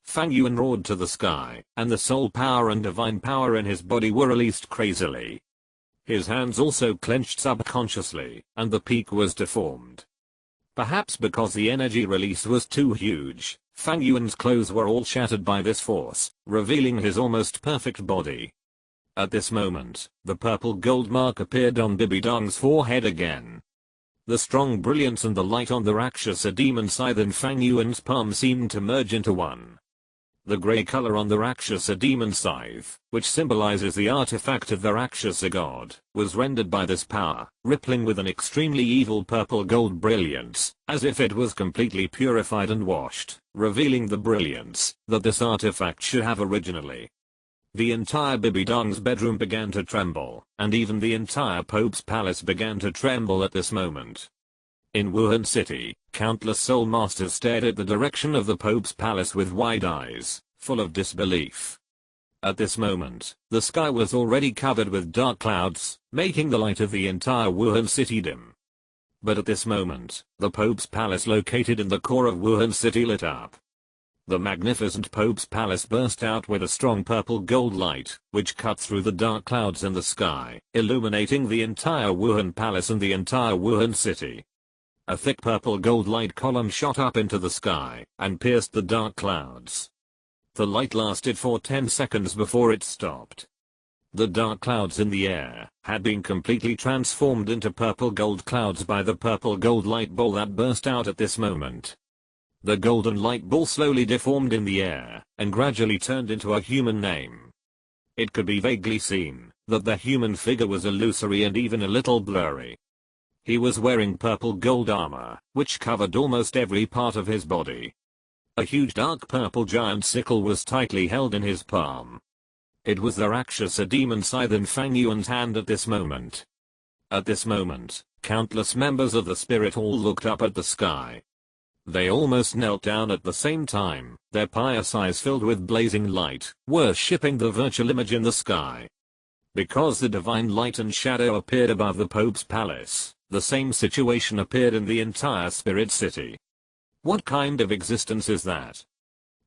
Fang Yuan roared to the sky, and the soul power and divine power in his body were released crazily. His hands also clenched subconsciously, and the peak was deformed. Perhaps because the energy release was too huge, Fang Yuan's clothes were all shattered by this force, revealing his almost perfect body. At this moment, the purple gold mark appeared on Bibidang's forehead again. The strong brilliance and the light on the Rakshasa demon scythe in Fang Yuan's palm seemed to merge into one. The grey color on the Rakshasa demon scythe, which symbolizes the artifact of the Rakshasa god, was rendered by this power, rippling with an extremely evil purple gold brilliance, as if it was completely purified and washed, revealing the brilliance that this artifact should have originally. The entire Bibidang's bedroom began to tremble, and even the entire Pope's palace began to tremble at this moment. In Wuhan City, countless soul masters stared at the direction of the Pope's palace with wide eyes, full of disbelief. At this moment, the sky was already covered with dark clouds, making the light of the entire Wuhan City dim. But at this moment, the Pope's palace located in the core of Wuhan City lit up. The magnificent Pope's palace burst out with a strong purple gold light, which cut through the dark clouds in the sky, illuminating the entire Wuhan palace and the entire Wuhan City. A thick purple gold light column shot up into the sky and pierced the dark clouds. The light lasted for 10 seconds before it stopped. The dark clouds in the air had been completely transformed into purple gold clouds by the purple gold light ball that burst out at this moment. The golden light ball slowly deformed in the air and gradually turned into a human name. It could be vaguely seen that the human figure was illusory and even a little blurry. He was wearing purple gold armor, which covered almost every part of his body. A huge dark purple giant sickle was tightly held in his palm. It was the Rakshasa demon scythe in Fang Yuan's hand at this moment. At this moment, countless members of the spirit hall looked up at the sky. They almost knelt down at the same time, their pious eyes filled with blazing light, worshipping the virtual image in the sky. Because the divine light and shadow appeared above the Pope's palace, the same situation appeared in the entire spirit city. What kind of existence is that?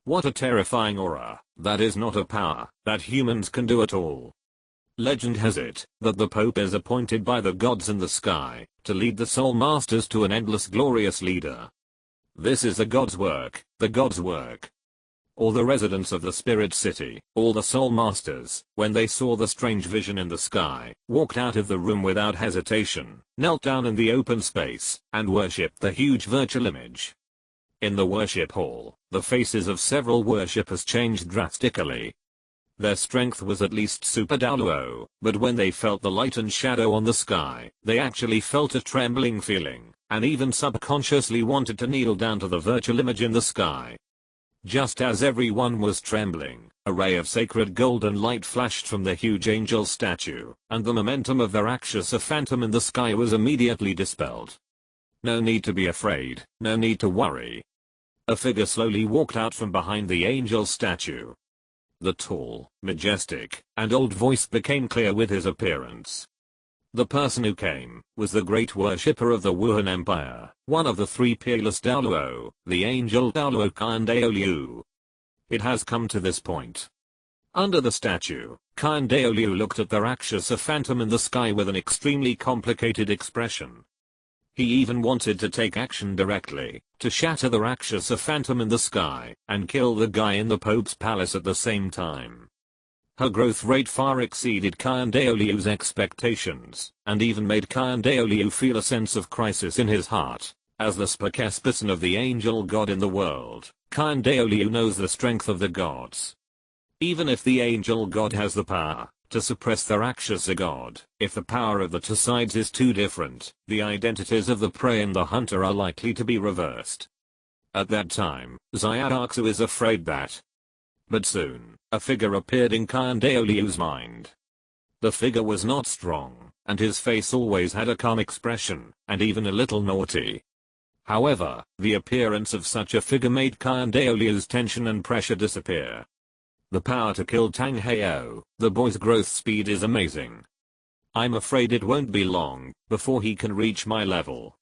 What a terrifying aura. That is not a power that humans can do at all. Legend has it that the Pope is appointed by the gods in the sky to lead the soul masters to an endless glorious leader. This is the god's work, the god's work. All the residents of the spirit city, all the soul masters, when they saw the strange vision in the sky, walked out of the room without hesitation, knelt down in the open space, and worshipped the huge virtual image. In the worship hall, the faces of several worshippers changed drastically. Their strength was at least super Douluo, but when they felt the light and shadow on the sky, they actually felt a trembling feeling, and even subconsciously wanted to kneel down to the virtual image in the sky. Just as everyone was trembling, A ray of sacred golden light flashed from the huge angel statue, and the momentum of the Rakshasa phantom in the sky was immediately dispelled. No need to be afraid, no need to worry. A figure slowly walked out from behind the angel statue. The tall, majestic, and old voice became clear with his appearance. The person who came was the great worshipper of the Wuhan Empire, one of the three peerless Douluo, the angel Douluo Continent. It has come to this point. Under the statue, Continent looked at the Rakshasa phantom in the sky with an extremely complicated expression. He even wanted to take action directly, to shatter the Rakshasa phantom in the sky, and kill the guy in the Pope's palace at the same time. Her growth rate far exceeded Continent's expectations, and even made Continent feel a sense of crisis in his heart. As the spokesperson of the angel god in the world, Continent knows the strength of the gods. Even if the angel god has the power to suppress the Rakshasa god, if the power of the two sides is too different, the identities of the prey and the hunter are likely to be reversed. At that time, Xiaoxu is afraid that. But soon, a figure appeared in Continent's mind. The figure was not strong, and his face always had a calm expression, and even a little naughty. However, the appearance of such a figure made Continent's tension and pressure disappear. The power to kill Tang Heo, the boy's growth speed is amazing. I'm afraid it won't be long before he can reach my level.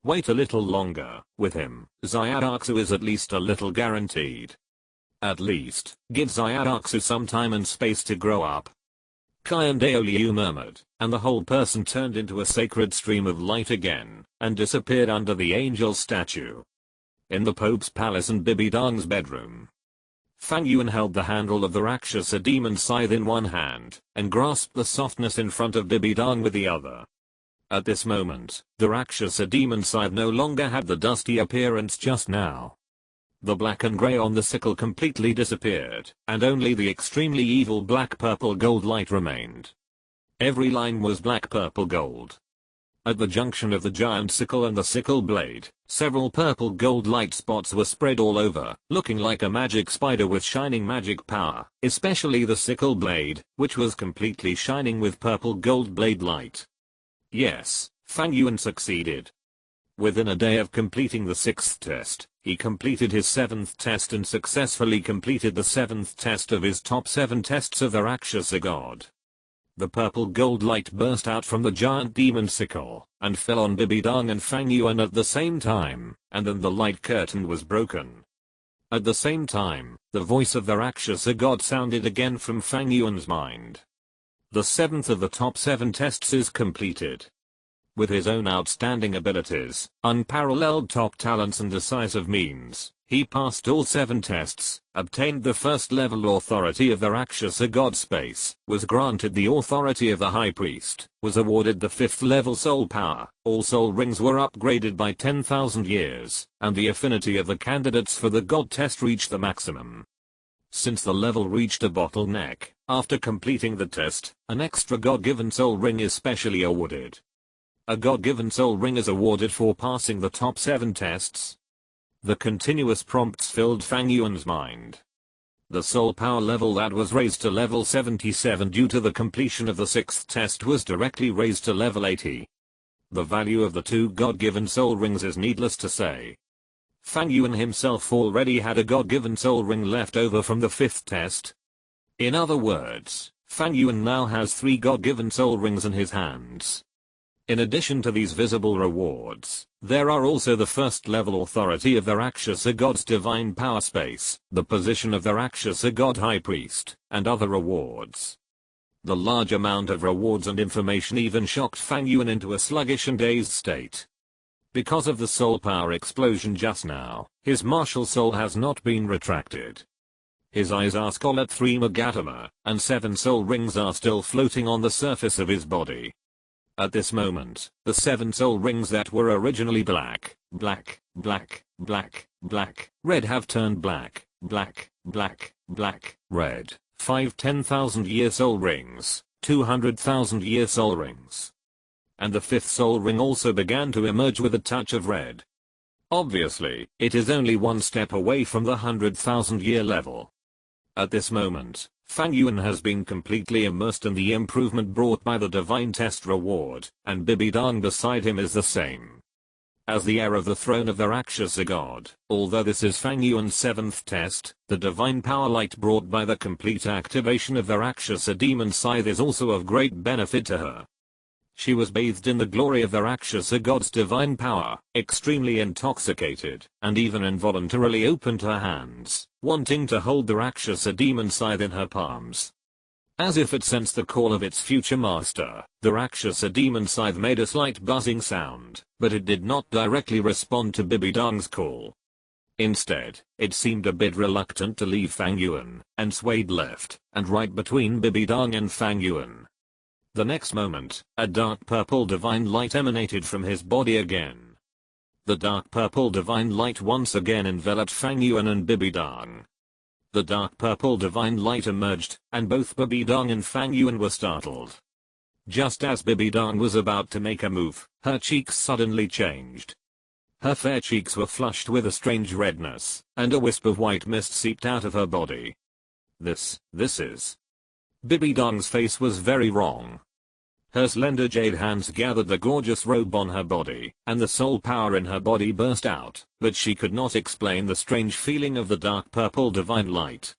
Wait a little longer, with him, Xiaoxu is at least a little guaranteed. At least, give Xiaoxu some time and space to grow up. Continent murmured, and the whole person turned into a sacred stream of light again, and disappeared under the angel statue. In the Pope's palace and Bibidong's bedroom, Fang Yuan held the handle of the Rakshasa demon scythe in one hand, and grasped the softness in front of Bibidong with the other. At this moment, the Rakshasa demon scythe no longer had the dusty appearance just now. The black and grey on the sickle completely disappeared, and only the extremely evil black-purple gold light remained. Every line was black-purple gold. At the junction of the giant sickle and the sickle blade, several purple gold light spots were spread all over, looking like a magic spider with shining magic power, especially the sickle blade, which was completely shining with purple gold blade light. Yes, Fang Yuan succeeded. Within a day of completing the 6th test, he completed his 7th test and successfully completed the 7th test of his top 7 tests of the Rakshasa god. The purple gold light burst out from the giant demon sickle, and fell on Bibidong and Fang Yuan at the same time, and then the light curtain was broken. At the same time, the voice of the Rakshasa god sounded again from Fang Yuan's mind. The 7th of the top 7 tests is completed. With his own outstanding abilities, unparalleled top talents and decisive means, he passed all 7 tests, obtained the first level authority of the Rakshasa god space, was granted the authority of the high priest, was awarded the 5th level soul power, all soul rings were upgraded by 10,000 years, and the affinity of the candidates for the god test reached the maximum. Since the level reached a bottleneck, after completing the test, an extra god-given soul ring is specially awarded. A god-given soul ring is awarded for passing the top 7 tests. The continuous prompts filled Fang Yuan's mind. The soul power level that was raised to level 77 due to the completion of the 6th test was directly raised to level 80. The value of the 2 god-given soul rings is needless to say. Fang Yuan himself already had a god-given soul ring left over from the 5th test. In other words, Fang Yuan now has 3 god-given soul rings in his hands. In addition to these visible rewards, there are also the first level authority of the Rakshasa god's divine power space, the position of the Rakshasa god high priest, and other rewards. The large amount of rewards and information even shocked Fang Yuan into a sluggish and dazed state. Because of the soul power explosion just now, his martial soul has not been retracted. His eyes are scarlet 3 Magatama, and 7 soul rings are still floating on the surface of his body. At this moment, the 7 soul rings that were originally black, black, black, black, black, red have turned black, black, black, black, red, 5 10,000-year soul rings, 200,000-year soul rings. And the 5th soul ring also began to emerge with a touch of red. Obviously, it is only one step away from the 100,000-year level. At this moment, Fang Yuan has been completely immersed in the improvement brought by the divine test reward, and Bibidang beside him is the same. As the heir of the throne of the Rakshasa god, although this is Fang Yuan's 7th test, the divine power light brought by the complete activation of the Rakshasa demon scythe is also of great benefit to her. She was bathed in the glory of the Rakshasa god's divine power, extremely intoxicated, and even involuntarily opened her hands, wanting to hold the Rakshasa demon scythe in her palms. As if it sensed the call of its future master, the Rakshasa demon scythe made a slight buzzing sound, but it did not directly respond to Bibidang's call. Instead, it seemed a bit reluctant to leave Fang Yuan, and swayed left and right between Bibidang and Fang Yuan. The next moment, a dark purple divine light emanated from his body again. The dark purple divine light once again enveloped Fang Yuan and Bibidang. The dark purple divine light emerged, and both Bibidang and Fang Yuan were startled. Just as Bibidang was about to make a move, her cheeks suddenly changed. Her fair cheeks were flushed with a strange redness, and a wisp of white mist seeped out of her body. This is... Bibidang's face was very wrong. Her slender jade hands gathered the gorgeous robe on her body, and the soul power in her body burst out, but she could not explain the strange feeling of the dark purple divine light.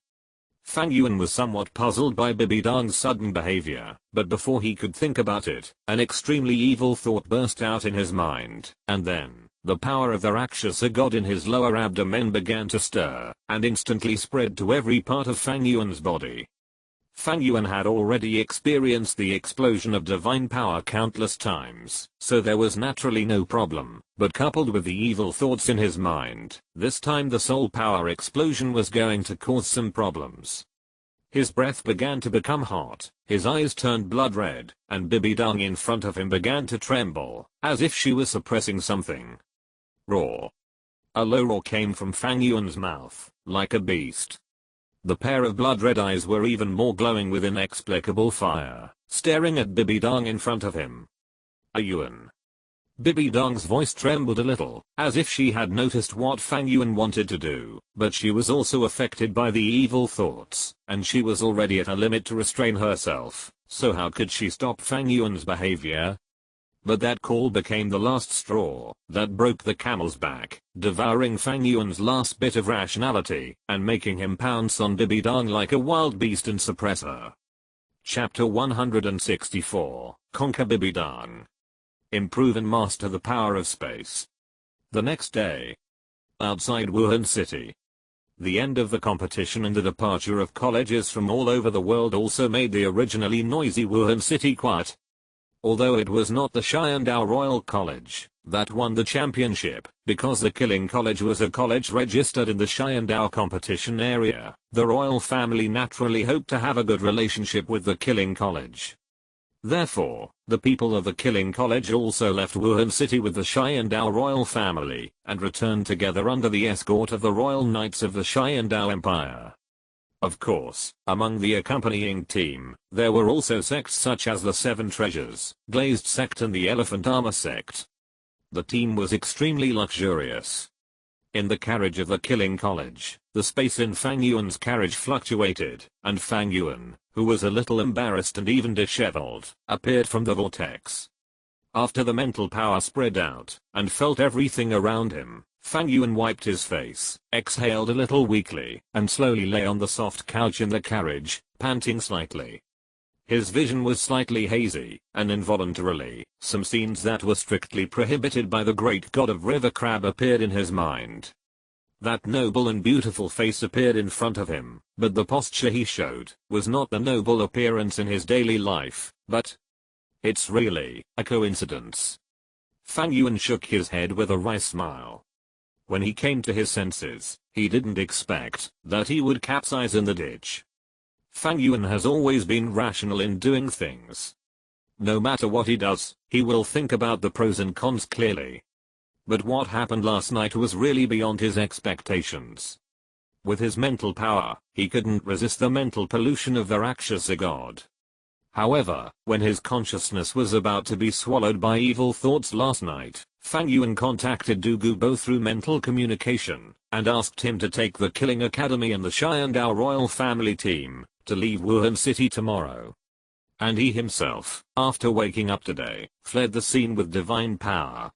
Fang Yuan was somewhat puzzled by Bibidang's sudden behavior, but before he could think about it, an extremely evil thought burst out in his mind, and then, the power of the Rakshasa god in his lower abdomen began to stir, and instantly spread to every part of Fang Yuan's body. Fang Yuan had already experienced the explosion of divine power countless times, so there was naturally no problem, but coupled with the evil thoughts in his mind, this time the soul power explosion was going to cause some problems. His breath began to become hot, his eyes turned blood red, and Bibidang in front of him began to tremble, as if she was suppressing something. Roar. A low roar came from Fang Yuan's mouth, like a beast. The pair of blood-red eyes were even more glowing with inexplicable fire, staring at Bibidang in front of him. Yuan. Bibidang's voice trembled a little, as if she had noticed what Fang Yuan wanted to do, but she was also affected by the evil thoughts, and she was already at a limit to restrain herself, so how could she stop Fang Yuan's behavior? But that call became the last straw that broke the camel's back, devouring Fang Yuan's last bit of rationality, and making him pounce on Bibidang like a wild beast and suppress her. Chapter 164, Conquer Bibidang. Improve and master the power of space. The next day. Outside Wuhan City. The end of the competition and the departure of colleges from all over the world also made the originally noisy Wuhan City quiet. Although it was not the Xiandao Royal College that won the championship, because the Killing College was a college registered in the Xiandao competition area, the royal family naturally hoped to have a good relationship with the Killing College. Therefore, the people of the Killing College also left Wuhan City with the Xiandao royal family, and returned together under the escort of the royal knights of the Xiandao Empire. Of course, among the accompanying team, there were also sects such as the Seven Treasures, Glazed Sect and the Elephant Armor Sect. The team was extremely luxurious. In the carriage of the Killing College, the space in Fang Yuan's carriage fluctuated, and Fang Yuan, who was a little embarrassed and even disheveled, appeared from the vortex. After the mental power spread out, and felt everything around him, Fang Yuan wiped his face, exhaled a little weakly, and slowly lay on the soft couch in the carriage, panting slightly. His vision was slightly hazy, and involuntarily, some scenes that were strictly prohibited by the great god of River Crab appeared in his mind. That noble and beautiful face appeared in front of him, but the posture he showed was not the noble appearance in his daily life, but... it's really a coincidence. Fang Yuan shook his head with a wry smile. When he came to his senses, he didn't expect that he would capsize in the ditch. Fang Yuan has always been rational in doing things. No matter what he does, he will think about the pros and cons clearly. But what happened last night was really beyond his expectations. With his mental power, he couldn't resist the mental pollution of the Rakshasa god. However, when his consciousness was about to be swallowed by evil thoughts last night, Fang Yuan contacted Douluo through mental communication, and asked him to take the Killing Academy and the Sharingan royal family team, to leave Wuhan City tomorrow. And he himself, after waking up today, fled the scene with divine power.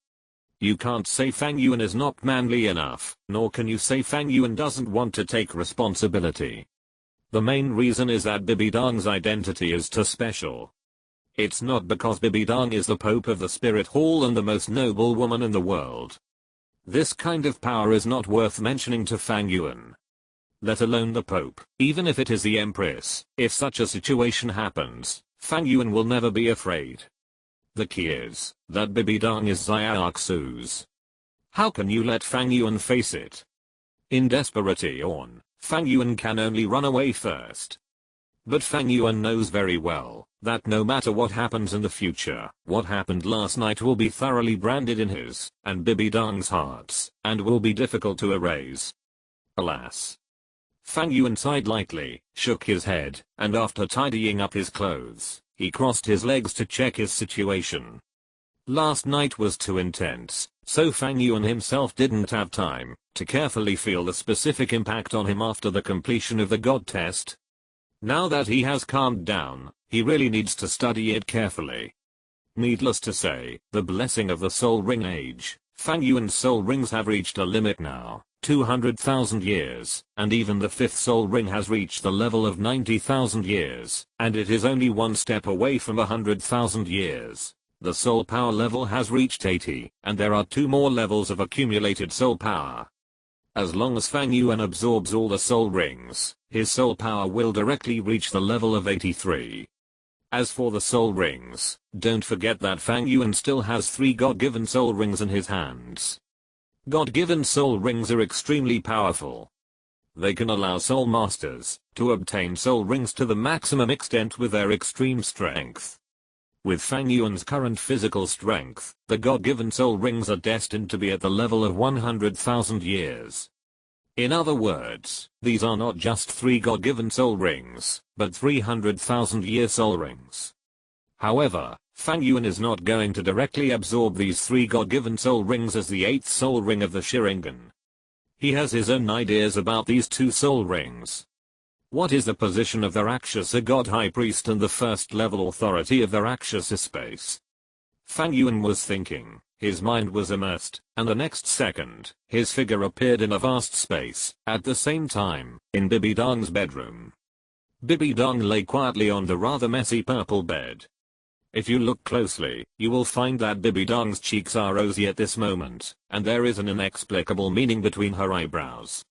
You can't say Fang Yuan is not manly enough, nor can you say Fang Yuan doesn't want to take responsibility. The main reason is that Bibi Dong's identity is too special. It's not because Bibi Dong is the Pope of the Spirit Hall and the most noble woman in the world. This kind of power is not worth mentioning to Fang Yuan. Let alone the Pope, even if it is the Empress. If such a situation happens, Fang Yuan will never be afraid. The key is that Bibi Dong is Xiaoxu's. How can you let Fang Yuan face it? In desperation, Fang Yuan can only run away first. But Fang Yuan knows very well that no matter what happens in the future, what happened last night will be thoroughly branded in his and Bibi Dong's hearts, and will be difficult to erase. Alas. Fang Yuan sighed lightly, shook his head, and after tidying up his clothes, he crossed his legs to check his situation. Last night was too intense, so Fang Yuan himself didn't have time to carefully feel the specific impact on him after the completion of the God test. Now that he has calmed down, he really needs to study it carefully. Needless to say, the blessing of the Soul Ring Age, Fang Yuan's soul rings have reached a limit now, 200,000 years, and even the 5th soul ring has reached the level of 90,000 years, and it is only one step away from 100,000 years. The soul power level has reached 80, and there are 2 more levels of accumulated soul power. As long as Fang Yuan absorbs all the soul rings, his soul power will directly reach the level of 83. As for the soul rings, don't forget that Fang Yuan still has 3 God-given soul rings in his hands. God-given soul rings are extremely powerful. They can allow soul masters to obtain soul rings to the maximum extent with their extreme strength. With Fang Yuan's current physical strength, the God-given soul rings are destined to be at the level of 100,000 years. In other words, these are not just 3 God-given soul rings, but 300,000-year soul rings. However, Fang Yuan is not going to directly absorb these 3 God-given soul rings as the 8th soul ring of the Sharingan. He has his own ideas about these 2 soul rings. What is the position of the Rakshasa God High Priest and the first level authority of the Rakshasa space? Fang Yuan was thinking, his mind was immersed, and the next second, his figure appeared in a vast space, at the same time, in Bibi Dong's bedroom. Bibi Dong lay quietly on the rather messy purple bed. If you look closely, you will find that Bibi Dong's cheeks are rosy at this moment, and there is an inexplicable meaning between her eyebrows.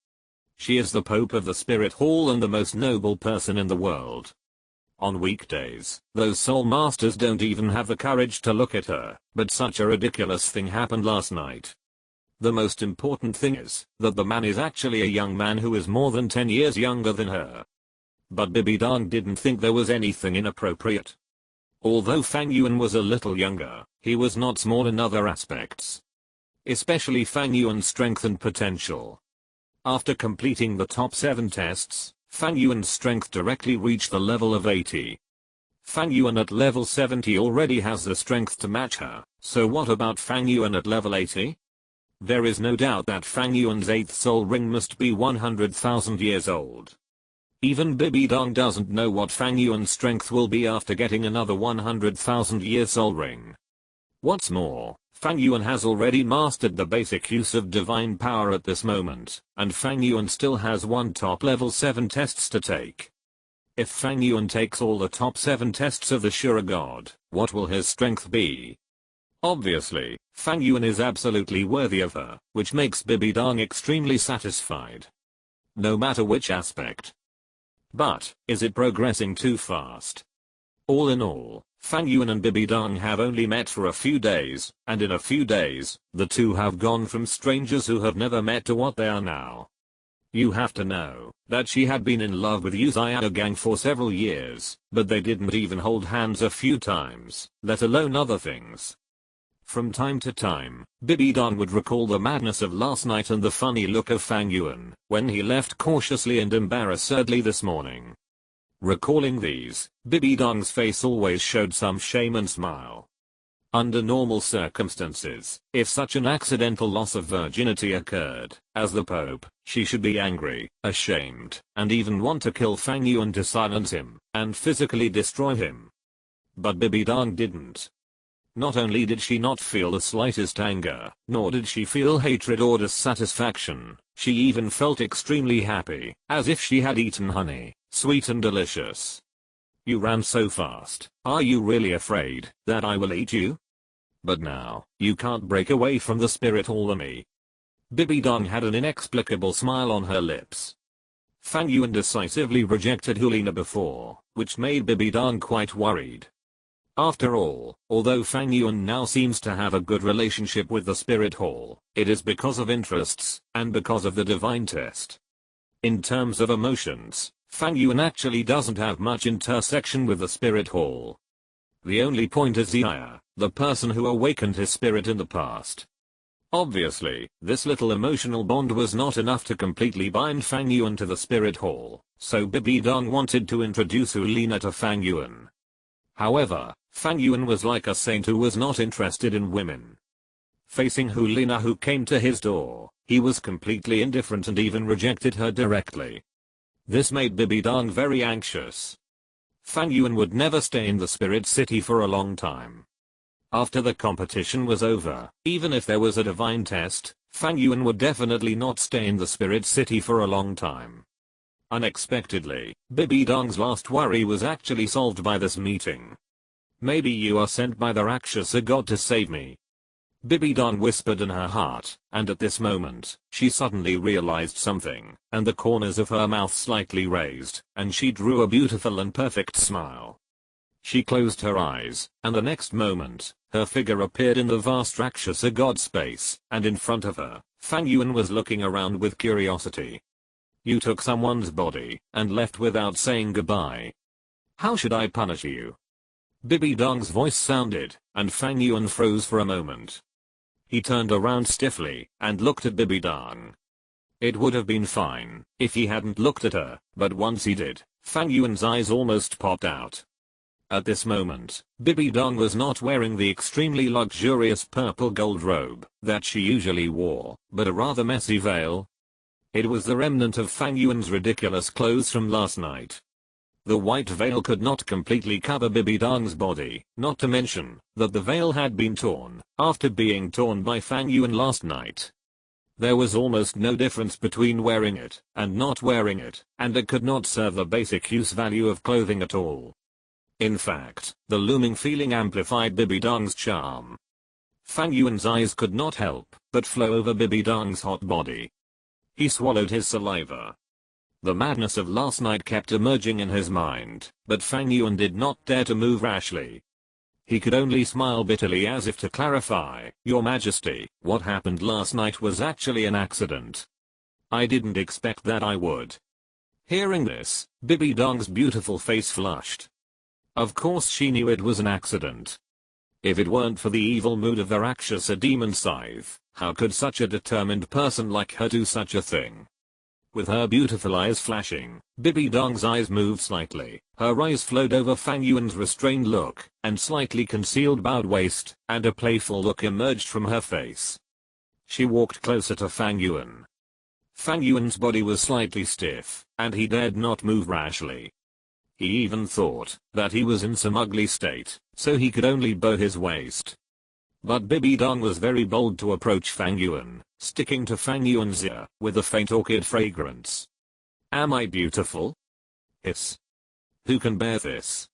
She is the Pope of the Spirit Hall and the most noble person in the world. On weekdays, those soul masters don't even have the courage to look at her, but such a ridiculous thing happened last night. The most important thing is that the man is actually a young man who is more than 10 years younger than her. But Bibi Dong didn't think there was anything inappropriate. Although Fang Yuan was a little younger, he was not small in other aspects. Especially Fang Yuan's strength and potential. After completing the top 7 tests, Fang Yuan's strength directly reached the level of 80. Fang Yuan at level 70 already has the strength to match her, so what about Fang Yuan at level 80? There is no doubt that Fang Yuan's 8th soul ring must be 100,000 years old. Even Bibi Dong doesn't know what Fang Yuan's strength will be after getting another 100,000-year soul ring. What's more, Fang Yuan has already mastered the basic use of divine power at this moment, and Fang Yuan still has 1 top level 7 tests to take. If Fang Yuan takes all the top 7 tests of the Shura God, what will his strength be? Obviously, Fang Yuan is absolutely worthy of her, which makes Bibi Dong extremely satisfied. No matter which aspect. But, is it progressing too fast? All in all, Fang Yuan and Bibi Dong have only met for a few days, and in a few days, the two have gone from strangers who have never met to what they are now. You have to know that she had been in love with Yu Xiaogang for several years, but they didn't even hold hands a few times, let alone other things. From time to time, Bibi Dong would recall the madness of last night and the funny look of Fang Yuan when he left cautiously and embarrassedly this morning. Recalling these, Bibi Dong's face always showed some shame and smile. Under normal circumstances, if such an accidental loss of virginity occurred, as the Pope, she should be angry, ashamed, and even want to kill Fang Yuan to silence him, and physically destroy him. But Bibi Dong didn't. Not only did she not feel the slightest anger, nor did she feel hatred or dissatisfaction, she even felt extremely happy, as if she had eaten honey, sweet and delicious. You ran so fast, are you really afraid that I will eat you? But now, you can't break away from the spirit hall of me. Bibi Dong had an inexplicable smile on her lips. Fang Yuan decisively rejected Hulina before, which made Bibi Dong quite worried. After all, although Fang Yuan now seems to have a good relationship with the spirit hall, it is because of interests, and because of the divine test. In terms of emotions, Fang Yuan actually doesn't have much intersection with the spirit hall. The only point is Zia, the person who awakened his spirit in the past. Obviously, this little emotional bond was not enough to completely bind Fang Yuan to the spirit hall, so Bibi Dong wanted to introduce Hulina to Fang Yuan. However, Fang Yuan was like a saint who was not interested in women. Facing Hulina who came to his door, he was completely indifferent and even rejected her directly. This made Bibi Dong very anxious. Fang Yuan would never stay in the spirit city for a long time. After the competition was over, even if there was a divine test, Fang Yuan would definitely not stay in the spirit city for a long time. Unexpectedly, Bibi Dong's last worry was actually solved by this meeting. Maybe you are sent by the Rakshasa god to save me. Bibi Dong whispered in her heart, and at this moment, she suddenly realized something, and the corners of her mouth slightly raised, and she drew a beautiful and perfect smile. She closed her eyes, and the next moment, her figure appeared in the vast Rakshasa god space, and in front of her, Fang Yuan was looking around with curiosity. You took someone's body, and left without saying goodbye. How should I punish you? Bibi Dong's voice sounded, and Fang Yuan froze for a moment. He turned around stiffly, and looked at Bibi Dong. It would have been fine, if he hadn't looked at her, but once he did, Fang Yuan's eyes almost popped out. At this moment, Bibi Dong was not wearing the extremely luxurious purple gold robe that she usually wore, but a rather messy veil. It was the remnant of Fang Yuan's ridiculous clothes from last night. The white veil could not completely cover Bibi Dong's body, not to mention that the veil had been torn after being torn by Fang Yuan last night. There was almost no difference between wearing it and not wearing it, and it could not serve the basic use value of clothing at all. In fact, the looming feeling amplified Bibi Dong's charm. Fang Yuan's eyes could not help but flow over Bibi Dong's hot body. He swallowed his saliva. The madness of last night kept emerging in his mind, but Fang Yuan did not dare to move rashly. He could only smile bitterly as if to clarify, Your Majesty, what happened last night was actually an accident. I didn't expect that I would. Hearing this, Bibi Dong's beautiful face flushed. Of course she knew it was an accident. If it weren't for the evil mood of the Rakshasa demon scythe, how could such a determined person like her do such a thing? With her beautiful eyes flashing, Bibi Dong's eyes moved slightly, her eyes flowed over Fang Yuan's restrained look, and slightly concealed bowed waist, and a playful look emerged from her face. She walked closer to Fang Yuan. Fang Yuan's body was slightly stiff, and he dared not move rashly. He even thought that he was in some ugly state, so he could only bow his waist. But Bibi Dong was very bold to approach Fang Yuan, sticking to Fang Yuan's ear with a faint orchid fragrance. Am I beautiful? Hiss. Who can bear this?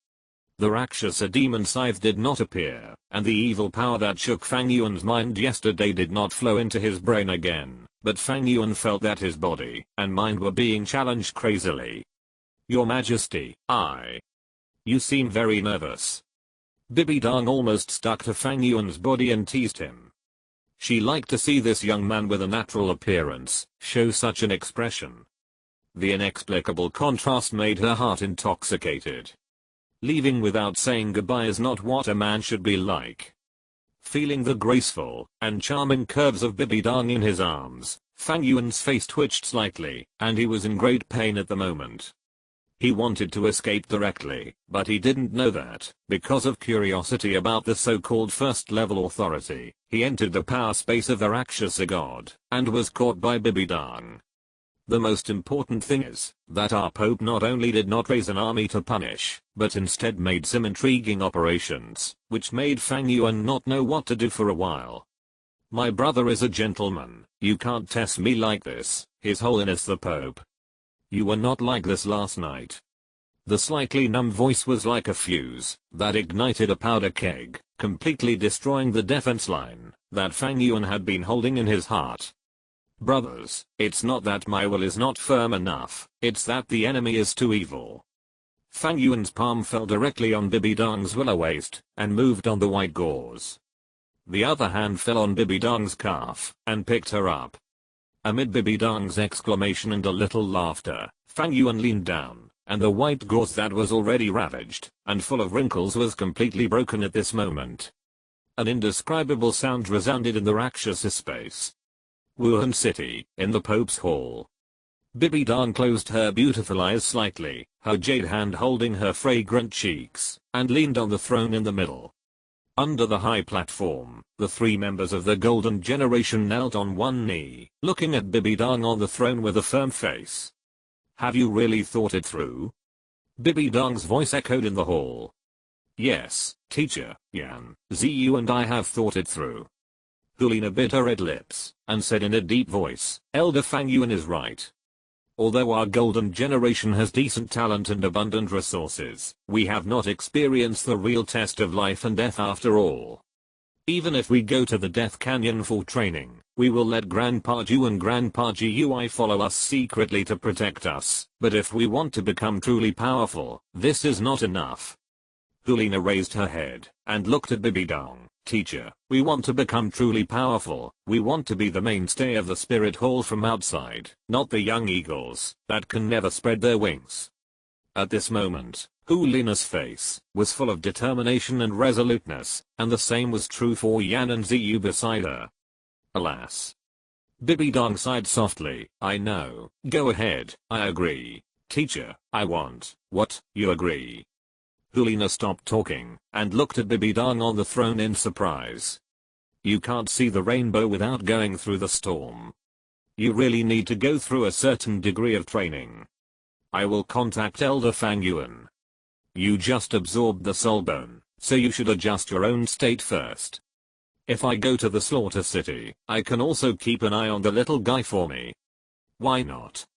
The Rakshasa demon scythe did not appear, and the evil power that shook Fang Yuan's mind yesterday did not flow into his brain again, but Fang Yuan felt that his body and mind were being challenged crazily. Your Majesty, You seem very nervous. Bibi Dong almost stuck to Fang Yuan's body and teased him. She liked to see this young man with a natural appearance show such an expression. The inexplicable contrast made her heart intoxicated. Leaving without saying goodbye is not what a man should be like. Feeling the graceful and charming curves of Bibi Dong in his arms, Fang Yuan's face twitched slightly, and he was in great pain at the moment. He wanted to escape directly, but he didn't know that, because of curiosity about the so-called first-level authority, he entered the power space of the Rakshasa god, and was caught by Bibidang. The most important thing is, that our Pope not only did not raise an army to punish, but instead made some intriguing operations, which made Fang Yuan not know what to do for a while. My brother is a gentleman, you can't test me like this, His Holiness the Pope. You were not like this last night. The slightly numb voice was like a fuse that ignited a powder keg, completely destroying the defense line that Fang Yuan had been holding in his heart. Brothers, it's not that my will is not firm enough, it's that the enemy is too evil. Fang Yuan's palm fell directly on Bibidang's willow waist and moved on the white gauze. The other hand fell on Bibidang's calf and picked her up. Amid Bibidang's exclamation and a little laughter, Fang Yuan leaned down, and the white gauze that was already ravaged and full of wrinkles was completely broken at this moment. An indescribable sound resounded in the Rakshasa space. Wuhan City, in the Pope's hall. Bibidang closed her beautiful eyes slightly, her jade hand holding her fragrant cheeks, and leaned on the throne in the middle. Under the high platform, the three members of the Golden Generation knelt on one knee, looking at Bibidang on the throne with a firm face. Have you really thought it through? Bibidang's voice echoed in the hall. Yes, teacher, Yan, Ziyu and I have thought it through. Hulina bit her red lips, and said in a deep voice, Elder Fang Yuan is right. Although our Golden Generation has decent talent and abundant resources, we have not experienced the real test of life and death after all. Even if we go to the Death Canyon for training, we will let Grandpa Ju and Grandpa Gui follow us secretly to protect us, but if we want to become truly powerful, this is not enough. Hulina raised her head and looked at Bibidang. Teacher, we want to become truly powerful, we want to be the mainstay of the spirit hall from outside, not the young eagles that can never spread their wings. At this moment, Hulina's face was full of determination and resoluteness, and the same was true for Yan and Ziyu beside her. Alas. Bibidang sighed softly, I know, go ahead, I agree. Teacher, I want, what, you agree? Hulina stopped talking, and looked at Bibidang on the throne in surprise. You can't see the rainbow without going through the storm. You really need to go through a certain degree of training. I will contact Elder Fang Yuan. You just absorbed the soul bone, so you should adjust your own state first. If I go to the slaughter city, I can also keep an eye on the little guy for me. Why not?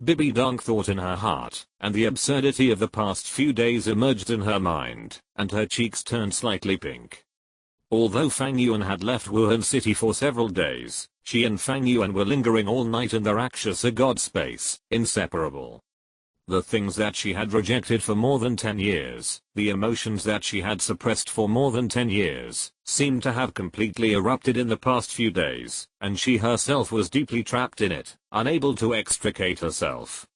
Bibidang thought in her heart, and the absurdity of the past few days emerged in her mind, and her cheeks turned slightly pink. Although Fang Yuan had left Wuhan City for several days, she and Fang Yuan were lingering all night in the Rakshasa god space, inseparable. The things that she had rejected for more than 10 years, the emotions that she had suppressed for more than 10 years, seemed to have completely erupted in the past few days, and she herself was deeply trapped in it, unable to extricate herself.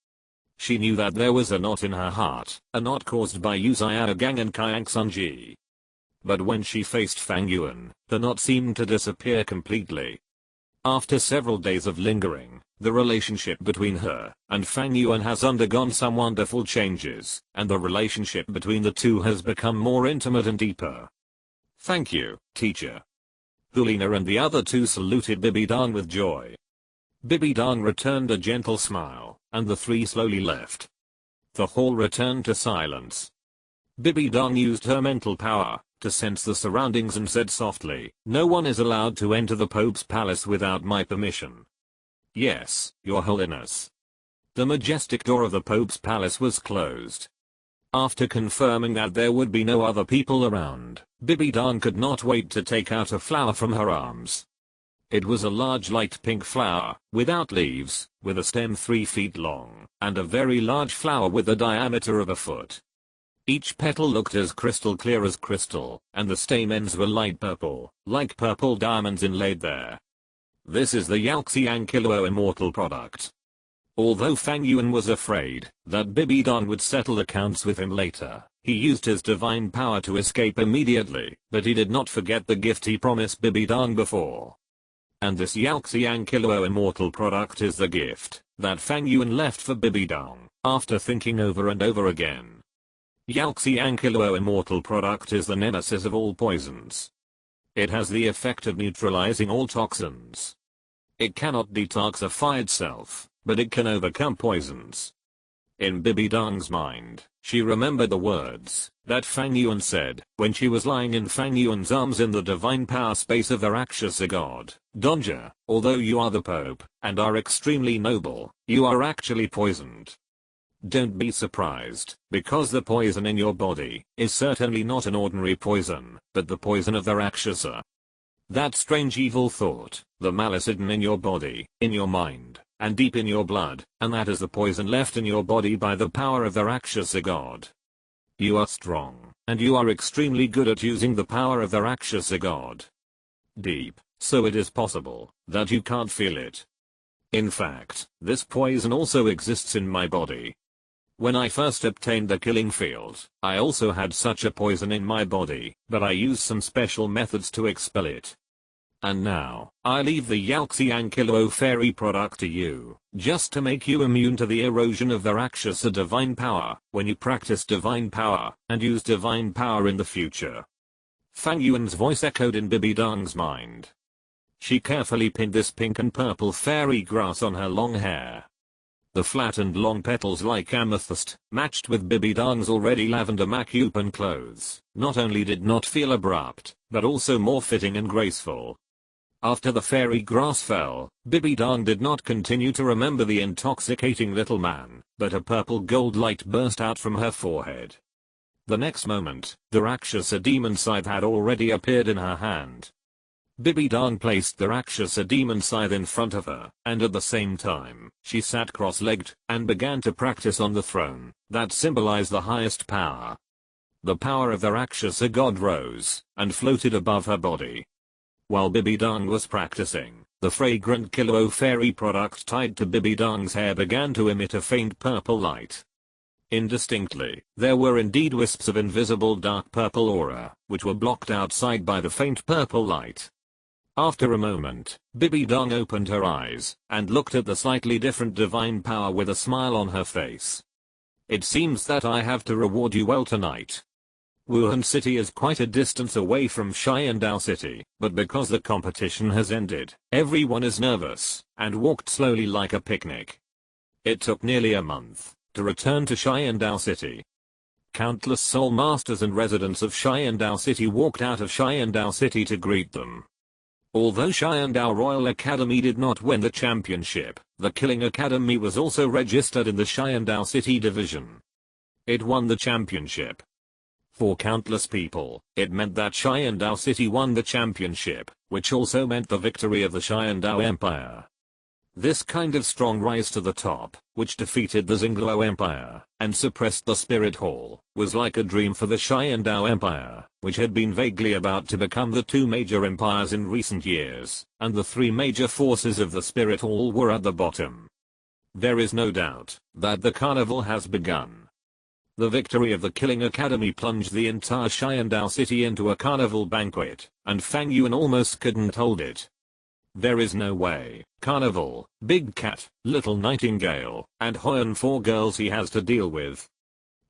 She knew that there was a knot in her heart, a knot caused by Gang and Kyank Sunji. But when she faced Fang Yuan, the knot seemed to disappear completely. After several days of lingering, the relationship between her and Fang Yuan has undergone some wonderful changes, and the relationship between the two has become more intimate and deeper. Thank you, teacher. Hulina and the other two saluted Bibidang with joy. Bibidang returned a gentle smile, and the three slowly left. The hall returned to silence. Bibidang used her mental power to sense the surroundings and said softly, no one is allowed to enter the Pope's palace without my permission. Yes, Your Holiness. The majestic door of the Pope's palace was closed. After confirming that there would be no other people around, Bibidang could not wait to take out a flower from her arms. It was a large light pink flower, without leaves, with a stem 3 feet long, and a very large flower with a diameter of a foot. Each petal looked as crystal clear as crystal, and the stamens were light purple, like purple diamonds inlaid there. This is the Yaoxiang Kilo immortal product. Although Fang Yuan was afraid that Bibidang would settle accounts with him later, he used his divine power to escape immediately, but he did not forget the gift he promised Bibidang before. And this Yaoxiang Kilo immortal product is the gift that Fang Yuan left for Bibidong, after thinking over and over again. Yalxiangkilo immortal product is the nemesis of all poisons. It has the effect of neutralizing all toxins. It cannot detoxify itself, but it can overcome poisons. In Bibidong's mind, she remembered the words that Fang Yuan said when she was lying in Fang Yuan's arms in the divine power space of the Rakshasa god. Donja, although you are the Pope and are extremely noble, you are actually poisoned. Don't be surprised, because the poison in your body is certainly not an ordinary poison, but the poison of the Rakshasa. That strange evil thought, the malice hidden in your body, in your mind, and deep in your blood, and that is the poison left in your body by the power of the Rakshasa god. You are strong, and you are extremely good at using the power of the Rakshasa god. Deep, so it is possible that you can't feel it. In fact, this poison also exists in my body. When I first obtained the killing field, I also had such a poison in my body, but I used some special methods to expel it. And now, I leave the Yalxiangkilo fairy product to you, just to make you immune to the erosion of the Rakshasa divine power, when you practice divine power, and use divine power in the future. Fang Yuan's voice echoed in Bibidong's mind. She carefully pinned this pink and purple fairy grass on her long hair. The flattened long petals like amethyst, matched with Bibidong's already lavender macupan clothes, not only did not feel abrupt, but also more fitting and graceful. After the fairy grass fell, Bibidong did not continue to remember the intoxicating little man, but a purple gold light burst out from her forehead. The next moment, the Rakshasa demon scythe had already appeared in her hand. Bibidong placed the Rakshasa demon scythe in front of her, and at the same time, she sat cross-legged, and began to practice on the throne, that symbolized the highest power. The power of the Rakshasa god rose, and floated above her body. While Bibidong was practicing, the fragrant Kilo fairy product tied to Bibidong's hair began to emit a faint purple light. Indistinctly, there were indeed wisps of invisible dark purple aura, which were blocked outside by the faint purple light. After a moment, Bibidong opened her eyes, and looked at the slightly different divine power with a smile on her face. It seems that I have to reward you well tonight. Wuhan City is quite a distance away from Xiandao City, but because the competition has ended, everyone is nervous, and walked slowly like a picnic. It took nearly a month to return to Xiandao City. Countless soul masters and residents of Xiandao City walked out of Xiandao City to greet them. Although Xiandao Royal Academy did not win the championship, the Killing Academy was also registered in the Xiandao City division. It won the championship. For countless people, it meant that Xiandao City won the championship, which also meant the victory of the Xiandao Empire. This kind of strong rise to the top, which defeated the Xingluo Empire, and suppressed the Spirit Hall, was like a dream for the Xiandao Empire, which had been vaguely about to become the two major empires in recent years, and the three major forces of the Spirit Hall were at the bottom. There is no doubt that the carnival has begun. The victory of the Killing Academy plunged the entire Xiandao City into a carnival banquet, and Fang Yuan almost couldn't hold it. There is no way. Carnival, Big Cat, Little Nightingale, and Hoyan, four girls he has to deal with.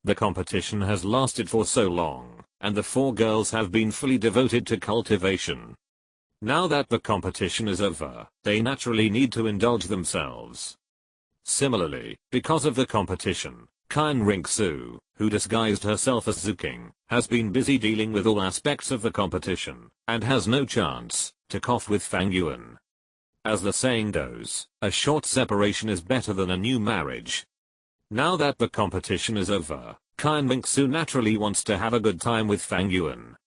The competition has lasted for so long, and the four girls have been fully devoted to cultivation. Now that the competition is over, they naturally need to indulge themselves. Similarly, because of the competition, Kan Ringsu, who disguised herself as Zuking, has been busy dealing with all aspects of the competition, and has no chance to cough with Fang Yuan. As the saying goes, a short separation is better than a new marriage. Now that the competition is over, Kan Ringsu naturally wants to have a good time with Fang Yuan.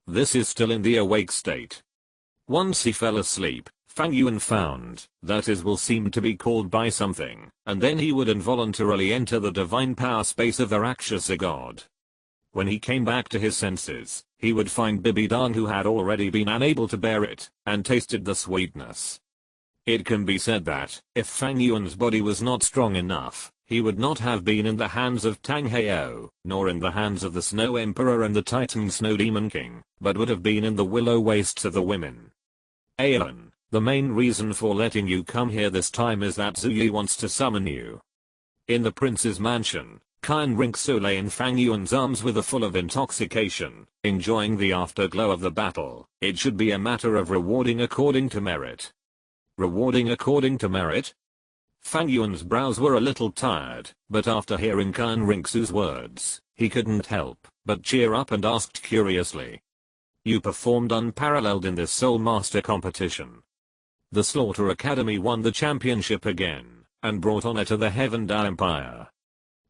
This is still in the awake state. Once he fell asleep, Fang Yuan found that his will seemed to be called by something, and then he would involuntarily enter the divine power space of the Rakshasa god. When he came back to his senses, he would find Bibidong, who had already been unable to bear it, and tasted the sweetness. It can be said that, if Fang Yuan's body was not strong enough, he would not have been in the hands of Tang Heo, nor in the hands of the Snow Emperor and the Titan Snow Demon King, but would have been in the willow wastes of the women. Aeon, The main reason for letting you come here this time is that Zuyi wants to summon you. In the prince's mansion, Qian Rinxu lay in Fang Yuan's arms with a full of intoxication, enjoying the afterglow of the battle. It should be a matter of rewarding according to merit. Rewarding according to merit? Fang Yuan's brows were a little tired, but after hearing Qian Rinxu's words, he couldn't help but cheer up and asked curiously. You performed unparalleled in this Soul Master competition. The Slaughter Academy won the championship again, and brought honor to the Heaven Dao Empire.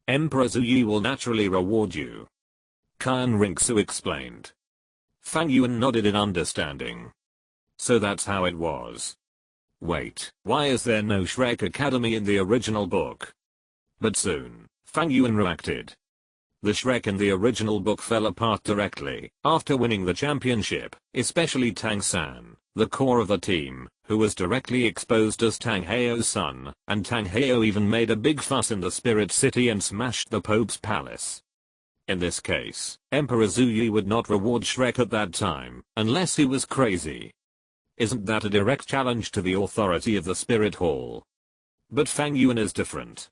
Emperor Zuyi will naturally reward you. Qian Rinxu explained. Fang Yuan nodded in understanding. So that's how it was. Wait, why is there no Shrek Academy in the original book? But soon, Fang Yuan reacted. The Shrek in the original book fell apart directly after winning the championship, especially Tang San, the core of the team, who was directly exposed as Tang Heo's son, and Tang Heo even made a big fuss in the Spirit City and smashed the Pope's palace. In this case, Emperor Zuyi would not reward Shrek at that time, unless he was crazy. Isn't that a direct challenge to the authority of the Spirit Hall? But Fang Yuan is different.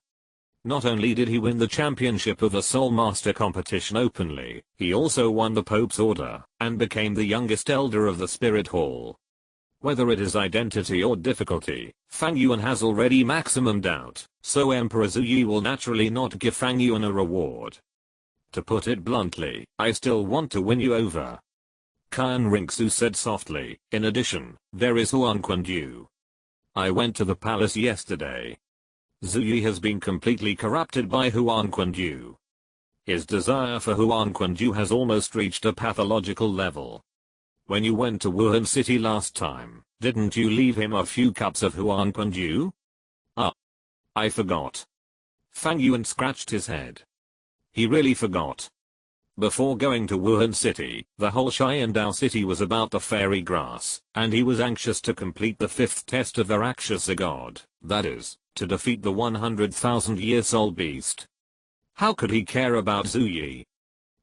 Not only did he win the championship of the Soul Master competition openly, he also won the Pope's order, and became the youngest elder of the Spirit Hall. Whether it is identity or difficulty, Fang Yuan has already maximum doubt, so Emperor Zuyi will naturally not give Fang Yuan a reward. To put it bluntly, I still want to win you over. Qian Rinxu said softly. In addition, there is Huan Quandu. I went to the palace yesterday. Zuyi has been completely corrupted by Huan Quandu. His desire for Huan Quandu has almost reached a pathological level. When you went to Wuhan City last time, didn't you leave him a few cups of Huan Quandu? Ah. I forgot. Fang Yuan scratched his head. He really forgot. Before going to Wuhan City, the whole Sharingan city was about the fairy grass, and he was anxious to complete the 5th test of the Rakshasa god, that is, to defeat the 100,000-year soul beast. How could he care about Zuyi?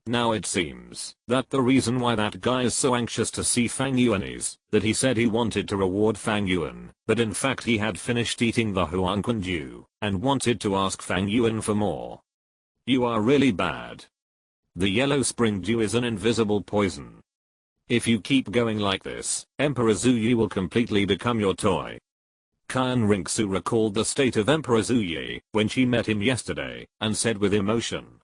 Now it seems that the reason why that guy is so anxious to see Fang Yuan is that he said he wanted to reward Fang Yuan, but in fact he had finished eating the Huan Quandu, and wanted to ask Fang Yuan for more. You are really bad. The yellow spring dew is an invisible poison. If you keep going like this, Emperor Zuyi will completely become your toy. Qian Rinxu recalled the state of Emperor Zuyi when she met him yesterday, and said with emotion.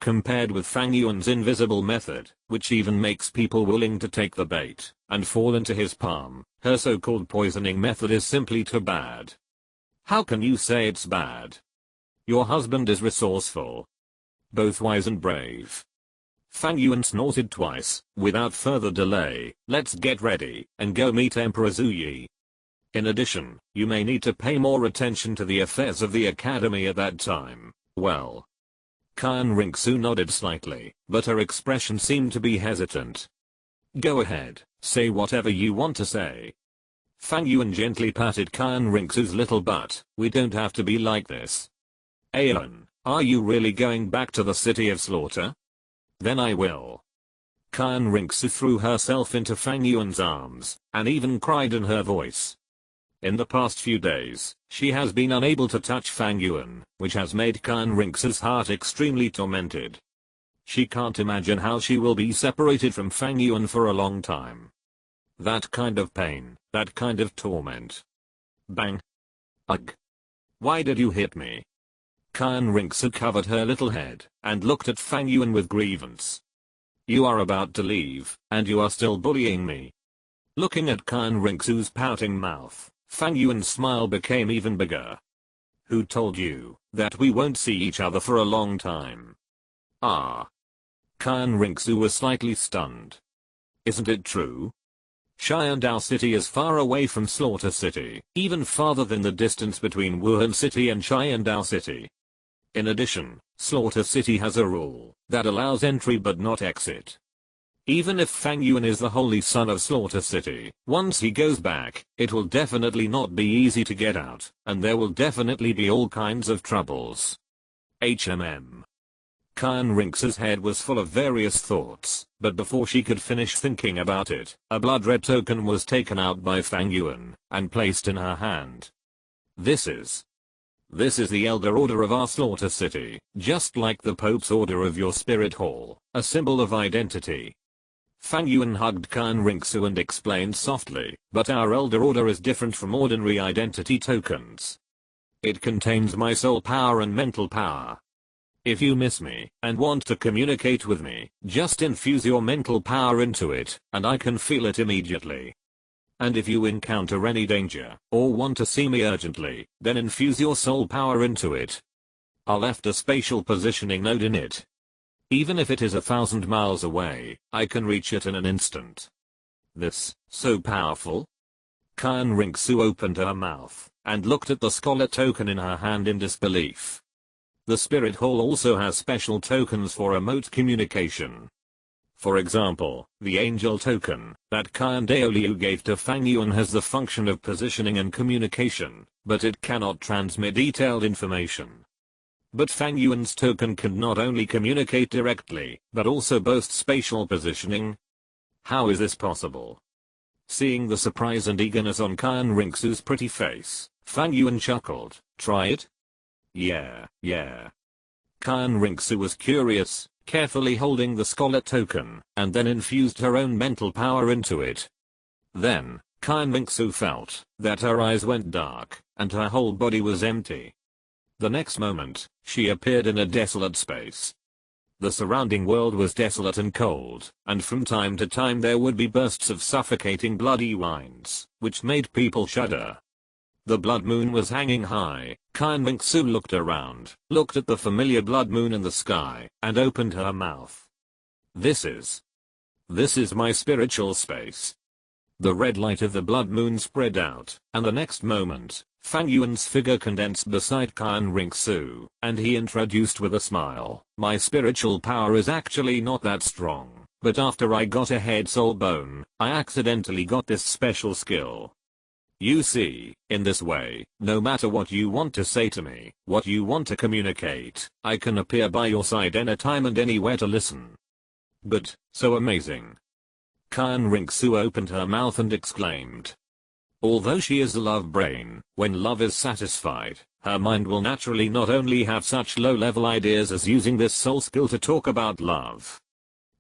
Compared with Fang Yuan's invisible method, which even makes people willing to take the bait and fall into his palm, her so-called poisoning method is simply too bad. How can you say it's bad? Your husband is resourceful. Both wise and brave. Fang Yuan snorted twice. Without further delay, let's get ready and go meet Emperor Zuyi. In addition, you may need to pay more attention to the affairs of the academy at that time. Well. Qian Rinxu nodded slightly, but her expression seemed to be hesitant. Go ahead, say whatever you want to say. Fang Yuan gently patted Qian Rinxu's little butt. We don't have to be like this. Aeon. Are you really going back to the City of Slaughter? Then I will. Qian Rinxu threw herself into Fang Yuan's arms, and even cried in her voice. In the past few days, she has been unable to touch Fang Yuan, which has made Qian Rinxu's heart extremely tormented. She can't imagine how she will be separated from Fang Yuan for a long time. That kind of pain, that kind of torment. Bang. Ugh. Why did you hit me? Qian Rinxu covered her little head, and looked at Fang Yuan with grievance. You are about to leave, and you are still bullying me. Looking at Qian Rinxu's pouting mouth, Fang Yuan's smile became even bigger. Who told you that we won't see each other for a long time? Ah. Qian Rinxu was slightly stunned. Isn't it true? Sharingan City is far away from Slaughter City, even farther than the distance between Wuhan City and Sharingan City. In addition, Slaughter City has a rule that allows entry but not exit. Even if Fang Yuan is the holy son of Slaughter City, once he goes back, it will definitely not be easy to get out, and there will definitely be all kinds of troubles. HMM. Kyan Rinx's head was full of various thoughts, but before she could finish thinking about it, a blood red token was taken out by Fang Yuan and placed in her hand. This is the Elder Order of our Slaughter City, just like the Pope's Order of your Spirit Hall, a symbol of identity. Fang Yuan hugged Kyan Rinxu and explained softly, but our Elder Order is different from ordinary identity tokens. It contains my soul power and mental power. If you miss me and want to communicate with me, just infuse your mental power into it, and I can feel it immediately. And if you encounter any danger, or want to see me urgently, then infuse your soul power into it. I left a spatial positioning node in it. Even if it is 1,000 miles away, I can reach it in an instant. This, so powerful? Kyan Rinxu opened her mouth, and looked at the scarlet token in her hand in disbelief. The Spirit Hall also has special tokens for remote communication. For example, the Angel token that Kyan Douluo gave to Fang Yuan has the function of positioning and communication, but it cannot transmit detailed information. But Fang Yuan's token can not only communicate directly, but also boast spatial positioning. How is this possible? Seeing the surprise and eagerness on Kyan Rinxu's pretty face, Fang Yuan chuckled. Try it? Yeah. Kyan Rinxu was curious, carefully holding the scarlet token, and then infused her own mental power into it. Then, Kyan Rinxu felt that her eyes went dark, and her whole body was empty. The next moment, she appeared in a desolate space. The surrounding world was desolate and cold, and from time to time there would be bursts of suffocating bloody winds, which made people shudder. The blood moon was hanging high. Kyan Rinxu looked around, looked at the familiar blood moon in the sky, and opened her mouth. This is my spiritual space. The red light of the blood moon spread out, and the next moment, Fang Yuan's figure condensed beside Kyan Rinxu, and he introduced with a smile, my spiritual power is actually not that strong, but after I got a head soul bone, I accidentally got this special skill. You see, in this way, no matter what you want to say to me, what you want to communicate, I can appear by your side anytime and anywhere to listen. But, so amazing. Kyan Rinxu opened her mouth and exclaimed. Although she is a love brain, when love is satisfied, her mind will naturally not only have such low-level ideas as using this soul skill to talk about love.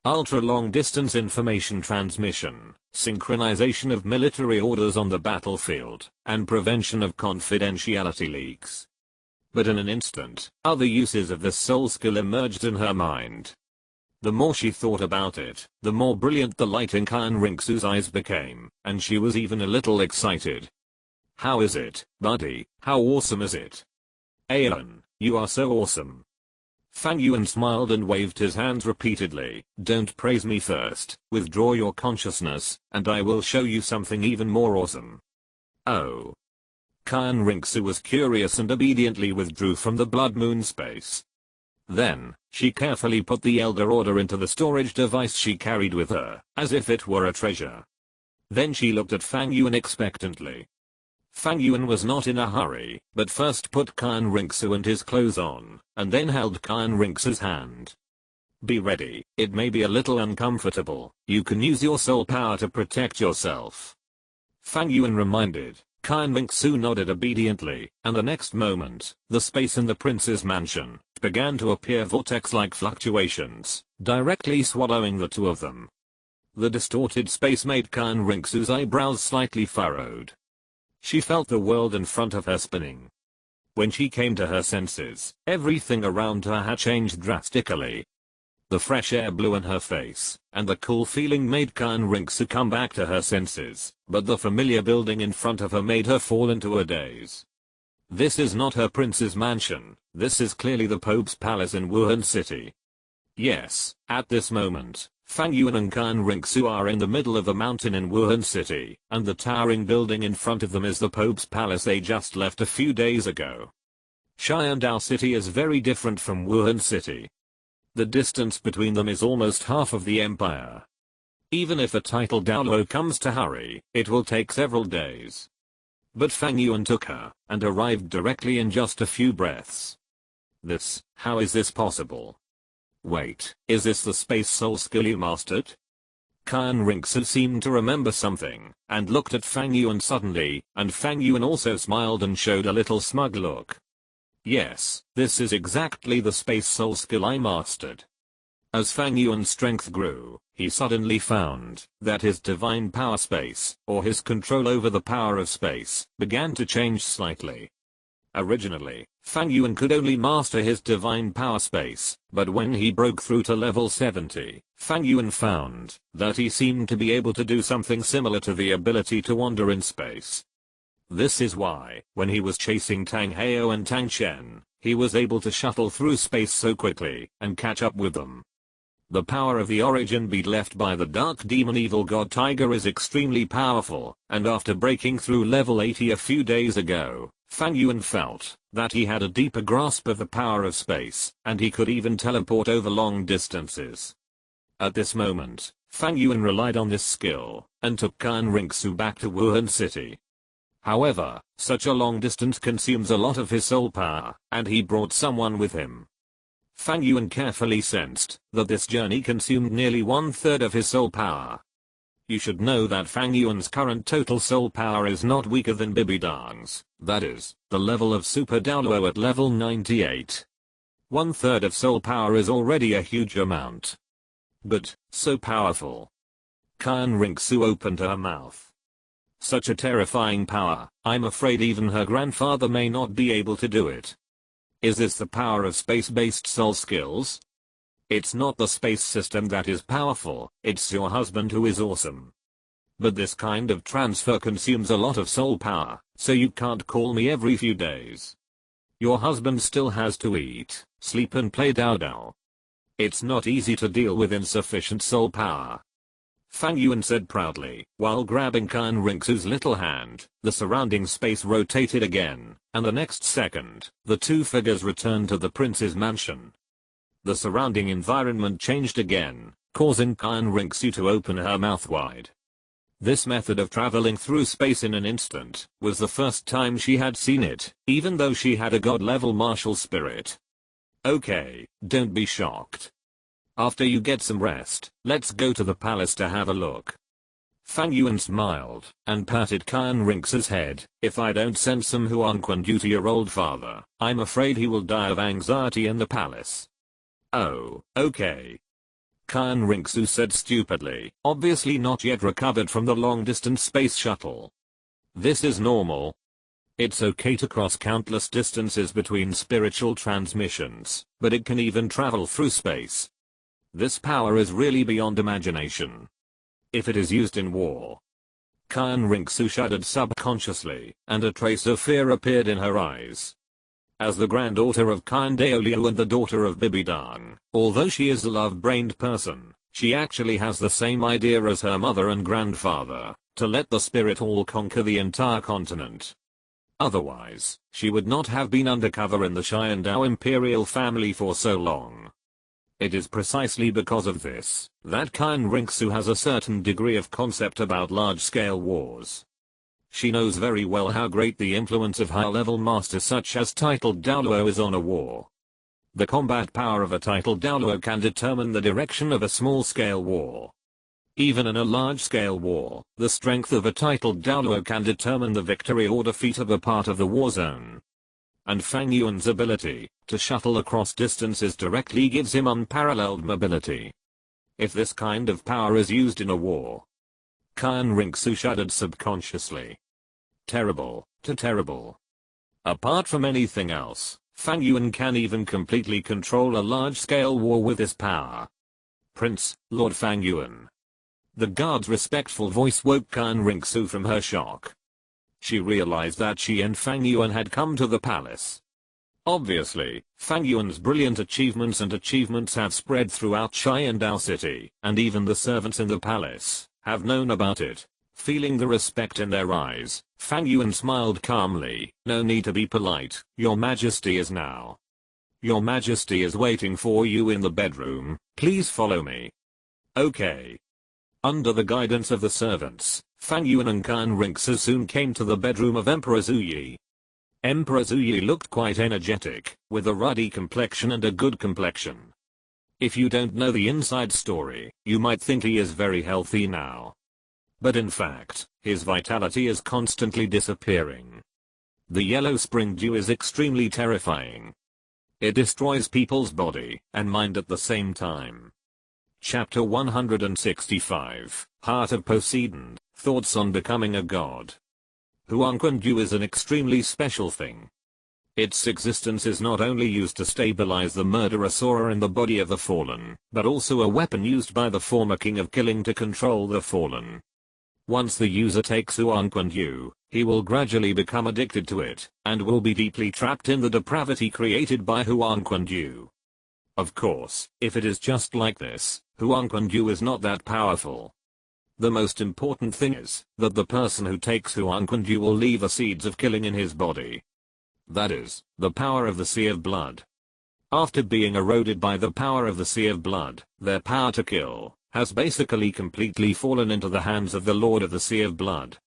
Ultra-long distance information transmission, synchronization of military orders on the battlefield, and prevention of confidentiality leaks. But in an instant, other uses of this soul skill emerged in her mind. The more she thought about it, the more brilliant the light in Kyan Rinxu's eyes became, and she was even a little excited. How is it, buddy? How awesome is it? Aeon, you are so awesome. Fang Yuan smiled and waved his hands repeatedly. Don't praise me first, withdraw your consciousness, and I will show you something even more awesome. Oh. Kyan Rinxu was curious and obediently withdrew from the blood moon space. Then, she carefully put the Elder Order into the storage device she carried with her, as if it were a treasure. Then she looked at Fang Yuan expectantly. Fang Yuan was not in a hurry, but first put Kyan Rinxu and his clothes on, and then held Kyan Rinxu's hand. Be ready, it may be a little uncomfortable, you can use your soul power to protect yourself. Fang Yuan reminded. Kyan Rinxu nodded obediently, and the next moment, the space in the prince's mansion began to appear vortex-like fluctuations, directly swallowing the two of them. The distorted space made Kyan Rinxu's eyebrows slightly furrowed. She felt the world in front of her spinning. When she came to her senses, everything around her had changed drastically. The fresh air blew in her face, and the cool feeling made Kyan Rinxu come back to her senses, but the familiar building in front of her made her fall into a daze. This is not her prince's mansion, this is clearly the Pope's palace in Wuhan City. Yes, at this moment, Fang Yuan and Kyan Rinxu are in the middle of a mountain in Wuhan City, and the towering building in front of them is the Pope's palace they just left a few days ago. Xiandao City is very different from Wuhan City. The distance between them is almost half of the empire. Even if a title Douluo comes to hurry, it will take several days. But Fang Yuan took her, and arrived directly in just a few breaths. How is this possible? Wait, is this the space soul skill you mastered? Khan Rinxu seemed to remember something, and looked at Fang Yuan suddenly, and Fang Yuan also smiled and showed a little smug look. Yes, this is exactly the space soul skill I mastered. As Fang Yuan's strength grew, he suddenly found that his divine power space, or his control over the power of space, began to change slightly. Originally, Fang Yuan could only master his divine power space, but when he broke through to level 70, Fang Yuan found that he seemed to be able to do something similar to the ability to wander in space. This is why, when he was chasing Tang Heo and Tang Shen, he was able to shuttle through space so quickly and catch up with them. The power of the origin bead left by the dark demon evil god Tiger is extremely powerful, and after breaking through level 80 a few days ago, Fang Yuan felt that he had a deeper grasp of the power of space, and he could even teleport over long distances. At this moment, Fang Yuan relied on this skill, and took Khan Rinxu back to Wuhan City. However, such a long distance consumes a lot of his soul power, and he brought someone with him. Fang Yuan carefully sensed that this journey consumed nearly 1/3 of his soul power. You should know that Fang Yuan's current total soul power is not weaker than Bibidang's, that is, the level of Super Douluo at level 98. 1/3 of soul power is already a huge amount. But, so powerful. Khan Rinxu opened her mouth. Such a terrifying power, I'm afraid even her grandfather may not be able to do it. Is this the power of space-based soul skills? It's not the space system that is powerful, it's your husband who is awesome. But this kind of transfer consumes a lot of soul power, so you can't call me every few days. Your husband still has to eat, sleep and play Doudou. It's not easy to deal with insufficient soul power. Fang Yuan said proudly, while grabbing Khan Rinxu's little hand. The surrounding space rotated again, and the next second, the two figures returned to the prince's mansion. The surrounding environment changed again, causing Khan Rinxu to open her mouth wide. This method of traveling through space in an instant was the first time she had seen it, even though she had a god-level martial spirit. Okay, don't be shocked. After you get some rest, let's go to the palace to have a look. Fang Yuan smiled and patted Khan Rinxu's head. If I don't send some Huanquan due to your old father, I'm afraid he will die of anxiety in the palace. Oh, okay. Khan Rinxu said stupidly, obviously not yet recovered from the long-distance space shuttle. This is normal. It's okay to cross countless distances between spiritual transmissions, but it can even travel through space. This power is really beyond imagination. If it is used in war. Khan Rinxu shuddered subconsciously, and a trace of fear appeared in her eyes. As the granddaughter of Khan Douluo and the daughter of Bibidang, although she is a love-brained person, she actually has the same idea as her mother and grandfather, to let the spirit all conquer the entire continent. Otherwise, she would not have been undercover in the Sharingan imperial family for so long. It is precisely because of this that Khan Rinxu has a certain degree of concept about large-scale wars. She knows very well how great the influence of high-level masters such as titled Douluo is on a war. The combat power of a titled Douluo can determine the direction of a small-scale war. Even in a large-scale war, the strength of a titled Douluo can determine the victory or defeat of a part of the war zone. And Fang Yuan's ability to shuttle across distances directly gives him unparalleled mobility. If this kind of power is used in a war. Khan Rinxu shuddered subconsciously. Terrible, terrible. Apart from anything else, Fang Yuan can even completely control a large-scale war with his power. Prince, Lord Fang Yuan. The guard's respectful voice woke Khan Rinxu from her shock. She realized that she and Fang Yuan had come to the palace. Obviously, Fang Yuan's brilliant achievements have spread throughout Sharingan City, and even the servants in the palace have known about it. Feeling the respect in their eyes, Fang Yuan smiled calmly. No need to be polite, Your Majesty is now. Your Majesty is waiting for you in the bedroom, please follow me. Okay. Under the guidance of the servants, Fang Yuan and Khan Rinxu soon came to the bedroom of Emperor Zuyi. Emperor Zuyi looked quite energetic, with a ruddy complexion and a good complexion. If you don't know the inside story, you might think he is very healthy now. But in fact, his vitality is constantly disappearing. The yellow spring dew is extremely terrifying. It destroys people's body and mind at the same time. Chapter 165, Heart of Poseidon, Thoughts on Becoming a God. Huangquan dew is an extremely special thing. Its existence is not only used to stabilize the murderous aura in the body of the fallen, but also a weapon used by the former king of killing to control the fallen. Once the user takes Huangquan dew, he will gradually become addicted to it, and will be deeply trapped in the depravity created by Huangquan dew. Of course, if it is just like this, Huangquan dew is not that powerful. The most important thing is that the person who takes Huangquan dew will leave the seeds of killing in his body. That is, the power of the Sea of Blood. After being eroded by the power of the Sea of Blood, their power to kill has basically completely fallen into the hands of the Lord of the Sea of Blood.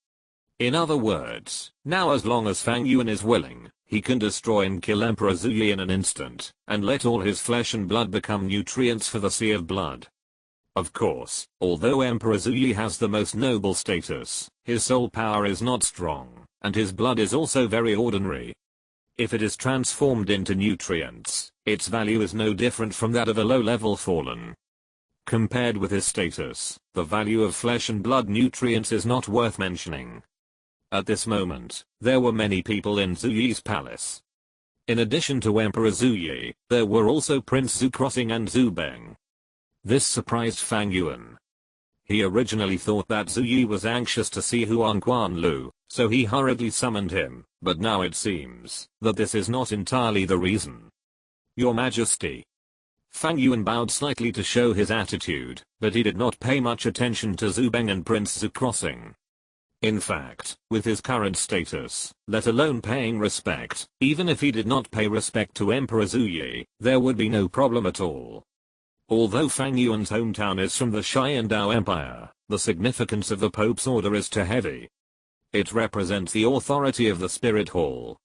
In other words, now as long as Fang Yuan is willing, he can destroy and kill Emperor Zuyi in an instant, and let all his flesh and blood become nutrients for the Sea of Blood. Of course, although Emperor Zuyi has the most noble status, his soul power is not strong, and his blood is also very ordinary. If it is transformed into nutrients, its value is no different from that of a low-level fallen. Compared with his status, the value of flesh and blood nutrients is not worth mentioning. At this moment, there were many people in Zuyi's palace. In addition to Emperor Zuyi, there were also Prince Zhu Crossing and Zhu Beng. This surprised Fang Yuan. He originally thought that Zuyi was anxious to see Huangquan Lu, so he hurriedly summoned him, but now it seems that this is not entirely the reason. Your Majesty. Fang Yuan bowed slightly to show his attitude, but he did not pay much attention to Zhu Beng and Prince Zhu Crossing. In fact, with his current status, let alone paying respect, even if he did not pay respect to Emperor Zuyi, there would be no problem at all. Although Fang Yuan's hometown is from the Xiandao Empire, the significance of the Pope's order is too heavy. It represents the authority of the Spirit Hall.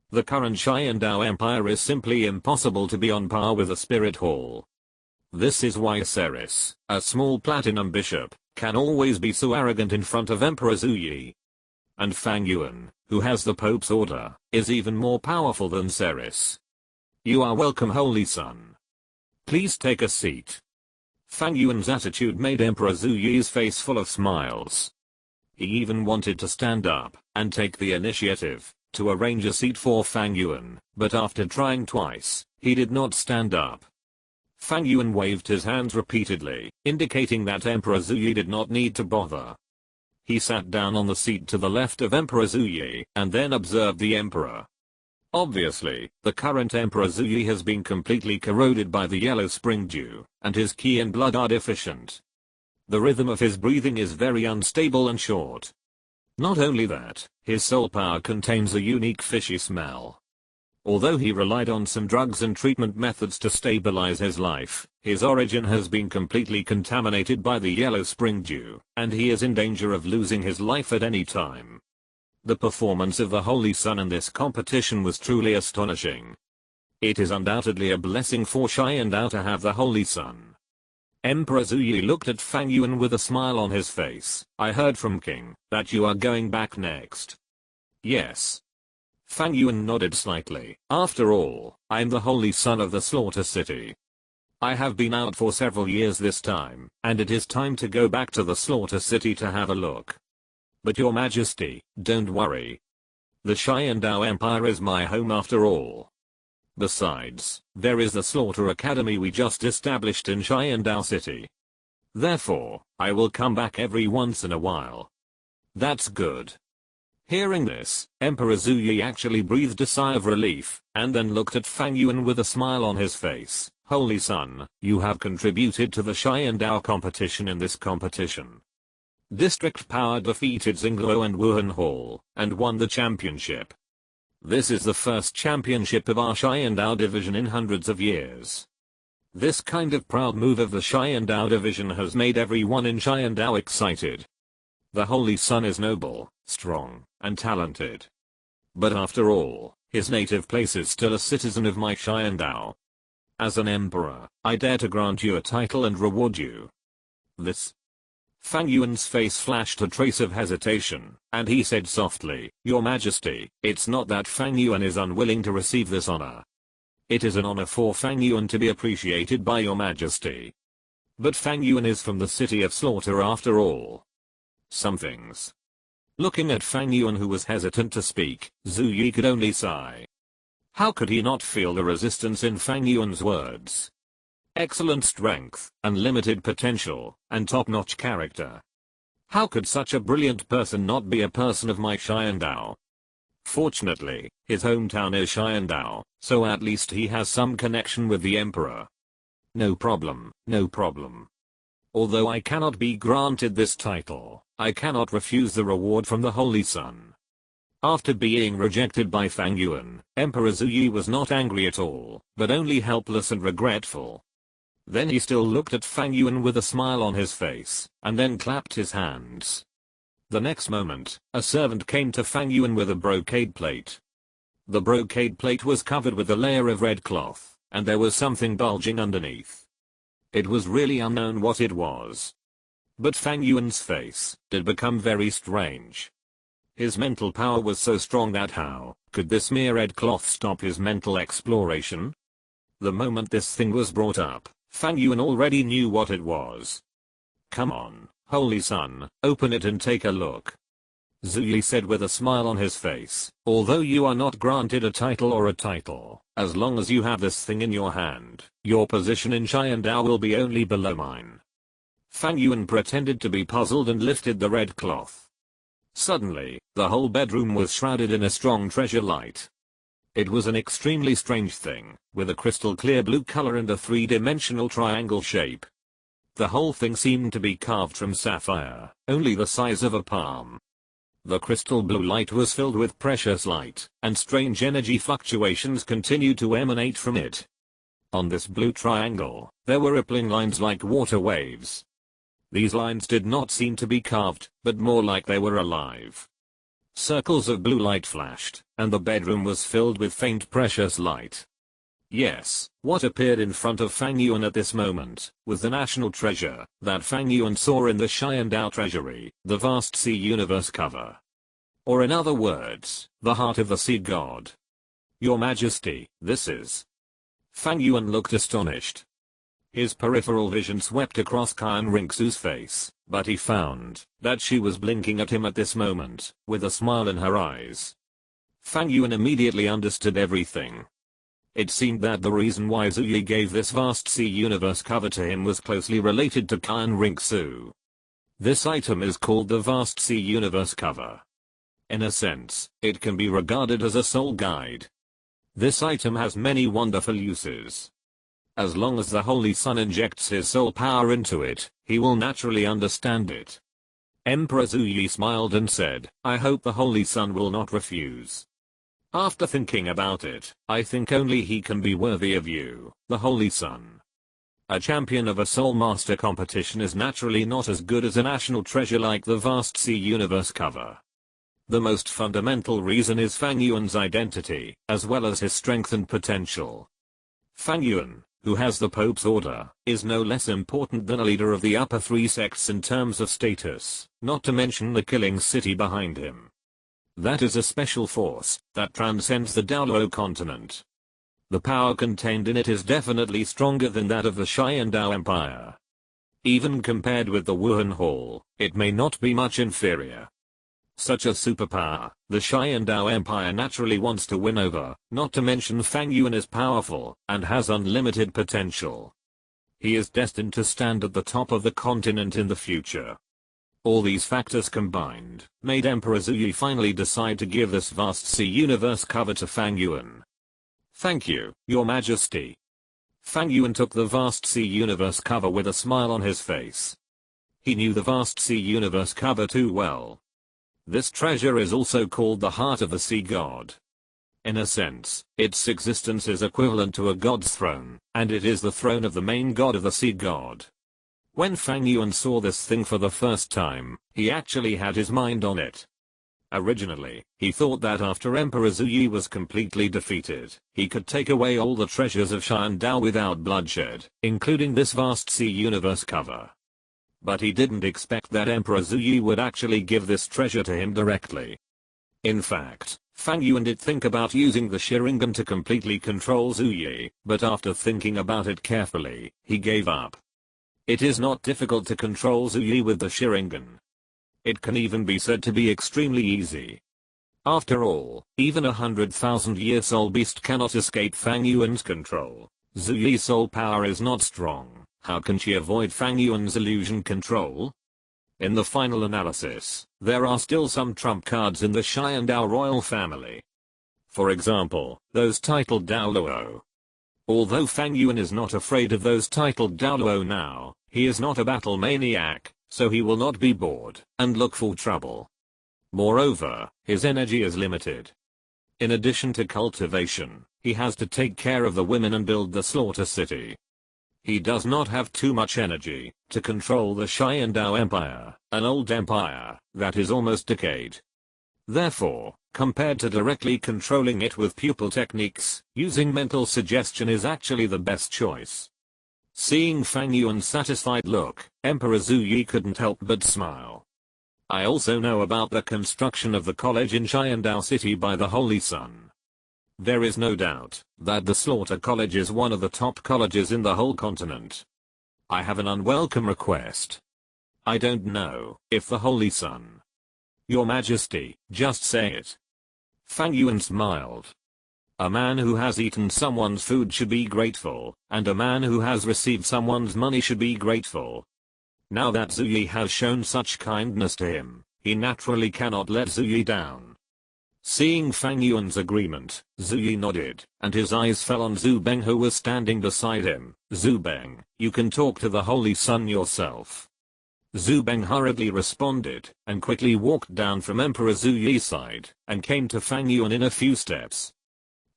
The current Xiandao Empire is simply impossible to be on par with the Spirit Hall. This is why Ceres, a small platinum bishop, can always be so arrogant in front of Emperor Zuyi. And Fang Yuan, who has the Pope's order, is even more powerful than Ceres. You are welcome, Holy Son. Please take a seat. Fang Yuan's attitude made Emperor Zuyi's face full of smiles. He even wanted to stand up and take the initiative to arrange a seat for Fang Yuan, but after trying twice, he did not stand up. Fang Yuan waved his hands repeatedly, indicating that Emperor Zuyi did not need to bother. He sat down on the seat to the left of Emperor Zuyi, and then observed the Emperor. Obviously, the current Emperor Zuyi has been completely corroded by the yellow spring dew, and his qi and blood are deficient. The rhythm of his breathing is very unstable and short. Not only that, his soul power contains a unique fishy smell. Although he relied on some drugs and treatment methods to stabilize his life, his origin has been completely contaminated by the yellow spring dew, and he is in danger of losing his life at any time. The performance of the Holy Sun in this competition was truly astonishing. It is undoubtedly a blessing for Xiandao to have the Holy Sun. Emperor Zuyi looked at Fang Yuan with a smile on his face. I heard from King that you are going back next. Yes. Fang Yuan nodded slightly. After all, I am the Holy Son of the Slaughter City. I have been out for several years this time, and it is time to go back to the Slaughter City to have a look. But Your Majesty, don't worry. The Xiandao Empire is my home after all. Besides, there is the Slaughter Academy we just established in Xiandao City. Therefore, I will come back every once in a while. That's good. Hearing this, Emperor Zuyi actually breathed a sigh of relief, and then looked at Fang Yuan with a smile on his face. Holy Son, you have contributed to the Xiandao competition in this competition. District Power defeated Xingluo and Wuhan Hall, and won the championship. This is the first championship of our Xiandao division in hundreds of years. This kind of proud move of the Xiandao division has made everyone in Xiandao excited. The Holy Son is noble, strong, and talented. But after all, his native place is still a citizen of my Xiandao. As an emperor, I dare to grant you a title and reward you. This. Fang Yuan's face flashed a trace of hesitation, and he said softly, Your Majesty, it's not that Fang Yuan is unwilling to receive this honor. It is an honor for Fang Yuan to be appreciated by Your Majesty. But Fang Yuan is from the city of slaughter after all. Some things. Looking at Fang Yuan, who was hesitant to speak, Zhu Yi could only sigh. How could he not feel the resistance in Fang Yuan's words? Excellent strength, unlimited potential, and top-notch character. How could such a brilliant person not be a person of my Xiandao? Fortunately, his hometown is Xiandao, so at least he has some connection with the emperor. No problem, no problem. Although I cannot be granted this title, I cannot refuse the reward from the Holy Sun. After being rejected by Fang Yuan, Emperor Zhu Yi was not angry at all, but only helpless and regretful. Then he still looked at Fang Yuan with a smile on his face, and then clapped his hands. The next moment, a servant came to Fang Yuan with a brocade plate. The brocade plate was covered with a layer of red cloth, and there was something bulging underneath. It was really unknown what it was. But Fang Yuan's face did become very strange. His mental power was so strong that how could this mere red cloth stop his mental exploration? The moment this thing was brought up, Fang Yuan already knew what it was. Come on, Holy Sun, open it and take a look. Zhu Yi said with a smile on his face, although you are not granted a title, as long as you have this thing in your hand, your position in Xiandao will be only below mine. Fang Yuan pretended to be puzzled and lifted the red cloth. Suddenly, the whole bedroom was shrouded in a strong treasure light. It was an extremely strange thing, with a crystal clear blue color and a three-dimensional triangle shape. The whole thing seemed to be carved from sapphire, only the size of a palm. The crystal blue light was filled with precious light, and strange energy fluctuations continued to emanate from it. On this blue triangle, there were rippling lines like water waves. These lines did not seem to be carved, but more like they were alive. Circles of blue light flashed, and the bedroom was filled with faint precious light. Yes, what appeared in front of Fang Yuan at this moment was the national treasure that Fang Yuan saw in the Xiandao treasury, the vast sea universe cover. Or in other words, the heart of the sea god. Your Majesty, this is... Fang Yuan looked astonished. His peripheral vision swept across Qian Rinxu's face, but he found that she was blinking at him at this moment, with a smile in her eyes. Fang Yuan immediately understood everything. It seemed that the reason why Zhu Yi gave this vast sea universe cover to him was closely related to Qian Rinxu. This item is called the vast sea universe cover. In a sense, it can be regarded as a soul guide. This item has many wonderful uses. As long as the Holy Sun injects his soul power into it, he will naturally understand it. Emperor Zhu Yi smiled and said, I hope the Holy Sun will not refuse. After thinking about it, I think only he can be worthy of you, the Holy Sun. A champion of a Soul Master competition is naturally not as good as a national treasure like the vast sea universe cover. The most fundamental reason is Fang Yuan's identity, as well as his strength and potential. Fang Yuan, who has the Pope's order, is no less important than a leader of the upper three sects in terms of status, not to mention the killing city behind him. That is a special force that transcends the Douluo Continent. The power contained in it is definitely stronger than that of the Xiandao Empire. Even compared with the Wuhan Hall, it may not be much inferior. Such a superpower, the Xiandao Empire naturally wants to win over, not to mention Fang Yuan is powerful, and has unlimited potential. He is destined to stand at the top of the continent in the future. All these factors combined, made Emperor Zhu Yi finally decide to give this vast sea universe cover to Fang Yuan. Thank you, Your Majesty. Fang Yuan took the vast sea universe cover with a smile on his face. He knew the vast sea universe cover too well. This treasure is also called the heart of the sea god. In a sense, its existence is equivalent to a god's throne, and it is the throne of the main god of the sea god. When Fang Yuan saw this thing for the first time, he actually had his mind on it. Originally, he thought that after Emperor Zhu Yi was completely defeated, he could take away all the treasures of Xiandao without bloodshed, including this vast sea universe cover. But he didn't expect that Emperor Zhu Yi would actually give this treasure to him directly. In fact, Fang Yuan did think about using the Sharingan to completely control Zhu Yi, but after thinking about it carefully, he gave up. It is not difficult to control Zhu Yi with the Sharingan. It can even be said to be extremely easy. After all, even 100,000-year soul beast cannot escape Fang Yuan's control. Zhu Yi's soul power is not strong. How can she avoid Fang Yuan's illusion control? In the final analysis, there are still some trump cards in the Xiandao royal family. For example, those titled Douluo. Although Fang Yuan is not afraid of those titled Douluo now, he is not a battle maniac, so he will not be bored and look for trouble. Moreover, his energy is limited. In addition to cultivation, he has to take care of the women and build the slaughter city. He does not have too much energy to control the Xiandao Empire, an old empire that is almost decayed. Therefore, compared to directly controlling it with pupil techniques, using mental suggestion is actually the best choice. Seeing Fang Yuan's satisfied look, Emperor Zhu Yi couldn't help but smile. I also know about the construction of the college in Xiandao City by the Holy Sun. There is no doubt that the Slaughter College is one of the top colleges in the whole continent. I have an unwelcome request. I don't know if the Holy Sun. Your Majesty, just say it. Fang Yuan smiled. A man who has eaten someone's food should be grateful, and a man who has received someone's money should be grateful. Now that Zhu Yi has shown such kindness to him, he naturally cannot let Zhu Yi down. Seeing Fang Yuan's agreement, Zhu Yi nodded, and his eyes fell on Zhu Beng who was standing beside him. Zhu Beng, you can talk to the Holy Sun yourself. Zhu Beng hurriedly responded, and quickly walked down from Emperor Zhu Yi's side, and came to Fang Yuan in a few steps.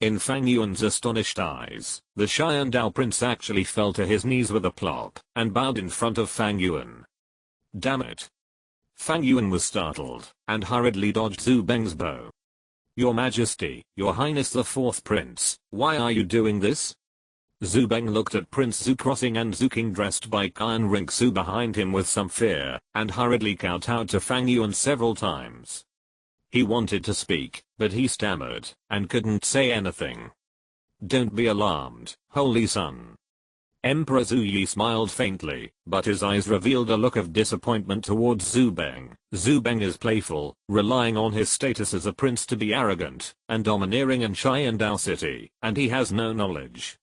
In Fang Yuan's astonished eyes, the Xiandao prince actually fell to his knees with a plop, and bowed in front of Fang Yuan. Damn it. Fang Yuan was startled, and hurriedly dodged Zhu Beng's bow. Your Majesty, Your Highness the Fourth Prince, why are you doing this? Zhu Beng looked at Prince Zhu crossing and Zhu King dressed by Qian Rinxu behind him with some fear, and hurriedly kowtowed to Fang Yuan several times. He wanted to speak, but he stammered, and couldn't say anything. Don't be alarmed, Holy Sun. Emperor Zhu Yi smiled faintly, but his eyes revealed a look of disappointment towards Zhu Beng. Zhu Beng is playful, relying on his status as a prince to be arrogant and domineering in Xiandao City, and he has no knowledge.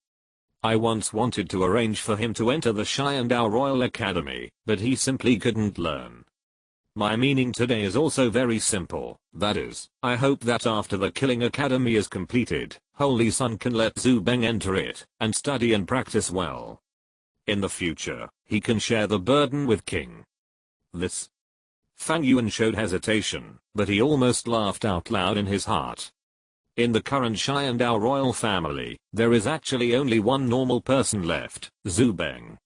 I once wanted to arrange for him to enter the Xiandao Royal Academy, but he simply couldn't learn. My meaning today is also very simple, that is, I hope that after the Killing Academy is completed, Holy Sun can let Zhu Beng enter it, and study and practice well. In the future, he can share the burden with King. This. Fang Yuan showed hesitation, but he almost laughed out loud in his heart. In the current Xiandao royal family, there is actually only one normal person left, Zhu Beng.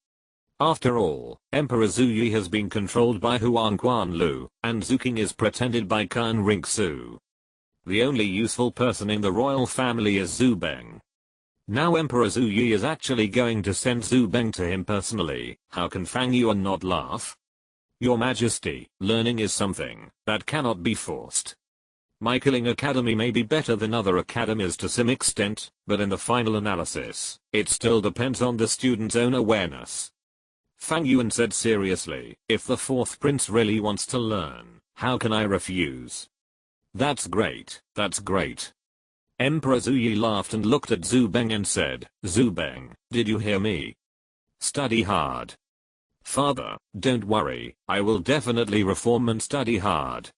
After all, Emperor Zhu Yi has been controlled by Huang Quanlu, and Zhu King is pretended by Qian Rinxu. The only useful person in the royal family is Zhu Beng. Now Emperor Zhu Yi is actually going to send Zhu Beng to him personally. How can Fang Yuan not laugh? Your Majesty, learning is something that cannot be forced. My Killing Academy may be better than other academies to some extent, but in the final analysis, it still depends on the student's own awareness. Fang Yuan said seriously, if the fourth prince really wants to learn, how can I refuse? That's great, that's great. Emperor Zhu Yi laughed and looked at Zhu Beng and said, Zhu Beng, did you hear me? Study hard. Father, don't worry, I will definitely reform and study hard.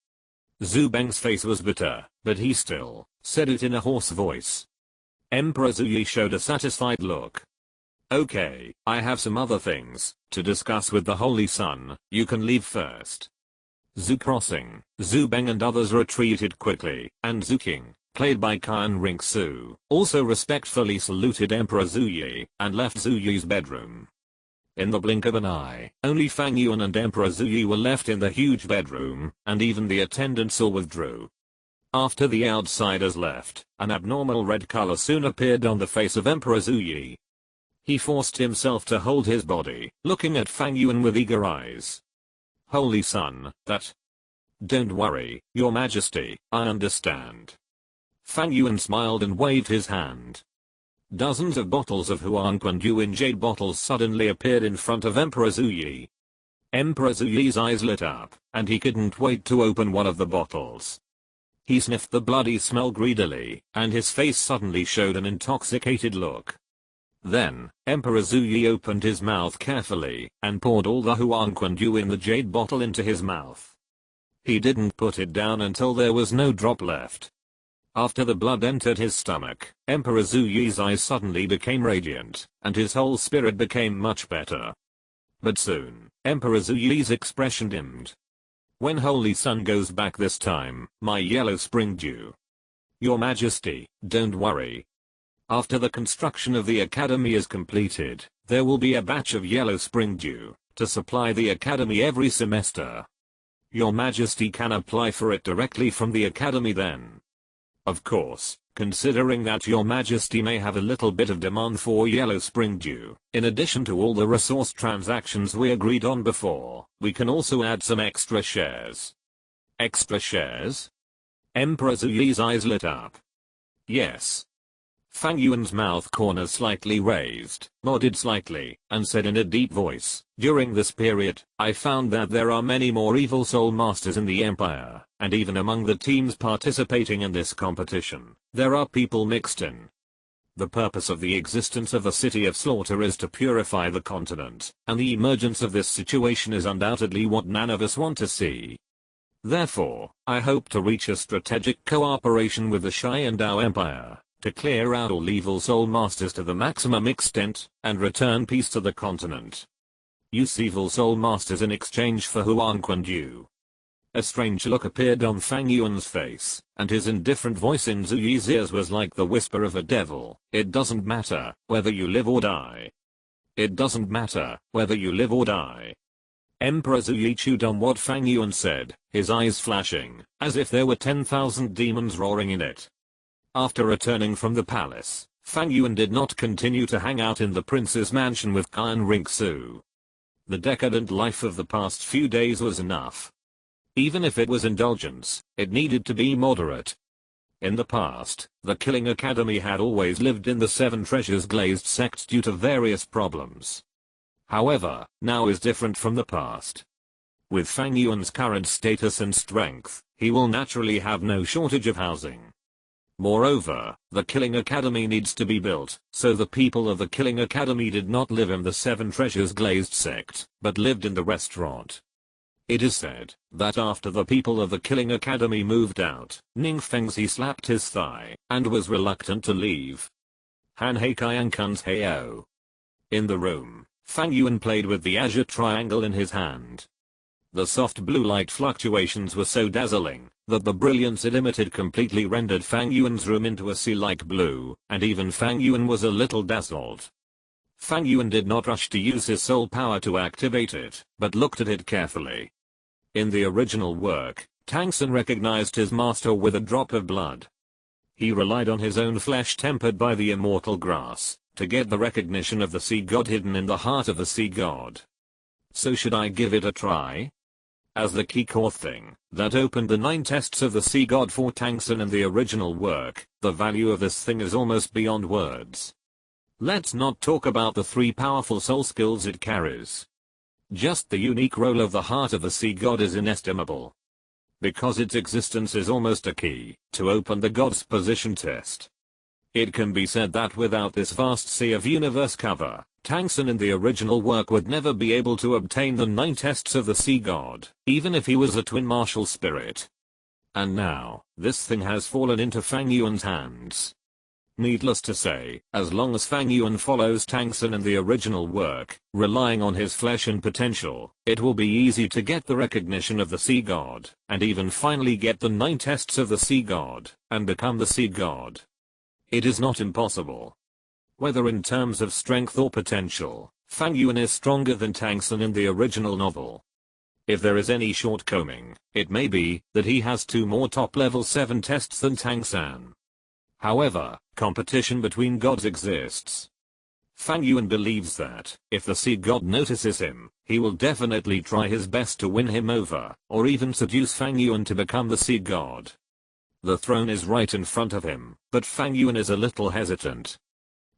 Zhu Beng's face was bitter, but he still said it in a hoarse voice. Emperor Zhu Yi showed a satisfied look. Okay, I have some other things to discuss with the Holy Sun, you can leave first. Zhu crossing, Zhu Beng and others retreated quickly, and Zhu King, played by Qian Rinxu, also respectfully saluted Emperor Zhu Yi, and left Zhu Yi's bedroom. In the blink of an eye, only Fang Yuan and Emperor Zhu Yi were left in the huge bedroom, and even the attendants all withdrew. After the outsiders left, an abnormal red color soon appeared on the face of Emperor Zhu Yi. He forced himself to hold his body, looking at Fang Yuan with eager eyes. Holy Son, that... Don't worry, Your Majesty, I understand. Fang Yuan smiled and waved his hand. Dozens of bottles of Huan Quandu in jade bottles suddenly appeared in front of Emperor Zhu Yi. Emperor Zhu Yi's eyes lit up, and he couldn't wait to open one of the bottles. He sniffed the bloody smell greedily, and his face suddenly showed an intoxicated look. Then, Emperor Zhu Yi opened his mouth carefully, and poured all the Huan Quandu in the jade bottle into his mouth. He didn't put it down until there was no drop left. After the blood entered his stomach, Emperor Zhu Yi's eyes suddenly became radiant, and his whole spirit became much better. But soon, Emperor Zhu Yi's expression dimmed. When Holy Sun goes back this time, my yellow spring dew. Your Majesty, don't worry. After the construction of the academy is completed, there will be a batch of yellow spring dew to supply the academy every semester. Your Majesty can apply for it directly from the academy then. Of course, considering that Your Majesty may have a little bit of demand for yellow spring dew, in addition to all the resource transactions we agreed on before, we can also add some extra shares. Extra shares? Emperor Zhu Yi's eyes lit up. Yes. Fang Yuan's mouth corners slightly raised, nodded slightly, and said in a deep voice, during this period, I found that there are many more evil soul masters in the Empire, and even among the teams participating in this competition, there are people mixed in. The purpose of the existence of the City of Slaughter is to purify the continent, and the emergence of this situation is undoubtedly what none of us want to see. Therefore, I hope to reach a strategic cooperation with the Sharingan Empire, to clear out all evil soul masters to the maximum extent, and return peace to the continent. Use evil soul masters in exchange for Huan Quandu. A strange look appeared on Fang Yuan's face, and his indifferent voice in Zhu Yi's ears was like the whisper of a devil. It doesn't matter whether you live or die. It doesn't matter whether you live or die. Emperor Zhu Yi chewed on what Fang Yuan said, his eyes flashing, as if there were 10,000 demons roaring in it. After returning from the palace, Fang Yuan did not continue to hang out in the prince's mansion with Kai and Ringsu. The decadent life of the past few days was enough. Even if it was indulgence, it needed to be moderate. In the past, the Killing Academy had always lived in the Seven Treasures glazed sect due to various problems. However, now is different from the past. With Fang Yuan's current status and strength, he will naturally have no shortage of housing. Moreover, the Killing Academy needs to be built, so the people of the Killing Academy did not live in the Seven Treasures glazed sect, but lived in the restaurant. It is said that after the people of the Killing Academy moved out, Ning Fengzi slapped his thigh and was reluctant to leave. Han Hei Kaiankun's Heyo. In the room, Fang Yuan played with the azure triangle in his hand. The soft blue light fluctuations were so dazzling that the brilliance it emitted completely rendered Fang Yuan's room into a sea-like blue, and even Fang Yuan was a little dazzled. Fang Yuan did not rush to use his soul power to activate it, but looked at it carefully. In the original work, Tang Sun recognized his master with a drop of blood. He relied on his own flesh tempered by the immortal grass, to get the recognition of the sea god hidden in the heart of the sea god. So should I give it a try? As the key core thing that opened the 9 tests of the sea god for Tang Sun in the original work, the value of this thing is almost beyond words. Let's not talk about the 3 powerful soul skills it carries. Just the unique role of the heart of the sea god is inestimable. Because its existence is almost a key to open the god's position test. It can be said that without this vast sea of universe cover, Tang Sun in the original work would never be able to obtain the 9 tests of the sea god, even if he was a twin martial spirit. And now, this thing has fallen into Fang Yuan's hands. Needless to say, as long as Fang Yuan follows Tang Sun in the original work, relying on his flesh and potential, it will be easy to get the recognition of the sea god, and even finally get the 9 tests of the sea god, and become the sea god. It is not impossible. Whether in terms of strength or potential, Fang Yuan is stronger than Tang Sun in the original novel. If there is any shortcoming, it may be that he has 2 more top level 7 tests than Tang San. However, competition between gods exists. Fang Yuan believes that, if the sea god notices him, he will definitely try his best to win him over, or even seduce Fang Yuan to become the sea god. The throne is right in front of him, but Fang Yuan is a little hesitant.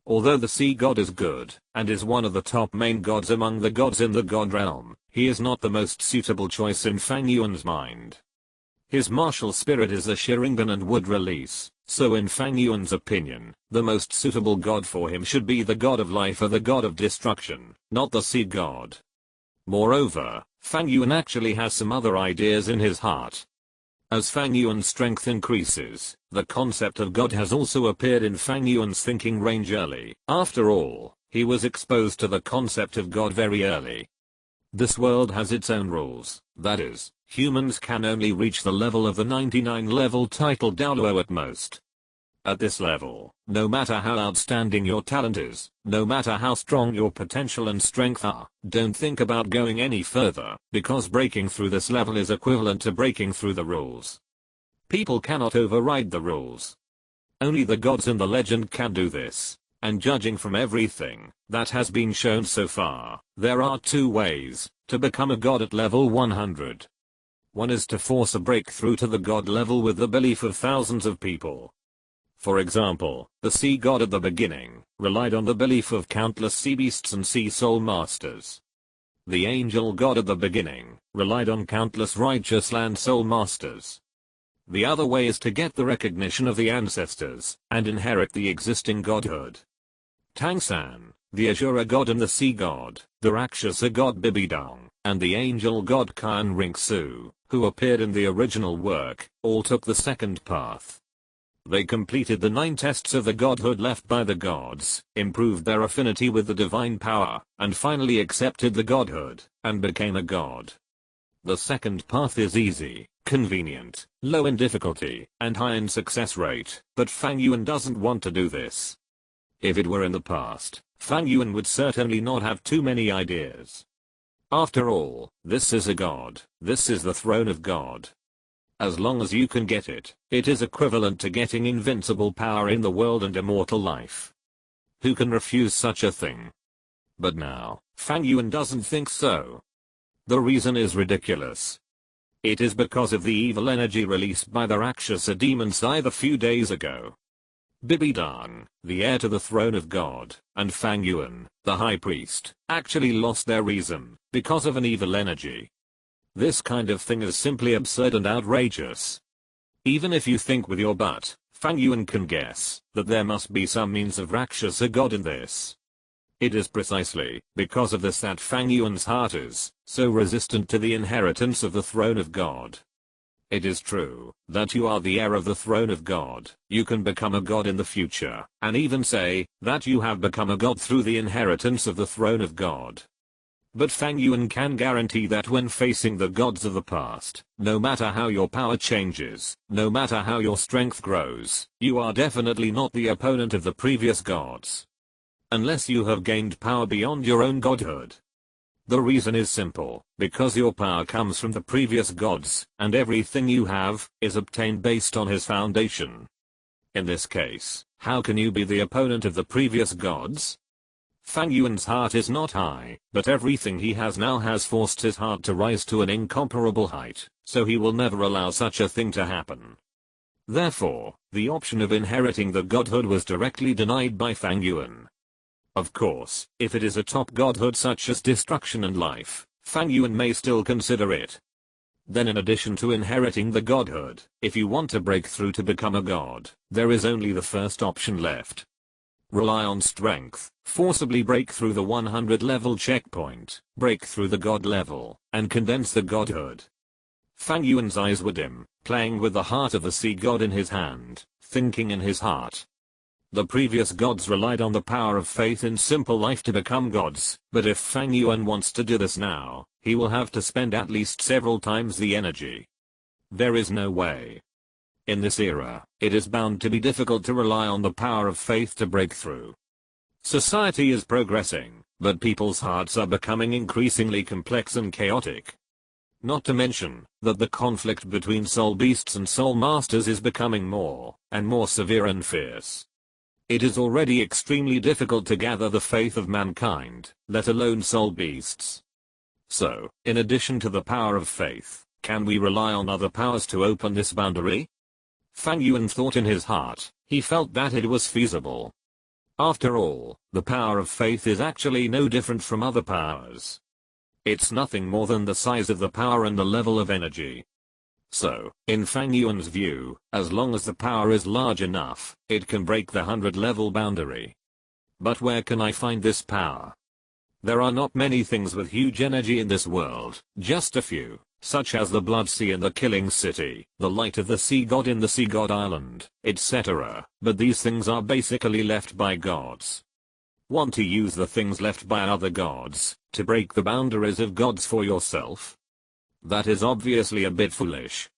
Although the sea god is good, and is one of the top main gods among the gods in the god realm, he is not the most suitable choice in Fang Yuan's mind. His martial spirit is a Sharingan and would release, so in Fang Yuan's opinion, the most suitable god for him should be the god of life or the god of destruction, not the sea god. Moreover, Fang Yuan actually has some other ideas in his heart. As Fang Yuan's strength increases, the concept of God has also appeared in Fang Yuan's thinking range early. After all, he was exposed to the concept of God very early. This world has its own rules, that is, humans can only reach the level of the 99 level title Douluo at most. At this level, no matter how outstanding your talent is, no matter how strong your potential and strength are, don't think about going any further, because breaking through this level is equivalent to breaking through the rules. People cannot override the rules. Only the gods in the legend can do this, and judging from everything that has been shown so far, there are 2 ways to become a god at level 100. One is to force a breakthrough to the god level with the belief of thousands of people. For example, the sea god at the beginning relied on the belief of countless sea beasts and sea soul masters. The angel god at the beginning relied on countless righteous land soul masters. The other way is to get the recognition of the ancestors and inherit the existing godhood. Tang San, the Asura god and the sea god, the Rakshasa god Bibidong, and the angel god Kyan Ringsu, who appeared in the original work, all took the second path. They completed the 9 tests of the godhood left by the gods, improved their affinity with the divine power, and finally accepted the godhood, and became a god. The second path is easy, convenient, low in difficulty, and high in success rate, but Fang Yuan doesn't want to do this. If it were in the past, Fang Yuan would certainly not have too many ideas. After all, this is a god, this is the throne of God. As long as you can get it, it is equivalent to getting invincible power in the world and immortal life. Who can refuse such a thing? But now, Fang Yuan doesn't think so. The reason is ridiculous. It is because of the evil energy released by the Rakshasa demon scythe a few days ago. Bibidong, the heir to the throne of God, and Fang Yuan, the high priest, actually lost their reason because of an evil energy. This kind of thing is simply absurd and outrageous. Even if you think with your butt, Fang Yuan can guess that there must be some means of Rakshasa god in this. It is precisely because of this that Fang Yuan's heart is so resistant to the inheritance of the throne of God. It is true that you are the heir of the throne of God, you can become a god in the future, and even say that you have become a god through the inheritance of the throne of God. But Fang Yuan can guarantee that when facing the gods of the past, no matter how your power changes, no matter how your strength grows, you are definitely not the opponent of the previous gods. Unless you have gained power beyond your own godhood. The reason is simple, because your power comes from the previous gods, and everything you have is obtained based on his foundation. In this case, how can you be the opponent of the previous gods? Fang Yuan's heart is not high, but everything he has now has forced his heart to rise to an incomparable height, so he will never allow such a thing to happen. Therefore, the option of inheriting the godhood was directly denied by Fang Yuan. Of course, if it is a top godhood such as destruction and life, Fang Yuan may still consider it. Then in addition to inheriting the godhood, if you want to break through to become a god, there is only the first option left. Rely on strength, forcibly break through the 100 level checkpoint, break through the god level, and condense the godhood. Fang Yuan's eyes were dim, playing with the heart of the sea god in his hand, thinking in his heart. The previous gods relied on the power of faith in simple life to become gods, but if Fang Yuan wants to do this now, he will have to spend at least several times the energy. There is no way. In this era, it is bound to be difficult to rely on the power of faith to break through. Society is progressing, but people's hearts are becoming increasingly complex and chaotic. Not to mention that the conflict between soul beasts and soul masters is becoming more and more severe and fierce. It is already extremely difficult to gather the faith of mankind, let alone soul beasts. So, in addition to the power of faith, can we rely on other powers to open this boundary? Fang Yuan thought in his heart. He felt that it was feasible. After all, the power of faith is actually no different from other powers. It's nothing more than the size of the power and the level of energy. So, in Fang Yuan's view, as long as the power is large enough, it can break the 100-level boundary. But where can I find this power? There are not many things with huge energy in this world, just a few, such as the Blood Sea in the Killing City, the Light of the Sea God in the Sea God Island, etc. But these things are basically left by gods. Want to use the things left by other gods to break the boundaries of gods for yourself? That is obviously a bit foolish.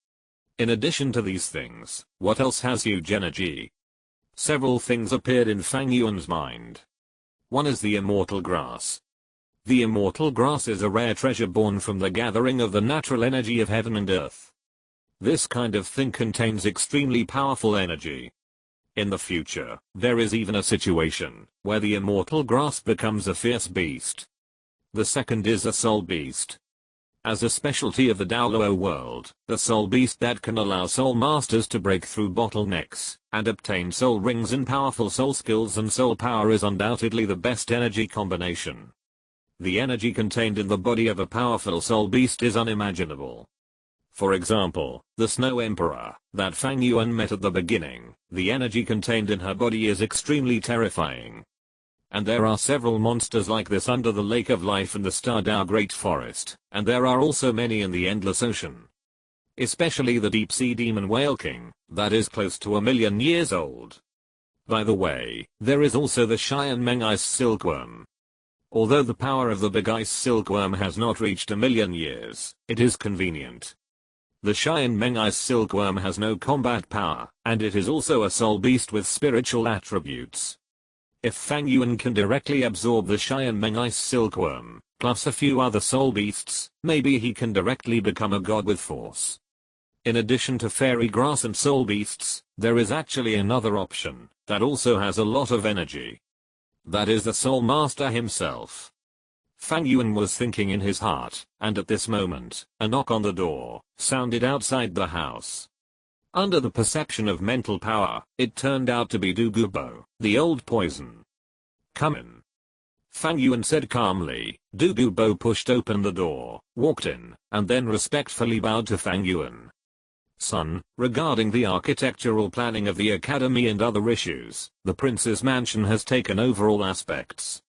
In addition to these things, what else has huge energy? Several things appeared in Fang Yuan's mind. One is the immortal grass. The immortal grass is a rare treasure born from the gathering of the natural energy of heaven and earth. This kind of thing contains extremely powerful energy. In the future, there is even a situation where the immortal grass becomes a fierce beast. The second is a soul beast. As a specialty of the Douluo world, the soul beast that can allow soul masters to break through bottlenecks and obtain soul rings and powerful soul skills and soul power is undoubtedly the best energy combination. The energy contained in the body of a powerful soul beast is unimaginable. For example, the Snow Emperor that Fang Yuan met at the beginning, the energy contained in her body is extremely terrifying. And there are several monsters like this under the Lake of Life and the Stardao Great Forest, and there are also many in the Endless Ocean. Especially the Deep Sea Demon Whale King, that is close to 1,000,000 years old. By the way, there is also the Sharingan Ice Silkworm. Although the power of the Big Ice Silkworm has not reached 1,000,000 years, it is convenient. The Sharingan Ice Silkworm has no combat power, and it is also a soul beast with spiritual attributes. If Fang Yuan can directly absorb the Sharingan Ice Silkworm, plus a few other soul beasts, maybe he can directly become a god with force. In addition to fairy grass and soul beasts, there is actually another option that also has a lot of energy. That is the Soul Master himself. Fang Yuan was thinking in his heart, and at this moment, a knock on the door sounded outside the house. Under the perception of mental power, it turned out to be Douluo, the old poison. "Come in," Fang Yuan said calmly. Douluo pushed open the door, walked in, and then respectfully bowed to Fang Yuan. "Son, regarding the architectural planning of the academy and other issues, the prince's mansion has taken over all aspects.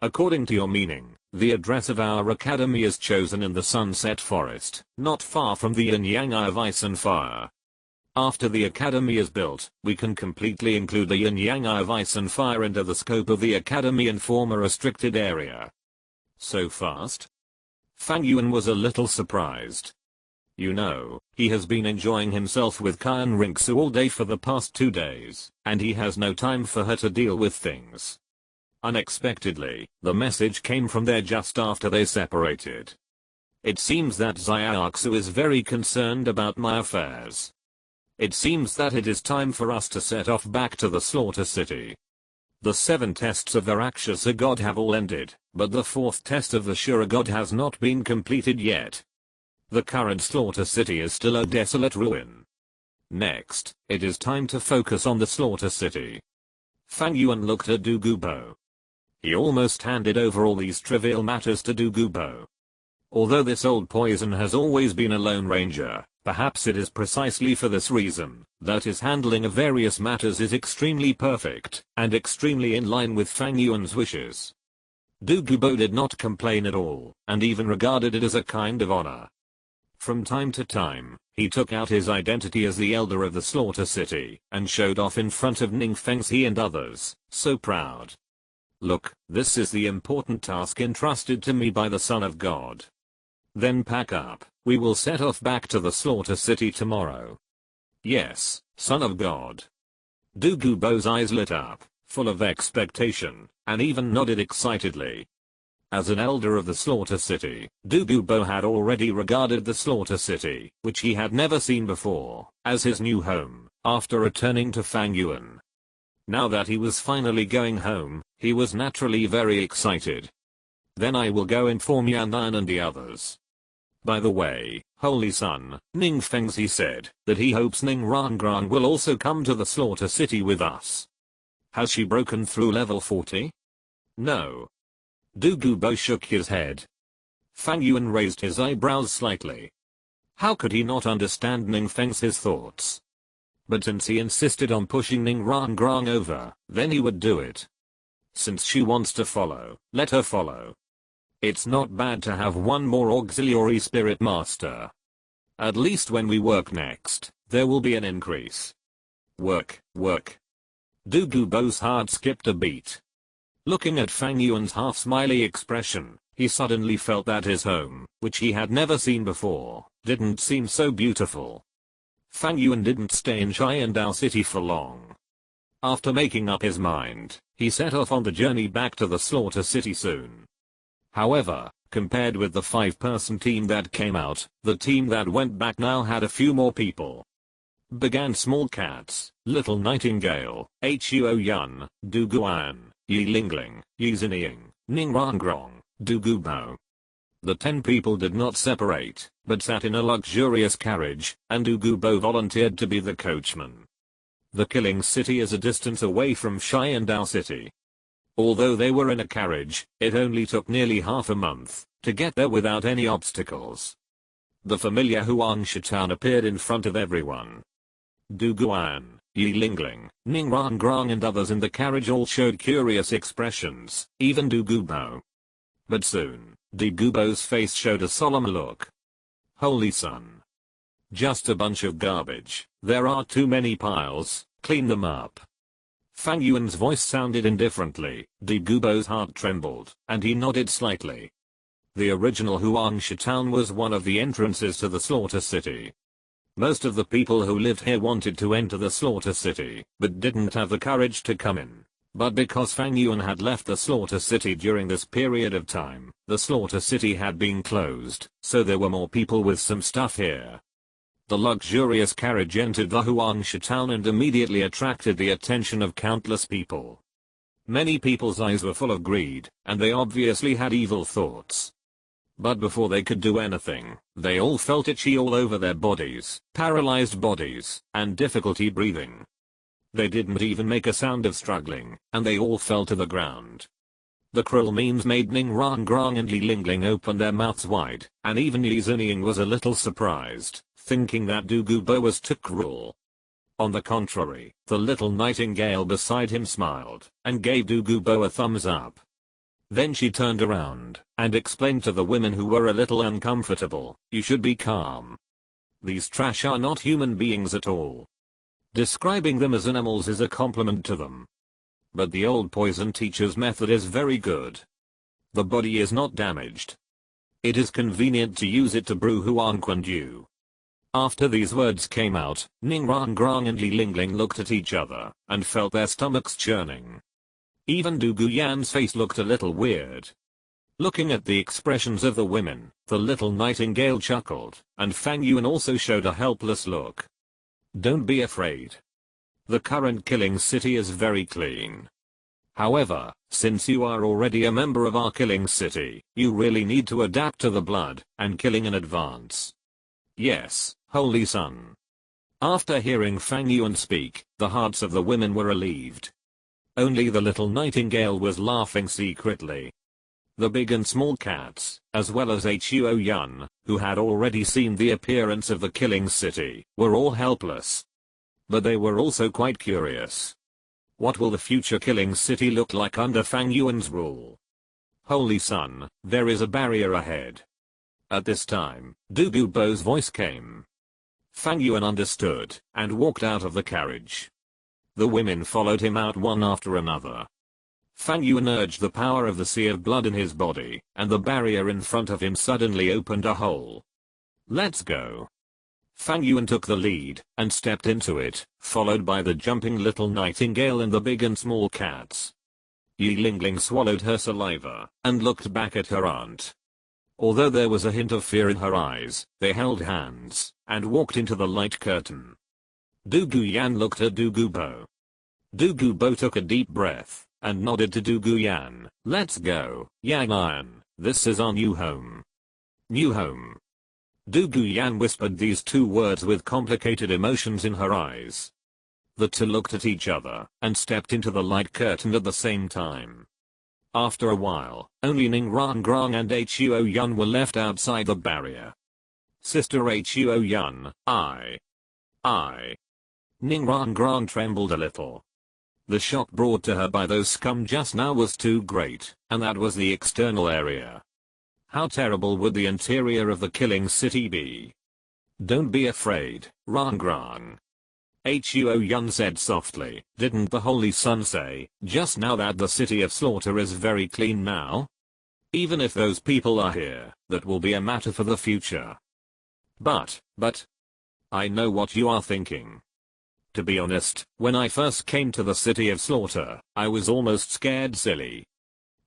According to your meaning, the address of our academy is chosen in the Sunset Forest, not far from the yin-yang eye of ice and fire. After the academy is built, we can completely include the yin-yang eye of ice and fire into the scope of the academy and form a restricted area." "So fast?" Fang Yuan was a little surprised. You know, he has been enjoying himself with Kyan Rinksu all day for the past 2 days, and he has no time for her to deal with things. Unexpectedly, the message came from there just after they separated. "It seems that Xiaoxu is very concerned about my affairs. It seems that it is time for us to set off back to the Slaughter City. The 7 tests of the Rakshasa God have all ended, but the 4th test of the Shura God has not been completed yet. The current Slaughter City is still a desolate ruin. Next, it is time to focus on the Slaughter City." Fang Yuan looked at Douluo. He almost handed over all these trivial matters to Douluo. Although this old poison has always been a lone ranger, perhaps it is precisely for this reason that his handling of various matters is extremely perfect and extremely in line with Fang Yuan's wishes. Douluo did not complain at all, and even regarded it as a kind of honor. From time to time, he took out his identity as the elder of the Slaughter City and showed off in front of Ning Fengxi and others, so proud. "Look, this is the important task entrusted to me by the Son of God. Then pack up, we will set off back to the Slaughter City tomorrow." "Yes, Son of God." Douluo's eyes lit up, full of expectation, and even nodded excitedly. As an elder of the Slaughter City, Douluo had already regarded the Slaughter City, which he had never seen before, as his new home, after returning to Fang Yuan. Now that he was finally going home, he was naturally very excited. Then I will go inform Yan'an and the others. By the way, Holy Son, Ning Feng's he said that he hopes Ning Rangrang will also come to the Slaughter City with us. Has she broken through level 40? No. Douluo shook his head. Fang Yuan raised his eyebrows slightly. How could he not understand Ning Feng's thoughts? But since he insisted on pushing Ning Rangrang over, then he would do it. Since she wants to follow, let her follow. It's not bad to have one more auxiliary spirit master. At least when we work next, there will be an increase. Work. Douluo's heart skipped a beat. Looking at Fang Yuan's half-smiley expression, he suddenly felt that his home, which he had never seen before, didn't seem so beautiful. Fang Yuan didn't stay in Sharingan City for long. After making up his mind, he set off on the journey back to the Slaughter City soon. However, compared with the 5-person team that came out, the team that went back now had a few more people. Began Small Cats, Little Nightingale, Huo Yun, Du Guan, Yi Lingling, Yi Zinying, Ning Rangrang, Douluo. The 10 people did not separate, but sat in a luxurious carriage, and Douluo volunteered to be the coachman. The Killing City is a distance away from Sharingan City. Although they were in a carriage, it only took nearly half a month to get there without any obstacles. The familiar Huang Shitan appeared in front of everyone. Du Guan, Yi Lingling, Ning Rangrang and others in the carriage all showed curious expressions, even Douluo. But soon, Douluo's face showed a solemn look. Holy Son. Just a bunch of garbage. There are too many piles, clean them up. Fang Yuan's voice sounded indifferently. Douluo's heart trembled, and he nodded slightly. The original Huang Shitan was one of the entrances to the Slaughter City. Most of the people who lived here wanted to enter the Slaughter City, but didn't have the courage to come in. But because Fang Yuan had left the Slaughter City during this period of time, the Slaughter City had been closed, so there were more people with some stuff here. The luxurious carriage entered the Huang Shitan and immediately attracted the attention of countless people. Many people's eyes were full of greed, and they obviously had evil thoughts. But before they could do anything, they all felt itchy all over their bodies, paralyzed bodies, and difficulty breathing. They didn't even make a sound of struggling, and they all fell to the ground. The cruel memes made Ning Rangrang and Yi Lingling open their mouths wide, and even Yi Zinying was a little surprised, thinking that Douluo was too cruel. On the contrary, the little nightingale beside him smiled, and gave Douluo a thumbs up. Then she turned around, and explained to the women who were a little uncomfortable, "You should be calm. These trash are not human beings at all. Describing them as animals is a compliment to them. But the old poison teacher's method is very good. The body is not damaged. It is convenient to use it to brew Huang Quandu." After these words came out, Ning Rangrang and Yi Lingling looked at each other, and felt their stomachs churning. Even Du Guyan's face looked a little weird. Looking at the expressions of the women, the little nightingale chuckled, and Fang Yuan also showed a helpless look. Don't be afraid. The current Killing City is very clean. However, since you are already a member of our Killing City, you really need to adapt to the blood and killing in advance. Yes, Holy Son. After hearing Fang Yuan speak, the hearts of the women were relieved. Only the little nightingale was laughing secretly. The big and small cats, as well as Huo Yun, who had already seen the appearance of the Killing City, were all helpless. But they were also quite curious. What will the future Killing City look like under Fang Yuan's rule? Holy Son, there is a barrier ahead. At this time, Douluo's voice came. Fang Yuan understood, and walked out of the carriage. The women followed him out one after another. Fang Yuan urged the power of the sea of blood in his body, and the barrier in front of him suddenly opened a hole. Let's go. Fang Yuan took the lead, and stepped into it, followed by the jumping little nightingale and the big and small cats. Yi Lingling swallowed her saliva and looked back at her aunt. Although there was a hint of fear in her eyes, they held hands and walked into the light curtain. Du Guyan looked at Du Gubo. Du Gubo took a deep breath and nodded to Du Guyan. Let's go, Yang Iron. This is our new home. New home. Du Guyan whispered these two words with complicated emotions in her eyes. The two looked at each other and stepped into the light curtain at the same time. After a while, only Ning Rangrang and Huo Yun were left outside the barrier. Sister Huo Yun, I. Ning Rangrang trembled a little. The shock brought to her by those scum just now was too great, and that was the external area. How terrible would the interior of the killing city be? Don't be afraid, Rangrang. Huo Yun said softly. Didn't the Holy Sun say just now that the city of slaughter is very clean now? Even if those people are here, that will be a matter for the future. But, I know what you are thinking. To be honest, when I first came to the city of slaughter, I was almost scared silly.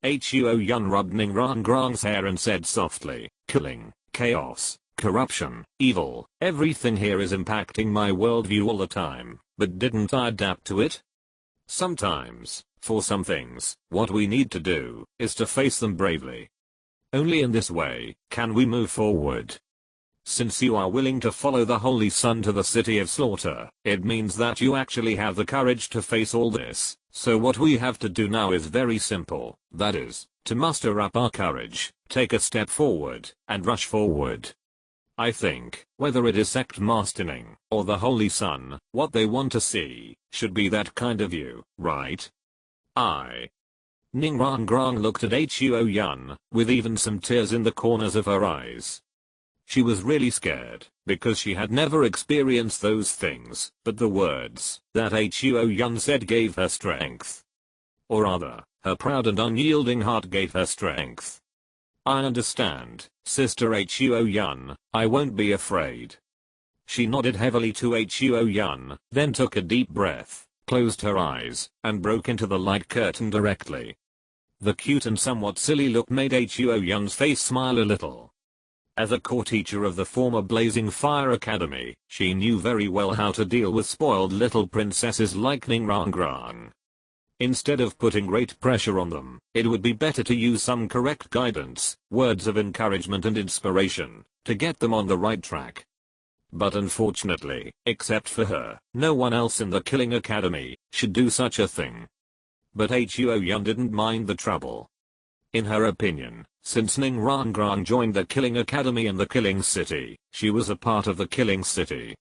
Huo Yun rubbed Ning Rangrang's hair and said softly, killing, chaos, corruption, evil, everything here is impacting my worldview all the time, but didn't I adapt to it? Sometimes, for some things, what we need to do is to face them bravely. Only in this way can we move forward. Since you are willing to follow the Holy Sun to the city of slaughter, it means that you actually have the courage to face all this, so what we have to do now is very simple, that is, to muster up our courage, take a step forward, and rush forward. I think, whether it is sect mastering or the Holy Sun, what they want to see should be that kind of you, right? Ning Rangrang looked at Huo Yun, with even some tears in the corners of her eyes. She was really scared, because she had never experienced those things, but the words that Huo Yun said gave her strength. Or rather, her proud and unyielding heart gave her strength. I understand, Sister Huo Yun, I won't be afraid. She nodded heavily to Huo Yun, then took a deep breath, closed her eyes, and broke into the light curtain directly. The cute and somewhat silly look made Huo Yun's face smile a little. As a core teacher of the former Blazing Fire Academy, she knew very well how to deal with spoiled little princesses like Ning Rangrang. Instead of putting great pressure on them, it would be better to use some correct guidance, words of encouragement and inspiration, to get them on the right track. But unfortunately, except for her, no one else in the Killing Academy should do such a thing. But Huo Yun didn't mind the trouble. In her opinion, since Ning Rangrang joined the Killing Academy in the Killing City, she was a part of the Killing City.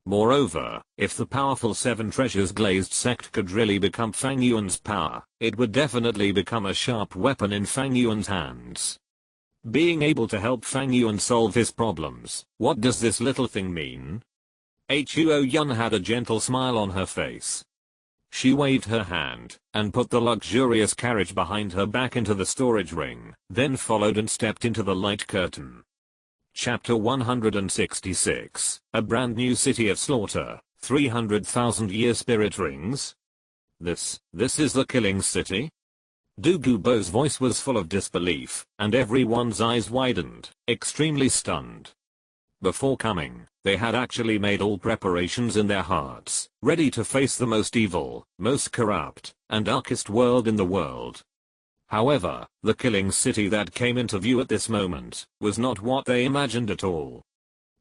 Moreover, if the powerful Seven Treasures Glazed sect could really become Fang Yuan's power, it would definitely become a sharp weapon in Fang Yuan's hands. Being able to help Fang Yuan solve his problems, what does this little thing mean? Huo Yun had a gentle smile on her face. She waved her hand and put the luxurious carriage behind her back into the storage ring, then followed and stepped into the light curtain. Chapter 166, A Brand New City of Slaughter, 300,000-year spirit rings? This is the Killing City? Du Gubo's voice was full of disbelief, and everyone's eyes widened, extremely stunned. Before coming, they had actually made all preparations in their hearts, ready to face the most evil, most corrupt, and darkest world in the world. However, the Killing City that came into view at this moment was not what they imagined at all.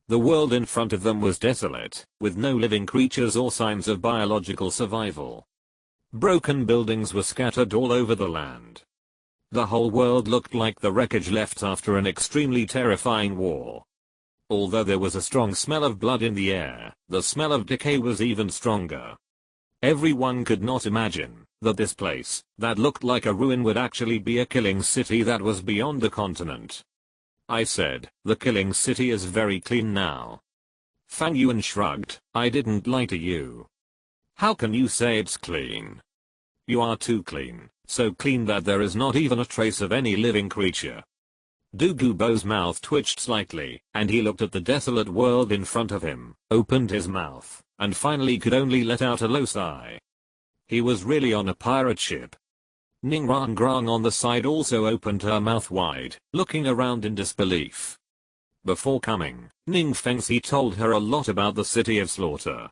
The world in front of them was desolate, with no living creatures or signs of biological survival. Broken buildings were scattered all over the land. The whole world looked like the wreckage left after an extremely terrifying war. Although there was a strong smell of blood in the air, the smell of decay was even stronger. Everyone could not imagine that this place, that looked like a ruin, would actually be a killing city that was beyond the continent. I said, the Killing City is very clean now. Fang Yuan shrugged, I didn't lie to you. How can you say it's clean? You are too clean, so clean that there is not even a trace of any living creature. Du Gubo's mouth twitched slightly, and he looked at the desolate world in front of him, opened his mouth, and finally could only let out a low sigh. He was really on a pirate ship. Ning Rangrang on the side also opened her mouth wide, looking around in disbelief. Before coming, Ning Fengxi told her a lot about the City of Slaughter.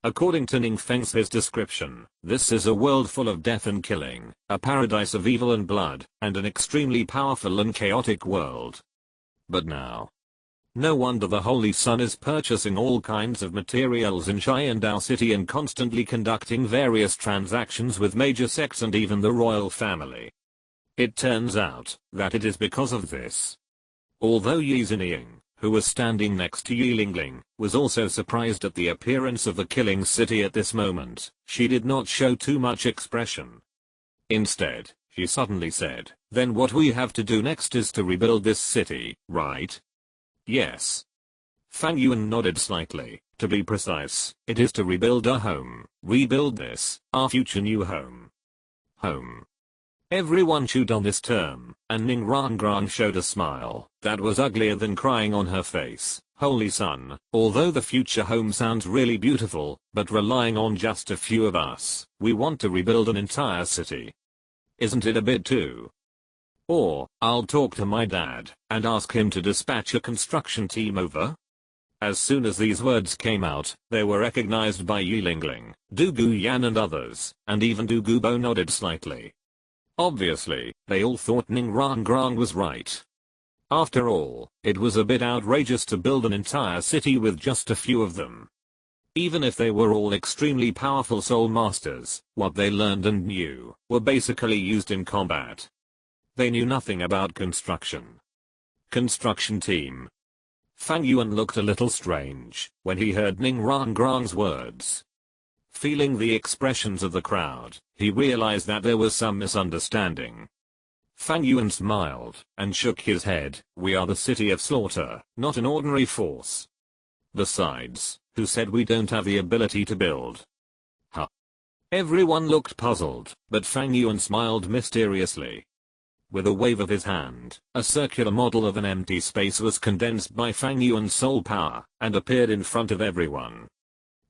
According to Ning Fengxi's description, this is a world full of death and killing, a paradise of evil and blood, and an extremely powerful and chaotic world. But now, no wonder the Holy Sun is purchasing all kinds of materials in Xiandao City and constantly conducting various transactions with major sects and even the royal family. It turns out that it is because of this. Although Yi Zinying, who was standing next to Yi Lingling, was also surprised at the appearance of the killing city at this moment, she did not show too much expression. Instead, she suddenly said, "Then what we have to do next is to rebuild this city, right?" "Yes." Fang Yuan nodded slightly. "To be precise, it is to rebuild a home. Rebuild this, our future new home." Home. Everyone chewed on this term, and Ning Rangrang showed a smile that was uglier than crying on her face. "Holy Sun, although the future home sounds really beautiful, but relying on just a few of us, we want to rebuild an entire city. Isn't it a bit too? Or, I'll talk to my dad and ask him to dispatch a construction team over." As soon as these words came out, they were recognized by Yi Lingling, Du Guyan and others, and even Du Gubo nodded slightly. Obviously, they all thought Ning Rangrang was right. After all, it was a bit outrageous to build an entire city with just a few of them. Even if they were all extremely powerful soul masters, what they learned and knew were basically used in combat. They knew nothing about construction. Construction team. Fang Yuan looked a little strange when he heard Ning Rangrang's words. Feeling the expressions of the crowd, he realized that there was some misunderstanding. Fang Yuan smiled and shook his head. "We are the City of Slaughter, not an ordinary force. Besides, who said we don't have the ability to build?" Huh. Everyone looked puzzled, but Fang Yuan smiled mysteriously. With a wave of his hand, a circular model of an empty space was condensed by Fang Yuan's soul power and appeared in front of everyone.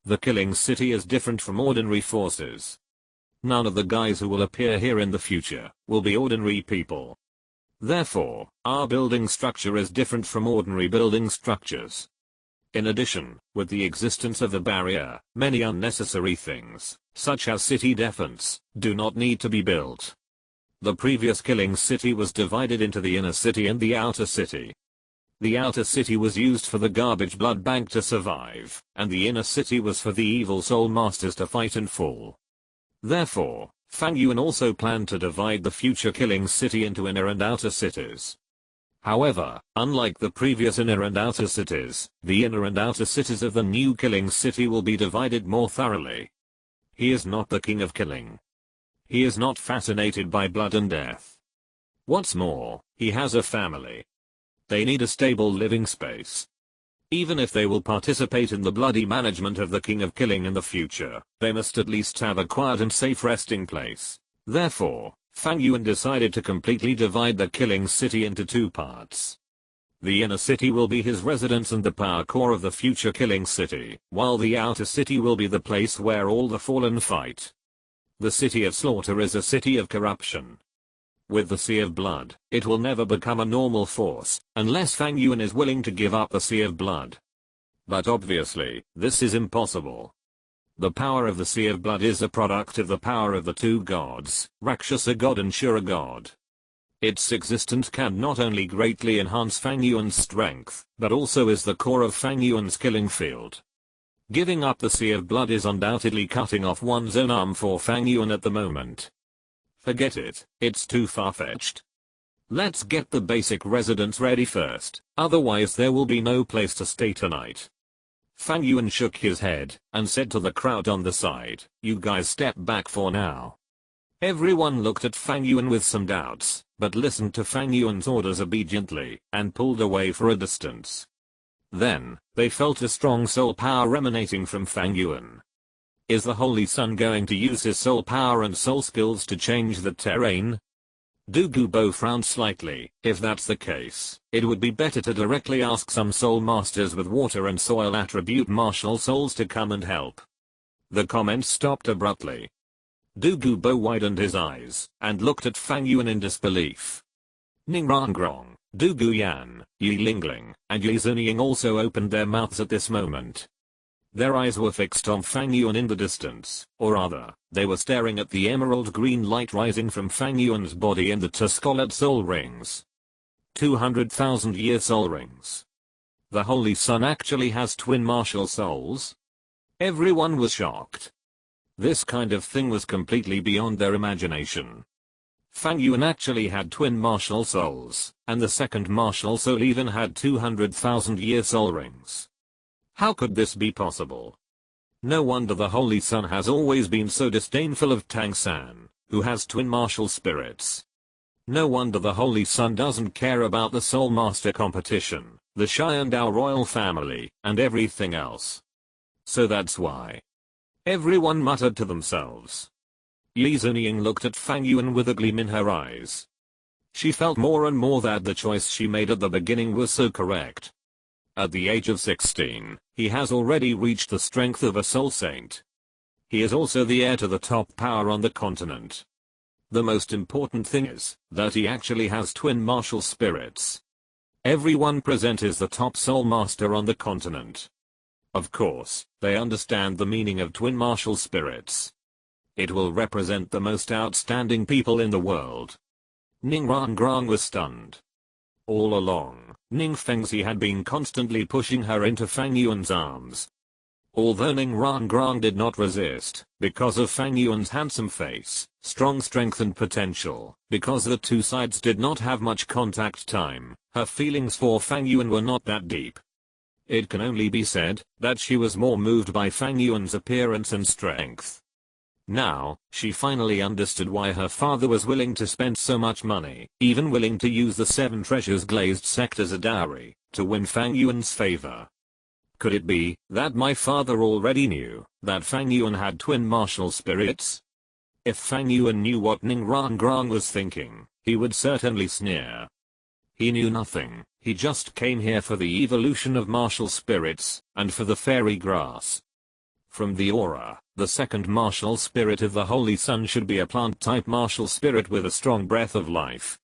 The killing city is different from ordinary forces. None of the guys who will appear here in the future will be ordinary people. Therefore, our building structure is different from ordinary building structures. In addition, with the existence of the barrier, many unnecessary things, such as city defense, do not need to be built. The previous killing city was divided into the inner city and the outer city. The outer city was used for the garbage blood bank to survive, and the inner city was for the evil soul masters to fight and fall. Therefore, Fang Yuan also planned to divide the future killing city into inner and outer cities. However, unlike the previous inner and outer cities, the inner and outer cities of the new killing city will be divided more thoroughly. He is not the king of killing. He is not fascinated by blood and death. What's more, he has a family. They need a stable living space. Even if they will participate in the bloody management of the King of Killing in the future, they must at least have a quiet and safe resting place. Therefore, Fang Yuan decided to completely divide the killing city into two parts. The inner city will be his residence and the power core of the future killing city, while the outer city will be the place where all the fallen fight. The City of Slaughter is a city of corruption. With the Sea of Blood, it will never become a normal force, unless Fang Yuan is willing to give up the Sea of Blood. But obviously, this is impossible. The power of the Sea of Blood is a product of the power of the two gods, Rakshasa God and Shura God. Its existence can not only greatly enhance Fang Yuan's strength, but also is the core of Fang Yuan's killing field. Giving up the Sea of Blood is undoubtedly cutting off one's own arm for Fang Yuan at the moment. Forget it, it's too far-fetched. Let's get the basic residence ready first, otherwise there will be no place to stay tonight. Fang Yuan shook his head and said to the crowd on the side, "You guys step back for now." Everyone looked at Fang Yuan with some doubts, but listened to Fang Yuan's orders obediently and pulled away for a distance. Then, they felt a strong soul power emanating from Fang Yuan. Is the Holy Sun going to use his soul power and soul skills to change the terrain? Du Gubo frowned slightly. If that's the case, it would be better to directly ask some soul masters with water and soil attribute martial souls to come and help. The comment stopped abruptly. Douluo widened his eyes and looked at Fang Yuan in disbelief. Ning Rangrong, Douluo Yan, Yi Lingling, and Yi Zunying also opened their mouths at this moment. Their eyes were fixed on Fang Yuan in the distance, or rather, they were staring at the emerald green light rising from Fang Yuan's body in the two scarlet soul rings. 200,000-year soul rings. The Holy Sun actually has twin martial souls? Everyone was shocked. This kind of thing was completely beyond their imagination. Fang Yuan actually had twin martial souls, and the second martial soul even had 200,000-year soul rings. How could this be possible? No wonder the Holy Sun has always been so disdainful of Tang San, who has twin martial spirits. No wonder the Holy Sun doesn't care about the Soul Master competition, the Sharingan royal family, and everything else. So that's why. Everyone muttered to themselves. Yi Zunying looked at Fang Yuan with a gleam in her eyes. She felt more and more that the choice she made at the beginning was so correct. At the age of 16, he has already reached the strength of a soul saint. He is also the heir to the top power on the continent. The most important thing is that he actually has twin martial spirits. Everyone present is the top soul master on the continent. Of course, they understand the meaning of twin martial spirits. It will represent the most outstanding people in the world. Ning Rangrong was stunned. All along, Ning Fengzi had been constantly pushing her into Fang Yuan's arms. Although Ning Rangrong did not resist, because of Fang Yuan's handsome face, strong strength and potential, because the two sides did not have much contact time, her feelings for Fang Yuan were not that deep. It can only be said that she was more moved by Fang Yuan's appearance and strength. Now, she finally understood why her father was willing to spend so much money, even willing to use the 7 treasures glazed sect as a dowry, to win Fang Yuan's favor. Could it be that my father already knew that Fang Yuan had twin martial spirits? If Fang Yuan knew what Ning Rangrong was thinking, he would certainly sneer. He knew nothing, he just came here for the evolution of martial spirits, and for the fairy grass. From the aura, the second martial spirit of the Holy Sun should be a plant-type martial spirit with a strong breath of life.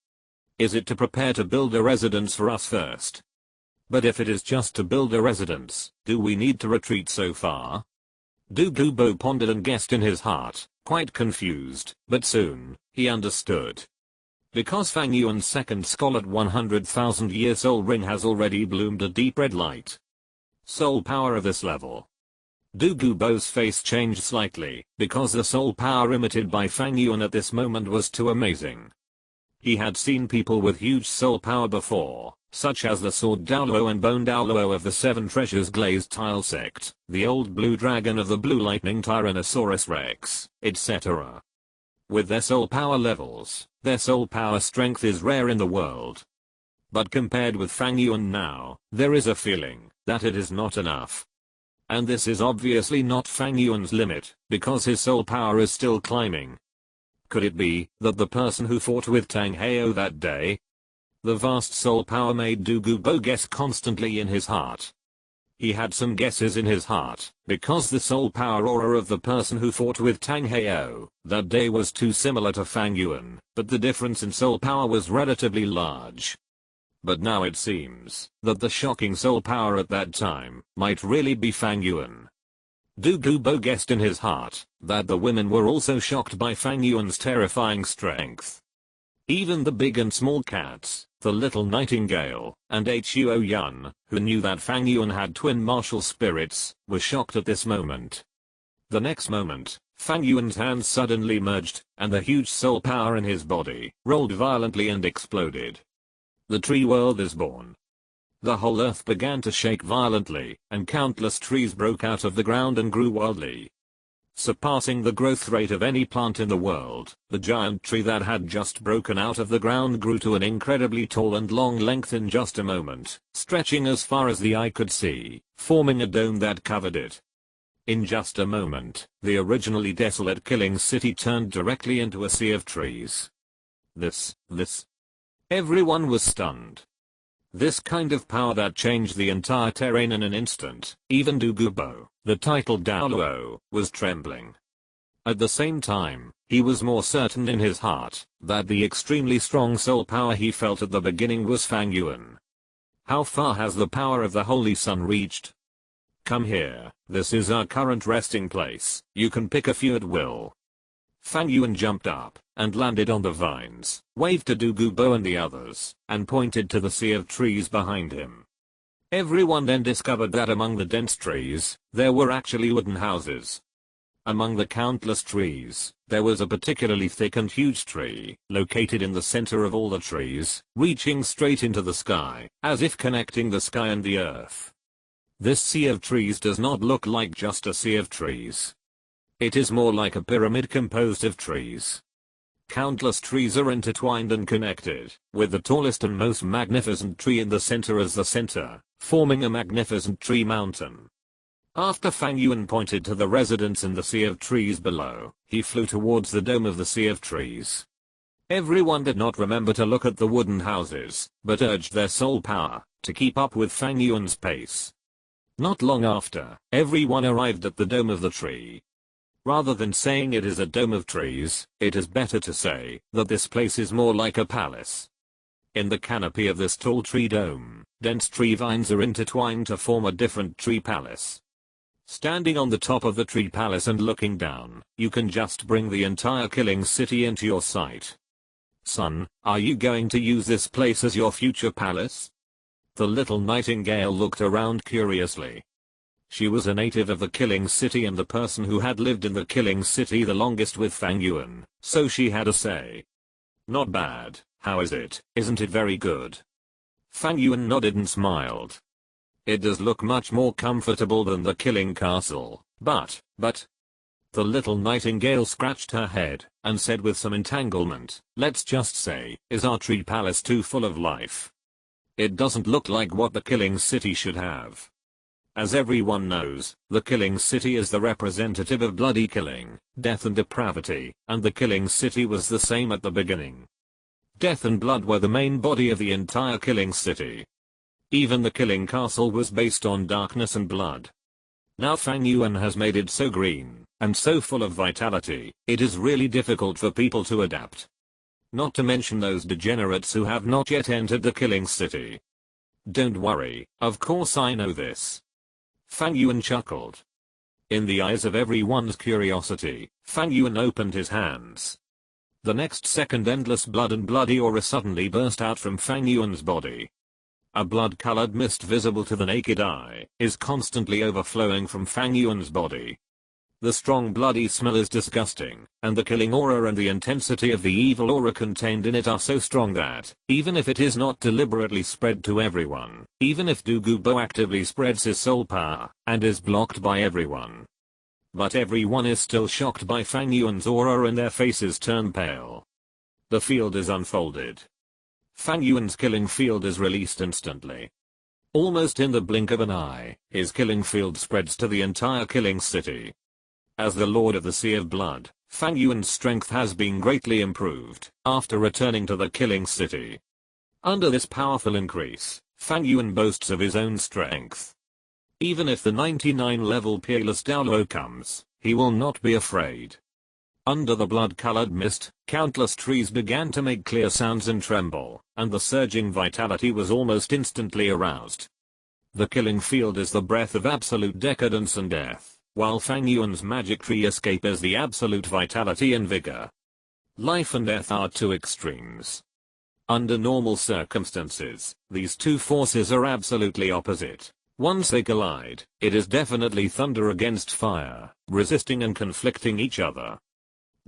Is it to prepare to build a residence for us first? But if it is just to build a residence, do we need to retreat so far? Douluo pondered and guessed in his heart, quite confused, but soon, he understood. Because Fang Yuan's second scarlet 100,000-year soul ring has already bloomed a deep red light. Soul power of this level. Douluo's face changed slightly, because the soul power emitted by Fang Yuan at this moment was too amazing. He had seen people with huge soul power before, such as the Sword Douluo and Bone Douluo of the 7 Treasures Glazed Tile Sect, the Old Blue Dragon of the Blue Lightning Tyrannosaurus Rex, etc. With their soul power levels, their soul power strength is rare in the world. But compared with Fang Yuan now, there is a feeling that it is not enough. And this is obviously not Fang Yuan's limit, because his soul power is still climbing. Could it be that the person who fought with Tang Heo that day? The vast soul power made Douluo guess constantly in his heart. He had some guesses in his heart, because the soul power aura of the person who fought with Tang Heo that day was too similar to Fang Yuan, but the difference in soul power was relatively large. But now it seems that the shocking soul power at that time might really be Fang Yuan. Douluo guessed in his heart that the women were also shocked by Fang Yuan's terrifying strength. Even the big and small cats, the little nightingale, and Huo Yun, who knew that Fang Yuan had twin martial spirits, were shocked at this moment. The next moment, Fang Yuan's hands suddenly merged, and the huge soul power in his body rolled violently and exploded. The tree world is born. The whole earth began to shake violently, and countless trees broke out of the ground and grew wildly. Surpassing the growth rate of any plant in the world, the giant tree that had just broken out of the ground grew to an incredibly tall and long length in just a moment, stretching as far as the eye could see, forming a dome that covered it. In just a moment, the originally desolate killing city turned directly into a sea of trees. This. Everyone was stunned. This kind of power that changed the entire terrain in an instant, even Douluo, the titled Douluo, was trembling. At the same time, He was more certain in his heart that the extremely strong soul power he felt at the beginning was Fang Yuan. How far has the power of the Holy Sun reached? Come here, this is our current resting place, you can pick a few at will. Fang Yuan jumped up and landed on the vines, waved to Douluo and the others, and pointed to the sea of trees behind him. Everyone then discovered that among the dense trees, there were actually wooden houses. Among the countless trees, there was a particularly thick and huge tree, located in the center of all the trees, reaching straight into the sky, as if connecting the sky and the earth. This sea of trees does not look like just a sea of trees. It is more like a pyramid composed of trees. Countless trees are intertwined and connected, with the tallest and most magnificent tree in the center as the center, forming a magnificent tree mountain. After Fang Yuan pointed to the residents in the sea of trees below, he flew towards the dome of the sea of trees. Everyone did not remember to look at the wooden houses, but urged their soul power to keep up with Fang Yuan's pace. Not long after, everyone arrived at the dome of the tree. Rather than saying it is a dome of trees, it is better to say that this place is more like a palace. In the canopy of this tall tree dome, dense tree vines are intertwined to form a different tree palace. Standing on the top of the tree palace and looking down, you can just bring the entire killing city into your sight. Son, are you going to use this place as your future palace? The little nightingale looked around curiously. She was a native of the killing city and the person who had lived in the killing city the longest with Fang Yuan, so she had a say. Not bad, how is it, isn't it very good? Fang Yuan nodded and smiled. It does look much more comfortable than the killing castle, but. The little nightingale scratched her head and said with some entanglement, let's just say, is our tree palace too full of life? It doesn't look like what the killing city should have. As everyone knows, the killing city is the representative of bloody killing, death and depravity, and the killing city was the same at the beginning. Death and blood were the main body of the entire killing city. Even the killing castle was based on darkness and blood. Now Fang Yuan has made it so green, and so full of vitality, it is really difficult for people to adapt. Not to mention those degenerates who have not yet entered the killing city. Don't worry, of course I know this. Fang Yuan chuckled. In the eyes of everyone's curiosity, Fang Yuan opened his hands. The next second endless blood and bloody aura suddenly burst out from Fang Yuan's body. A blood-colored mist visible to the naked eye is constantly overflowing from Fang Yuan's body. The strong bloody smell is disgusting, and the killing aura and the intensity of the evil aura contained in it are so strong that, even if it is not deliberately spread to everyone, even if Douluo actively spreads his soul power, and is blocked by everyone. But everyone is still shocked by Fang Yuan's aura and their faces turn pale. The field is unfolded. Fang Yuan's killing field is released instantly. Almost in the blink of an eye, his killing field spreads to the entire killing city. As the Lord of the Sea of Blood, Fang Yuan's strength has been greatly improved after returning to the killing city. Under this powerful increase, Fang Yuan boasts of his own strength. Even if the 99-level peerless Douluo comes, he will not be afraid. Under the blood-colored mist, countless trees began to make clear sounds and tremble, and the surging vitality was almost instantly aroused. The killing field is the breath of absolute decadence and death, while Fang Yuan's magic tree escape is the absolute vitality and vigor. Life and death are two extremes. Under normal circumstances, these two forces are absolutely opposite. Once they collide, it is definitely thunder against fire, resisting and conflicting each other.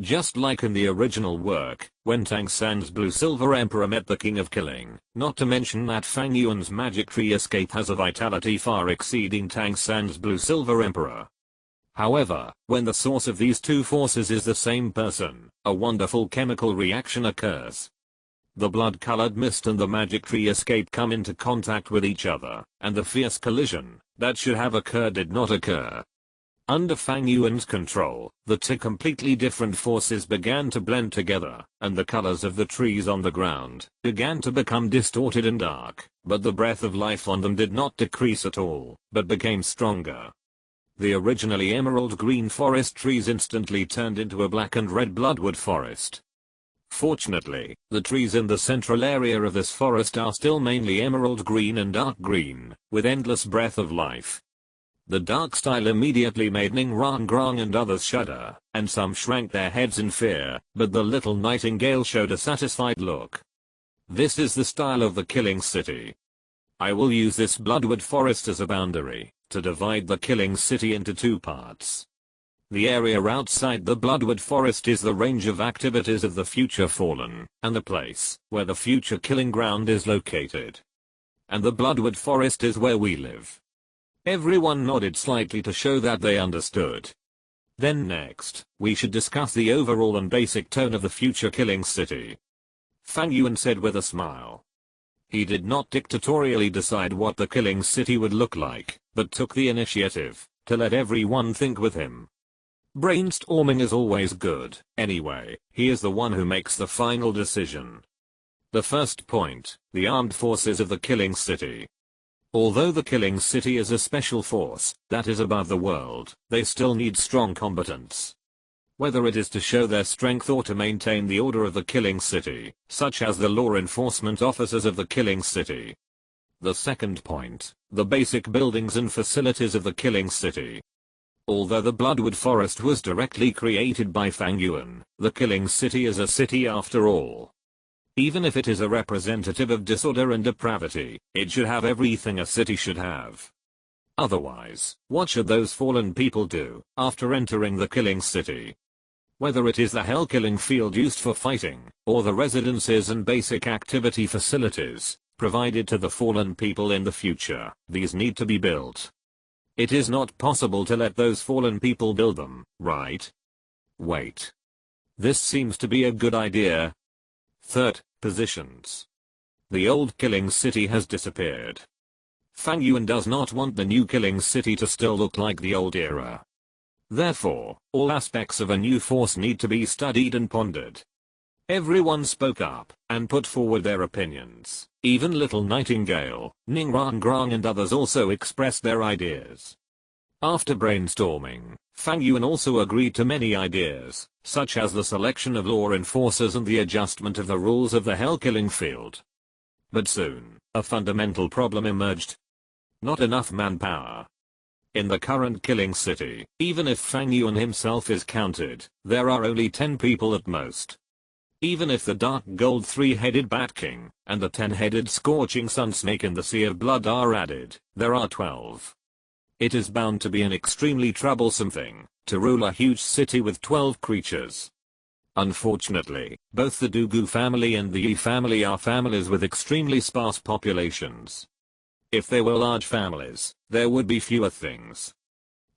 Just like in the original work, when Tang San's Blue Silver Emperor met the King of Killing, not to mention that Fang Yuan's magic tree escape has a vitality far exceeding Tang San's Blue Silver Emperor. However, when the source of these two forces is the same person, a wonderful chemical reaction occurs. The blood-colored mist and the magic tree escape come into contact with each other, and the fierce collision that should have occurred did not occur. Under Fang Yuan's control, the two completely different forces began to blend together, and the colors of the trees on the ground began to become distorted and dark, but the breath of life on them did not decrease at all, but became stronger. The originally emerald green forest trees instantly turned into a black and red bloodwood forest. Fortunately, the trees in the central area of this forest are still mainly emerald green and dark green, with endless breath of life. The dark style immediately made Ning Rang Grang and others shudder, and some shrank their heads in fear, but the little nightingale showed a satisfied look. This is the style of the killing city. I will use this bloodwood forest as a boundary to divide the killing city into two parts. The area outside the bloodwood forest is the range of activities of the future fallen, and the place where the future killing ground is located. And the bloodwood forest is where we live. Everyone nodded slightly to show that they understood. Then next, we should discuss the overall and basic tone of the future killing city. Fang Yuan said with a smile. He did not dictatorially decide what the killing city would look like, but took the initiative to let everyone think with him. Brainstorming is always good, anyway, he is the one who makes the final decision. The first point, the armed forces of the killing city. Although the killing city is a special force that is above the world, they still need strong combatants. Whether it is to show their strength or to maintain the order of the killing city, such as the law enforcement officers of the killing city. The second point, the basic buildings and facilities of the killing city. Although the bloodwood forest was directly created by Fang Yuan, the killing city is a city after all. Even if it is a representative of disorder and depravity, it should have everything a city should have. Otherwise, what should those fallen people do after entering the killing city? Whether it is the hell killing field used for fighting, or the residences and basic activity facilities provided to the fallen people in the future, these need to be built. It is not possible to let those fallen people build them, right? Wait. This seems to be a good idea. Third, positions. The old killing city has disappeared. Fang Yuan does not want the new killing city to still look like the old era. Therefore, all aspects of a new force need to be studied and pondered. Everyone spoke up and put forward their opinions. Even Little Nightingale, Ning Rang Grang and others also expressed their ideas. After brainstorming, Fang Yuan also agreed to many ideas, such as the selection of law enforcers and the adjustment of the rules of the hell killing field. But soon, a fundamental problem emerged. Not enough manpower. In the current killing city, even if Fang Yuan himself is counted, there are only 10 people at most. Even if the dark gold 3-headed Bat King and the 10-headed scorching sun snake in the Sea of Blood are added, there are 12. It is bound to be an extremely troublesome thing to rule a huge city with 12 creatures. Unfortunately, both the Douluo family and the Yi family are families with extremely sparse populations. If they were large families, there would be fewer things.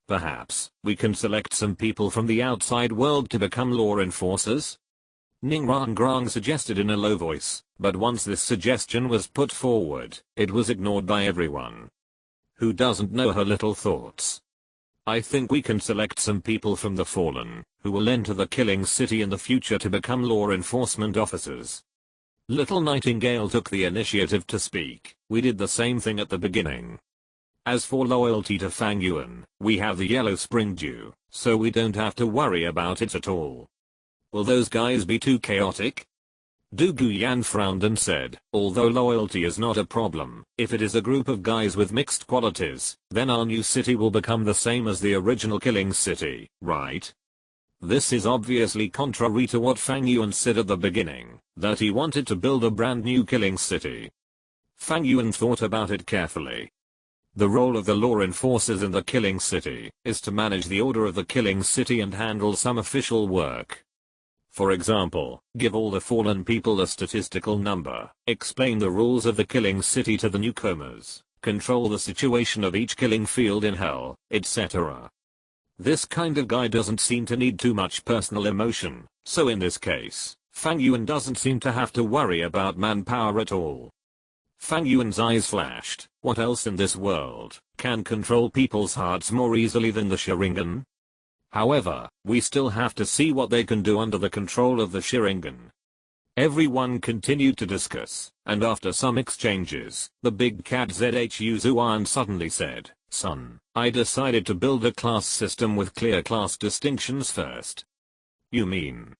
Perhaps, we can select some people from the outside world to become law enforcers? Ning Rang Grang suggested in a low voice, but once this suggestion was put forward, it was ignored by everyone. Who doesn't know her little thoughts? I think we can select some people from the fallen, who will enter the killing city in the future to become law enforcement officers. Little Nightingale took the initiative to speak. We did the same thing at the beginning. As for loyalty to Fang Yuan, we have the yellow spring dew, so we don't have to worry about it at all. Will those guys be too chaotic? Du Guyan frowned and said, although loyalty is not a problem, if it is a group of guys with mixed qualities, then our new city will become the same as the original killing city, right? This is obviously contrary to what Fang Yuan said at the beginning, that he wanted to build a brand new killing city. Fang Yuan thought about it carefully. The role of the law enforcers in the killing city is to manage the order of the killing city and handle some official work. For example, give all the fallen people a statistical number, explain the rules of the killing city to the newcomers, control the situation of each killing field in hell, etc. This kind of guy doesn't seem to need too much personal emotion, so in this case, Fang Yuan doesn't seem to have to worry about manpower at all. Fang Yuan's eyes flashed. What else in this world can control people's hearts more easily than the Sharingan? However, we still have to see what they can do under the control of the Sharingan. Everyone continued to discuss, and after some exchanges, the big cat Zhu Zuan suddenly said, Son, I decided to build a class system with clear class distinctions first. You mean?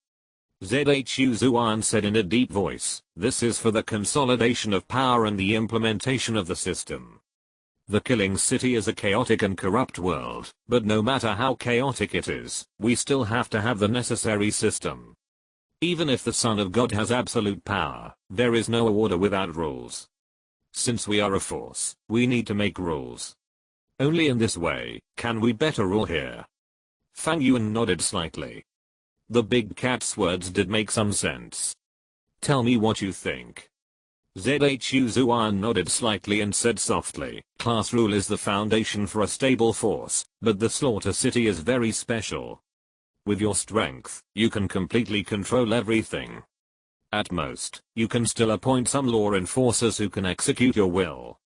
Zhu Zuan said in a deep voice, this is for the consolidation of power and the implementation of the system. The Killing City is a chaotic and corrupt world, but no matter how chaotic it is, we still have to have the necessary system. Even if the Son of God has absolute power, there is no order without rules. Since we are a force, we need to make rules. Only in this way can we better rule here. Fang Yuan nodded slightly. The big cat's words did make some sense. Tell me what you think. Zhu Zuan nodded slightly and said softly, class rule is the foundation for a stable force, but the Slaughter City is very special. With your strength, you can completely control everything. At most, you can still appoint some law enforcers who can execute your will.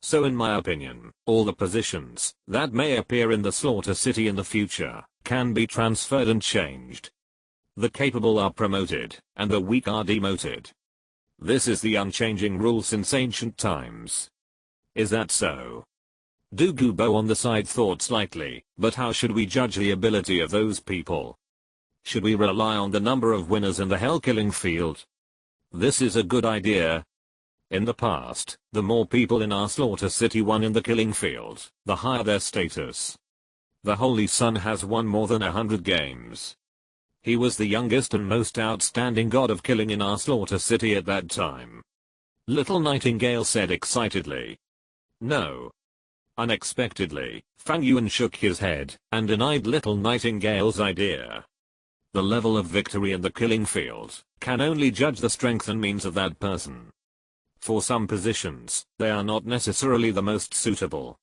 So in my opinion, all the positions that may appear in the Slaughter City in the future can be transferred and changed. The capable are promoted, and the weak are demoted. This is the unchanging rule since ancient times. Is that so? Douluo on the side thought slightly, but how should we judge the ability of those people? Should we rely on the number of winners in the Hell Killing field? This is a good idea. In the past, the more people in our Slaughter City won in the killing field, the higher their status. The Holy Son has won more than 100 games. He was the youngest and most outstanding god of killing in our Slaughter City at that time. Little Nightingale said excitedly. No. Unexpectedly, Fang Yuan shook his head and denied Little Nightingale's idea. The level of victory in the killing field can only judge the strength and means of that person. For some positions, they are not necessarily the most suitable.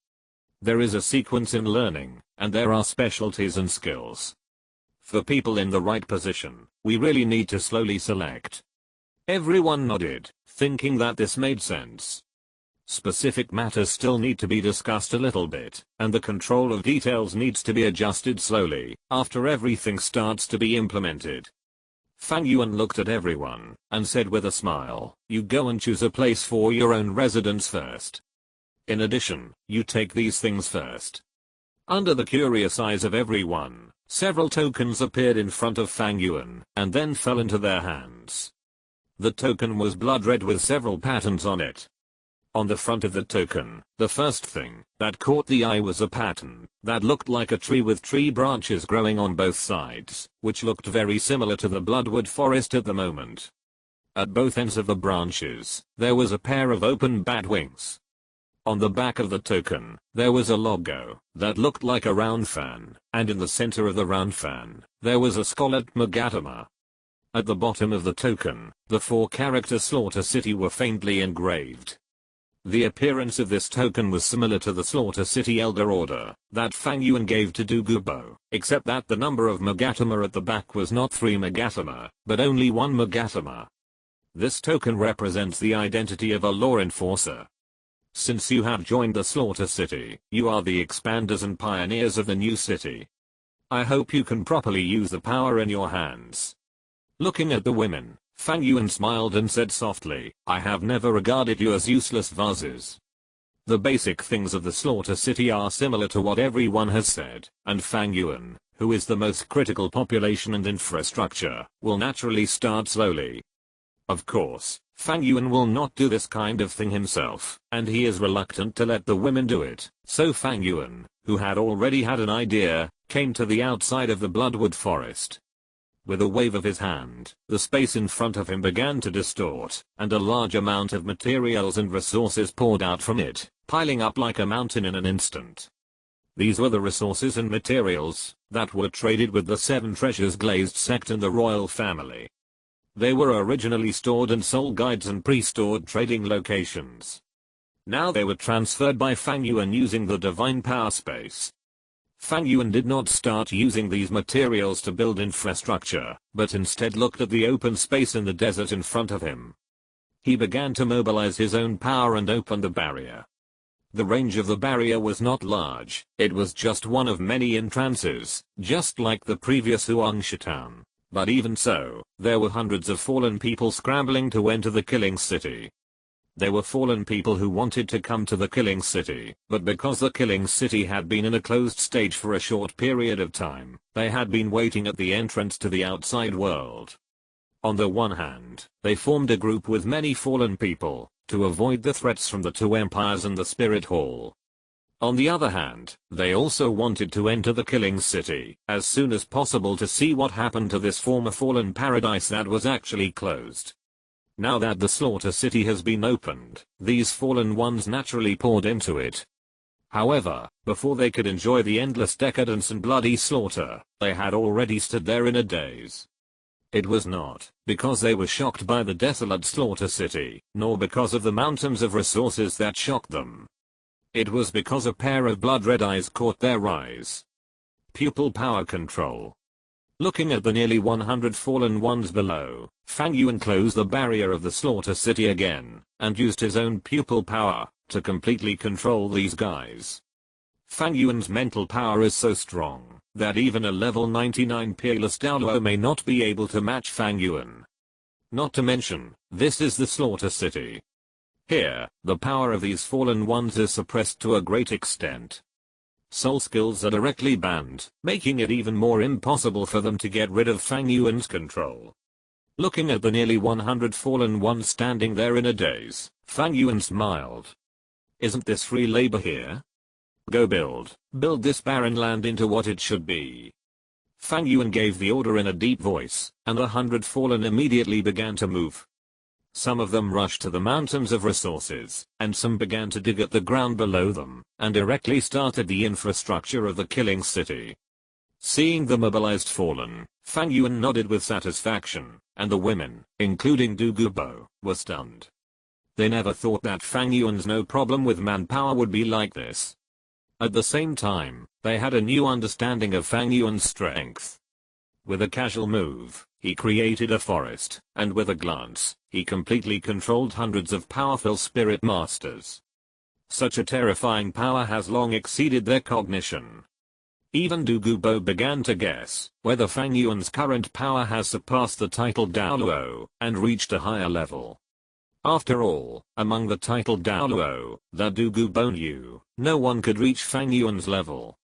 There is a sequence in learning, and there are specialties and skills. For people in the right position, we really need to slowly select. Everyone nodded, thinking that this made sense. Specific matters still need to be discussed a little bit, and the control of details needs to be adjusted slowly, after everything starts to be implemented. Fang Yuan looked at everyone, and said with a smile, you go and choose a place for your own residence first. In addition, you take these things first. Under the curious eyes of everyone, several tokens appeared in front of Fang Yuan, and then fell into their hands. The token was blood red with several patterns on it. On the front of the token, the first thing that caught the eye was a pattern that looked like a tree with tree branches growing on both sides, which looked very similar to the bloodwood forest at the moment. At both ends of the branches, there was a pair of open bat wings. On the back of the token, there was a logo that looked like a round fan, and in the center of the round fan, there was a scarlet megatama. At the bottom of the token, the 4 characters Slaughter City were faintly engraved. The appearance of this token was similar to the Slaughter City Elder Order that Fang Yuan gave to Douluo, except that the number of megatama at the back was not 3 megatama, but only 1 megatama. This token represents the identity of a law enforcer. Since you have joined the Slaughter City, you are the expanders and pioneers of the new city. I hope you can properly use the power in your hands. Looking at the women, Fang Yuan smiled and said softly, I have never regarded you as useless vases. The basic things of the Slaughter City are similar to what everyone has said, and Fang Yuan, who is the most critical population and infrastructure, will naturally start slowly. Of course, Fang Yuan will not do this kind of thing himself, and he is reluctant to let the women do it, so Fang Yuan, who had already had an idea, came to the outside of the bloodwood forest. With a wave of his hand, the space in front of him began to distort, and a large amount of materials and resources poured out from it, piling up like a mountain in an instant. These were the resources and materials that were traded with the 7 treasures glazed sect and the royal family. They were originally stored in soul guides and pre-stored trading locations. Now they were transferred by Fang Yuan using the divine power space. Fang Yuan did not start using these materials to build infrastructure, but instead looked at the open space in the desert in front of him. He began to mobilize his own power and open the barrier. The range of the barrier was not large, it was just one of many entrances, just like the previous Huangsha town. But even so, there were hundreds of fallen people scrambling to enter the killing city. They were fallen people who wanted to come to the killing city, but because the killing city had been in a closed stage for a short period of time, they had been waiting at the entrance to the outside world. On the one hand, they formed a group with many fallen people, to avoid the threats from the two empires and the spirit hall. On the other hand, they also wanted to enter the killing city as soon as possible to see what happened to this former fallen paradise that was actually closed. Now that the slaughter city has been opened, these fallen ones naturally poured into it. However, before they could enjoy the endless decadence and bloody slaughter, they had already stood there in a daze. It was not because they were shocked by the desolate slaughter city, nor because of the mountains of resources that shocked them. It was because a pair of blood-red eyes caught their eyes. Pupil power control. Looking at the nearly 100 fallen ones below, Fang Yuan closed the barrier of the slaughter city again, and used his own pupil power to completely control these guys. Fang Yuan's mental power is so strong that even a level 99 peerless Douluo may not be able to match Fang Yuan. Not to mention, this is the slaughter city. Here, the power of these fallen ones is suppressed to a great extent. Soul skills are directly banned, making it even more impossible for them to get rid of Fang Yuan's control. Looking at the nearly 100 fallen ones standing there in a daze, Fang Yuan smiled. Isn't this free labor here? Go build this barren land into what it should be. Fang Yuan gave the order in a deep voice, and the 100 fallen immediately began to move. Some of them rushed to the mountains of resources, and some began to dig at the ground below them, and directly started the infrastructure of the killing city. Seeing the mobilized fallen, Fang Yuan nodded with satisfaction, and the women, including Douluo, were stunned. They never thought that Fang Yuan's no problem with manpower would be like this. At the same time, they had a new understanding of Fang Yuan's strength. With a casual move, he created a forest, and with a glance, he completely controlled hundreds of powerful spirit masters. Such a terrifying power has long exceeded their cognition. Even Douluo began to guess whether Fang Yuan's current power has surpassed the titled Douluo and reached a higher level. After all, among the titled Douluo that Douluo knew, no one could reach Fang Yuan's level.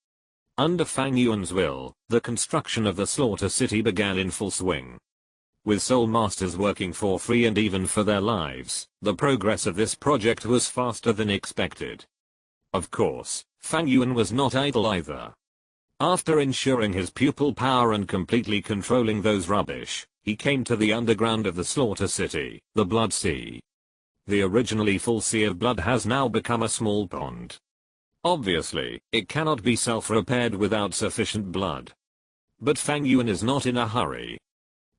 Under Fang Yuan's will, the construction of the slaughter city began in full swing. With soul masters working for free and even for their lives, the progress of this project was faster than expected. Of course, Fang Yuan was not idle either. After ensuring his pupil power and completely controlling those rubbish, he came to the underground of the slaughter city, the Blood Sea. The originally full sea of blood has now become a small pond. Obviously, it cannot be self-repaired without sufficient blood. But Fang Yuan is not in a hurry.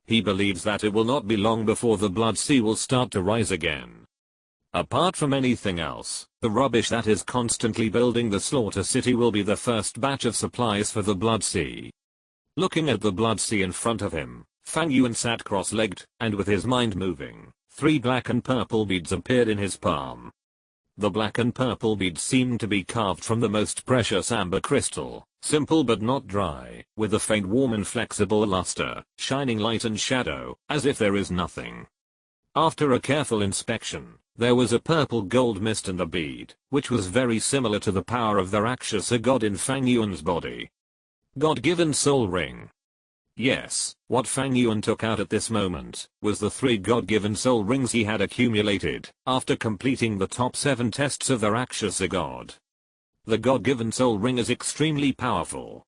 He believes that it will not be long before the Blood Sea will start to rise again. Apart from anything else, the rubbish that is constantly building the slaughter city will be the first batch of supplies for the Blood Sea. Looking at the Blood Sea in front of him, Fang Yuan sat cross-legged, and with his mind moving, 3 black and purple beads appeared in his palm. The black and purple beads seemed to be carved from the most precious amber crystal, simple but not dry, with a faint warm and flexible luster, shining light and shadow, as if there is nothing. After a careful inspection, there was a purple gold mist in the bead, which was very similar to the power of the Rakshasa god in Fang Yuan's body. God-given soul ring. Yes, what Fang Yuan took out at this moment was the 3 God-given soul rings he had accumulated after completing the top 7 tests of the Rakshasa god. The God-given soul ring is extremely powerful.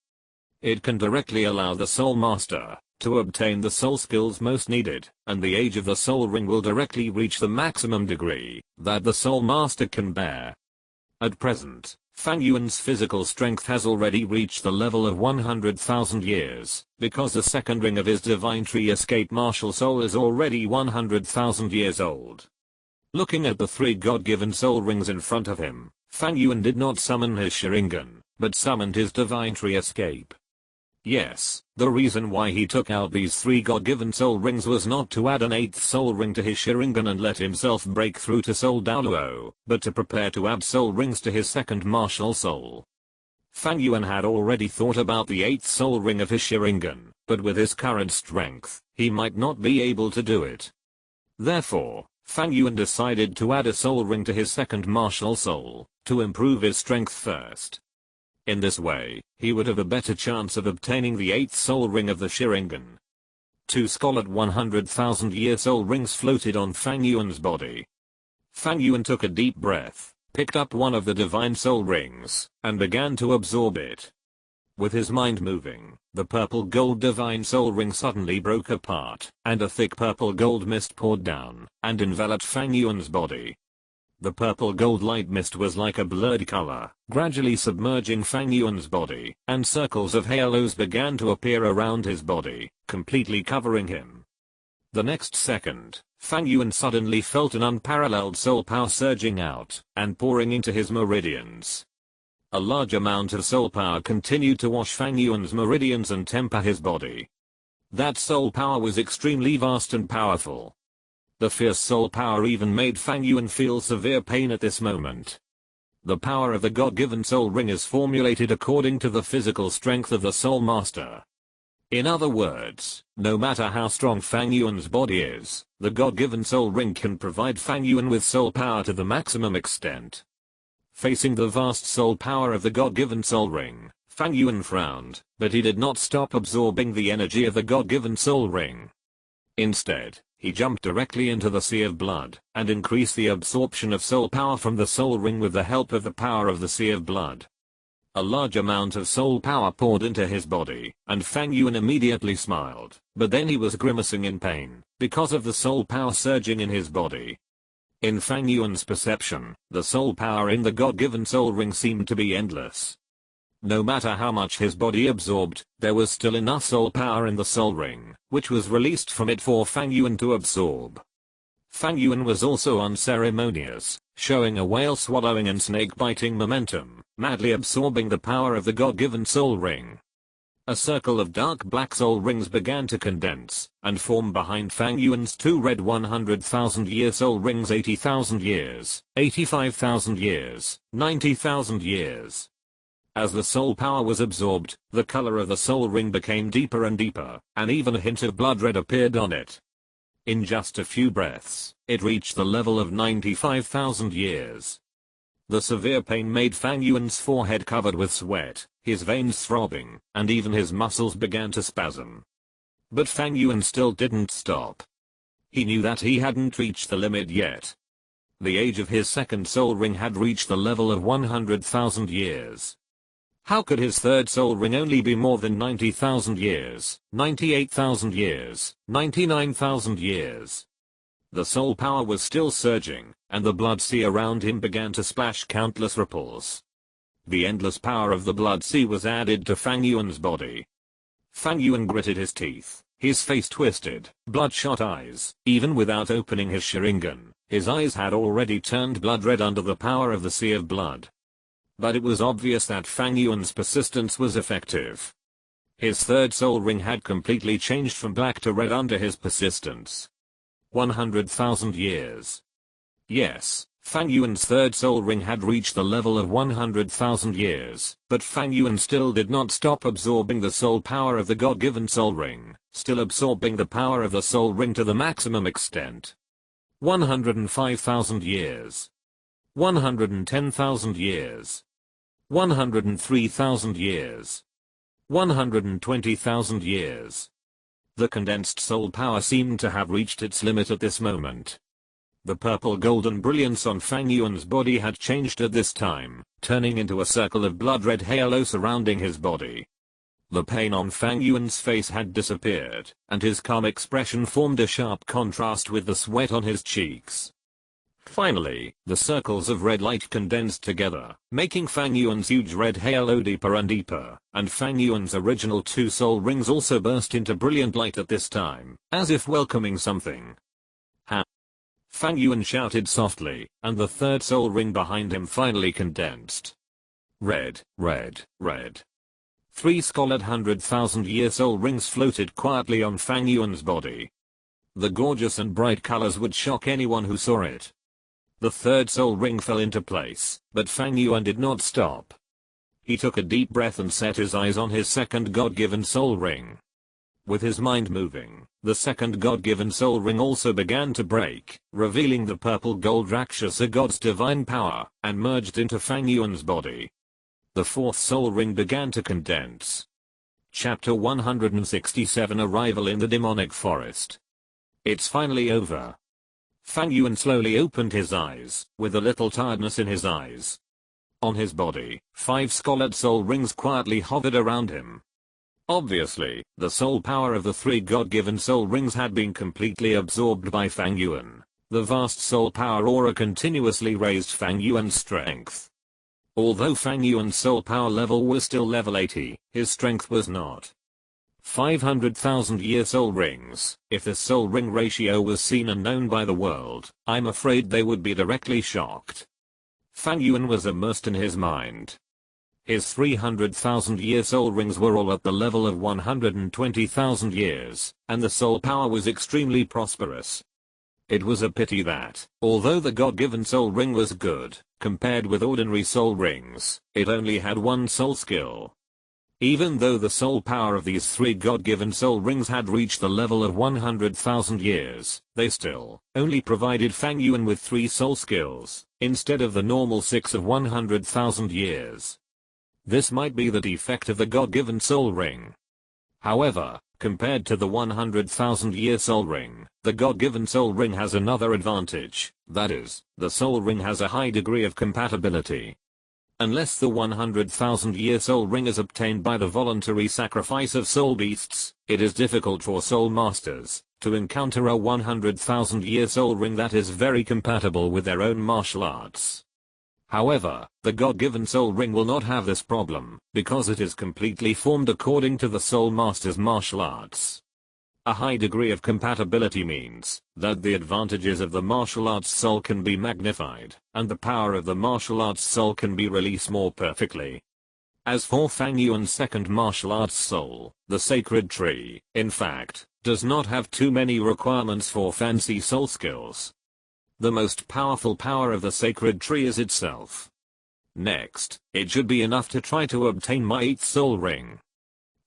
It can directly allow the soul master to obtain the soul skills most needed, and the age of the soul ring will directly reach the maximum degree that the soul master can bear. At present, Fang Yuan's physical strength has already reached the level of 100,000 years, because the second ring of his divine tree escape martial soul is already 100,000 years old. Looking at the 3 God-given soul rings in front of him, Fang Yuan did not summon his Sharingan, but summoned his divine tree escape. Yes, the reason why he took out these 3 God-given soul rings was not to add an 8th soul ring to his Sharingan and let himself break through to Soul Douluo, but to prepare to add soul rings to his second martial soul. Fang Yuan had already thought about the 8th soul ring of his Sharingan, but with his current strength, he might not be able to do it. Therefore, Fang Yuan decided to add a soul ring to his second martial soul, to improve his strength first. In this way, he would have a better chance of obtaining the 8th soul ring of the Sharingan. 2 scarlet 100,000-year soul rings floated on Fang Yuan's body. Fang Yuan took a deep breath, picked up one of the divine soul rings, and began to absorb it. With his mind moving, the purple gold divine soul ring suddenly broke apart, and a thick purple gold mist poured down, and enveloped Fang Yuan's body. The purple gold light mist was like a blurred color, gradually submerging Fang Yuan's body, and circles of halos began to appear around his body, completely covering him. The next second, Fang Yuan suddenly felt an unparalleled soul power surging out, and pouring into his meridians. A large amount of soul power continued to wash Fang Yuan's meridians and temper his body. That soul power was extremely vast and powerful. The fierce soul power even made Fang Yuan feel severe pain at this moment. The power of the God-given soul ring is formulated according to the physical strength of the soul master. In other words, no matter how strong Fang Yuan's body is, the God-given soul ring can provide Fang Yuan with soul power to the maximum extent. Facing the vast soul power of the God-given soul ring, Fang Yuan frowned, but he did not stop absorbing the energy of the God-given soul ring. Instead, he jumped directly into the sea of blood, and increased the absorption of soul power from the soul ring with the help of the power of the sea of blood. A large amount of soul power poured into his body, and Fang Yuan immediately smiled, but then he was grimacing in pain, because of the soul power surging in his body. In Fang Yuan's perception, the soul power in the God-given soul ring seemed to be endless. No matter how much his body absorbed, there was still enough soul power in the soul ring, which was released from it for Fang Yuan to absorb. Fang Yuan was also unceremonious, showing a whale swallowing and snake biting momentum, madly absorbing the power of the God-given soul ring. A circle of dark black soul rings began to condense, and form behind Fang Yuan's 2 red 100,000-year soul rings 80,000 years, 85,000 years, 90,000 years. As the soul power was absorbed, the color of the soul ring became deeper and deeper, and even a hint of blood red appeared on it. In just a few breaths, it reached the level of 95,000 years. The severe pain made Fang Yuan's forehead covered with sweat, his veins throbbing, and even his muscles began to spasm. But Fang Yuan still didn't stop. He knew that he hadn't reached the limit yet. The age of his second soul ring had reached the level of 100,000 years. How could his third soul ring only be more than 90,000 years, 98,000 years, 99,000 years? The soul power was still surging, and the blood sea around him began to splash countless ripples. The endless power of the blood sea was added to Fang Yuan's body. Fang Yuan gritted his teeth, his face twisted, bloodshot eyes. Even without opening his Sharingan, his eyes had already turned blood red under the power of the sea of blood. But it was obvious that Fang Yuan's persistence was effective. His third soul ring had completely changed from black to red under his persistence. 100,000 years. Yes, Fang Yuan's third soul ring had reached the level of 100,000 years, but Fang Yuan still did not stop absorbing the soul power of the God-given soul ring, still absorbing the power of the soul ring to the maximum extent. 105,000 years. 110,000 years. 103,000 years. 120,000 years. The condensed soul power seemed to have reached its limit at this moment. The purple golden brilliance on Fang Yuan's body had changed at this time, turning into a circle of blood-red halo surrounding his body. The pain on Fang Yuan's face had disappeared, and his calm expression formed a sharp contrast with the sweat on his cheeks. Finally, the circles of red light condensed together, making Fang Yuan's huge red halo deeper and deeper, and Fang Yuan's original 2 soul rings also burst into brilliant light at this time, as if welcoming something. Ha! Fang Yuan shouted softly, and the third soul ring behind him finally condensed. Red, red, red. 3 scarlet 100,000-year soul rings floated quietly on Fang Yuan's body. The gorgeous and bright colors would shock anyone who saw it. The third soul ring fell into place, but Fang Yuan did not stop. He took a deep breath and set his eyes on his second God-given soul ring. With his mind moving, the second God-given soul ring also began to break, revealing the purple gold Rakshasa god's divine power, and merged into Fang Yuan's body. The fourth soul ring began to condense. Chapter 167 Arrival in the Demonic Forest. It's finally over. Fang Yuan slowly opened his eyes, with a little tiredness in his eyes. On his body, 5 scarlet soul rings quietly hovered around him. Obviously, the soul power of the 3 God-given soul rings had been completely absorbed by Fang Yuan. The vast soul power aura continuously raised Fang Yuan's strength. Although Fang Yuan's soul power level was still level 80, his strength was not. 500,000 year soul rings. If this soul ring ratio was seen and known by the world, I'm afraid they would be directly shocked. Fang Yuan was immersed in his mind. His 300,000 year soul rings were all at the level of 120,000 years, and the soul power was extremely prosperous. It was a pity that, although the God-given soul ring was good, compared with ordinary soul rings, it only had 1 soul skill. Even though the soul power of these 3 God-given soul rings had reached the level of 100,000 years, they still only provided Fang Yuan with 3 soul skills, instead of the normal 6 of 100,000 years. This might be the defect of the God-given soul ring. However, compared to the 100,000 year soul ring, the God-given soul ring has another advantage, that is, the soul ring has a high degree of compatibility. Unless the 100,000 year soul ring is obtained by the voluntary sacrifice of soul beasts, it is difficult for soul masters to encounter a 100,000 year soul ring that is very compatible with their own martial arts. However, the God-given soul ring will not have this problem, because it is completely formed according to the soul master's martial arts. A high degree of compatibility means that the advantages of the martial arts soul can be magnified, and the power of the martial arts soul can be released more perfectly. As for Fang Yuan's second martial arts soul, the sacred tree, in fact, does not have too many requirements for fancy soul skills. The most powerful power of the sacred tree is itself. Next, it should be enough to try to obtain my 8th soul ring.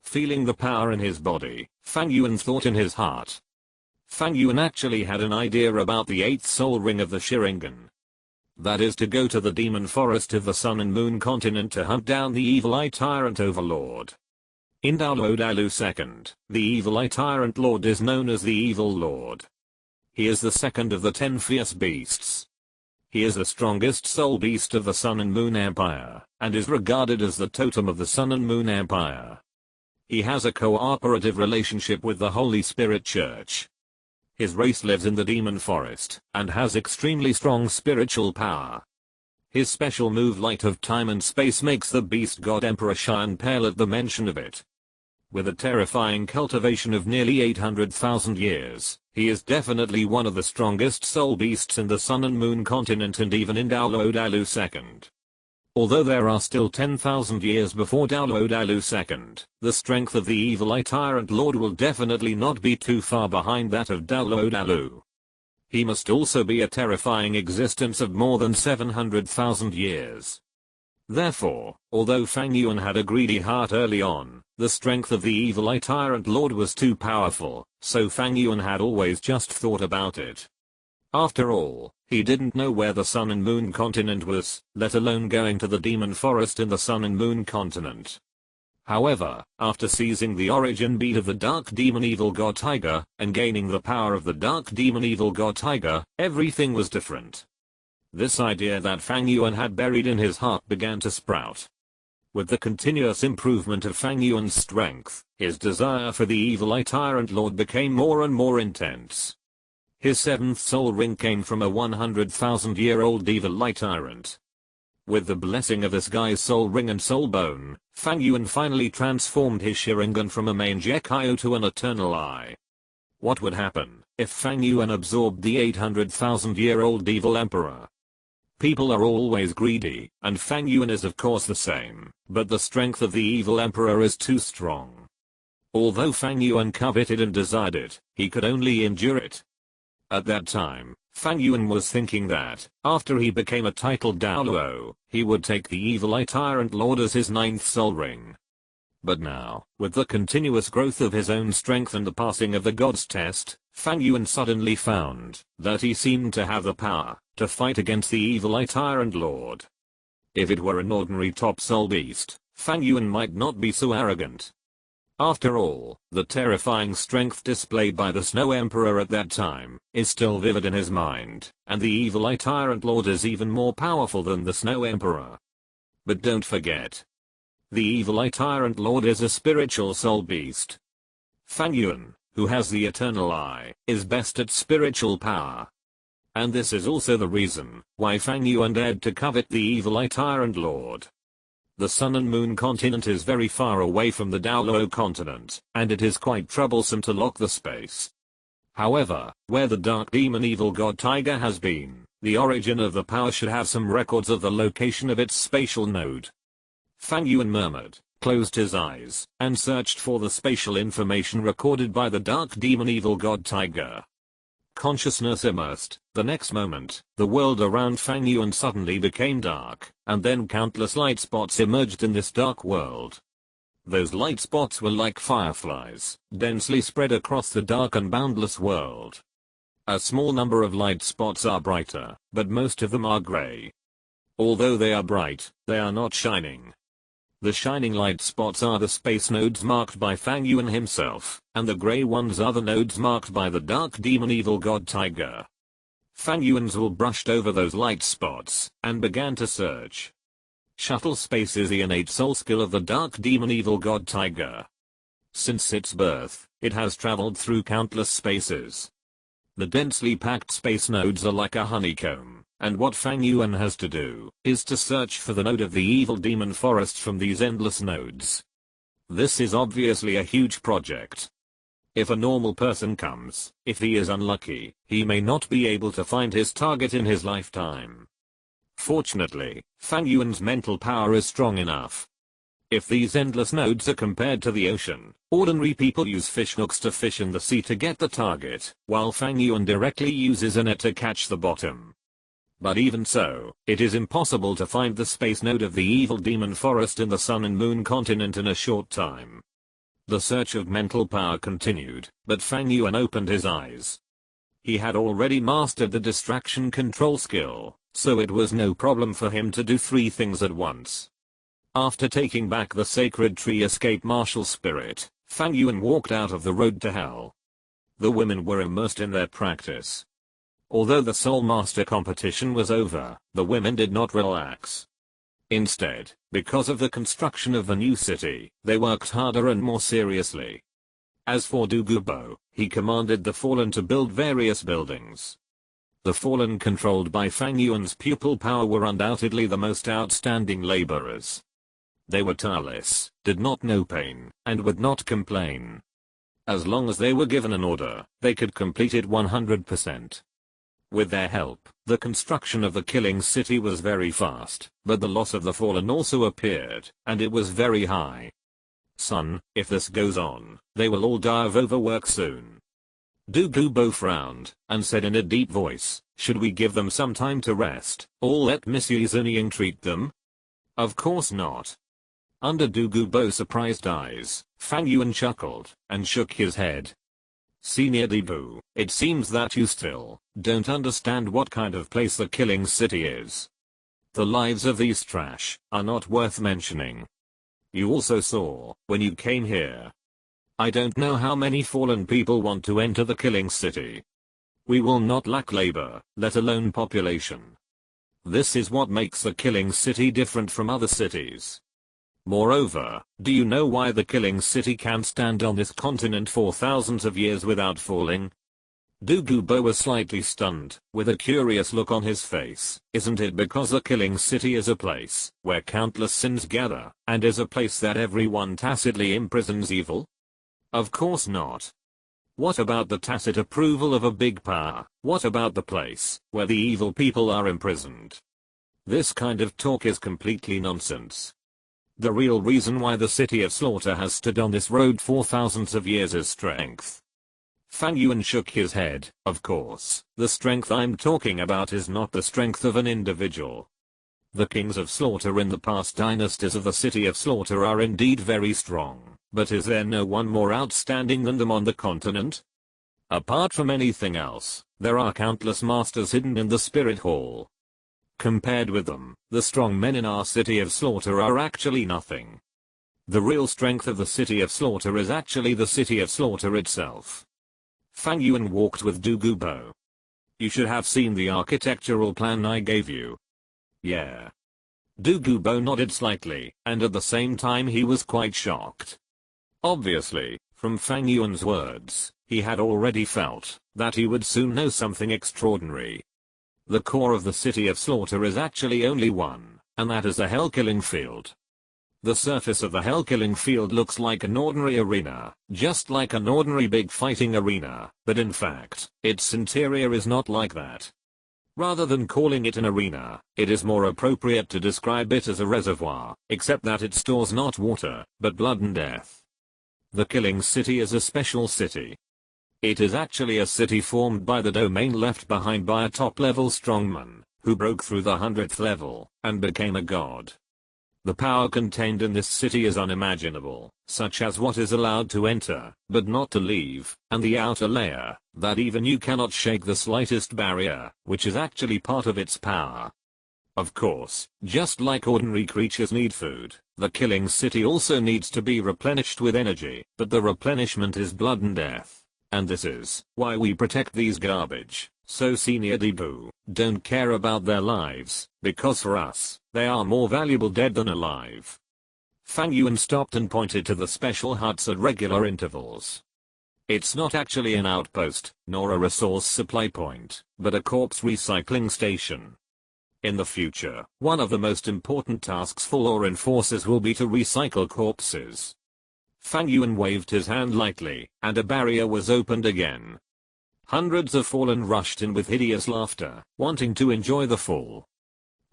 Feeling the power in his body, Fang Yuan thought in his heart. Fang Yuan actually had an idea about the 8th soul ring of the Sharingan. That is to go to the demon forest of the Sun and Moon continent to hunt down the evil eye tyrant overlord. In Douluo II, the evil eye tyrant lord is known as the evil lord. He is the second of the 10 fierce beasts. He is the strongest soul beast of the Sun and Moon Empire, and is regarded as the totem of the Sun and Moon Empire. He has a cooperative relationship with the Holy Spirit Church. His race lives in the demon forest, and has extremely strong spiritual power. His special move Light of Time and Space makes the beast god Emperor shy and pale at the mention of it. With a terrifying cultivation of nearly 800,000 years, he is definitely one of the strongest soul beasts in the Sun and Moon continent and even in Douluo II. Although there are still 10,000 years before Douluo II, the strength of the evil eye tyrant lord will definitely not be too far behind that of Douluo II. He must also be a terrifying existence of more than 700,000 years. Therefore, although Fang Yuan had a greedy heart early on, the strength of the evil eye tyrant lord was too powerful, so Fang Yuan had always just thought about it. After all, he didn't know where the Sun and Moon continent was, let alone going to the demon forest in the Sun and Moon continent. However, after seizing the origin bead of the dark demon evil god tiger, and gaining the power of the dark demon evil god tiger, everything was different. This idea that Fang Yuan had buried in his heart began to sprout. With the continuous improvement of Fang Yuan's strength, his desire for the evil eye tyrant lord became more and more intense. His 7th soul ring came from a 100,000-year-old evil eye tyrant. With the blessing of this guy's soul ring and soul bone, Fang Yuan finally transformed his Sharingan from a Mangekyo to an eternal eye. What would happen if Fang Yuan absorbed the 800,000-year-old evil emperor? People are always greedy, and Fang Yuan is of course the same, but the strength of the evil emperor is too strong. Although Fang Yuan coveted and desired it, he could only endure it. At that time, Fang Yuan was thinking that, after he became a titled Douluo, he would take the evil eye tyrant lord as his 9th soul ring. But now, with the continuous growth of his own strength and the passing of the God's test, Fang Yuan suddenly found that he seemed to have the power to fight against the evil eye tyrant lord. If it were an ordinary top soul beast, Fang Yuan might not be so arrogant. After all, the terrifying strength displayed by the Snow Emperor at that time is still vivid in his mind, and the evil eye tyrant lord is even more powerful than the Snow Emperor. But don't forget, the evil eye tyrant lord is a spiritual soul beast. Fang Yuan, who has the eternal eye, is best at spiritual power. And this is also the reason why Fang Yuan dared to covet the evil eye tyrant lord. The Sun and Moon continent is very far away from the Douluo Continent, and it is quite troublesome to lock the space. However, where the dark demon evil god Tiger has been, the origin of the power should have some records of the location of its spatial node. Fang Yuan murmured, closed his eyes, and searched for the spatial information recorded by the dark demon evil god Tiger. Consciousness immersed. The next moment, the world around Fang Yuan suddenly became dark, and then countless light spots emerged in this dark world. Those light spots were like fireflies, densely spread across the dark and boundless world. A small number of light spots are brighter, but most of them are gray. Although they are bright, they are not shining. The shining light spots are the space nodes marked by Fang Yuan himself, and the gray ones are the nodes marked by the dark demon evil god Tiger. Fang Yuan's will brushed over those light spots, and began to search. Shuttle space is the innate soul skill of the dark demon evil god Tiger. Since its birth, it has traveled through countless spaces. The densely packed space nodes are like a honeycomb, and what Fang Yuan has to do is to search for the node of the evil demon forest from these endless nodes. This is obviously a huge project. If a normal person comes, if he is unlucky, he may not be able to find his target in his lifetime. Fortunately, Fang Yuan's mental power is strong enough. If these endless nodes are compared to the ocean, ordinary people use fish hooks to fish in the sea to get the target, while Fang Yuan directly uses a net to catch the bottom. But even so, it is impossible to find the space node of the evil demon forest in the Sun and Moon continent in a short time. The search of mental power continued, but Fang Yuan opened his eyes. He had already mastered the distraction control skill, so it was no problem for him to do three things at once. After taking back the sacred tree escape martial spirit, Fang Yuan walked out of the road to hell. The women were immersed in their practice. Although the Soul Master competition was over, the women did not relax. Instead, because of the construction of the new city, they worked harder and more seriously. As for Douluo, he commanded the Fallen to build various buildings. The Fallen controlled by Fang Yuan's pupil power were undoubtedly the most outstanding laborers. They were tireless, did not know pain, and would not complain. As long as they were given an order, they could complete it 100%. With their help, the construction of the killing city was very fast, but the loss of the Fallen also appeared, and it was very high. Son, if this goes on, they will all die of overwork soon. Douluo frowned, and said in a deep voice, should we give them some time to rest, or let Monsieur Zunying treat them? Of course not. Under Douluo's surprised eyes, Fang Yuan chuckled, and shook his head. Senior Debu, it seems that you still don't understand what kind of place the killing city is. The lives of these trash are not worth mentioning. You also saw, when you came here. I don't know how many fallen people want to enter the killing city. We will not lack labor, let alone population. This is what makes the killing city different from other cities. Moreover, do you know why the killing city can stand on this continent for thousands of years without falling? Douluo was slightly stunned, with a curious look on his face. Isn't it because the killing city is a place where countless sins gather, and is a place that everyone tacitly imprisons evil? Of course not. What about the tacit approval of a big power? What about the place where the evil people are imprisoned? This kind of talk is completely nonsense. The real reason why the city of slaughter has stood on this road for thousands of years is strength. Fang Yuan shook his head. Of course, the strength I'm talking about is not the strength of an individual. The kings of slaughter in the past dynasties of the city of slaughter are indeed very strong, but is there no one more outstanding than them on the continent? Apart from anything else, there are countless masters hidden in the spirit hall. Compared with them, the strong men in our city of slaughter are actually nothing. The real strength of the city of slaughter is actually the city of slaughter itself. Fang Yuan walked with Douluo. You should have seen the architectural plan I gave you. Yeah. Douluo nodded slightly, and at the same time he was quite shocked. Obviously, from Fang Yuan's words, he had already felt that he would soon know something extraordinary. The core of the city of slaughter is actually only one, and that is the hell-killing field. The surface of the hell-killing field looks like an ordinary arena, just like an ordinary big fighting arena, but in fact, its interior is not like that. Rather than calling it an arena, it is more appropriate to describe it as a reservoir, except that it stores not water, but blood and death. The killing city is a special city. It is actually a city formed by the domain left behind by a top-level strongman, who broke through the 100th level, and became a god. The power contained in this city is unimaginable, such as what is allowed to enter, but not to leave, and the outer layer, that even you cannot shake the slightest barrier, which is actually part of its power. Of course, just like ordinary creatures need food, the killing city also needs to be replenished with energy, but the replenishment is blood and death. And this is why we protect these garbage, so senior Debu, don't care about their lives, because for us, they are more valuable dead than alive. Fang Yuan stopped and pointed to the special huts at regular intervals. It's not actually an outpost, nor a resource supply point, but a corpse recycling station. In the future, one of the most important tasks for law enforcers will be to recycle corpses. Fang Yuan waved his hand lightly, and a barrier was opened again. Hundreds of fallen rushed in with hideous laughter, wanting to enjoy the fall.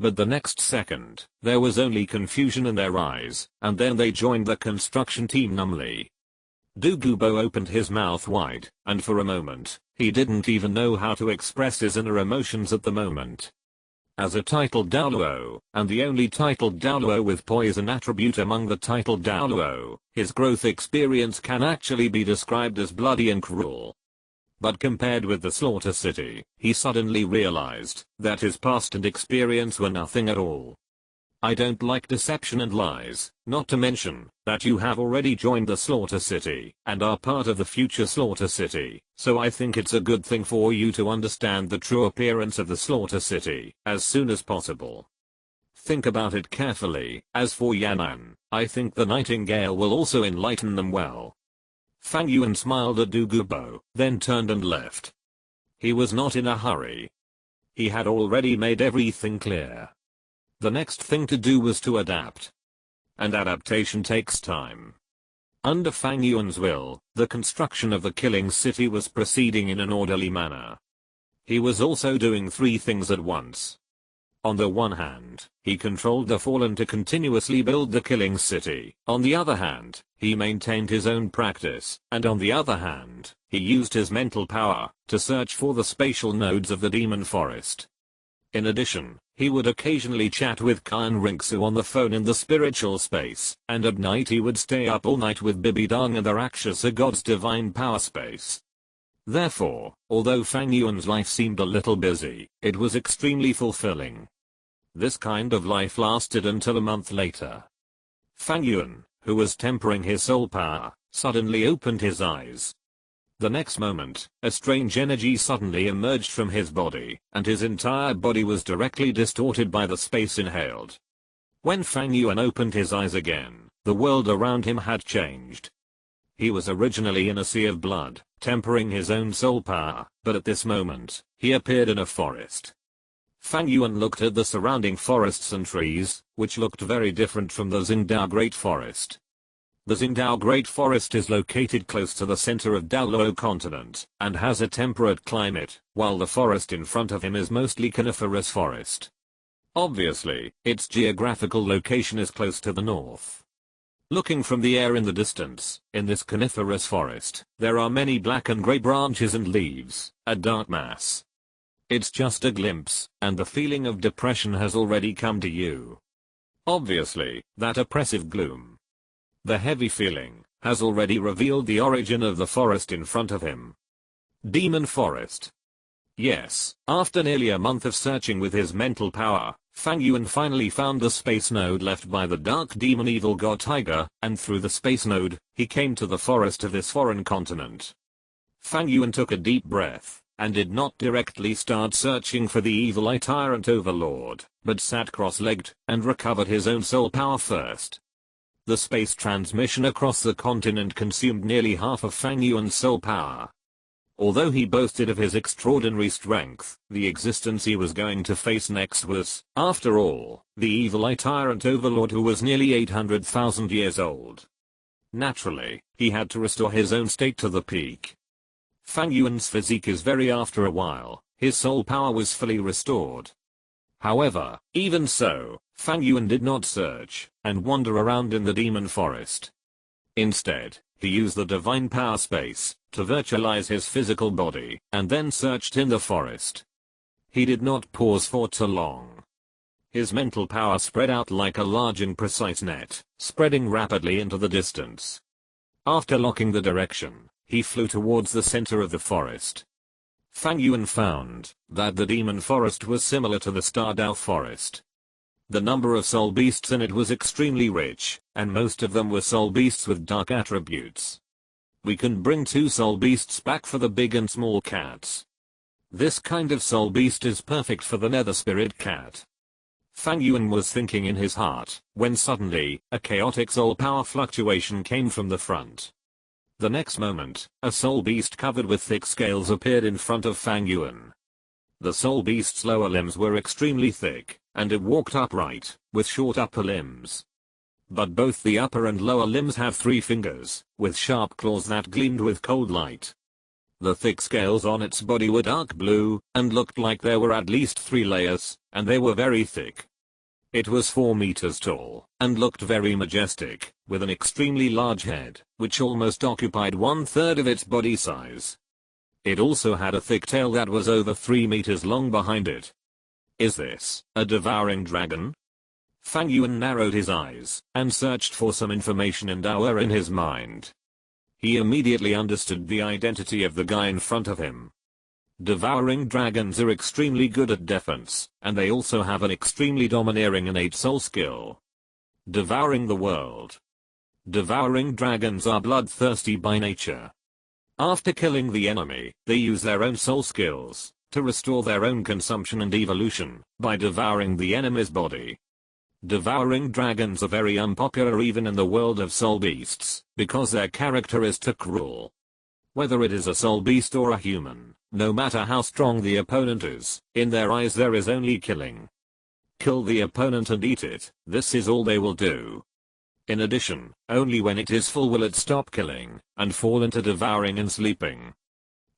But the next second, there was only confusion in their eyes, and then they joined the construction team numbly. Douluo opened his mouth wide, and for a moment, he didn't even know how to express his inner emotions at the moment. As a titled Douluo, and the only titled Douluo with poison attribute among the titled Douluo, his growth experience can actually be described as bloody and cruel. But compared with the slaughter city, he suddenly realized that his past and experience were nothing at all. I don't like deception and lies, not to mention that you have already joined the slaughter city and are part of the future slaughter city, so I think it's a good thing for you to understand the true appearance of the slaughter city as soon as possible. Think about it carefully. As for Yanan, I think the nightingale will also enlighten them well. Fang Yuan smiled at Douluo, then turned and left. He was not in a hurry. He had already made everything clear. The next thing to do was to adapt. And adaptation takes time. Under Fang Yuan's will, the construction of the killing city was proceeding in an orderly manner. He was also doing three things at once. On the one hand, he controlled the fallen to continuously build the killing city. On the other hand, he maintained his own practice, and on the other hand, he used his mental power to search for the spatial nodes of the demon forest. In addition, he would occasionally chat with Khan Rinksu on the phone in the spiritual space, and at night he would stay up all night with Bibidang and the Rakshasa god's divine power space. Therefore, although Fang Yuan's life seemed a little busy, it was extremely fulfilling. This kind of life lasted until a month later. Fang Yuan, who was tempering his soul power, suddenly opened his eyes. The next moment, a strange energy suddenly emerged from his body, and his entire body was directly distorted by the space inhaled. When Fang Yuan opened his eyes again, the world around him had changed. He was originally in a sea of blood, tempering his own soul power, but at this moment, he appeared in a forest. Fang Yuan looked at the surrounding forests and trees, which looked very different from the Xingdao Great Forest. The Xingdao Great Forest is located close to the center of Douluo Continent, and has a temperate climate, while the forest in front of him is mostly coniferous forest. Obviously, its geographical location is close to the north. Looking from the air in the distance, in this coniferous forest, there are many black and gray branches and leaves, a dark mass. it's just a glimpse, and the feeling of depression has already come to you. Obviously, that oppressive gloom, the heavy feeling, has already revealed the origin of the forest in front of him. Demon Forest. Yes, after nearly a month of searching with his mental power, Fang Yuan finally found the space node left by the dark demon evil god Tiger, and through the space node, he came to the forest of this foreign continent. Fang Yuan took a deep breath, and did not directly start searching for the evil eye tyrant overlord, but sat cross-legged, and recovered his own soul power first. The space transmission across the continent consumed nearly half of Fang Yuan's soul power. Although he boasted of his extraordinary strength, the existence he was going to face next was, after all, the evil eye tyrant overlord who was nearly 800,000 years old. Naturally, he had to restore his own state to the peak. Fang Yuan's physique is very after a while, his soul power was fully restored. However, even so, Fang Yuan did not search and wander around in the demon forest. Instead, he used the divine power space to virtualize his physical body and then searched in the forest. He did not pause for too long. His mental power spread out like a large and precise net, spreading rapidly into the distance. After locking the direction, he flew towards the center of the forest. Fang Yuan found that the demon forest was similar to the Stardew forest. The number of soul beasts in it was extremely rich, and most of them were soul beasts with dark attributes. We can bring 2 soul beasts back for the big and small cats. This kind of soul beast is perfect for the nether spirit cat. Fang Yuan was thinking in his heart, when suddenly, a chaotic soul power fluctuation came from the front. The next moment, a soul beast covered with thick scales appeared in front of Fang Yuan. The soul beast's lower limbs were extremely thick, and it walked upright, with short upper limbs. But both the upper and lower limbs have 3 fingers, with sharp claws that gleamed with cold light. The thick scales on its body were dark blue, and looked like there were at least 3 layers, and they were very thick. It was 4 meters tall, and looked very majestic, with an extremely large head, which almost occupied 1/3 of its body size. It also had a thick tail that was over 3 meters long behind it. Is this a devouring dragon? Fang Yuan narrowed his eyes, and searched for some information and power in his mind. He immediately understood the identity of the guy in front of him. Devouring dragons are extremely good at defense, and they also have an extremely domineering innate soul skill. Devouring the world. Devouring dragons are bloodthirsty by nature. After killing the enemy, they use their own soul skills to restore their own consumption and evolution by devouring the enemy's body. Devouring dragons are very unpopular even in the world of soul beasts, because their character is too cruel. Whether it is a soul beast or a human, no matter how strong the opponent is, in their eyes there is only killing. Kill the opponent and eat it, this is all they will do. In addition, only when it is full will it stop killing, and fall into devouring and sleeping.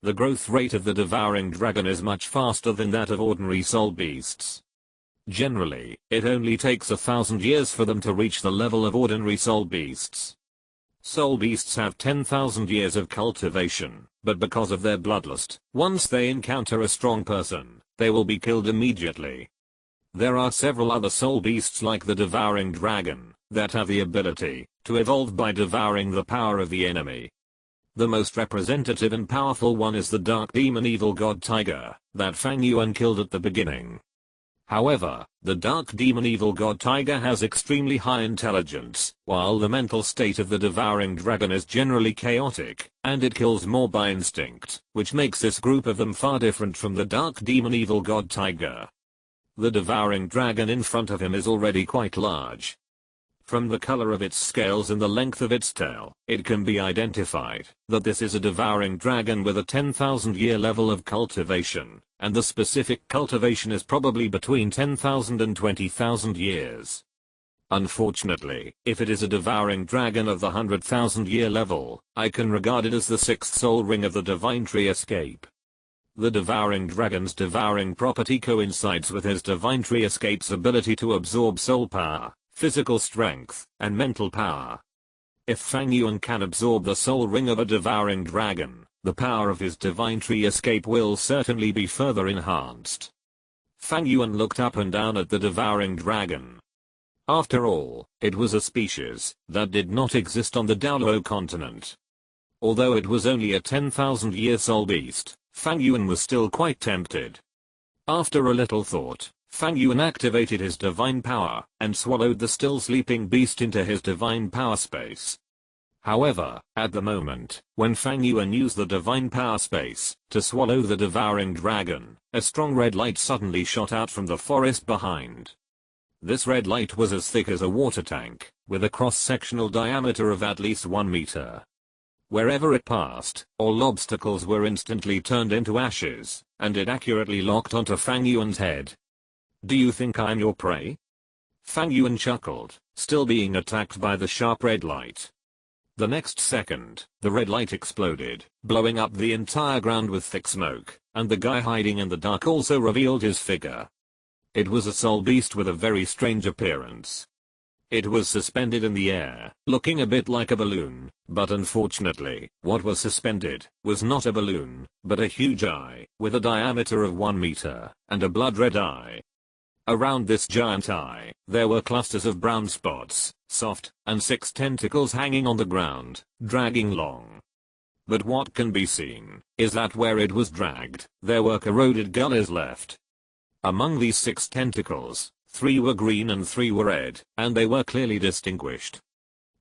The growth rate of the devouring dragon is much faster than that of ordinary soul beasts. Generally, it only takes 1,000 years for them to reach the level of ordinary soul beasts. Soul beasts have 10,000 years of cultivation, but because of their bloodlust, once they encounter a strong person, they will be killed immediately. There are several other soul beasts like the devouring dragon, that have the ability to evolve by devouring the power of the enemy. The most representative and powerful one is the dark demon evil god Tiger, that Fang Yuan killed at the beginning. However, the dark demon evil god Tiger has extremely high intelligence, while the mental state of the devouring dragon is generally chaotic, and it kills more by instinct, which makes this group of them far different from the dark demon evil god Tiger. The devouring dragon in front of him is already quite large. From the color of its scales and the length of its tail, it can be identified that this is a devouring dragon with a 10,000-year level of cultivation, and the specific cultivation is probably between 10,000 and 20,000 years. Unfortunately, if it is a devouring dragon of the 100,000-year level, I can regard it as the 6th soul ring of the divine tree escape. The devouring dragon's devouring property coincides with his divine tree escape's ability to absorb soul power, physical strength, and mental power. If Fang Yuan can absorb the soul ring of a devouring dragon, the power of his divine tree escape will certainly be further enhanced. Fang Yuan looked up and down at the devouring dragon. After all, it was a species that did not exist on the Douluo Continent. Although it was only a 10,000-year-old beast, Fang Yuan was still quite tempted. After a little thought, Fang Yuan activated his divine power and swallowed the still sleeping beast into his divine power space. However, at the moment, when Fang Yuan used the divine power space to swallow the devouring dragon, a strong red light suddenly shot out from the forest behind. This red light was as thick as a water tank, with a cross-sectional diameter of at least 1 meter. Wherever it passed, all obstacles were instantly turned into ashes, and it accurately locked onto Fang Yuan's head. "Do you think I'm your prey?" Fang Yuan chuckled, still being attacked by the sharp red light. The next second, the red light exploded, blowing up the entire ground with thick smoke, and the guy hiding in the dark also revealed his figure. It was a soul beast with a very strange appearance. It was suspended in the air, looking a bit like a balloon, but unfortunately, what was suspended was not a balloon, but a huge eye, with a diameter of 1 meter, and a blood-red eye. Around this giant eye, there were clusters of brown spots, soft, and 6 tentacles hanging on the ground, dragging long. But what can be seen is that where it was dragged, there were corroded gullies left. Among these 6 tentacles, 3 were green and 3 were red, and they were clearly distinguished.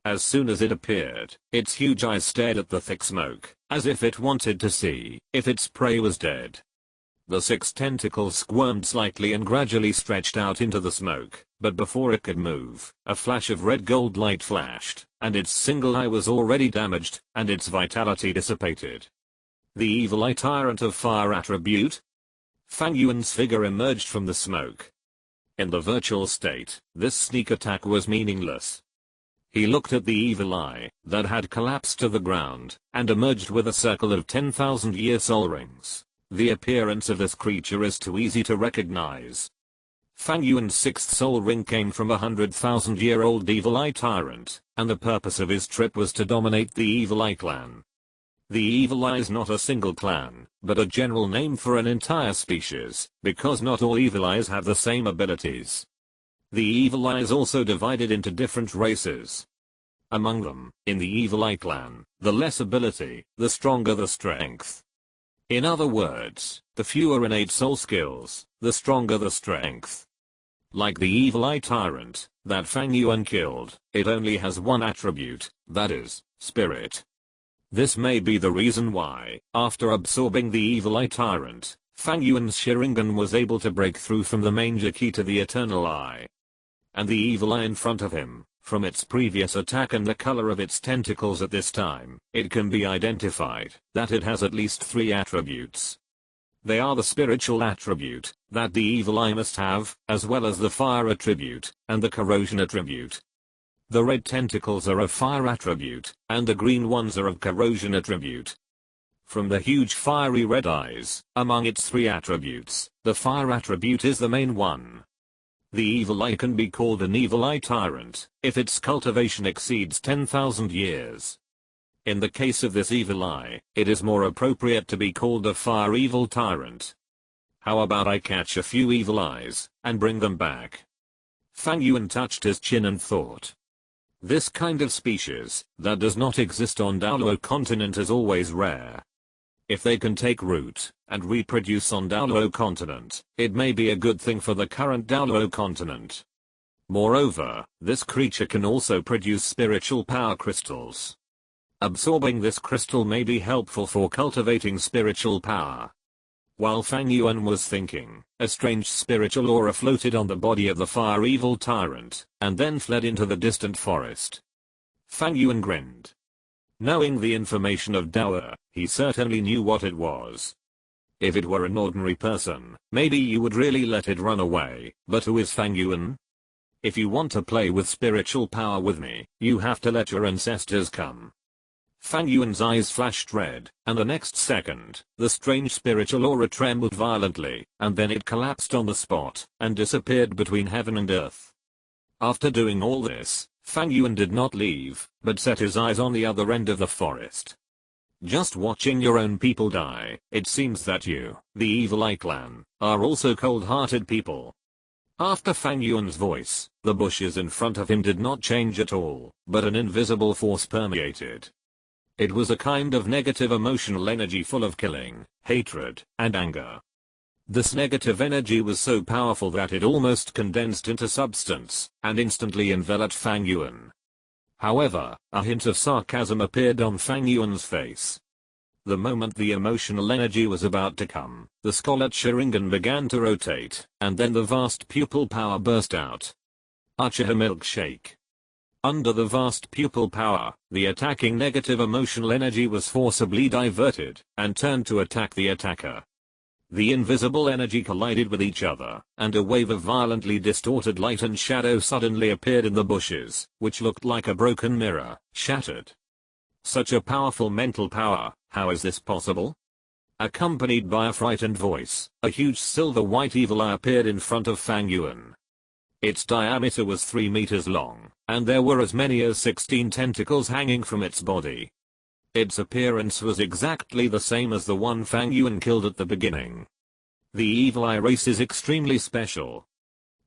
As soon as it appeared, its huge eyes stared at the thick smoke, as if it wanted to see if its prey was dead. The 6 tentacles squirmed slightly and gradually stretched out into the smoke, but before it could move, a flash of red gold light flashed, and its single eye was already damaged, and its vitality dissipated. The evil eye tyrant of fire attribute? Fang Yuan's figure emerged from the smoke. In the virtual state, this sneak attack was meaningless. He looked at the evil eye that had collapsed to the ground and emerged with a circle of 10,000-year soul rings. The appearance of this creature is too easy to recognize. Fang Yuan's 6th soul ring came from a 100,000-year-old evil eye tyrant, and the purpose of his trip was to dominate the evil eye clan. The evil eye is not a single clan, but a general name for an entire species, because not all evil eyes have the same abilities. The evil eye is also divided into different races. Among them, in the evil eye clan, the less ability, the stronger the strength. In other words, the fewer innate soul skills, the stronger the strength. Like the evil eye tyrant that Fang Yuan killed, it only has one attribute, that is, spirit. This may be the reason why, after absorbing the evil eye tyrant, Fang Yuan's Sharingan was able to break through from the manger key to the eternal eye. And the evil eye in front of him, from its previous attack and the color of its tentacles at this time, it can be identified that it has at least 3 attributes. They are the spiritual attribute that the evil eye must have, as well as the fire attribute and the corrosion attribute. The red tentacles are of fire attribute, and the green ones are of corrosion attribute. From the huge fiery red eyes, among its 3 attributes, the fire attribute is the main one. The evil eye can be called an evil eye tyrant if its cultivation exceeds 10,000 years. In the case of this evil eye, it is more appropriate to be called a fire evil tyrant. How about I catch a few evil eyes and bring them back? Fang Yuan touched his chin and thought. This kind of species that does not exist on Douluo Continent is always rare. If they can take root and reproduce on Douluo Continent, it may be a good thing for the current Douluo Continent. Moreover, this creature can also produce spiritual power crystals. Absorbing this crystal may be helpful for cultivating spiritual power. While Fang Yuan was thinking, a strange spiritual aura floated on the body of the fire evil tyrant, and then fled into the distant forest. Fang Yuan grinned. Knowing the information of Douluo, he certainly knew what it was. If it were an ordinary person, maybe you would really let it run away, but who is Fang Yuan? If you want to play with spiritual power with me, you have to let your ancestors come. Fang Yuan's eyes flashed red, and the next second, the strange spiritual aura trembled violently, and then it collapsed on the spot, and disappeared between heaven and earth. After doing all this, Fang Yuan did not leave, but set his eyes on the other end of the forest. Just watching your own people die. It seems that you, the Evil Eye clan, are also cold-hearted people. After Fang Yuan's voice, the bushes in front of him did not change at all, but an invisible force permeated. It was a kind of negative emotional energy full of killing, hatred, and anger. This negative energy was so powerful that it almost condensed into substance, and instantly enveloped Fang Yuan. However, a hint of sarcasm appeared on Fang Yuan's face. The moment the emotional energy was about to come, the scarlet Sharingan began to rotate, and then the vast pupil power burst out. Uchiha milkshake. Under the vast pupil power, the attacking negative emotional energy was forcibly diverted, and turned to attack the attacker. The invisible energy collided with each other, and a wave of violently distorted light and shadow suddenly appeared in the bushes, which looked like a broken mirror, shattered. Such a powerful mental power, how is this possible? Accompanied by a frightened voice, a huge silver-white evil eye appeared in front of Fang Yuan. Its diameter was 3 meters long, and there were as many as 16 tentacles hanging from its body. Its appearance was exactly the same as the one Fang Yuan killed at the beginning. The evil eye race is extremely special.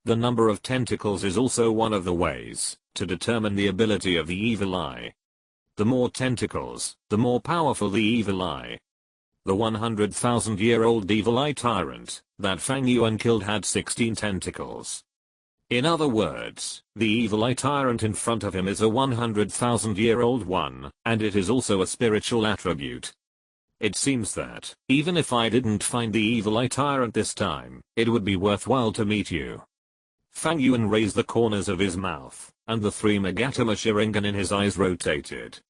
The number of tentacles is also one of the ways to determine the ability of the evil eye. The more tentacles, the more powerful the evil eye. The 100,000-year-old evil eye tyrant that Fang Yuan killed had 16 tentacles. In other words, the evil eye tyrant in front of him is a 100,000-year-old one, and it is also a spiritual attribute. It seems that, even if I didn't find the evil eye tyrant this time, it would be worthwhile to meet you. Fang Yuan raised the corners of his mouth, and the 3 Magatama Sharingan in his eyes rotated.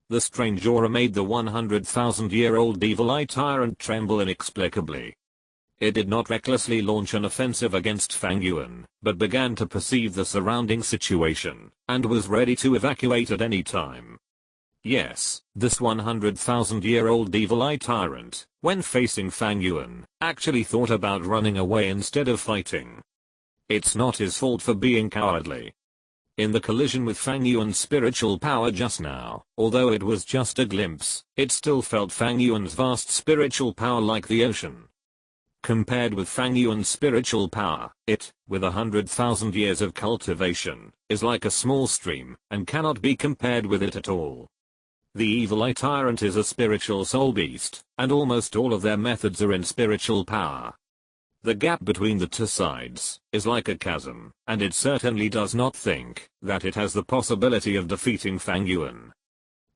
The strange aura made the 100,000-year-old evil eye tyrant tremble inexplicably. It did not recklessly launch an offensive against Fang Yuan, but began to perceive the surrounding situation, and was ready to evacuate at any time. Yes, this 100,000-year-old evil eye tyrant, when facing Fang Yuan, actually thought about running away instead of fighting. It's not his fault for being cowardly. In the collision with Fang Yuan's spiritual power just now, although it was just a glimpse, it still felt Fang Yuan's vast spiritual power like the ocean. Compared with Fang Yuan's spiritual power, it, with 100,000 years of cultivation, is like a small stream, and cannot be compared with it at all. The evil eye tyrant is a spiritual soul beast, and almost all of their methods are in spiritual power. The gap between the two sides is like a chasm, and it certainly does not think that it has the possibility of defeating Fang Yuan.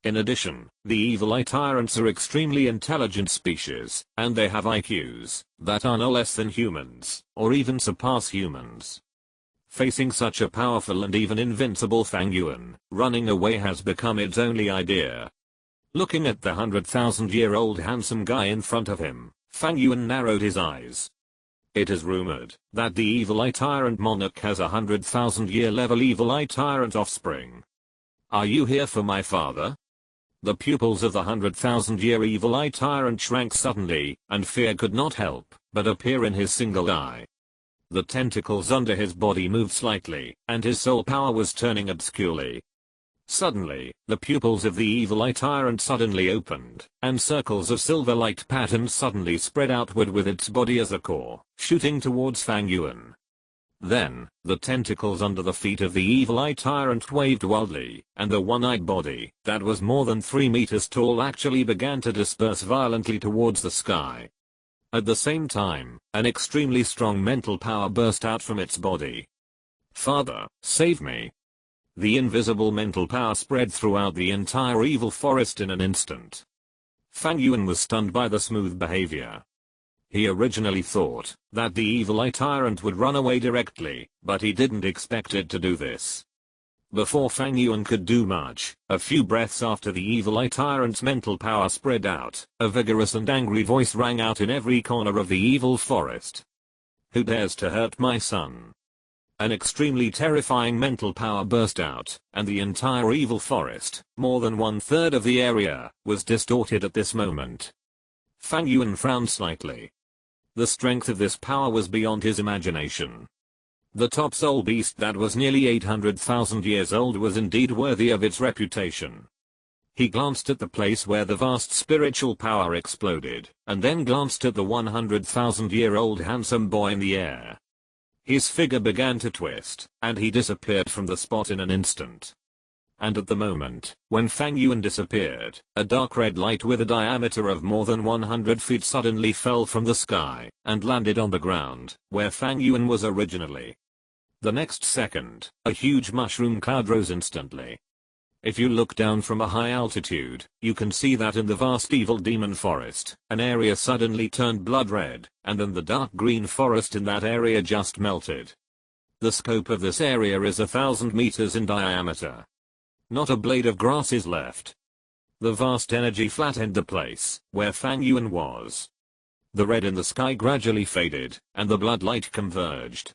In addition, the evil eye tyrants are extremely intelligent species, and they have IQs that are no less than humans, or even surpass humans. Facing such a powerful and even invincible Fang Yuan, running away has become its only idea. Looking at the 100,000-year-old handsome guy in front of him, Fang Yuan narrowed his eyes. It is rumored that the evil eye tyrant monarch has a 100,000-year level evil eye tyrant offspring. Are you here for my father? The pupils of the 100,000-year evil eye tyrant shrank suddenly, and fear could not help but appear in his single eye. The tentacles under his body moved slightly, and his soul power was turning obscurely. Suddenly, the pupils of the evil eye tyrant suddenly opened, and circles of silver light patterns suddenly spread outward with its body as a core, shooting towards Fang Yuan. Then, the tentacles under the feet of the evil eye tyrant waved wildly, and the one-eyed body, that was more than 3 meters tall, actually began to disperse violently towards the sky. At the same time, an extremely strong mental power burst out from its body. Father, save me. The invisible mental power spread throughout the entire evil forest in an instant. Fang Yuan was stunned by the smooth behavior. He originally thought that the evil eye tyrant would run away directly, but he didn't expect it to do this. Before Fang Yuan could do much, a few breaths after the evil eye tyrant's mental power spread out, a vigorous and angry voice rang out in every corner of the evil forest. Who dares to hurt my son? An extremely terrifying mental power burst out, and the entire evil forest, more than 1/3 of the area, was distorted at this moment. Fang Yuan frowned slightly. The strength of this power was beyond his imagination. The top soul beast that was nearly 800,000 years old was indeed worthy of its reputation. He glanced at the place where the vast spiritual power exploded, and then glanced at the 100,000-year-old handsome boy in the air. His figure began to twist, and he disappeared from the spot in an instant. And at the moment, when Fang Yuan disappeared, a dark red light with a diameter of more than 100 feet suddenly fell from the sky, and landed on the ground, where Fang Yuan was originally. The next second, a huge mushroom cloud rose instantly. If you look down from a high altitude, you can see that in the vast evil demon forest, an area suddenly turned blood red, and then the dark green forest in that area just melted. The scope of this area is 1,000 meters in diameter. Not a blade of grass is left. The vast energy flattened the place where Fang Yuan was. The red in the sky gradually faded, and the blood light converged.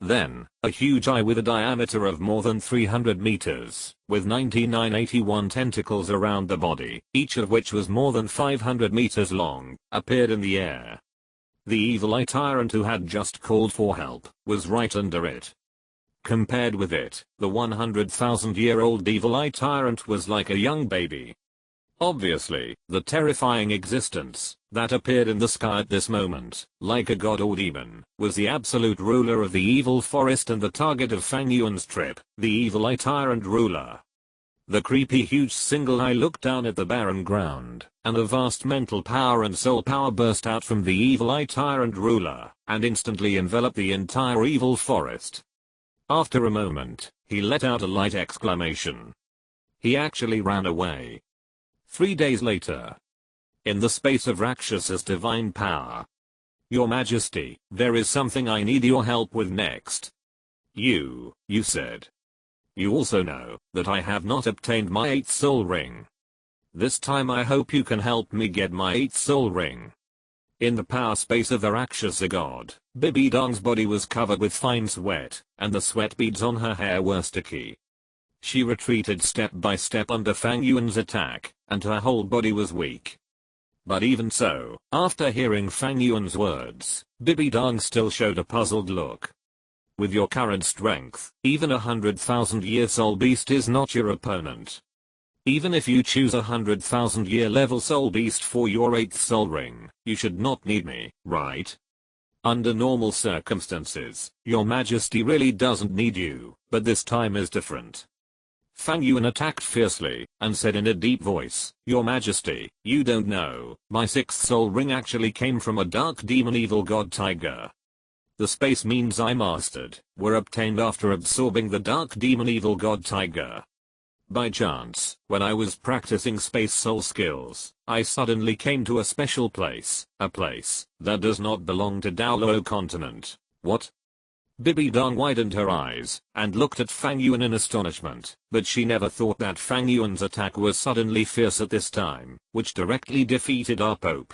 Then, a huge eye with a diameter of more than 300 meters, with 9981 tentacles around the body, each of which was more than 500 meters long, appeared in the air. The evil eye tyrant who had just called for help was right under it. Compared with it, the 100,000-year-old evil eye tyrant was like a young baby. Obviously, the terrifying existence that appeared in the sky at this moment, like a god or demon, was the absolute ruler of the evil forest and the target of Fang Yuan's trip, the evil eye tyrant ruler. The creepy huge single eye looked down at the barren ground, and a vast mental power and soul power burst out from the evil eye tyrant ruler, and instantly enveloped the entire evil forest. After a moment, he let out a light exclamation. He actually ran away. 3 days later. In the space of Rakshas's divine power. Your Majesty, there is something I need your help with next. You said. You also know that I have not obtained my 8th soul ring. This time I hope you can help me get my 8th soul ring. In the power space of the Rakshasa god, Bibi Dong's body was covered with fine sweat, and the sweat beads on her hair were sticky. She retreated step by step under Fang Yuan's attack, and her whole body was weak. But even so, after hearing Fang Yuan's words, Bibi Dong still showed a puzzled look. With your current strength, even a 100,000-year soul beast is not your opponent. Even if you choose a 100,000-year level soul beast for your 8th soul ring, you should not need me, right? Under normal circumstances, your Majesty really doesn't need you, but this time is different. Fang Yuan attacked fiercely, and said in a deep voice, Your Majesty, you don't know, my 6th soul ring actually came from a dark demon evil god tiger. The space means I mastered were obtained after absorbing the dark demon evil god tiger. By chance, when I was practicing space soul skills, I suddenly came to a special place, a place that does not belong to Douluo Continent. What? Bibi Dong widened her eyes, and looked at Fang Yuan in astonishment, but she never thought that Fang Yuan's attack was suddenly fierce at this time, which directly defeated our Pope.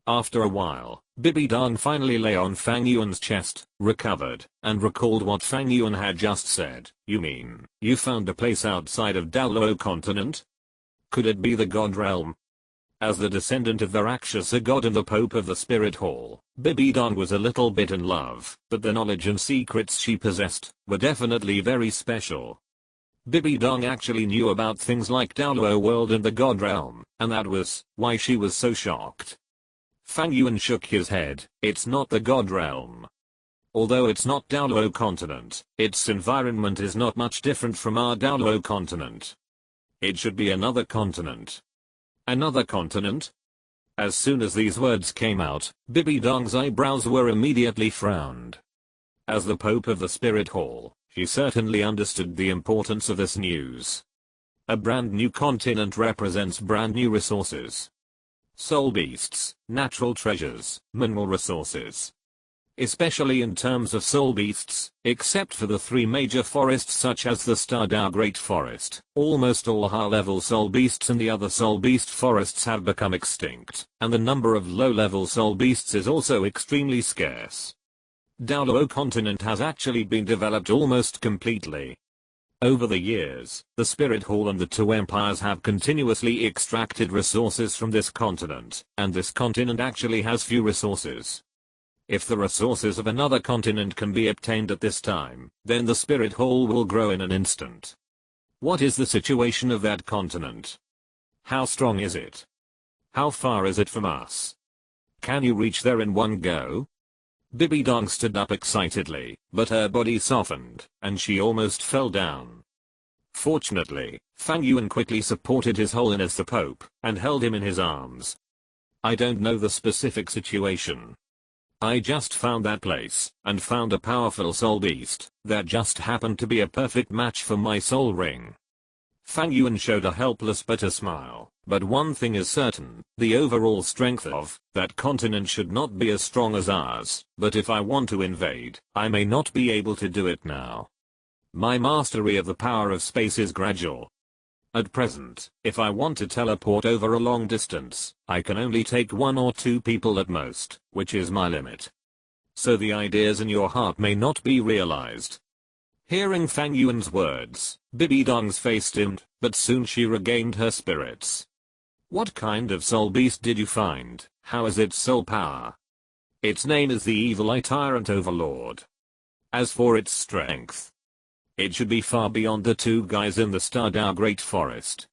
After a while, Bibi Dong finally lay on Fang Yuan's chest, recovered, and recalled what Fang Yuan had just said. You mean, you found a place outside of Douluo Continent? Could it be the God Realm? As the descendant of the Rakshasa god and the Pope of the Spirit Hall, Bibi Dong was a little bit in love, but the knowledge and secrets she possessed were definitely very special. Bibi Dong actually knew about things like Douluo World and the God Realm, and that was why she was so shocked. Fang Yuan shook his head. It's not the God Realm. Although it's not Douluo Continent, its environment is not much different from our Douluo Continent. It should be another continent. Another continent? As soon as these words came out, Bibi Dong's eyebrows were immediately frowned. As the Pope of the Spirit Hall, she certainly understood the importance of this news. A brand new continent represents brand new resources. Soul beasts, natural treasures, mineral resources. Especially in terms of soul beasts, except for the 3 major forests such as the Stardao Great Forest, almost all high-level soul beasts in the other soul beast forests have become extinct, and the number of low-level soul beasts is also extremely scarce. Douluo Continent has actually been developed almost completely. Over the years, the Spirit Hall and the 2 empires have continuously extracted resources from this continent, and this continent actually has few resources. If the resources of another continent can be obtained at this time, then the Spirit Hall will grow in an instant. What is the situation of that continent? How strong is it? How far is it from us? Can you reach there in one go? Bibi Dong stood up excitedly, but her body softened, and she almost fell down. Fortunately, Fang Yuan quickly supported His Holiness the Pope, and held him in his arms. I don't know the specific situation. I just found that place, and found a powerful soul beast, that just happened to be a perfect match for my soul ring. Fang Yuan showed a helpless bitter smile, but one thing is certain, the overall strength of that continent should not be as strong as ours, but if I want to invade, I may not be able to do it now. My mastery of the power of space is gradual. At present, if I want to teleport over a long distance, I can only take 1 or 2 people at most, which is my limit. So the ideas in your heart may not be realized. Hearing Fang Yuan's words, Bibi Dong's face dimmed, but soon she regained her spirits. What kind of soul beast did you find? How is its soul power? Its name is the Evil Eye Tyrant Overlord. As for its strength, it should be far beyond the 2 guys in the Stardao Great Forest.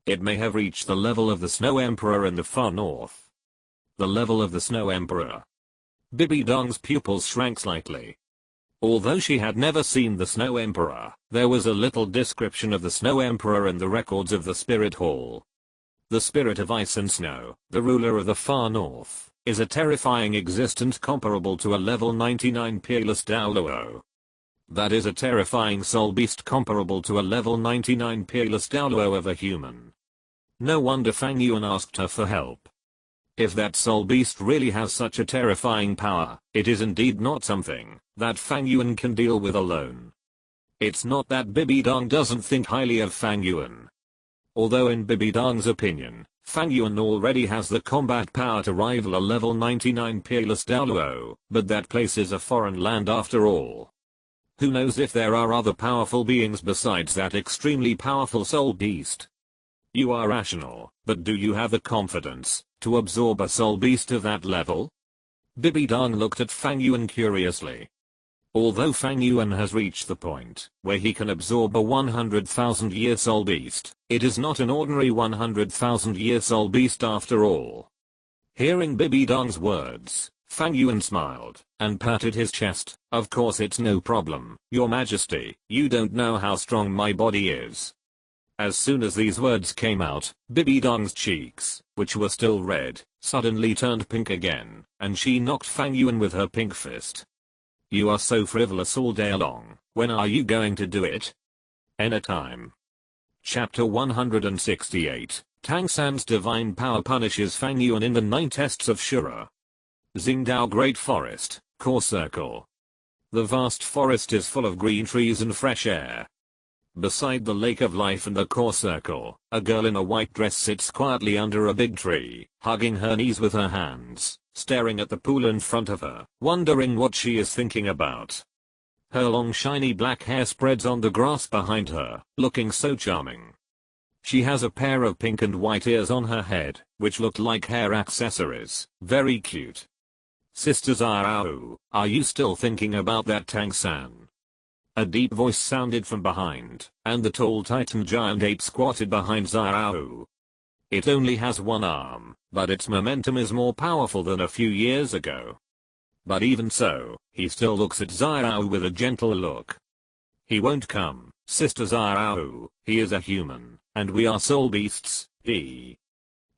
It may have reached the level of the Snow Emperor in the far north. The level of the Snow Emperor. Bibi Dong's pupils shrank slightly. Although she had never seen the Snow Emperor, there was a little description of the Snow Emperor in the records of the Spirit Hall. The Spirit of Ice and Snow, the ruler of the far north, is a terrifying existence comparable to a level 99 peerless Douluo. That is a terrifying soul beast comparable to a level 99 peerless Douluo of a human. No wonder Fang Yuan asked her for help. If that soul beast really has such a terrifying power, it is indeed not something that Fang Yuan can deal with alone. It's not that Bibi Dong doesn't think highly of Fang Yuan. Although in Bibi Dong's opinion, Fang Yuan already has the combat power to rival a level 99 peerless Douluo, but that place is a foreign land after all. Who knows if there are other powerful beings besides that extremely powerful soul beast? You are rational, but do you have the confidence to absorb a soul beast of that level? Bibi Dong looked at Fang Yuan curiously. Although Fang Yuan has reached the point where he can absorb a 100,000-year soul beast, it is not an ordinary 100,000-year soul beast after all. Hearing Bibi Dong's words, Fang Yuan smiled and patted his chest. Of course it's no problem, Your Majesty, you don't know how strong my body is. As soon as these words came out, Bibi Dong's cheeks, which were still red, suddenly turned pink again, and she knocked Fang Yuan with her pink fist. You are so frivolous all day long, when are you going to do it? Anytime. Chapter 168, Tang San's divine power punishes Fang Yuan in the 9 tests of Shura. Xingdao Great Forest, Core Circle. The vast forest is full of green trees and fresh air. Beside the lake of life and the core circle, a girl in a white dress sits quietly under a big tree, hugging her knees with her hands, staring at the pool in front of her, wondering what she is thinking about. Her long shiny black hair spreads on the grass behind her, looking so charming. She has a pair of pink and white ears on her head, which look like hair accessories, very cute. Sister Xiao, are you still thinking about that Tang San? A deep voice sounded from behind, and the tall Titan giant ape squatted behind Xiao. It only has 1 arm, but its momentum is more powerful than a few years ago. But even so, he still looks at Xiao with a gentle look. He won't come, Sister Xiao, he is a human, and we are soul beasts,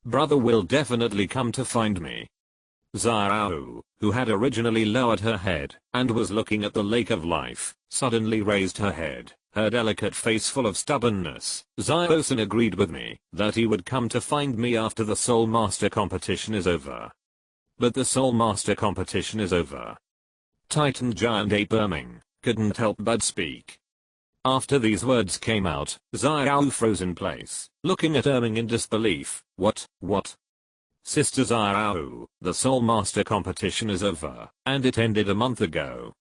Brother will definitely come to find me. Xiao, who had originally lowered her head, and was looking at the lake of life, suddenly raised her head, her delicate face full of stubbornness. Xiao-san agreed with me, that he would come to find me after the Soul Master competition is over. But the Soul Master competition is over. Titan giant ape Erming couldn't help but speak. After these words came out, Xiao froze in place, looking at Erming in disbelief. What? Sister Xiao, the Soul Master competition is over, and it ended a month ago.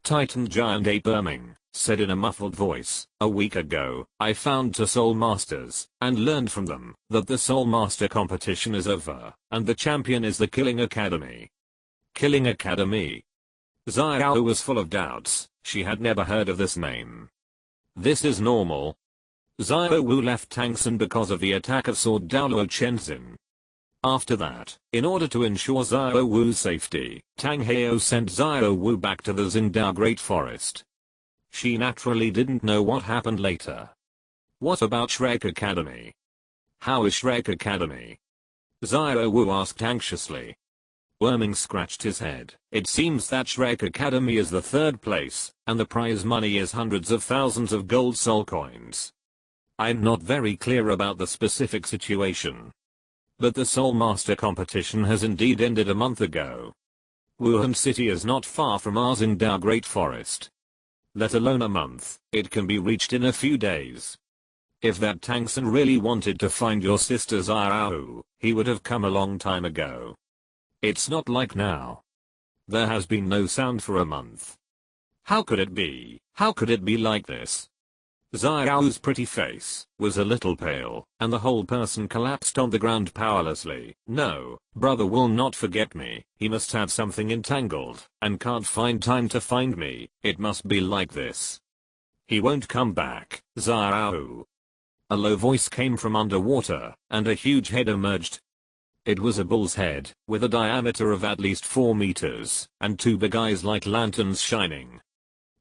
Titan giant ape Erming said in a muffled voice, a week ago, I found 2 Soul Masters, and learned from them, that the Soul Master competition is over, and the champion is the Killing Academy. Killing Academy? Xiao was full of doubts, she had never heard of this name. This is normal. Xiao Wu left Tangsan because of the attack of Sword Douluo Chenzin. After that, in order to ensure Xiao Wu's safety, Tang Heo sent Xiao Wu back to the Xingdao Great Forest. She naturally didn't know what happened later. What about Shrek Academy? How is Shrek Academy? Xiao Wu asked anxiously. Worming scratched his head. It seems that Shrek Academy is the third place, and the prize money is hundreds of thousands of gold soul coins. I'm not very clear about the specific situation, but the Soul Master competition has indeed ended a month ago. Wuhan City is not far from our Xingdao Great Forest. Let alone a month, it can be reached in a few days. If that Tangsan really wanted to find your sister Xiao, he would have come a long time ago. It's not like now. There has been no sound for a month. How could it be? How could it be like this? Xiao's pretty face was a little pale, and the whole person collapsed on the ground powerlessly. No, brother will not forget me. He must have something entangled, and can't find time to find me. It must be like this. He won't come back, Xiao. A low voice came from underwater, and a huge head emerged. It was a bull's head, with a diameter of at least 4 meters, and 2 big eyes like lanterns shining.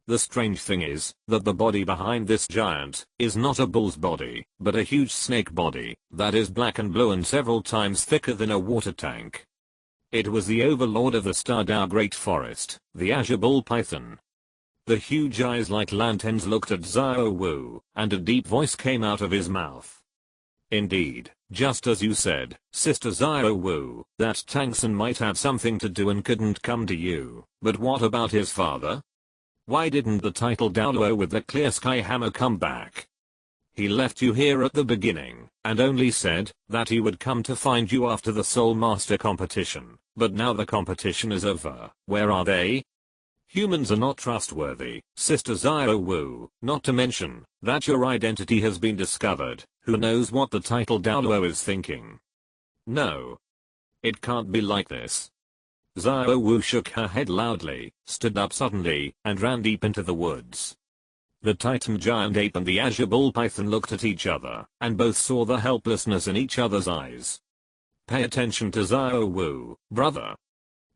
The strange thing is, that the body behind this giant, is not a bull's body, but a huge snake body, that is black and blue and several times thicker than a water tank. It was the overlord of the Stardao Great Forest, the Azure Bull Python. The huge eyes like lanterns looked at Xiao Wu, and a deep voice came out of his mouth. Indeed, just as you said, Sister Xiao Wu, that Tangsan might have something to do and couldn't come to you, but what about his father? Why didn't the title Douluo with the clear sky hammer come back? He left you here at the beginning, and only said that he would come to find you after the Soul Master competition, but now the competition is over. Where are they? Humans are not trustworthy, Sister Xiao Wu, not to mention that your identity has been discovered. Who knows what the title Douluo is thinking? No. It can't be like this. Xiao Wu shook her head loudly, stood up suddenly, and ran deep into the woods. The Titan Giant Ape and the Azure Bull Python looked at each other, and both saw the helplessness in each other's eyes. Pay attention to Xiao Wu, brother.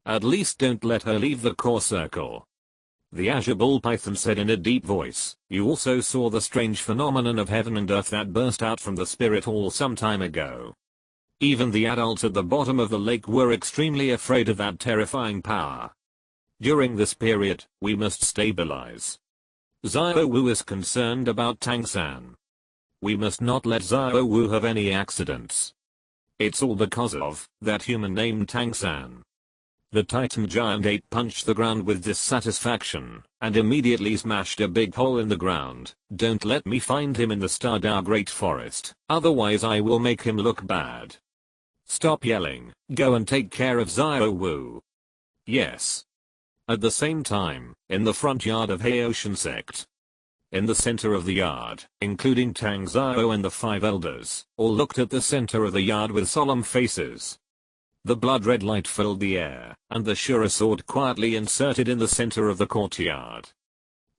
At least don't let her leave the core circle. The Azure Bull Python said in a deep voice. You also saw the strange phenomenon of heaven and earth that burst out from the spirit hall some time ago. Even the adults at the bottom of the lake were extremely afraid of that terrifying power. During this period, we must stabilize. Xiao Wu is concerned about Tangsan. We must not let Xiao Wu have any accidents. It's all because of that human named Tangsan. The Titan Giant Ape punched the ground with dissatisfaction, and immediately smashed a big hole in the ground. Don't let me find him in the Stardao Great Forest, otherwise I will make him look bad. Stop yelling, go and take care of Xiao Wu. Yes. At the same time, in the front yard of Haoshan Sect. In the center of the yard, including Tang Xiao and the 5 elders, all looked at the center of the yard with solemn faces. The blood-red light filled the air, and the Shura sword quietly inserted in the center of the courtyard.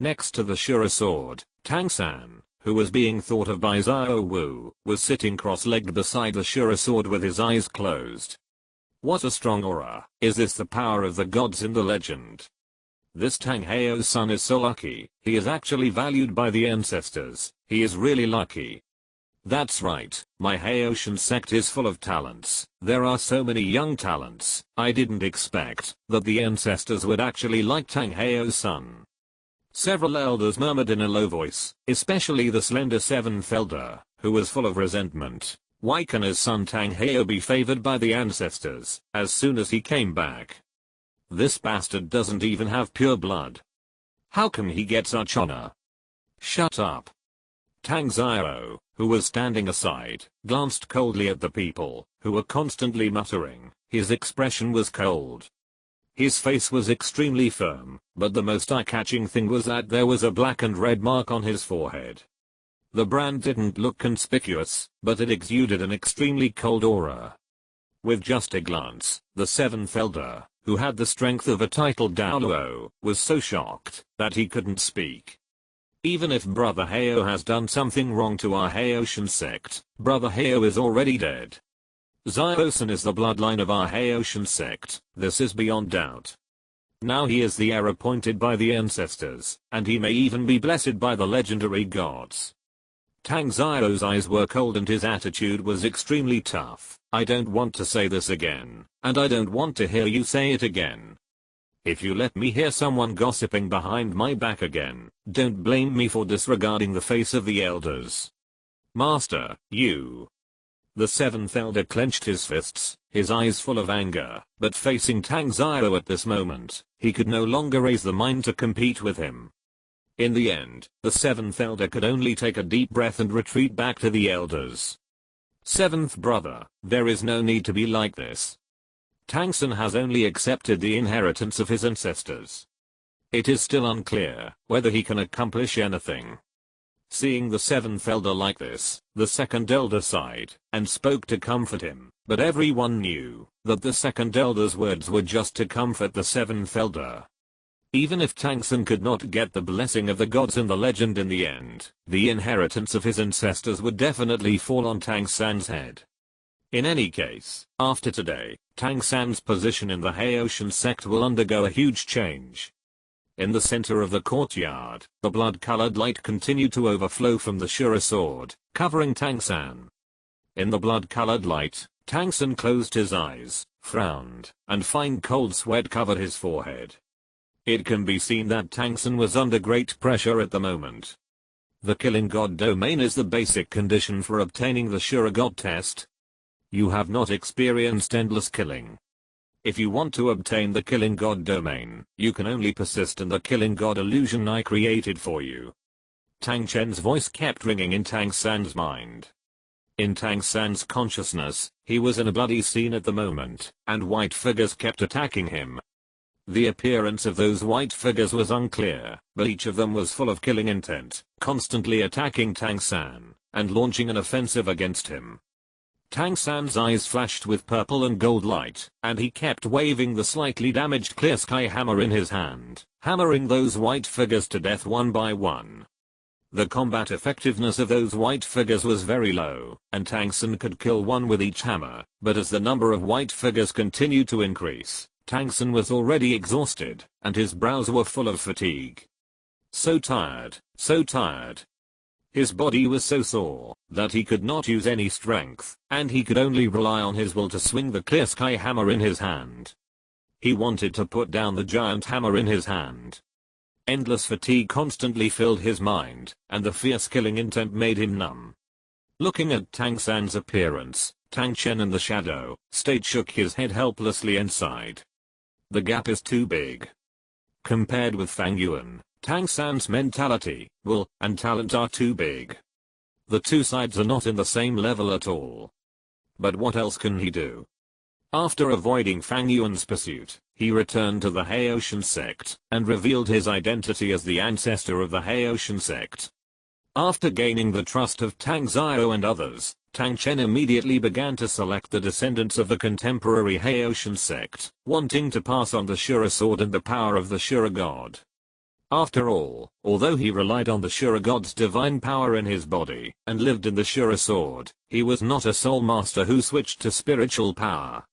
Next to the Shura sword, Tangsan, who was being thought of by Xiao Wu, was sitting cross-legged beside the Shura sword with his eyes closed. What a strong aura. Is this the power of the gods in the legend? This Tang Heo's son is so lucky. He is actually valued by the ancestors. He is really lucky. That's right, my Haoshan sect is full of talents. There are so many young talents. I didn't expect that the ancestors would actually like Tang Heo's son. Several elders murmured in a low voice, especially the slender 7th elder, who was full of resentment. Why can his son Tang Heo be favored by the ancestors, as soon as he came back? This bastard doesn't even have pure blood. How can he get such honor? Shut up. Tang Xiao, who was standing aside, glanced coldly at the people, who were constantly muttering. His expression was cold. His face was extremely firm, but the most eye-catching thing was that there was a black and red mark on his forehead. The brand didn't look conspicuous, but it exuded an extremely cold aura. With just a glance, the 7th elder, who had the strength of a titled Douluo, was so shocked that he couldn't speak. Even if Brother Heo has done something wrong to our Haoshan sect, Brother Heo is already dead. Ziosan is the bloodline of our Haoshan sect, this is beyond doubt. Now he is the heir appointed by the ancestors, and he may even be blessed by the legendary gods. Tang Zio's eyes were cold and his attitude was extremely tough. I don't want to say this again, and I don't want to hear you say it again. If you let me hear someone gossiping behind my back again, don't blame me for disregarding the face of the elders. Master, you. The seventh elder clenched his fists, his eyes full of anger, but facing Tang Zio at this moment, he could no longer raise the mind to compete with him. In the end, the seventh elder could only take a deep breath and retreat back to the elders. Seventh brother, there is no need to be like this. Tang San has only accepted the inheritance of his ancestors. It is still unclear whether he can accomplish anything. Seeing the seventh elder like this, the second elder sighed and spoke to comfort him, but everyone knew that the second elder's words were just to comfort the seventh elder. Even if Tang San could not get the blessing of the gods in the legend in the end, the inheritance of his ancestors would definitely fall on Tang San's head. In any case, after today, Tang San's position in the Haoshan sect will undergo a huge change. In the center of the courtyard, the blood-colored light continued to overflow from the Shura sword, covering Tang San. In the blood-colored light, Tang San closed his eyes, frowned, and fine cold sweat covered his forehead. It can be seen that Tang San was under great pressure at the moment. The killing god domain is the basic condition for obtaining the Shura god test. You have not experienced endless killing. If you want to obtain the killing god domain, you can only persist in the killing god illusion I created for you. Tang Chen's voice kept ringing in Tang San's mind. In Tang San's consciousness, he was in a bloody scene at the moment, and white figures kept attacking him. The appearance of those white figures was unclear, but each of them was full of killing intent, constantly attacking Tang San, and launching an offensive against him. Tang San's eyes flashed with purple and gold light, and he kept waving the slightly damaged clear sky hammer in his hand, hammering those white figures to death one by one. The combat effectiveness of those white figures was very low, and Tang San could kill one with each hammer, but as the number of white figures continued to increase, Tang San was already exhausted, and his brows were full of fatigue. So tired, so tired. His body was so sore that he could not use any strength, and he could only rely on his will to swing the clear sky hammer in his hand. He wanted to put down the giant hammer in his hand. Endless fatigue constantly filled his mind, and the fierce killing intent made him numb. Looking at Tang San's appearance, Tang Chen in the shadow state shook his head helplessly and sighed. The gap is too big. Compared with Fang Yuan, Tang San's mentality, will, and talent are too big. The two sides are not in the same level at all. But what else can he do? After avoiding Fang Yuan's pursuit, he returned to the Haoshan sect, and revealed his identity as the ancestor of the Haoshan sect. After gaining the trust of Tang Zio and others, Tang Chen immediately began to select the descendants of the contemporary Haoshan sect, wanting to pass on the Shura sword and the power of the Shura god. After all, although he relied on the Shura god's divine power in his body, and lived in the Shura sword, he was not a soul master who switched to spiritual power.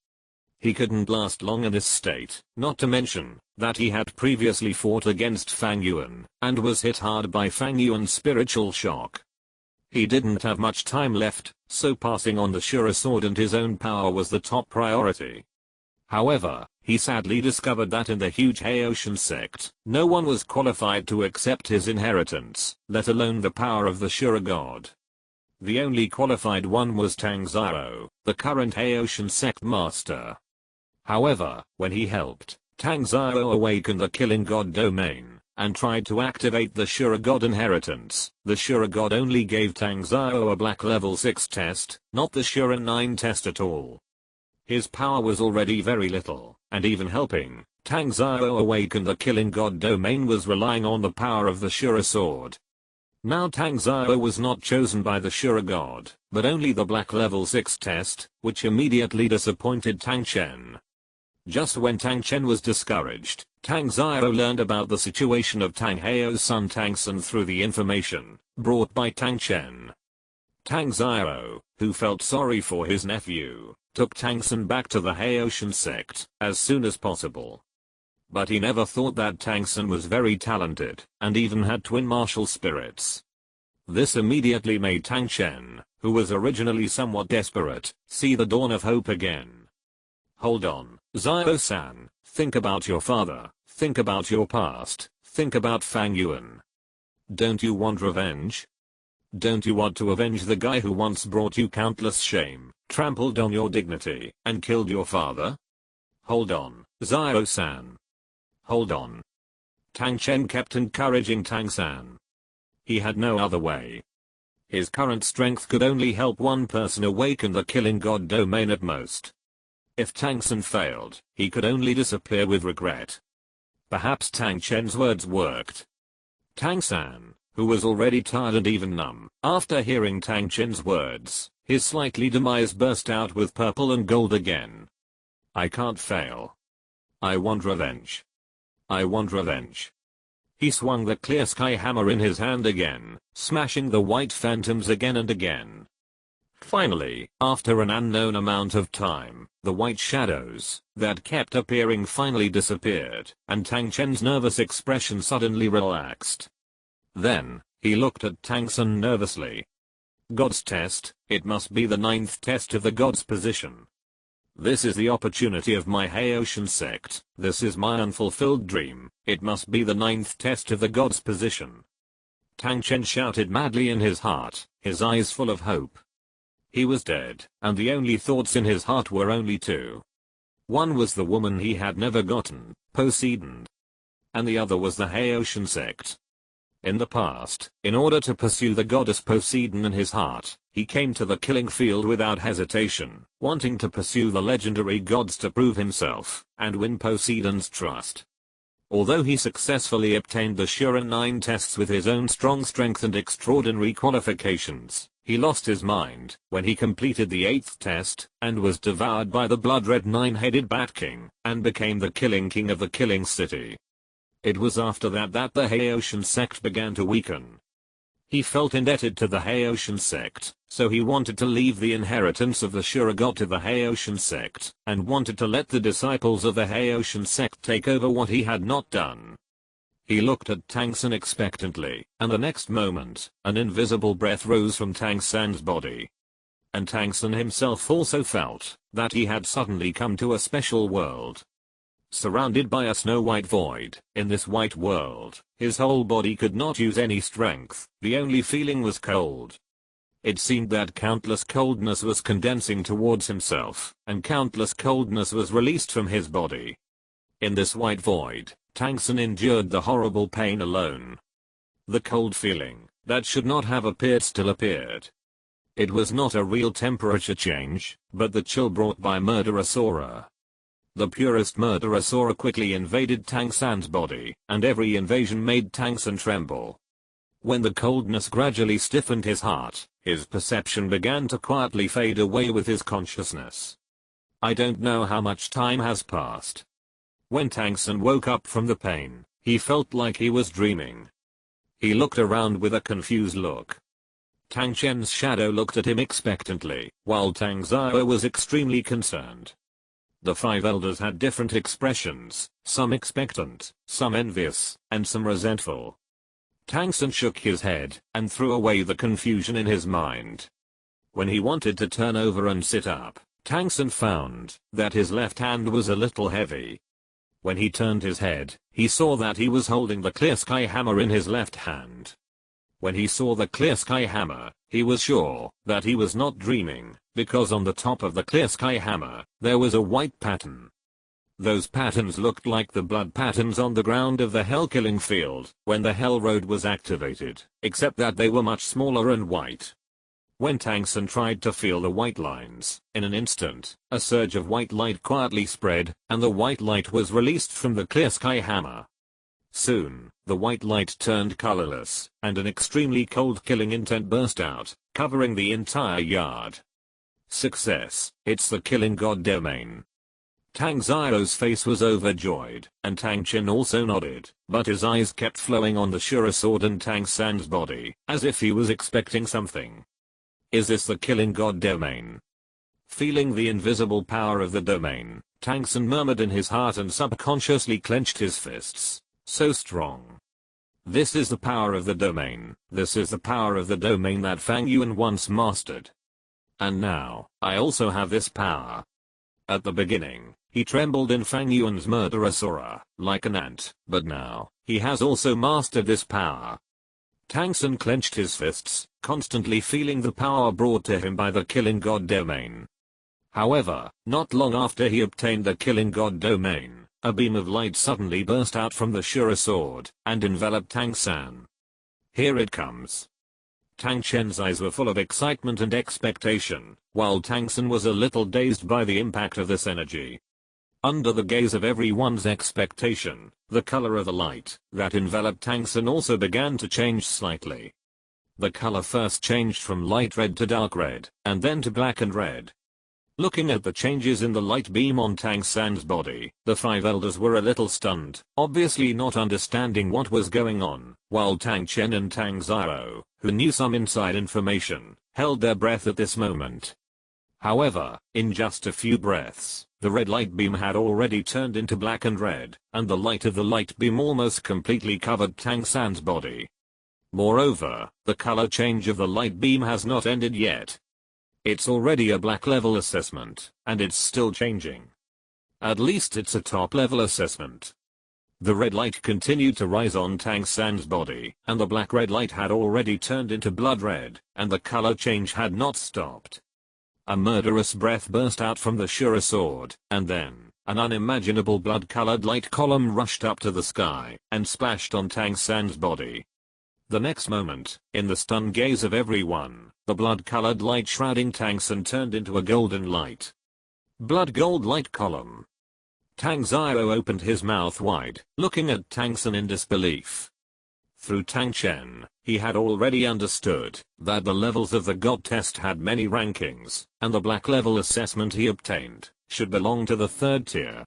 He couldn't last long in this state, not to mention that he had previously fought against Fang Yuan, and was hit hard by Fang Yuan's spiritual shock. He didn't have much time left, so passing on the Shura sword and his own power was the top priority. However, he sadly discovered that in the huge Haoshan sect, no one was qualified to accept his inheritance, let alone the power of the Shura god. The only qualified one was Tang Zio, the current Haoshan sect master. However, when he helped Tang Zio awaken the killing god domain, and tried to activate the Shura god inheritance, the Shura god only gave Tang Zio a black level 6 test, not the Shura 9 test at all. His power was already very little, and even helping Tang Zio awaken the killing god domain was relying on the power of the Shura sword. Now Tang Zio was not chosen by the Shura god, but only the black level 6 test, which immediately disappointed Tang Chen. Just when Tang Chen was discouraged, Tang Xiao learned about the situation of Tang Heo's son Tang San through the information brought by Tang Chen. Tang Xiao, who felt sorry for his nephew, took Tang San back to the Haitian sect as soon as possible. But he never thought that Tang San was very talented and even had twin martial spirits. This immediately made Tang Chen, who was originally somewhat desperate, see the dawn of hope again. Hold on, Xiao-san, think about your father, think about your past, think about Fang Yuan. Don't you want revenge? Don't you want to avenge the guy who once brought you countless shame, trampled on your dignity, and killed your father? Hold on, Xiao-san. Hold on. Tang Chen kept encouraging Tang San. He had no other way. His current strength could only help one person awaken the killing god domain at most. If Tang San failed, he could only disappear with regret. Perhaps Tang Chen's words worked. Tang San, who was already tired and even numb, after hearing Tang Chen's words, his slightly demise burst out with purple and gold again. I can't fail. I want revenge. I want revenge. He swung the clear sky hammer in his hand again, smashing the white phantoms again and again. Finally, after an unknown amount of time, the white shadows that kept appearing finally disappeared, and Tang Chen's nervous expression suddenly relaxed. Then, he looked at Tang San nervously. God's test, it must be the 9th test of the God's position. This is the opportunity of my Haitian sect, this is my unfulfilled dream, it must be the 9th test of the God's position. Tang Chen shouted madly in his heart, his eyes full of hope. He was dead, and the only thoughts in his heart were only two. One was the woman he had never gotten, Poseidon. And the other was the Haitian sect. In the past, in order to pursue the goddess Poseidon in his heart, he came to the killing field without hesitation, wanting to pursue the legendary gods to prove himself, and win Poseidon's trust. Although he successfully obtained the Sharingan 9 tests with his own strong strength and extraordinary qualifications, he lost his mind when he completed the 8th test, and was devoured by the blood-red 9-headed Bat King, and became the killing king of the killing city. It was after that the Haitian sect began to weaken. He felt indebted to the Haitian sect, so he wanted to leave the inheritance of the Sharingan to the Haitian sect, and wanted to let the disciples of the Haitian sect take over what he had not done. He looked at Tang San expectantly, and the next moment, an invisible breath rose from Tang San's body. And Tang San himself also felt that he had suddenly come to a special world. Surrounded by a snow-white void, in this white world, his whole body could not use any strength, the only feeling was cold. It seemed that countless coldness was condensing towards himself, and countless coldness was released from his body. In this white void, Tang San endured the horrible pain alone. The cold feeling, that should not have appeared still appeared. It was not a real temperature change, but the chill brought by murderous aura. The purest murderous aura quickly invaded Tang San's body, and every invasion made Tang San tremble. When the coldness gradually stiffened his heart, his perception began to quietly fade away with his consciousness. I don't know how much time has passed. When Tang San woke up from the pain, he felt like he was dreaming. He looked around with a confused look. Tang Chen's shadow looked at him expectantly, while Tang Xiao was extremely concerned. The 5 elders had different expressions, some expectant, some envious, and some resentful. Tang San shook his head, and threw away the confusion in his mind. When he wanted to turn over and sit up, Tang San found that his left hand was a little heavy. When he turned his head, he saw that he was holding the clear sky hammer in his left hand. When he saw the clear sky hammer, he was sure that he was not dreaming, because on the top of the clear sky hammer, there was a white pattern. Those patterns looked like the blood patterns on the ground of the Hell killing field when the Hell Road was activated, except that they were much smaller and white. When Tang San tried to feel the white lines, in an instant, a surge of white light quietly spread, and the white light was released from the clear sky hammer. Soon, the white light turned colorless, and an extremely cold killing intent burst out, covering the entire yard. Success, it's the killing god domain. Tang Xiao's face was overjoyed, and Tang Chen also nodded, but his eyes kept flowing on the Shura sword and Tang San's body, as if he was expecting something. Is this the killing god domain? Feeling the invisible power of the domain, Tang San murmured in his heart and subconsciously clenched his fists. So strong. This is the power of the domain. This is the power of the domain that Fang Yuan once mastered. And now, I also have this power. At the beginning, he trembled in Fang Yuan's murderous aura, like an ant, but now, he has also mastered this power. Tang San clenched his fists, constantly feeling the power brought to him by the killing god domain. However, not long after he obtained the killing god domain, a beam of light suddenly burst out from the Shura sword, and enveloped Tang San. Here it comes. Tang Chen's eyes were full of excitement and expectation, while Tang San was a little dazed by the impact of this energy. Under the gaze of everyone's expectation, the color of the light that enveloped Tang San also began to change slightly. The color first changed from light red to dark red, and then to black and red. Looking at the changes in the light beam on Tang San's body, the five elders were a little stunned, obviously not understanding what was going on, while Tang Chen and Tang Xiao, who knew some inside information, held their breath at this moment. However, in just a few breaths, the red light beam had already turned into black and red, and the light of the light beam almost completely covered Tang San's body. Moreover, the color change of the light beam has not ended yet. It's already a black level assessment, and it's still changing. At least it's a top level assessment. The red light continued to rise on Tang San's body, and the black-red light had already turned into blood red, and the color change had not stopped. A murderous breath burst out from the Shura sword, and then, an unimaginable blood-colored light column rushed up to the sky, and splashed on Tang San's body. The next moment, in the stunned gaze of everyone, the blood-colored light shrouding Tang San turned into a golden light. Blood-gold light column. Tang Xiao opened his mouth wide, looking at Tang San in disbelief. Through Tang Chen, he had already understood that the levels of the God test had many rankings, and the black level assessment he obtained should belong to the third tier.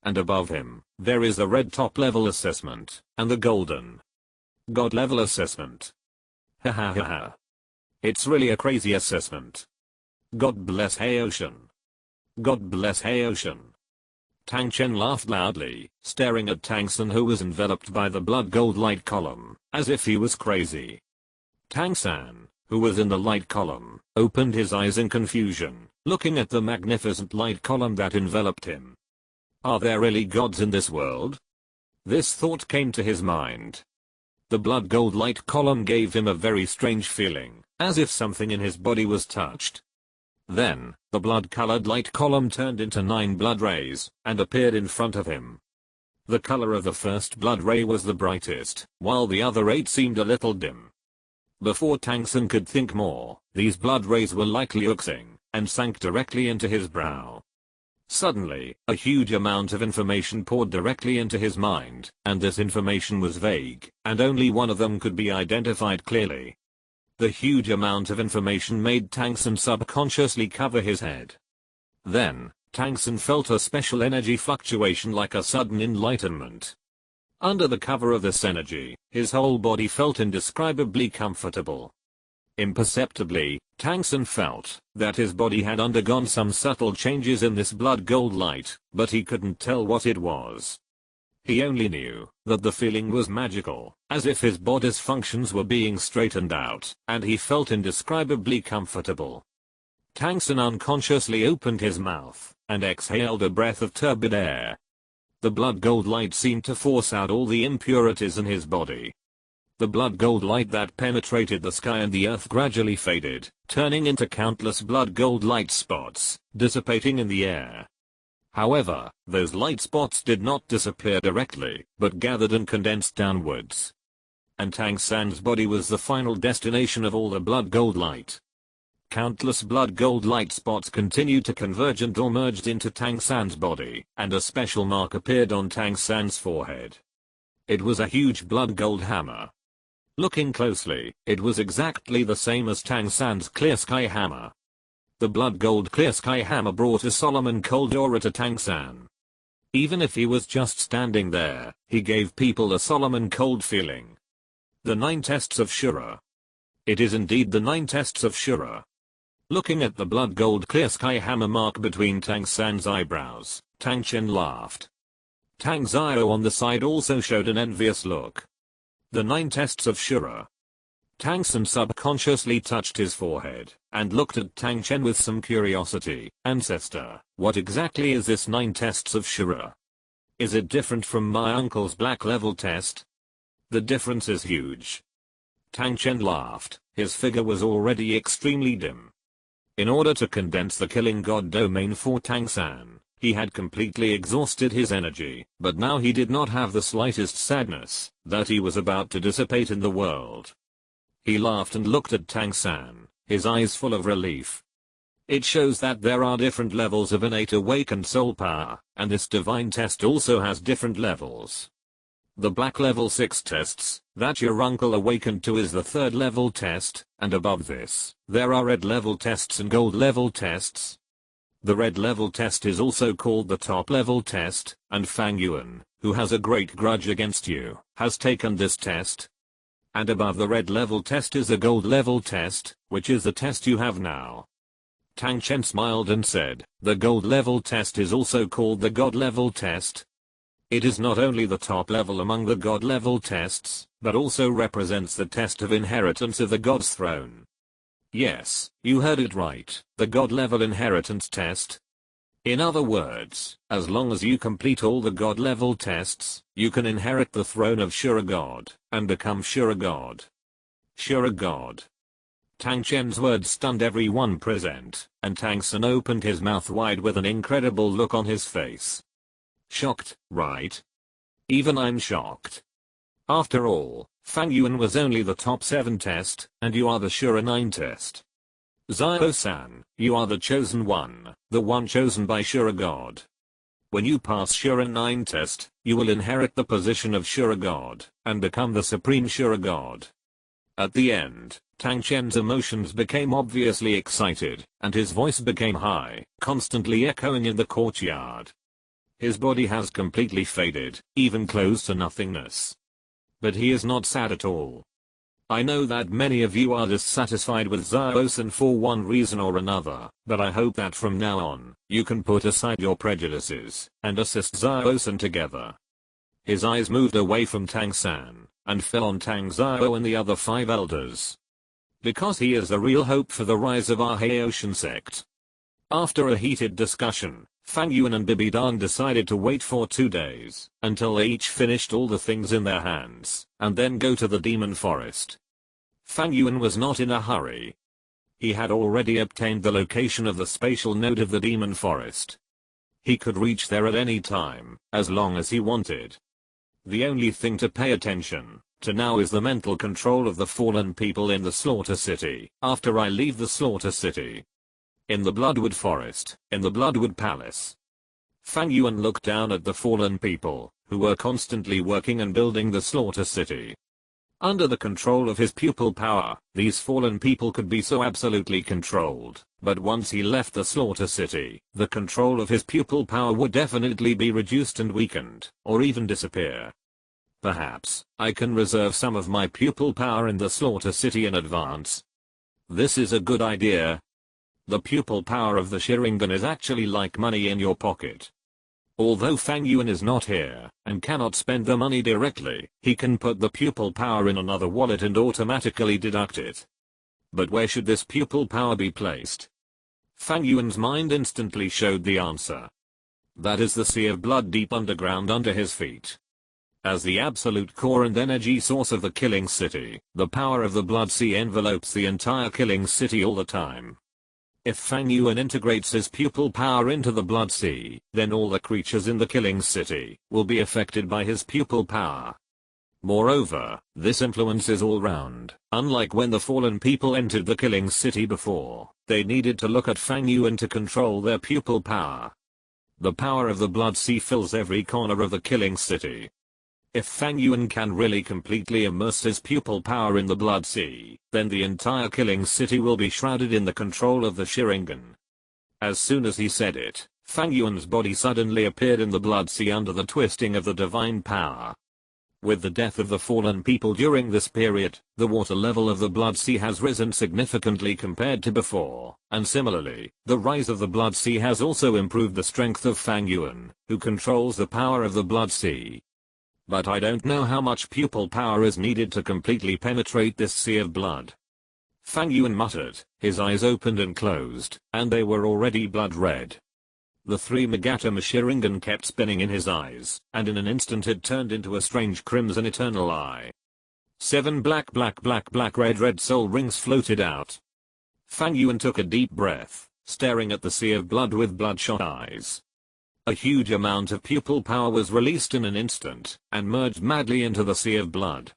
And above him, there is the red top level assessment, and the golden God level assessment. Ha ha ha ha. It's really a crazy assessment. God bless Haoshan. God bless Haoshan. Tang Chen laughed loudly, staring at Tang San, who was enveloped by the blood gold light column, as if he was crazy. Tang San, who was in the light column, opened his eyes in confusion, looking at the magnificent light column that enveloped him. Are there really gods in this world? This thought came to his mind. The blood gold light column gave him a very strange feeling, as if something in his body was touched. Then, the blood-colored light column turned into 9 blood rays, and appeared in front of him. The color of the first blood ray was the brightest, while the other 8 seemed a little dim. Before Tang San could think more, these blood rays were like liuxing, and sank directly into his brow. Suddenly, a huge amount of information poured directly into his mind, and this information was vague, and only one of them could be identified clearly. The huge amount of information made Tang San subconsciously cover his head. Then, Tang San felt a special energy fluctuation like a sudden enlightenment. Under the cover of this energy, his whole body felt indescribably comfortable. Imperceptibly, Tang San felt that his body had undergone some subtle changes in this blood gold light, but he couldn't tell what it was. He only knew that the feeling was magical, as if his body's functions were being straightened out, and he felt indescribably comfortable. Tang San unconsciously opened his mouth, and exhaled a breath of turbid air. The blood gold light seemed to force out all the impurities in his body. The blood gold light that penetrated the sky and the earth gradually faded, turning into countless blood gold light spots, dissipating in the air. However, those light spots did not disappear directly, but gathered and condensed downwards. And Tang San's body was the final destination of all the blood gold light. Countless blood gold light spots continued to converge and all merged into Tang San's body, and a special mark appeared on Tang San's forehead. It was a huge blood gold hammer. Looking closely, it was exactly the same as Tang San's clear sky hammer. The blood gold clear sky hammer brought a solemn cold aura to Tang San. Even if he was just standing there, he gave people a solemn and cold feeling. The 9 tests of Shura. It is indeed the 9 tests of Shura. Looking at the blood gold clear sky hammer mark between Tang San's eyebrows, Tang Chen laughed. Tang Xiao on the side also showed an envious look. The 9 tests of Shura. Tang San subconsciously touched his forehead and looked at Tang Chen with some curiosity. Ancestor, what exactly is this 9 tests of Shura? Is it different from my uncle's black level test? The difference is huge. Tang Chen laughed. His figure was already extremely dim. In order to condense the killing god domain for Tang San, he had completely exhausted his energy, but now he did not have the slightest sadness that he was about to dissipate in the world. He laughed and looked at Tang San, his eyes full of relief. It shows that there are different levels of innate awakened soul power, and this divine test also has different levels. The black level 6 tests that your uncle awakened to is the 3rd level test, and above this, there are red level tests and gold level tests. The red level test is also called the top level test, and Fang Yuan, who has a great grudge against you, has taken this test. And above the red level test is a gold level test, which is the test you have now. Tang Chen smiled and said, the gold level test is also called the god level test. It is not only the top level among the god level tests, but also represents the test of inheritance of the god's throne. Yes, you heard it right, the god level inheritance test. In other words, as long as you complete all the god level tests, you can inherit the throne of Shura God, and become Shura God. Shura God. Tang Chen's words stunned everyone present, and Tang San opened his mouth wide with an incredible look on his face. Shocked, right? Even I'm shocked. After all, Fang Yuan was only the top 7 test, and you are the Shura 9 test. Xiao-san, you are the chosen one, the one chosen by Shura God. When you pass Shura 9 test, you will inherit the position of Shura God, and become the supreme Shura God. At the end, Tang Chen's emotions became obviously excited, and his voice became high, constantly echoing in the courtyard. His body has completely faded, even close to nothingness. But he is not sad at all. I know that many of you are dissatisfied with Xiao-san for one reason or another, but I hope that from now on, you can put aside your prejudices, and assist Xiao-san together. His eyes moved away from Tang San, and fell on Tang Xiao and the other 5 elders. Because he is the real hope for the rise of our Haoshan sect. After a heated discussion, Fang Yuan and Bibidan decided to wait for 2 days, until they each finished all the things in their hands, and then go to the demon forest. Fang Yuan was not in a hurry. He had already obtained the location of the spatial node of the demon forest. He could reach there at any time, as long as he wanted. The only thing to pay attention to now is the mental control of the fallen people in the Slaughter City, after I leave the Slaughter City. In the Bloodwood Forest, in the Bloodwood Palace. Fang Yuan looked down at the fallen people, who were constantly working and building the Slaughter City. Under the control of his pupil power, these fallen people could be so absolutely controlled, but once he left the Slaughter City, the control of his pupil power would definitely be reduced and weakened, or even disappear. Perhaps, I can reserve some of my pupil power in the Slaughter City in advance. This is a good idea. The pupil power of the Sharingan is actually like money in your pocket. Although Fang Yuan is not here, and cannot spend the money directly, he can put the pupil power in another wallet and automatically deduct it. But where should this pupil power be placed? Fang Yuan's mind instantly showed the answer. That is the sea of blood deep underground under his feet. As the absolute core and energy source of the killing city, the power of the blood sea envelopes the entire killing city all the time. If Fang Yuan integrates his pupil power into the blood sea, then all the creatures in the killing city will be affected by his pupil power. Moreover, this influence is all round, unlike when the fallen people entered the killing city before, they needed to look at Fang Yuan to control their pupil power. The power of the blood sea fills every corner of the killing city. If Fang Yuan can really completely immerse his pupil power in the Blood Sea, then the entire killing city will be shrouded in the control of the Sharingan. As soon as he said it, Fang Yuan's body suddenly appeared in the Blood Sea under the twisting of the divine power. With the death of the fallen people during this period, the water level of the Blood Sea has risen significantly compared to before, and similarly, the rise of the Blood Sea has also improved the strength of Fang Yuan, who controls the power of the Blood Sea. But I don't know how much pupil power is needed to completely penetrate this sea of blood. Fang Yuan muttered, his eyes opened and closed, and they were already blood red. The 3 Megatama Sharingan kept spinning in his eyes, and in an instant it turned into a strange crimson eternal eye. 7 black red soul rings floated out. Fang Yuan took a deep breath, staring at the sea of blood with bloodshot eyes. A huge amount of pupil power was released in an instant, and merged madly into the sea of blood.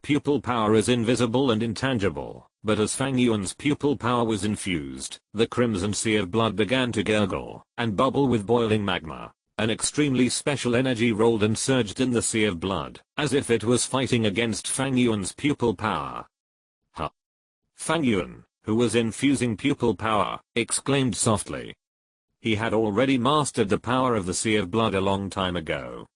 Pupil power is invisible and intangible, but as Fang Yuan's pupil power was infused, the crimson sea of blood began to gurgle and bubble with boiling magma. An extremely special energy rolled and surged in the sea of blood, as if it was fighting against Fang Yuan's pupil power. Huh! Fang Yuan, who was infusing pupil power, exclaimed softly. He had already mastered the power of the sea of blood a long time ago.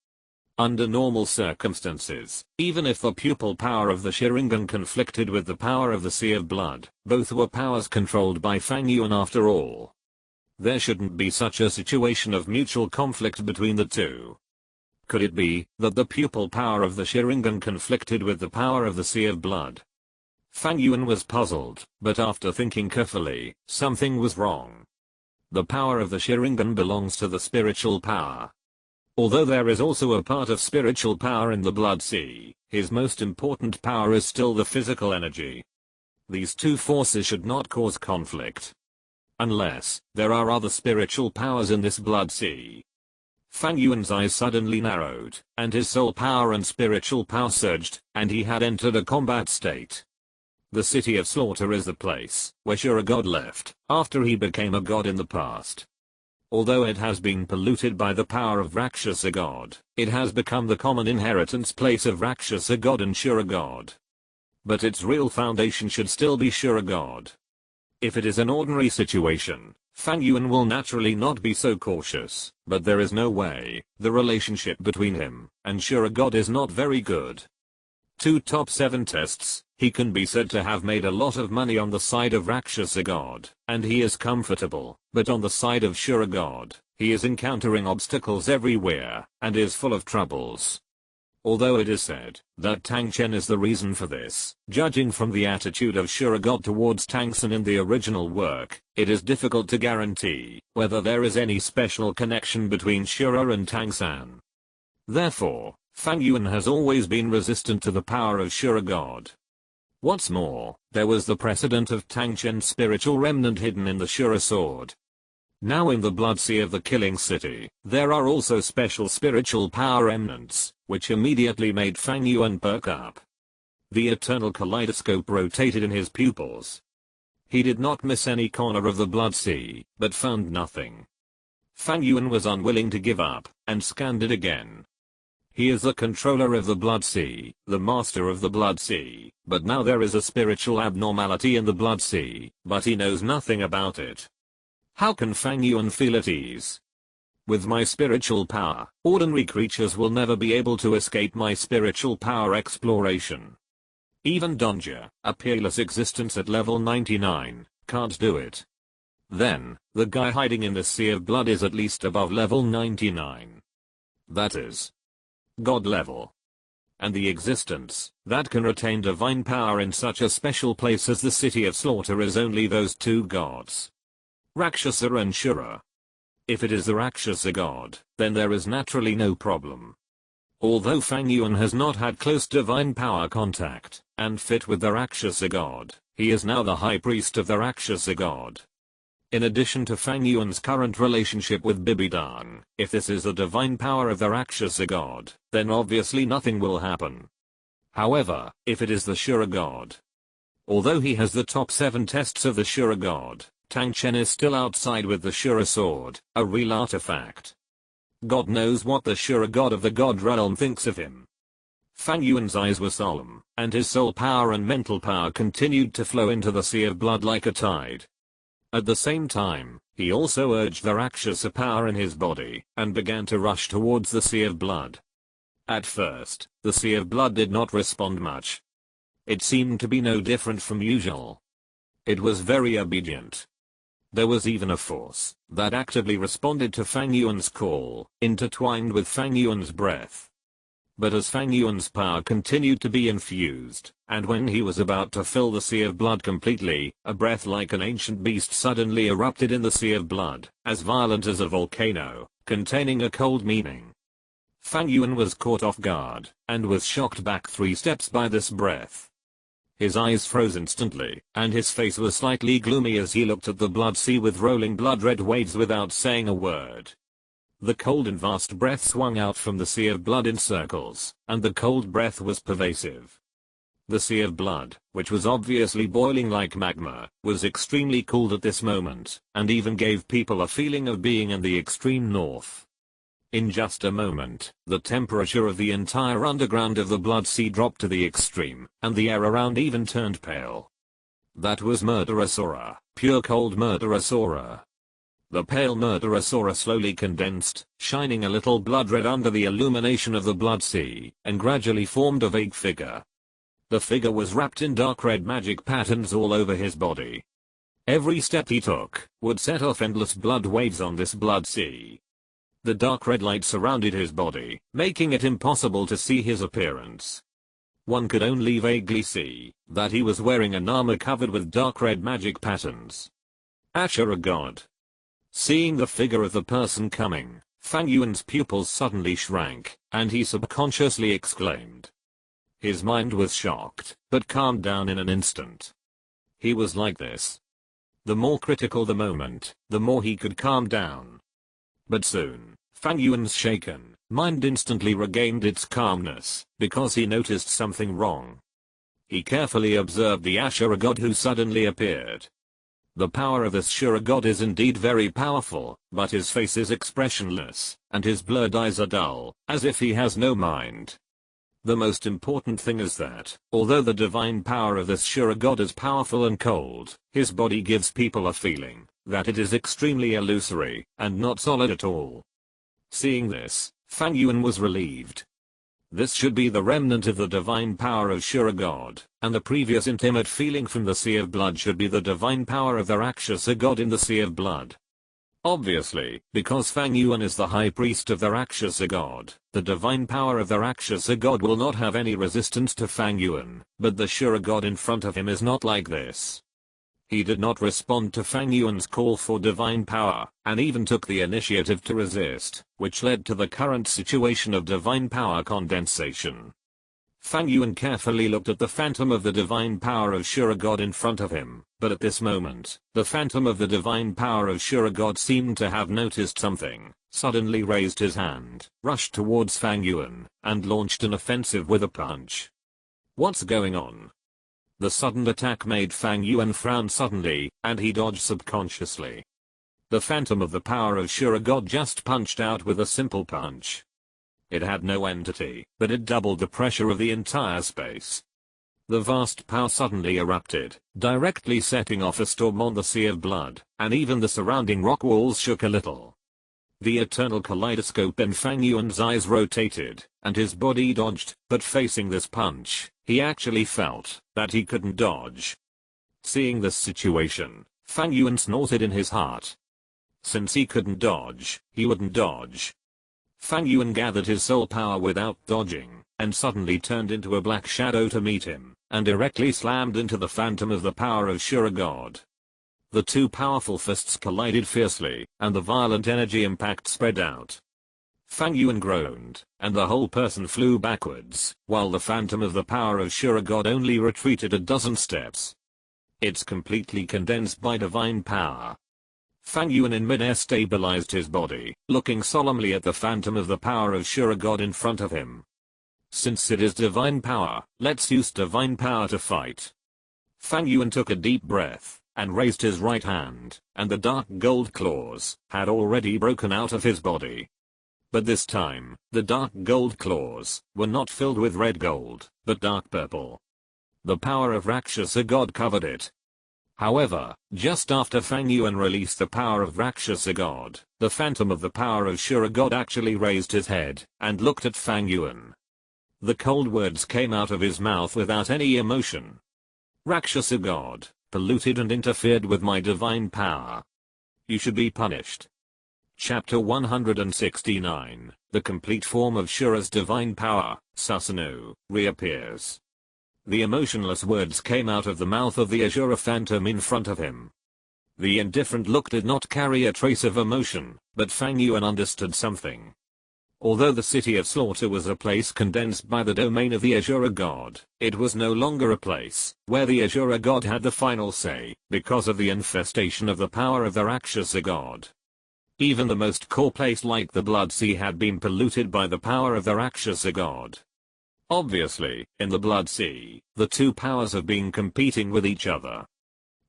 Under normal circumstances, even if the pupil power of the Sharingan conflicted with the power of the sea of blood, both were powers controlled by Fang Yuan after all. There shouldn't be such a situation of mutual conflict between the two. Could it be that the pupil power of the Sharingan conflicted with the power of the sea of blood? Fang Yuan was puzzled, but after thinking carefully, something was wrong. The power of the Sharingan belongs to the spiritual power. Although there is also a part of spiritual power in the Blood Sea, his most important power is still the physical energy. These two forces should not cause conflict. Unless there are other spiritual powers in this Blood Sea. Fang Yuan's eyes suddenly narrowed, and his soul power and spiritual power surged, and he had entered a combat state. The City of Slaughter is the place where Shura God left, after he became a god in the past. Although it has been polluted by the power of Rakshasa God, it has become the common inheritance place of Rakshasa God and Shura God. But its real foundation should still be Shura God. If it is an ordinary situation, Fang Yuan will naturally not be so cautious, but there is no way. The relationship between him and Shura God is not very good. 2 top 7 tests, he can be said to have made a lot of money on the side of Rakshasa God, and he is comfortable, but on the side of Shura God, he is encountering obstacles everywhere, and is full of troubles. Although it is said that Tang Chen is the reason for this, judging from the attitude of Shura God towards Tang San in the original work, it is difficult to guarantee whether there is any special connection between Shura and Tang San. Therefore, Fang Yuan has always been resistant to the power of Shura God. What's more, there was the precedent of Tang Chen's spiritual remnant hidden in the Shura sword. Now in the Blood Sea of the Killing City, there are also special spiritual power remnants, which immediately made Fang Yuan perk up. The eternal kaleidoscope rotated in his pupils. He did not miss any corner of the Blood Sea, but found nothing. Fang Yuan was unwilling to give up, and scanned it again. He is the controller of the Blood Sea, the master of the Blood Sea, but now there is a spiritual abnormality in the Blood Sea, but he knows nothing about it. How can Fang Yuan feel at ease? With my spiritual power, ordinary creatures will never be able to escape my spiritual power exploration. Even Donja, a peerless existence at level 99, can't do it. Then, the guy hiding in the Sea of Blood is at least above level 99. That is God level. And the existence that can retain divine power in such a special place as the City of Slaughter is only those 2 gods. Rakshasa and Shura. If it is the Rakshasa god, then there is naturally no problem. Although Fang Yuan has not had close divine power contact, and fit with the Rakshasa god, he is now the high priest of the Rakshasa god. In addition to Fang Yuan's current relationship with Bibidang, if this is the divine power of the Rakshasa god, then obviously nothing will happen. However, if it is the Shura god, although he has the top 7 tests of the Shura god, Tang Chen is still outside with the Shura sword, a real artifact. God knows what the Shura god of the god realm thinks of him. Fang Yuan's eyes were solemn, and his soul power and mental power continued to flow into the sea of blood like a tide. At the same time, he also urged the Rakshasa power in his body, and began to rush towards the sea of blood. At first, the sea of blood did not respond much. It seemed to be no different from usual. It was very obedient. There was even a force that actively responded to Fang Yuan's call, intertwined with Fang Yuan's breath. But as Fang Yuan's power continued to be infused, and when he was about to fill the sea of blood completely, a breath like an ancient beast suddenly erupted in the sea of blood, as violent as a volcano, containing a cold meaning. Fang Yuan was caught off guard, and was shocked back 3 steps by this breath. His eyes froze instantly, and his face was slightly gloomy as he looked at the blood sea with rolling blood-red waves without saying a word. The cold and vast breath swung out from the sea of blood in circles, and the cold breath was pervasive. The sea of blood, which was obviously boiling like magma, was extremely cold at this moment, and even gave people a feeling of being in the extreme north. In just a moment, the temperature of the entire underground of the blood sea dropped to the extreme, and the air around even turned pale. That was murderous aura, pure cold murderous aura. The pale murderous aura slowly condensed, shining a little blood red under the illumination of the blood sea, and gradually formed a vague figure. The figure was wrapped in dark red magic patterns all over his body. Every step he took would set off endless blood waves on this blood sea. The dark red light surrounded his body, making it impossible to see his appearance. One could only vaguely see that he was wearing an armor covered with dark red magic patterns. Ashura God. Seeing the figure of the person coming, Fang Yuan's pupils suddenly shrank, and he subconsciously exclaimed. His mind was shocked, but calmed down in an instant. He was like this. The more critical the moment, the more he could calm down. But soon, Fang Yuan's shaken mind instantly regained its calmness, because he noticed something wrong. He carefully observed the Ashura God who suddenly appeared. The power of this Ashura God is indeed very powerful, but his face is expressionless, and his blurred eyes are dull, as if he has no mind. The most important thing is that, although the divine power of this Ashura God is powerful and cold, his body gives people a feeling that it is extremely illusory, and not solid at all. Seeing this, Fang Yuan was relieved. This should be the remnant of the divine power of Ashura God, and the previous intimate feeling from the Sea of Blood should be the divine power of the Rakshasa God in the Sea of Blood. Obviously, because Fang Yuan is the high priest of the Rakshasa God, the divine power of the Rakshasa God will not have any resistance to Fang Yuan, but the Ashura God in front of him is not like this. He did not respond to Fang Yuan's call for divine power, and even took the initiative to resist, which led to the current situation of divine power condensation. Fang Yuan carefully looked at the phantom of the divine power of Ashura God in front of him, but at this moment, the phantom of the divine power of Ashura God seemed to have noticed something, suddenly raised his hand, rushed towards Fang Yuan, and launched an offensive with a punch. What's going on? The sudden attack made Fang Yuan frown suddenly, and he dodged subconsciously. The phantom of the power of Ashura God just punched out with a simple punch. It had no entity, but it doubled the pressure of the entire space. The vast power suddenly erupted, directly setting off a storm on the Sea of Blood, and even the surrounding rock walls shook a little. The eternal kaleidoscope in Fang Yuan's eyes rotated, and his body dodged, but facing this punch, he actually felt that he couldn't dodge. Seeing this situation, Fang Yuan snorted in his heart. Since he couldn't dodge, he wouldn't dodge. Fang Yuan gathered his soul power without dodging, and suddenly turned into a black shadow to meet him, and directly slammed into the phantom of the power of Ashura God. The two powerful fists collided fiercely, and the violent energy impact spread out. Fang Yuan groaned, and the whole person flew backwards, while the phantom of the power of Ashura God only retreated a dozen steps. It's completely condensed by divine power. Fang Yuan in midair stabilized his body, looking solemnly at the phantom of the power of Ashura God in front of him. Since it is divine power, let's use divine power to fight. Fang Yuan took a deep breath, and raised his right hand, and the dark gold claws had already broken out of his body. But this time, the dark gold claws were not filled with red gold, but dark purple. The power of Rakshasa God covered it. However, just after Fang Yuan released the power of Rakshasa God, the phantom of the power of Shura God actually raised his head and looked at Fang Yuan. The cold words came out of his mouth without any emotion. Rakshasa God, polluted and interfered with my divine power. You should be punished. Chapter 169, the complete form of Shura's divine power, Susano, reappears. The emotionless words came out of the mouth of the Asura phantom in front of him. The indifferent look did not carry a trace of emotion, but Fang Yuan understood something. Although the city of slaughter was a place condensed by the domain of the Asura God, it was no longer a place where the Asura God had the final say, because of the infestation of the power of the Rakshasa God. Even the most core place like the Blood Sea had been polluted by the power of the Rakshasa God. Obviously, in the Blood Sea, the two powers have been competing with each other.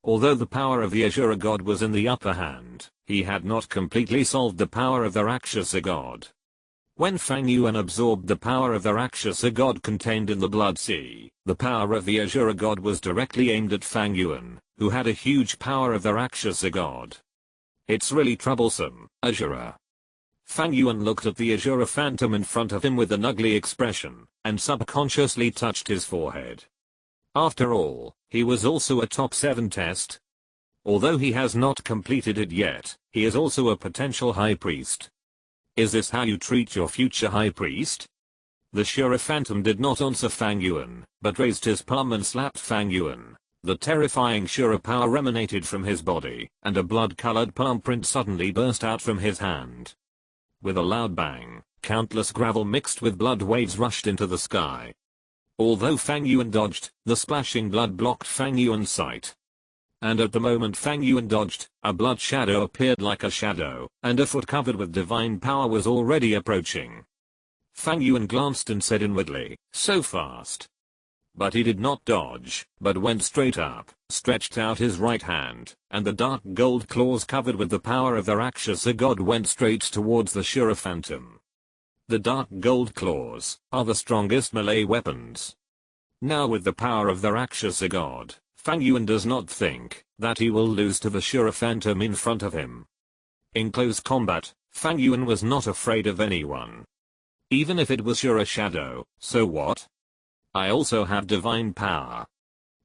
Although the power of the Asura God was in the upper hand, he had not completely solved the power of the Rakshasa God. When Fang Yuan absorbed the power of the Rakshasa God contained in the Blood Sea, the power of the Asura God was directly aimed at Fang Yuan, who had a huge power of the Rakshasa God. It's really troublesome, Asura. Fang Yuan looked at the Asura phantom in front of him with an ugly expression, and subconsciously touched his forehead. After all, he was also a top 7 test. Although he has not completed it yet, he is also a potential high priest. Is this how you treat your future high priest? The Shura phantom did not answer Fang Yuan, but raised his palm and slapped Fang Yuan. The terrifying Shura power emanated from his body, and a blood-colored palm print suddenly burst out from his hand. With a loud bang, countless gravel mixed with blood waves rushed into the sky. Although Fang Yuan dodged, the splashing blood blocked Fang Yuan's sight. And at the moment Fang Yuan dodged, a blood shadow appeared like a shadow, and a foot covered with divine power was already approaching. Fang Yuan glanced and said inwardly, so fast. But he did not dodge, but went straight up, stretched out his right hand, and the dark gold claws covered with the power of the Rakshasa God went straight towards the Shura phantom. The dark gold claws are the strongest melee weapons. Now with the power of the Rakshasa God, Fang Yuan does not think that he will lose to the Shura phantom in front of him. In close combat, Fang Yuan was not afraid of anyone. Even if it was Shura Shadow, so what? I also have divine power.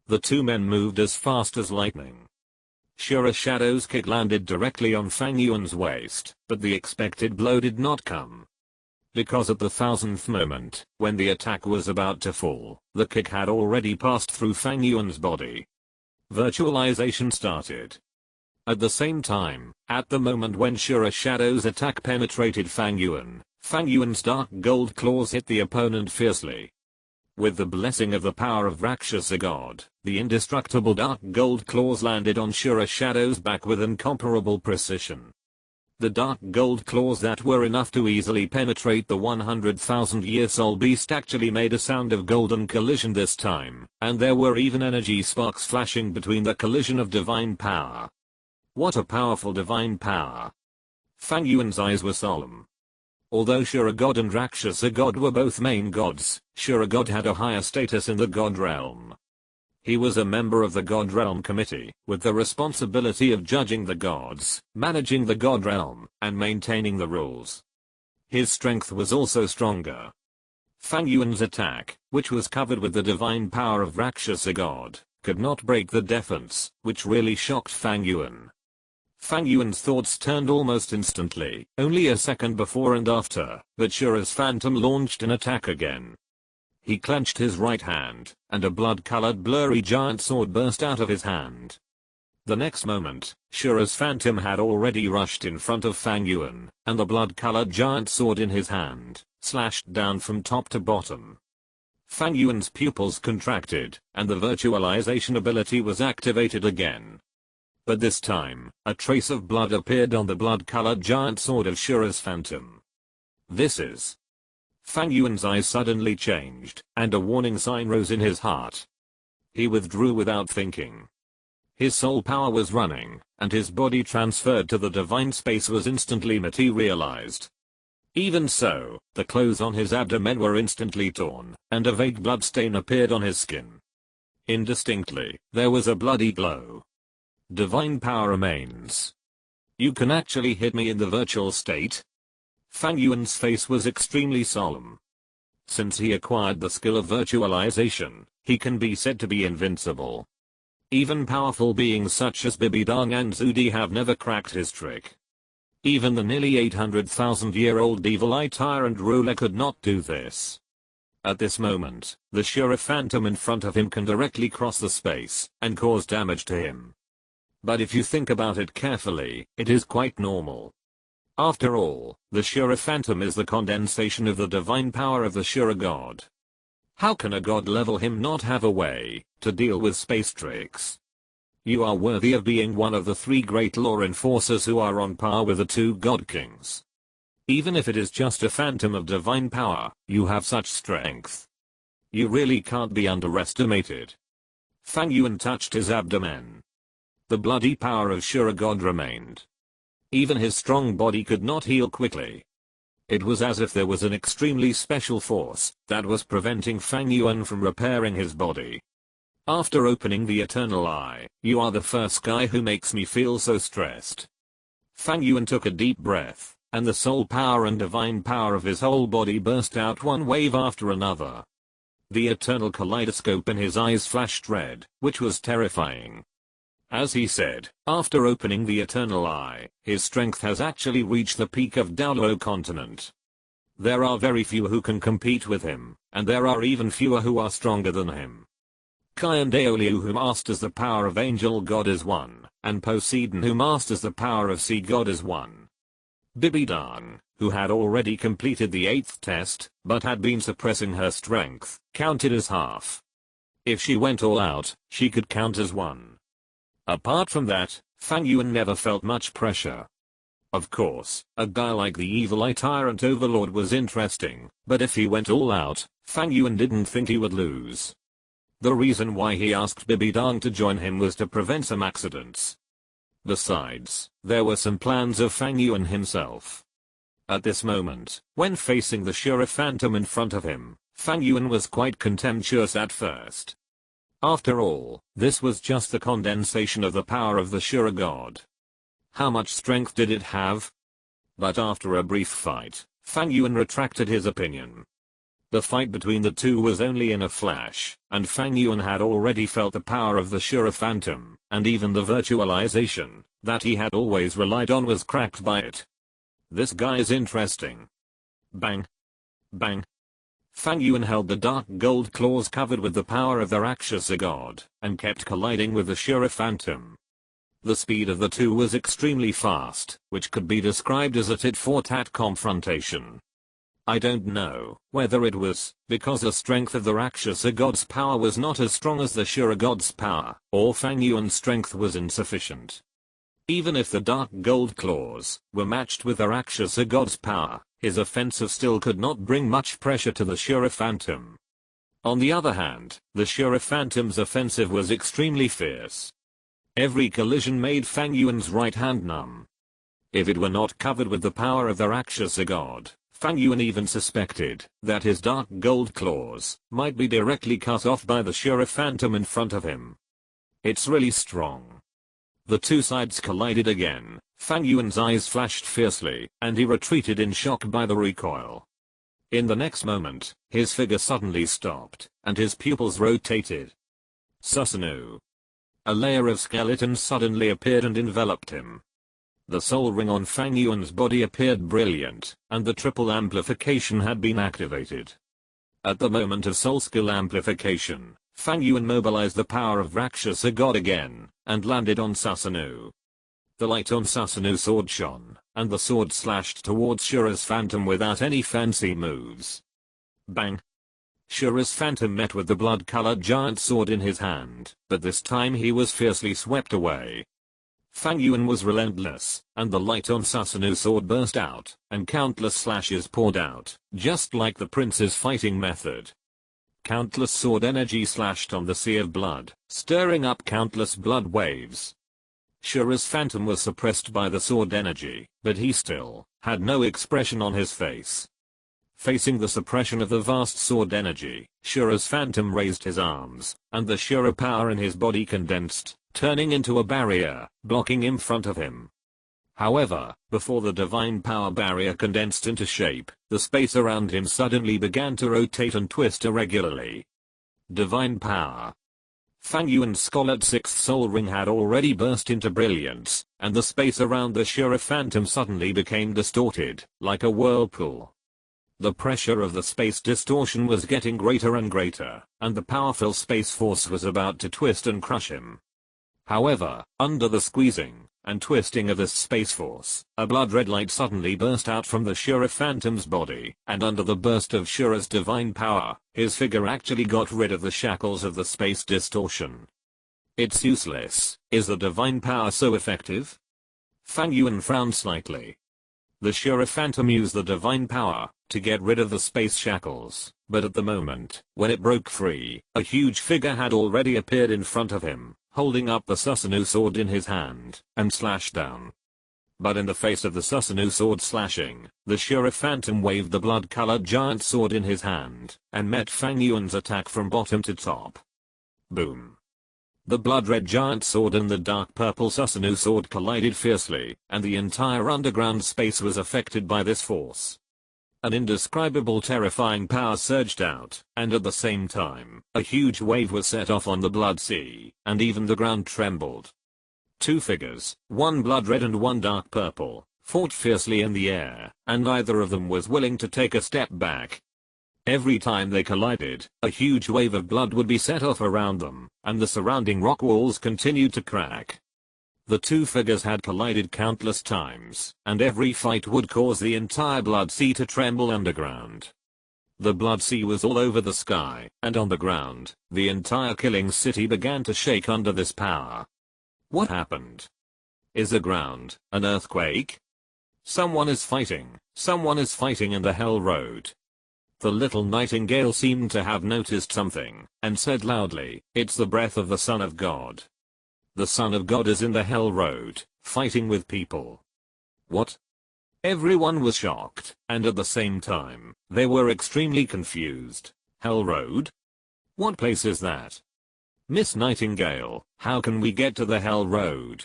The two men moved as fast as lightning. Shura Shadow's kick landed directly on Fang Yuan's waist, but the expected blow did not come. Because at the 1000th moment, when the attack was about to fall, the kick had already passed through Fang Yuan's body. Virtualization started. At the same time, at the moment when Shura Shadow's attack penetrated Fang Yuan's dark gold claws hit the opponent fiercely. With the blessing of the power of Rakshasa God, the indestructible dark gold claws landed on Shura Shadow's back with incomparable precision. The dark gold claws that were enough to easily penetrate the 100,000-year-old beast actually made a sound of golden collision this time, and there were even energy sparks flashing between the collision of divine power. What a powerful divine power! Fang Yuan's eyes were solemn. Although Shura God and Rakshasa God were both main gods, Shura God had a higher status in the god realm. He was a member of the god realm committee, with the responsibility of judging the gods, managing the god realm, and maintaining the rules. His strength was also stronger. Fang Yuan's attack, which was covered with the divine power of Rakshasa God, could not break the defense, which really shocked Fang Yuan. Fang Yuan's thoughts turned almost instantly, only a second before and after, that Shura's phantom launched an attack again. He clenched his right hand, and a blood-colored blurry giant sword burst out of his hand. The next moment, Shura's phantom had already rushed in front of Fang Yuan, and the blood-colored giant sword in his hand, slashed down from top to bottom. Fang Yuan's pupils contracted, and the virtualization ability was activated again. But this time, a trace of blood appeared on the blood-colored giant sword of Shura's phantom. This is... Fang Yuan's eyes suddenly changed, and a warning sign rose in his heart. He withdrew without thinking. His soul power was running, and his body transferred to the divine space was instantly materialized. Even so, the clothes on his abdomen were instantly torn, and a vague blood stain appeared on his skin. Indistinctly, there was a bloody glow. Divine power remains. You can actually hit me in the virtual state? Fang Yuan's face was extremely solemn. Since he acquired the skill of virtualization, he can be said to be invincible. Even powerful beings such as Bibidang and Zudi have never cracked his trick. Even the nearly 800,000-year-old evil eye tyrant ruler could not do this. At this moment, the Shura Phantom in front of him can directly cross the space and cause damage to him. But if you think about it carefully, it is quite normal. After all, the Shura Phantom is the condensation of the divine power of the Shura God. How can a god level him not have a way to deal with space tricks? You are worthy of being one of the three great law enforcers who are on par with the two god kings. Even if it is just a phantom of divine power, you have such strength. You really can't be underestimated. Fang Yuan touched his abdomen. The bloody power of Shura God remained. Even his strong body could not heal quickly. It was as if there was an extremely special force that was preventing Fang Yuan from repairing his body. After opening the eternal eye, you are the first guy who makes me feel so stressed. Fang Yuan took a deep breath, and the soul power and divine power of his whole body burst out one wave after another. The eternal kaleidoscope in his eyes flashed red, which was terrifying. As he said, after opening the eternal eye, his strength has actually reached the peak of Douluo Continent. There are very few who can compete with him, and there are even fewer who are stronger than him. Kai and Aoliu, who masters the power of Angel God, is one, and Poseidon, who masters the power of Sea God, is one. Bibidang, who had already completed the 8th test, but had been suppressing her strength, counted as half. If she went all out, she could count as one. Apart from that, Fang Yuan never felt much pressure. Of course, a guy like the evil eye tyrant overlord was interesting, but if he went all out, Fang Yuan didn't think he would lose. The reason why he asked Bibidang to join him was to prevent some accidents. Besides, there were some plans of Fang Yuan himself. At this moment, when facing the Shura Phantom in front of him, Fang Yuan was quite contemptuous at first. After all, this was just the condensation of the power of the Shura God. How much strength did it have? But after a brief fight, Fang Yuan retracted his opinion. The fight between the two was only in a flash, and Fang Yuan had already felt the power of the Shura Phantom, and even the virtualization that he had always relied on was cracked by it. This guy is interesting. Bang. Bang. Fang Yuan held the dark gold claws covered with the power of the Rakshasa God, and kept colliding with the Shura Phantom. The speed of the two was extremely fast, which could be described as a tit-for-tat confrontation. I don't know whether it was because the strength of the Rakshasa God's power was not as strong as the Shura God's power, or Fang Yuan's strength was insufficient. Even if the dark gold claws were matched with the Rakshasa God's power, his offensive still could not bring much pressure to the Shura Phantom. On the other hand, the Shura Phantom's offensive was extremely fierce. Every collision made Fang Yuan's right hand numb. If it were not covered with the power of the Rakshasa God, Fang Yuan even suspected that his dark gold claws might be directly cut off by the Shura Phantom in front of him. It's really strong. The two sides collided again. Fang Yuan's eyes flashed fiercely, and he retreated in shock by the recoil. In the next moment, his figure suddenly stopped, and his pupils rotated. Susanoo. A layer of skeleton suddenly appeared and enveloped him. The soul ring on Fang Yuan's body appeared brilliant, and the triple amplification had been activated. At the moment of soul skill amplification, Fang Yuan mobilized the power of Rakshasa God again, and landed on Susanoo. The light on Susanoo's sword shone, and the sword slashed towards Shura's Phantom without any fancy moves. Bang! Shura's Phantom met with the blood-colored giant sword in his hand, but this time he was fiercely swept away. Fang Yuan was relentless, and the light on Susanoo's sword burst out, and countless slashes poured out, just like the prince's fighting method. Countless sword energy slashed on the sea of blood, stirring up countless blood waves. Shura's phantom was suppressed by the sword energy, but he still had no expression on his face. Facing the suppression of the vast sword energy, Shura's phantom raised his arms, and the Shura power in his body condensed, turning into a barrier, blocking in front of him. However, before the divine power barrier condensed into shape, the space around him suddenly began to rotate and twist irregularly. Divine power. Fang Yuan's scarlet sixth soul ring had already burst into brilliance, and the space around the Shura phantom suddenly became distorted, like a whirlpool. The pressure of the space distortion was getting greater and greater, and the powerful space force was about to twist and crush him. However, under the squeezing and twisting of this space force, a blood red light suddenly burst out from the Shura phantom's body, and under the burst of Shura's divine power, his figure actually got rid of the shackles of the space distortion. It's useless. Is the divine power so effective? Fang Yuan frowned slightly. The Shura phantom used the divine power to get rid of the space shackles, but at the moment, when it broke free, a huge figure had already appeared in front of him, holding up the Susanoo sword in his hand, and slashed down. But in the face of the Susanoo sword slashing, the Shura phantom waved the blood-colored giant sword in his hand, and met Fang Yuan's attack from bottom to top. Boom. The blood-red giant sword and the dark purple Susanoo sword collided fiercely, and the entire underground space was affected by this force. An indescribable terrifying power surged out, and at the same time, a huge wave was set off on the blood sea, and even the ground trembled. Two figures, one blood red and one dark purple, fought fiercely in the air, and neither of them was willing to take a step back. Every time they collided, a huge wave of blood would be set off around them, and the surrounding rock walls continued to crack. The two figures had collided countless times, and every fight would cause the entire blood sea to tremble underground. The blood sea was all over the sky, and on the ground, the entire killing city began to shake under this power. What happened? Is the ground an earthquake? Someone is fighting in the Hell Road. The little nightingale seemed to have noticed something, and said loudly, "It's the breath of the Son of God. The Son of God is in the Hell Road, fighting with people." What? Everyone was shocked, and at the same time, they were extremely confused. Hell Road? What place is that? Miss Nightingale, how can we get to the Hell Road?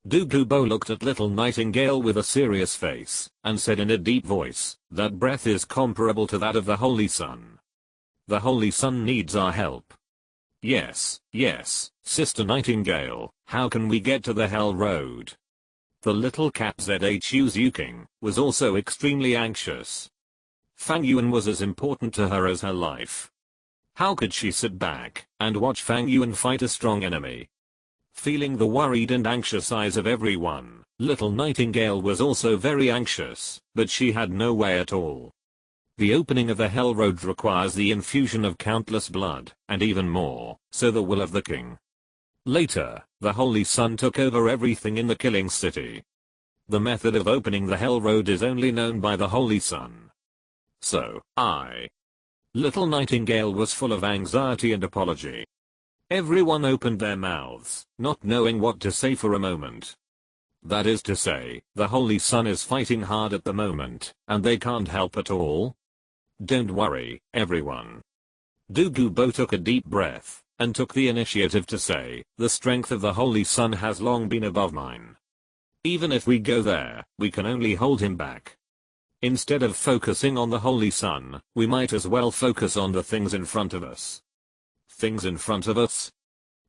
Douluo looked at little Nightingale with a serious face, and said in a deep voice, "That breath is comparable to that of the Holy Sun. The Holy Sun needs our help." Yes, Sister Nightingale, how can we get to the Hell Road? The little cat Zhu Zuking was also extremely anxious. Fang Yuan was as important to her as her life. How could she sit back and watch Fang Yuan fight a strong enemy? Feeling the worried and anxious eyes of everyone, little Nightingale was also very anxious, but she had no way at all. The opening of the Hell Road requires the infusion of countless blood, and even more, so the will of the king. Later, the Holy Sun took over everything in the killing city. The method of opening the Hell Road is only known by the Holy Sun. So, Little Nightingale was full of anxiety and apology. Everyone opened their mouths, not knowing what to say for a moment. That is to say, the Holy Sun is fighting hard at the moment, and they can't help at all. Don't worry, everyone. Douluo took a deep breath, and took the initiative to say, "The strength of the Holy Sun has long been above mine. Even if we go there, we can only hold him back. Instead of focusing on the Holy Sun, we might as well focus on the things in front of us." Things in front of us?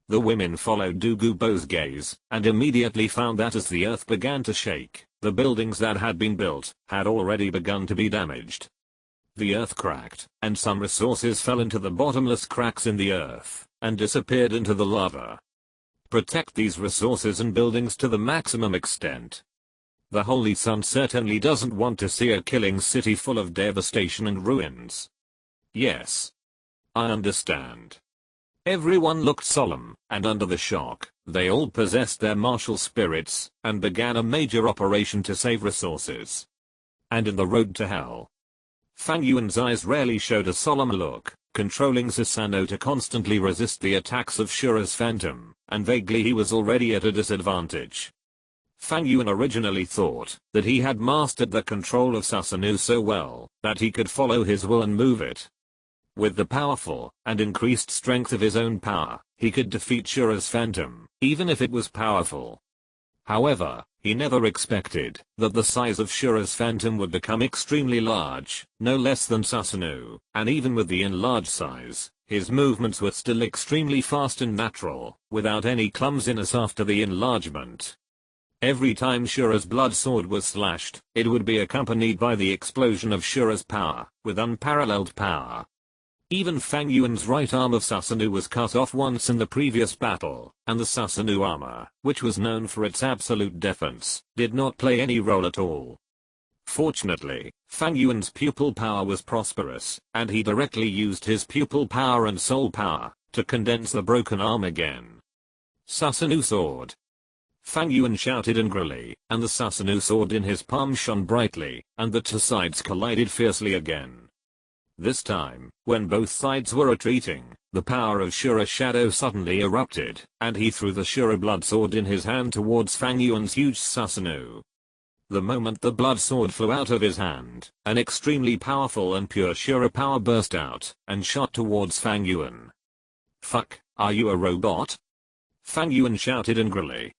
The women followed Douluo's gaze, and immediately found that as the earth began to shake, the buildings that had been built had already begun to be damaged. The earth cracked, and some resources fell into the bottomless cracks in the earth, and disappeared into the lava. Protect these resources and buildings to the maximum extent. The Holy Sun certainly doesn't want to see a killing city full of devastation and ruins. Yes. I understand. Everyone looked solemn, and under the shock, they all possessed their martial spirits, and began a major operation to save resources. And in the road to hell. Fang Yuan's eyes rarely showed a solemn look, controlling Susanoo to constantly resist the attacks of Shura's phantom, and vaguely he was already at a disadvantage. Fang Yuan originally thought that he had mastered the control of Susanoo so well that he could follow his will and move it. With the powerful and increased strength of his own power, he could defeat Shura's phantom, even if it was powerful. However, he never expected that the size of Shura's phantom would become extremely large, no less than Susanoo, and even with the enlarged size, his movements were still extremely fast and natural, without any clumsiness after the enlargement. Every time Shura's blood sword was slashed, it would be accompanied by the explosion of Shura's power, with unparalleled power. Even Fang Yuan's right arm of Susanoo was cut off once in the previous battle, and the Susanoo armor, which was known for its absolute defense, did not play any role at all. Fortunately, Fang Yuan's pupil power was prosperous, and he directly used his pupil power and soul power to condense the broken arm again. Susanoo sword! Fang Yuan shouted angrily, and the Susanoo sword in his palm shone brightly, and the two sides collided fiercely again. This time, when both sides were retreating, the power of Shura's shadow suddenly erupted, and he threw the Shura blood sword in his hand towards Fang Yuan's huge Susanoo. The moment the blood sword flew out of his hand, an extremely powerful and pure Shura power burst out, and shot towards Fang Yuan. "Fuck, are you a robot?" Fang Yuan shouted angrily.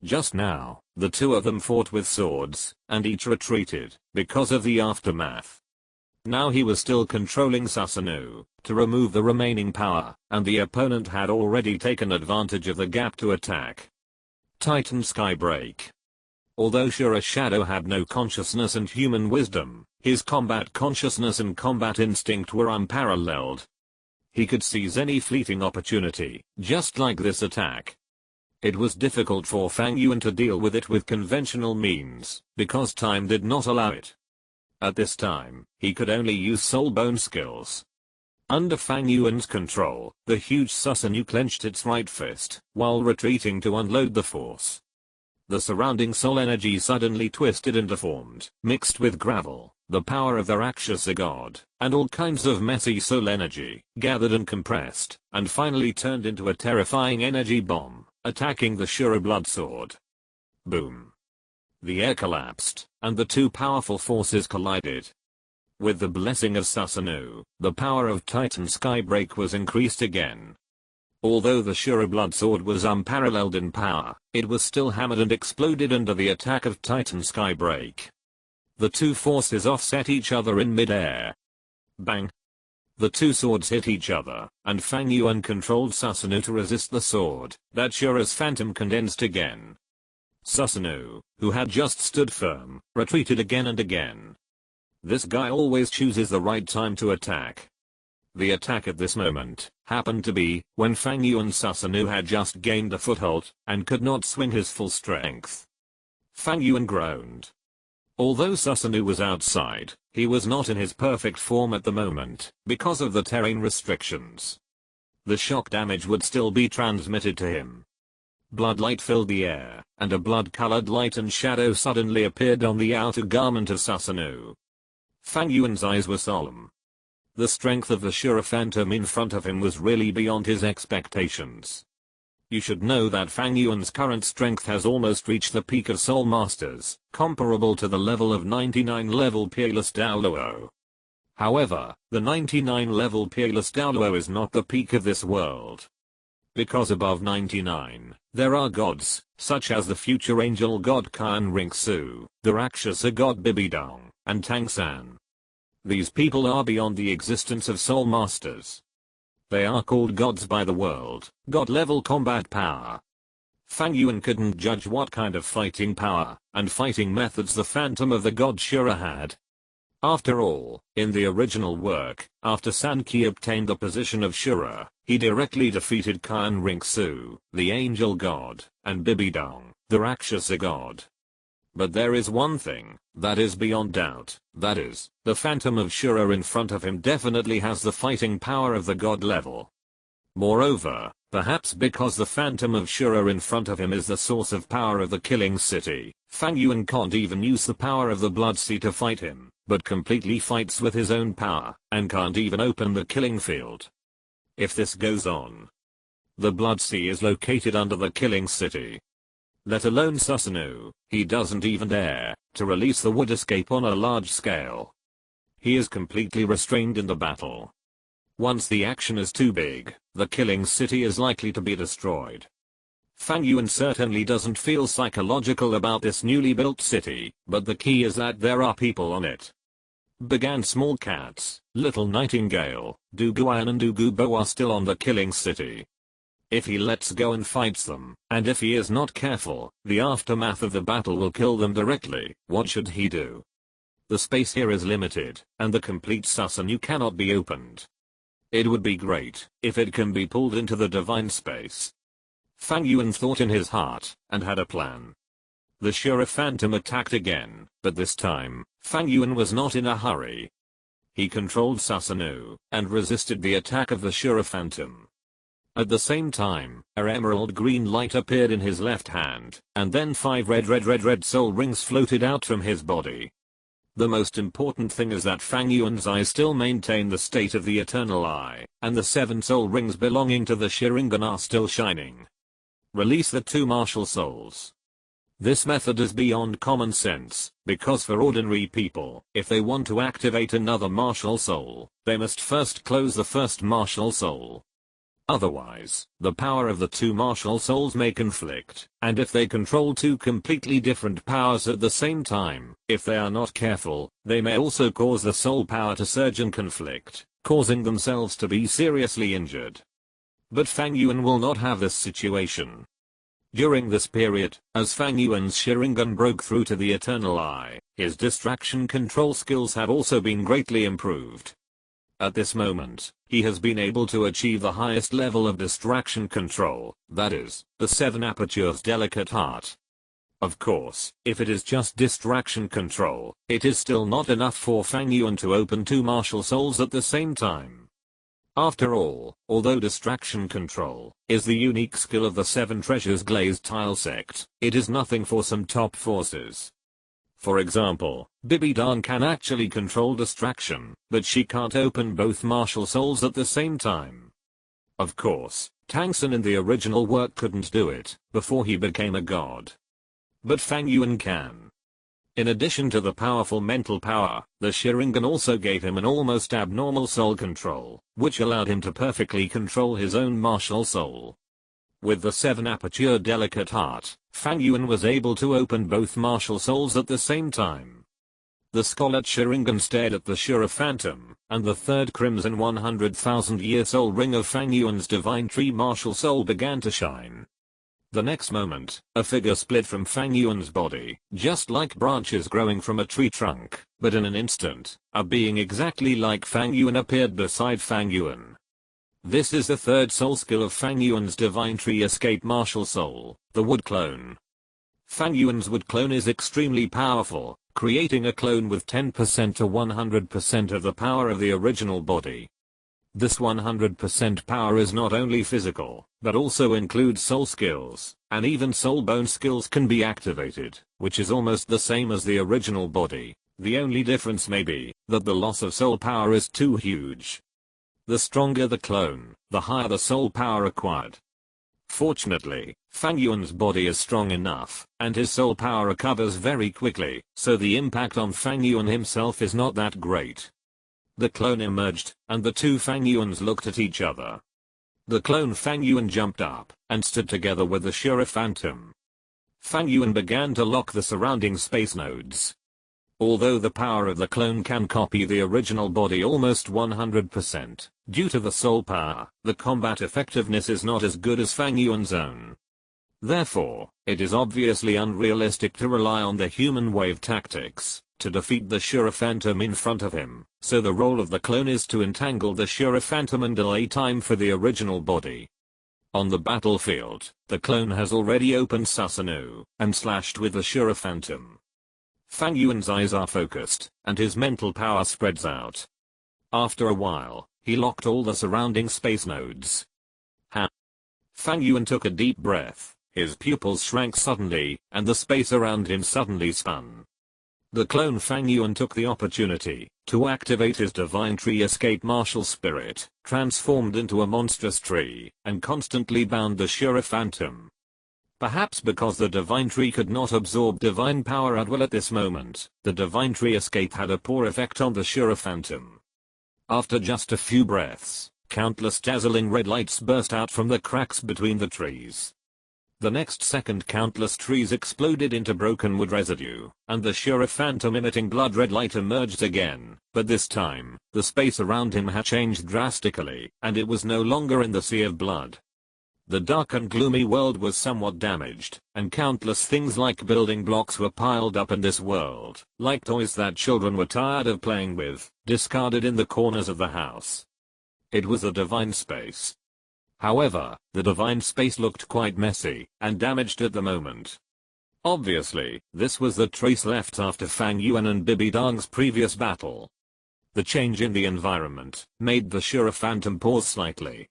Just now, the two of them fought with swords, and each retreated, because of the aftermath. Now he was still controlling Susanoo to remove the remaining power, and the opponent had already taken advantage of the gap to attack. Titan Skybreak. Although Shura's shadow had no consciousness and human wisdom, his combat consciousness and combat instinct were unparalleled. He could seize any fleeting opportunity, just like this attack. It was difficult for Fang Yuan to deal with it with conventional means, because time did not allow it. At this time, he could only use soul bone skills. Under Fang Yuan's control, the huge Susanoo clenched its right fist, while retreating to unload the force. The surrounding soul energy suddenly twisted and deformed, mixed with gravel, the power of the Rakshasa god, and all kinds of messy soul energy, gathered and compressed, and finally turned into a terrifying energy bomb, attacking the Shura blood sword. Boom. The air collapsed, and the two powerful forces collided. With the blessing of Susanoo, the power of Titan Skybreak was increased again. Although the Shura blood sword was unparalleled in power, it was still hammered and exploded under the attack of Titan Skybreak. The two forces offset each other in mid-air. Bang! The two swords hit each other, and Fang Yuan controlled Susanoo to resist the sword that Shura's phantom condensed again. Susanoo, who had just stood firm, retreated again and again. This guy always chooses the right time to attack. The attack at this moment happened to be when Fang Yuan's Susanoo had just gained a foothold and could not swing his full strength. Fang Yuan groaned. Although Susanoo was outside, he was not in his perfect form at the moment because of the terrain restrictions. The shock damage would still be transmitted to him. Blood light filled the air, and a blood-colored light and shadow suddenly appeared on the outer garment of Susanoo. Fang Yuan's eyes were solemn. The strength of the Shura phantom in front of him was really beyond his expectations. You should know that Fang Yuan's current strength has almost reached the peak of Soul Masters, comparable to the level of 99 level peerless Douluo. However, the 99 level peerless Douluo is not the peak of this world. Because above 99, there are gods, such as the future angel god Kan Ringsu, the Rakshasa god Bibidong, and Tangsan. These people are beyond the existence of Soul Masters. They are called gods by the world, god-level combat power. Fang Yuan couldn't judge what kind of fighting power and fighting methods the phantom of the god Shura had. After all, in the original work, after Sanki obtained the position of Shura, he directly defeated Kan Ringsu, the angel god, and Bibidong, the Rakshasa god. But there is one thing that is beyond doubt, that is, the phantom of Shura in front of him definitely has the fighting power of the god level. Moreover, Perhaps because the phantom of Shura in front of him is the source of power of the killing city, Fang Yuan can't even use the power of the Blood Sea to fight him, but completely fights with his own power, and can't even open the killing field. If this goes on, the Blood Sea is located under the killing city. Let alone Susanoo, he doesn't even dare to release the wood escape on a large scale. He is completely restrained in the battle. Once the action is too big, the killing city is likely to be destroyed. Fang Yuan certainly doesn't feel psychological about this newly built city, but the key is that there are people on it. Big and small cats, Little Nightingale, Duguan and Dugubo are still on the killing city. If he lets go and fights them, and if he is not careful, the aftermath of the battle will kill them directly. What should he do? The space here is limited, and the complete Susanoo cannot be opened. It would be great if it can be pulled into the divine space. Fang Yuan thought in his heart, and had a plan. The Shura Phantom attacked again, but this time, Fang Yuan was not in a hurry. He controlled Susanoo, and resisted the attack of the Shura Phantom. At the same time, an emerald green light appeared in his left hand, and then 5 red soul rings floated out from his body. The most important thing is that Fang Yuan's eyes still maintain the state of the eternal eye, and the 7 soul rings belonging to the Sharingan are still shining. Release the 2 martial souls. This method is beyond common sense, because for ordinary people, if they want to activate another martial soul, they must first close the first martial soul. Otherwise, the power of the 2 martial souls may conflict, and if they control 2 completely different powers at the same time, if they are not careful, they may also cause the soul power to surge and conflict, causing themselves to be seriously injured. But Fang Yuan will not have this situation. During this period, as Fang Yuan's Sharingan broke through to the Eternal Eye, his distraction control skills have also been greatly improved. At this moment, he has been able to achieve the highest level of distraction control, that is, the 7 apertures delicate heart. Of course, if it is just distraction control, it is still not enough for Fang Yuan to open 2 martial souls at the same time. After all, although distraction control is the unique skill of the 7 treasures glazed tile sect, it is nothing for some top forces. For example, Bibidan can actually control distraction, but she can't open both martial souls at the same time. Of course, Tangsun in the original work couldn't do it, before he became a god. But Fang Yuan can. In addition to the powerful mental power, the Sharingan also gave him an almost abnormal soul control, which allowed him to perfectly control his own martial soul. With the 7 aperture delicate heart, Fang Yuan was able to open both martial souls at the same time. The scarlet Sharingan stared at the Shura Phantom, and the 3rd crimson 100,000-year soul ring of Fang Yuan's divine tree martial soul began to shine. The next moment, a figure split from Fang Yuan's body, just like branches growing from a tree trunk, but in an instant, a being exactly like Fang Yuan appeared beside Fang Yuan. This is the 3rd soul skill of Fang Yuan's divine tree escape martial soul, the wood clone. Fang Yuan's wood clone is extremely powerful, creating a clone with 10% to 100% of the power of the original body. This 100% power is not only physical, but also includes soul skills, and even soul bone skills can be activated, which is almost the same as the original body. The only difference may be that the loss of soul power is too huge. The stronger the clone, the higher the soul power acquired. Fortunately, Fang Yuan's body is strong enough, and his soul power recovers very quickly, so the impact on Fang Yuan himself is not that great. The clone emerged, and the 2 Fang Yuans looked at each other. The clone Fang Yuan jumped up, and stood together with the Shura Phantom. Fang Yuan began to lock the surrounding space nodes. Although the power of the clone can copy the original body almost 100%, due to the soul power, the combat effectiveness is not as good as Fang Yuan's own. Therefore, it is obviously unrealistic to rely on the human wave tactics to defeat the Shura Phantom in front of him, so the role of the clone is to entangle the Shura Phantom and delay time for the original body. On the battlefield, the clone has already opened Susanoo, and slashed with the Shura Phantom. Fang Yuan's eyes are focused, and his mental power spreads out. After a while, he locked all the surrounding space nodes. Fang Yuan took a deep breath, his pupils shrank suddenly, and the space around him suddenly spun. The clone Fang Yuan took the opportunity to activate his divine tree escape martial spirit, transformed into a monstrous tree, and constantly bound the Shura Phantom. Perhaps because the divine tree could not absorb divine power at will at this moment, the divine tree escape had a poor effect on the Shura Phantom. After just a few breaths, countless dazzling red lights burst out from the cracks between the trees. The next second countless trees exploded into broken wood residue, and the Shura Phantom emitting blood red light emerged again, but this time, the space around him had changed drastically, and it was no longer in the sea of blood. The dark and gloomy world was somewhat damaged, and countless things like building blocks were piled up in this world, like toys that children were tired of playing with, discarded in the corners of the house. It was a divine space. However, the divine space looked quite messy and damaged at the moment. Obviously, this was the trace left after Fang Yuan and Bibi Dang's previous battle. The change in the environment made the Shura Phantom pause slightly.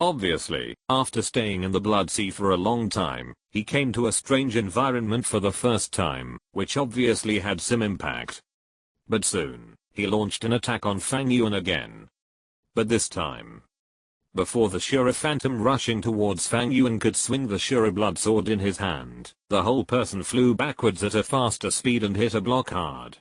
Obviously, after staying in the Blood Sea for a long time, he came to a strange environment for the first time, which obviously had some impact. But soon, he launched an attack on Fang Yuan again. But this time, before the Shura Phantom rushing towards Fang Yuan could swing the Shura blood sword in his hand, the whole person flew backwards at a faster speed and hit a block hard.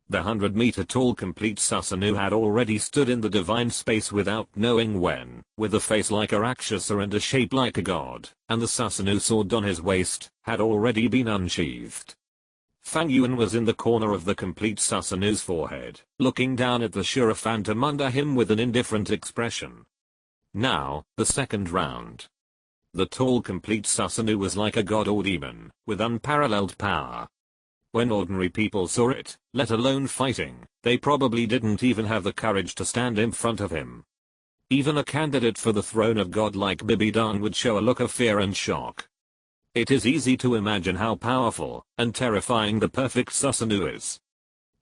The 100-meter-tall complete Susanoo had already stood in the divine space without knowing when, with a face like a Rakshasa and a shape like a god, and the Susanoo sword on his waist had already been unsheathed. Fang Yuan was in the corner of the complete Susanoo's forehead, looking down at the Shura Phantom under him with an indifferent expression. Now, the second round. The tall complete Susanoo was like a god or demon, with unparalleled power. When ordinary people saw it, let alone fighting, they probably didn't even have the courage to stand in front of him. Even a candidate for the throne of god like Bibi Dang would show a look of fear and shock. It is easy to imagine how powerful and terrifying the perfect Susanoo is.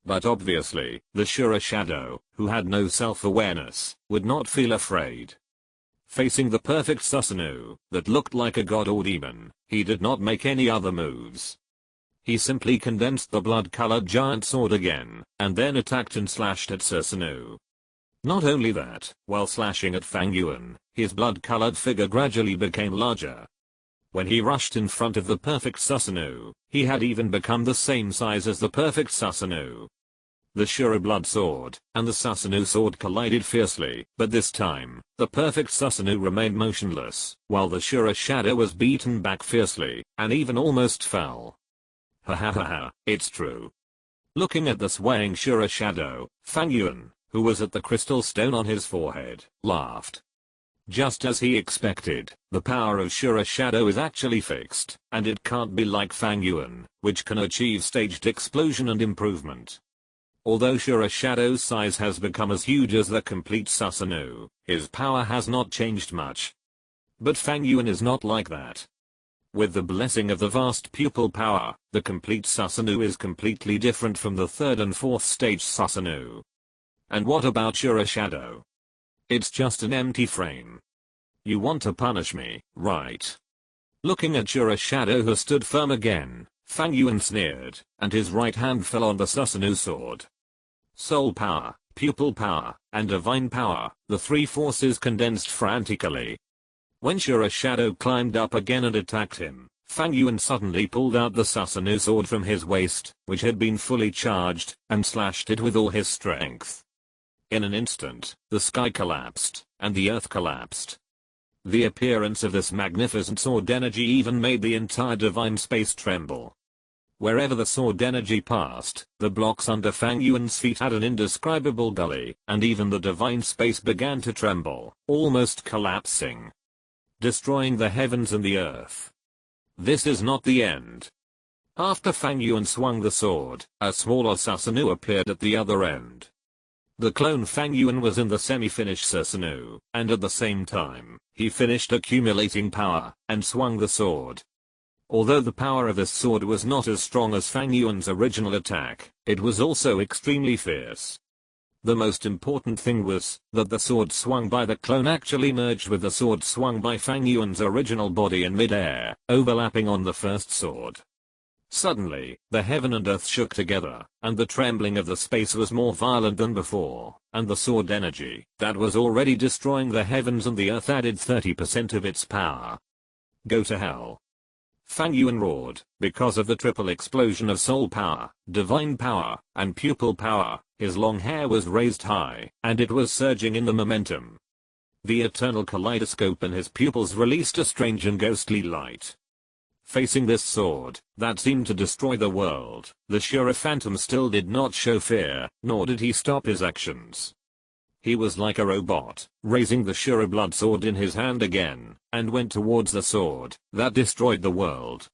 But obviously, the Shura Shadow, who had no self-awareness, would not feel afraid. Facing the perfect Susanoo, that looked like a god or demon, he did not make any other moves. He simply condensed the blood-colored giant sword again, and then attacked and slashed at Susanoo. Not only that, while slashing at Fang Yuan, his blood-colored figure gradually became larger. When he rushed in front of the perfect Susanoo, he had even become the same size as the perfect Susanoo. The Shura blood sword and the Susanoo sword collided fiercely, but this time, the perfect Susanoo remained motionless, while the Shura Shadow was beaten back fiercely, and even almost fell. Ha ha ha ha, it's true. Looking at the swaying Shura Shadow, Fang Yuan, who was at the crystal stone on his forehead, laughed. Just as he expected, the power of Shura Shadow is actually fixed, and it can't be like Fang Yuan, which can achieve staged explosion and improvement. Although Shura Shadow's size has become as huge as the complete Susanoo, his power has not changed much. But Fang Yuan is not like that. With the blessing of the vast pupil power, the complete Susanoo is completely different from the third and fourth stage Susanoo. And what about Shura Shadow? It's just an empty frame. You want to punish me, right? Looking at Shura Shadow, who stood firm again, Fang Yuan sneered, and his right hand fell on the Susanoo sword. Soul power, pupil power, and divine power, the three forces condensed frantically. When Shura Shadow climbed up again and attacked him, Fang Yuan suddenly pulled out the Susanoo sword from his waist, which had been fully charged, and slashed it with all his strength. In an instant, the sky collapsed, and the earth collapsed. The appearance of this magnificent sword energy even made the entire divine space tremble. Wherever the sword energy passed, the blocks under Fang Yuan's feet had an indescribable gully, and even the divine space began to tremble, almost collapsing, destroying the heavens and the earth. This is not the end. After Fang Yuan swung the sword, a smaller Susanoo appeared at the other end. The clone Fang Yuan was in the semi-finished Susanoo, and at the same time, he finished accumulating power, and swung the sword. Although the power of this sword was not as strong as Fang Yuan's original attack, it was also extremely fierce. The most important thing was that the sword swung by the clone actually merged with the sword swung by Fang Yuan's original body in mid-air, overlapping on the first sword. Suddenly, the heaven and earth shook together, and the trembling of the space was more violent than before, and the sword energy that was already destroying the heavens and the earth added 30% of its power. Go to hell. Fang Yuan roared, because of the triple explosion of soul power, divine power, and pupil power. His long hair was raised high, and it was surging in the momentum. The eternal kaleidoscope in his pupils released a strange and ghostly light. Facing this sword, that seemed to destroy the world, the Shura Phantom still did not show fear, nor did he stop his actions. He was like a robot, raising the Shura blood sword in his hand again, and went towards the sword that destroyed the world.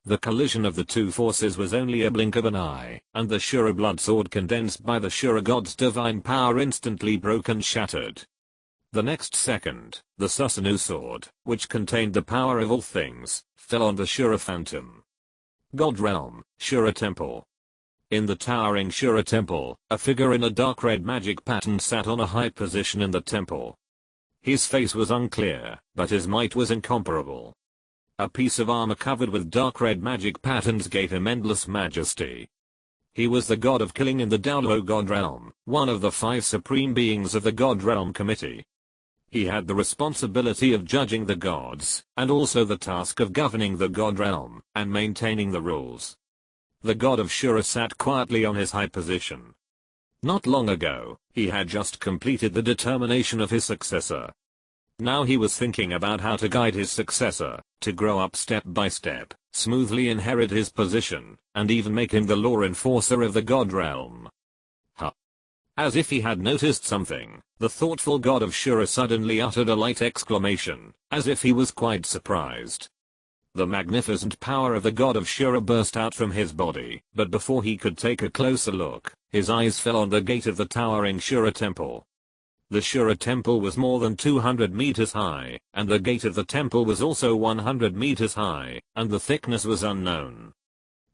The collision of the two forces was only a blink of an eye, and the Shura blood sword condensed by the Shura god's divine power instantly broke and shattered. The next second, the Susanoo sword, which contained the power of all things, fell on the Shura Phantom. God Realm, Shura Temple. In the towering Shura Temple, a figure in a dark red magic pattern sat on a high position in the temple. His face was unclear, but his might was incomparable. A piece of armor covered with dark red magic patterns gave him endless majesty. He was the god of killing in the Douluo God Realm, one of the 5 supreme beings of the God Realm Committee. He had the responsibility of judging the gods, and also the task of governing the God Realm, and maintaining the rules. The god of Shura sat quietly on his high position. Not long ago, he had just completed the determination of his successor. Now he was thinking about how to guide his successor, to grow up step by step, smoothly inherit his position, and even make him the law enforcer of the God Realm. As if he had noticed something, the thoughtful god of Shura suddenly uttered a light exclamation, as if he was quite surprised. The magnificent power of the god of Shura burst out from his body, but before he could take a closer look, his eyes fell on the gate of the towering Shura temple. The Shura temple was more than 200 meters high, and the gate of the temple was also 100 meters high, and the thickness was unknown.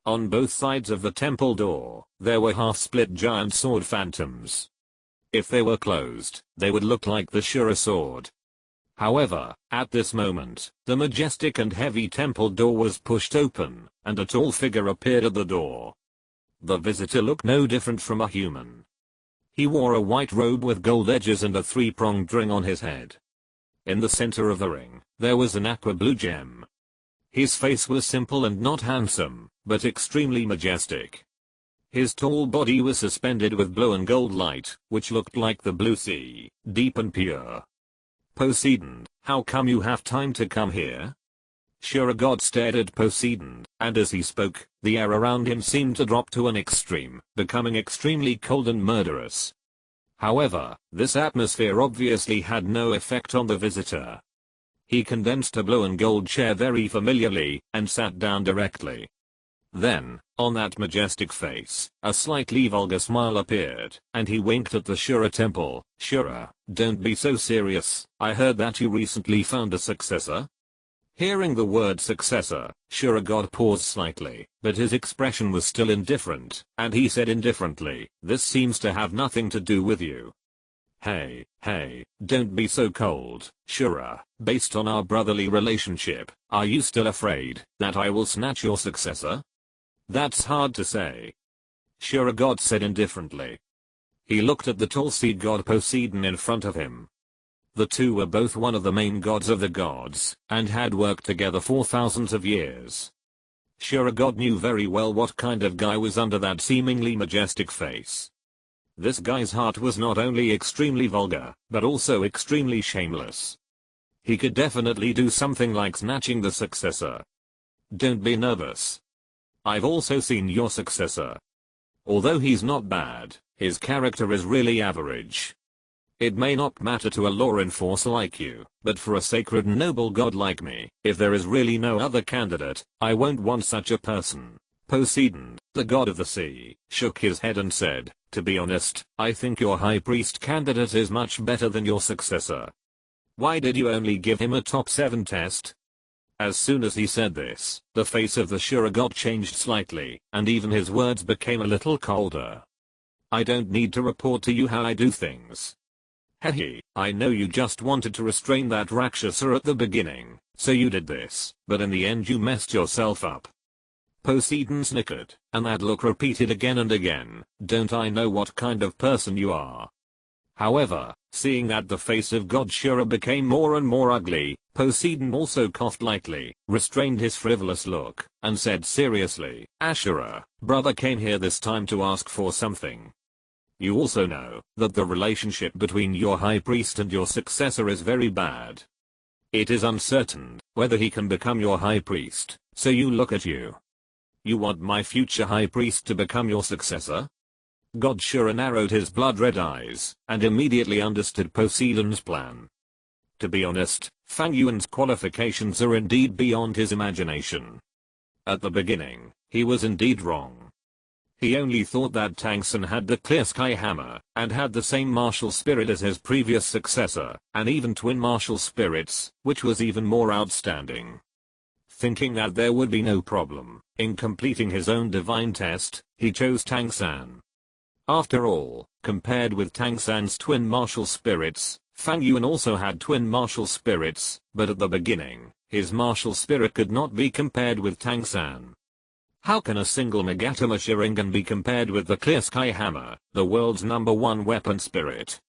On both sides of the temple door, there were half-split giant sword phantoms. If they were closed, they would look like the Shura sword. However, at this moment, the majestic and heavy temple door was pushed open, and a tall figure appeared at the door. The visitor looked no different from a human. He wore a white robe with gold edges and a 3-pronged ring on his head. In the center of the ring, there was an aqua blue gem. His face was simple and not handsome, but extremely majestic. His tall body was suspended with blue and gold light, which looked like the blue sea, deep and pure. Poseidon, how come you have time to come here? Shura god stared at Poseidon, and as he spoke, the air around him seemed to drop to an extreme, becoming extremely cold and murderous. However, this atmosphere obviously had no effect on the visitor. He condensed a blue and gold chair very familiarly, and sat down directly. Then, on that majestic face, a slightly vulgar smile appeared, and he winked at the Shura temple. Shura, don't be so serious, I heard that you recently found a successor. Hearing the word successor, Shura god paused slightly, but his expression was still indifferent, and he said indifferently, this seems to have nothing to do with you. Hey, don't be so cold, Shura, based on our brotherly relationship, are you still afraid that I will snatch your successor? That's hard to say. Shura god said indifferently. He looked at the tall sea god Poseidon in front of him. The two were both one of the main gods of the gods, and had worked together for thousands of years. Shura god knew very well what kind of guy was under that seemingly majestic face. This guy's heart was not only extremely vulgar, but also extremely shameless. He could definitely do something like snatching the successor. Don't be nervous. I've also seen your successor. Although he's not bad, his character is really average. It may not matter to a law enforcer like you, but for a sacred and noble god like me, if there is really no other candidate, I won't want such a person. Poseidon, the god of the sea, shook his head and said, to be honest, I think your high priest candidate is much better than your successor. Why did you only give him a top 7 test? As soon as he said this, the face of the Shura god changed slightly, and even his words became a little colder. I don't need to report to you how I do things. Hehe, I know you just wanted to restrain that Rakshasa at the beginning, so you did this, but in the end you messed yourself up. Poseidon snickered, and that look repeated again and again. Don't I know what kind of person you are? However, seeing that the face of God Shura became more and more ugly, Poseidon also coughed lightly, restrained his frivolous look, and said seriously, Ashura, brother came here this time to ask for something. You also know that the relationship between your high priest and your successor is very bad. It is uncertain whether he can become your high priest, so you look at you. You want my future high priest to become your successor? God Shura narrowed his blood-red eyes, and immediately understood Poseidon's plan. To be honest, Fang Yuan's qualifications are indeed beyond his imagination. At the beginning, he was indeed wrong. He only thought that Tang San had the clear sky hammer, and had the same martial spirit as his previous successor, and even twin martial spirits, which was even more outstanding. Thinking that there would be no problem in completing his own divine test, he chose Tang San. After all, compared with Tang San's twin martial spirits, Fang Yuan also had twin martial spirits, but at the beginning, his martial spirit could not be compared with Tang San. How can a single Megatama Sharingan be compared with the clear sky hammer, the world's #1 weapon spirit?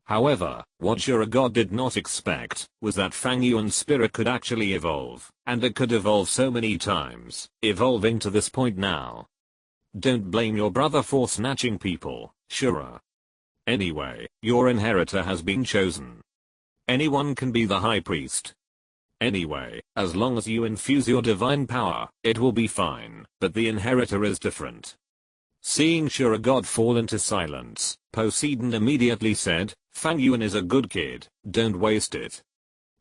However, what Shura God did not expect was that Fang Yuan's spirit could actually evolve, and it could evolve so many times, evolving to this point now. Don't blame your brother for snatching people, Shura. Anyway, your inheritor has been chosen. Anyone can be the high priest. Anyway, as long as you infuse your divine power, it will be fine, but the inheritor is different. Seeing Shura God fall into silence, Poseidon immediately said, Fang Yuan is a good kid, don't waste it.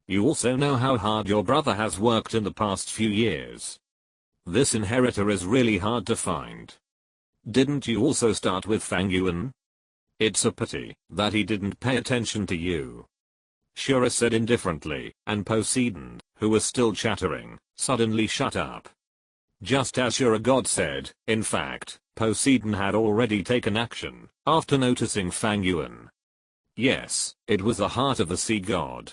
You also know how hard your brother has worked in the past few years. This inheritor is really hard to find. Didn't you also start with Fang Yuan? It's a pity that he didn't pay attention to you. Shura said indifferently, and Poseidon, who was still chattering, suddenly shut up. Just as Shura God said, in fact, Poseidon had already taken action, after noticing Fang Yuan. Yes, it was the heart of the sea god.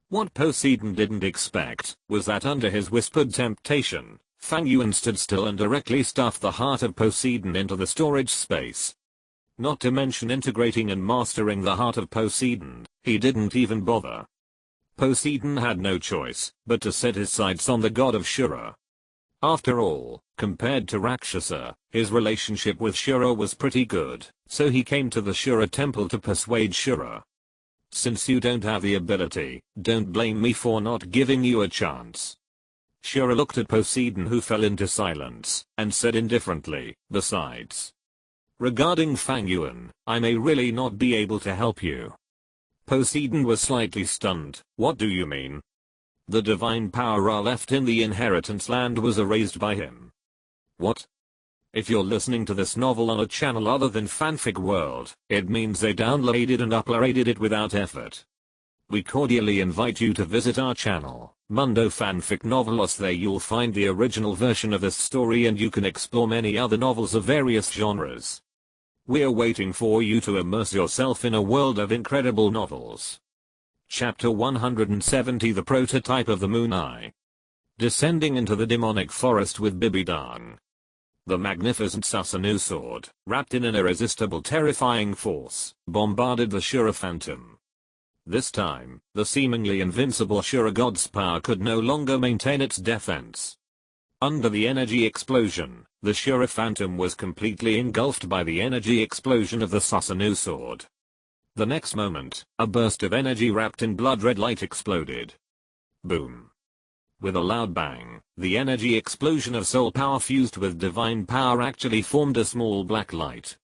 What Poseidon didn't expect was that under his whispered temptation, Fang Yuan stood still and directly stuffed the heart of Poseidon into the storage space. Not to mention integrating and mastering the heart of Poseidon, he didn't even bother. Poseidon had no choice but to set his sights on the god of Shura. After all, compared to Rakshasa, his relationship with Shura was pretty good, so he came to the Shura temple to persuade Shura. Since you don't have the ability, don't blame me for not giving you a chance. Shura looked at Poseidon, who fell into silence, and said indifferently, besides. Regarding Fang Yuan, I may really not be able to help you. Poseidon was slightly stunned. What do you mean? The divine power left in the inheritance land was erased by him. What? If you're listening to this novel on a channel other than Fanfic World, it means they downloaded and uploaded it without effort. We cordially invite you to visit our channel, Mundo Fanfic Novelos. There you'll find the original version of this story and you can explore many other novels of various genres. We're waiting for you to immerse yourself in a world of incredible novels. Chapter 170, The Prototype of the Moon Eye. Descending into the demonic forest with Bibidang. The magnificent Susanoo sword, wrapped in an irresistible terrifying force, bombarded the Shura Phantom. This time, the seemingly invincible Shura God's power could no longer maintain its defense. Under the energy explosion, the Shura Phantom was completely engulfed by the energy explosion of the Susanoo sword. The next moment, a burst of energy wrapped in blood-red light exploded. Boom. With a loud bang, the energy explosion of soul power fused with divine power actually formed a small black light.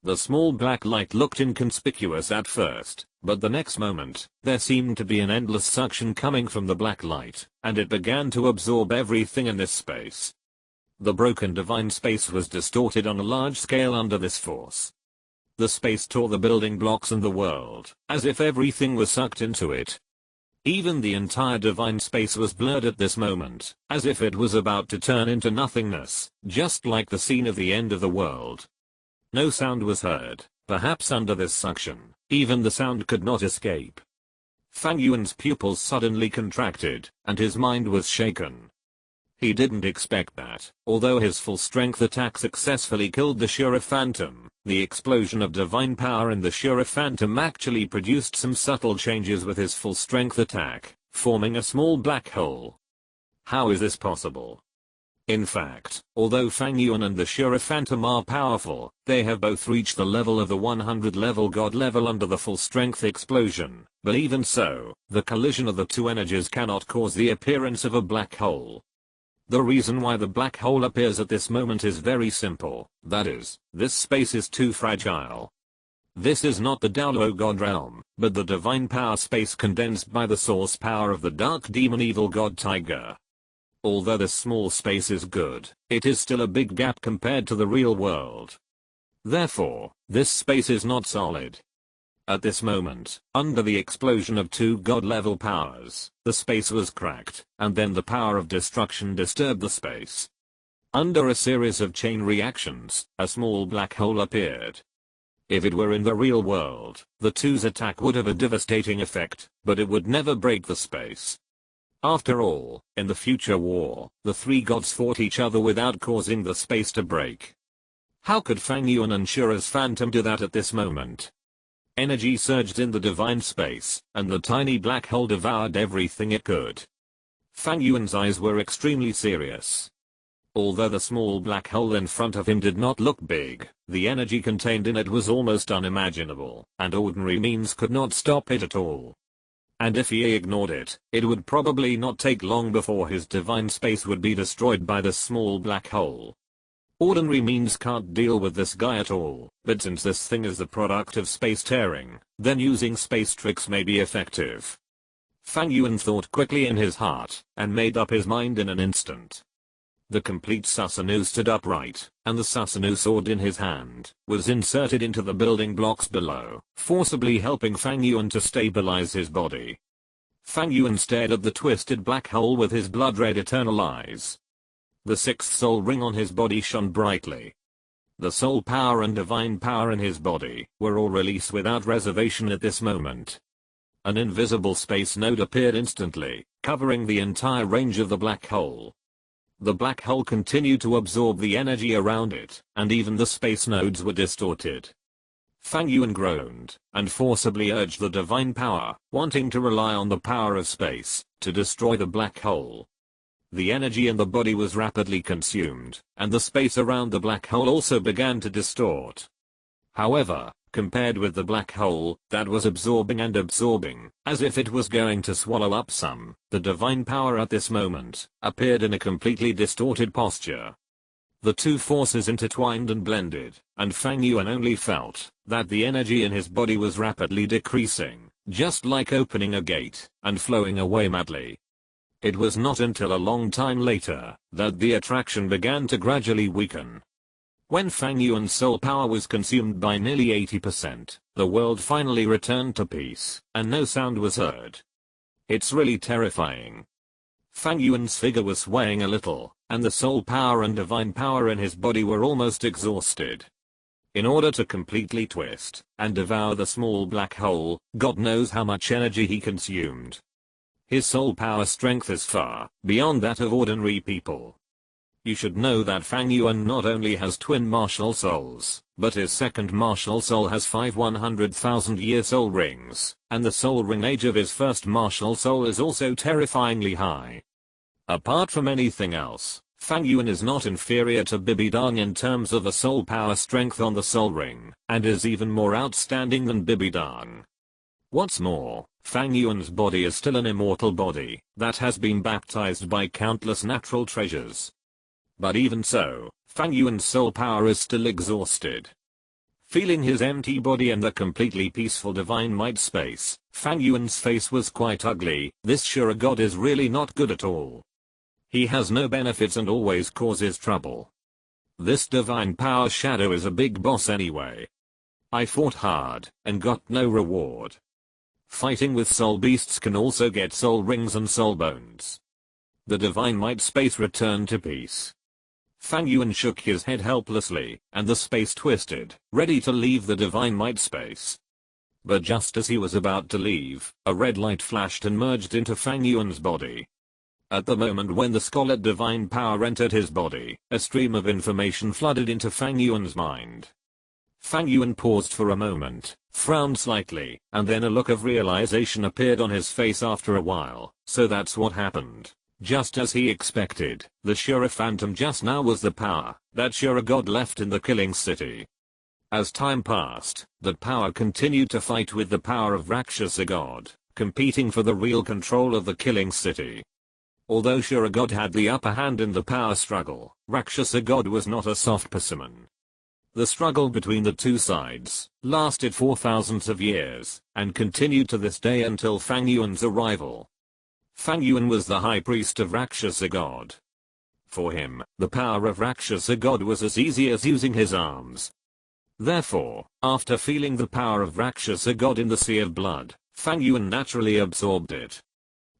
The small black light looked inconspicuous at first, but the next moment, there seemed to be an endless suction coming from the black light, and it began to absorb everything in this space. The broken divine space was distorted on a large scale under this force. The space tore the building blocks and the world, as if everything was sucked into it. Even the entire divine space was blurred at this moment, as if it was about to turn into nothingness, just like the scene of the end of the world. No sound was heard. Perhaps under this suction, even the sound could not escape. Fang Yuan's pupils suddenly contracted, and his mind was shaken. He didn't expect that, although his full-strength attack successfully killed the Shura Phantom, the explosion of divine power in the Shura Phantom actually produced some subtle changes with his full-strength attack, forming a small black hole. How is this possible? In fact, although Fang Yuan and the Shura Phantom are powerful, they have both reached the level of the 100 level god level under the full-strength explosion, but even so, the collision of the two energies cannot cause the appearance of a black hole. The reason why the black hole appears at this moment is very simple, that is, this space is too fragile. This is not the Douluo God realm, but the divine power space condensed by the source power of the dark demon evil god Tiger. Although this small space is good, it is still a big gap compared to the real world. Therefore, this space is not solid. At this moment, under the explosion of two god-level powers, the space was cracked, and then the power of destruction disturbed the space. Under a series of chain reactions, a small black hole appeared. If it were in the real world, the two's attack would have a devastating effect, but it would never break the space. After all, in the future war, the three gods fought each other without causing the space to break. How could Fang Yuan and Shura's Phantom do that at this moment? Energy surged in the divine space, and the tiny black hole devoured everything it could. Fang Yuan's eyes were extremely serious. Although the small black hole in front of him did not look big, the energy contained in it was almost unimaginable, and ordinary means could not stop it at all. And if he ignored it, it would probably not take long before his divine space would be destroyed by the small black hole. Ordinary means can't deal with this guy at all, but since this thing is the product of space tearing, then using space tricks may be effective. Fang Yuan thought quickly in his heart, and made up his mind in an instant. The complete Susanoo stood upright, and the Susanoo sword in his hand was inserted into the building blocks below, forcibly helping Fang Yuan to stabilize his body. Fang Yuan stared at the twisted black hole with his blood-red eternal eyes. The sixth soul ring on his body shone brightly. The soul power and divine power in his body were all released without reservation at this moment. An invisible space node appeared instantly, covering the entire range of the black hole. The black hole continued to absorb the energy around it, and even the space nodes were distorted. Fang Yuan groaned, and forcibly urged the divine power, wanting to rely on the power of space, to destroy the black hole. The energy in the body was rapidly consumed, and the space around the black hole also began to distort. However, compared with the black hole, that was absorbing and absorbing, as if it was going to swallow up some, the divine power at this moment appeared in a completely distorted posture. The two forces intertwined and blended, and Fang Yuan only felt that the energy in his body was rapidly decreasing, just like opening a gate, and flowing away madly. It was not until a long time later that the attraction began to gradually weaken. When Fang Yuan's soul power was consumed by nearly 80%, the world finally returned to peace, and no sound was heard. It's really terrifying. Fang Yuan's figure was swaying a little, and the soul power and divine power in his body were almost exhausted. In order to completely twist and devour the small black hole, God knows how much energy he consumed. His soul power strength is far beyond that of ordinary people. You should know that Fang Yuan not only has twin martial souls, but his second martial soul has 5 100,000-year soul rings, and the soul ring age of his first martial soul is also terrifyingly high. Apart from anything else, Fang Yuan is not inferior to Bibidang in terms of a soul power strength on the soul ring, and is even more outstanding than Bibidang. What's more, Fang Yuan's body is still an immortal body that has been baptized by countless natural treasures. But even so, Fang Yuan's soul power is still exhausted. Feeling his empty body and the completely peaceful divine might space, Fang Yuan's face was quite ugly. This Shura god is really not good at all. He has no benefits and always causes trouble. This divine power shadow is a big boss anyway. I fought hard and got no reward. Fighting with soul beasts can also get soul rings and soul bones. The divine might space returned to peace. Fang Yuan shook his head helplessly, and the space twisted, ready to leave the divine might space. But just as he was about to leave, a red light flashed and merged into Fang Yuan's body. At the moment when the scarlet divine power entered his body, a stream of information flooded into Fang Yuan's mind. Fang Yuan paused for a moment, frowned slightly, and then a look of realization appeared on his face after a while. So that's what happened. Just as he expected, the Shura Phantom just now was the power that Shura God left in the killing city. As time passed, that power continued to fight with the power of Rakshasa God, competing for the real control of the killing city. Although Shura God had the upper hand in the power struggle, Rakshasa God was not a soft persimmon. The struggle between the two sides lasted for thousands of years, and continued to this day until Fang Yuan's arrival. Fang Yuan was the high priest of Rakshasa God. For him, the power of Rakshasa God was as easy as using his arms. Therefore, after feeling the power of Rakshasa God in the sea of blood, Fang Yuan naturally absorbed it.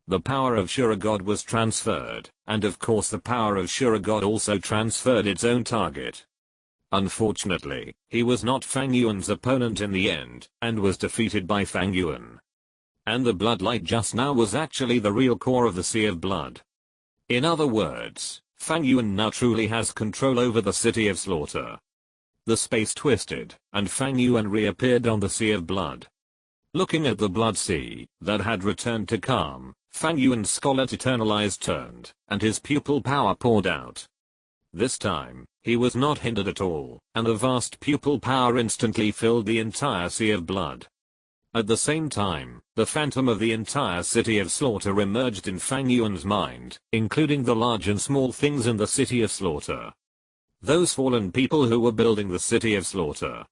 The power of Shura God was transferred, and of course the power of Shura God also transferred its own target. Unfortunately, he was not Fang Yuan's opponent in the end, and was defeated by Fang Yuan. And the bloodlight just now was actually the real core of the Sea of Blood. In other words, Fang Yuan now truly has control over the City of Slaughter. The space twisted, and Fang Yuan reappeared on the Sea of Blood. Looking at the blood sea that had returned to calm, Fang Yuan's scarlet eternalized turned, and his pupil power poured out. This time, he was not hindered at all, and the vast pupil power instantly filled the entire Sea of Blood. At the same time, the phantom of the entire City of Slaughter emerged in Fang Yuan's mind, including the large and small things in the City of Slaughter. Those fallen people who were building the City of Slaughter.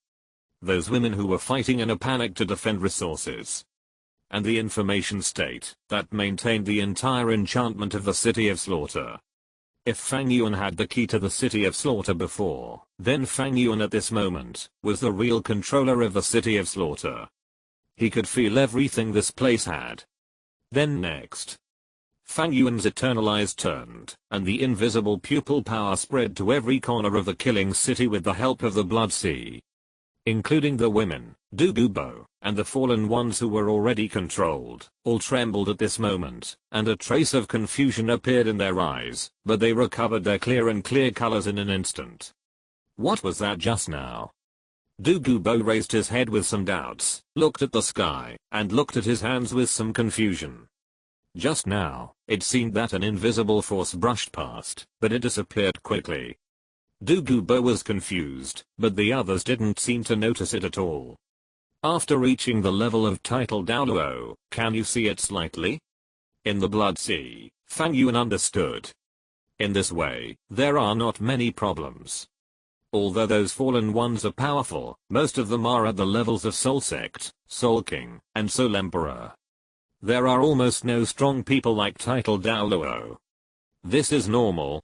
Those women who were fighting in a panic to defend resources. And the information state that maintained the entire enchantment of the City of Slaughter. If Fang Yuan had the key to the City of Slaughter before, then Fang Yuan at this moment was the real controller of the City of Slaughter. He could feel everything this place had. Then next, Fang Yuan's eternalized turned, and the invisible pupil power spread to every corner of the killing city with the help of the blood sea. Including the women, Douluo, and the fallen ones who were already controlled, all trembled at this moment, and a trace of confusion appeared in their eyes, but they recovered their clear colors in an instant. What was that just now? Douluo raised his head with some doubts, looked at the sky, and looked at his hands with some confusion. Just now, it seemed that an invisible force brushed past, but it disappeared quickly. Douluo was confused, but the others didn't seem to notice it at all. After reaching the level of title Douluo, can you see it slightly? In the blood sea, Fang Yuan understood. In this way, there are not many problems. Although those fallen ones are powerful, most of them are at the levels of Soul Sect, Soul King, and Soul Emperor. There are almost no strong people like title Douluo. This is normal.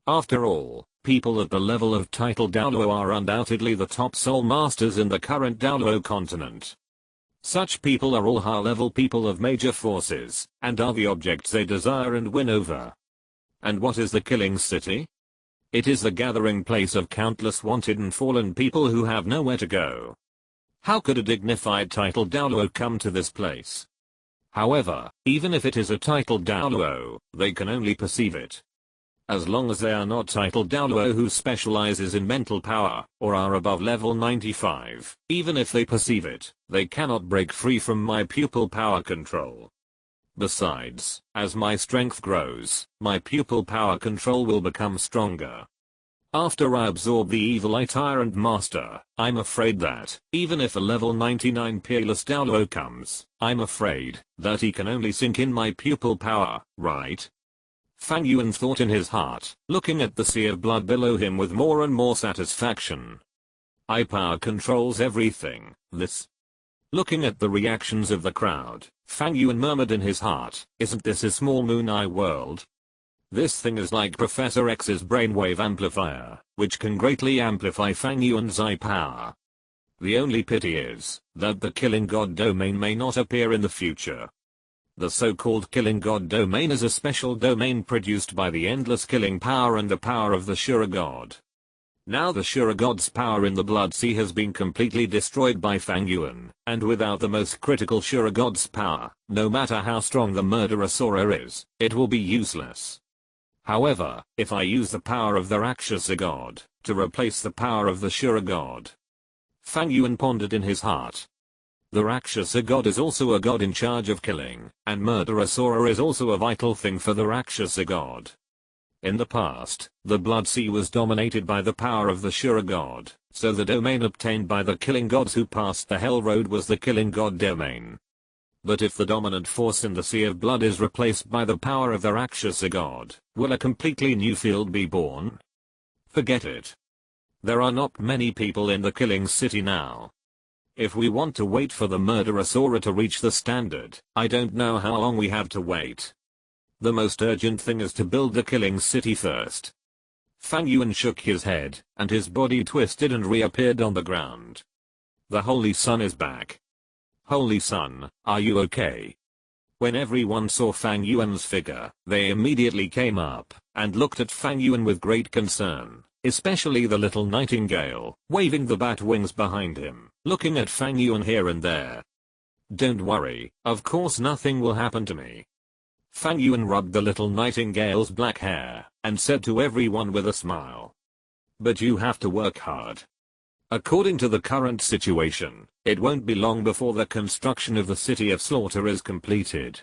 After all, people at the level of title Douluo are undoubtedly the top soul masters in the current Douluo Continent. Such people are all high-level people of major forces, and are the objects they desire and win over. And what is the killing city? It is the gathering place of countless wanted and fallen people who have nowhere to go. How could a dignified title Douluo come to this place? However, even if it is a title Douluo, they can only perceive it. As long as they are not title Douluo who specializes in mental power, or are above level 95, even if they perceive it, they cannot break free from my pupil power control. Besides, as my strength grows, my pupil power control will become stronger. After I absorb the evil eye tyrant master, I'm afraid that, even if a level 99 peerless Douluo comes, I'm afraid that he can only sink in my pupil power, right? Fang Yuan thought in his heart, looking at the sea of blood below him with more and more satisfaction. Eye power controls everything, this. Looking at the reactions of the crowd, Fang Yuan murmured in his heart, isn't this a small moon eye world? This thing is like Professor X's brainwave amplifier, which can greatly amplify Fang Yuan's eye power. The only pity is that the killing god domain may not appear in the future. The so-called Killing God domain is a special domain produced by the endless killing power and the power of the Shura God. Now the Shura God's power in the Blood Sea has been completely destroyed by Fang Yuan, and without the most critical Shura God's power, no matter how strong the murderer Sora is, it will be useless. However, if I use the power of the Rakshasa God to replace the power of the Shura God, Fang Yuan pondered in his heart. The Rakshasa God is also a god in charge of killing, and murderer Sora is also a vital thing for the Rakshasa God. In the past, the Blood Sea was dominated by the power of the Shura God, so the domain obtained by the killing gods who passed the Hell Road was the Killing God domain. But if the dominant force in the Sea of Blood is replaced by the power of the Rakshasa God, will a completely new field be born? Forget it. There are not many people in the Killing City now. If we want to wait for the murderer Sora to reach the standard, I don't know how long we have to wait. The most urgent thing is to build the Killing City first. Fang Yuan shook his head, and his body twisted and reappeared on the ground. The Holy Sun is back. Holy Sun, are you okay? When everyone saw Fang Yuan's figure, they immediately came up, and looked at Fang Yuan with great concern, especially the little nightingale, waving the bat wings behind him, looking at Fang Yuan here and there. Don't worry, of course nothing will happen to me. Fang Yuan rubbed the little nightingale's black hair, and said to everyone with a smile. But you have to work hard. According to the current situation, it won't be long before the construction of the City of Slaughter is completed.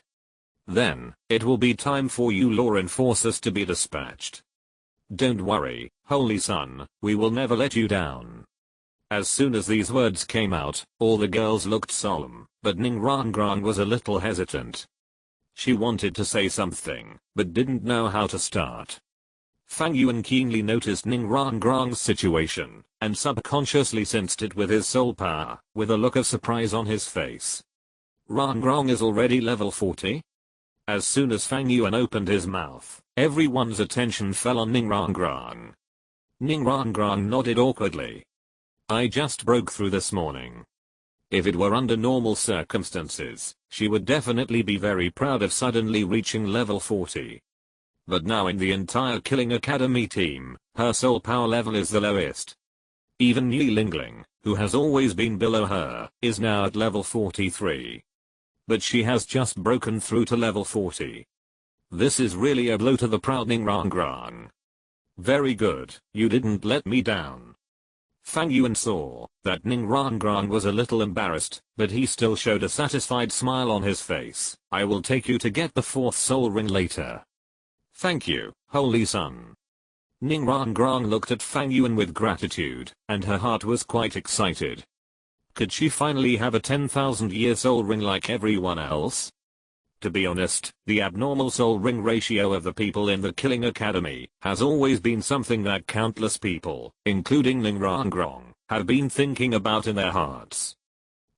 Then, it will be time for you law enforcers to be dispatched. Don't worry, Holy Sun, we will never let you down. As soon as these words came out, all the girls looked solemn, but Ning Rangrang was a little hesitant. She wanted to say something, but didn't know how to start. Fang Yuan keenly noticed Ning Rangrang's situation, and subconsciously sensed it with his soul power, with a look of surprise on his face. Rangrang is already level 40? As soon as Fang Yuan opened his mouth, everyone's attention fell on Ning Rangrang. Ning Rangrang nodded awkwardly. I just broke through this morning. If it were under normal circumstances, she would definitely be very proud of suddenly reaching level 40. But now in the entire Killing Academy team, her soul power level is the lowest. Even Yi Lingling, who has always been below her, is now at level 43. But she has just broken through to level 40. This is really a blow to the proud Ning Rangrang. Very good, you didn't let me down. Fang Yuan saw that Ning Rangrang was a little embarrassed, but he still showed a satisfied smile on his face. I will take you to get the 4th soul ring later. Thank you, Holy Sun. Ning Rangrang looked at Fang Yuan with gratitude, and her heart was quite excited. Could she finally have a 10,000-year soul ring like everyone else? To be honest, the abnormal soul ring ratio of the people in the Killing Academy has always been something that countless people, including Ning Rangrang, have been thinking about in their hearts.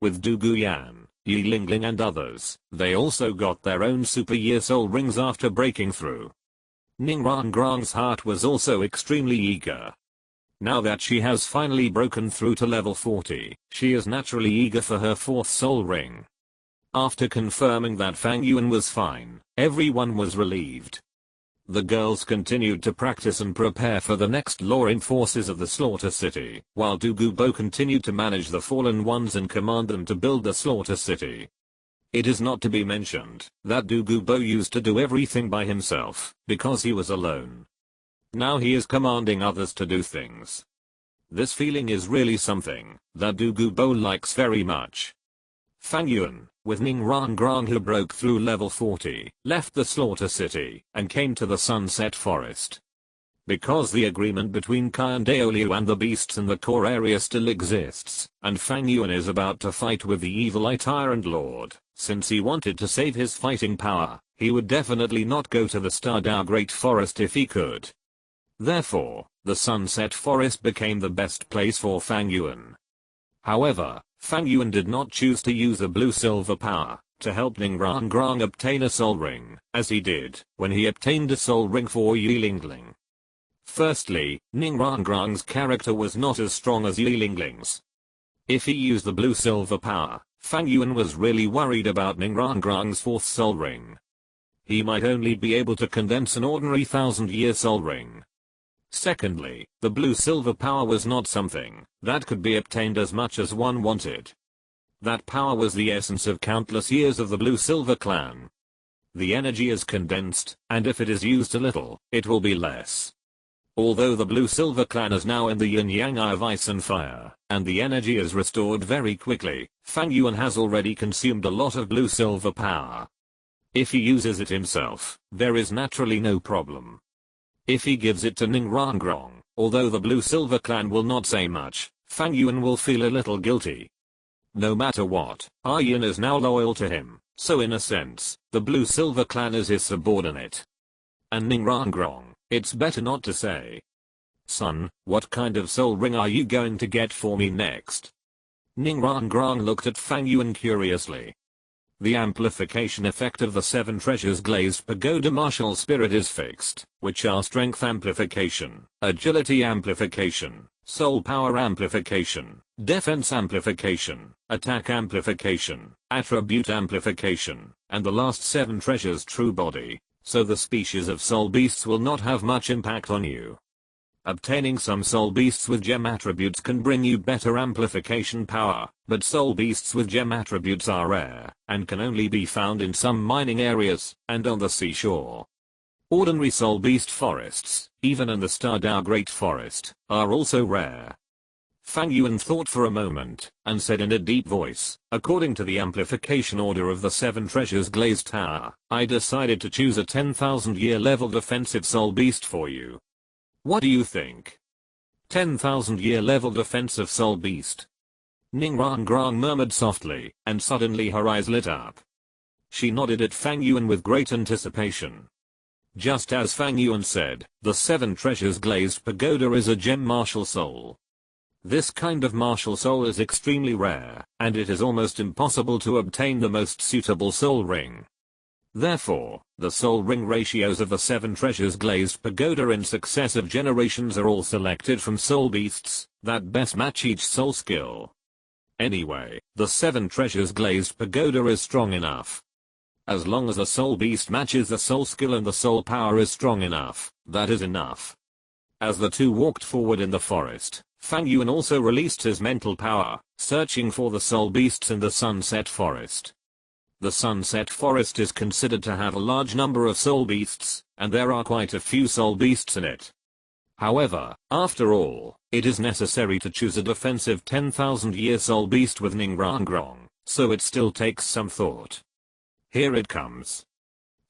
With Du Guyan, Yi Lingling and others, they also got their own super year soul rings after breaking through. Ning Rangrang's heart was also extremely eager. Now that she has finally broken through to level 40, she is naturally eager for her 4th soul ring. After confirming that Fang Yuan was fine, everyone was relieved. The girls continued to practice and prepare for the next law enforcers of the Slaughter City, while Du Gubo continued to manage the fallen ones and command them to build the Slaughter City. It is not to be mentioned that Du Gubo used to do everything by himself, because he was alone. Now he is commanding others to do things. This feeling is really something that Du Gubo likes very much. Fang Yuan, with Ning Rangrang who broke through level 40, left the Slaughter City, and came to the Sunset Forest. Because the agreement between Kai and Douluo and the beasts in the core area still exists, and Fang Yuan is about to fight with the evil Eye Tyrant Lord, since he wanted to save his fighting power, he would definitely not go to the Stardao Great Forest if he could. Therefore, the Sunset Forest became the best place for Fang Yuan. However, Fang Yuan did not choose to use the blue-silver power to help Ning Rangrang obtain a soul ring, as he did when he obtained a soul ring for Yi Lingling. Firstly, Ning Rangrang's character was not as strong as Yi Lingling's. If he used the blue-silver power, Fang Yuan was really worried about Ningrangrang's fourth soul ring. He might only be able to condense an ordinary 1000-year soul ring. Secondly, the blue-silver power was not something that could be obtained as much as one wanted. That power was the essence of countless years of the blue-silver clan. The energy is condensed, and if it is used a little, it will be less. Although the blue-silver clan is now in the yin-yang of ice and fire, and the energy is restored very quickly, Fang Yuan has already consumed a lot of blue-silver power. If he uses it himself, there is naturally no problem. If he gives it to Ningrangrang, although the blue-silver clan will not say much, Fang Yuan will feel a little guilty. No matter what, Yin is now loyal to him, so in a sense, the blue-silver clan is his subordinate. And Ningrangrang, it's better not to say. Son, what kind of soul ring are you going to get for me next? Ningrangrang looked at Fang Yuan curiously. The amplification effect of the 7 treasures glazed pagoda martial spirit is fixed, which are strength amplification, agility amplification, soul power amplification, defense amplification, attack amplification, attribute amplification, and the last 7 treasures true body, so the species of soul beasts will not have much impact on you. Obtaining some soul beasts with gem attributes can bring you better amplification power, but soul beasts with gem attributes are rare, and can only be found in some mining areas, and on the seashore. Ordinary soul beast forests, even in the Stardao Great Forest, are also rare. Fang Yuan thought for a moment, and said in a deep voice, according to the amplification order of the 7 treasures glazed tower, I decided to choose a 10,000-year level defensive soul beast for you. What do you think? 10,000-year level defensive soul beast. Ningrangrang murmured softly, and suddenly her eyes lit up. She nodded at Fang Yuan with great anticipation. Just as Fang Yuan said, the 7 treasures glazed pagoda is a gem martial soul. This kind of martial soul is extremely rare, and it is almost impossible to obtain the most suitable soul ring. Therefore, the soul ring ratios of the 7 treasures glazed pagoda in successive generations are all selected from soul beasts that best match each soul skill. Anyway, the 7 treasures glazed pagoda is strong enough. As long as a soul beast matches the soul skill and the soul power is strong enough, that is enough. As the two walked forward in the forest, Fang Yuan also released his mental power, searching for the soul beasts in the Sunset Forest. The Sunset Forest is considered to have a large number of soul beasts, and there are quite a few soul beasts in it. However, after all, it is necessary to choose a defensive 10,000-year soul beast with Ningrangrang, so it still takes some thought. Here it comes.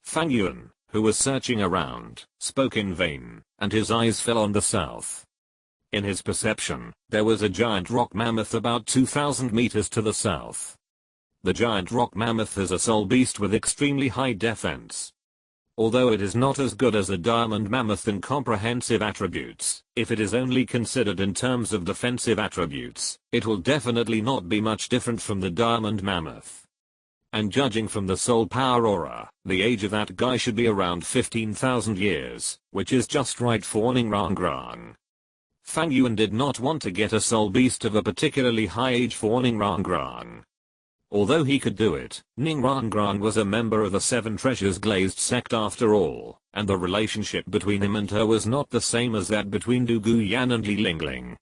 Fang Yuan, who was searching around, spoke in vain, and his eyes fell on the south. In his perception, there was a giant rock mammoth about 2,000 meters to the south. The giant rock mammoth is a soul beast with extremely high defense. Although it is not as good as a diamond mammoth in comprehensive attributes, if it is only considered in terms of defensive attributes, it will definitely not be much different from the diamond mammoth. And judging from the soul power aura, the age of that guy should be around 15,000 years, which is just right for Ningrangrang. Fang Yuan did not want to get a soul beast of a particularly high age for Ningrangrang. Although he could do it, Ningrangrang was a member of the 7 treasures glazed sect after all, and the relationship between him and her was not the same as that between Dugu Yan and Yi Lingling.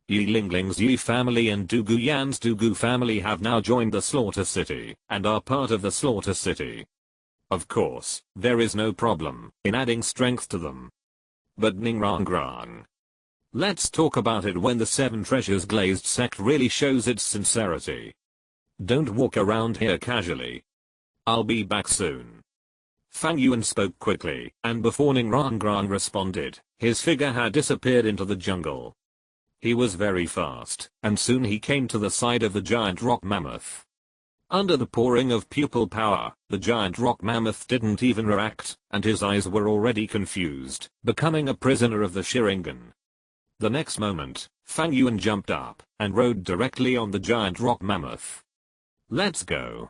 Yi Lingling's Yi family and Dugu Yan's Dugu family have now joined the Slaughter City, and are part of the Slaughter City. Of course, there is no problem in adding strength to them. But Ningrangrang. Let's talk about it when the 7 treasures glazed sect really shows its sincerity. Don't walk around here casually. I'll be back soon. Fang Yuan spoke quickly, and before Ningrangrang responded, his figure had disappeared into the jungle. He was very fast, and soon he came to the side of the giant rock mammoth. Under the pouring of pupil power, the giant rock mammoth didn't even react, and his eyes were already confused, becoming a prisoner of the Sharingan. The next moment, Fang Yuan jumped up, and rode directly on the giant rock mammoth. Let's go.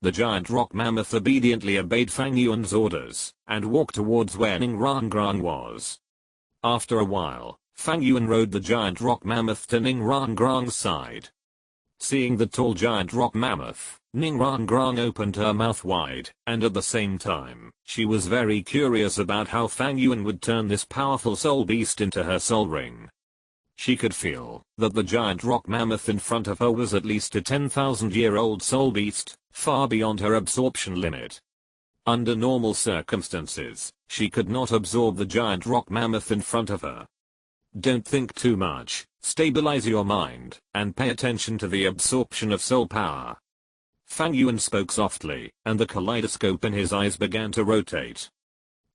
The giant rock mammoth obediently obeyed Fang Yuan's orders, and walked towards where Ningrangrang was. After a while, Fang Yuan rode the giant rock mammoth to Ningrangrang's side. Seeing the tall giant rock mammoth, Ningrangrang opened her mouth wide, and at the same time, she was very curious about how Fang Yuan would turn this powerful soul beast into her soul ring. She could feel that the giant rock mammoth in front of her was at least a 10,000-year-old soul beast, far beyond her absorption limit. Under normal circumstances, she could not absorb the giant rock mammoth in front of her. Don't think too much, stabilize your mind, and pay attention to the absorption of soul power. Fang Yuan spoke softly, and the kaleidoscope in his eyes began to rotate.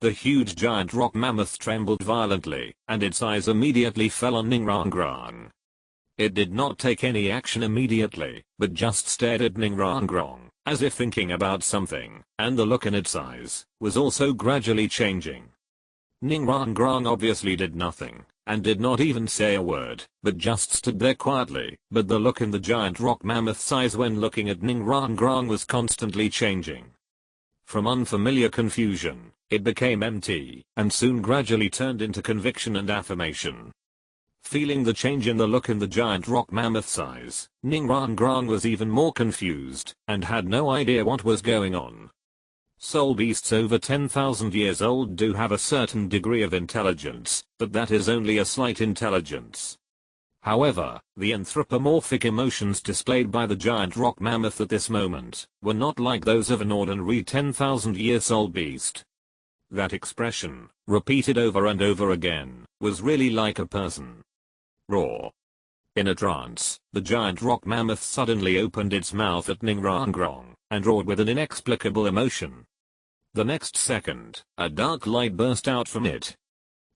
The huge giant rock mammoth trembled violently, and its eyes immediately fell on Ningrangrang. It did not take any action immediately, but just stared at Ningrangrang, as if thinking about something, and the look in its eyes was also gradually changing. Ningrangrang obviously did nothing, and did not even say a word, but just stood there quietly, but the look in the giant rock mammoth's eyes when looking at Ningrangrang was constantly changing. From unfamiliar confusion, it became empty, and soon gradually turned into conviction and affirmation. Feeling the change in the look in the giant rock mammoth's eyes, Ningrangrang was even more confused, and had no idea what was going on. Soul beasts over 10,000 years old do have a certain degree of intelligence, but that is only a slight intelligence. However, the anthropomorphic emotions displayed by the giant rock mammoth at this moment were not like those of an ordinary 10,000-year soul beast. That expression, repeated over and over again, was really like a person. Roar. In a trance, the giant rock mammoth suddenly opened its mouth at Ningrangrang, and roared with an inexplicable emotion. The next second, a dark light burst out from it.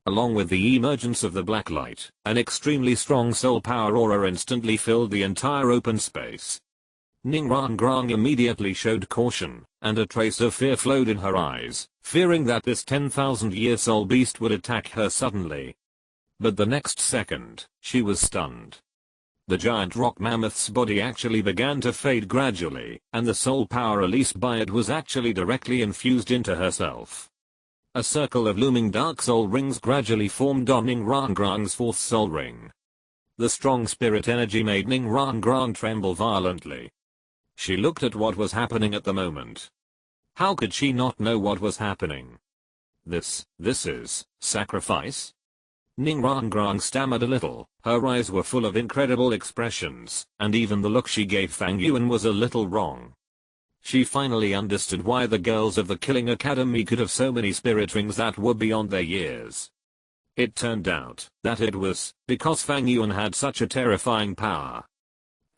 Along with the emergence of the black light, an extremely strong soul power aura instantly filled the entire open space. Ningrangrang immediately showed caution, and a trace of fear flowed in her eyes, fearing that this 10,000-year soul beast would attack her suddenly. But the next second, she was stunned. The giant rock mammoth's body actually began to fade gradually, and the soul power released by it was actually directly infused into herself. A circle of looming dark soul rings gradually formed on Ningrangrang's fourth soul ring. The strong spirit energy made Ningrangrang tremble violently. She looked at what was happening at the moment. How could she not know what was happening? This is sacrifice? Ningrangrang stammered a little, her eyes were full of incredible expressions, and even the look she gave Fang Yuan was a little wrong. She finally understood why the girls of the Killing Academy could have so many spirit rings that were beyond their years. It turned out that it was because Fang Yuan had such a terrifying power.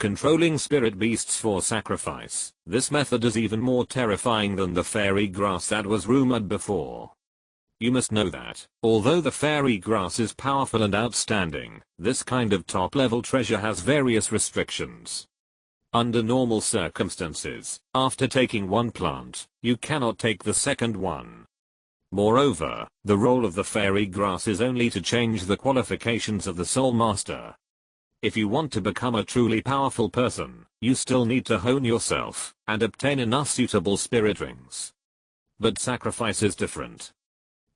Controlling spirit beasts for sacrifice, this method is even more terrifying than the fairy grass that was rumored before. You must know that, although the fairy grass is powerful and outstanding, this kind of top-level treasure has various restrictions. Under normal circumstances, after taking one plant, you cannot take the second one. Moreover, the role of the fairy grass is only to change the qualifications of the soul master. If you want to become a truly powerful person, you still need to hone yourself, and obtain enough suitable spirit rings. But sacrifice is different.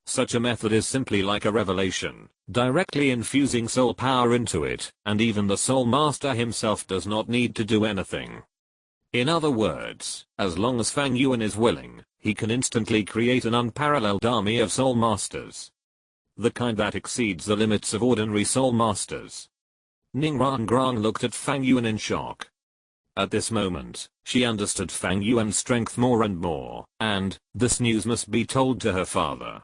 Such a method is simply like a revelation, directly infusing soul power into it, and even the soul master himself does not need to do anything. In other words, as long as Fang Yuan is willing, he can instantly create an unparalleled army of soul masters. The kind that exceeds the limits of ordinary soul masters. Ningrangrang looked at Fang Yuan in shock. At this moment, she understood Fang Yuan's strength more and more, and this news must be told to her father.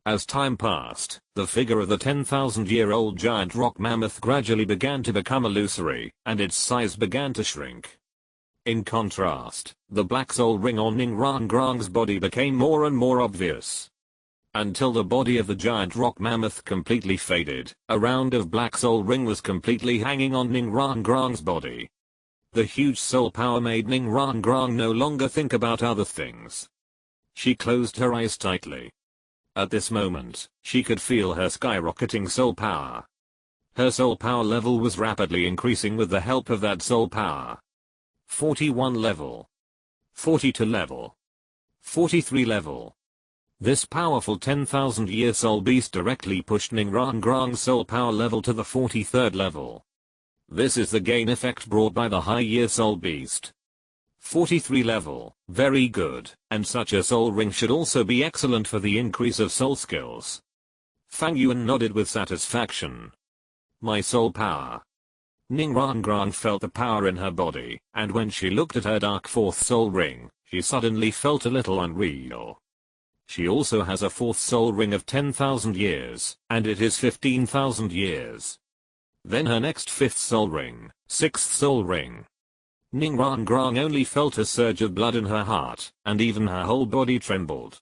As time passed, the figure of the 10,000-year-old giant rock mammoth gradually began to become illusory, and its size began to shrink. In contrast, the black soul ring on Ningrangrang's body became more and more obvious. Until the body of the giant rock mammoth completely faded, a round of black soul ring was completely hanging on Ningrangrang's body. The huge soul power made Ningrangrang no longer think about other things. She closed her eyes tightly. At this moment, she could feel her skyrocketing soul power. Her soul power level was rapidly increasing with the help of that soul power. 41 level. 42 level. 43 level. This powerful 10,000-year soul beast directly pushed Ningrangrang's soul power level to the 43rd level. This is the gain effect brought by the high year soul beast. 43 level, very good, and such a soul ring should also be excellent for the increase of soul skills. Fang Yuan nodded with satisfaction. My soul power. Ningrangrang felt the power in her body, and when she looked at her dark fourth soul ring, she suddenly felt a little unreal. She also has a fourth soul ring of 10,000 years, and it is 15,000 years. Then her next fifth soul ring, sixth soul ring. Ningrangrang only felt a surge of blood in her heart, and even her whole body trembled.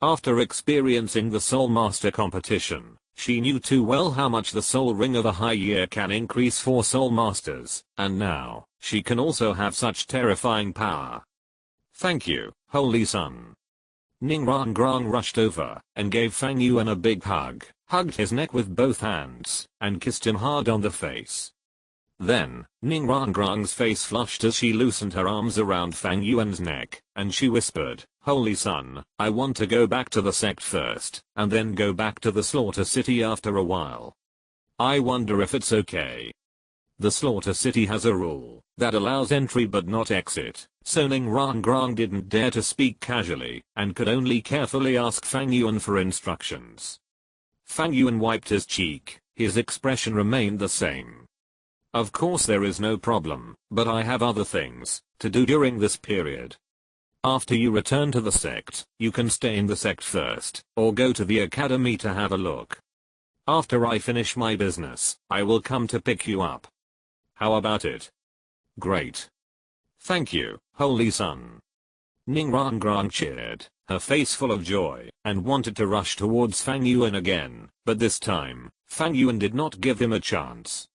After experiencing the Soul Master competition, she knew too well how much the soul ring of a high year can increase for Soul Masters, and now, she can also have such terrifying power. Thank you, Holy Son. Ningrangrang rushed over, and gave Fang Yuan a big hug, hugged his neck with both hands, and kissed him hard on the face. Then, Ningrangrang's face flushed as she loosened her arms around Fang Yuan's neck, and she whispered, Holy Son, I want to go back to the sect first, and then go back to the Slaughter City after a while. I wonder if it's okay. The Slaughter City has a rule that allows entry but not exit, so Ningrangrang didn't dare to speak casually, and could only carefully ask Fang Yuan for instructions. Fang Yuan wiped his cheek, his expression remained the same. Of course there is no problem, but I have other things to do during this period. After you return to the sect, you can stay in the sect first, or go to the academy to have a look. After I finish my business, I will come to pick you up. How about it? Great. Thank you, Holy Son. Ningrangrang cheered, her face full of joy, and wanted to rush towards Fang Yuan again, but this time, Fang Yuan did not give him a chance.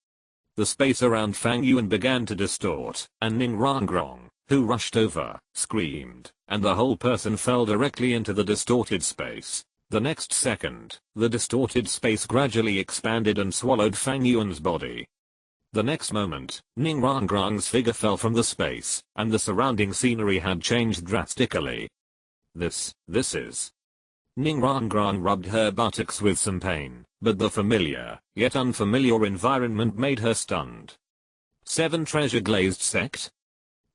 The space around Fang Yuan began to distort, and Ningrangrang, who rushed over, screamed, and the whole person fell directly into the distorted space. The next second, the distorted space gradually expanded and swallowed Fang Yuan's body. The next moment, Ningrangrang's figure fell from the space, and the surrounding scenery had changed drastically. This is... Ningrangrang rubbed her buttocks with some pain, but the familiar, yet unfamiliar environment made her stunned. 7 Treasure Glazed Sect?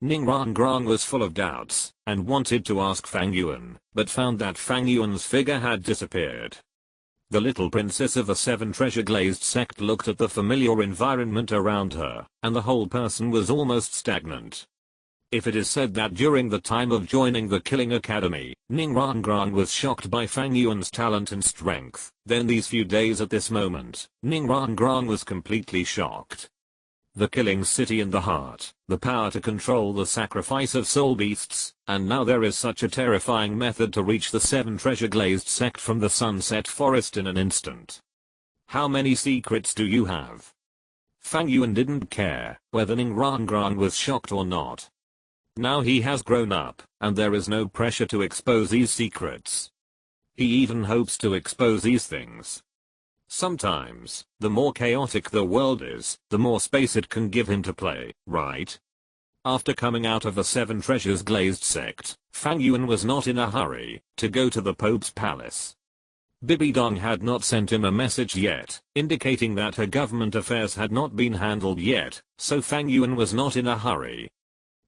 Ningrangrang was full of doubts, and wanted to ask Fang Yuan, but found that Fang Yuan's figure had disappeared. The little princess of the 7 Treasure Glazed Sect looked at the familiar environment around her, and the whole person was almost stagnant. If it is said that during the time of joining the Killing Academy, Ningrangrang was shocked by Fang Yuan's talent and strength, then these few days at this moment, Ningrangrang was completely shocked. The Killing City in the heart, the power to control the sacrifice of soul beasts, and now there is such a terrifying method to reach the 7 Treasure Glazed Sect from the Sunset Forest in an instant. How many secrets do you have? Fang Yuan didn't care whether Ningrangrang was shocked or not. Now he has grown up, and there is no pressure to expose these secrets. He even hopes to expose these things. Sometimes, the more chaotic the world is, the more space it can give him to play, right? After coming out of the 7 Treasures Glazed Sect, Fang Yuan was not in a hurry to go to the Pope's palace. Bibi Dong had not sent him a message yet, indicating that her government affairs had not been handled yet, so Fang Yuan was not in a hurry.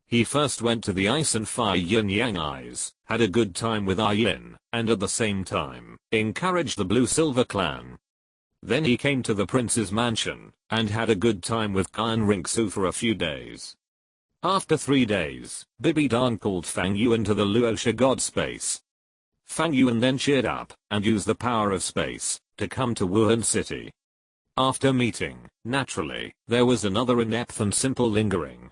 He first went to the Ice and Fire Yin Yang Eyes, had a good time with Yin, and at the same time, encouraged the Blue Silver clan. Then he came to the prince's mansion, and had a good time with Kyan Rinksu for a few days. After 3 days, Bibi Dong called Fang Yuan to the Luosha God space. Fang Yuan then cheered up, and used the power of space, to come to Wuhan City. After meeting, naturally, there was another in-depth and simple lingering.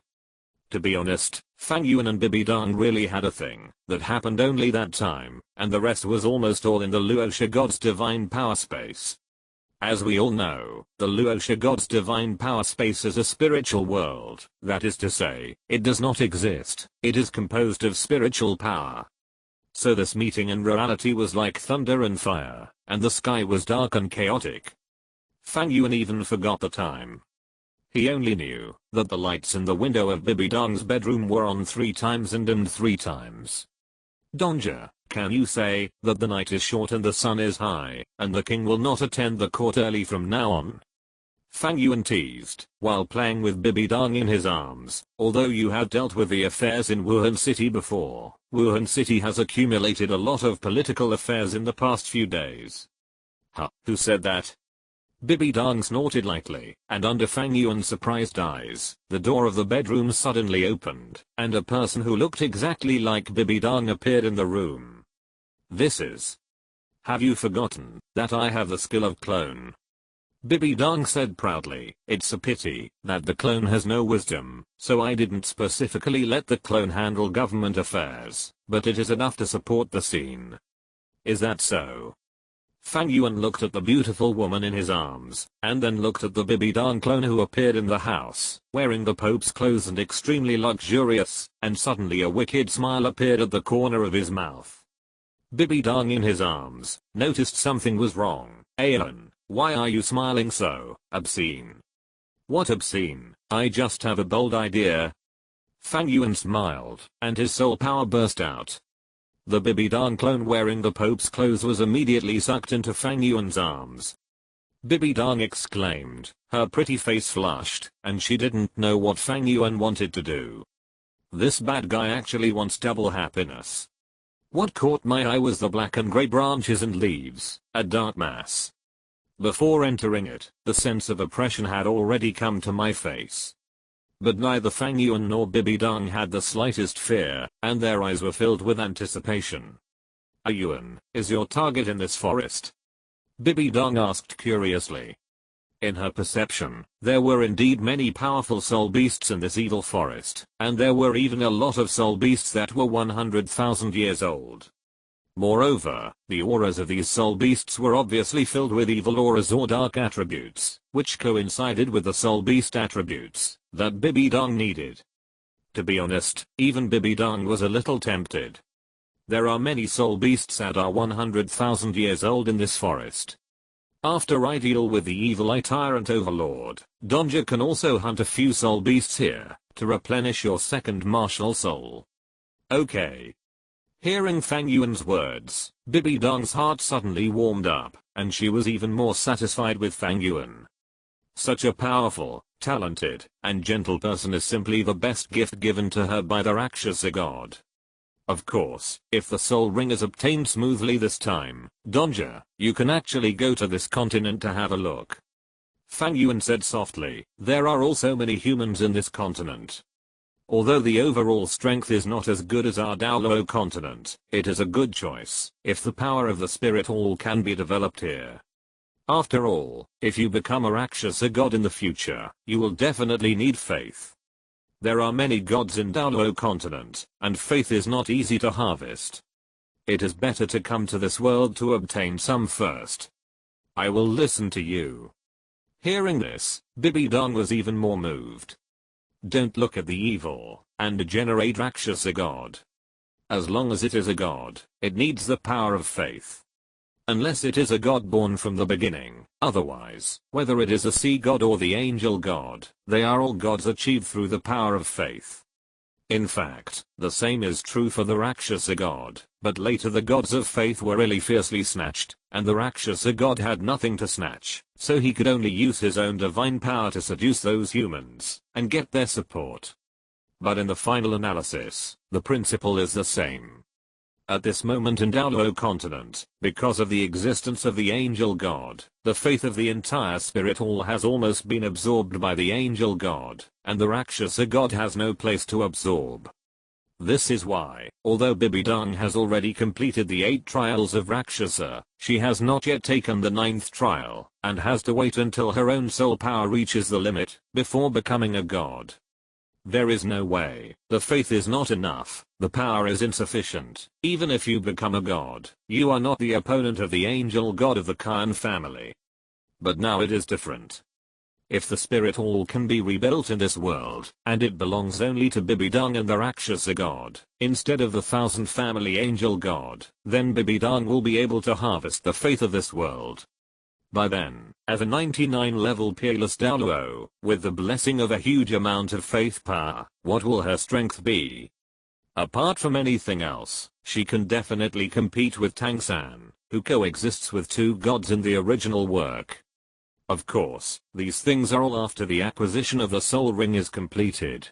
To be honest, Fang Yuan and Bibi Dong really had a thing that happened only that time, and the rest was almost all in the Luosha God's divine power space. As we all know, the Luosha God's divine power space is a spiritual world, that is to say, it does not exist, it is composed of spiritual power. So this meeting in reality was like thunder and fire, and the sky was dark and chaotic. Fang Yuan even forgot the time. He only knew that the lights in the window of Bibi Dong's bedroom were on 3 times and dimmed 3 times. Donja, can you say that the night is short and the sun is high, and the king will not attend the court early from now on? Fang Yuan teased, while playing with Bibidong in his arms. Although you have dealt with the affairs in Wuhan City before, Wuhan City has accumulated a lot of political affairs in the past few days. Huh, who said that? Bibidong snorted lightly, and under Fang Yuan's surprised eyes, the door of the bedroom suddenly opened, and a person who looked exactly like Bibidong appeared in the room. This is... Have you forgotten that I have the skill of clone? Bibidong said proudly. It's a pity that the clone has no wisdom, so I didn't specifically let the clone handle government affairs, but it is enough to support the scene. Is that so? Fang Yuan looked at the beautiful woman in his arms, and then looked at the Bibidong clone who appeared in the house, wearing the Pope's clothes and extremely luxurious, and suddenly a wicked smile appeared at the corner of his mouth. Bibidong in his arms noticed something was wrong. Aeon, why are you smiling so obscene? What obscene? I just have a bold idea. Fang Yuan smiled, and his soul power burst out. The Bibidong clone wearing the Pope's clothes was immediately sucked into Fang Yuan's arms. Bibidong exclaimed, her pretty face flushed, and she didn't know what Fang Yuan wanted to do. This bad guy actually wants double happiness. What caught my eye was the black and grey branches and leaves, a dark mass. Before entering it, the sense of oppression had already come to my face. But neither Fang Yuan nor Bibidong had the slightest fear, and their eyes were filled with anticipation. Yuan, is your target in this forest? Bibidong asked curiously. In her perception, there were indeed many powerful soul beasts in this evil forest, and there were even a lot of soul beasts that were 100,000 years old. Moreover, the auras of these soul beasts were obviously filled with evil auras or dark attributes, which coincided with the soul beast attributes that Bibidong needed. To be honest, even Bibidong was a little tempted. There are many soul beasts that are 100,000 years old in this forest. After I deal with the evil eye tyrant overlord, Donja can also hunt a few soul beasts here to replenish your second martial soul. Okay. Hearing Fang Yuan's words, Bibidong's heart suddenly warmed up, and she was even more satisfied with Fang Yuan. Such a powerful, talented, and gentle person is simply the best gift given to her by the Rakshasa god. Of course, if the soul ring is obtained smoothly this time, Donja, you can actually go to this continent to have a look. Fang Yuan said softly, there are also many humans in this continent. Although the overall strength is not as good as our Douluo Continent, it is a good choice if the power of the spirit hall can be developed here. After all, if you become a Rakshasa god in the future, you will definitely need faith. There are many gods in Douluo Continent, and faith is not easy to harvest. It is better to come to this world to obtain some first. I will listen to you. Hearing this, Bibidong was even more moved. Don't look at the evil and degenerate Rakshasa god. As long as it is a god, it needs the power of faith. Unless it is a god born from the beginning, otherwise, whether it is a sea god or the angel god, they are all gods achieved through the power of faith. In fact, the same is true for the Rakshasa god, but later the gods of faith were really fiercely snatched, and the Rakshasa god had nothing to snatch, so he could only use his own divine power to seduce those humans, and get their support. But in the final analysis, the principle is the same. At this moment in Douluo Continent, because of the existence of the angel god, the faith of the entire spirit hall has almost been absorbed by the angel god, and the Rakshasa god has no place to absorb. This is why, although Bibidong has already completed the 8 trials of Rakshasa, she has not yet taken the 9th trial, and has to wait until her own soul power reaches the limit, before becoming a god. There is no way. The faith is not enough, the power is insufficient. Even if you become a god, you are not the opponent of the angel god of the Khan family. But now it is different. If the spirit hall can be rebuilt in this world, and it belongs only to Bibidong and the Rakshasa god, instead of the 1000 family angel god, then Bibidong will be able to harvest the faith of this world. By then, as a 99 level peerless Douluo, with the blessing of a huge amount of faith power, what will her strength be? Apart from anything else, she can definitely compete with Tang San, who coexists with 2 gods in the original work. Of course, these things are all after the acquisition of the soul ring is completed.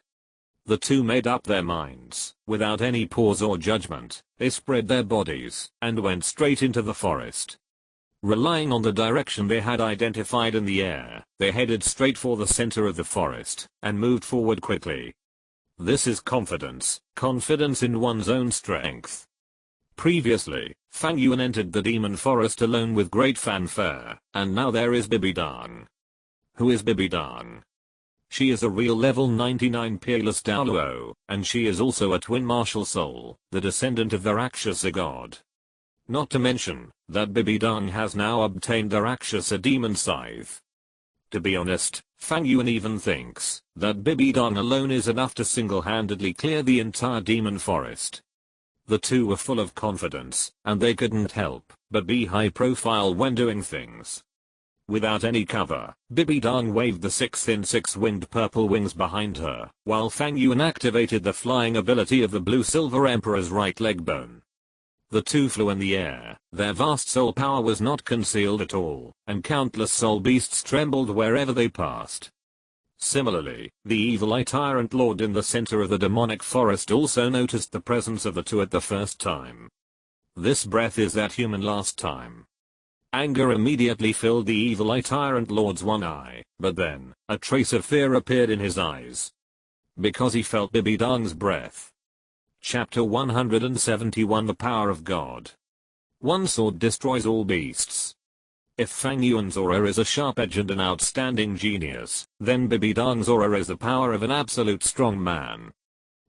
The two made up their minds, without any pause or judgment. They spread their bodies, and went straight into the forest. Relying on the direction they had identified in the air, they headed straight for the center of the forest, and moved forward quickly. This is confidence in one's own strength. Previously, Fang Yuan entered the demon forest alone with great fanfare, and now there is Bibi Dang. Who is Bibi Dang? She is a real level 99 peerless Douluo, and she is also a twin martial soul, the descendant of the Rakshasa god. Not to mention, that Bibi Dang has now obtained the Rakshasa demon scythe. To be honest, Fang Yuan even thinks that Bibi Dang alone is enough to single-handedly clear the entire demon forest. The two were full of confidence, and they couldn't help but be high profile when doing things. Without any cover, Bibi Dang waved the 6 thin 6-winged purple wings behind her, while Fang Yuan activated the flying ability of the Blue Silver Emperor's right leg bone. The two flew in the air, their vast soul power was not concealed at all, and countless soul beasts trembled wherever they passed. Similarly, the evil eye tyrant lord in the center of the demonic forest also noticed the presence of the two at the first time. This breath is that human last time. Anger immediately filled the evil eye tyrant lord's one eye, but then, a trace of fear appeared in his eyes. Because he felt Bibi Dang's breath. Chapter 171 The Power of God. One sword destroys all beasts. If Fang Yuan's aura is a sharp edge and an outstanding genius, then Bibi Dang's aura is the power of an absolute strong man.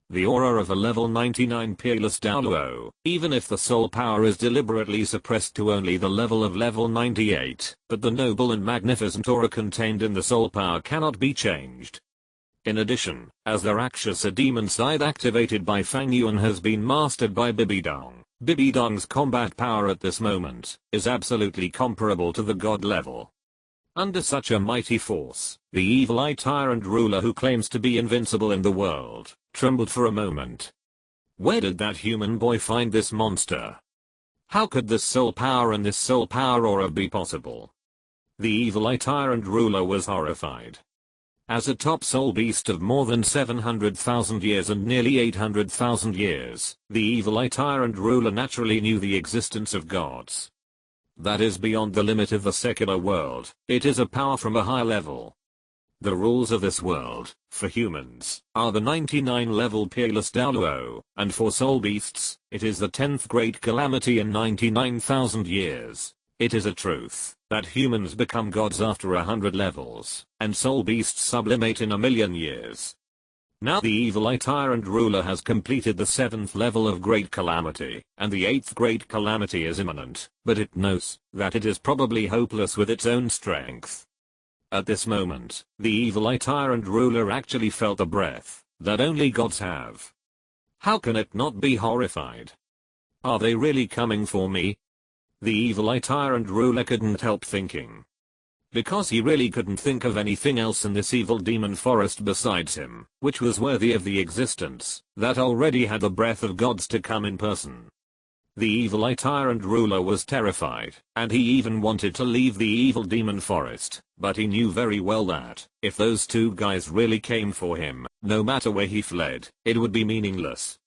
The aura of a level 99 peerless Douluo, even if the soul power is deliberately suppressed to only the level of level 98, but the noble and magnificent aura contained in the soul power cannot be changed. In addition, as the Rakshasa demon scythe activated by Fang Yuan has been mastered by Bibi Dang, Bibi Dang's combat power at this moment is absolutely comparable to the god level. Under such a mighty force, the evil eye tyrant ruler who claims to be invincible in the world, trembled for a moment. Where did that human boy find this monster? How could this soul power and this soul power aura be possible? The evil eye tyrant ruler was horrified. As a top soul beast of more than 700,000 years and nearly 800,000 years, the evil eye tyrant ruler naturally knew the existence of gods. That is beyond the limit of the secular world, it is a power from a high level. The rules of this world, for humans, are the 99 level peerless Douluo, and for soul beasts, it is the 10th great calamity in 99,000 years. It is a truth that humans become gods after 100 levels, and soul beasts sublimate in 1,000,000 years. Now the evil eye tyrant ruler has completed the 7th level of great calamity, and the 8th great calamity is imminent, but it knows that it is probably hopeless with its own strength. At this moment, the evil eye tyrant ruler actually felt a breath that only gods have. How can it not be horrified? Are they really coming for me? The evil eye tyrant ruler couldn't help thinking. Because he really couldn't think of anything else in this evil demon forest besides him, which was worthy of the existence, that already had the breath of gods to come in person. The evil eye tyrant ruler was terrified, and he even wanted to leave the evil demon forest, but he knew very well that, if those two guys really came for him, no matter where he fled, it would be meaningless.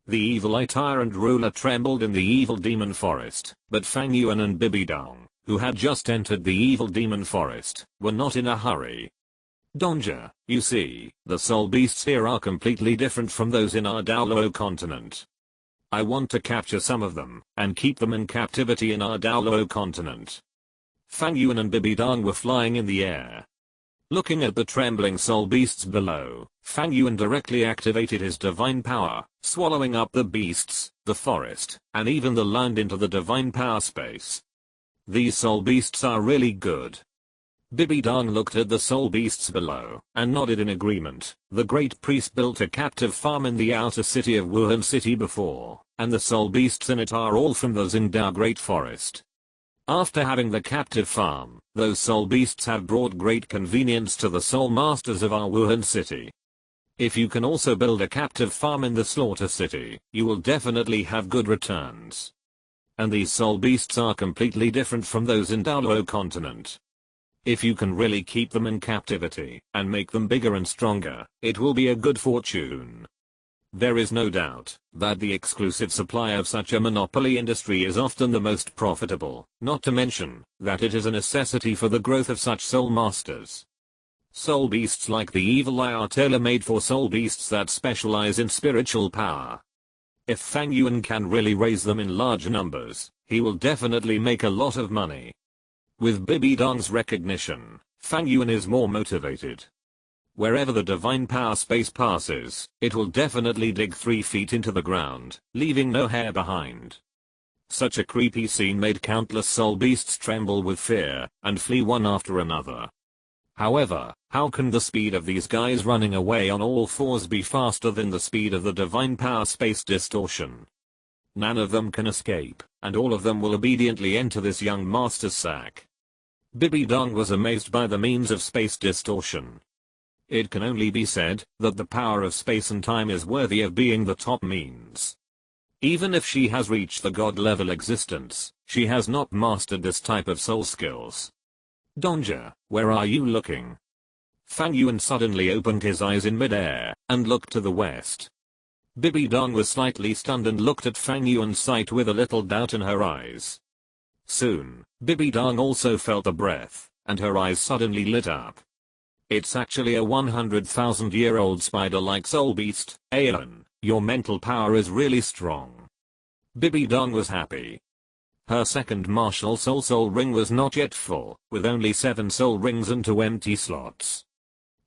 The evil eye tyrant ruler trembled in the evil demon forest, but Fang Yuan and Bibi Dang, who had just entered the evil demon forest, were not in a hurry. Donja, you see, the soul beasts here are completely different from those in our Douluo continent. I want to capture some of them, and keep them in captivity in our Douluo continent. Fang Yuan and Bibi Dang were flying in the air. Looking at the trembling soul beasts below, Fang Yuan directly activated his divine power, swallowing up the beasts, the forest, and even the land into the divine power space. These soul beasts are really good. Bibi Dang looked at the soul beasts below, and nodded in agreement. The great priest built a captive farm in the outer city of Wuhan City before, and the soul beasts in it are all from the Xingdao Great Forest. After having the captive farm, those soul beasts have brought great convenience to the soul masters of our Wuhan City. If you can also build a captive farm in the Slaughter City, you will definitely have good returns. And these soul beasts are completely different from those in Douluo Continent. If you can really keep them in captivity and make them bigger and stronger, it will be a good fortune. There is no doubt that the exclusive supply of such a monopoly industry is often the most profitable, not to mention that it is a necessity for the growth of such soul masters. Soul beasts like the evil eye are tailor-made for soul beasts that specialize in spiritual power. If Fang Yuan can really raise them in large numbers, he will definitely make a lot of money. With Bibi Dong's recognition, Fang Yuan is more motivated. Wherever the divine power space passes, it will definitely dig 3 feet into the ground, leaving no hair behind. Such a creepy scene made countless soul beasts tremble with fear and flee one after another. However, how can the speed of these guys running away on all fours be faster than the speed of the divine power space distortion? None of them can escape, and all of them will obediently enter this young master's sack. Bibi Dong was amazed by the means of space distortion. It can only be said that the power of space and time is worthy of being the top means. Even if she has reached the god-level existence, she has not mastered this type of soul skills. Donja, where are you looking? Fang Yuan suddenly opened his eyes in mid-air and looked to the west. Bibi Dong was slightly stunned and looked at Fang Yuan's sight with a little doubt in her eyes. Soon, Bibi Dong also felt a breath, and her eyes suddenly lit up. It's actually a 100,000-year-old spider-like soul beast. Aeon, your mental power is really strong. Bibi Dong was happy. Her second martial soul ring was not yet full, with only 7 soul rings and 2 empty slots.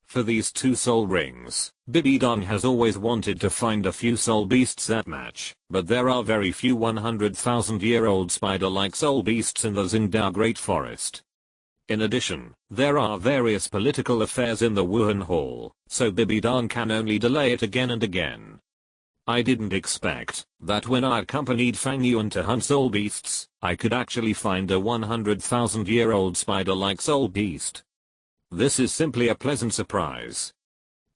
For these 2 soul rings, Bibi Dong has always wanted to find a few soul beasts that match, but there are very few 100,000-year-old spider-like soul beasts in the Xingdao Great Forest. In addition, there are various political affairs in the Wuhan Hall, so Bibi Dong can only delay it again and again. I didn't expect that when I accompanied Fang Yuan to hunt soul beasts, I could actually find a 100,000-year-old spider-like soul beast. This is simply a pleasant surprise.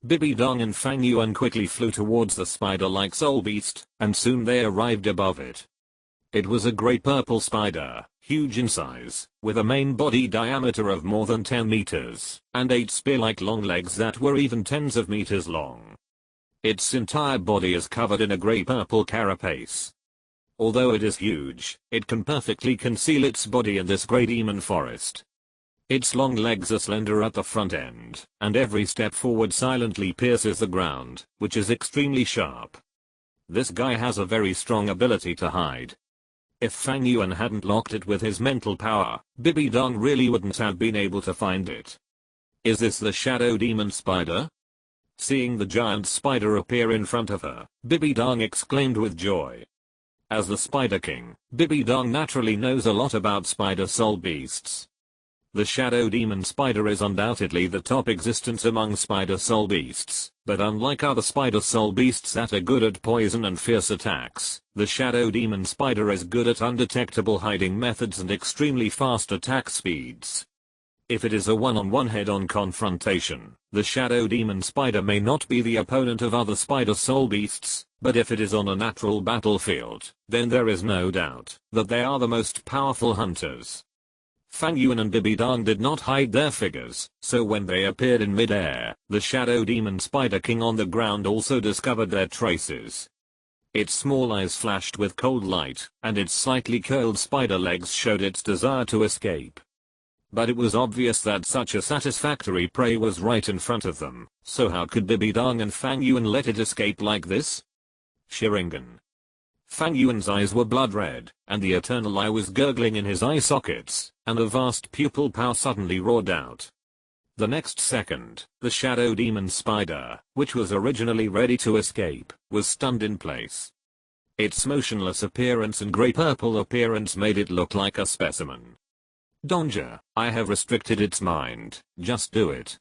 Bibi Dong and Fang Yuan quickly flew towards the spider-like soul beast, and soon they arrived above it. It was a great purple spider, huge in size, with a main body diameter of more than 10 meters, and 8 spear-like long legs that were even tens of meters long. Its entire body is covered in a grey-purple carapace. Although it is huge, it can perfectly conceal its body in this grey demon forest. Its long legs are slender at the front end, and every step forward silently pierces the ground, which is extremely sharp. This guy has a very strong ability to hide. If Fang Yuan hadn't locked it with his mental power, Bibi Dong really wouldn't have been able to find it. Is this the shadow demon spider? Seeing the giant spider appear in front of her, Bibi Dong exclaimed with joy. As the Spider King, Bibi Dong naturally knows a lot about spider soul beasts. The shadow demon spider is undoubtedly the top existence among spider soul beasts, but unlike other spider soul beasts that are good at poison and fierce attacks, the shadow demon spider is good at undetectable hiding methods and extremely fast attack speeds. If it is a one-on-one head-on confrontation, the shadow demon spider may not be the opponent of other spider soul beasts, but if it is on a natural battlefield, then there is no doubt that they are the most powerful hunters. Fang Yuan and Bibi Dong did not hide their figures, so when they appeared in mid-air, the shadow demon spider king on the ground also discovered their traces. Its small eyes flashed with cold light, and its slightly curled spider legs showed its desire to escape. But it was obvious that such a satisfactory prey was right in front of them, so how could Bibi Dong and Fang Yuan let it escape like this? Sharingan. Fang Yuan's eyes were blood red, and the eternal eye was gurgling in his eye sockets, and a vast pupil power suddenly roared out. The next second, the shadow demon spider, which was originally ready to escape, was stunned in place. Its motionless appearance and grey-purple appearance made it look like a specimen. Donja, I have restricted its mind, just do it.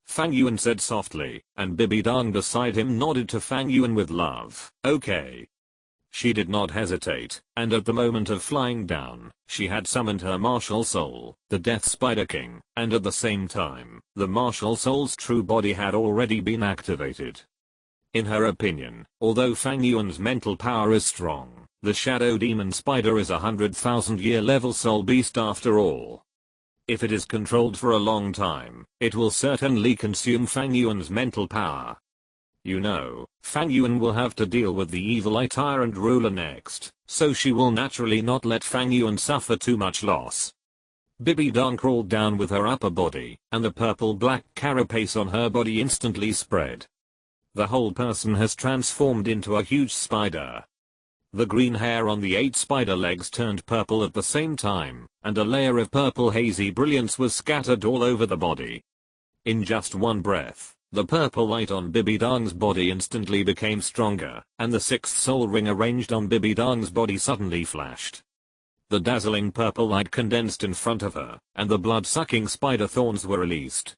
Fang Yuan said softly, and Bibi Dong beside him nodded to Fang Yuan with love. Okay. She did not hesitate, and at the moment of flying down, she had summoned her martial soul, the Death Spider King, and at the same time, the martial soul's true body had already been activated. In her opinion, although Fang Yuan's mental power is strong, the shadow demon spider is a 100,000-year level soul beast after all. If it is controlled for a long time, it will certainly consume Fang Yuan's mental power. You know, Fang Yuan will have to deal with the evil eye tyrant ruler next, so she will naturally not let Fang Yuan suffer too much loss. Bibi Dong crawled down with her upper body, and the purple-black carapace on her body instantly spread. The whole person has transformed into a huge spider. The green hair on the 8 spider legs turned purple at the same time, and a layer of purple hazy brilliance was scattered all over the body. In just one breath, the purple light on Bibi Dong's body instantly became stronger, and the 6th soul ring arranged on Bibi Dong's body suddenly flashed. The dazzling purple light condensed in front of her, and the blood-sucking spider thorns were released.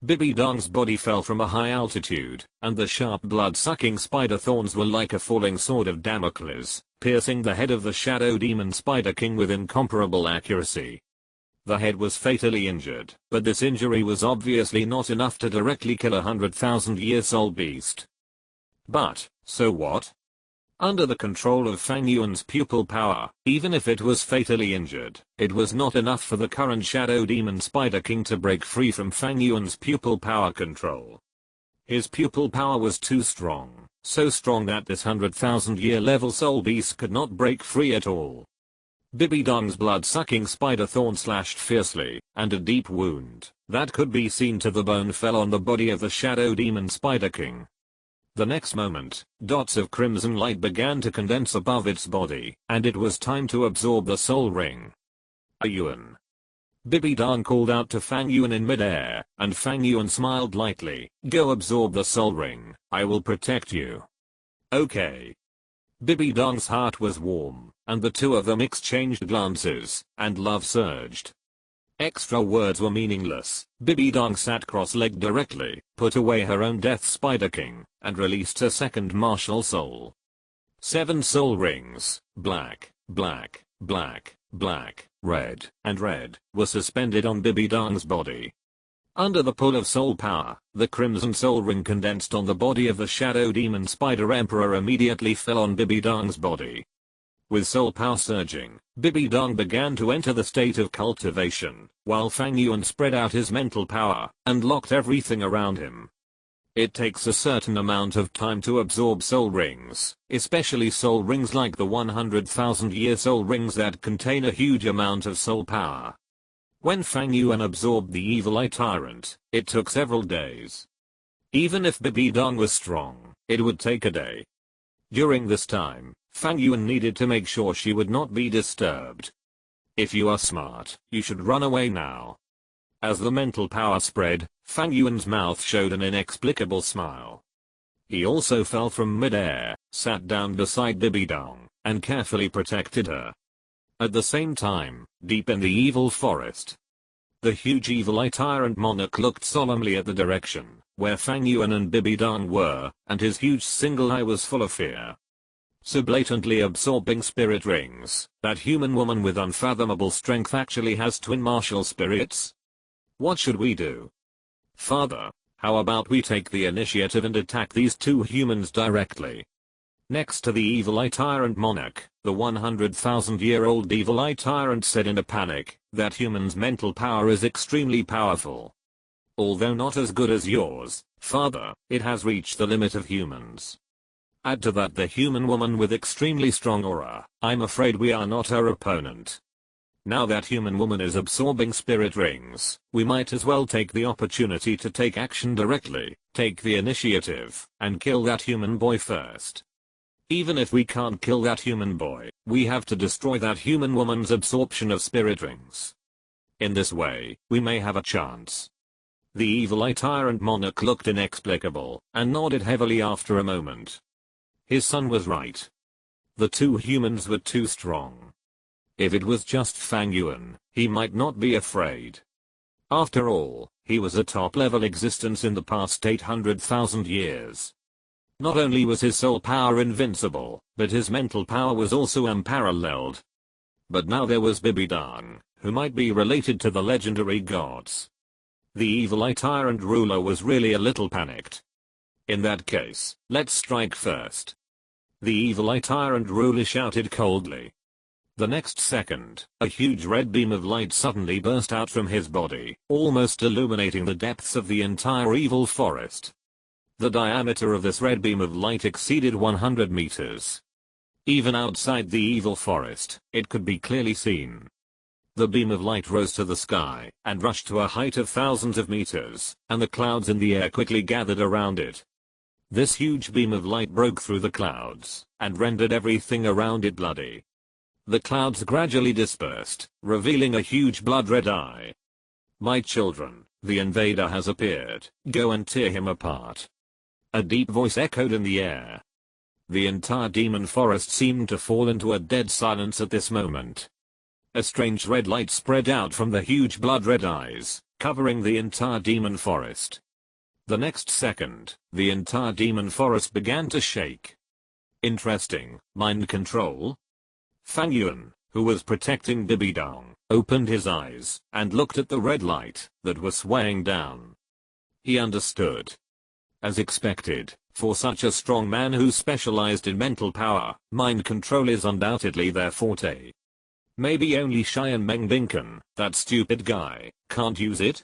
Bibi Dong's body fell from a high altitude, and the sharp blood-sucking spider thorns were like a falling sword of Damocles, piercing the head of the shadow demon Spider King with incomparable accuracy. The head was fatally injured, but this injury was obviously not enough to directly kill a 100,000-year soul beast. But, so what? Under the control of Fang Yuan's pupil power, even if it was fatally injured, it was not enough for the current Shadow Demon Spider King to break free from Fang Yuan's pupil power control. His pupil power was too strong, so strong that this 100,000-year level soul beast could not break free at all. Bibi Dong's blood-sucking spider thorn slashed fiercely, and a deep wound, that could be seen to the bone, fell on the body of the Shadow Demon Spider King. The next moment, dots of crimson light began to condense above its body, and it was time to absorb the soul ring. Yuan. Bibi Dong called out to Fang Yuan in midair, and Fang Yuan smiled lightly. Go absorb the soul ring, I will protect you. Okay. Bibi Dong's heart was warm, and the two of them exchanged glances, and love surged. Extra words were meaningless. Bibi Dong sat cross-legged directly, put away her own Death Spider King, and released her second martial soul. 7 soul rings, black, black, black, black, red, and red, were suspended on Bibi Dong's body. Under the pull of soul power, the crimson soul ring condensed on the body of the Shadow Demon Spider Emperor immediately fell on Bibi Dong's body. With soul power surging, Bibi Dong began to enter the state of cultivation, while Fang Yuan spread out his mental power, and locked everything around him. It takes a certain amount of time to absorb soul rings, especially soul rings like the 100,000-year soul rings that contain a huge amount of soul power. When Fang Yuan absorbed the evil eye tyrant, it took several days. Even if Bibi Dong was strong, it would take a day. During this time, Fang Yuan needed to make sure she would not be disturbed. If you are smart, you should run away now. As the mental power spread, Fang Yuan's mouth showed an inexplicable smile. He also fell from midair, sat down beside Bibi Dong, and carefully protected her. At the same time, deep in the evil forest, the huge evil eye tyrant monarch looked solemnly at the direction where Fang Yuan and Bibi Dong were, and his huge single eye was full of fear. So blatantly absorbing spirit rings, that human woman with unfathomable strength actually has twin martial spirits? What should we do? Father, how about we take the initiative and attack these two humans directly? Next to the evil eye tyrant monarch, the 100,000-year-old evil eye tyrant said in a panic, that human's mental power is extremely powerful. Although not as good as yours, father, it has reached the limit of humans. Add to that the human woman with extremely strong aura. I'm afraid we are not her opponent. Now that human woman is absorbing spirit rings, we might as well take the opportunity to take action directly, take the initiative, and kill that human boy first. Even if we can't kill that human boy, we have to destroy that human woman's absorption of spirit rings. In this way, we may have a chance. The evil eye tyrant monarch looked inexplicable, and nodded heavily after a moment. His son was right. The two humans were too strong. If it was just Fang Yuan, he might not be afraid. After all, he was a top-level existence in the past 800,000 years. Not only was his soul power invincible, but his mental power was also unparalleled. But now there was Bibi Dong, who might be related to the legendary gods. The evil eye tyrant ruler was really a little panicked. In that case, let's strike first. The evil eye tyrant ruler shouted coldly. The next second, a huge red beam of light suddenly burst out from his body, almost illuminating the depths of the entire evil forest. The diameter of this red beam of light exceeded 100 meters. Even outside the evil forest, it could be clearly seen. The beam of light rose to the sky and rushed to a height of thousands of meters, and the clouds in the air quickly gathered around it. This huge beam of light broke through the clouds and rendered everything around it bloody. The clouds gradually dispersed, revealing a huge blood-red eye. "My children, the invader has appeared. Go and tear him apart." A deep voice echoed in the air. The entire demon forest seemed to fall into a dead silence at this moment. A strange red light spread out from the huge blood-red eyes, covering the entire demon forest. The next second, the entire demon forest began to shake. Interesting, mind control? Fang Yuan, who was protecting Bibidong, opened his eyes and looked at the red light that was swaying down. He understood. As expected, for such a strong man who specialized in mental power, mind control is undoubtedly their forte. Maybe only Xian Mengbinken, that stupid guy, can't use it?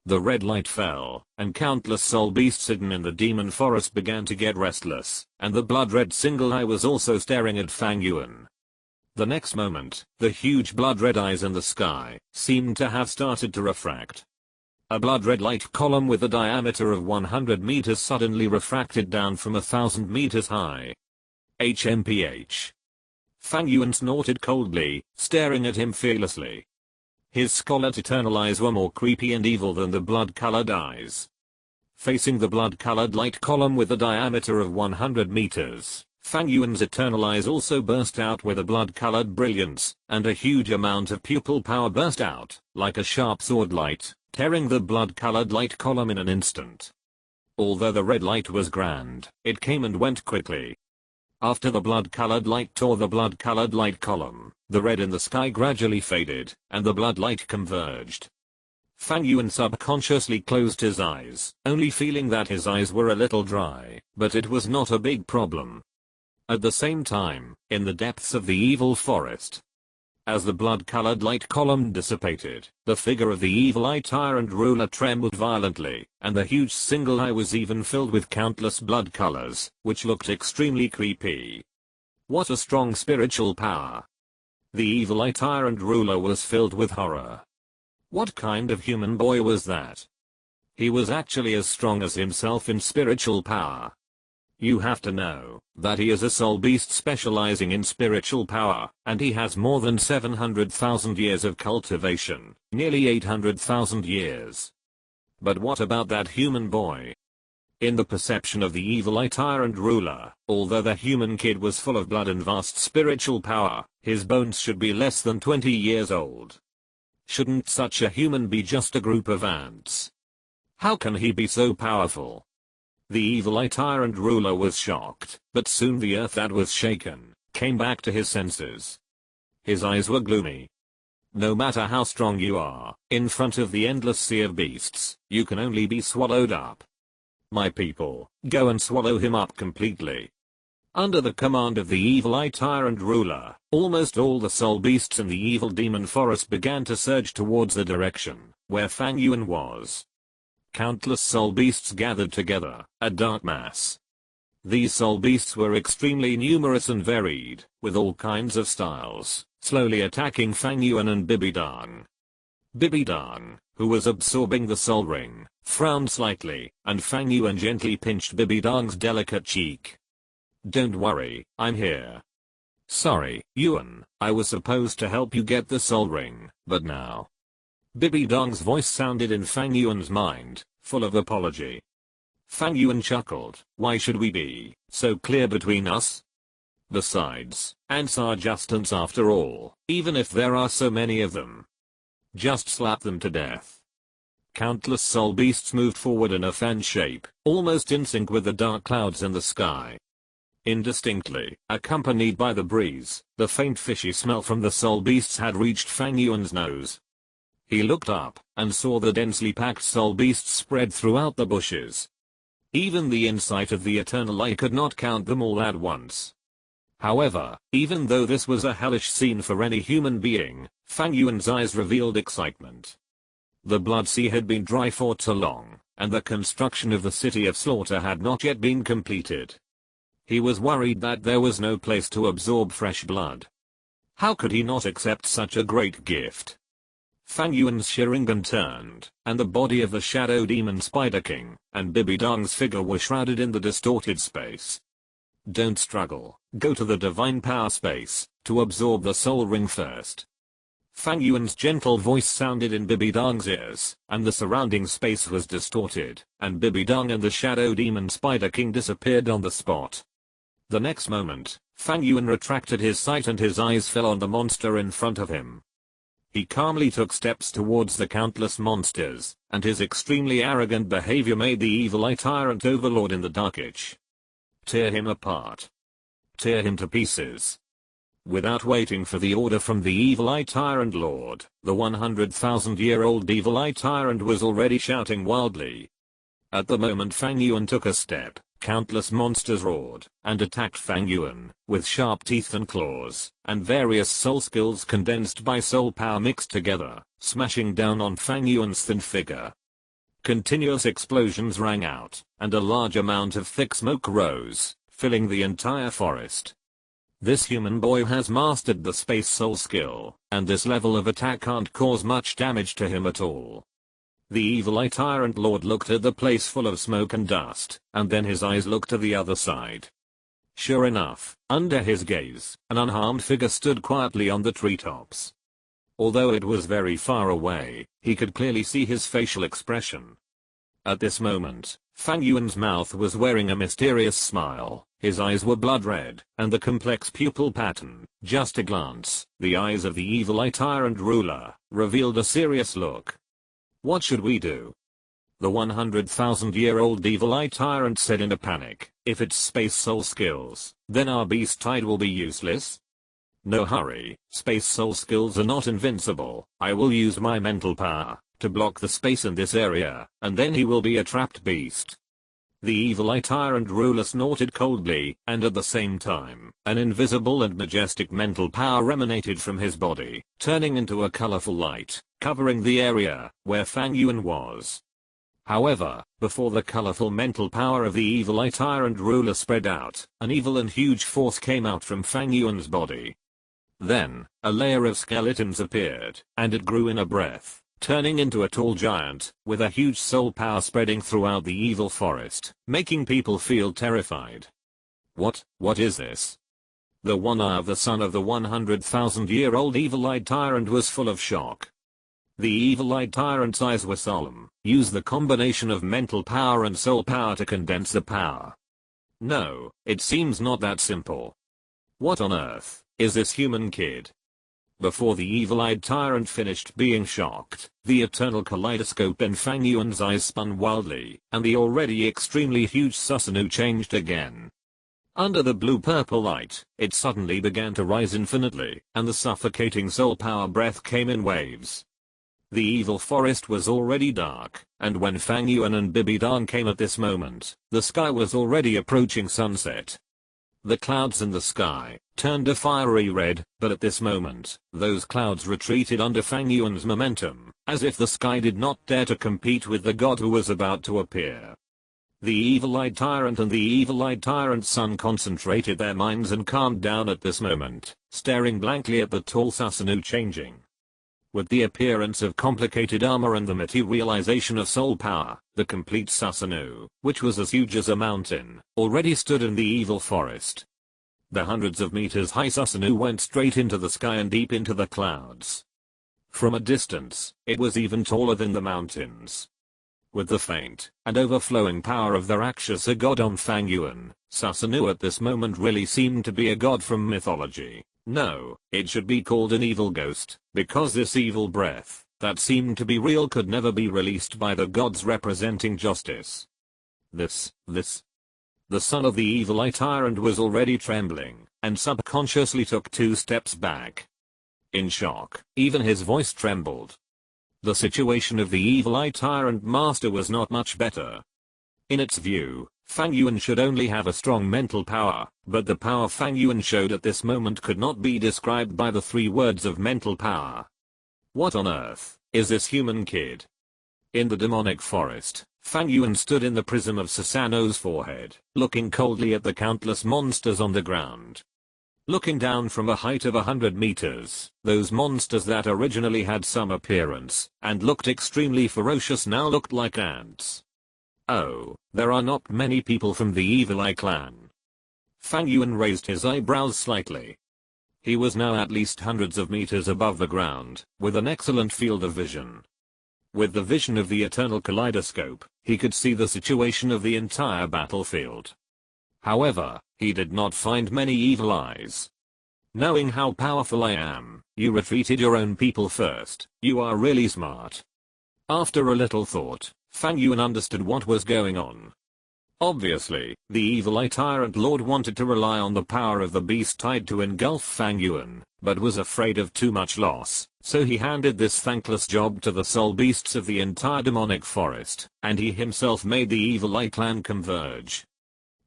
The red light fell, and countless soul beasts hidden in the demon forest began to get restless, and the blood-red single eye was also staring at Fang Yuan. The next moment, the huge blood-red eyes in the sky seemed to have started to refract. A blood-red light column with a diameter of 100 meters suddenly refracted down from 1,000 meters high. HMPH. Fang Yuan snorted coldly, staring at him fearlessly. His scarlet eternal eyes were more creepy and evil than the blood-colored eyes. Facing the blood-colored light column with a diameter of 100 meters, Fang Yuan's eternal eyes also burst out with a blood-colored brilliance, and a huge amount of pupil power burst out, like a sharp sword light, tearing the blood-colored light column in an instant. Although the red light was grand, it came and went quickly. After the blood-colored light tore the blood-colored light column, the red in the sky gradually faded, and the blood light converged. Fang Yuan subconsciously closed his eyes, only feeling that his eyes were a little dry, but it was not a big problem. At the same time, in the depths of the evil forest, as the blood-colored light column dissipated, the figure of the evil eye tyrant ruler trembled violently, and the huge single eye was even filled with countless blood colors, which looked extremely creepy. What a strong spiritual power! The evil eye tyrant ruler was filled with horror. What kind of human boy was that? He was actually as strong as himself in spiritual power. You have to know that he is a soul beast specializing in spiritual power, and he has more than 700,000 years of cultivation, nearly 800,000 years. But what about that human boy? In the perception of the evil eye tyrant ruler, although the human kid was full of blood and vast spiritual power, his bones should be less than 20 years old. Shouldn't such a human be just a group of ants? How can he be so powerful? The evil eye tyrant ruler was shocked, but soon the earth that was shaken came back to his senses. His eyes were gloomy. No matter how strong you are, in front of the endless sea of beasts, you can only be swallowed up. My people, go and swallow him up completely. Under the command of the evil eye tyrant ruler, almost all the soul beasts in the evil demon forest began to surge towards the direction where Fang Yuan was. Countless soul beasts gathered together, a dark mass. These soul beasts were extremely numerous and varied, with all kinds of styles, slowly attacking Fang Yuan and Bibidong. Bibidong, who was absorbing the soul ring, frowned slightly, and Fang Yuan gently pinched Bibidong's delicate cheek. "Don't worry, I'm here." "Sorry, Yuan, I was supposed to help you get the soul ring, but now." Bibidong's voice sounded in Fang Yuan's mind, full of apology. Fang Yuan chuckled. "Why should we be so clear between us? Besides, ants are just ants after all, even if there are so many of them. Just slap them to death." Countless soul beasts moved forward in a fan shape, almost in sync with the dark clouds in the sky. Indistinctly, accompanied by the breeze, the faint fishy smell from the soul beasts had reached Fang Yuan's nose. He looked up, and saw the densely packed soul beasts spread throughout the bushes. Even the insight of the eternal eye could not count them all at once. However, even though this was a hellish scene for any human being, Fang Yuan's eyes revealed excitement. The Blood Sea had been dry for too long, and the construction of the City of Slaughter had not yet been completed. He was worried that there was no place to absorb fresh blood. How could he not accept such a great gift? Fang Yuan's Sharingan turned, and the body of the Shadow Demon Spider King and Bibi Dong's figure were shrouded in the distorted space. Don't struggle, go to the Divine Power Space to absorb the Soul Ring first. Fang Yuan's gentle voice sounded in Bibi Dong's ears, and the surrounding space was distorted, and Bibi Dong and the Shadow Demon Spider King disappeared on the spot. The next moment, Fang Yuan retracted his sight and his eyes fell on the monster in front of him. He calmly took steps towards the countless monsters, and his extremely arrogant behavior made the evil eye tyrant overlord in the dark itch. Tear him apart. Tear him to pieces. Without waiting for the order from the evil eye tyrant lord, the 100,000-year-old evil eye tyrant was already shouting wildly. At the moment Fang Yuan took a step, countless monsters roared and attacked Fang Yuan with sharp teeth and claws, and various soul skills condensed by soul power mixed together, smashing down on Fang Yuan's thin figure. Continuous explosions rang out, and a large amount of thick smoke rose, filling the entire forest. This human boy has mastered the space soul skill, and this level of attack can't cause much damage to him at all. The evil eye tyrant lord looked at the place full of smoke and dust, and then his eyes looked to the other side. Sure enough, under his gaze, an unharmed figure stood quietly on the treetops. Although it was very far away, he could clearly see his facial expression. At this moment, Fang Yuan's mouth was wearing a mysterious smile, his eyes were blood red, and the complex pupil pattern, just a glance, the eyes of the evil eye tyrant ruler, revealed a serious look. What should we do? The 100,000-year-old evil eye tyrant said in a panic. If it's space soul skills, then our beast tide will be useless. No hurry, space soul skills are not invincible. I will use my mental power to block the space in this area, and then he will be a trapped beast. The evil eye tyrant ruler snorted coldly, and at the same time, an invisible and majestic mental power emanated from his body, turning into a colorful light, covering the area where Fang Yuan was. However, before the colorful mental power of the evil eye tyrant ruler spread out, an evil and huge force came out from Fang Yuan's body. Then, a layer of skeletons appeared, and it grew in a breath, turning into a tall giant, with a huge soul power spreading throughout the evil forest, making people feel terrified. What is this? The one eye of the son of the 100,000-year-old evil-eyed tyrant was full of shock. The evil-eyed tyrant's eyes were solemn. Use the combination of mental power and soul power to condense the power. No, it seems not that simple. What on earth is this human kid? Before the evil-eyed tyrant finished being shocked, the eternal kaleidoscope in Fang Yuan's eyes spun wildly, and the already extremely huge Susanoo changed again. Under the blue-purple light, it suddenly began to rise infinitely, and the suffocating soul power breath came in waves. The evil forest was already dark, and when Fang Yuan and Bibi Dong came at this moment, the sky was already approaching sunset. The clouds in the sky turned a fiery red, but at this moment, those clouds retreated under Fang Yuan's momentum, as if the sky did not dare to compete with the god who was about to appear. The evil-eyed tyrant and the evil-eyed tyrant's son concentrated their minds and calmed down at this moment, staring blankly at the tall Susanoo changing. With the appearance of complicated armor and the materialization of soul power, the complete Susanoo, which was as huge as a mountain, already stood in the evil forest. The hundreds of meters high Susanoo went straight into the sky and deep into the clouds. From a distance, it was even taller than the mountains. With the faint and overflowing power of the Rakshasa god on Fang Yuan, Susanoo at this moment really seemed to be a god from mythology. No, it should be called an evil ghost, because this evil breath, that seemed to be real, could never be released by the gods representing justice. The son of the evil-eye tyrant was already trembling, and subconsciously took 2 steps back. In shock, even his voice trembled. The situation of the evil-eye tyrant master was not much better. In its view, Fang Yuan should only have a strong mental power, but the power Fang Yuan showed at this moment could not be described by the 3 words of mental power. What on earth is this human kid? In the demonic forest, Fang Yuan stood in the prism of Susanoo's forehead, looking coldly at the countless monsters on the ground. Looking down from a height of 100 meters, those monsters that originally had some appearance and looked extremely ferocious now looked like ants. Oh, there are not many people from the Evil Eye clan. Fang Yuan raised his eyebrows slightly. He was now at least hundreds of meters above the ground, with an excellent field of vision. With the vision of the eternal kaleidoscope, he could see the situation of the entire battlefield. However, he did not find many evil eyes. Knowing how powerful I am, you retreated your own people first. You are really smart. After a little thought, Fang Yuan understood what was going on. Obviously, the Evil Eye Tyrant Lord wanted to rely on the power of the beast tide to engulf Fang Yuan, but was afraid of too much loss, so he handed this thankless job to the soul beasts of the entire demonic forest, and he himself made the Evil Eye clan converge.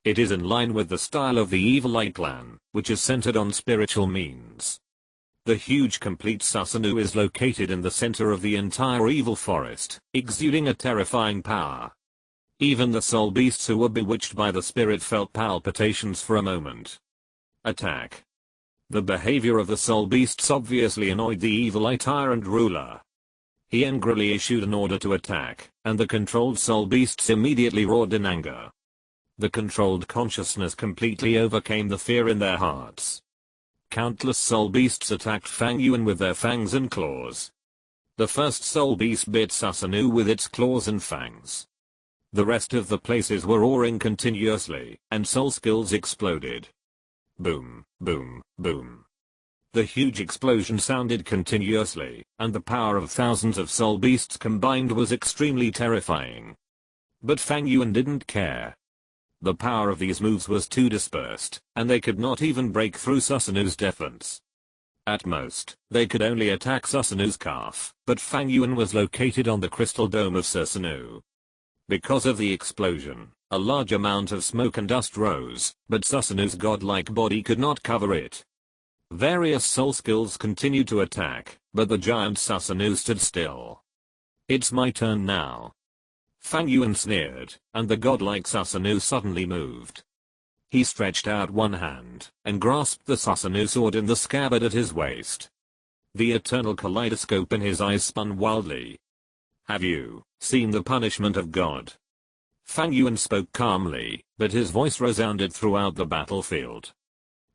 It is in line with the style of the Evil Eye clan, which is centered on spiritual means. The huge complete Susanoo is located in the center of the entire evil forest, exuding a terrifying power. Even the soul beasts who were bewitched by the spirit felt palpitations for a moment. Attack. The behavior of the soul beasts obviously annoyed the Evil Eye Tyrant ruler. He angrily issued an order to attack, and the controlled soul beasts immediately roared in anger. The controlled consciousness completely overcame the fear in their hearts. Countless soul beasts attacked Fang Yuan with their fangs and claws. The first soul beast bit Susanoo with its claws and fangs. The rest of the places were roaring continuously, and soul skills exploded. Boom, boom, boom. The huge explosion sounded continuously, and the power of thousands of soul beasts combined was extremely terrifying. But Fang Yuan didn't care. The power of these moves was too dispersed, and they could not even break through Susanoo's defense. At most, they could only attack Susanoo's calf, but Fang Yuan was located on the crystal dome of Susanoo. Because of the explosion, a large amount of smoke and dust rose, but Susanoo's godlike body could not cover it. Various soul skills continued to attack, but the giant Susanoo stood still. It's my turn now. Fang Yuan sneered, and the godlike Susanoo suddenly moved. He stretched out one hand, and grasped the Susanoo sword in the scabbard at his waist. The eternal kaleidoscope in his eyes spun wildly. Have you seen the punishment of God? Fang Yuan spoke calmly, but his voice resounded throughout the battlefield.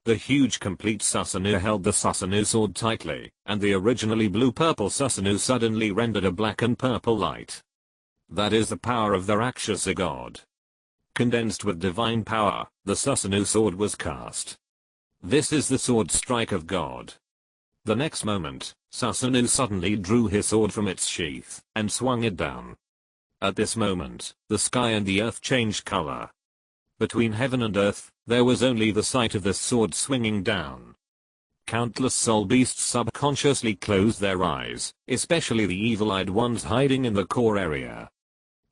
The huge complete Susanoo held the Susanoo sword tightly, and the originally blue-purple Susanoo suddenly rendered a black and purple light. That is the power of the Rakshasa god. Condensed with divine power, the Susanoo sword was cast. This is the sword strike of God. The next moment, Susanoo suddenly drew his sword from its sheath, and swung it down. At this moment, the sky and the earth changed color. Between heaven and earth, there was only the sight of this sword swinging down. Countless soul beasts subconsciously closed their eyes, especially the evil-eyed ones hiding in the core area.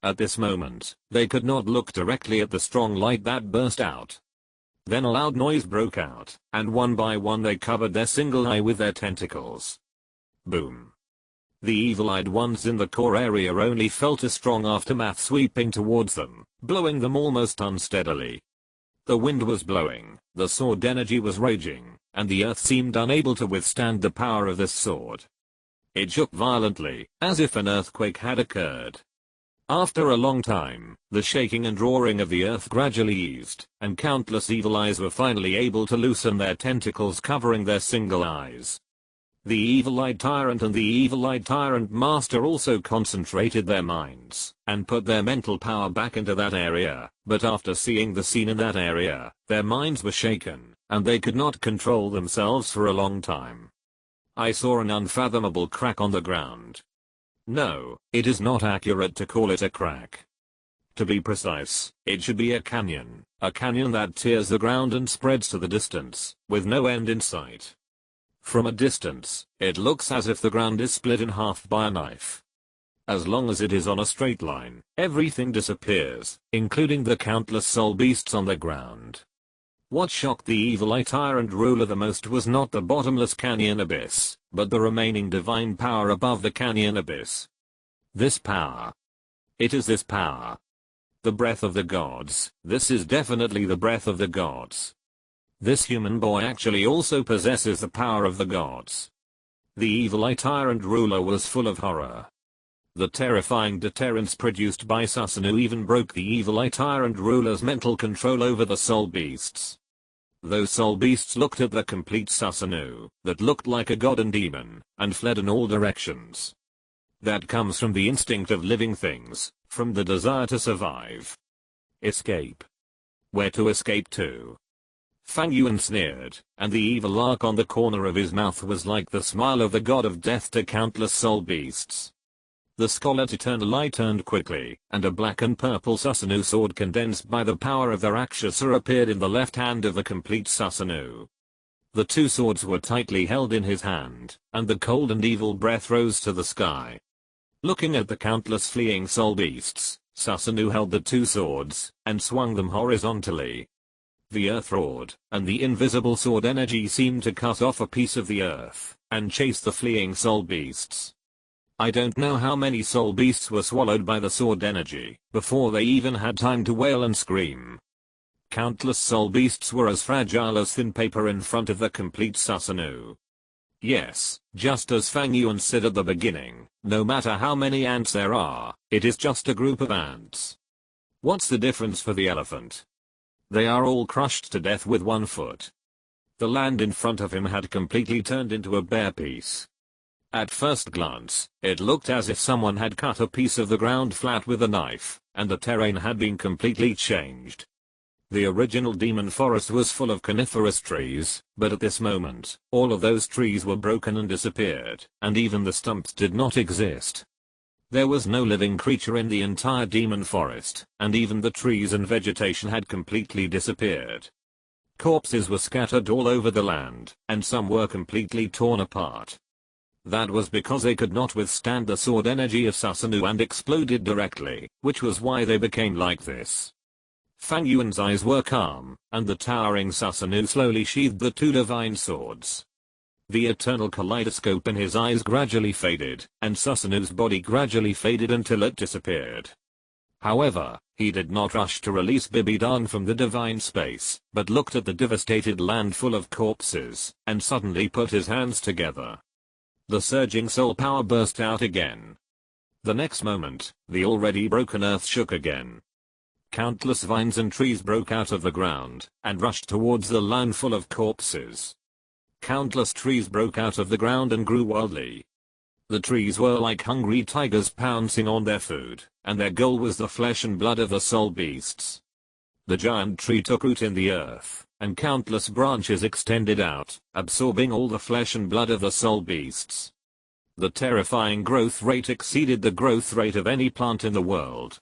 At this moment, they could not look directly at the strong light that burst out. Then a loud noise broke out, and one by one they covered their single eye with their tentacles. Boom. The evil-eyed ones in the core area only felt a strong aftermath sweeping towards them, blowing them almost unsteadily. The wind was blowing, the sword energy was raging, and the earth seemed unable to withstand the power of this sword. It shook violently, as if an earthquake had occurred. After a long time, the shaking and roaring of the earth gradually eased, and countless evil eyes were finally able to loosen their tentacles covering their single eyes. The evil-eyed tyrant and the evil-eyed tyrant master also concentrated their minds, and put their mental power back into that area, but after seeing the scene in that area, their minds were shaken, and they could not control themselves for a long time. I saw an unfathomable crack on the ground. No, it is not accurate to call it a crack. To be precise, it should be a canyon that tears the ground and spreads to the distance, with no end in sight. From a distance, it looks as if the ground is split in half by a knife. As long as it is on a straight line, everything disappears, including the countless soul beasts on the ground. What shocked the evil eye tyrant ruler the most was not the bottomless canyon abyss, but the remaining divine power above the canyon abyss. This power. It is this power. The breath of the gods. This is definitely the breath of the gods. This human boy actually also possesses the power of the gods. The evil eye tyrant ruler was full of horror. The terrifying deterrence produced by Susanoo even broke the evil eye tyrant ruler's mental control over the soul beasts. Those soul beasts looked at the complete Susanoo, that looked like a god and demon, and fled in all directions. That comes from the instinct of living things, from the desire to survive. Escape. Where to escape to? Fang Yuan sneered, and the evil arc on the corner of his mouth was like the smile of the god of death to countless soul beasts. The scarlet eternal eye turned quickly, and a black and purple Susanoo sword condensed by the power of the Rakshasa appeared in the left hand of the complete Susanoo. The two swords were tightly held in his hand, and the cold and evil breath rose to the sky. Looking at the countless fleeing soul beasts, Susanoo held the two swords, and swung them horizontally. The earth roared, and the invisible sword energy seemed to cut off a piece of the earth, and chase the fleeing soul beasts. I don't know how many soul beasts were swallowed by the sword energy, before they even had time to wail and scream. Countless soul beasts were as fragile as thin paper in front of the complete Susanoo. Yes, just as Fang Yuan said at the beginning, no matter how many ants there are, it is just a group of ants. What's the difference for the elephant? They are all crushed to death with one foot. The land in front of him had completely turned into a bare piece. At first glance, it looked as if someone had cut a piece of the ground flat with a knife, and the terrain had been completely changed. The original demon forest was full of coniferous trees, but at this moment, all of those trees were broken and disappeared, and even the stumps did not exist. There was no living creature in the entire demon forest, and even the trees and vegetation had completely disappeared. Corpses were scattered all over the land, and some were completely torn apart. That was because they could not withstand the sword energy of Susanoo and exploded directly, which was why they became like this. Fang Yuan's eyes were calm, and the towering Susanoo slowly sheathed the two divine swords. The eternal kaleidoscope in his eyes gradually faded, and Susanoo's body gradually faded until it disappeared. However, he did not rush to release Bibidan from the divine space, but looked at the devastated land full of corpses, and suddenly put his hands together. The surging soul power burst out again. The next moment, the already broken earth shook again. Countless vines and trees broke out of the ground, and rushed towards the land full of corpses. Countless trees broke out of the ground and grew wildly. The trees were like hungry tigers pouncing on their food, and their goal was the flesh and blood of the soul beasts. The giant tree took root in the earth, and countless branches extended out, absorbing all the flesh and blood of the soul beasts. The terrifying growth rate exceeded the growth rate of any plant in the world.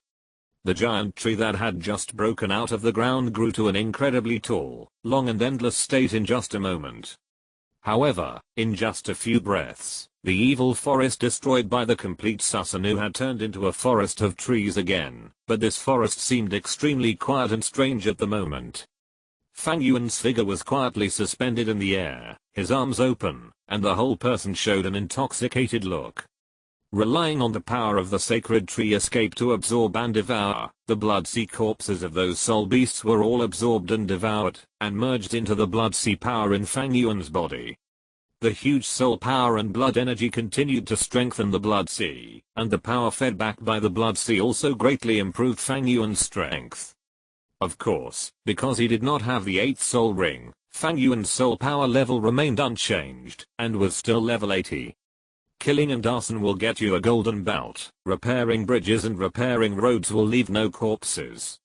The giant tree that had just broken out of the ground grew to an incredibly tall, long and endless state in just a moment. However, in just a few breaths, the evil forest destroyed by the complete Susanoo had turned into a forest of trees again, but this forest seemed extremely quiet and strange at the moment. Fang Yuan's figure was quietly suspended in the air, his arms open, and the whole person showed an intoxicated look. Relying on the power of the sacred tree escape to absorb and devour, the blood sea corpses of those soul beasts were all absorbed and devoured, and merged into the blood sea power in Fang Yuan's body. The huge soul power and blood energy continued to strengthen the blood sea, and the power fed back by the blood sea also greatly improved Fang Yuan's strength. Of course, because he did not have the 8th soul ring, Fang Yuan's soul power level remained unchanged, and was still level 80. Killing and arson will get you a golden belt, repairing bridges and repairing roads will leave no corpses.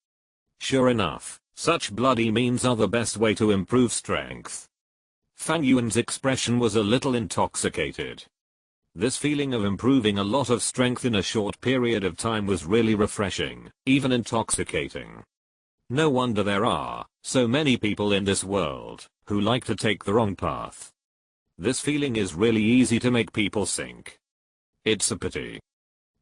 Sure enough, such bloody means are the best way to improve strength. Fang Yuan's expression was a little intoxicated. This feeling of improving a lot of strength in a short period of time was really refreshing, even intoxicating. No wonder there are so many people in this world who like to take the wrong path. This feeling is really easy to make people sink. It's a pity.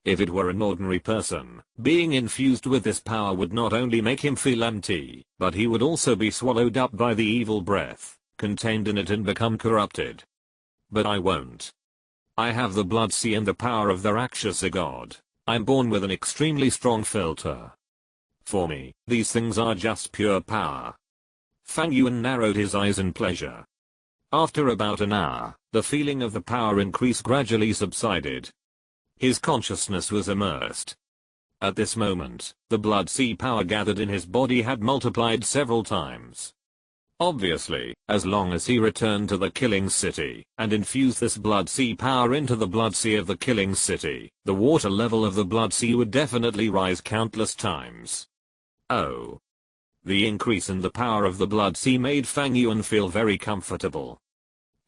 If it were an ordinary person, being infused with this power would not only make him feel empty, but he would also be swallowed up by the evil breath contained in it and become corrupted. But I won't. I have the blood sea and the power of the Rakshasa god. I'm born with an extremely strong filter. For me, these things are just pure power. Fang Yuan narrowed his eyes in pleasure. After about an hour, the feeling of the power increase gradually subsided. His consciousness was immersed. At this moment, the blood sea power gathered in his body had multiplied several times. Obviously, as long as he returned to the killing city and infused this blood sea power into the blood sea of the killing city, the water level of the blood sea would definitely rise countless times. Oh. The increase in the power of the blood sea made Fang Yuan feel very comfortable.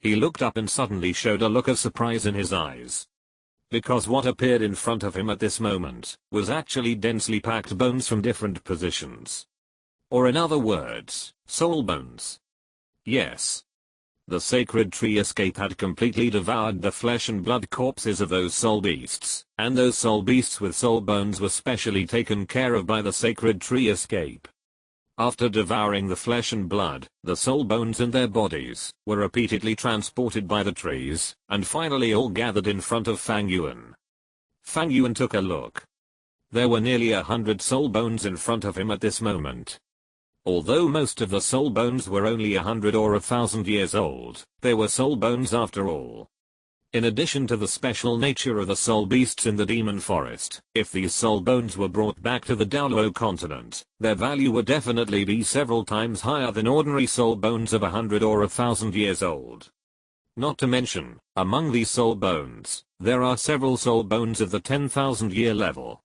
He looked up and suddenly showed a look of surprise in his eyes. Because what appeared in front of him at this moment was actually densely packed bones from different positions. Or in other words, soul bones. Yes. The sacred tree escape had completely devoured the flesh and blood corpses of those soul beasts, and those soul beasts with soul bones were specially taken care of by the sacred tree escape. After devouring the flesh and blood, the soul bones in their bodies were repeatedly transported by the trees, and finally all gathered in front of Fang Yuan. Fang Yuan took a look. There were nearly 100 soul bones in front of him at this moment. Although most of the soul bones were only 100 or 1,000 years old, they were soul bones after all. In addition to the special nature of the soul beasts in the demon forest, if these soul bones were brought back to the Douluo Continent, their value would definitely be several times higher than ordinary soul bones of 100 or 1,000 years old. Not to mention, among these soul bones, there are several soul bones of the 10,000 year level.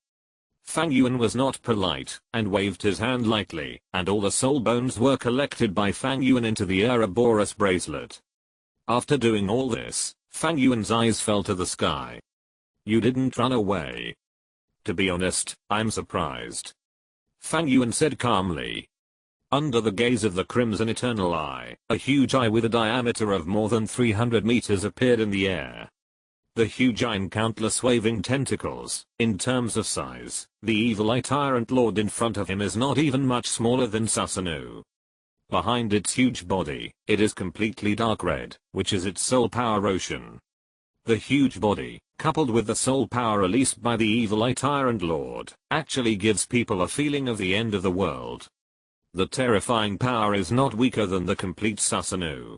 Fang Yuan was not polite, and waved his hand lightly, and all the soul bones were collected by Fang Yuan into the Ouroboros bracelet. After doing all this, Fang Yuan's eyes fell to the sky. You didn't run away. To be honest, I'm surprised. Fang Yuan said calmly. Under the gaze of the Crimson Eternal Eye, a huge eye with a diameter of more than 300 meters appeared in the air. The huge eye and countless waving tentacles. In terms of size, the evil eye tyrant lord in front of him is not even much smaller than Susanoo. Behind its huge body, it is completely dark red, which is its soul power ocean. The huge body, coupled with the soul power released by the evil eye tyrant lord, actually gives people a feeling of the end of the world. The terrifying power is not weaker than the complete Susanoo.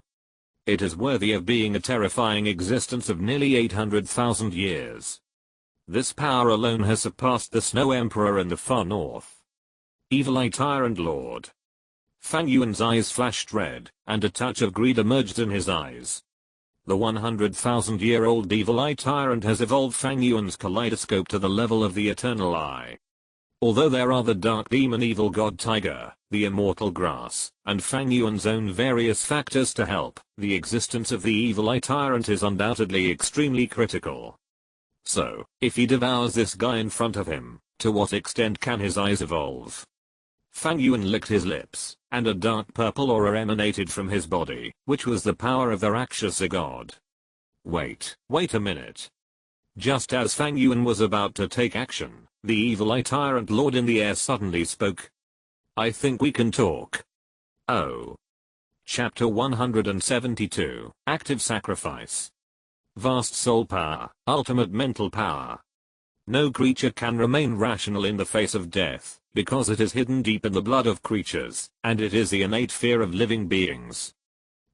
It is worthy of being a terrifying existence of nearly 800,000 years. This power alone has surpassed the Snow Emperor in the far north. Evil Eye Tyrant Lord. Fang Yuan's eyes flashed red, and a touch of greed emerged in his eyes. The 100,000-year-old Evil Eye Tyrant has evolved Fang Yuan's kaleidoscope to the level of the Eternal Eye. Although there are the Dark Demon Evil God Tiger, the Immortal Grass, and Fang Yuan's own various factors to help, the existence of the Evil Eye Tyrant is undoubtedly extremely critical. So, if he devours this guy in front of him, to what extent can his eyes evolve? Fang Yuan licked his lips, and a dark purple aura emanated from his body, which was the power of the Rakshasa god. Wait a minute. Just as Fang Yuan was about to take action, the Evil Eye Tyrant Lord in the air suddenly spoke. I think we can talk. Oh. Chapter 172, Active Sacrifice. Vast soul power, ultimate mental power. No creature can remain rational in the face of death, because it is hidden deep in the blood of creatures, and it is the innate fear of living beings.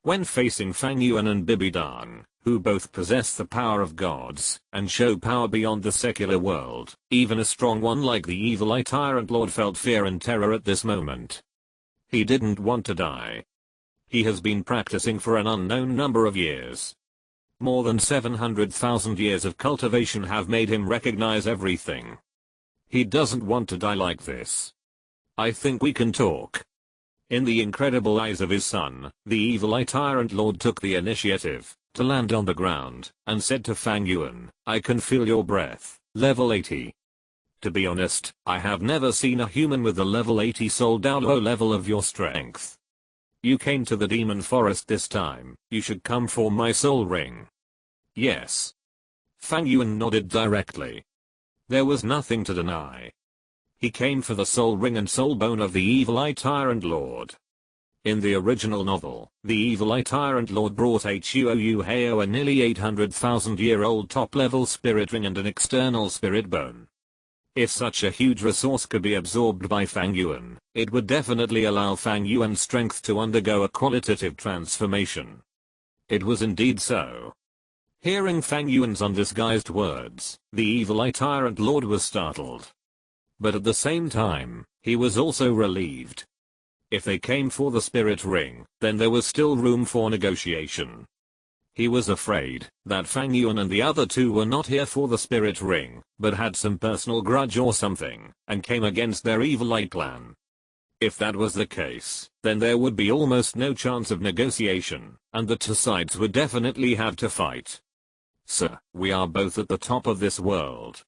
When facing Fang Yuan and Bibidan, who both possess the power of gods, and show power beyond the secular world, even a strong one like the Evil Eye Tyrant Lord felt fear and terror at this moment. He didn't want to die. He has been practicing for an unknown number of years. More than 700,000 years of cultivation have made him recognize everything. He doesn't want to die like this. I think we can talk. In the incredible eyes of his son, the Evil Eye Tyrant Lord took the initiative to land on the ground, and said to Fang Yuan, I can feel your breath, level 80. To be honest, I have never seen a human with the level 80 soul Douluo level of your strength. You came to the demon forest this time, you should come for my soul ring. Yes. Fang Yuan nodded directly. There was nothing to deny. He came for the soul ring and soul bone of the Evil Eye Tyrant Lord. In the original novel, the Evil Eye Tyrant Lord brought Huou Heo, a nearly 800,000-year-old top-level spirit ring and an external spirit bone. If such a huge resource could be absorbed by Fang Yuan, it would definitely allow Fang Yuan's strength to undergo a qualitative transformation. It was indeed so. Hearing Fang Yuan's undisguised words, the Evil Eye Tyrant Lord was startled. But at the same time, he was also relieved. If they came for the spirit ring, then there was still room for negotiation. He was afraid that Fang Yuan and the other two were not here for the spirit ring, but had some personal grudge or something, and came against their Evil Eye clan. If that was the case, then there would be almost no chance of negotiation, and the two sides would definitely have to fight. Sir, we are both at the top of this world.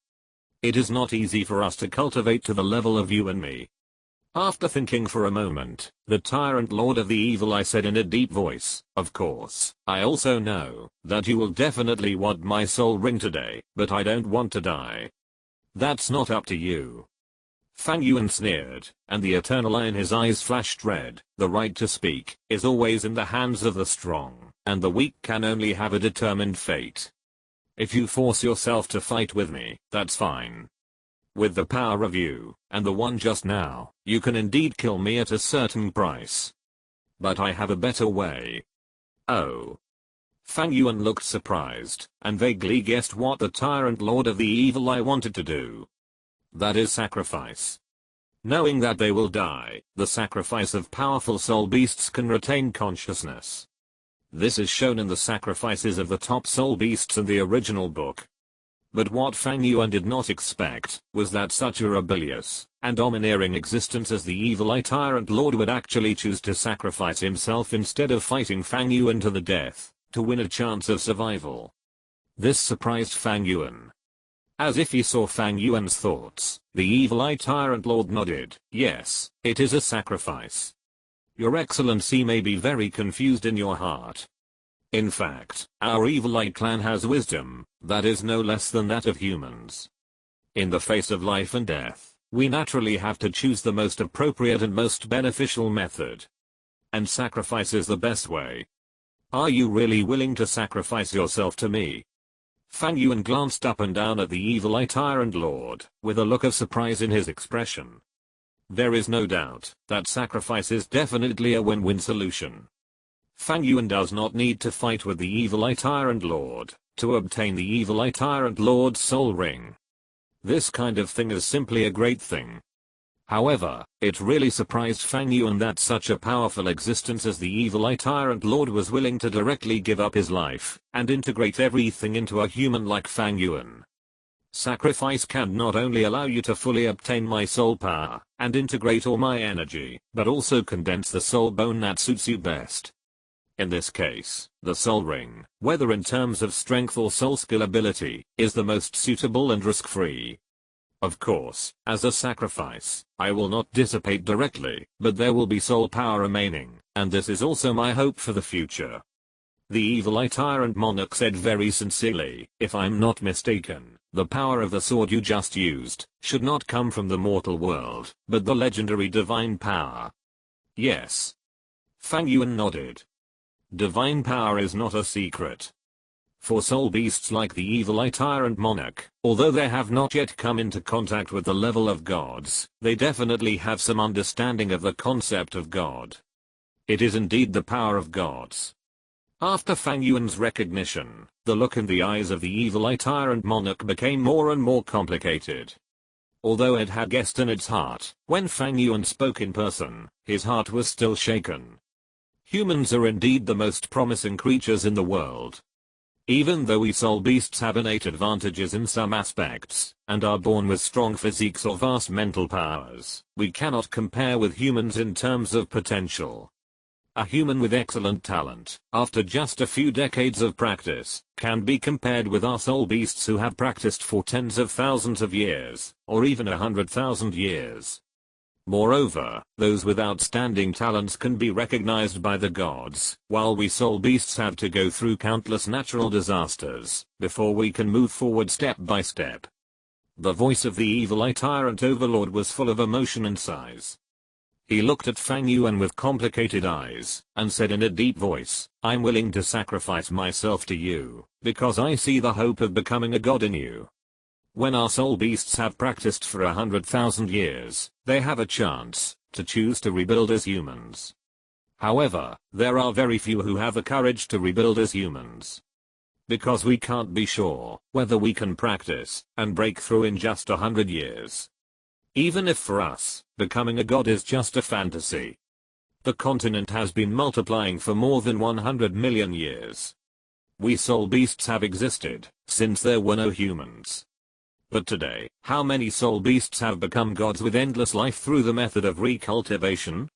It is not easy for us to cultivate to the level of you and me. After thinking for a moment, the Tyrant Lord of the Evil Eye said in a deep voice, "Of course, I also know that you will definitely want my soul ring today, but I don't want to die. That's not up to you." Fang Yuan sneered, and the eternal eye in his eyes flashed red. "The right to speak is always in the hands of the strong, and the weak can only have a determined fate. If you force yourself to fight with me, that's fine. With the power of you, and the one just now, you can indeed kill me at a certain price. But I have a better way." "Oh." Fang Yuan looked surprised, and vaguely guessed what the Tyrant Lord of the Evil Eye wanted to do. "That is sacrifice. Knowing that they will die, the sacrifice of powerful soul beasts can retain consciousness. This is shown in the sacrifices of the top soul beasts in the original book." But what Fang Yuan did not expect was that such a rebellious and domineering existence as the Evil Eye Tyrant Lord would actually choose to sacrifice himself instead of fighting Fang Yuan to the death, to win a chance of survival. This surprised Fang Yuan. As if he saw Fang Yuan's thoughts, the Evil Eye Tyrant Lord nodded. "Yes, it is a sacrifice. Your Excellency may be very confused in your heart. In fact, our Evil Eye clan has wisdom that is no less than that of humans. In the face of life and death, we naturally have to choose the most appropriate and most beneficial method. And sacrifice is the best way. Are you really willing to sacrifice yourself to me?" Fang Yuan glanced up and down at the Evil Eye Tyrant Lord, with a look of surprise in his expression. There is no doubt that sacrifice is definitely a win-win solution. Fang Yuan does not need to fight with the Evil Eye Tyrant Lord to obtain the Evil Eye Tyrant Lord's soul ring. This kind of thing is simply a great thing. However, it really surprised Fang Yuan that such a powerful existence as the Evil Eye Tyrant Lord was willing to directly give up his life and integrate everything into a human like Fang Yuan. Sacrifice can not only allow you to fully obtain my soul power and integrate all my energy, but also condense the soul bone that suits you best. In this case, the soul ring, whether in terms of strength or soul skill ability, is the most suitable and risk-free. Of course, as a sacrifice, I will not dissipate directly, but there will be soul power remaining, and this is also my hope for the future. The Evil Eye Tyrant Monarch said very sincerely, "If I'm not mistaken, the power of the sword you just used should not come from the mortal world, but the legendary divine power." "Yes." Fang Yuan nodded. Divine power is not a secret. For soul beasts like the Evil Eye Tyrant Monarch, although they have not yet come into contact with the level of gods, they definitely have some understanding of the concept of God. It is indeed the power of gods. After Fang Yuan's recognition, the look in the eyes of the Evil Eye Tyrant Monarch became more and more complicated. Although it had guessed in its heart, when Fang Yuan spoke in person, his heart was still shaken. Humans are indeed the most promising creatures in the world. Even though we soul beasts have innate advantages in some aspects, and are born with strong physiques or vast mental powers, we cannot compare with humans in terms of potential. A human with excellent talent, after just a few decades of practice, can be compared with our soul beasts who have practiced for tens of thousands of years, or even 100,000 years. Moreover, those with outstanding talents can be recognized by the gods, while we soul beasts have to go through countless natural disasters before we can move forward step by step. The voice of the evil eye tyrant overlord was full of emotion and sighs. He looked at Fang Yuan with complicated eyes, and said in a deep voice, "I'm willing to sacrifice myself to you, because I see the hope of becoming a god in you. When our soul beasts have practiced for 100,000 years, they have a chance to choose to rebuild as humans. However, there are very few who have the courage to rebuild as humans. Because we can't be sure whether we can practice and break through in just 100 years. Even if for us, becoming a god is just a fantasy. The continent has been multiplying for more than 100 million years. We soul beasts have existed since there were no humans. But today, how many soul beasts have become gods with endless life through the method of recultivation?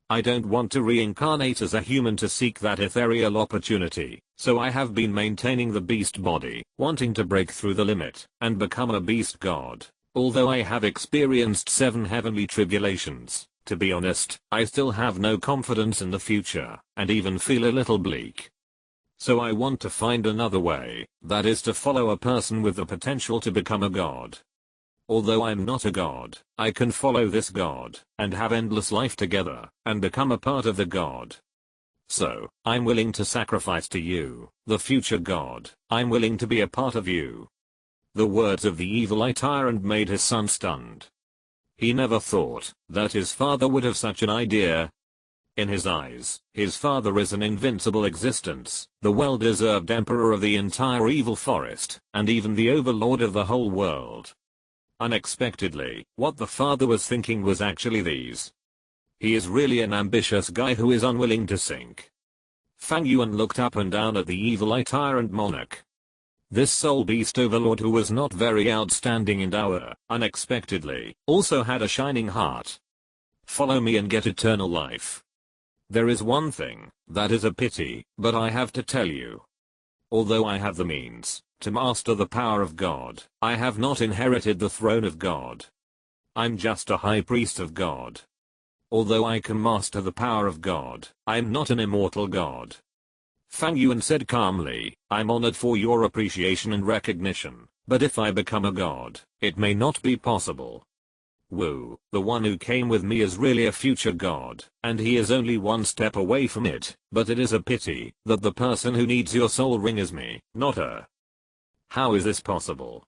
I don't want to reincarnate as a human to seek that ethereal opportunity, so I have been maintaining the beast body, wanting to break through the limit and become a beast god. Although I have experienced 7 heavenly tribulations, to be honest, I still have no confidence in the future, and even feel a little bleak. So I want to find another way, that is to follow a person with the potential to become a god. Although I'm not a god, I can follow this god, and have endless life together, and become a part of the god. So, I'm willing to sacrifice to you, the future god. I'm willing to be a part of you." The words of the evil eye tyrant made his son stunned. He never thought that his father would have such an idea. In his eyes, his father is an invincible existence, the well-deserved emperor of the entire evil forest, and even the overlord of the whole world. Unexpectedly, what the father was thinking was actually these. He is really an ambitious guy who is unwilling to sink. Fang Yuan looked up and down at the evil eye tyrant monarch. This soul beast overlord, who was not very outstanding in Douluo, unexpectedly, also had a shining heart. "Follow me and get eternal life. There is one thing that is a pity, but I have to tell you. Although I have the means to master the power of God, I have not inherited the throne of God. I'm just a high priest of God. Although I can master the power of God, I'm not an immortal god." Fang Yuan said calmly, "I'm honored for your appreciation and recognition, but if I become a god, it may not be possible. Wu, the one who came with me, is really a future god, and he is only one step away from it, but it is a pity that the person who needs your soul ring is me, not her. How is this possible?"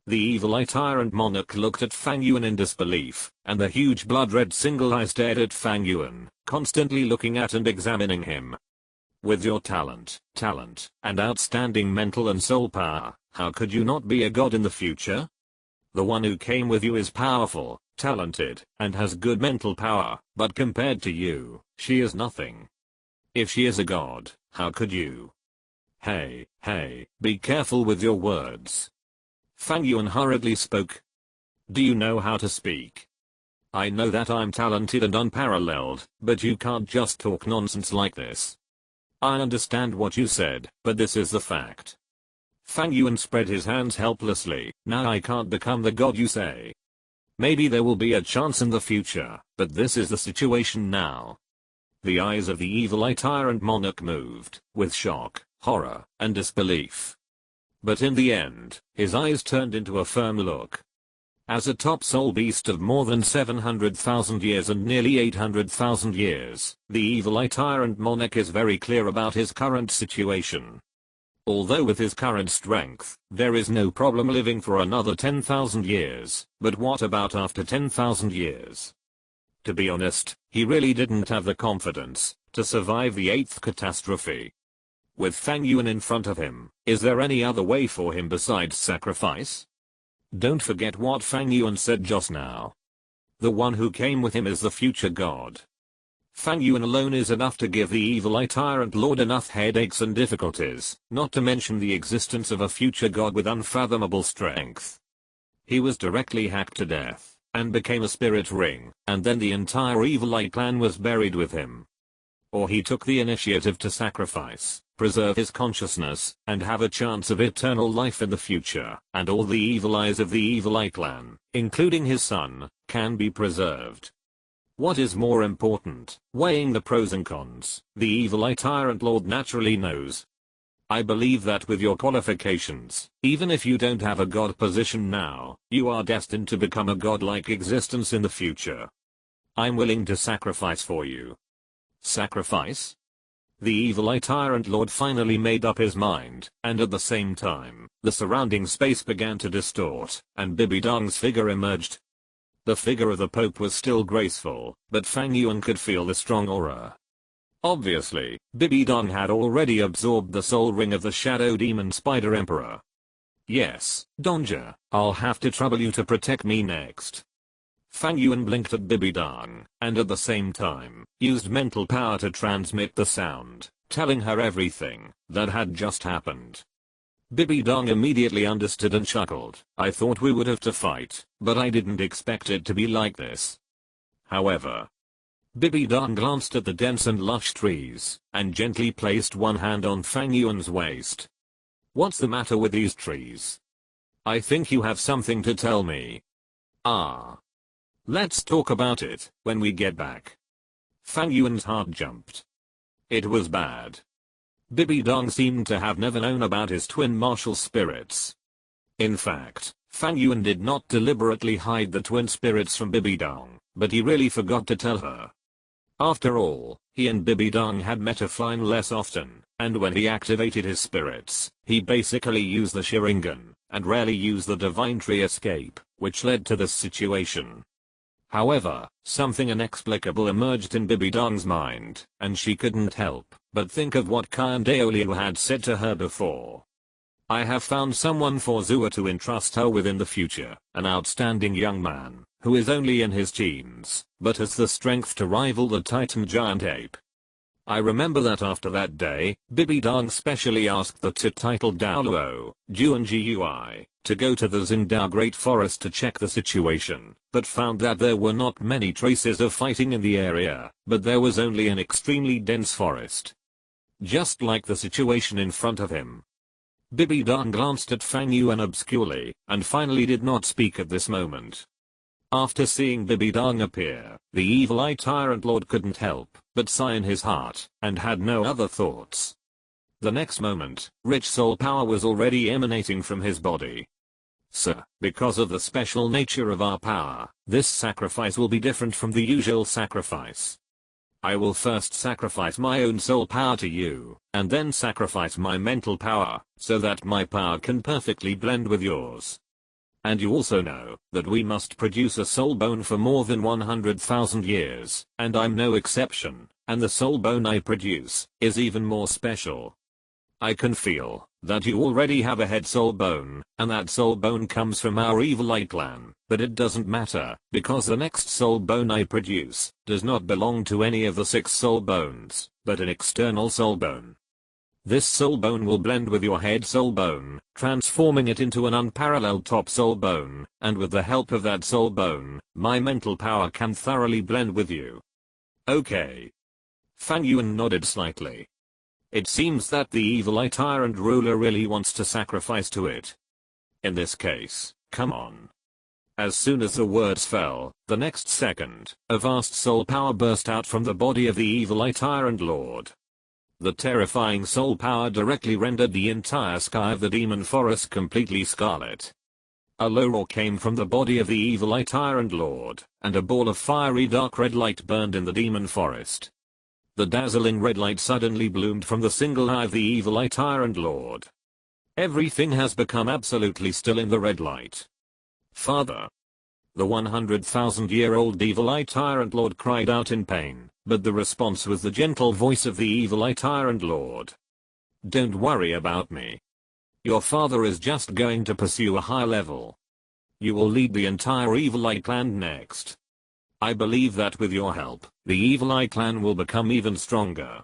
The evil eye tyrant monarch looked at Fang Yuan in disbelief, and the huge blood-red single eye stared at Fang Yuan, constantly looking at and examining him. "With your talent, and outstanding mental and soul power, how could you not be a god in the future? The one who came with you is powerful, talented, and has good mental power, but compared to you, she is nothing. If she is a god, how could you?" Hey, be careful with your words." Fang Yuan hurriedly spoke. "Do you know how to speak? I know that I'm talented and unparalleled, but you can't just talk nonsense like this. I understand what you said, but this is the fact." Fang Yuan spread his hands helplessly. "Now I can't become the god you say. Maybe there will be a chance in the future, but this is the situation now." The eyes of the evil eye tyrant monarch moved, with shock, horror, and disbelief. But in the end, his eyes turned into a firm look. As a top soul beast of more than 700,000 years and nearly 800,000 years, the evil eye tyrant monarch is very clear about his current situation. Although with his current strength, there is no problem living for another 10,000 years, but what about after 10,000 years? To be honest, he really didn't have the confidence to survive the 8th catastrophe. With Fang Yuan in front of him, is there any other way for him besides sacrifice? Don't forget what Fang Yuan said just now. The one who came with him is the future god. Fang Yuan alone is enough to give the evil eye tyrant lord enough headaches and difficulties, not to mention the existence of a future god with unfathomable strength. He was directly hacked to death, and became a spirit ring, and then the entire evil eye clan was buried with him. Or he took the initiative to sacrifice, preserve his consciousness, and have a chance of eternal life in the future, and all the evil eyes of the evil eye clan, including his son, can be preserved. What is more important? Weighing the pros and cons, the evil eye tyrant lord naturally knows. I believe that with your qualifications, even if you don't have a god position now, you are destined to become a godlike existence in the future. I'm willing to sacrifice for you. Sacrifice? The evil eye tyrant lord finally made up his mind, and at the same time, the surrounding space began to distort, and Bibi Dong's figure emerged. The figure of the Pope was still graceful, but Fang Yuan could feel the strong aura. Obviously, Bibi Dong had already absorbed the soul ring of the Shadow Demon Spider Emperor. Yes, Donja, I'll have to trouble you to protect me next. Fang Yuan blinked at Bibi Dong, and at the same time, used mental power to transmit the sound, telling her everything that had just happened. Bibi Dong immediately understood and chuckled. I thought we would have to fight, but I didn't expect it to be like this. However, Bibi Dong glanced at the dense and lush trees, and gently placed one hand on Fang Yuan's waist. What's the matter with these trees? I think you have something to tell me. Ah. Let's talk about it when we get back. Fang Yuan's heart jumped. It was bad. Bibi Dong seemed to have never known about his twin martial spirits. In fact, Fang Yuan did not deliberately hide the twin spirits from Bibi Dong, but he really forgot to tell her. After all, he and Bibi Dong had met offline less often, and when he activated his spirits, he basically used the Sharingan, and rarely used the Divine Tree escape, which led to this situation. However, something inexplicable emerged in Bibi Dong's mind, and she couldn't help but think of what Khan Douluo had said to her before. I have found someone for Zua to entrust her with in the future, an outstanding young man, who is only in his teens, but has the strength to rival the Titan giant ape. I remember that after that day, Bibi Dong specially asked the titled Douluo, Gui, to go to the Xingdao Great Forest to check the situation, but found that there were not many traces of fighting in the area, but there was only an extremely dense forest. Just like the situation in front of him. Bibi Dong glanced at Fang Yuan obscurely, and finally did not speak at this moment. After seeing Bibi Dong appear, the evil eye tyrant lord couldn't help but sigh in his heart, and had no other thoughts. The next moment, rich soul power was already emanating from his body. Sir, because of the special nature of our power, this sacrifice will be different from the usual sacrifice. I will first sacrifice my own soul power to you, and then sacrifice my mental power, so that my power can perfectly blend with yours. And you also know that we must produce a soul bone for more than 100,000 years, and I'm no exception, and the soul bone I produce is even more special. I can feel that you already have a head soul bone, and that soul bone comes from our evil eye clan, but it doesn't matter, because the next soul bone I produce does not belong to any of the 6 soul bones, but an external soul bone. This soul bone will blend with your head soul bone, transforming it into an unparalleled top soul bone, and with the help of that soul bone, my mental power can thoroughly blend with you. Okay. Fang Yuan nodded slightly. It seems that the evil eye tyrant ruler really wants to sacrifice to it. In this case, come on. As soon as the words fell, the next second, a vast soul power burst out from the body of the evil eye tyrant lord. The terrifying soul power directly rendered the entire sky of the demon forest completely scarlet. A low roar came from the body of the evil eye tyrant lord, and a ball of fiery dark red light burned in the demon forest. The dazzling red light suddenly bloomed from the single eye of the evil eye tyrant lord. Everything has become absolutely still in the red light. Father! The 100,000-year-old evil eye tyrant lord cried out in pain, but the response was the gentle voice of the evil eye tyrant lord. Don't worry about me. Your father is just going to pursue a high level. You will lead the entire evil eye clan next. I believe that with your help, the evil eye clan will become even stronger.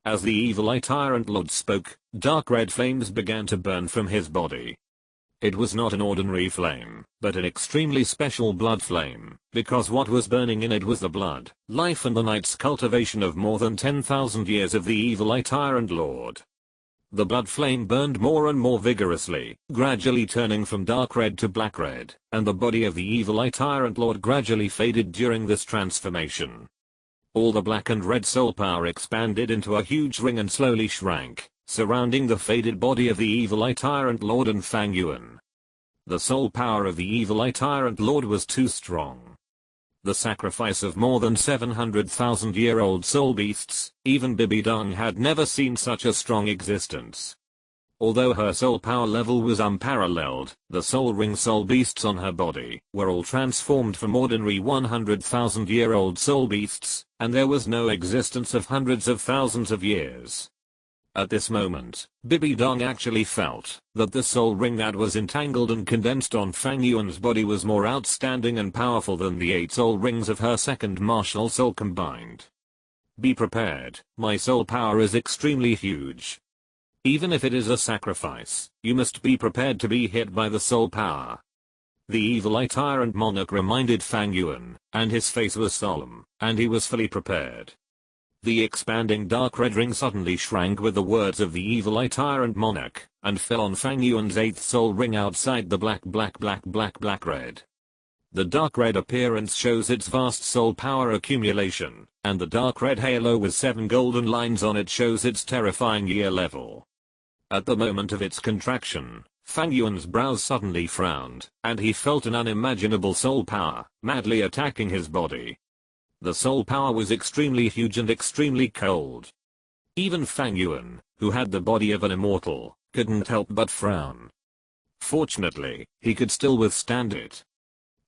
As the evil eye tyrant lord spoke, dark red flames began to burn from his body. It was not an ordinary flame, but an extremely special blood flame, because what was burning in it was the blood, life and the night's cultivation of more than 10,000 years of the evil eye tyrant lord. The blood flame burned more and more vigorously, gradually turning from dark red to black red, and the body of the evil eye tyrant lord gradually faded during this transformation. All the black and red soul power expanded into a huge ring and slowly shrank, surrounding the faded body of the evil eye tyrant lord and Fang Yuan. The soul power of the evil eye tyrant lord was too strong. The sacrifice of more than 700,000-year-old soul beasts, even Bibi Dong had never seen such a strong existence. Although her soul power level was unparalleled, the soul ring soul beasts on her body were all transformed from ordinary 100,000-year-old soul beasts, and there was no existence of hundreds of thousands of years. At this moment, Bibi Dong actually felt that the soul ring that was entangled and condensed on Fang Yuan's body was more outstanding and powerful than the 8 soul rings of her second martial soul combined. Be prepared, my soul power is extremely huge. Even if it is a sacrifice, you must be prepared to be hit by the soul power. The evil eye tyrant monarch reminded Fang Yuan, and his face was solemn, and he was fully prepared. The expanding dark red ring suddenly shrank with the words of the evil eye tyrant monarch, and fell on Fang Yuan's 8th soul ring outside the black red. The dark red appearance shows its vast soul power accumulation, and the dark red halo with 7 golden lines on it shows its terrifying year level. At the moment of its contraction, Fang Yuan's brows suddenly frowned, and he felt an unimaginable soul power madly attacking his body. The soul power was extremely huge and extremely cold. Even Fang Yuan, who had the body of an immortal, couldn't help but frown. Fortunately, he could still withstand it.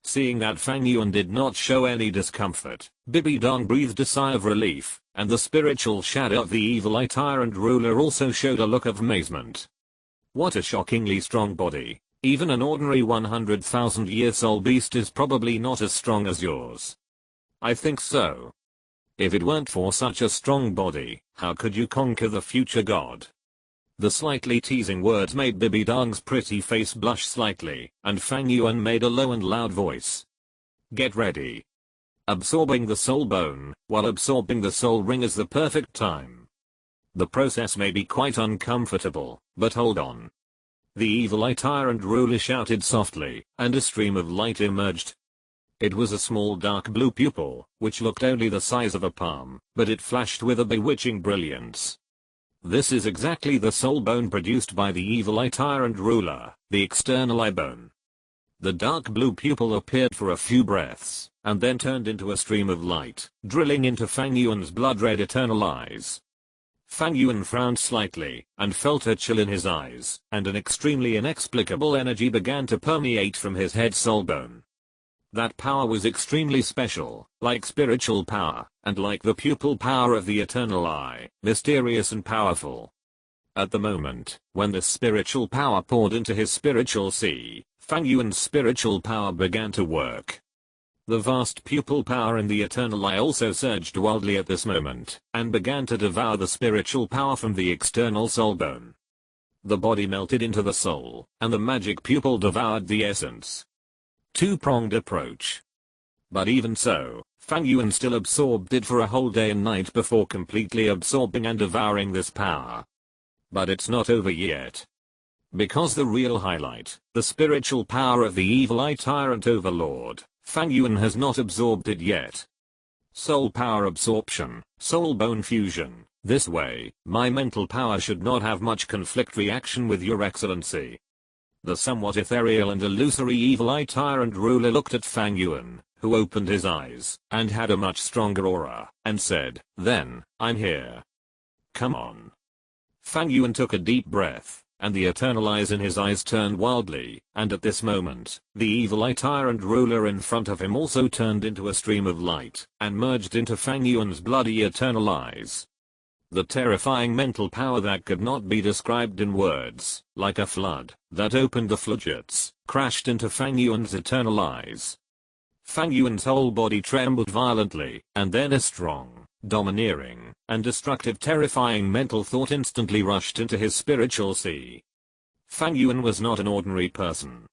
Seeing that Fang Yuan did not show any discomfort, Bibi Dong breathed a sigh of relief, and the spiritual shadow of the evil eye tyrant ruler also showed a look of amazement. What a shockingly strong body. Even an ordinary 100,000-year soul beast is probably not as strong as yours. I think so. If it weren't for such a strong body, how could you conquer the future god? The slightly teasing words made Bibi Dong's pretty face blush slightly, and Fang Yuan made a low and loud voice. Get ready. Absorbing the soul bone, while absorbing the soul ring is the perfect time. The process may be quite uncomfortable, but hold on. The evil eye tyrant ruler shouted softly, and a stream of light emerged. It was a small dark blue pupil, which looked only the size of a palm, but it flashed with a bewitching brilliance. This is exactly the soul bone produced by the evil eye tyrant ruler, the external eye bone. The dark blue pupil appeared for a few breaths, and then turned into a stream of light, drilling into Fang Yuan's blood-red eternal eyes. Fang Yuan frowned slightly, and felt a chill in his eyes, and an extremely inexplicable energy began to permeate from his head soul bone. That power was extremely special, like spiritual power, and like the pupil power of the eternal eye, mysterious and powerful. At the moment, when this spiritual power poured into his spiritual sea, Fang Yuan's spiritual power began to work. The vast pupil power in the eternal eye also surged wildly at this moment, and began to devour the spiritual power from the external soul bone. The body melted into the soul, and the magic pupil devoured the essence. Two-pronged approach. But even so, Fang Yuan still absorbed it for a whole day and night before completely absorbing and devouring this power. But it's not over yet. Because the real highlight, the spiritual power of the evil eye tyrant overlord, Fang Yuan has not absorbed it yet. Soul power absorption, soul bone fusion. This way, my mental power should not have much conflict reaction with your excellency. The somewhat ethereal and illusory evil eye tyrant ruler looked at Fang Yuan, who opened his eyes, and had a much stronger aura, and said, "Then, I'm here. Come on." Fang Yuan took a deep breath, and the eternal eyes in his eyes turned wildly, and at this moment, the evil eye tyrant ruler in front of him also turned into a stream of light, and merged into Fang Yuan's bloody eternal eyes. The terrifying mental power that could not be described in words, like a flood that opened the floodgates, crashed into Fang Yuan's eternal eyes. Fang Yuan's whole body trembled violently, and then a strong, domineering, and destructive terrifying mental thought instantly rushed into his spiritual sea. Fang Yuan was not an ordinary person.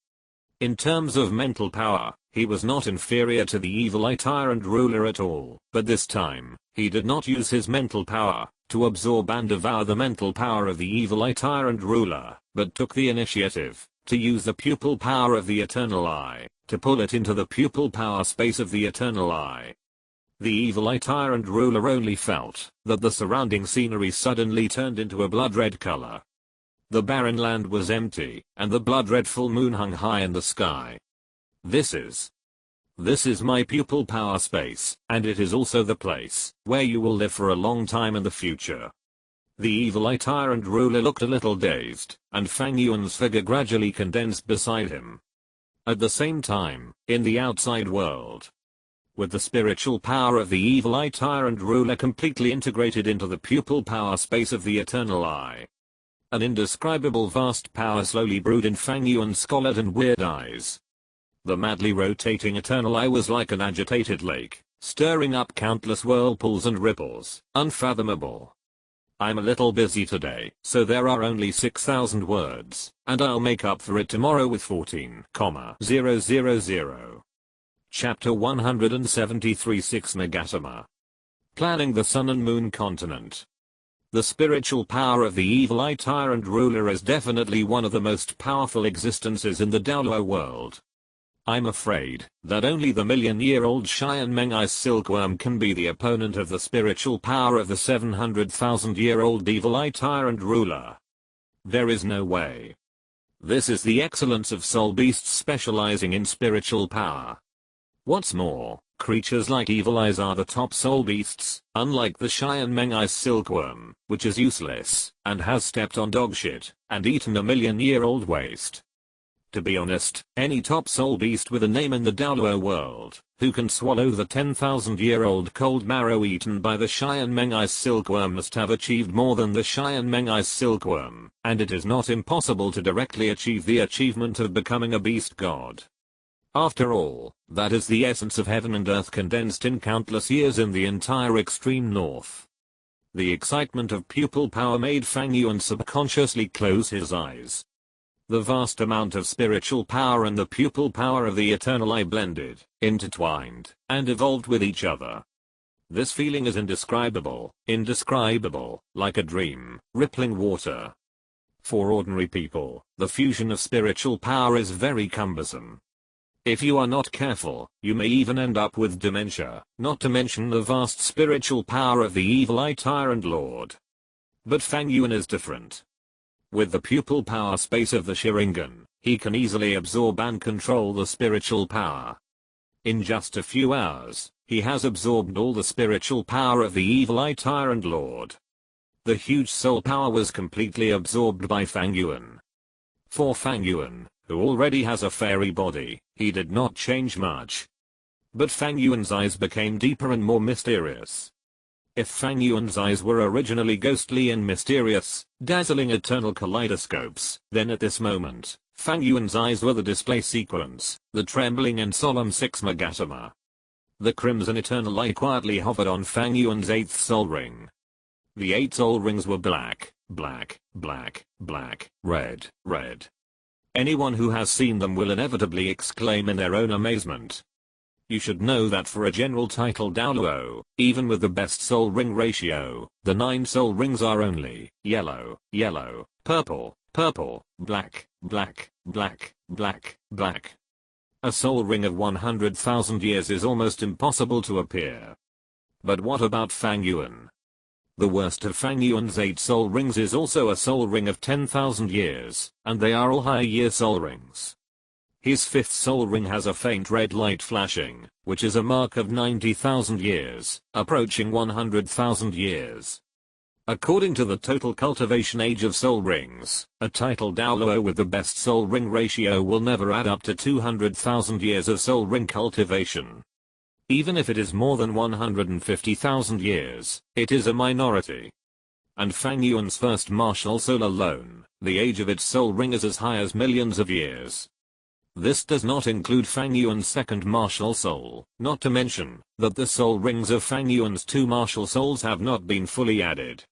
In terms of mental power, he was not inferior to the evil eye tyrant ruler at all, but this time, he did not use his mental power to absorb and devour the mental power of the evil eye tyrant ruler, but took the initiative to use the pupil power of the eternal eye, to pull it into the pupil power space of the eternal eye. The evil eye tyrant ruler only felt that the surrounding scenery suddenly turned into a blood-red color. The barren land was empty, and the blood-red full moon hung high in the sky. This is my pupil power space, and it is also the place where you will live for a long time in the future. The evil eye tyrant ruler looked a little dazed, and Fang Yuan's figure gradually condensed beside him. At the same time, in the outside world, with the spiritual power of the evil eye tyrant ruler completely integrated into the pupil power space of the eternal eye, an indescribable vast power slowly brewed in Fang Yuan's scarlet and weird eyes. The madly rotating eternal eye was like an agitated lake, stirring up countless whirlpools and ripples, unfathomable. I'm a little busy today, so there are only 6,000 words, and I'll make up for it tomorrow with 14,000. Chapter 173 6 Nagatama. Planning the Sun and Moon Continent. The spiritual power of the evil eye tyrant ruler is definitely one of the most powerful existences in the Douluo world. I'm afraid that only the million-year-old Sharingan silkworm can be the opponent of the spiritual power of the 700,000-year-old evil eye tyrant ruler. There is no way. This is the excellence of soul beasts specializing in spiritual power. What's more, creatures like evil eyes are the top soul beasts, unlike the Sharingan silkworm, which is useless, and has stepped on dog shit, and eaten a million-year-old waste. To be honest, any top soul beast with a name in the Douluo world, who can swallow the 10,000-year-old cold marrow eaten by the Sharingan silkworm must have achieved more than the Sharingan silkworm, and it is not impossible to directly achieve the achievement of becoming a beast god. After all, that is the essence of heaven and earth condensed in countless years in the entire extreme north. The excitement of pupil power made Fang Yuan subconsciously close his eyes. The vast amount of spiritual power and the pupil power of the eternal eye blended, intertwined, and evolved with each other. This feeling is indescribable, like a dream, rippling water. For ordinary people, the fusion of spiritual power is very cumbersome. If you are not careful, you may even end up with dementia, not to mention the vast spiritual power of the evil eye tyrant lord. But Fang Yuan is different. With the pupil power space of the Sharingan, he can easily absorb and control the spiritual power. In just a few hours, he has absorbed all the spiritual power of the evil eye tyrant lord. The huge soul power was completely absorbed by Fang Yuan. For Fang Yuan, who already has a fairy body, he did not change much. But Fang Yuan's eyes became deeper and more mysterious. If Fang Yuan's eyes were originally ghostly and mysterious, dazzling eternal kaleidoscopes, then at this moment, Fang Yuan's eyes were the display sequence, the trembling and solemn 6 Nagatama. The crimson eternal eye quietly hovered on Fang Yuan's 8th soul ring. The 8 soul rings were black, black, black, black, red, red. Anyone who has seen them will inevitably exclaim in their own amazement. You should know that for a general title Douluo, even with the best soul ring ratio, the 9 soul rings are only yellow, yellow, purple, purple, black, black, black, black, black. A soul ring of 100,000 years is almost impossible to appear. But what about Fang Yuan? The worst of Fang Yuan's 8 soul rings is also a soul ring of 10,000 years, and they are all high year soul rings. His 5th soul ring has a faint red light flashing, which is a mark of 90,000 years, approaching 100,000 years. According to the total cultivation age of soul rings, a title Douluo with the best soul ring ratio will never add up to 200,000 years of soul ring cultivation. Even if it is more than 150,000 years, it is a minority. And Fang Yuan's first martial soul alone, the age of its soul ring is as high as millions of years. This does not include Fang Yuan's second martial soul, not to mention that the soul rings of Fang Yuan's 2 martial souls have not been fully added.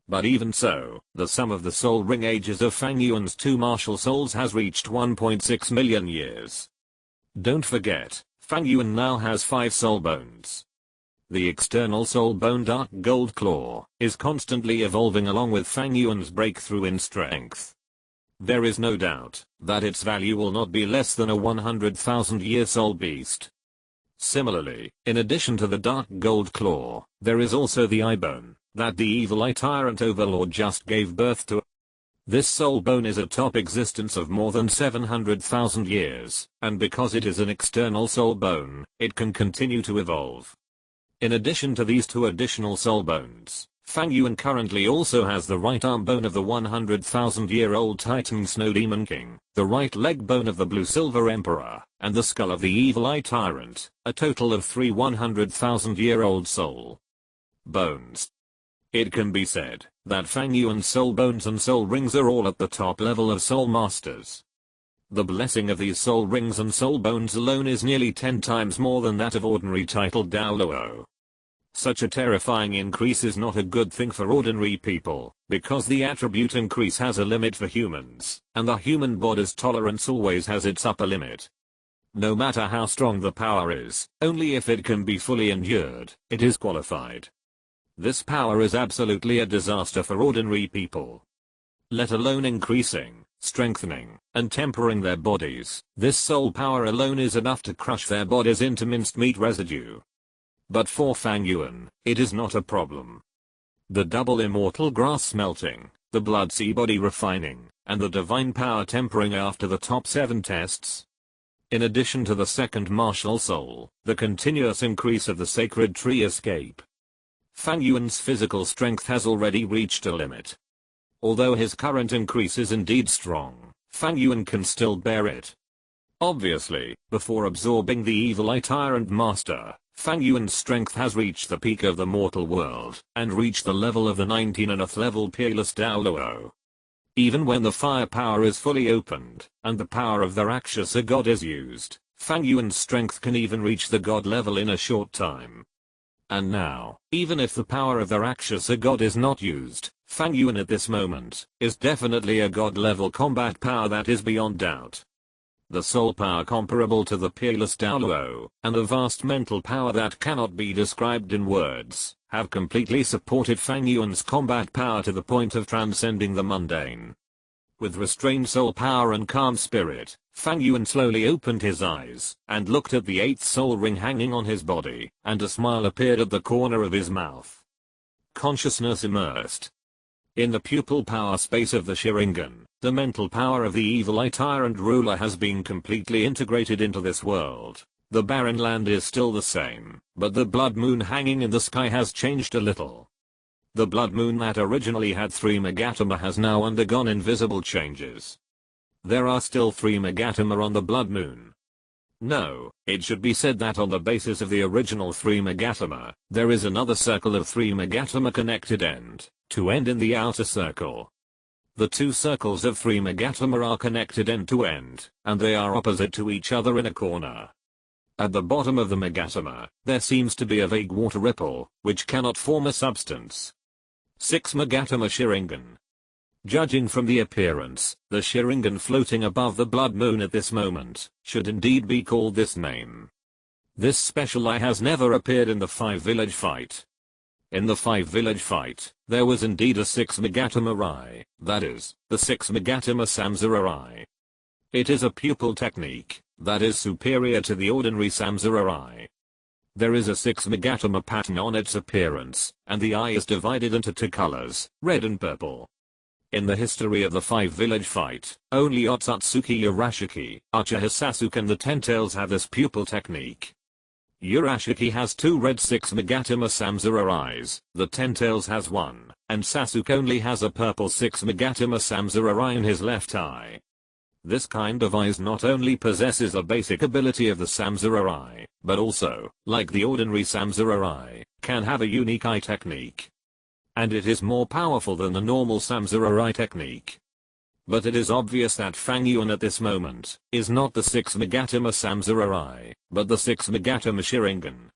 But even so, the sum of the soul ring ages of Fang Yuan's 2 martial souls has reached 1.6 million years. Don't forget, Fang Yuan now has 5 soul bones. The external soul bone dark gold claw is constantly evolving along with Fang Yuan's breakthrough in strength. There is no doubt that its value will not be less than a 100,000 year soul beast. Similarly, in addition to the dark gold claw, there is also the eye bone that the evil eye tyrant overlord just gave birth to. This soul bone is a top existence of more than 700,000 years, and because it is an external soul bone, it can continue to evolve. In addition to these two additional soul bones, Fang Yuan currently also has the right arm bone of the 100,000-year-old Titan Snow Demon King, the right leg bone of the Blue Silver Emperor, and the skull of the Evil Eye Tyrant, a total of 3 100,000-year-old soul bones. It can be said that Fang Yuan's soul bones and soul rings are all at the top level of soul masters. The blessing of these soul rings and soul bones alone is nearly 10 times more than that of ordinary titled Douluo. Such a terrifying increase is not a good thing for ordinary people, because the attribute increase has a limit for humans, and the human body's tolerance always has its upper limit. No matter how strong the power is, only if it can be fully endured, it is qualified. This power is absolutely a disaster for ordinary people. Let alone increasing, strengthening, and tempering their bodies, this soul power alone is enough to crush their bodies into minced meat residue. But for Fang Yuan, it is not a problem. The double immortal grass smelting, the blood sea body refining, and the divine power tempering after the top 7 tests. In addition to the second martial soul, the continuous increase of the sacred tree escape. Fang Yuan's physical strength has already reached a limit. Although his current increase is indeed strong, Fang Yuan can still bear it. Obviously, before absorbing the Evil Eye Tyrant Master, Fang Yuan's strength has reached the peak of the mortal world, and reached the level of the 19th level peerless Douluo. Even when the fire power is fully opened, and the power of the Rakshasa god is used, Fang Yuan's strength can even reach the god level in a short time. And now, even if the power of the Rakshasa god is not used, Fang Yuan at this moment is definitely a god level combat power that is beyond doubt. The soul power comparable to the peerless Douluo, and the vast mental power that cannot be described in words, have completely supported Fang Yuan's combat power to the point of transcending the mundane. With restrained soul power and calm spirit, Fang Yuan slowly opened his eyes, and looked at the 8th soul ring hanging on his body, and a smile appeared at the corner of his mouth. Consciousness immersed in the pupil power space of the Sharingan, the mental power of the Evil Eye Tyrant ruler has been completely integrated into this world. The barren land is still the same, but the blood moon hanging in the sky has changed a little. The blood moon that originally had 3 megatoma has now undergone invisible changes. There are still 3 megatoma on the blood moon. No, it should be said that on the basis of the original 3 megatoma, there is another circle of 3 megatoma connected end to end in the outer circle. The 2 circles of 3 megatoma are connected end to end, and they are opposite to each other in a corner. At the bottom of the megatoma, there seems to be a vague water ripple, which cannot form a substance. 6 megatoma Sharingan. Judging from the appearance, the Sharingan floating above the blood moon at this moment should indeed be called this name. This special eye has never appeared in the 5 village fight. In the 5 village fight, there was indeed a 6 megatoma eye, that is, the 6 megatoma Samsara eye. It is a pupil technique that is superior to the ordinary Samsara eye. There is a 6 megatoma pattern on its appearance, and the eye is divided into 2 colors, red and purple. In the history of the 5 village fight, only Otsutsuki Urashiki, Uchiha Sasuke and the Ten Tails have this pupil technique. Urashiki has 2 red 6 megatoma Samsara eyes, the Ten Tails has 1, and Sasuke only has a purple 6 megatoma Samsara eye in his left eye. This kind of eyes not only possesses the basic ability of the Samsara eye, but also, like the ordinary Samsara eye, can have a unique eye technique. And it is more powerful than the normal Samsara eye technique. But it is obvious that Fang Yuan at this moment is not the 6 megatoma Samsara eye, but the 6 megatoma Sharingan.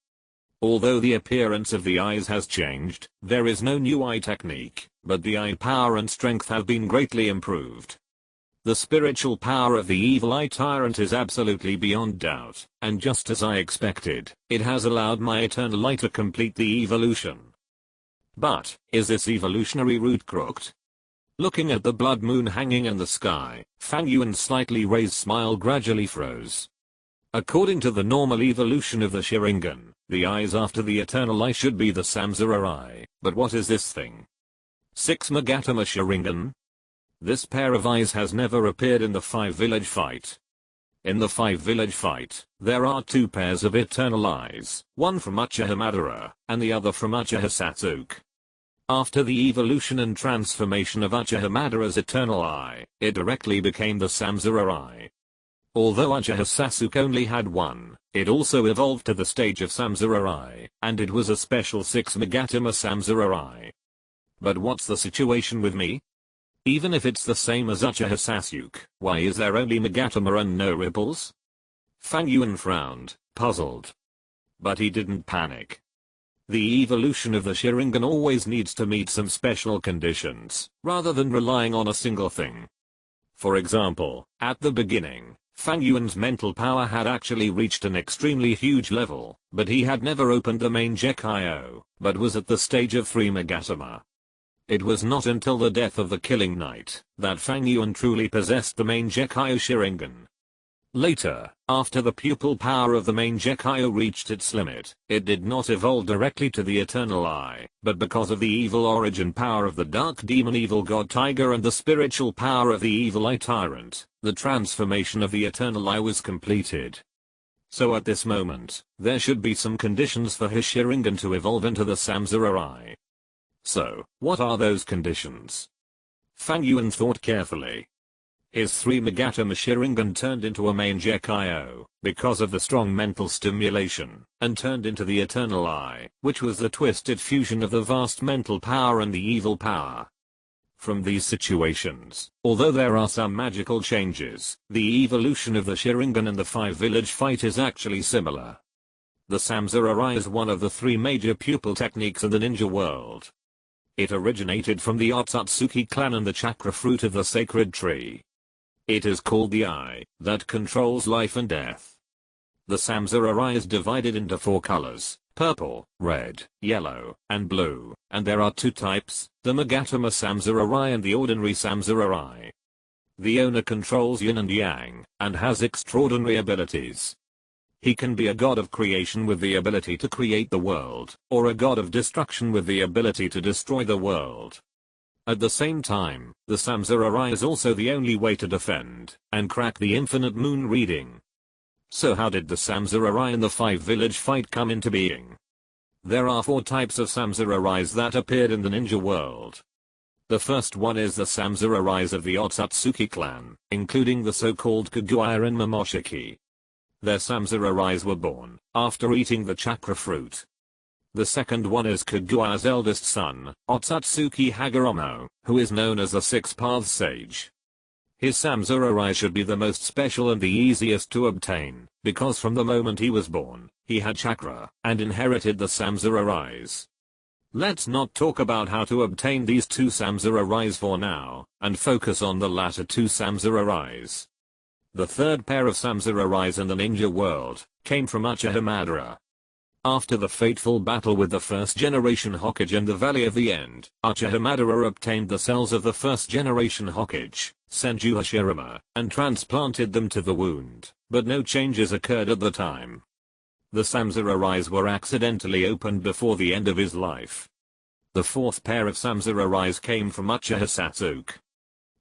Although the appearance of the eyes has changed, there is no new eye technique, but the eye power and strength have been greatly improved. The spiritual power of the Evil Eye Tyrant is absolutely beyond doubt, and just as I expected, it has allowed my eternal eye to complete the evolution. But, is this evolutionary route crooked? Looking at the blood moon hanging in the sky, Fang Yuan's slightly raised smile gradually froze. According to the normal evolution of the Sharingan, the eyes after the eternal eye should be the Samsara eye, but what is this thing? 6 Magatama Sharingan? This pair of eyes has never appeared in the 5 village fight. In the 5 village fight, there are 2 pairs of eternal eyes, one from Uchiha Madara, and the other from Uchiha Sasuke. After the evolution and transformation of Uchiha Madara's eternal eye, it directly became the Samsara eye. Although Uchiha Sasuke only had one, it also evolved to the stage of Samsara eye, and it was a special 6 Magatama Samsara eye. But what's the situation with me? Even if it's the same as Uchiha Sasuke, why is there only Magatama and no ripples? Fang Yuan frowned, puzzled. But he didn't panic. The evolution of the Sharingan always needs to meet some special conditions, rather than relying on a single thing. For example, at the beginning, Fang Yuan's mental power had actually reached an extremely huge level, but he had never opened the main Gekyo, but was at the stage of 3 Magatama. It was not until the death of the Killing Knight that Fang Yuan truly possessed the main Gekyo Sharingan. Later, after the pupil power of the main Gekyo reached its limit, it did not evolve directly to the Eternal Eye, but because of the evil origin power of the Dark Demon Evil God Tiger and the spiritual power of the Evil Eye Tyrant, the transformation of the Eternal Eye was completed. So at this moment, there should be some conditions for his Sharingan to evolve into the Samsara Eye. So, what are those conditions? Fang Yuan thought carefully. His 3 Magatama Sharingan turned into a main Gekyo, because of the strong mental stimulation, and turned into the Eternal Eye, which was the twisted fusion of the vast mental power and the evil power. From these situations, although there are some magical changes, the evolution of the Sharingan and the 5 village fight is actually similar. The Samsara Eye is one of the 3 major pupil techniques in the ninja world. It originated from the Otsutsuki clan and the chakra fruit of the sacred tree. It is called the eye that controls life and death. The Samsara Eye is divided into 4 colors: purple, red, yellow, and blue, and there are 2 types, the Magatama Samsara Eye and the ordinary Samsara Eye. The owner controls yin and yang, and has extraordinary abilities. He can be a god of creation with the ability to create the world, or a god of destruction with the ability to destroy the world. At the same time, the Samsara Eye is also the only way to defend and crack the infinite moon reading. So how did the Samsara Eye in the 5 village fight come into being? There are 4 types of Samsara Eyes that appeared in the ninja world. The first one is the Samsara Eyes of the Otsutsuki clan, including the so-called Kaguya and Momoshiki. Their Samsara Eyes were born after eating the chakra fruit. The second one is Kaguya's eldest son, Otsutsuki Hagoromo, who is known as the 6 Paths Sage. His Samsara Eye should be the most special and the easiest to obtain, because from the moment he was born, he had chakra, and inherited the Samsara Eyes. Let's not talk about how to obtain these 2 Samsara Eyes for now, and focus on the latter 2 Samsara Eyes. The third pair of Samsara Eyes in the ninja world came from Uchiha Madara. After the fateful battle with the first generation Hokage in the Valley of the End, Uchiha Madara obtained the cells of the first generation Hokage, Senju Hashirama, and transplanted them to the wound, but no changes occurred at the time. The Samsara Eyes were accidentally opened before the end of his life. The fourth pair of Samsara Eyes came from Uchiha Sasuke.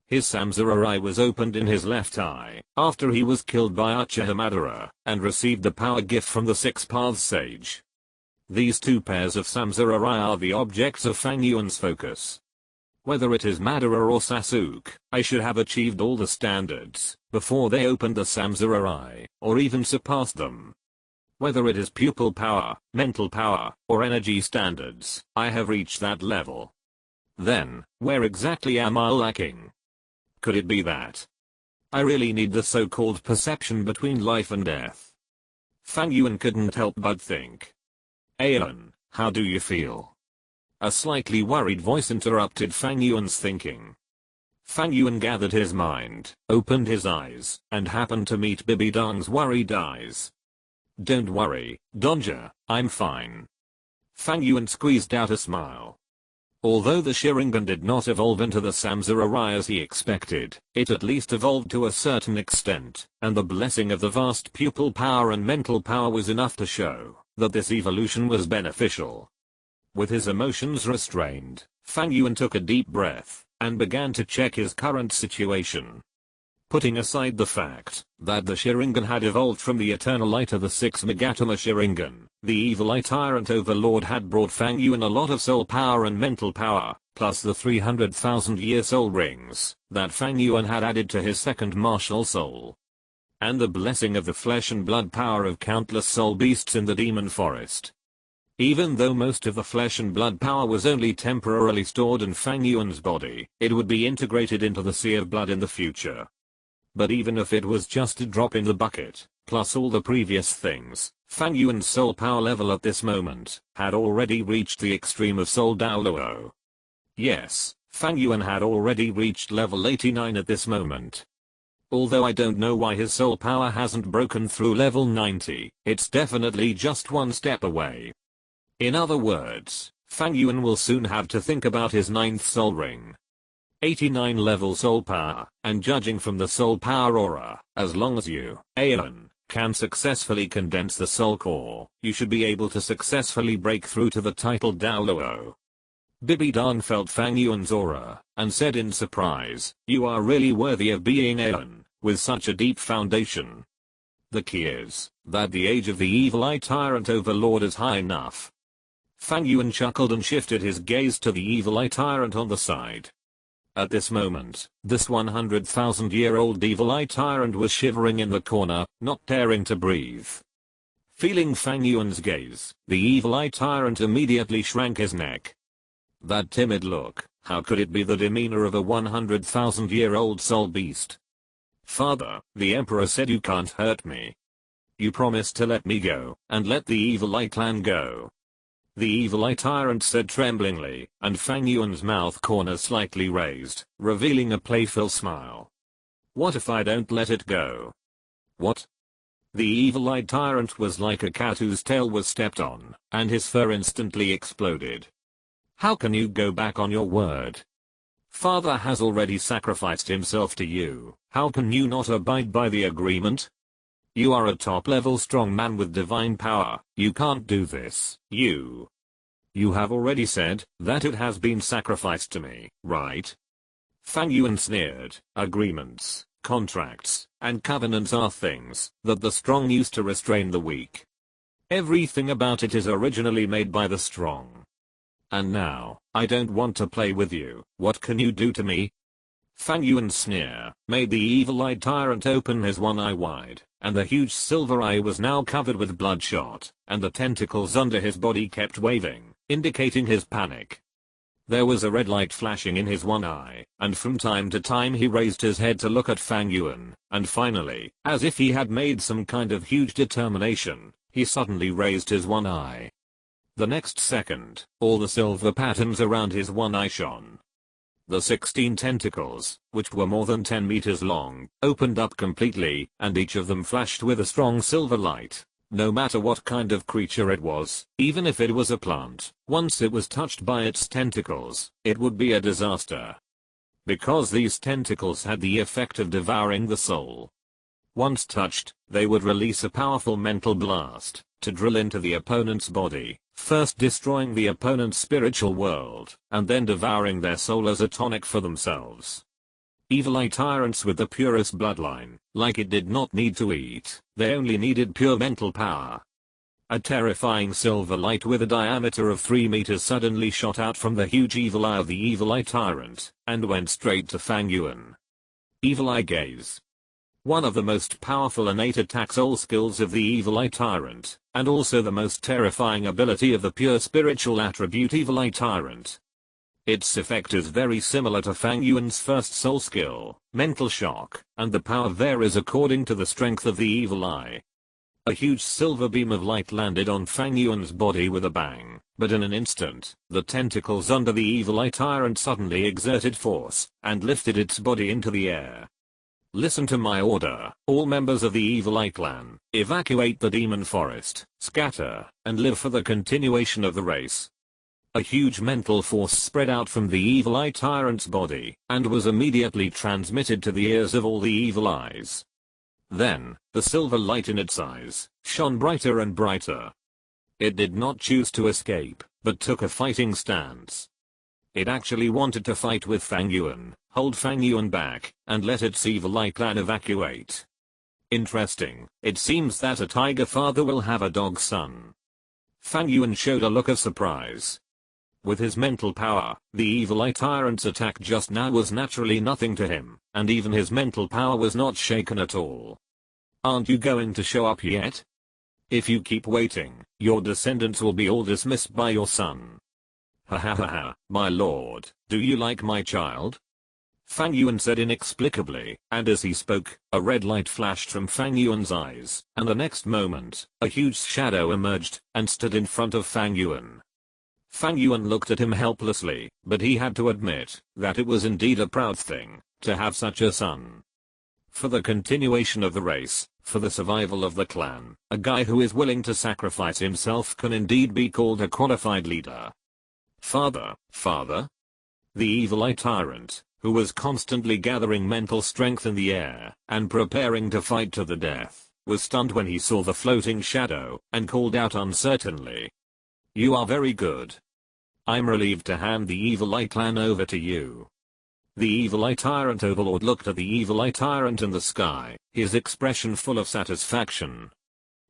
His Samsara Eye was opened in his left eye, after he was killed by Uchiha Madara, and received the power gift from the 6 Paths Sage. These 2 pairs of Samsara Eye are the objects of Fang Yuan's focus. Whether it is Madara or Sasuke, I should have achieved all the standards, before they opened the Samsara Eye, or even surpassed them. Whether it is pupil power, mental power, or energy standards, I have reached that level. Then, where exactly am I lacking? Could it be that I really need the so-called perception between life and death? Fang Yuan couldn't help but think. Alan, how do you feel? A slightly worried voice interrupted Fang Yuan's thinking. Fang Yuan gathered his mind, opened his eyes, and happened to meet Bibi Dong's worried eyes. Don't worry, Donja, I'm fine. Fang Yuan squeezed out a smile. Although the Sharingan did not evolve into the Samsara as he expected, it at least evolved to a certain extent, and the blessing of the vast pupil power and mental power was enough to show that this evolution was beneficial. With his emotions restrained, Fang Yuan took a deep breath and began to check his current situation. Putting aside the fact that the Sharingan had evolved from the Eternal Eye to the 6 Megatama Sharingan, the Evil Eye Tyrant Overlord had brought Fang Yuan a lot of soul power and mental power, plus the 300,000-year soul rings that Fang Yuan had added to his second martial soul. And the blessing of the flesh and blood power of countless soul beasts in the demon forest. Even though most of the flesh and blood power was only temporarily stored in Fang Yuan's body, it would be integrated into the sea of blood in the future. But even if it was just a drop in the bucket, plus all the previous things, Fang Yuan's soul power level at this moment had already reached the extreme of Soul Douluo. Yes, Fang Yuan had already reached level 89 at this moment. Although I don't know why his soul power hasn't broken through level 90, it's definitely just one step away. In other words, Fang Yuan will soon have to think about his 9th soul ring. 89 level soul power, and judging from the soul power aura, as long as you, Aeon, can successfully condense the soul core, you should be able to successfully break through to the titled Douluo. Bibidan felt Fang Yuan's aura, and said in surprise, "You are really worthy of being Aeon, with such a deep foundation." The key is that the age of the Evil Eye Tyrant Overlord is high enough. Fang Yuan chuckled and shifted his gaze to the Evil Eye Tyrant on the side. At this moment, this 100,000-year-old Evil Eye Tyrant was shivering in the corner, not daring to breathe. Feeling Fang Yuan's gaze, the Evil Eye Tyrant immediately shrank his neck. That timid look, how could it be the demeanor of a 100,000-year-old soul beast? "Father, the Emperor said you can't hurt me. You promised to let me go, and let the Evil Eye clan go." The Evil Eye Tyrant said tremblingly, and Fang Yuan's mouth corner slightly raised, revealing a playful smile. "What if I don't let it go?" "What?" The Evil Eye Tyrant was like a cat whose tail was stepped on, and his fur instantly exploded. "How can you go back on your word? Father has already sacrificed himself to you, how can you not abide by the agreement? You are a top-level strong man with divine power, you can't do this, you have already said that it has been sacrificed to me, right?" Fang Yuan sneered. "Agreements, contracts, and covenants are things that the strong use to restrain the weak. Everything about it is originally made by the strong. And now, I don't want to play with you, what can you do to me?" Fang Yuan's sneer made the Evil Eye Tyrant open his one eye wide, and the huge silver eye was now covered with bloodshot, and the tentacles under his body kept waving, indicating his panic. There was a red light flashing in his one eye, and from time to time he raised his head to look at Fang Yuan, and finally, as if he had made some kind of huge determination, he suddenly raised his one eye. The next second, all the silver patterns around his one eye shone. The 16 tentacles, which were more than 10 meters long, opened up completely, and each of them flashed with a strong silver light. No matter what kind of creature it was, even if it was a plant, once it was touched by its tentacles, it would be a disaster. Because these tentacles had the effect of devouring the soul. Once touched, they would release a powerful mental blast to drill into the opponent's body, first destroying the opponent's spiritual world, and then devouring their soul as a tonic for themselves. Evil Eye Tyrants with the purest bloodline, like it did not need to eat, they only needed pure mental power. A terrifying silver light with a diameter of 3 meters suddenly shot out from the huge evil eye of the Evil Eye Tyrant, and went straight to Fang Yuan. Evil Eye Gaze. One of the most powerful innate attack soul skills of the Evil Eye Tyrant, and also the most terrifying ability of the pure spiritual attribute Evil Eye Tyrant. Its effect is very similar to Fang Yuan's first soul skill, Mental Shock, and the power varies according to the strength of the Evil Eye. A huge silver beam of light landed on Fang Yuan's body with a bang, but in an instant, the tentacles under the Evil Eye Tyrant suddenly exerted force, and lifted its body into the air. "Listen to my order, all members of the Evil Eye clan, evacuate the demon forest, scatter, and live for the continuation of the race." A huge mental force spread out from the evil eye tyrant's body, and was immediately transmitted to the ears of all the evil eyes. Then, the silver light in its eyes, shone brighter and brighter. It did not choose to escape, but took a fighting stance. It actually wanted to fight with Fang Yuan, hold Fang Yuan back, and let its evil eye clan evacuate. Interesting, it seems that a tiger father will have a dog son. Fang Yuan showed a look of surprise. With his mental power, the evil eye tyrant's attack just now was naturally nothing to him, and even his mental power was not shaken at all. Aren't you going to show up yet? If you keep waiting, your descendants will be all dismissed by your son. Ha ha ha ha, my lord, do you like my child? Fang Yuan said inexplicably, and as he spoke, a red light flashed from Fang Yuan's eyes, and the next moment, a huge shadow emerged, and stood in front of Fang Yuan. Fang Yuan looked at him helplessly, but he had to admit that it was indeed a proud thing to have such a son. For the continuation of the race, for the survival of the clan, a guy who is willing to sacrifice himself can indeed be called a qualified leader. Father. The evil eye tyrant, who was constantly gathering mental strength in the air and preparing to fight to the death, was stunned when he saw the floating shadow and called out uncertainly. You are very good. I'm relieved to hand the evil eye clan over to you. The evil eye tyrant overlord looked at the evil eye tyrant in the sky, his expression full of satisfaction.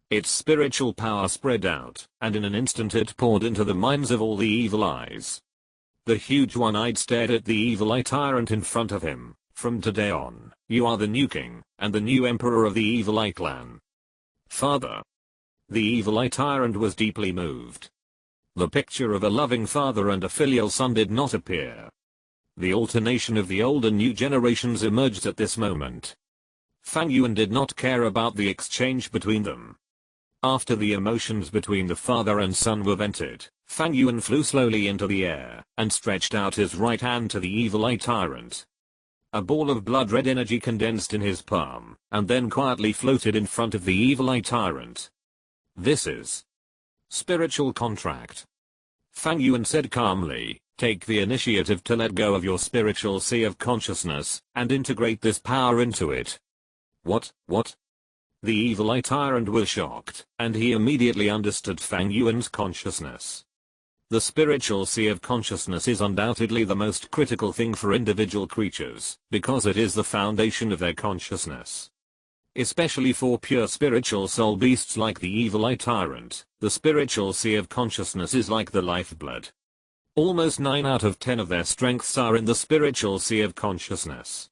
Its spiritual power spread out, and in an instant it poured into the minds of all the evil eyes. The huge one-eyed stared at the evil eye tyrant in front of him. From today on, you are the new king, and the new emperor of the evil eye clan. Father. The evil eye tyrant was deeply moved. The picture of a loving father and a filial son did not appear. The alternation of the old and new generations emerged at this moment. Fang Yuan did not care about the exchange between them. After the emotions between the father and son were vented, Fang Yuan flew slowly into the air and stretched out his right hand to the evil eye tyrant. A ball of blood-red energy condensed in his palm, and then quietly floated in front of the evil eye tyrant. This is spiritual contract. Fang Yuan said calmly, take the initiative to let go of your spiritual sea of consciousness, and integrate this power into it. What? The evil eye tyrant was shocked, and he immediately understood Fang Yuan's consciousness. The spiritual sea of consciousness is undoubtedly the most critical thing for individual creatures, because it is the foundation of their consciousness. Especially for pure spiritual soul beasts like the evil eye tyrant, the spiritual sea of consciousness is like the lifeblood. Almost 9 out of 10 of their strengths are in the spiritual sea of consciousness.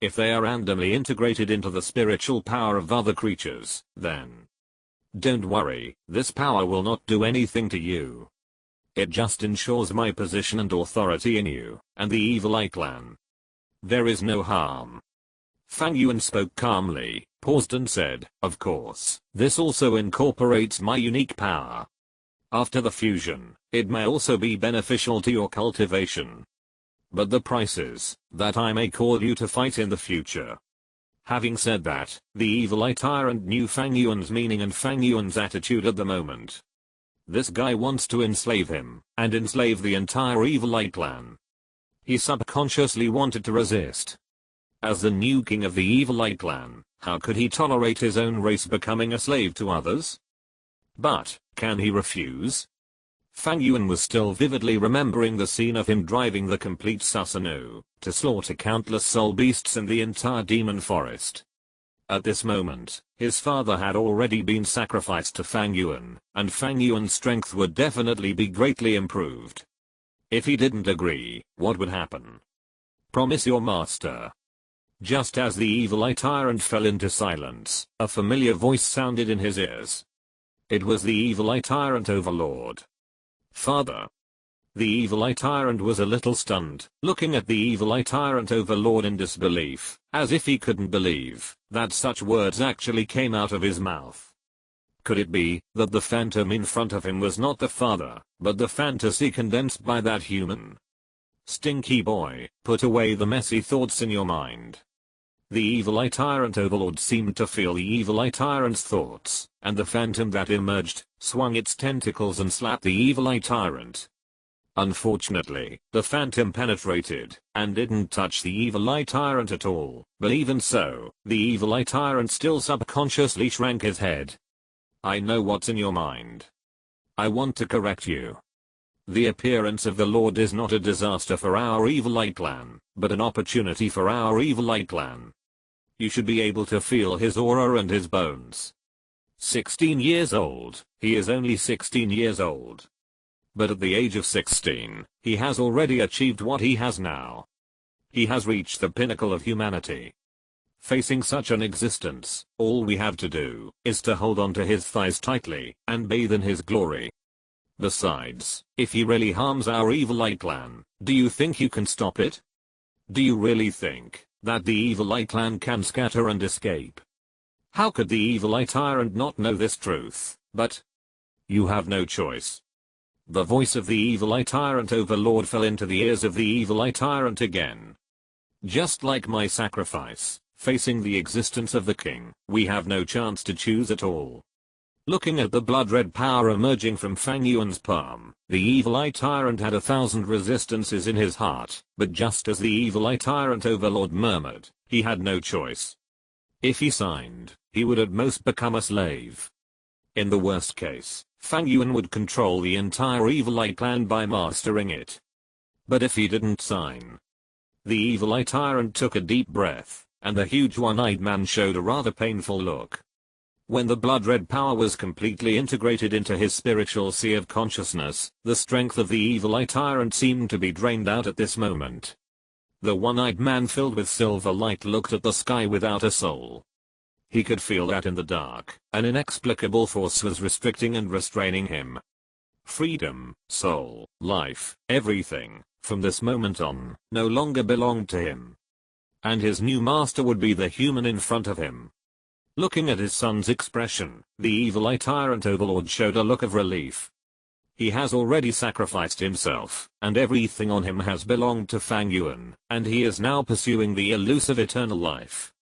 If they are randomly integrated into the spiritual power of other creatures, then don't worry, this power will not do anything to you. It just ensures my position and authority in you, and the evil eye clan. There is no harm. Fang Yuan spoke calmly, paused and said, of course, this also incorporates my unique power. After the fusion, it may also be beneficial to your cultivation. But the price is that I may call you to fight in the future. Having said that, the evil eye tyrant knew Fang Yuan's meaning and Fang Yuan's attitude at the moment. This guy wants to enslave him, and enslave the entire evil eye clan. He subconsciously wanted to resist. As the new king of the evil eye clan, how could he tolerate his own race becoming a slave to others? But, can he refuse? Fang Yuan was still vividly remembering the scene of him driving the complete Susanoo to slaughter countless soul beasts in the entire demon forest. At this moment, his father had already been sacrificed to Fang Yuan, and Fang Yuan's strength would definitely be greatly improved. If he didn't agree, what would happen? Promise your master. Just as the evil eye tyrant fell into silence, a familiar voice sounded in his ears. It was the evil eye tyrant overlord. Father. The evil eye tyrant was a little stunned, looking at the evil eye tyrant overlord in disbelief, as if he couldn't believe that such words actually came out of his mouth. Could it be that the phantom in front of him was not the father, but the fantasy condensed by that human? Stinky boy, put away the messy thoughts in your mind. The evil eye tyrant overlord seemed to feel the evil eye tyrant's thoughts, and the phantom that emerged swung its tentacles and slapped the evil eye tyrant. Unfortunately, the phantom penetrated, and didn't touch the evil eye tyrant at all, but even so, the evil eye tyrant still subconsciously shrank his head. I know what's in your mind. I want to correct you. The appearance of the Lord is not a disaster for our evil eye clan, but an opportunity for our evil eye clan. You should be able to feel his aura and his bones. 16 years old, he is only 16 years old. But at the age of 16, he has already achieved what he has now. He has reached the pinnacle of humanity. Facing such an existence, all we have to do is to hold on to his thighs tightly and bathe in his glory. Besides, if he really harms our evil eye clan, do you think you can stop it? Do you really think that the evil eye clan can scatter and escape? How could the evil eye tyrant not know this truth? But you have no choice. The voice of the evil eye tyrant overlord fell into the ears of the evil eye tyrant again. Just like my sacrifice, facing the existence of the king, we have no chance to choose at all. Looking at the blood-red power emerging from Fang Yuan's palm, the evil eye tyrant had 1,000 resistances in his heart, but just as the evil eye tyrant overlord murmured, he had no choice. If he signed, he would at most become a slave. In the worst case, Fang Yuan would control the entire evil eye clan by mastering it. But if he didn't sign. The evil eye tyrant took a deep breath, and the huge one-eyed man showed a rather painful look. When the blood-red power was completely integrated into his spiritual sea of consciousness, the strength of the evil eye tyrant seemed to be drained out at this moment. The one-eyed man filled with silver light looked at the sky without a soul. He could feel that in the dark, an inexplicable force was restricting and restraining him. Freedom, soul, life, everything, from this moment on, no longer belonged to him. And his new master would be the human in front of him. Looking at his son's expression, the evil eye tyrant overlord showed a look of relief. He has already sacrificed himself, and everything on him has belonged to Fang Yuan, and he is now pursuing the elusive eternal life.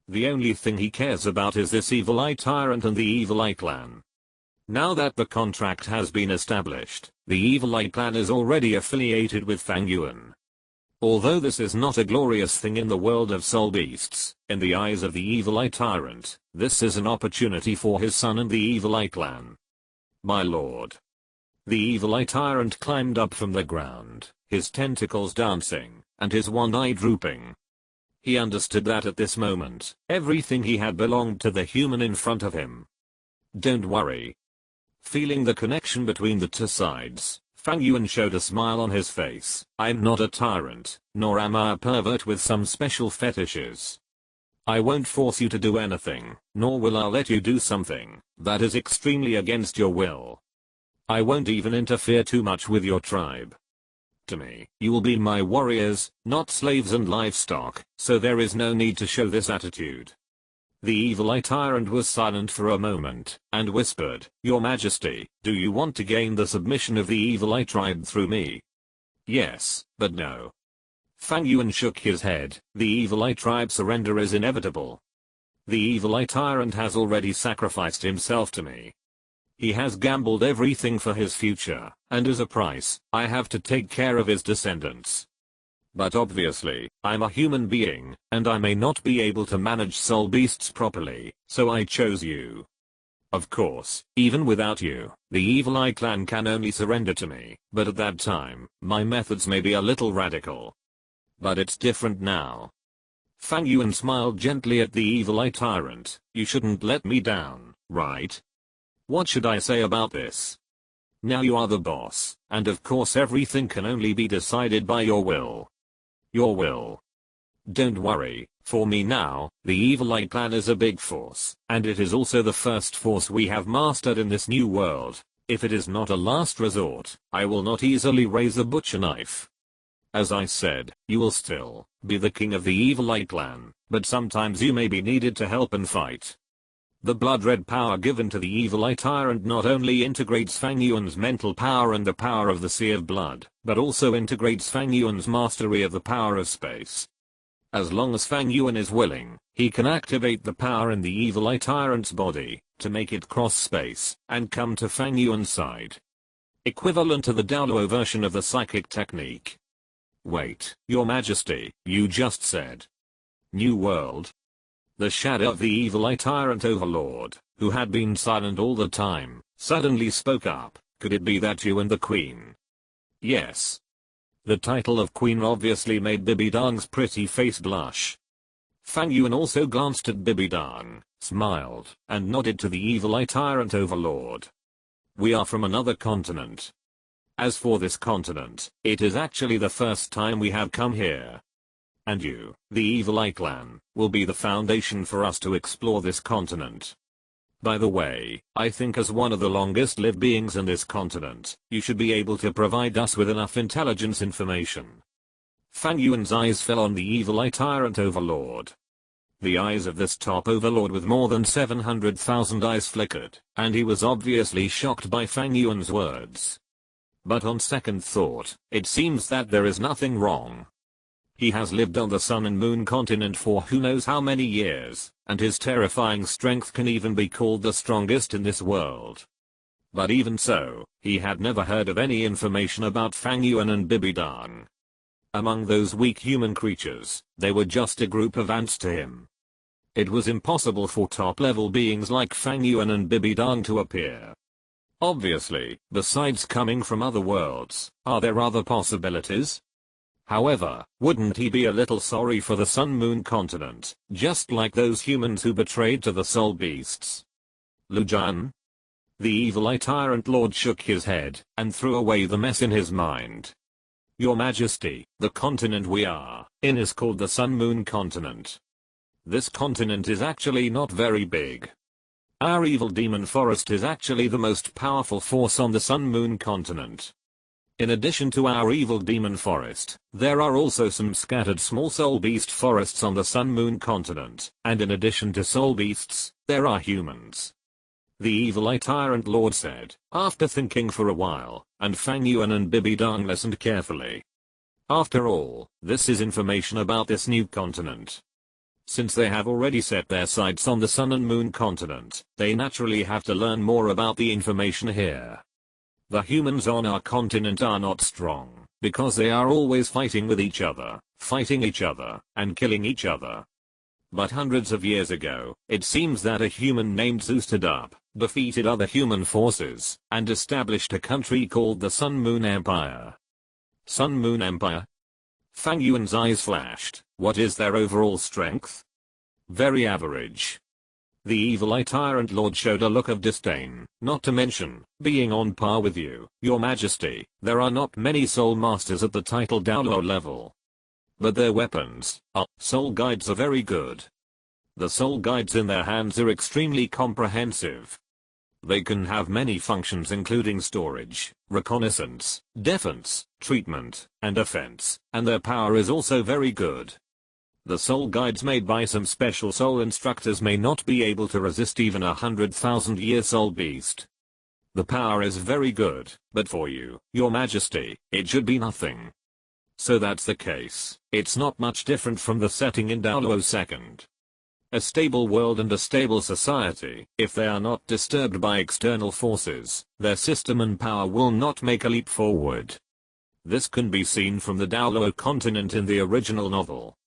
The only thing he cares about is this evil eye tyrant and the evil eye clan. Now that the contract has been established, the evil eye clan is already affiliated with Fang Yuan. Although this is not a glorious thing in the world of soul beasts, in the eyes of the evil eye tyrant, this is an opportunity for his son and the evil eye clan. My lord. The evil eye tyrant climbed up from the ground, his tentacles dancing, and his one eye drooping. He understood that at this moment, everything he had belonged to the human in front of him. Don't worry. Feeling the connection between the two sides, Fang Yuan showed a smile on his face. I'm not a tyrant, nor am I a pervert with some special fetishes. I won't force you to do anything, nor will I let you do something that is extremely against your will. I won't even interfere too much with your tribe. To me, you will be my warriors, not slaves and livestock, so there is no need to show this attitude. The evil eye tyrant was silent for a moment, and whispered, Your Majesty, do you want to gain the submission of the evil eye tribe through me? Yes, but no. Fang Yuan shook his head, the evil eye tribe surrender is inevitable. The evil eye tyrant has already sacrificed himself to me. He has gambled everything for his future, and as a price, I have to take care of his descendants. But obviously, I'm a human being, and I may not be able to manage soul beasts properly, so I chose you. Of course, even without you, the evil eye clan can only surrender to me, but at that time, my methods may be a little radical. But it's different now. Fang Yuan smiled gently at the evil eye tyrant. You shouldn't let me down, right? What should I say about this? Now you are the boss, and of course everything can only be decided by your will. Your will. Don't worry, for me now, the evil eye clan is a big force, and it is also the first force we have mastered in this new world. If it is not a last resort, I will not easily raise a butcher knife. As I said, you will still be the king of the evil eye clan, but sometimes you may be needed to help and fight. The blood-red power given to the evil eye tyrant not only integrates Fang Yuan's mental power and the power of the Sea of Blood, but also integrates Fang Yuan's mastery of the power of space. As long as Fang Yuan is willing, he can activate the power in the evil eye tyrant's body, to make it cross space, and come to Fang Yuan's side. equivalent to the Douluo version of the psychic technique. Wait, Your Majesty, you just said New World? The shadow of the evil eye tyrant overlord, who had been silent all the time, suddenly spoke up. Could it be that you and the Queen? Yes. The title of Queen obviously made Bibidang's pretty face blush. Fang Yuan also glanced at Bibidang, smiled, and nodded to the evil eye tyrant overlord. We are from another continent. As for this continent, it is actually the first time we have come here. And you, the evil eye clan, will be the foundation for us to explore this continent. By the way, I think as one of the longest lived beings in this continent, you should be able to provide us with enough intelligence information. Fang Yuan's eyes fell on the evil eye tyrant overlord. The eyes of this top overlord with more than 700,000 eyes flickered, and he was obviously shocked by Fang Yuan's words. But on second thought, it seems that there is nothing wrong. He has lived on the Sun and Moon continent for who knows how many years, and his terrifying strength can even be called the strongest in this world. But even so, he had never heard of any information about Fang Yuan and Bibidang. Among those weak human creatures, they were just a group of ants to him. It was impossible for top-level beings like Fang Yuan and Bibidang to appear. Obviously, besides coming from other worlds, are there other possibilities? However, wouldn't he be a little sorry for the Sun-Moon continent, just like those humans who betrayed to the soul beasts? Lujan? The evil eye tyrant lord shook his head, and threw away the mess in his mind. Your Majesty, the continent we are in is called the Sun-Moon continent. This continent is actually not very big. Our evil demon forest is actually the most powerful force on the Sun-Moon continent. In addition to our evil demon forest, there are also some scattered small soul beast forests on the Sun-Moon continent, and in addition to soul beasts, there are humans. The evil eye tyrant lord said, after thinking for a while, and Fang Yuan and Bibidang listened carefully. After all, this is information about this new continent. Since they have already set their sights on the Sun and Moon continent, they naturally have to learn more about the information here. The humans on our continent are not strong, because they are always fighting with each other, and killing each other. But hundreds of years ago, it seems that a human named Zeus stood up, defeated other human forces, and established a country called the Sun-Moon Empire. Sun-Moon Empire? Fang Yuan's eyes flashed. What is their overall strength? Very average. The evil eye tyrant lord showed a look of disdain, not to mention, being on par with you, Your Majesty. There are not many soul masters at the title Douluo level. But their weapons, soul guides are very good. The soul guides in their hands are extremely comprehensive. They can have many functions including storage, reconnaissance, defense, treatment, and offense, and their power is also very good. The soul guides made by some special soul instructors may not be able to resist even 100,000-year soul beast. The power is very good, but for you, Your Majesty, it should be nothing. So that's the case. It's not much different from the setting in Douluo II. A stable world and a stable society, if they are not disturbed by external forces, their system and power will not make a leap forward. This can be seen from the Douluo Continent in the original novel.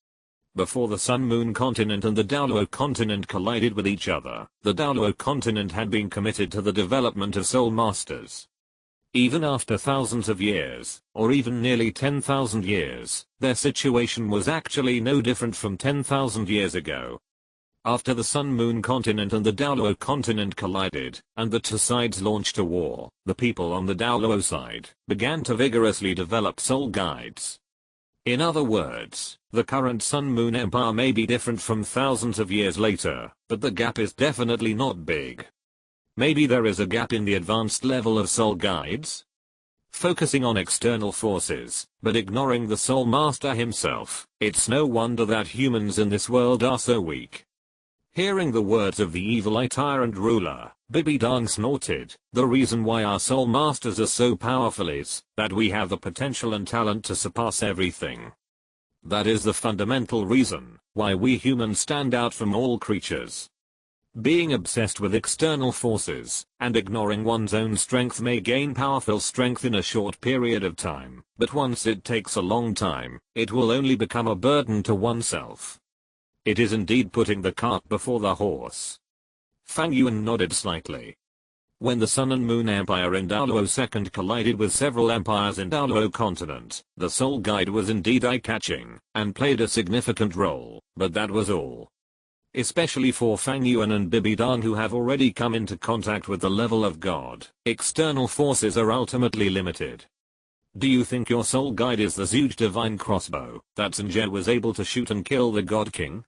Before the Sun-Moon Continent and the Douluo Continent collided with each other, the Douluo Continent had been committed to the development of soul masters. Even after thousands of years, or even nearly 10,000 years, their situation was actually no different from 10,000 years ago. After the Sun-Moon Continent and the Douluo Continent collided, and the two sides launched a war, the people on the Douluo side began to vigorously develop soul guides. In other words, the current Sun-Moon Empire may be different from thousands of years later, but the gap is definitely not big. Maybe there is a gap in the advanced level of soul guides? Focusing on external forces, but ignoring the soul master himself, it's no wonder that humans in this world are so weak. Hearing the words of the evil eye tyrant ruler, Bibidang snorted. The reason why our soul masters are so powerful is that we have the potential and talent to surpass everything. That is the fundamental reason why we humans stand out from all creatures. Being obsessed with external forces and ignoring one's own strength may gain powerful strength in a short period of time, but once it takes a long time, it will only become a burden to oneself. It is indeed putting the cart before the horse. Fang Yuan nodded slightly. When the Sun and Moon Empire in Douluo II collided with several empires in Douluo Continent, the Soul Guide was indeed eye-catching and played a significant role, but that was all. Especially for Fang Yuan and Bibidang, who have already come into contact with the level of God, external forces are ultimately limited. Do you think your Soul Guide is the huge divine crossbow that Sanjay was able to shoot and kill the God King?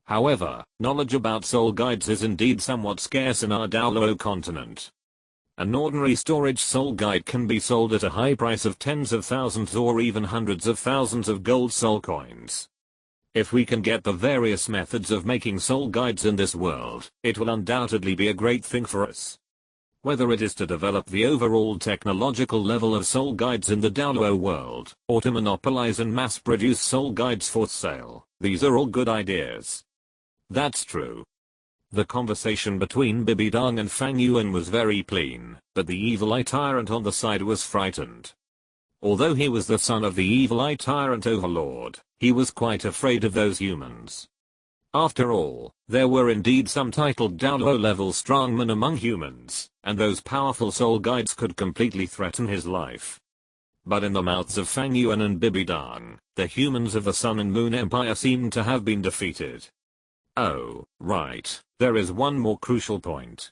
However, knowledge about Soul Guides is indeed somewhat scarce in our Douluo Continent. An ordinary storage Soul Guide can be sold at a high price of tens of thousands or even hundreds of thousands of gold soul coins. If we can get the various methods of making Soul Guides in this world, it will undoubtedly be a great thing for us. Whether it is to develop the overall technological level of Soul Guides in the Douluo world, or to monopolize and mass-produce Soul Guides for sale, these are all good ideas. That's true. The conversation between Bibidang and Fang Yuan was very plain, but the Evil Eye Tyrant on the side was frightened. Although he was the son of the Evil Eye Tyrant Overlord, he was quite afraid of those humans. After all, there were indeed some titled Douluo-level strongmen among humans, and those powerful Soul Guides could completely threaten his life. But in the mouths of Fang Yuan and Bibidang, the humans of the Sun and Moon Empire seemed to have been defeated. Oh, right, there is one more crucial point.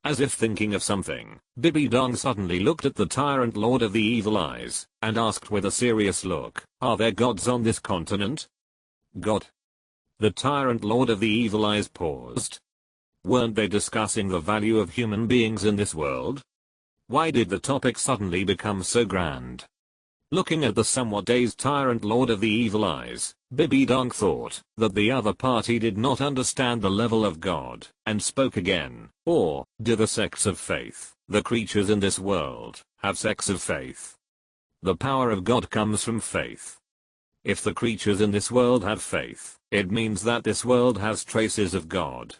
As if thinking of something, Bibidang suddenly looked at the Tyrant Lord of the Evil Eyes, and asked with a serious look, "Are there gods on this continent?" God? The Tyrant Lord of the Evil Eyes paused. Weren't they discussing the value of human beings in this world? Why did the topic suddenly become so grand? Looking at the somewhat dazed Tyrant Lord of the Evil Eyes, Bibidang thought that the other party did not understand the level of God, and spoke again. Or, do the sects of faith, the creatures in this world, have sects of faith? The power of God comes from faith. If the creatures in this world have faith, it means that this world has traces of God.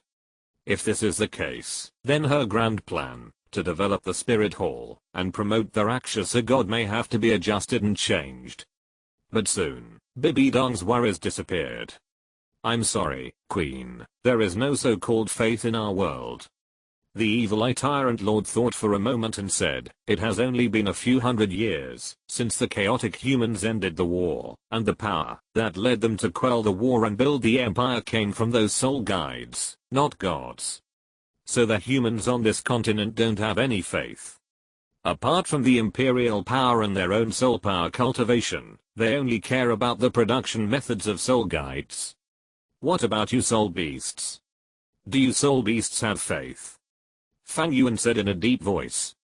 If this is the case, then her grand plan, to develop the Spirit Hall, and promote the Rakshasa God may have to be adjusted and changed. But soon, Bibidang's worries disappeared. I'm sorry, Queen, there is no so-called faith in our world. The Evil Eye Tyrant Lord thought for a moment and said, it has only been a few hundred years since the chaotic humans ended the war, and the power that led them to quell the war and build the empire came from those soul guides, not gods. So the humans on this continent don't have any faith. Apart from the imperial power and their own soul power cultivation, they only care about the production methods of soul guides. What about you soul beasts? Do you soul beasts have faith? Fang Yuan said in a deep voice.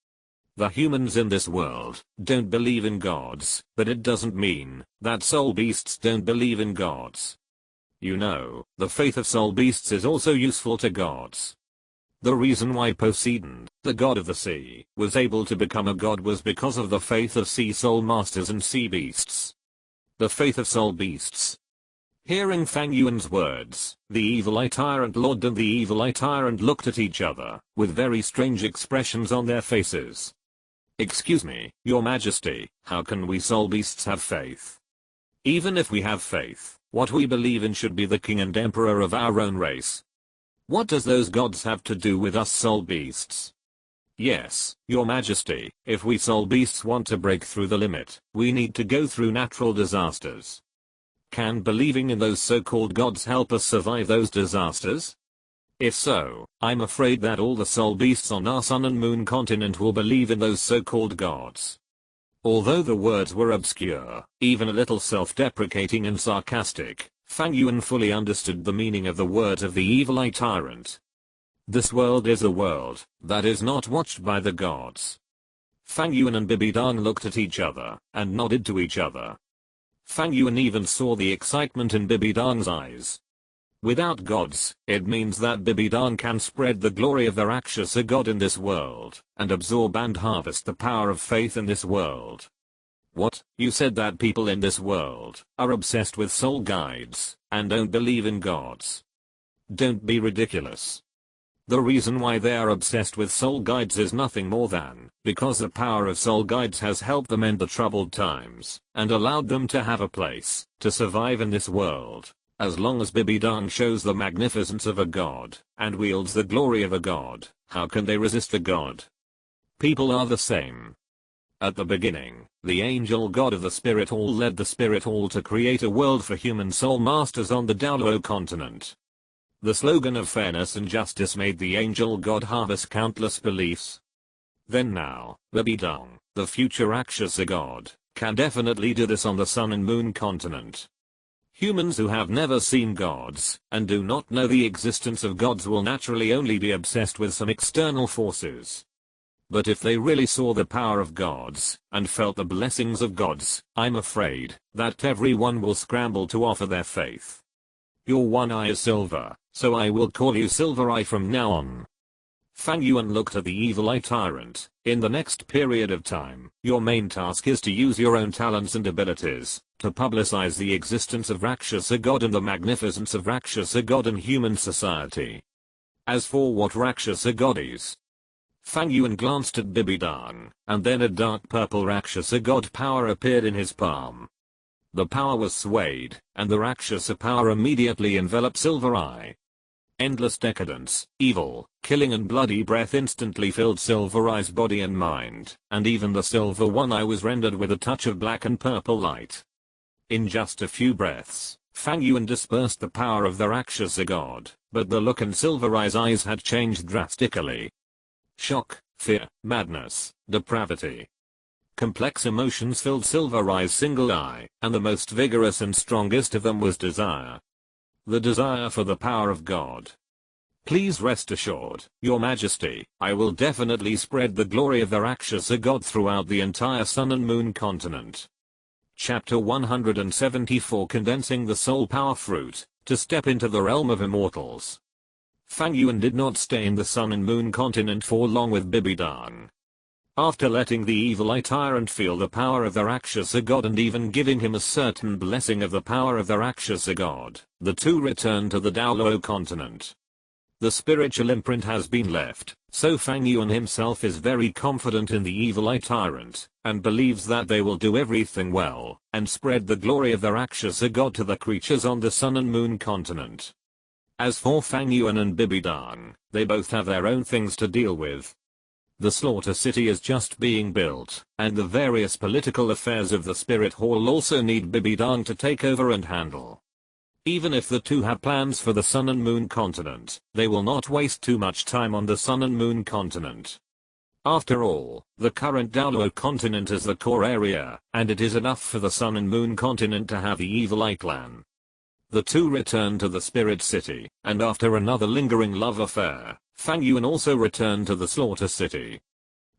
The humans in this world don't believe in gods, but it doesn't mean that soul beasts don't believe in gods. You know, the faith of soul beasts is also useful to gods. The reason why Poseidon, the god of the sea, was able to become a god was because of the faith of sea soul masters and sea beasts. The faith of soul beasts. Hearing Fang Yuan's words, the Evil Eye Tyrant Lord and the Evil Eye Tyrant looked at each other, with very strange expressions on their faces. Excuse me, Your Majesty, how can we soul beasts have faith? Even if we have faith, what we believe in should be the king and emperor of our own race. What does those gods have to do with us soul beasts? Yes, Your Majesty, if we soul beasts want to break through the limit, we need to go through natural disasters. Can believing in those so-called gods help us survive those disasters? If so, I'm afraid that all the soul beasts on our Sun and Moon continent will believe in those so-called gods. Although the words were obscure, even a little self-deprecating and sarcastic, Fang Yuan fully understood the meaning of the words of the Evil Eye Tyrant. This world is a world that is not watched by the gods. Fang Yuan and Bibidang looked at each other and nodded to each other. Fang Yuan even saw the excitement in Bibidang's eyes. Without gods, it means that Bibidang can spread the glory of the Rakshasa god in this world, and absorb and harvest the power of faith in this world. What, you said that people in this world are obsessed with soul guides, and don't believe in gods? Don't be ridiculous. The reason why they are obsessed with soul guides is nothing more than because the power of soul guides has helped them end the troubled times and allowed them to have a place to survive in this world. As long as Bibidang shows the magnificence of a god and wields the glory of a god, how can they resist the god? People are the same. At the beginning, the angel god of the Spirit Hall led the Spirit Hall to create a world for human soul masters on the Douluo Continent. The slogan of fairness and justice made the angel god harvest countless beliefs. Then now, Bibidang, the future Rakshasa god, can definitely do this on the Sun and Moon continent. Humans who have never seen gods and do not know the existence of gods will naturally only be obsessed with some external forces. But if they really saw the power of gods and felt the blessings of gods, I'm afraid that everyone will scramble to offer their faith. Your one eye is silver, so I will call you Silver Eye from now on. Fang Yuan looked at the evil eye tyrant. In the next period of time, your main task is to use your own talents and abilities to publicize the existence of Rakshasa God and the magnificence of Rakshasa God in human society. As for what Rakshasa God is, Fang Yuan glanced at Bibidang, and then a dark purple Rakshasa God power appeared in his palm. The power was swayed, and the Rakshasa power immediately enveloped Silver Eye. Endless decadence, evil, killing and bloody breath instantly filled Silver Eye's body and mind, and even the Silver One Eye was rendered with a touch of black and purple light. In just a few breaths, Fang Yuan dispersed the power of the Rakshasa God, but the look in Silver Eye's eyes had changed drastically. Shock, fear, madness, depravity. Complex emotions filled Silver Eye's single eye, and the most vigorous and strongest of them was desire. The desire for the power of God. Please rest assured, Your Majesty, I will definitely spread the glory of the Rakshasa God throughout the entire Sun and Moon continent. Chapter 174 Condensing the Soul Power Fruit, to step into the realm of immortals. Fang Yuan did not stay in the Sun and Moon continent for long with Bibidang. After letting the evil eye tyrant feel the power of the Rakshasa God and even giving him a certain blessing of the power of the Rakshasa God, the two returned to the Douluo continent. The spiritual imprint has been left, so Fang Yuan himself is very confident in the evil eye tyrant, and believes that they will do everything well, and spread the glory of the Rakshasa God to the creatures on the Sun and Moon continent. As for Fang Yuan and Bibidang, they both have their own things to deal with. The slaughter city is just being built, and the various political affairs of the Spirit Hall also need Bibidang to take over and handle. Even if the two have plans for the Sun and Moon continent, they will not waste too much time on the Sun and Moon continent. After all, the current Douluo continent is the core area, and it is enough for the Sun and Moon continent to have the Evil Eye clan. The two return to the Spirit City, and after another lingering love affair, Fang Yuan also returned to the Slaughter City.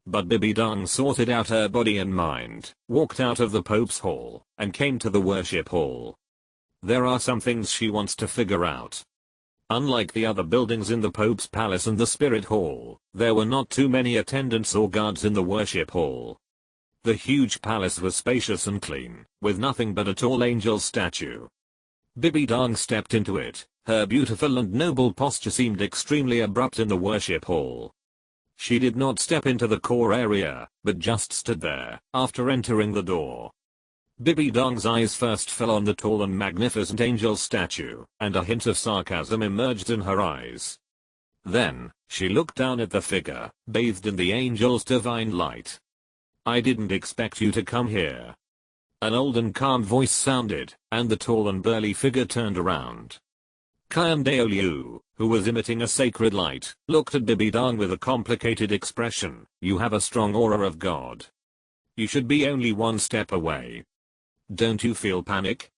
But Bibidang sorted out her body and mind, walked out of the Pope's Hall, and came to the Worship Hall. There are some things she wants to figure out. Unlike the other buildings in the Pope's Palace and the Spirit Hall, there were not too many attendants or guards in the Worship Hall. The huge palace was spacious and clean, with nothing but a tall angel statue. Bibidang stepped into it. Her beautiful and noble posture seemed extremely abrupt in the Worship Hall. She did not step into the core area, but just stood there, after entering the door. Bibidang's eyes first fell on the tall and magnificent angel statue, and a hint of sarcasm emerged in her eyes. Then, she looked down at the figure, bathed in the angel's divine light. "I didn't expect you to come here." An old and calm voice sounded, and the tall and burly figure turned around. Douluo, who was emitting a sacred light, looked at Bibidang with a complicated expression. "You have a strong aura of God. You should be only one step away. Don't you feel panic?"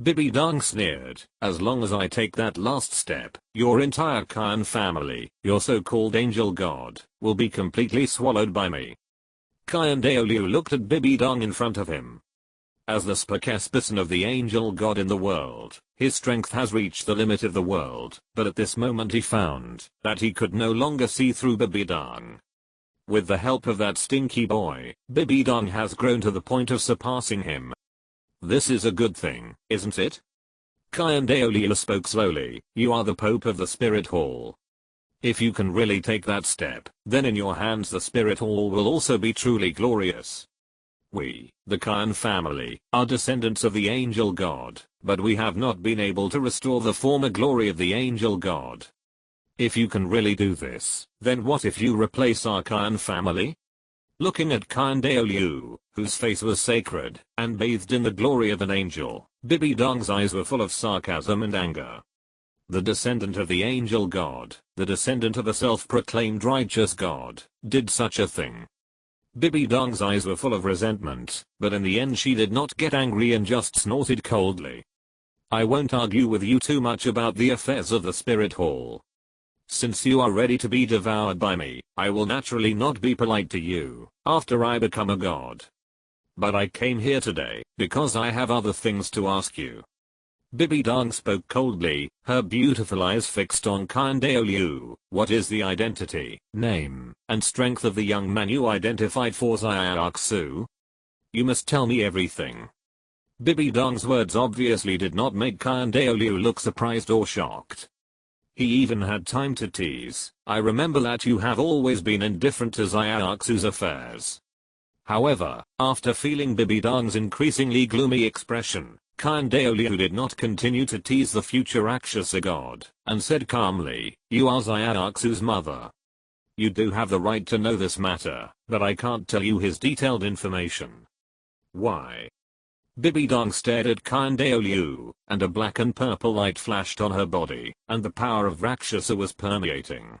Bibidang sneered. "As long as I take that last step, your entire clan family, your so-called angel god, will be completely swallowed by me." Douluo looked at Bibidang in front of him. As the spokesperson of the angel god in the world, his strength has reached the limit of the world, but at this moment he found that he could no longer see through Bibidang. With the help of that stinky boy, Bibidang has grown to the point of surpassing him. "This is a good thing, isn't it?" Douluo spoke slowly. "You are the Pope of the Spirit Hall. If you can really take that step, then in your hands the spirit hall will also be truly glorious. We, the Khan family, are descendants of the angel god, but we have not been able to restore the former glory of the angel god. If you can really do this, then what if you replace our Khan family? Looking at Khan Douluo, whose face was sacred, and bathed in the glory of an angel, Bibi Dong's eyes were full of sarcasm and anger. The descendant of the angel god, the descendant of a self-proclaimed righteous god, did such a thing. Bibi Dong's eyes were full of resentment, but in the end she did not get angry and just snorted coldly. I won't argue with you too much about the affairs of the spirit hall. Since you are ready to be devoured by me, I will naturally not be polite to you, after I become a god. But I came here today, because I have other things to ask you. Bibi Dong spoke coldly, her beautiful eyes fixed on Khan Douluo. What is the identity, name, and strength of the young man you identified for Xiaoxu? You must tell me everything. Bibi Dong's words obviously did not make Khan Douluo look surprised or shocked. He even had time to tease, I remember that you have always been indifferent to Xiaoxu's affairs. However, after feeling Bibi Dong's increasingly gloomy expression, Khan Douluo did not continue to tease the future Rakshasa god, and said calmly, you are Xiaoxu's mother. You do have the right to know this matter, but I can't tell you his detailed information. Why? Bibi Dong stared at Khan Douluo, and a black and purple light flashed on her body, and the power of Rakshasa was permeating.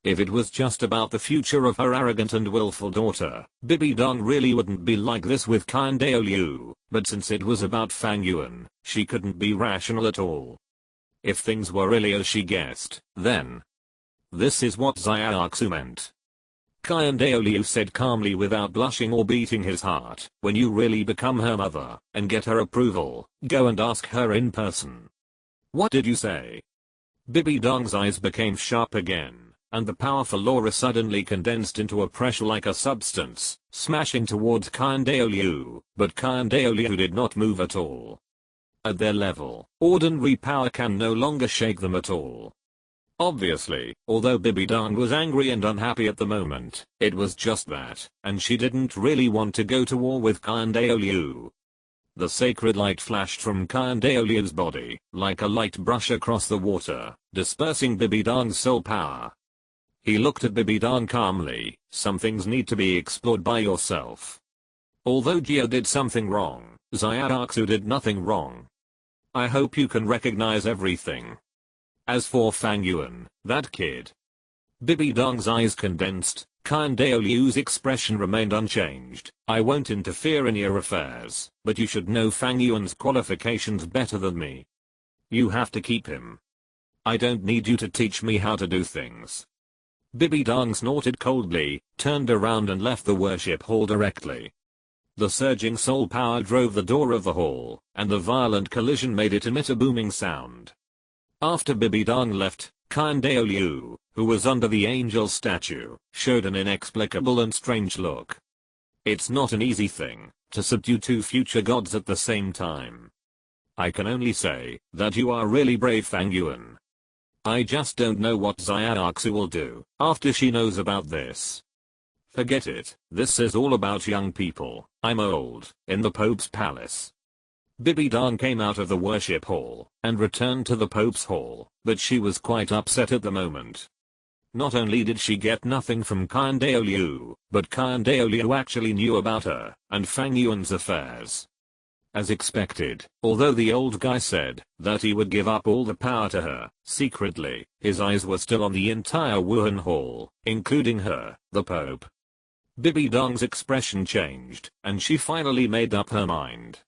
If it was just about the future of her arrogant and willful daughter, Bibi Dong really wouldn't be like this with Khan Douluo, but since it was about Fang Yuan, she couldn't be rational at all. If things were really as she guessed, then this is what Xiaoxu meant. Khan Douluo said calmly without blushing or beating his heart, when you really become her mother, and get her approval, go and ask her in person. What did you say? Bibi Dong's eyes became sharp again, and the powerful aura suddenly condensed into a pressure-like a substance, smashing towards Khan Douluo, but Khan Douluo did not move at all. At their level, ordinary power can no longer shake them at all. Obviously, although Bibi Dong was angry and unhappy at the moment, it was just that, and she didn't really want to go to war with Khan Douluo. The sacred light flashed from Khan Douluo's body, like a light brush across the water, dispersing Bibi Dong's soul power. He looked at Bibi Dong calmly, some things need to be explored by yourself. Although Jia did something wrong, Xiaoxu did nothing wrong. I hope you can recognize everything. As for Fang Yuan, that kid. Bibi Dong's eyes condensed, Khan Douluo's expression remained unchanged. I won't interfere in your affairs, but you should know Fang Yuan's qualifications better than me. You have to keep him. I don't need you to teach me how to do things. Bibi Dong snorted coldly, turned around and left the worship hall directly. The surging soul power drove the door of the hall, and the violent collision made it emit a booming sound. After Bibi Dong left, Khan Douluo, who was under the angel statue, showed an inexplicable and strange look. It's not an easy thing, to subdue two future gods at the same time. I can only say, that you are really brave, Fang Yuan. I just don't know what Xiaoxu will do, after she knows about this. Forget it, this is all about young people. I'm old, in the Pope's palace. Bibi Dong came out of the worship hall, and returned to the Pope's hall, but she was quite upset at the moment. Not only did she get nothing from Khan Douluo, but Khan Douluo actually knew about her, and Fang Yuan's affairs. As expected, although the old guy said that he would give up all the power to her, secretly, his eyes were still on the entire Wuhan hall, including her, the Pope. Bibi Dong's expression changed, and she finally made up her mind.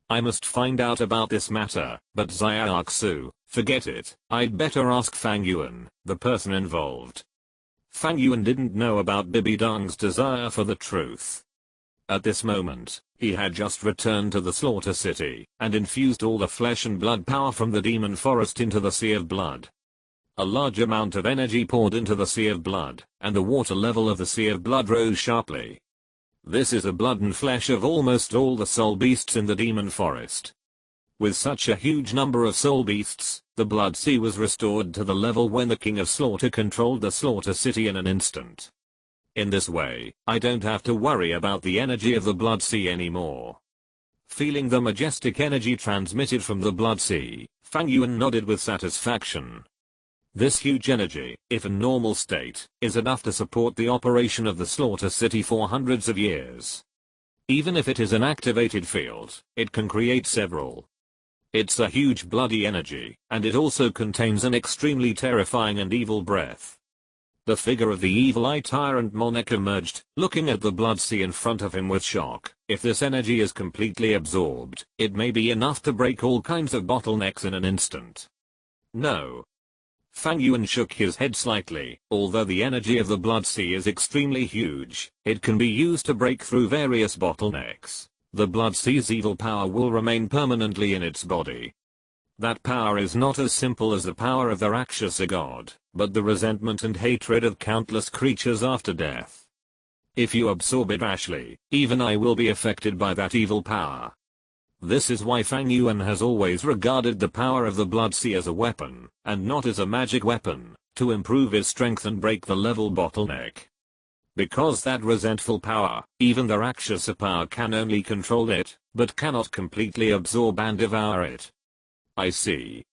I must find out about this matter, but Xiaoxu, forget it, I'd better ask Fang Yuan, the person involved. Fang Yuan didn't know about Bibi Dong's desire for the truth. At this moment, he had just returned to the slaughter city, and infused all the flesh and blood power from the demon forest into the sea of blood. A large amount of energy poured into the sea of blood, and the water level of the sea of blood rose sharply. This is the blood and flesh of almost all the soul beasts in the demon forest. With such a huge number of soul beasts, The Blood Sea was restored to the level when the King of Slaughter controlled the Slaughter City in an instant. In this way, I don't have to worry about the energy of the Blood Sea anymore. Feeling the majestic energy transmitted from the Blood Sea, Fang Yuan nodded with satisfaction. This huge energy, if in normal state, is enough to support the operation of the Slaughter City for hundreds of years. Even if it is an activated field, it can create several. It's a huge bloody energy, and it also contains an extremely terrifying and evil breath. The figure of the evil eye tyrant monarch emerged, looking at the Blood Sea in front of him with shock. If this energy is completely absorbed, it may be enough to break all kinds of bottlenecks in an instant. No. Fang Yuan shook his head slightly. Although the energy of the Blood Sea is extremely huge, it can be used to break through various bottlenecks. The Blood Sea's evil power will remain permanently in its body. That power is not as simple as the power of the Rakshasa god, but the resentment and hatred of countless creatures after death. If you absorb it rashly, even I will be affected by that evil power. This is why Fang Yuan has always regarded the power of the Blood Sea as a weapon, and not as a magic weapon, to improve his strength and break the level bottleneck. Because that resentful power, even the Rakshasa power can only control it, but cannot completely absorb and devour it. I see.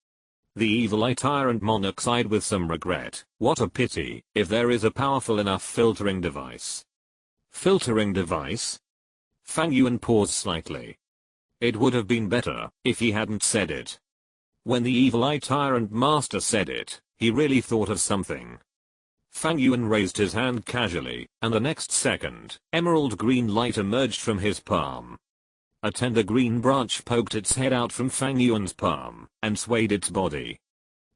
The evil eye tyrant monarch sighed with some regret. What a pity, if there is a powerful enough filtering device. Filtering device? Fang Yuan paused slightly. It would have been better if he hadn't said it. When the evil eye tyrant master said it, he really thought of something. Fang Yuan raised his hand casually, and the next second, emerald green light emerged from his palm. A tender green branch poked its head out from Fang Yuan's palm, and swayed its body.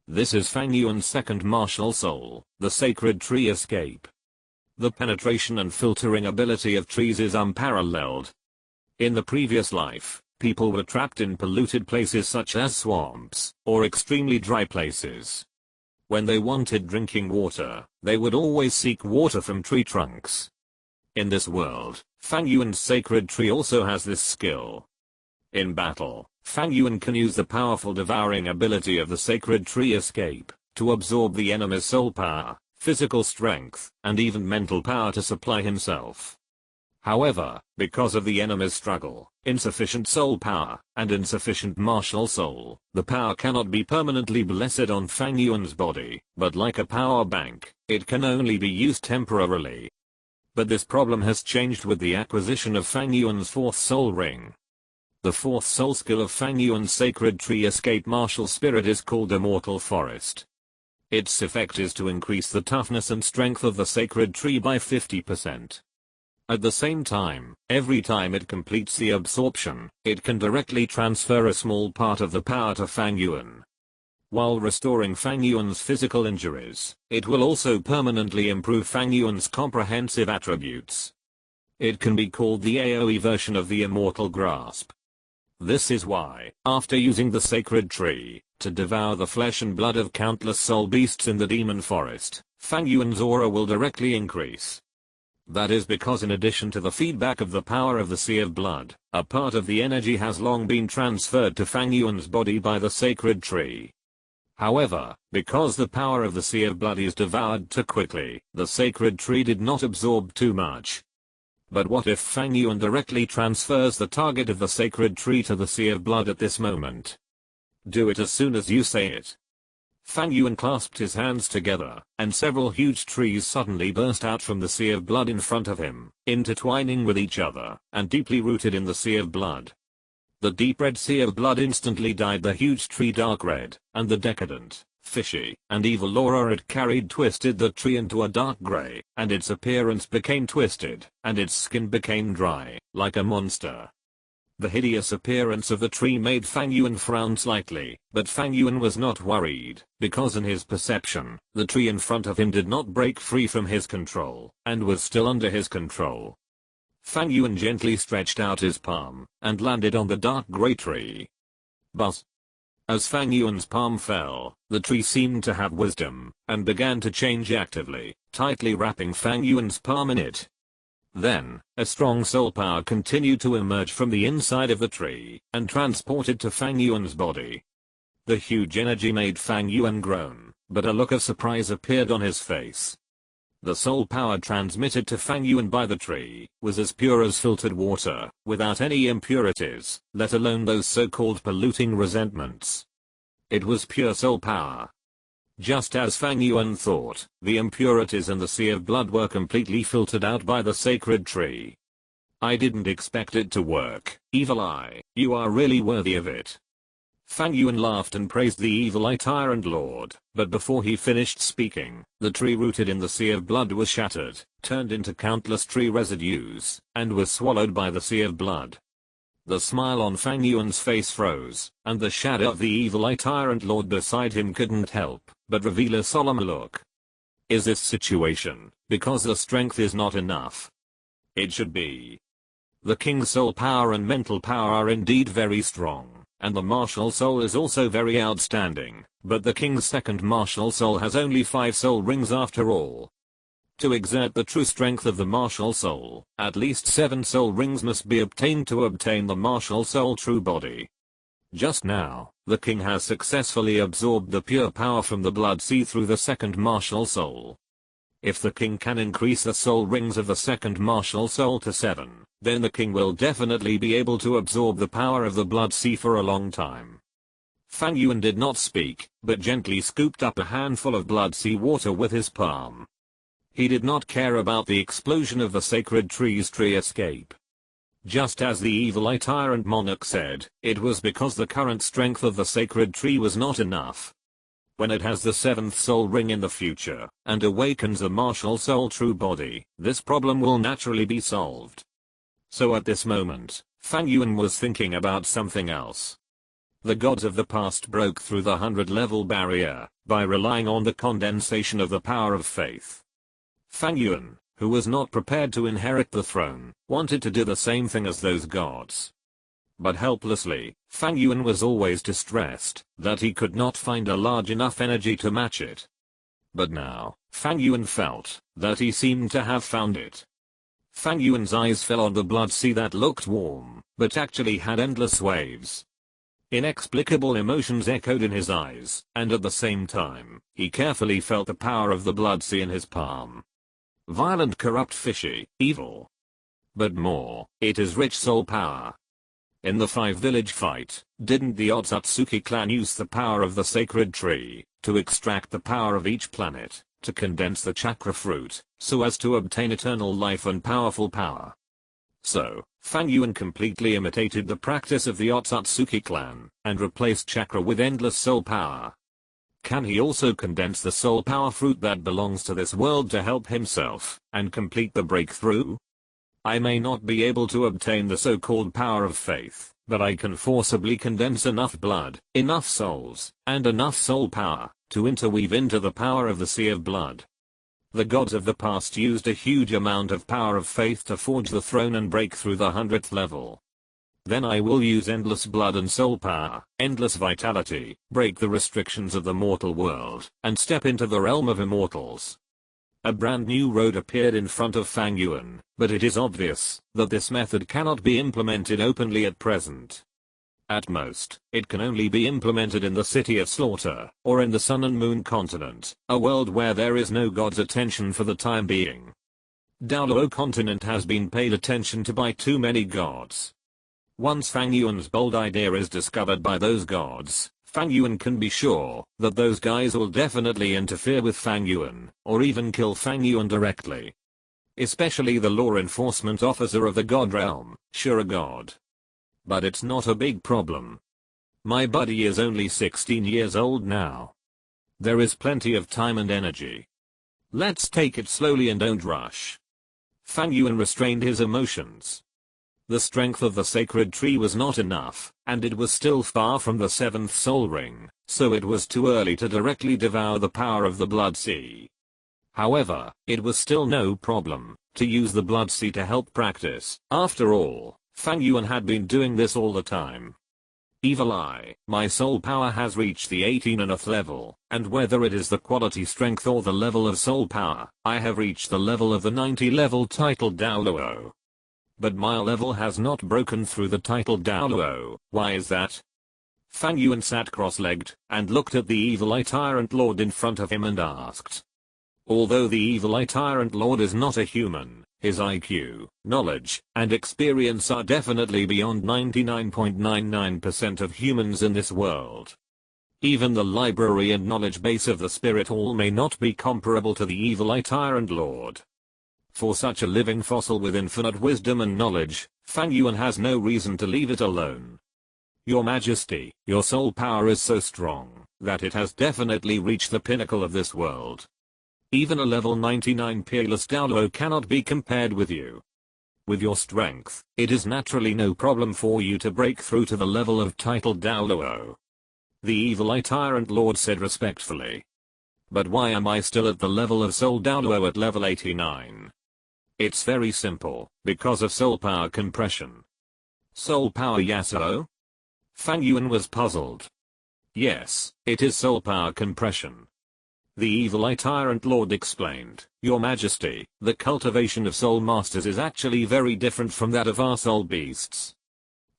This is Fang Yuan's second martial soul, the sacred tree escape. The penetration and filtering ability of trees is unparalleled. In the previous life, people were trapped in polluted places such as swamps, or extremely dry places. When they wanted drinking water, they would always seek water from tree trunks. In this world, Fang Yuan's sacred tree also has this skill. In battle, Fang Yuan can use the powerful devouring ability of the sacred tree escape to absorb the enemy's soul power, physical strength, and even mental power to supply himself. However, because of the enemy's struggle, insufficient soul power, and insufficient martial soul, the power cannot be permanently blessed on Fang Yuan's body, but like a power bank, it can only be used temporarily. But this problem has changed with the acquisition of Fang Yuan's fourth soul ring. The fourth soul skill of Fang Yuan's sacred tree escape martial spirit is called Immortal Forest. Its effect is to increase the toughness and strength of the sacred tree by 50%. At the same time, every time it completes the absorption, it can directly transfer a small part of the power to Fang Yuan. While restoring Fang Yuan's physical injuries, it will also permanently improve Fang Yuan's comprehensive attributes. It can be called the AoE version of the Immortal Grasp. This is why, after using the sacred tree to devour the flesh and blood of countless soul beasts in the demon forest, Fang Yuan's aura will directly increase. That is because in addition to the feedback of the power of the Sea of Blood, a part of the energy has long been transferred to Fang Yuan's body by the sacred tree. However, because the power of the Sea of Blood is devoured too quickly, the sacred tree did not absorb too much. But what if Fang Yuan directly transfers the target of the sacred tree to the Sea of Blood at this moment? Do it as soon as you say it. Fang Yuan clasped his hands together, and several huge trees suddenly burst out from the Sea of Blood in front of him, intertwining with each other, and deeply rooted in the Sea of Blood. The deep red Sea of Blood instantly dyed the huge tree dark red, and the decadent, fishy, and evil aura it carried twisted the tree into a dark gray, and its appearance became twisted, and its skin became dry, like a monster. The hideous appearance of the tree made Fang Yuan frown slightly, but Fang Yuan was not worried, because in his perception, the tree in front of him did not break free from his control, and was still under his control. Fang Yuan gently stretched out his palm, and landed on the dark grey tree. Buzz! As Fang Yuan's palm fell, the tree seemed to have wisdom, and began to change actively, tightly wrapping Fang Yuan's palm in it. Then, a strong soul power continued to emerge from the inside of the tree, and transported to Fang Yuan's body. The huge energy made Fang Yuan groan, but a look of surprise appeared on his face. The soul power transmitted to Fang Yuan by the tree was as pure as filtered water, without any impurities, let alone those so-called polluting resentments. It was pure soul power. Just as Fang Yuan thought, the impurities in the sea of blood were completely filtered out by the sacred tree. I didn't expect it to work, Evil Eye, you are really worthy of it. Fang Yuan laughed and praised the Evil Eye Tyrant Lord, but before he finished speaking, the tree rooted in the sea of blood was shattered, turned into countless tree residues, and was swallowed by the sea of blood. The smile on Fang Yuan's face froze, and the shadow of the Evil Eye Tyrant Lord beside him couldn't help but reveal a solemn look. Is this situation because the strength is not enough? It should be. The king's soul power and mental power are indeed very strong, and the martial soul is also very outstanding, but the king's second martial soul has only 5 soul rings after all. To exert the true strength of the martial soul, at least 7 soul rings must be obtained to obtain the martial soul true body. Just now, the king has successfully absorbed the pure power from the blood sea through the second martial soul. If the king can increase the soul rings of the second martial soul to 7, then the king will definitely be able to absorb the power of the blood sea for a long time. Fang Yuan did not speak, but gently scooped up a handful of blood sea water with his palm. He did not care about the explosion of the sacred tree's tree escape. Just as the Evil Eye Tyrant Monarch said, it was because the current strength of the sacred tree was not enough. When it has the 7th soul ring in the future, and awakens the martial soul true body, this problem will naturally be solved. So at this moment, Fang Yuan was thinking about something else. The gods of the past broke through the 100-level barrier, by relying on the condensation of the power of faith. Fang Yuan, who was not prepared to inherit the throne, wanted to do the same thing as those gods. But helplessly, Fang Yuan was always distressed that he could not find a large enough energy to match it. But now, Fang Yuan felt that he seemed to have found it. Fang Yuan's eyes fell on the blood sea that looked warm, but actually had endless waves. Inexplicable emotions echoed in his eyes, and at the same time, he carefully felt the power of the blood sea in his palm. Violent, corrupt, fishy, evil. But more, it is rich soul power. In the 5-village fight, didn't the Otsutsuki clan use the power of the sacred tree to extract the power of each planet, to condense the chakra fruit, so as to obtain eternal life and powerful power? So, Fang Yuan completely imitated the practice of the Otsutsuki clan, and replaced chakra with endless soul power. Can he also condense the soul power fruit that belongs to this world to help himself, and complete the breakthrough? I may not be able to obtain the so-called power of faith, but I can forcibly condense enough blood, enough souls, and enough soul power, to interweave into the power of the sea of blood. The gods of the past used a huge amount of power of faith to forge the throne and break through the 100th level. Then I will use endless blood and soul power, endless vitality, break the restrictions of the mortal world, and step into the realm of immortals. A brand new road appeared in front of Fang Yuan, but it is obvious that this method cannot be implemented openly at present. At most, it can only be implemented in the City of Slaughter, or in the Sun and Moon Continent, a world where there is no god's attention for the time being. Douluo Continent has been paid attention to by too many gods. Once Fang Yuan's bold idea is discovered by those gods, Fang Yuan can be sure that those guys will definitely interfere with Fang Yuan, or even kill Fang Yuan directly. Especially the law enforcement officer of the god realm, Sharingan. But it's not a big problem. My buddy is only 16 years old now. There is plenty of time and energy. Let's take it slowly and don't rush. Fang Yuan restrained his emotions. The strength of the sacred tree was not enough, and it was still far from the 7th soul ring, so it was too early to directly devour the power of the blood sea. However, it was still no problem to use the blood sea to help practice. After all, Fang Yuan had been doing this all the time. Evil Eye, my soul power has reached the 18th level, and whether it is the quality strength or the level of soul power, I have reached the level of the 90 level titled Douluo. But my level has not broken through the title Douluo. Why is that? Fang Yuan sat cross-legged and looked at the evil eye tyrant lord in front of him and asked. Although the evil eye tyrant lord is not a human, his IQ, knowledge, and experience are definitely beyond 99.99% of humans in this world. Even the library and knowledge base of the spirit hall may not be comparable to the evil eye tyrant lord. For such a living fossil with infinite wisdom and knowledge, Fang Yuan has no reason to leave it alone. Your Majesty, your soul power is so strong that it has definitely reached the pinnacle of this world. Even a level 99 peerless Douluo cannot be compared with you. With your strength, it is naturally no problem for you to break through to the level of titled Douluo. The evil eye tyrant lord said respectfully. But why am I still at the level of soul Douluo at level 89? It's very simple, because of soul power compression. Soul power Yasuo? Fang Yuan was puzzled. Yes, it is soul power compression. The evil eye tyrant lord explained, Your Majesty, the cultivation of soul masters is actually very different from that of our soul beasts.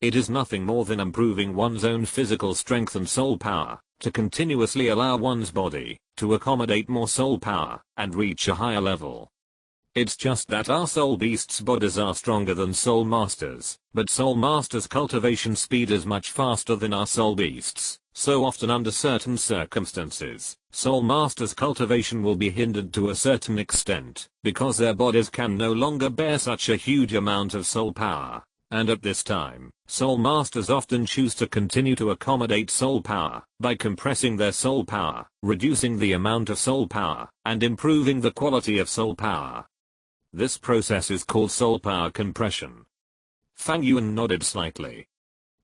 It is nothing more than improving one's own physical strength and soul power, to continuously allow one's body to accommodate more soul power and reach a higher level. It's just that our soul beasts' bodies are stronger than soul masters, but soul masters' cultivation speed is much faster than our soul beasts, so often under certain circumstances, soul masters' cultivation will be hindered to a certain extent, because their bodies can no longer bear such a huge amount of soul power. And at this time, soul masters often choose to continue to accommodate soul power by compressing their soul power, reducing the amount of soul power, and improving the quality of soul power. This process is called soul power compression. Fang Yuan nodded slightly.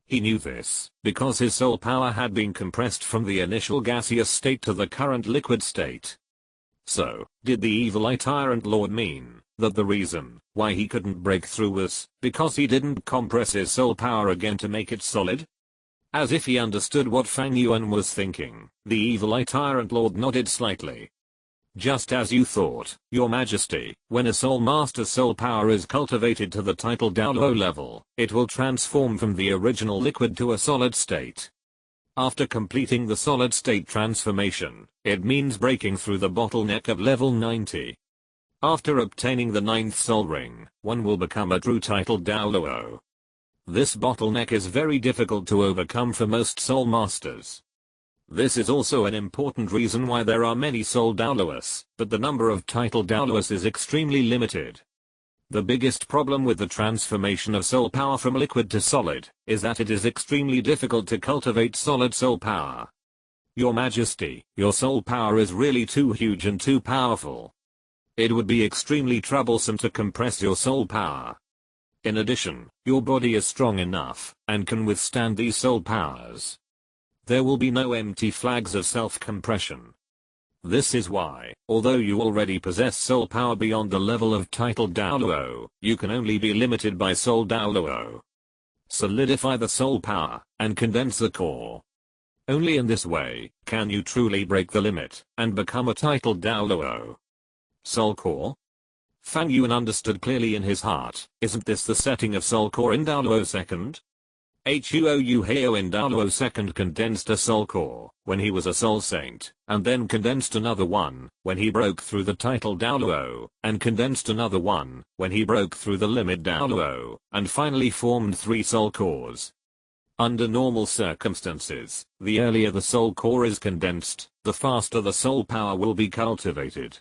He knew this, because his soul power had been compressed from the initial gaseous state to the current liquid state. So, did the evil eye tyrant lord mean that the reason why he couldn't break through was because he didn't compress his soul power again to make it solid? As if he understood what Fang Yuan was thinking, the evil eye tyrant lord nodded slightly. Just as you thought, Your Majesty, when a soul master's soul power is cultivated to the titled Douluo level, it will transform from the original liquid to a solid state. After completing the solid state transformation, it means breaking through the bottleneck of level 90. After obtaining the 9th soul ring, one will become a true titled Douluo. This bottleneck is very difficult to overcome for most soul masters. This is also an important reason why there are many soul Douluos, but the number of titled Douluos is extremely limited. The biggest problem with the transformation of soul power from liquid to solid is that it is extremely difficult to cultivate solid soul power. Your Majesty, your soul power is really too huge and too powerful. It would be extremely troublesome to compress your soul power. In addition, your body is strong enough and can withstand these soul powers. There will be no empty flags of self-compression. This is why, although you already possess soul power beyond the level of titled Douluo, you can only be limited by soul Douluo. Solidify the soul power and condense the core. Only in this way can you truly break the limit and become a titled Douluo. Soul core? Fang Yuan understood clearly in his heart, isn't this the setting of soul core in Douluo second? Huou Heo in Douluo second condensed a soul core when he was a soul saint, and then condensed another one when he broke through the title Douluo, and condensed another one when he broke through the limit Douluo, and finally formed 3 soul cores. Under normal circumstances, the earlier the soul core is condensed, the faster the soul power will be cultivated.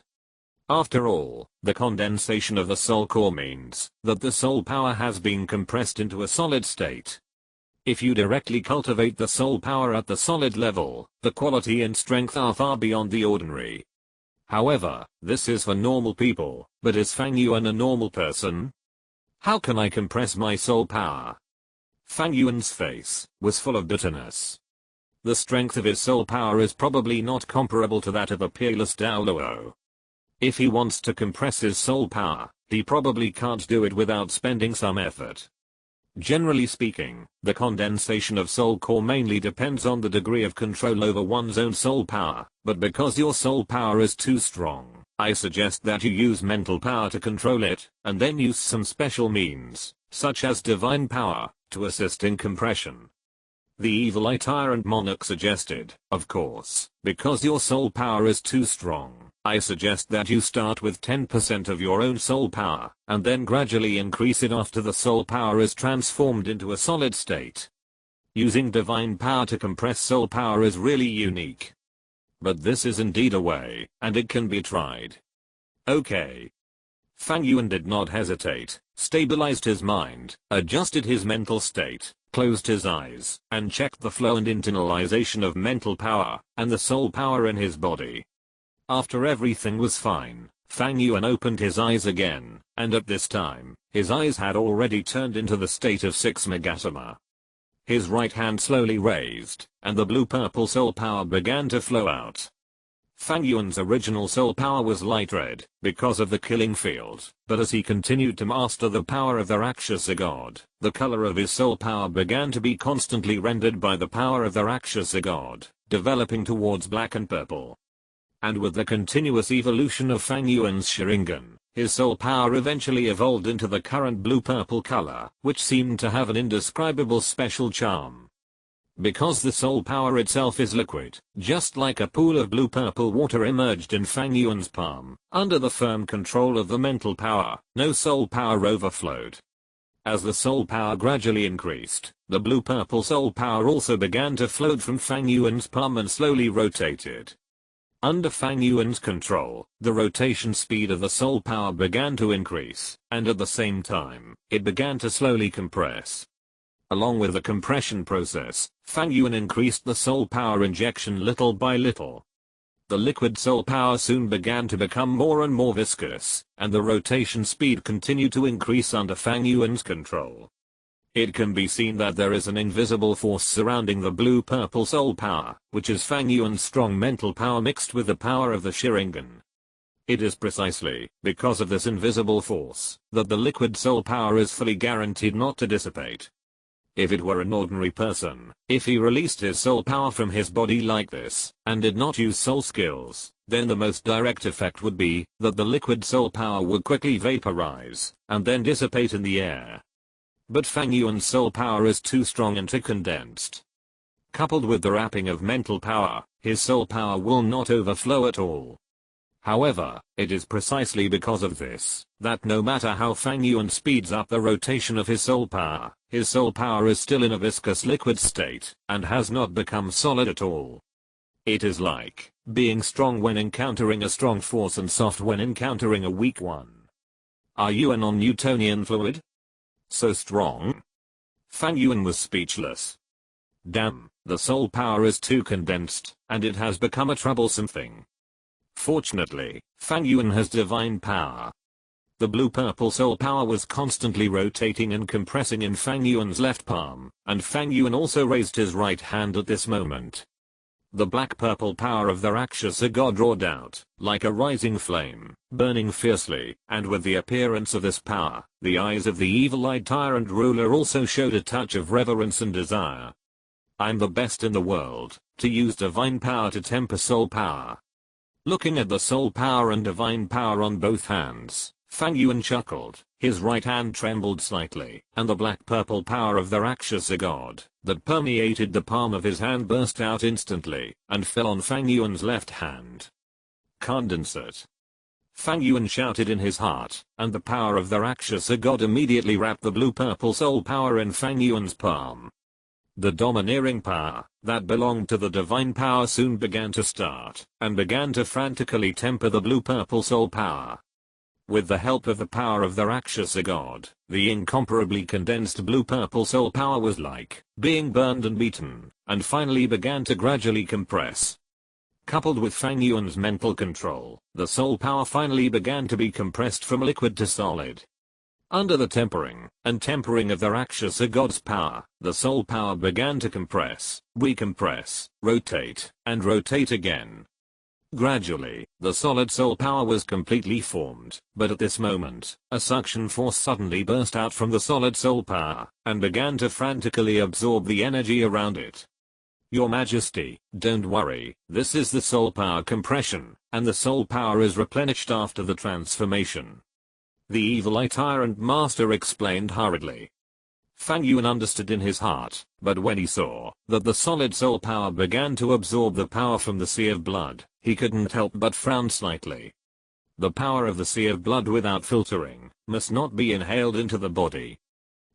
After all, the condensation of the soul core means that the soul power has been compressed into a solid state. If you directly cultivate the soul power at the solid level, the quality and strength are far beyond the ordinary. However, this is for normal people, but is Fang Yuan a normal person? How can I compress my soul power? Fang Yuan's face was full of bitterness. The strength of his soul power is probably not comparable to that of a peerless Douluo. If he wants to compress his soul power, he probably can't do it without spending some effort. Generally speaking, the condensation of soul core mainly depends on the degree of control over one's own soul power, but because your soul power is too strong, I suggest that you use mental power to control it, and then use some special means, such as divine power, to assist in compression. The evil eye tyrant monarch suggested, of course, because your soul power is too strong, I suggest that you start with 10% of your own soul power, and then gradually increase it after the soul power is transformed into a solid state. Using divine power to compress soul power is really unique. But this is indeed a way, and it can be tried. Okay. Fang Yuan did not hesitate, stabilized his mind, adjusted his mental state, closed his eyes, and checked the flow and internalization of mental power, and the soul power in his body. After everything was fine, Fang Yuan opened his eyes again, and at this time, his eyes had already turned into the state of 6 Megatama. His right hand slowly raised, and the blue-purple soul power began to flow out. Fang Yuan's original soul power was light red, because of the killing field, but as he continued to master the power of the Rakshasa god, the color of his soul power began to be constantly rendered by the power of the Rakshasa god, developing towards black and purple. And with the continuous evolution of Fang Yuan's Sharingan, his soul power eventually evolved into the current blue-purple color, which seemed to have an indescribable special charm. Because the soul power itself is liquid, just like a pool of blue-purple water emerged in Fang Yuan's palm, under the firm control of the mental power, no soul power overflowed. As the soul power gradually increased, the blue-purple soul power also began to float from Fang Yuan's palm and slowly rotated. Under Fang Yuan's control, the rotation speed of the soul power began to increase, and at the same time, it began to slowly compress. Along with the compression process, Fang Yuan increased the soul power injection little by little. The liquid soul power soon began to become more and more viscous, and the rotation speed continued to increase under Fang Yuan's control. It can be seen that there is an invisible force surrounding the blue-purple soul power, which is Fang Yuan's strong mental power mixed with the power of the Sharingan. It is precisely because of this invisible force that the liquid soul power is fully guaranteed not to dissipate. If it were an ordinary person, if he released his soul power from his body like this, and did not use soul skills, then the most direct effect would be that the liquid soul power would quickly vaporize, and then dissipate in the air. But Fang Yuan's soul power is too strong and too condensed. Coupled with the wrapping of mental power, his soul power will not overflow at all. However, it is precisely because of this, that no matter how Fang Yuan speeds up the rotation of his soul power is still in a viscous liquid state, and has not become solid at all. It is like being strong when encountering a strong force and soft when encountering a weak one. Are you a non-Newtonian fluid? So strong? Fang Yuan was speechless. Damn, the soul power is too condensed, and it has become a troublesome thing. Fortunately, Fang Yuan has divine power. The blue-purple soul power was constantly rotating and compressing in Fang Yuan's left palm, and Fang Yuan also raised his right hand at this moment. The black-purple power of the Rakshasa god roared out, like a rising flame, burning fiercely, and with the appearance of this power, the eyes of the evil-eyed tyrant ruler also showed a touch of reverence and desire. I'm the best in the world, to use divine power to temper soul power. Looking at the soul power and divine power on both hands, Fang Yuan chuckled, his right hand trembled slightly, and the black-purple power of the Rakshasa god, that permeated the palm of his hand burst out instantly, and fell on Fang Yuan's left hand. Condensate. Fang Yuan shouted in his heart, and the power of the Rakshasa god immediately wrapped the blue-purple soul power in Fang Yuan's palm. The domineering power that belonged to the divine power soon began to start, and began to frantically temper the blue-purple soul power. With the help of the power of the Rakshasa god, the incomparably condensed blue-purple soul power was like being burned and beaten, and finally began to gradually compress. Coupled with Fang Yuan's mental control, the soul power finally began to be compressed from liquid to solid. Under the tempering of the Rakshasa god's power, the soul power began to compress, recompress, rotate, and rotate again. Gradually, the solid soul power was completely formed, but at this moment, a suction force suddenly burst out from the solid soul power, and began to frantically absorb the energy around it. Your Majesty, don't worry, this is the soul power compression, and the soul power is replenished after the transformation. The evil eye tyrant master explained hurriedly. Fang Yuan understood in his heart, but when he saw that the solid soul power began to absorb the power from the sea of blood, he couldn't help but frown slightly. The power of the sea of blood without filtering must not be inhaled into the body.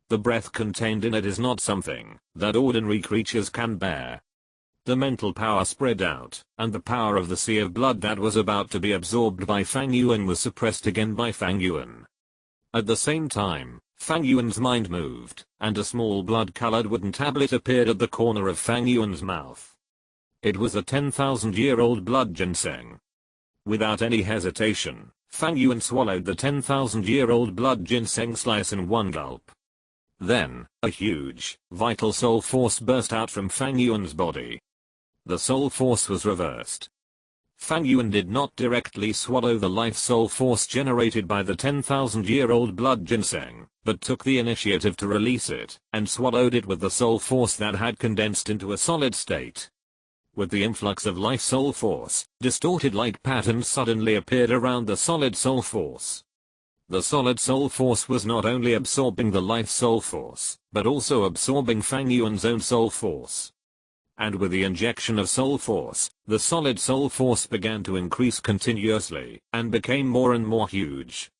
The breath contained in it is not something that ordinary creatures can bear. The mental power spread out, and the power of the sea of blood that was about to be absorbed by Fang Yuan was suppressed again by Fang Yuan. At the same time, Fang Yuan's mind moved, and a small blood-colored wooden tablet appeared at the corner of Fang Yuan's mouth. It was a 10,000-year-old blood ginseng. Without any hesitation, Fang Yuan swallowed the 10,000-year-old blood ginseng slice in one gulp. Then, a huge, vital soul force burst out from Fang Yuan's body. The soul force was reversed. Fang Yuan did not directly swallow the life soul force generated by the 10,000-year-old blood ginseng, but took the initiative to release it, and swallowed it with the soul force that had condensed into a solid state. With the influx of life soul force, distorted light patterns suddenly appeared around the solid soul force. The solid soul force was not only absorbing the life soul force, but also absorbing Fang Yuan's own soul force. And with the injection of soul force, the solid soul force began to increase continuously, and became more and more huge.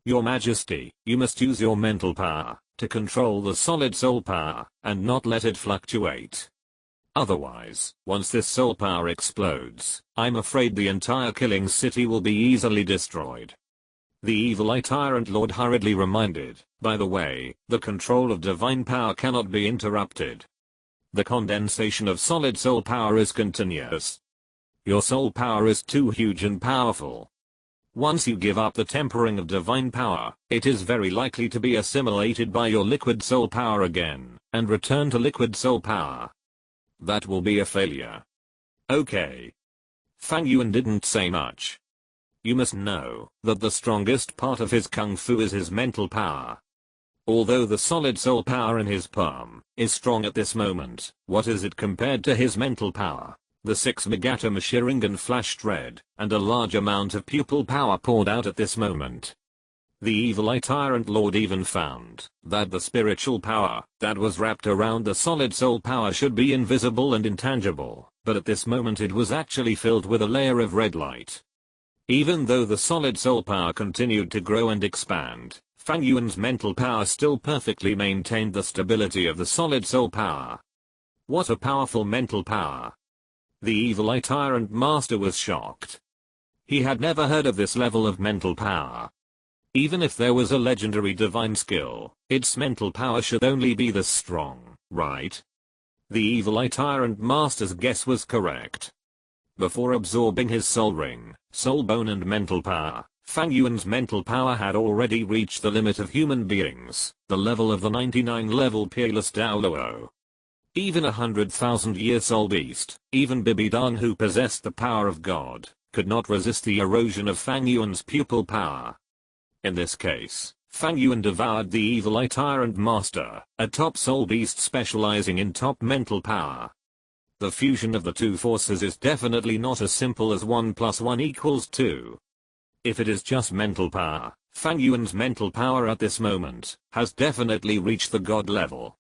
Your Majesty, you must use your mental power to control the solid soul power, and not let it fluctuate. Otherwise, once this soul power explodes, I'm afraid the entire killing city will be easily destroyed. The evil eye tyrant lord hurriedly reminded, by the way, the control of divine power cannot be interrupted. The condensation of solid soul power is continuous. Your soul power is too huge and powerful. Once you give up the tempering of divine power, it is very likely to be assimilated by your liquid soul power again, and return to liquid soul power. That will be a failure. Okay. Fang Yuan didn't say much. You must know that the strongest part of his kung fu is his mental power. Although the solid soul power in his palm is strong at this moment, what is it compared to his mental power? The 6 Megatom Sharingan flashed red, and a large amount of pupil power poured out at this moment. The evil eye tyrant lord even found that the spiritual power that was wrapped around the solid soul power should be invisible and intangible, but at this moment it was actually filled with a layer of red light. Even though the solid soul power continued to grow and expand, Fang Yuan's mental power still perfectly maintained the stability of the solid soul power. What a powerful mental power! The evil eye tyrant master was shocked. He had never heard of this level of mental power. Even if there was a legendary divine skill, its mental power should only be this strong, right? The evil eye tyrant master's guess was correct. Before absorbing his soul ring, soul bone and mental power, Fang Yuan's mental power had already reached the limit of human beings, the level of the 99-level peerless Douluo. Even 100,000-year soul beast, even Bibidan who possessed the power of God, could not resist the erosion of Fang Yuan's pupil power. In this case, Fang Yuan devoured the evil eye tyrant master, a top soul beast specializing in top mental power. The fusion of the two forces is definitely not as simple as 1 + 1 = 2. If it is just mental power, Fang Yuan's mental power at this moment has definitely reached the god level.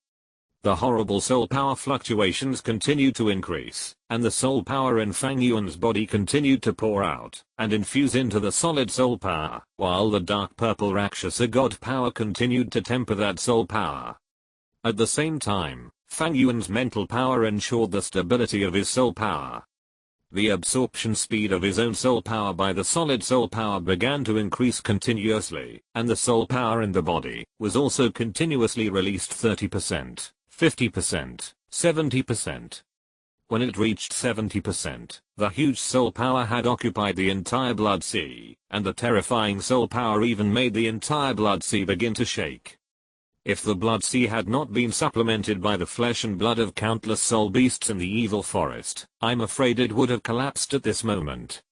The horrible soul power fluctuations continued to increase, and the soul power in Fang Yuan's body continued to pour out and infuse into the solid soul power, while the dark purple Rakshasa god power continued to temper that soul power. At the same time, Fang Yuan's mental power ensured the stability of his soul power. The absorption speed of his own soul power by the solid soul power began to increase continuously, and the soul power in the body was also continuously released 30%, 50%, 70%. When it reached 70%, the huge soul power had occupied the entire blood sea, and the terrifying soul power even made the entire blood sea begin to shake. If the blood sea had not been supplemented by the flesh and blood of countless soul beasts in the evil forest, I'm afraid it would have collapsed at this moment.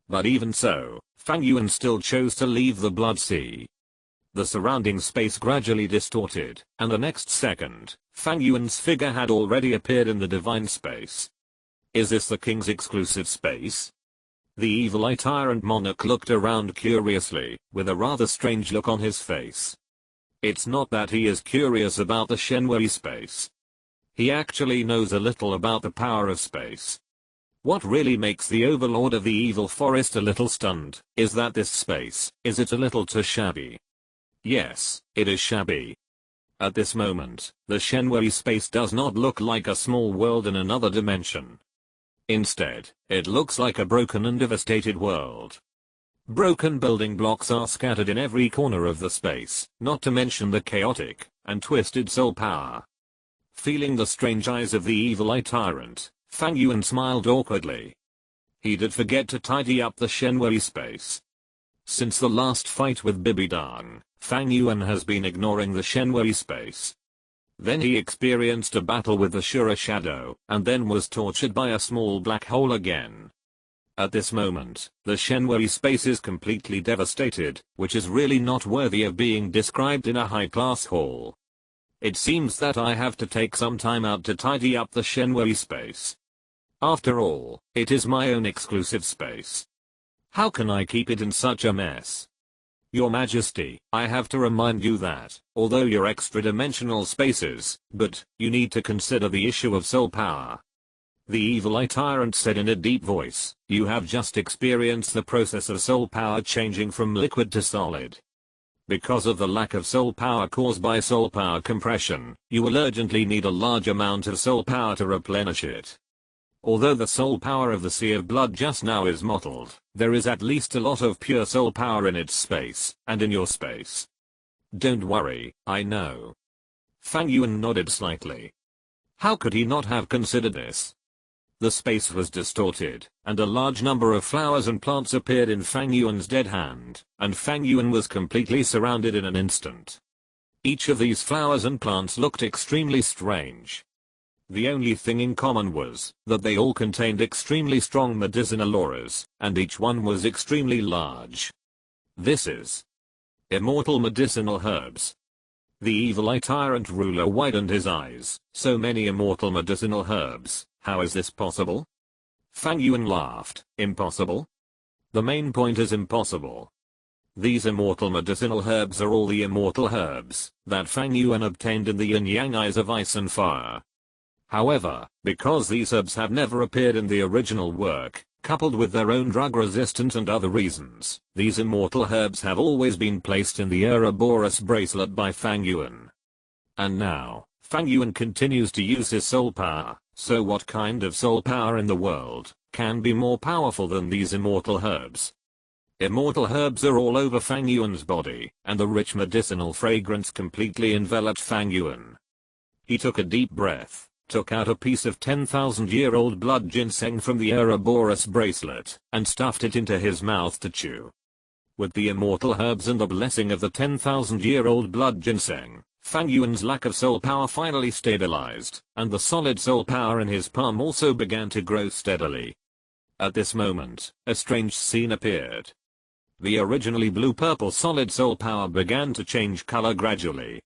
But even so, Fang Yuan still chose to leave the blood sea. The surrounding space gradually distorted, and the next second, Fang Yuan's figure had already appeared in the divine space. Is this the king's exclusive space? The evil eye tyrant monarch looked around curiously, with a rather strange look on his face. It's not that he is curious about the Shenwei space. He actually knows a little about the power of space. What really makes the overlord of the evil forest a little stunned is that this space, is it a little too shabby? Yes, it is shabby. At this moment, the Shenwei space does not look like a small world in another dimension. Instead, it looks like a broken and devastated world. Broken building blocks are scattered in every corner of the space, not to mention the chaotic and twisted soul power. Feeling the strange eyes of the evil eye tyrant, Fang Yuan smiled awkwardly. He did forget to tidy up the Shenwei space. Since the last fight with Bibidang, Fang Yuan has been ignoring the Shenwei space. Then he experienced a battle with the Shura Shadow, and then was tortured by a small black hole again. At this moment, the Shenwei space is completely devastated, which is really not worthy of being described in a high-class hall. It seems that I have to take some time out to tidy up the Shenwei space. After all, it is my own exclusive space. How can I keep it in such a mess? Your Majesty, I have to remind you that, although you're extra-dimensional spaces, but you need to consider the issue of soul power. The evil eye tyrant said in a deep voice, you have just experienced the process of soul power changing from liquid to solid. Because of the lack of soul power caused by soul power compression, you will urgently need a large amount of soul power to replenish it. Although the soul power of the Sea of Blood just now is mottled, there is at least a lot of pure soul power in its space, and in your space. Don't worry, I know. Fang Yuan nodded slightly. How could he not have considered this? The space was distorted, and a large number of flowers and plants appeared in Fang Yuan's dead hand, and Fang Yuan was completely surrounded in an instant. Each of these flowers and plants looked extremely strange. The only thing in common was that they all contained extremely strong medicinal auras, and each one was extremely large. This is immortal medicinal herbs. The evil eye tyrant ruler widened his eyes. So many immortal medicinal herbs, how is this possible? Fang Yuan laughed. Impossible? The main point is impossible. These immortal medicinal herbs are all the immortal herbs that Fang Yuan obtained in the yin-yang eyes of ice and fire. However, because these herbs have never appeared in the original work, coupled with their own drug resistance and other reasons, these immortal herbs have always been placed in the Ouroboros bracelet by Fang Yuan. And now, Fang Yuan continues to use his soul power, so what kind of soul power in the world can be more powerful than these immortal herbs? Immortal herbs are all over Fang Yuan's body, and the rich medicinal fragrance completely enveloped Fang Yuan. He took a deep breath, took out a piece of 10,000-year-old blood ginseng from the Ouroboros bracelet, and stuffed it into his mouth to chew. With the immortal herbs and the blessing of the 10,000-year-old blood ginseng, Fang Yuan's lack of soul power finally stabilized, and the solid soul power in his palm also began to grow steadily. At this moment, a strange scene appeared. The originally blue-purple solid soul power began to change color gradually.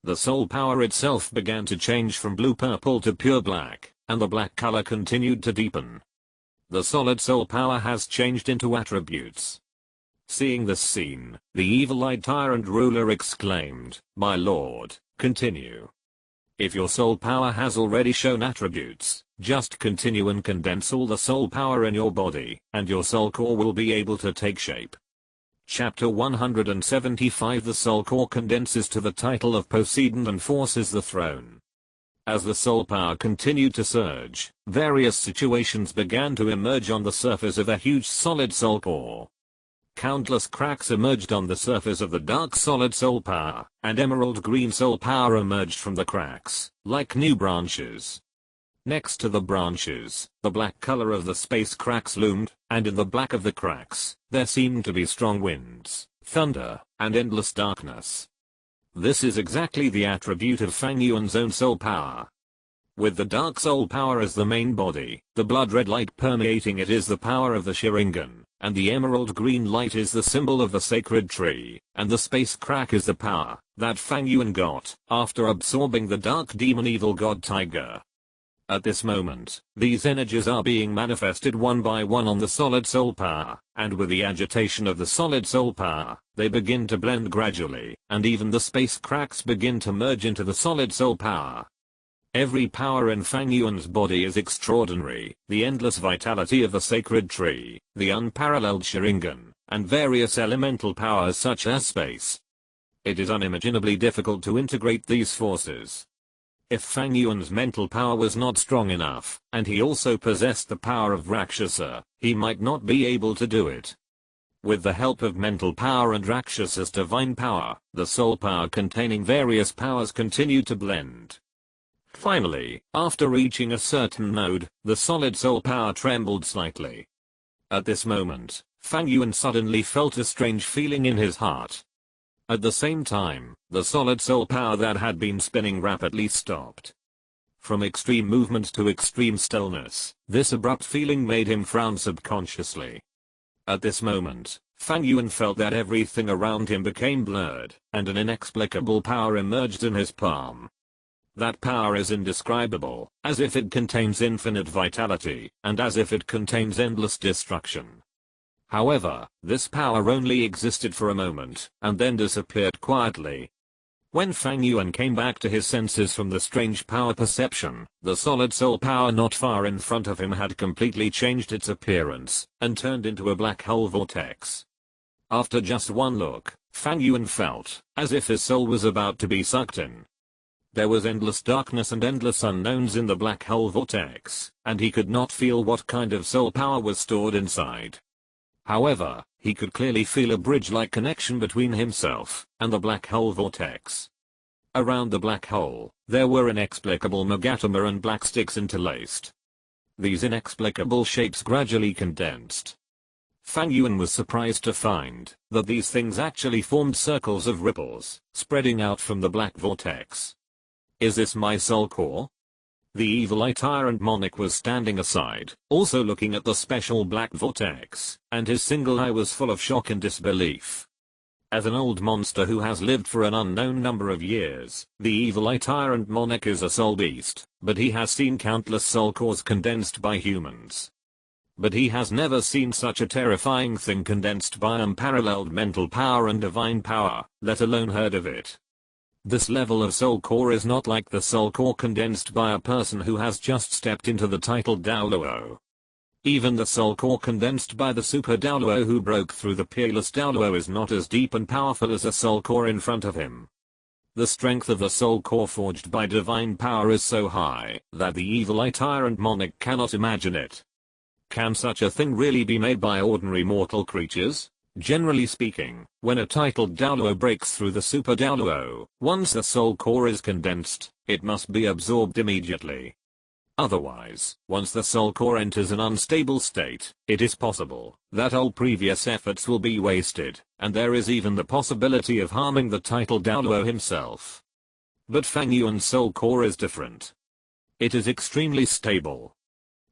The soul power itself began to change from blue-purple to pure black, and the black color continued to deepen. The solid soul power has changed into attributes. Seeing this scene, the evil-eyed tyrant ruler exclaimed, "My lord, continue. If your soul power has already shown attributes, just continue and condense all the soul power in your body, and your soul core will be able to take shape." Chapter 175 The soul core condenses to the title of Poseidon and forces the throne. As the soul power continued to surge, various situations began to emerge on the surface of a huge solid soul core. Countless cracks emerged on the surface of the dark solid soul power, and emerald green soul power emerged from the cracks, like new branches. Next to the branches, the black color of the space cracks loomed, and in the black of the cracks, there seemed to be strong winds, thunder, and endless darkness. This is exactly the attribute of Fang Yuan's own soul power. With the dark soul power as the main body, the blood-red light permeating it is the power of the Sharingan, and the emerald green light is the symbol of the sacred tree, and the space crack is the power that Fang Yuan got after absorbing the dark demon evil god tiger. At this moment, these energies are being manifested one by one on the solid soul power, and with the agitation of the solid soul power, they begin to blend gradually, and even the space cracks begin to merge into the solid soul power. Every power in Fang Yuan's body is extraordinary, the endless vitality of the sacred tree, the unparalleled Sharingan, and various elemental powers such as space. It is unimaginably difficult to integrate these forces. If Fang Yuan's mental power was not strong enough, and he also possessed the power of Rakshasa, he might not be able to do it. With the help of mental power and Rakshasa's divine power, the soul power containing various powers continued to blend. Finally, after reaching a certain node, the solid soul power trembled slightly. At this moment, Fang Yuan suddenly felt a strange feeling in his heart. At the same time, the solid soul power that had been spinning rapidly stopped. From extreme movement to extreme stillness, this abrupt feeling made him frown subconsciously. At this moment, Fang Yuan felt that everything around him became blurred, and an inexplicable power emerged in his palm. That power is indescribable, as if it contains infinite vitality, and as if it contains endless destruction. However, this power only existed for a moment, and then disappeared quietly. When Fang Yuan came back to his senses from the strange power perception, the solid soul power not far in front of him had completely changed its appearance, and turned into a black hole vortex. After just one look, Fang Yuan felt as if his soul was about to be sucked in. There was endless darkness and endless unknowns in the black hole vortex, and he could not feel what kind of soul power was stored inside. However, he could clearly feel a bridge-like connection between himself and the black hole vortex. Around the black hole, there were inexplicable magatama and black sticks interlaced. These inexplicable shapes gradually condensed. Fang Yuan was surprised to find that these things actually formed circles of ripples, spreading out from the black vortex. Is this my soul core? The evil eye tyrant monarch was standing aside, also looking at the special black vortex, and his single eye was full of shock and disbelief. As an old monster who has lived for an unknown number of years, the evil eye tyrant monarch is a soul beast, but he has seen countless soul cores condensed by humans. But he has never seen such a terrifying thing condensed by unparalleled mental power and divine power, let alone heard of it. This level of soul core is not like the soul core condensed by a person who has just stepped into the titled Douluo. Even the soul core condensed by the super Douluo who broke through the peerless Douluo is not as deep and powerful as a soul core in front of him. The strength of the soul core forged by divine power is so high that the evil eye tyrant monarch cannot imagine it. Can such a thing really be made by ordinary mortal creatures? Generally speaking, when a titled Douluo breaks through the super Douluo, once the soul core is condensed, it must be absorbed immediately. Otherwise, once the soul core enters an unstable state, it is possible that all previous efforts will be wasted, and there is even the possibility of harming the titled Douluo himself. But Fang Yuan's soul core is different. It is extremely stable.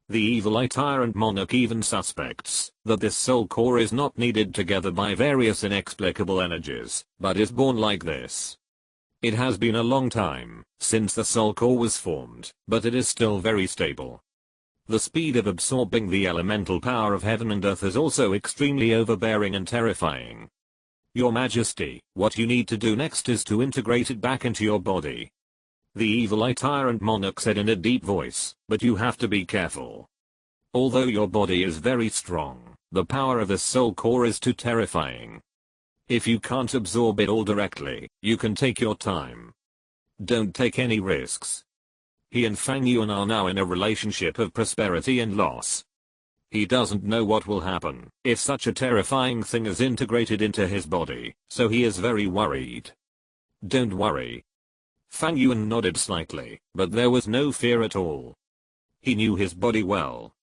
The evil eye tyrant monarch even suspects that this soul core is not needed together by various inexplicable energies, but is born like this. It has been a long time since the soul core was formed, but it is still very stable. The speed of absorbing the elemental power of heaven and earth is also extremely overbearing and terrifying. Your Majesty, what you need to do next is to integrate it back into your body. The evil eye tyrant monarch said in a deep voice, but you have to be careful. Although your body is very strong, the power of the soul core is too terrifying. If you can't absorb it all directly, you can take your time. Don't take any risks. He and Fang Yuan are now in a relationship of prosperity and loss. He doesn't know what will happen if such a terrifying thing is integrated into his body, so he is very worried. Don't worry. Fang Yuan nodded slightly, but there was no fear at all. He knew his body well.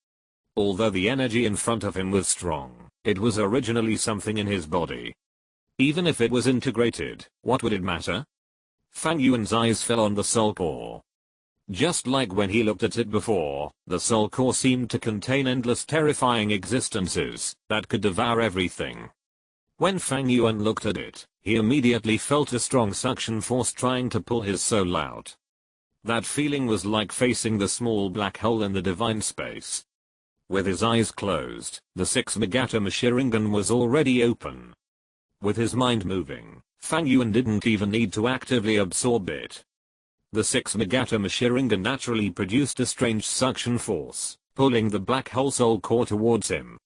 Although the energy in front of him was strong, it was originally something in his body. Even if it was integrated, what would it matter? Fang Yuan's eyes fell on the soul core. Just like when he looked at it before, the soul core seemed to contain endless terrifying existences that could devour everything. When Fang Yuan looked at it, he immediately felt a strong suction force trying to pull his soul out. That feeling was like facing the small black hole in the divine space. With his eyes closed, the 6 Megatom Sharingan was already open. With his mind moving, Fang Yuan didn't even need to actively absorb it. The 6 Megatom Sharingan naturally produced a strange suction force, pulling the black hole soul core towards him.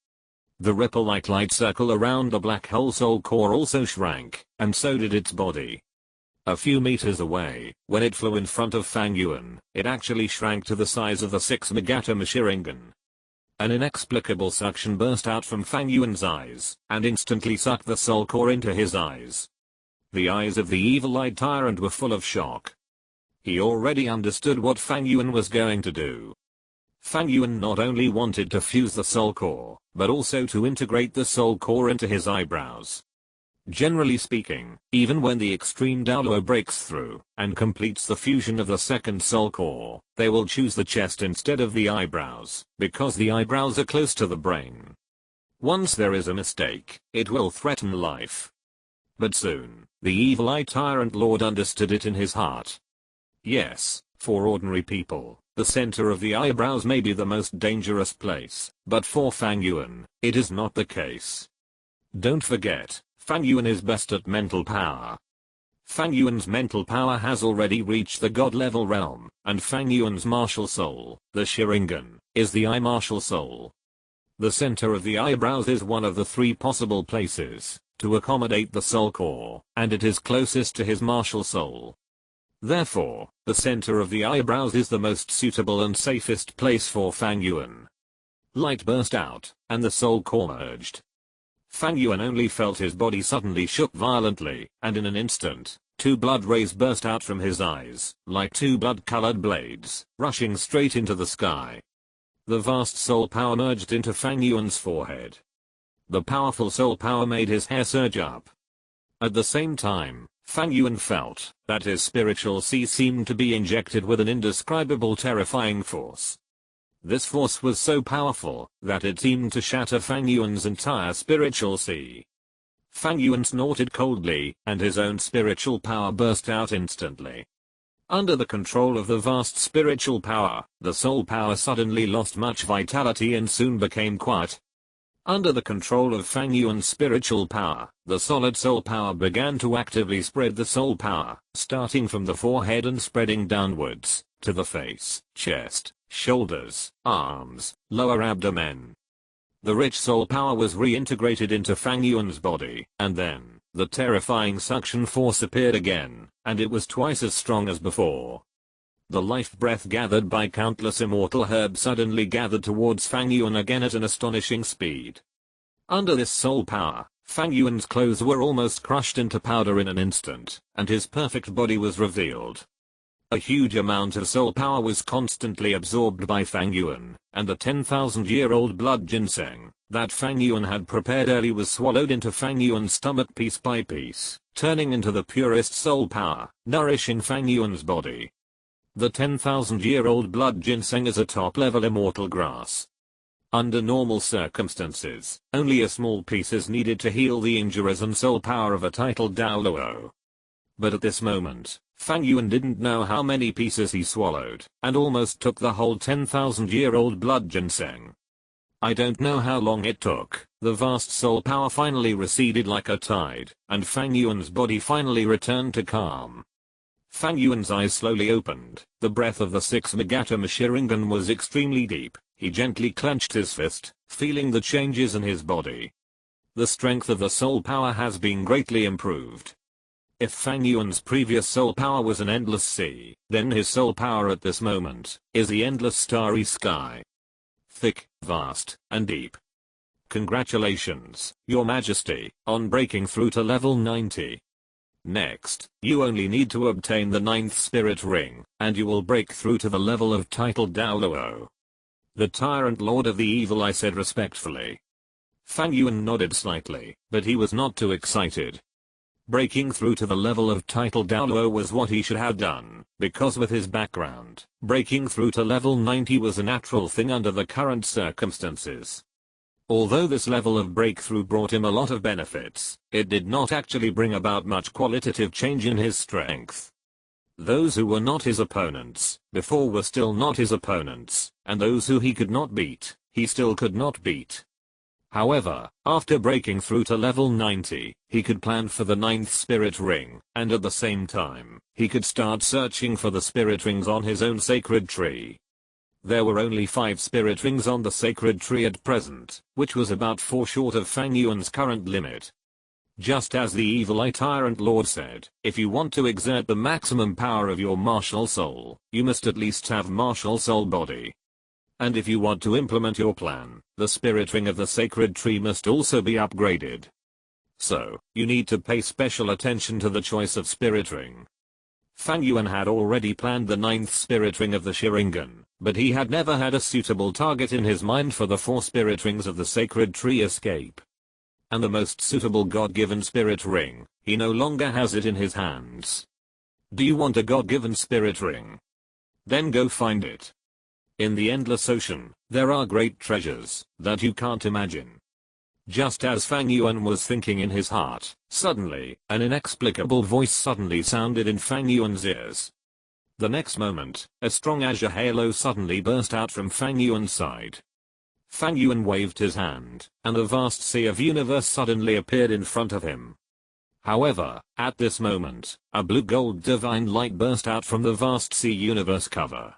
The ripple-like light circle around the black hole soul core also shrank, and so did its body. A few meters away, when it flew in front of Fang Yuan, it actually shrank to the size of the 6 Megatom Sharingan. An inexplicable suction burst out from Fang Yuan's eyes, and instantly sucked the soul core into his eyes. The eyes of the evil-eyed tyrant were full of shock. He already understood what Fang Yuan was going to do. Fang Yuan not only wanted to fuse the soul core, but also to integrate the soul core into his eyebrows. Generally speaking, even when the extreme Douluo breaks through and completes the fusion of the second soul core, they will choose the chest instead of the eyebrows, because the eyebrows are close to the brain. Once there is a mistake, it will threaten life. But soon, the evil-eyed tyrant lord understood it in his heart. Yes, for ordinary people, the center of the eyebrows may be the most dangerous place, but for Fang Yuan, it is not the case. Don't forget, Fang Yuan is best at mental power. Fang Yuan's mental power has already reached the god-level realm, and Fang Yuan's martial soul, the Sharingan, is the eye martial soul. The center of the eyebrows is one of the 3 possible places to accommodate the soul core, and it is closest to his martial soul. Therefore, the center of the eyebrows is the most suitable and safest place for Fang Yuan. Light burst out, and the soul core merged. Fang Yuan only felt his body suddenly shook violently, and in an instant, 2 blood rays burst out from his eyes, like 2 blood-colored blades, rushing straight into the sky. The vast soul power merged into Fang Yuan's forehead. The powerful soul power made his hair surge up. At the same time, Fang Yuan felt that his spiritual sea seemed to be injected with an indescribable terrifying force. This force was so powerful that it seemed to shatter Fang Yuan's entire spiritual sea. Fang Yuan snorted coldly, and his own spiritual power burst out instantly. Under the control of the vast spiritual power, the soul power suddenly lost much vitality and soon became quiet. Under the control of Fang Yuan's spiritual power, the solid soul power began to actively spread the soul power, starting from the forehead and spreading downwards, to the face, chest, shoulders, arms, lower abdomen. The rich soul power was reintegrated into Fang Yuan's body, and then, the terrifying suction force appeared again, and it was twice as strong as before. The life breath gathered by countless immortal herbs suddenly gathered towards Fang Yuan again at an astonishing speed. Under this soul power, Fang Yuan's clothes were almost crushed into powder in an instant, and his perfect body was revealed. A huge amount of soul power was constantly absorbed by Fang Yuan, and the 10,000-year-old blood ginseng that Fang Yuan had prepared early was swallowed into Fang Yuan's stomach piece by piece, turning into the purest soul power, nourishing Fang Yuan's body. The 10,000-year-old blood ginseng is a top-level immortal grass. Under normal circumstances, only a small piece is needed to heal the injuries and soul power of a titled Douluo. But at this moment, Fang Yuan didn't know how many pieces he swallowed, and almost took the whole 10,000-year-old blood ginseng. I don't know how long it took. The vast soul power finally receded like a tide, and Fang Yuan's body finally returned to calm. Fang Yuan's eyes slowly opened. The breath of the 6 Megatom Sharingan was extremely deep. He gently clenched his fist, feeling the changes in his body. The strength of the soul power has been greatly improved. If Fang Yuan's previous soul power was an endless sea, then his soul power at this moment is the endless starry sky. Thick, vast, and deep. Congratulations, Your Majesty, on breaking through to level 90. Next, you only need to obtain the 9th spirit ring, and you will break through to the level of titled Douluo. The tyrant lord of the evil eye said respectfully. Fang Yuan nodded slightly, but he was not too excited. Breaking through to the level of titled Douluo was what he should have done, because with his background, breaking through to level 90 was a natural thing under the current circumstances. Although this level of breakthrough brought him a lot of benefits, it did not actually bring about much qualitative change in his strength. Those who were not his opponents before were still not his opponents, and those who he could not beat, he still could not beat. However, after breaking through to level 90, he could plan for the 9th spirit ring, and at the same time, he could start searching for the spirit rings on his own sacred tree. There were only 5 spirit rings on the sacred tree at present, which was about 4 short of Fang Yuan's current limit. Just as the evil eye tyrant lord said, if you want to exert the maximum power of your martial soul, you must at least have martial soul body. And if you want to implement your plan, the spirit ring of the sacred tree must also be upgraded. So, you need to pay special attention to the choice of spirit ring. Fang Yuan had already planned the 9th spirit ring of the Sharingan, but he had never had a suitable target in his mind for the 4 spirit rings of the sacred tree escape. And the most suitable God-given spirit ring, he no longer has it in his hands. Do you want a God-given spirit ring? Then go find it. In the endless ocean, there are great treasures that you can't imagine. Just as Fang Yuan was thinking in his heart, suddenly, an inexplicable voice suddenly sounded in Fang Yuan's ears. The next moment, a strong azure halo suddenly burst out from Fang Yuan's side. Fang Yuan waved his hand, and a vast sea of universe suddenly appeared in front of him. However, at this moment, a blue-gold divine light burst out from the vast sea universe cover.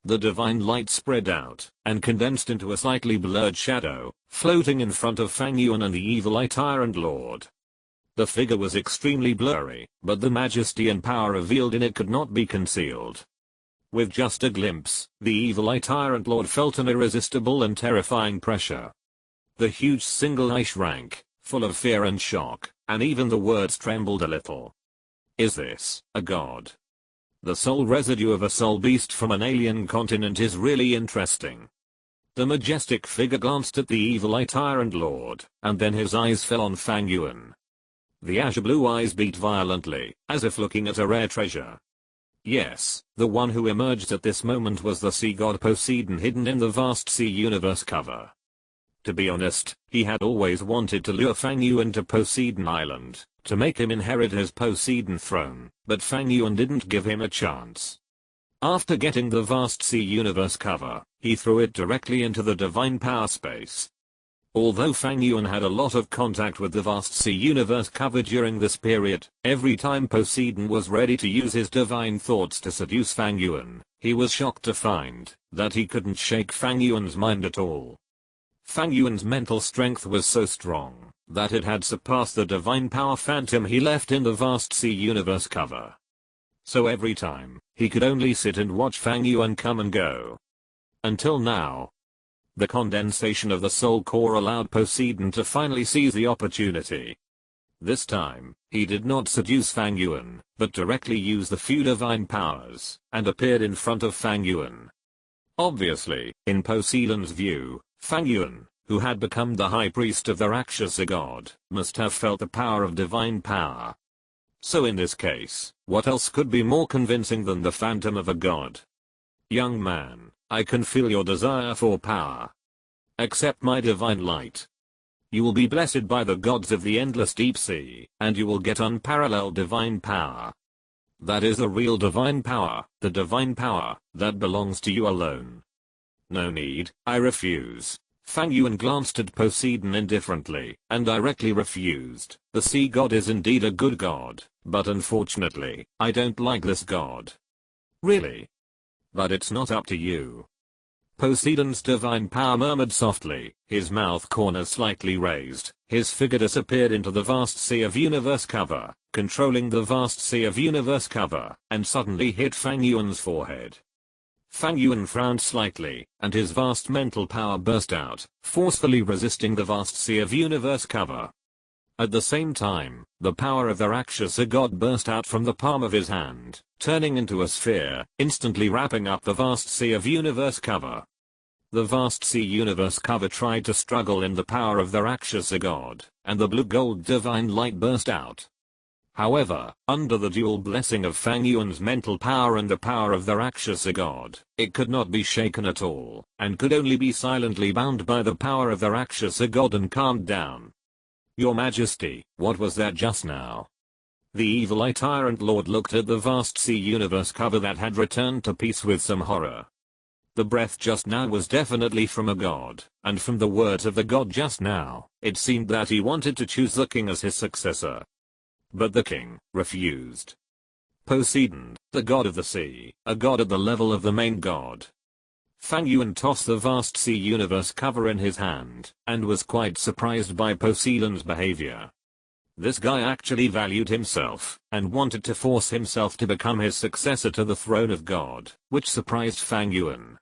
The divine light spread out, and condensed into a slightly blurred shadow, floating in front of Fang Yuan and the evil eye tyrant lord. The figure was extremely blurry, but the majesty and power revealed in it could not be concealed. With just a glimpse, the evil eye tyrant lord felt an irresistible and terrifying pressure. The huge single eye shrank, full of fear and shock, and even the words trembled a little. Is this a god? The soul residue of a soul beast from an alien continent is really interesting. The majestic figure glanced at the evil eye tyrant lord, and then his eyes fell on Fang Yuan. The azure blue eyes beat violently, as if looking at a rare treasure. Yes, the one who emerged at this moment was the sea god Poseidon hidden in the vast sea universe cover. To be honest, he had always wanted to lure Fang Yuan to Poseidon Island, to make him inherit his Poseidon throne, but Fang Yuan didn't give him a chance. After getting the vast sea universe cover, he threw it directly into the divine power space. Although Fang Yuan had a lot of contact with the vast sea universe cover during this period, every time Poseidon was ready to use his divine thoughts to seduce Fang Yuan, he was shocked to find that he couldn't shake Fang Yuan's mind at all. Fang Yuan's mental strength was so strong that it had surpassed the divine power phantom he left in the vast sea universe cover. So every time, he could only sit and watch Fang Yuan come and go. Until now. The condensation of the soul core allowed Poseidon to finally seize the opportunity. This time, he did not seduce Fang Yuan, but directly used the few divine powers, and appeared in front of Fang Yuan. Obviously, in Poseidon's view, Fang Yuan, who had become the high priest of the Rakshasa god, must have felt the power of divine power. So in this case, what else could be more convincing than the phantom of a god? Young man, I can feel your desire for power. Accept my divine light. You will be blessed by the gods of the endless deep sea, and you will get unparalleled divine power. That is the real divine power, the divine power that belongs to you alone. No need, I refuse. Fang Yuan glanced at Poseidon indifferently, and directly refused. The sea god is indeed a good god, but unfortunately, I don't like this god. Really? But it's not up to you. Poseidon's divine power murmured softly, his mouth corners slightly raised, his figure disappeared into the vast sea of universe cover, controlling the vast sea of universe cover, and suddenly hit Fang Yuan's forehead. Fang Yuan frowned slightly, and his vast mental power burst out, forcefully resisting the vast sea of universe cover. At the same time, the power of the Rakshasa god burst out from the palm of his hand, turning into a sphere, instantly wrapping up the vast sea of universe cover. The vast sea universe cover tried to struggle in the power of the Rakshasa god, and the blue-gold divine light burst out. However, under the dual blessing of Fang Yuan's mental power and the power of the Rakshasa god, it could not be shaken at all, and could only be silently bound by the power of the Rakshasa god and calmed down. Your Majesty, what was that just now? the evil eye tyrant lord looked at the vast sea universe cover that had returned to peace with some horror. The breath just now was definitely from a god, and from the words of the god just now, it seemed that he wanted to choose the king as his successor. But the king refused. Poseidon, the god of the sea, a god at the level of the main god. Fang Yuan tossed the vast sea universe cover in his hand, and was quite surprised by Poseidon's behavior. This guy actually valued himself, and wanted to force himself to become his successor to the throne of God, which surprised Fang Yuan.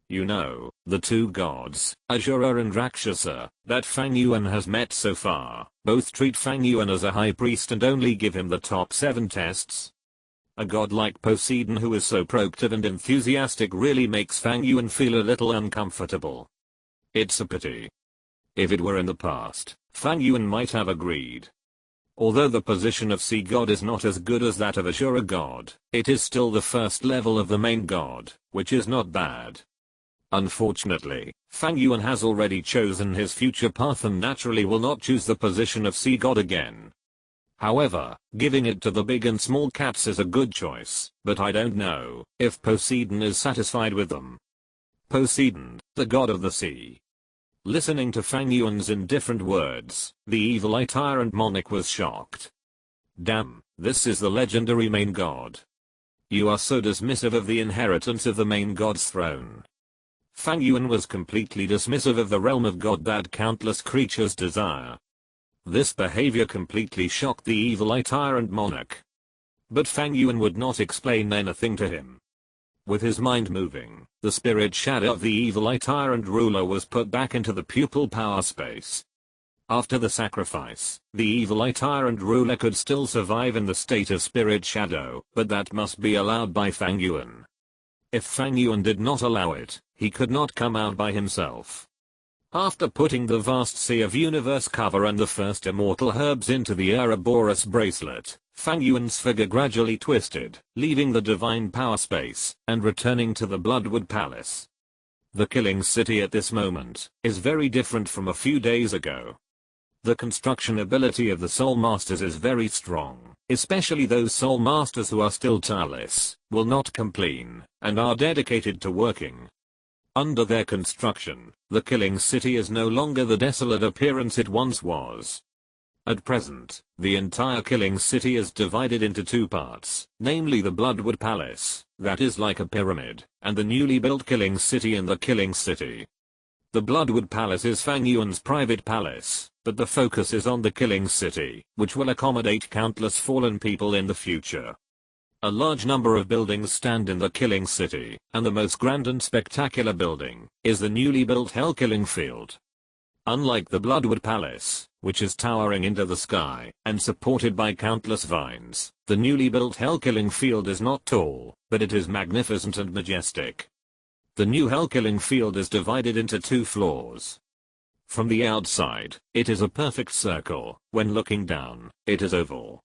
You know, the two gods, Asura and Rakshasa, that Fang Yuan has met so far, both treat Fang Yuan as a high priest and only give him the top 7 tests. A god like Poseidon who is so proactive and enthusiastic really makes Fang Yuan feel a little uncomfortable. It's a pity. If it were in the past, Fang Yuan might have agreed. Although the position of sea god is not as good as that of Asura god, it is still the first level of the main god, which is not bad. Unfortunately, Fang Yuan has already chosen his future path and naturally will not choose the position of sea god again. However, giving it to the big and small cats is a good choice, but I don't know if Poseidon is satisfied with them. Poseidon, the god of the sea. Listening to Fang Yuan's indifferent words, the evil eye tyrant monarch was shocked. Damn, this is the legendary main god. You are so dismissive of the inheritance of the main god's throne. Fang Yuan was completely dismissive of the realm of God that countless creatures desire. This behavior completely shocked the evil eye tyrant monarch. But Fang Yuan would not explain anything to him. With his mind moving, the spirit shadow of the evil eye tyrant ruler was put back into the pupil power space. After the sacrifice, the evil eye tyrant ruler could still survive in the state of spirit shadow, but that must be allowed by Fang Yuan. If Fang Yuan did not allow it, he could not come out by himself. After putting the vast sea of universe cover and the first immortal herbs into the Ouroboros bracelet, Fang Yuan's figure gradually twisted, leaving the divine power space, and returning to the Bloodwood Palace. The killing city at this moment is very different from a few days ago. The construction ability of the Soul Masters is very strong, especially those Soul Masters who are still tireless, will not complain, and are dedicated to working. Under their construction, the killing city is no longer the desolate appearance it once was. At present, the entire killing city is divided into 2 parts, namely the Bloodwood Palace, that is like a pyramid, and the newly built killing city in the killing city. The Bloodwood Palace is Fang Yuan's private palace, but the focus is on the killing city, which will accommodate countless fallen people in the future. A large number of buildings stand in the killing city, and the most grand and spectacular building is the newly built Hell Killing Field. Unlike the Bloodwood Palace, which is towering into the sky and supported by countless vines, the newly built Hell Killing Field is not tall, but it is magnificent and majestic. The new Hell Killing Field is divided into 2 floors. From the outside, it is a perfect circle. When looking down, it is oval.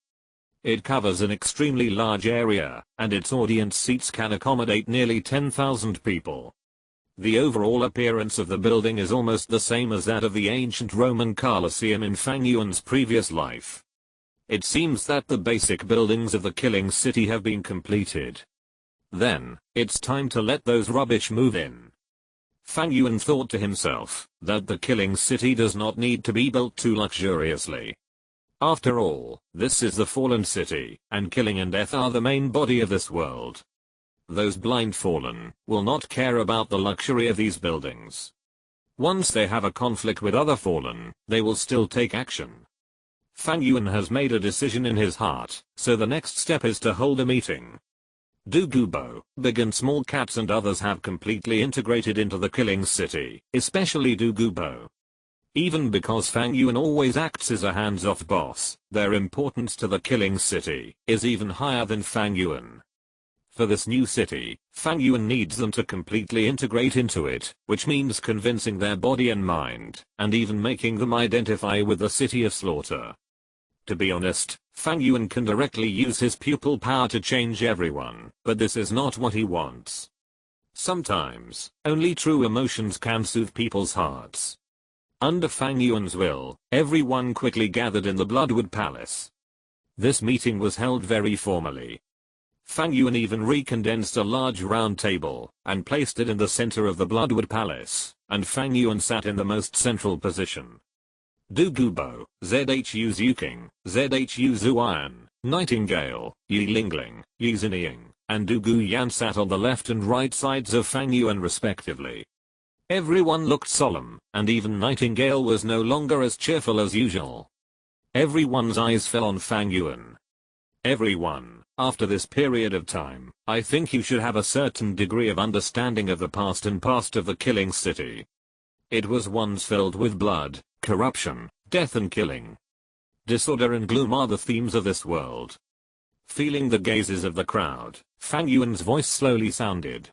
It covers an extremely large area, and its audience seats can accommodate nearly 10,000 people. The overall appearance of the building is almost the same as that of the ancient Roman Colosseum in Fang Yuan's previous life. It seems that the basic buildings of the killing city have been completed. Then, it's time to let those rubbish move in. Fang Yuan thought to himself that the killing city does not need to be built too luxuriously. After all, this is the fallen city, and killing and death are the main body of this world. Those blind fallen will not care about the luxury of these buildings. Once they have a conflict with other fallen, they will still take action. Fang Yuan has made a decision in his heart, so the next step is to hold a meeting. Douluo, big and small cats and others have completely integrated into the killing city, especially Douluo. Even because Fang Yuan always acts as a hands-off boss, their importance to the killing city is even higher than Fang Yuan. For this new city, Fang Yuan needs them to completely integrate into it, which means convincing their body and mind, and even making them identify with the city of slaughter. To be honest, Fang Yuan can directly use his pupil power to change everyone, but this is not what he wants. Sometimes, only true emotions can soothe people's hearts. Under Fang Yuan's will, everyone quickly gathered in the Bloodwood Palace. This meeting was held very formally. Fang Yuan even recondensed a large round table and placed it in the center of the Bloodwood Palace, and Fang Yuan sat in the most central position. Du Gubo, Zhu Zuking, Zhu Zuan, Nightingale, Yi Lingling, Yi Zinying, and Du Gu Yan sat on the left and right sides of Fang Yuan respectively. Everyone looked solemn, and even Nightingale was no longer as cheerful as usual. Everyone's eyes fell on Fang Yuan. Everyone, after this period of time, I think you should have a certain degree of understanding of the past and past of the killing city. It was once filled with blood, corruption, death and killing. Disorder and gloom are the themes of this world. Feeling the gazes of the crowd, Fang Yuan's voice slowly sounded.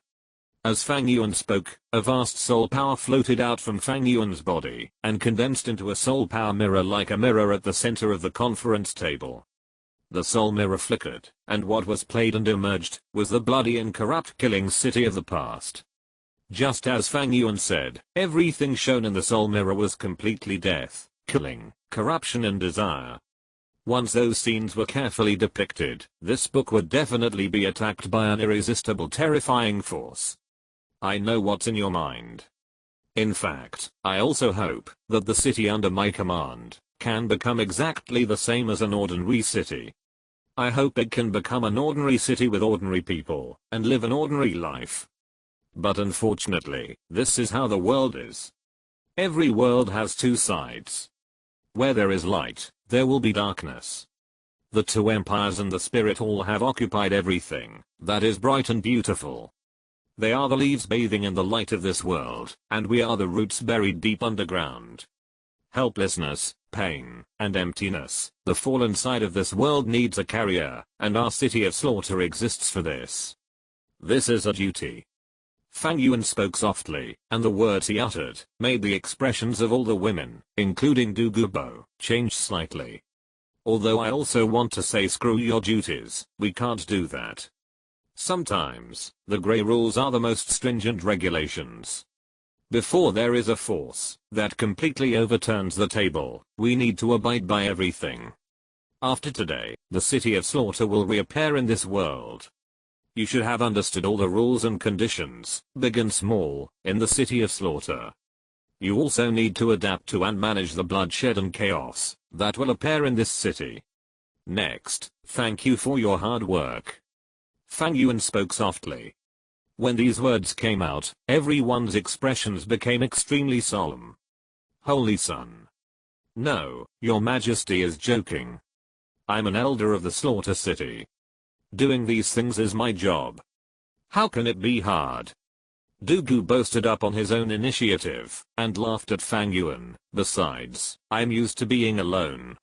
As Fang Yuan spoke, a vast soul power floated out from Fang Yuan's body, and condensed into a soul power mirror like a mirror at the center of the conference table. The soul mirror flickered, and what was played and emerged, was the bloody and corrupt killing city of the past. Just as Fang Yuan said, everything shown in the soul mirror was completely death, killing, corruption and desire. Once those scenes were carefully depicted, this book would definitely be attacked by an irresistible terrifying force. I know what's in your mind. In fact, I also hope that the city under my command can become exactly the same as an ordinary city. I hope it can become an ordinary city with ordinary people and live an ordinary life. But unfortunately, this is how the world is. Every world has two sides. Where there is light, there will be darkness. The two empires and the spirit all have occupied everything that is bright and beautiful. They are the leaves bathing in the light of this world, and we are the roots buried deep underground. Helplessness, pain, and emptiness, the fallen side of this world needs a carrier, and our city of slaughter exists for this. This is a duty. Fang Yuan spoke softly, and the words he uttered made the expressions of all the women, including Du Gubo, change slightly. Although I also want to say screw your duties, we can't do that. Sometimes, the grey rules are the most stringent regulations. Before there is a force that completely overturns the table, we need to abide by everything. After today, the city of slaughter will reappear in this world. You should have understood all the rules and conditions, big and small, in the city of slaughter. You also need to adapt to and manage the bloodshed and chaos that will appear in this city. Next, thank you for your hard work. Fang Yuan spoke softly. When these words came out, everyone's expressions became extremely solemn. Holy Son. No, your majesty is joking. I'm an elder of the slaughter city. Doing these things is my job. How can it be hard? Du Gu boasted up on his own initiative, and laughed at Fang Yuan. Besides, I'm used to being alone.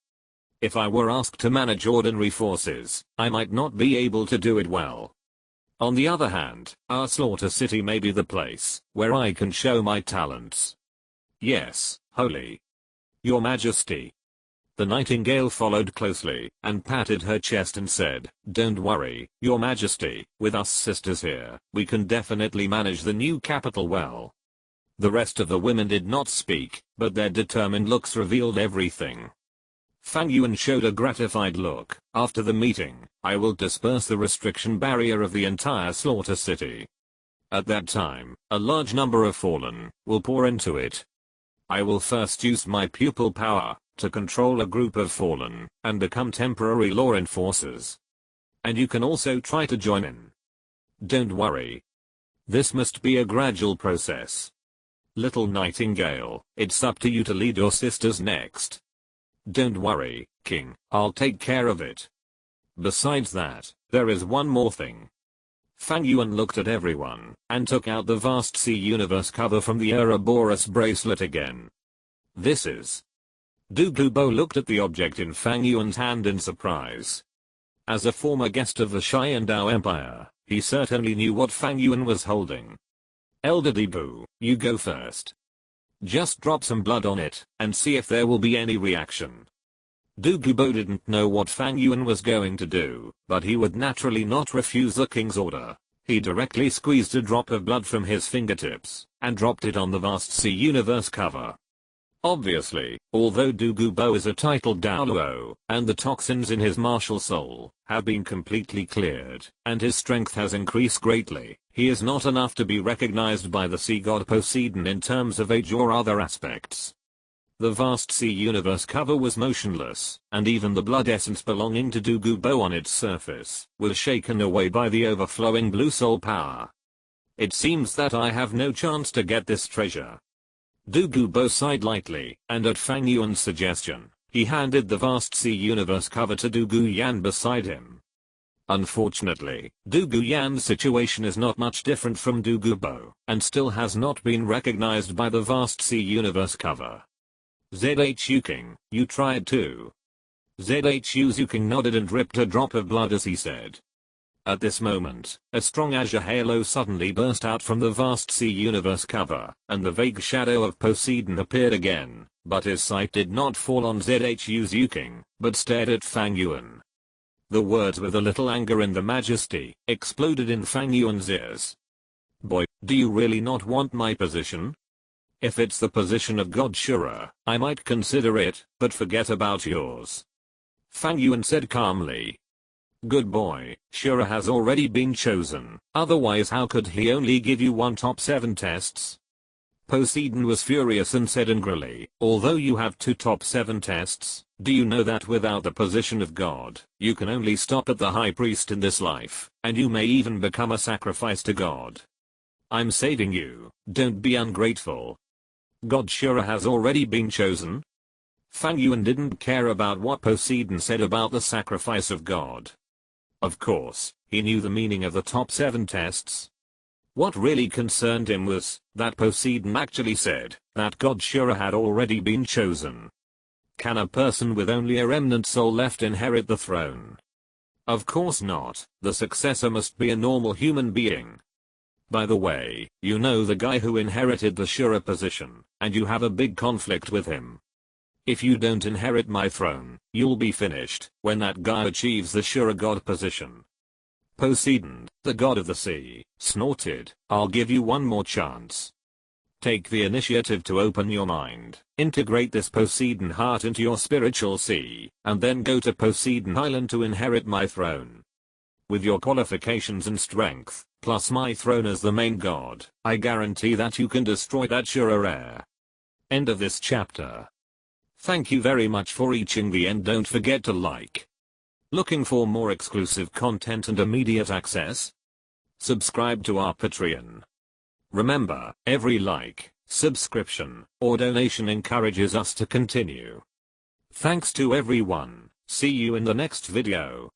If I were asked to manage ordinary forces, I might not be able to do it well. On the other hand, our slaughter city may be the place where I can show my talents. Yes, Holy. Your Majesty. The nightingale followed closely, and patted her chest and said, Don't worry, Your Majesty, with us sisters here, we can definitely manage the new capital well. The rest of the women did not speak, but their determined looks revealed everything. Fang Yuan showed a gratified look. After the meeting, I will disperse the restriction barrier of the entire slaughter city. At that time, a large number of fallen will pour into it. I will first use my pupil power to control a group of fallen and become temporary law enforcers. And you can also try to join in. Don't worry. This must be a gradual process. Little Nightingale, it's up to you to lead your sisters next. Don't worry, King, I'll take care of it. Besides that, there is one more thing. Fang Yuan looked at everyone, and took out the vast sea universe cover from the Ouroboros bracelet again. This is. Du Gubo looked at the object in Fang Yuan's hand in surprise. As a former guest of the Xiandao Empire, he certainly knew what Fang Yuan was holding. Elder Debu, you go first. Just drop some blood on it, and see if there will be any reaction. Du Gubo didn't know what Fang Yuan was going to do, but he would naturally not refuse the king's order. He directly squeezed a drop of blood from his fingertips, and dropped it on the vast sea universe cover. Obviously, although Douluo is a titled Douluo, and the toxins in his martial soul have been completely cleared, and his strength has increased greatly, he is not enough to be recognized by the sea god Poseidon in terms of age or other aspects. The vast sea universe cover was motionless, and even the blood essence belonging to Douluo on its surface was shaken away by the overflowing blue soul power. It seems that I have no chance to get this treasure. Douluo sighed lightly, and at Fang Yuan's suggestion, he handed the vast sea universe cover to Douluo Yan beside him. Unfortunately, Douluo Yan's situation is not much different from Douluo, and still has not been recognized by the vast sea universe cover. ZHU King, you tried too. ZHU King nodded and dripped a drop of blood as he said. At this moment, a strong azure halo suddenly burst out from the vast sea universe cover, and the vague shadow of Poseidon appeared again, but his sight did not fall on ZHU King, but stared at Fang Yuan. The words with a little anger in the majesty exploded in Fang Yuan's ears. Boy, do you really not want my position? If it's the position of God Shura, I might consider it, but forget about yours. Fang Yuan said calmly. Good boy, Shura has already been chosen, otherwise how could he only give you one top 7 tests? Poseidon was furious and said angrily, although you have 2 top 7 tests, do you know that without the position of God, you can only stop at the high priest in this life, and you may even become a sacrifice to God. I'm saving you, don't be ungrateful. God Shura has already been chosen? Fang Yuan didn't care about what Poseidon said about the sacrifice of God. Of course, he knew the meaning of the top 7 tests. What really concerned him was that Poseidon actually said that God Shura had already been chosen. Can a person with only a remnant soul left inherit the throne? Of course not, the successor must be a normal human being. By the way, you know the guy who inherited the Shura position, and you have a big conflict with him. If you don't inherit my throne, you'll be finished when that guy achieves the Shura god position. Poseidon, the god of the sea, snorted, I'll give you one more chance. Take the initiative to open your mind, integrate this Poseidon heart into your spiritual sea, and then go to Poseidon Island to inherit my throne. With your qualifications and strength, plus my throne as the main god, I guarantee that you can destroy that Shura heir. End of this chapter. Thank you very much for reaching the end. Don't forget to like. Looking for more exclusive content and immediate access? Subscribe to our Patreon. Remember, every like, subscription, or donation encourages us to continue. Thanks to everyone. See you in the next video.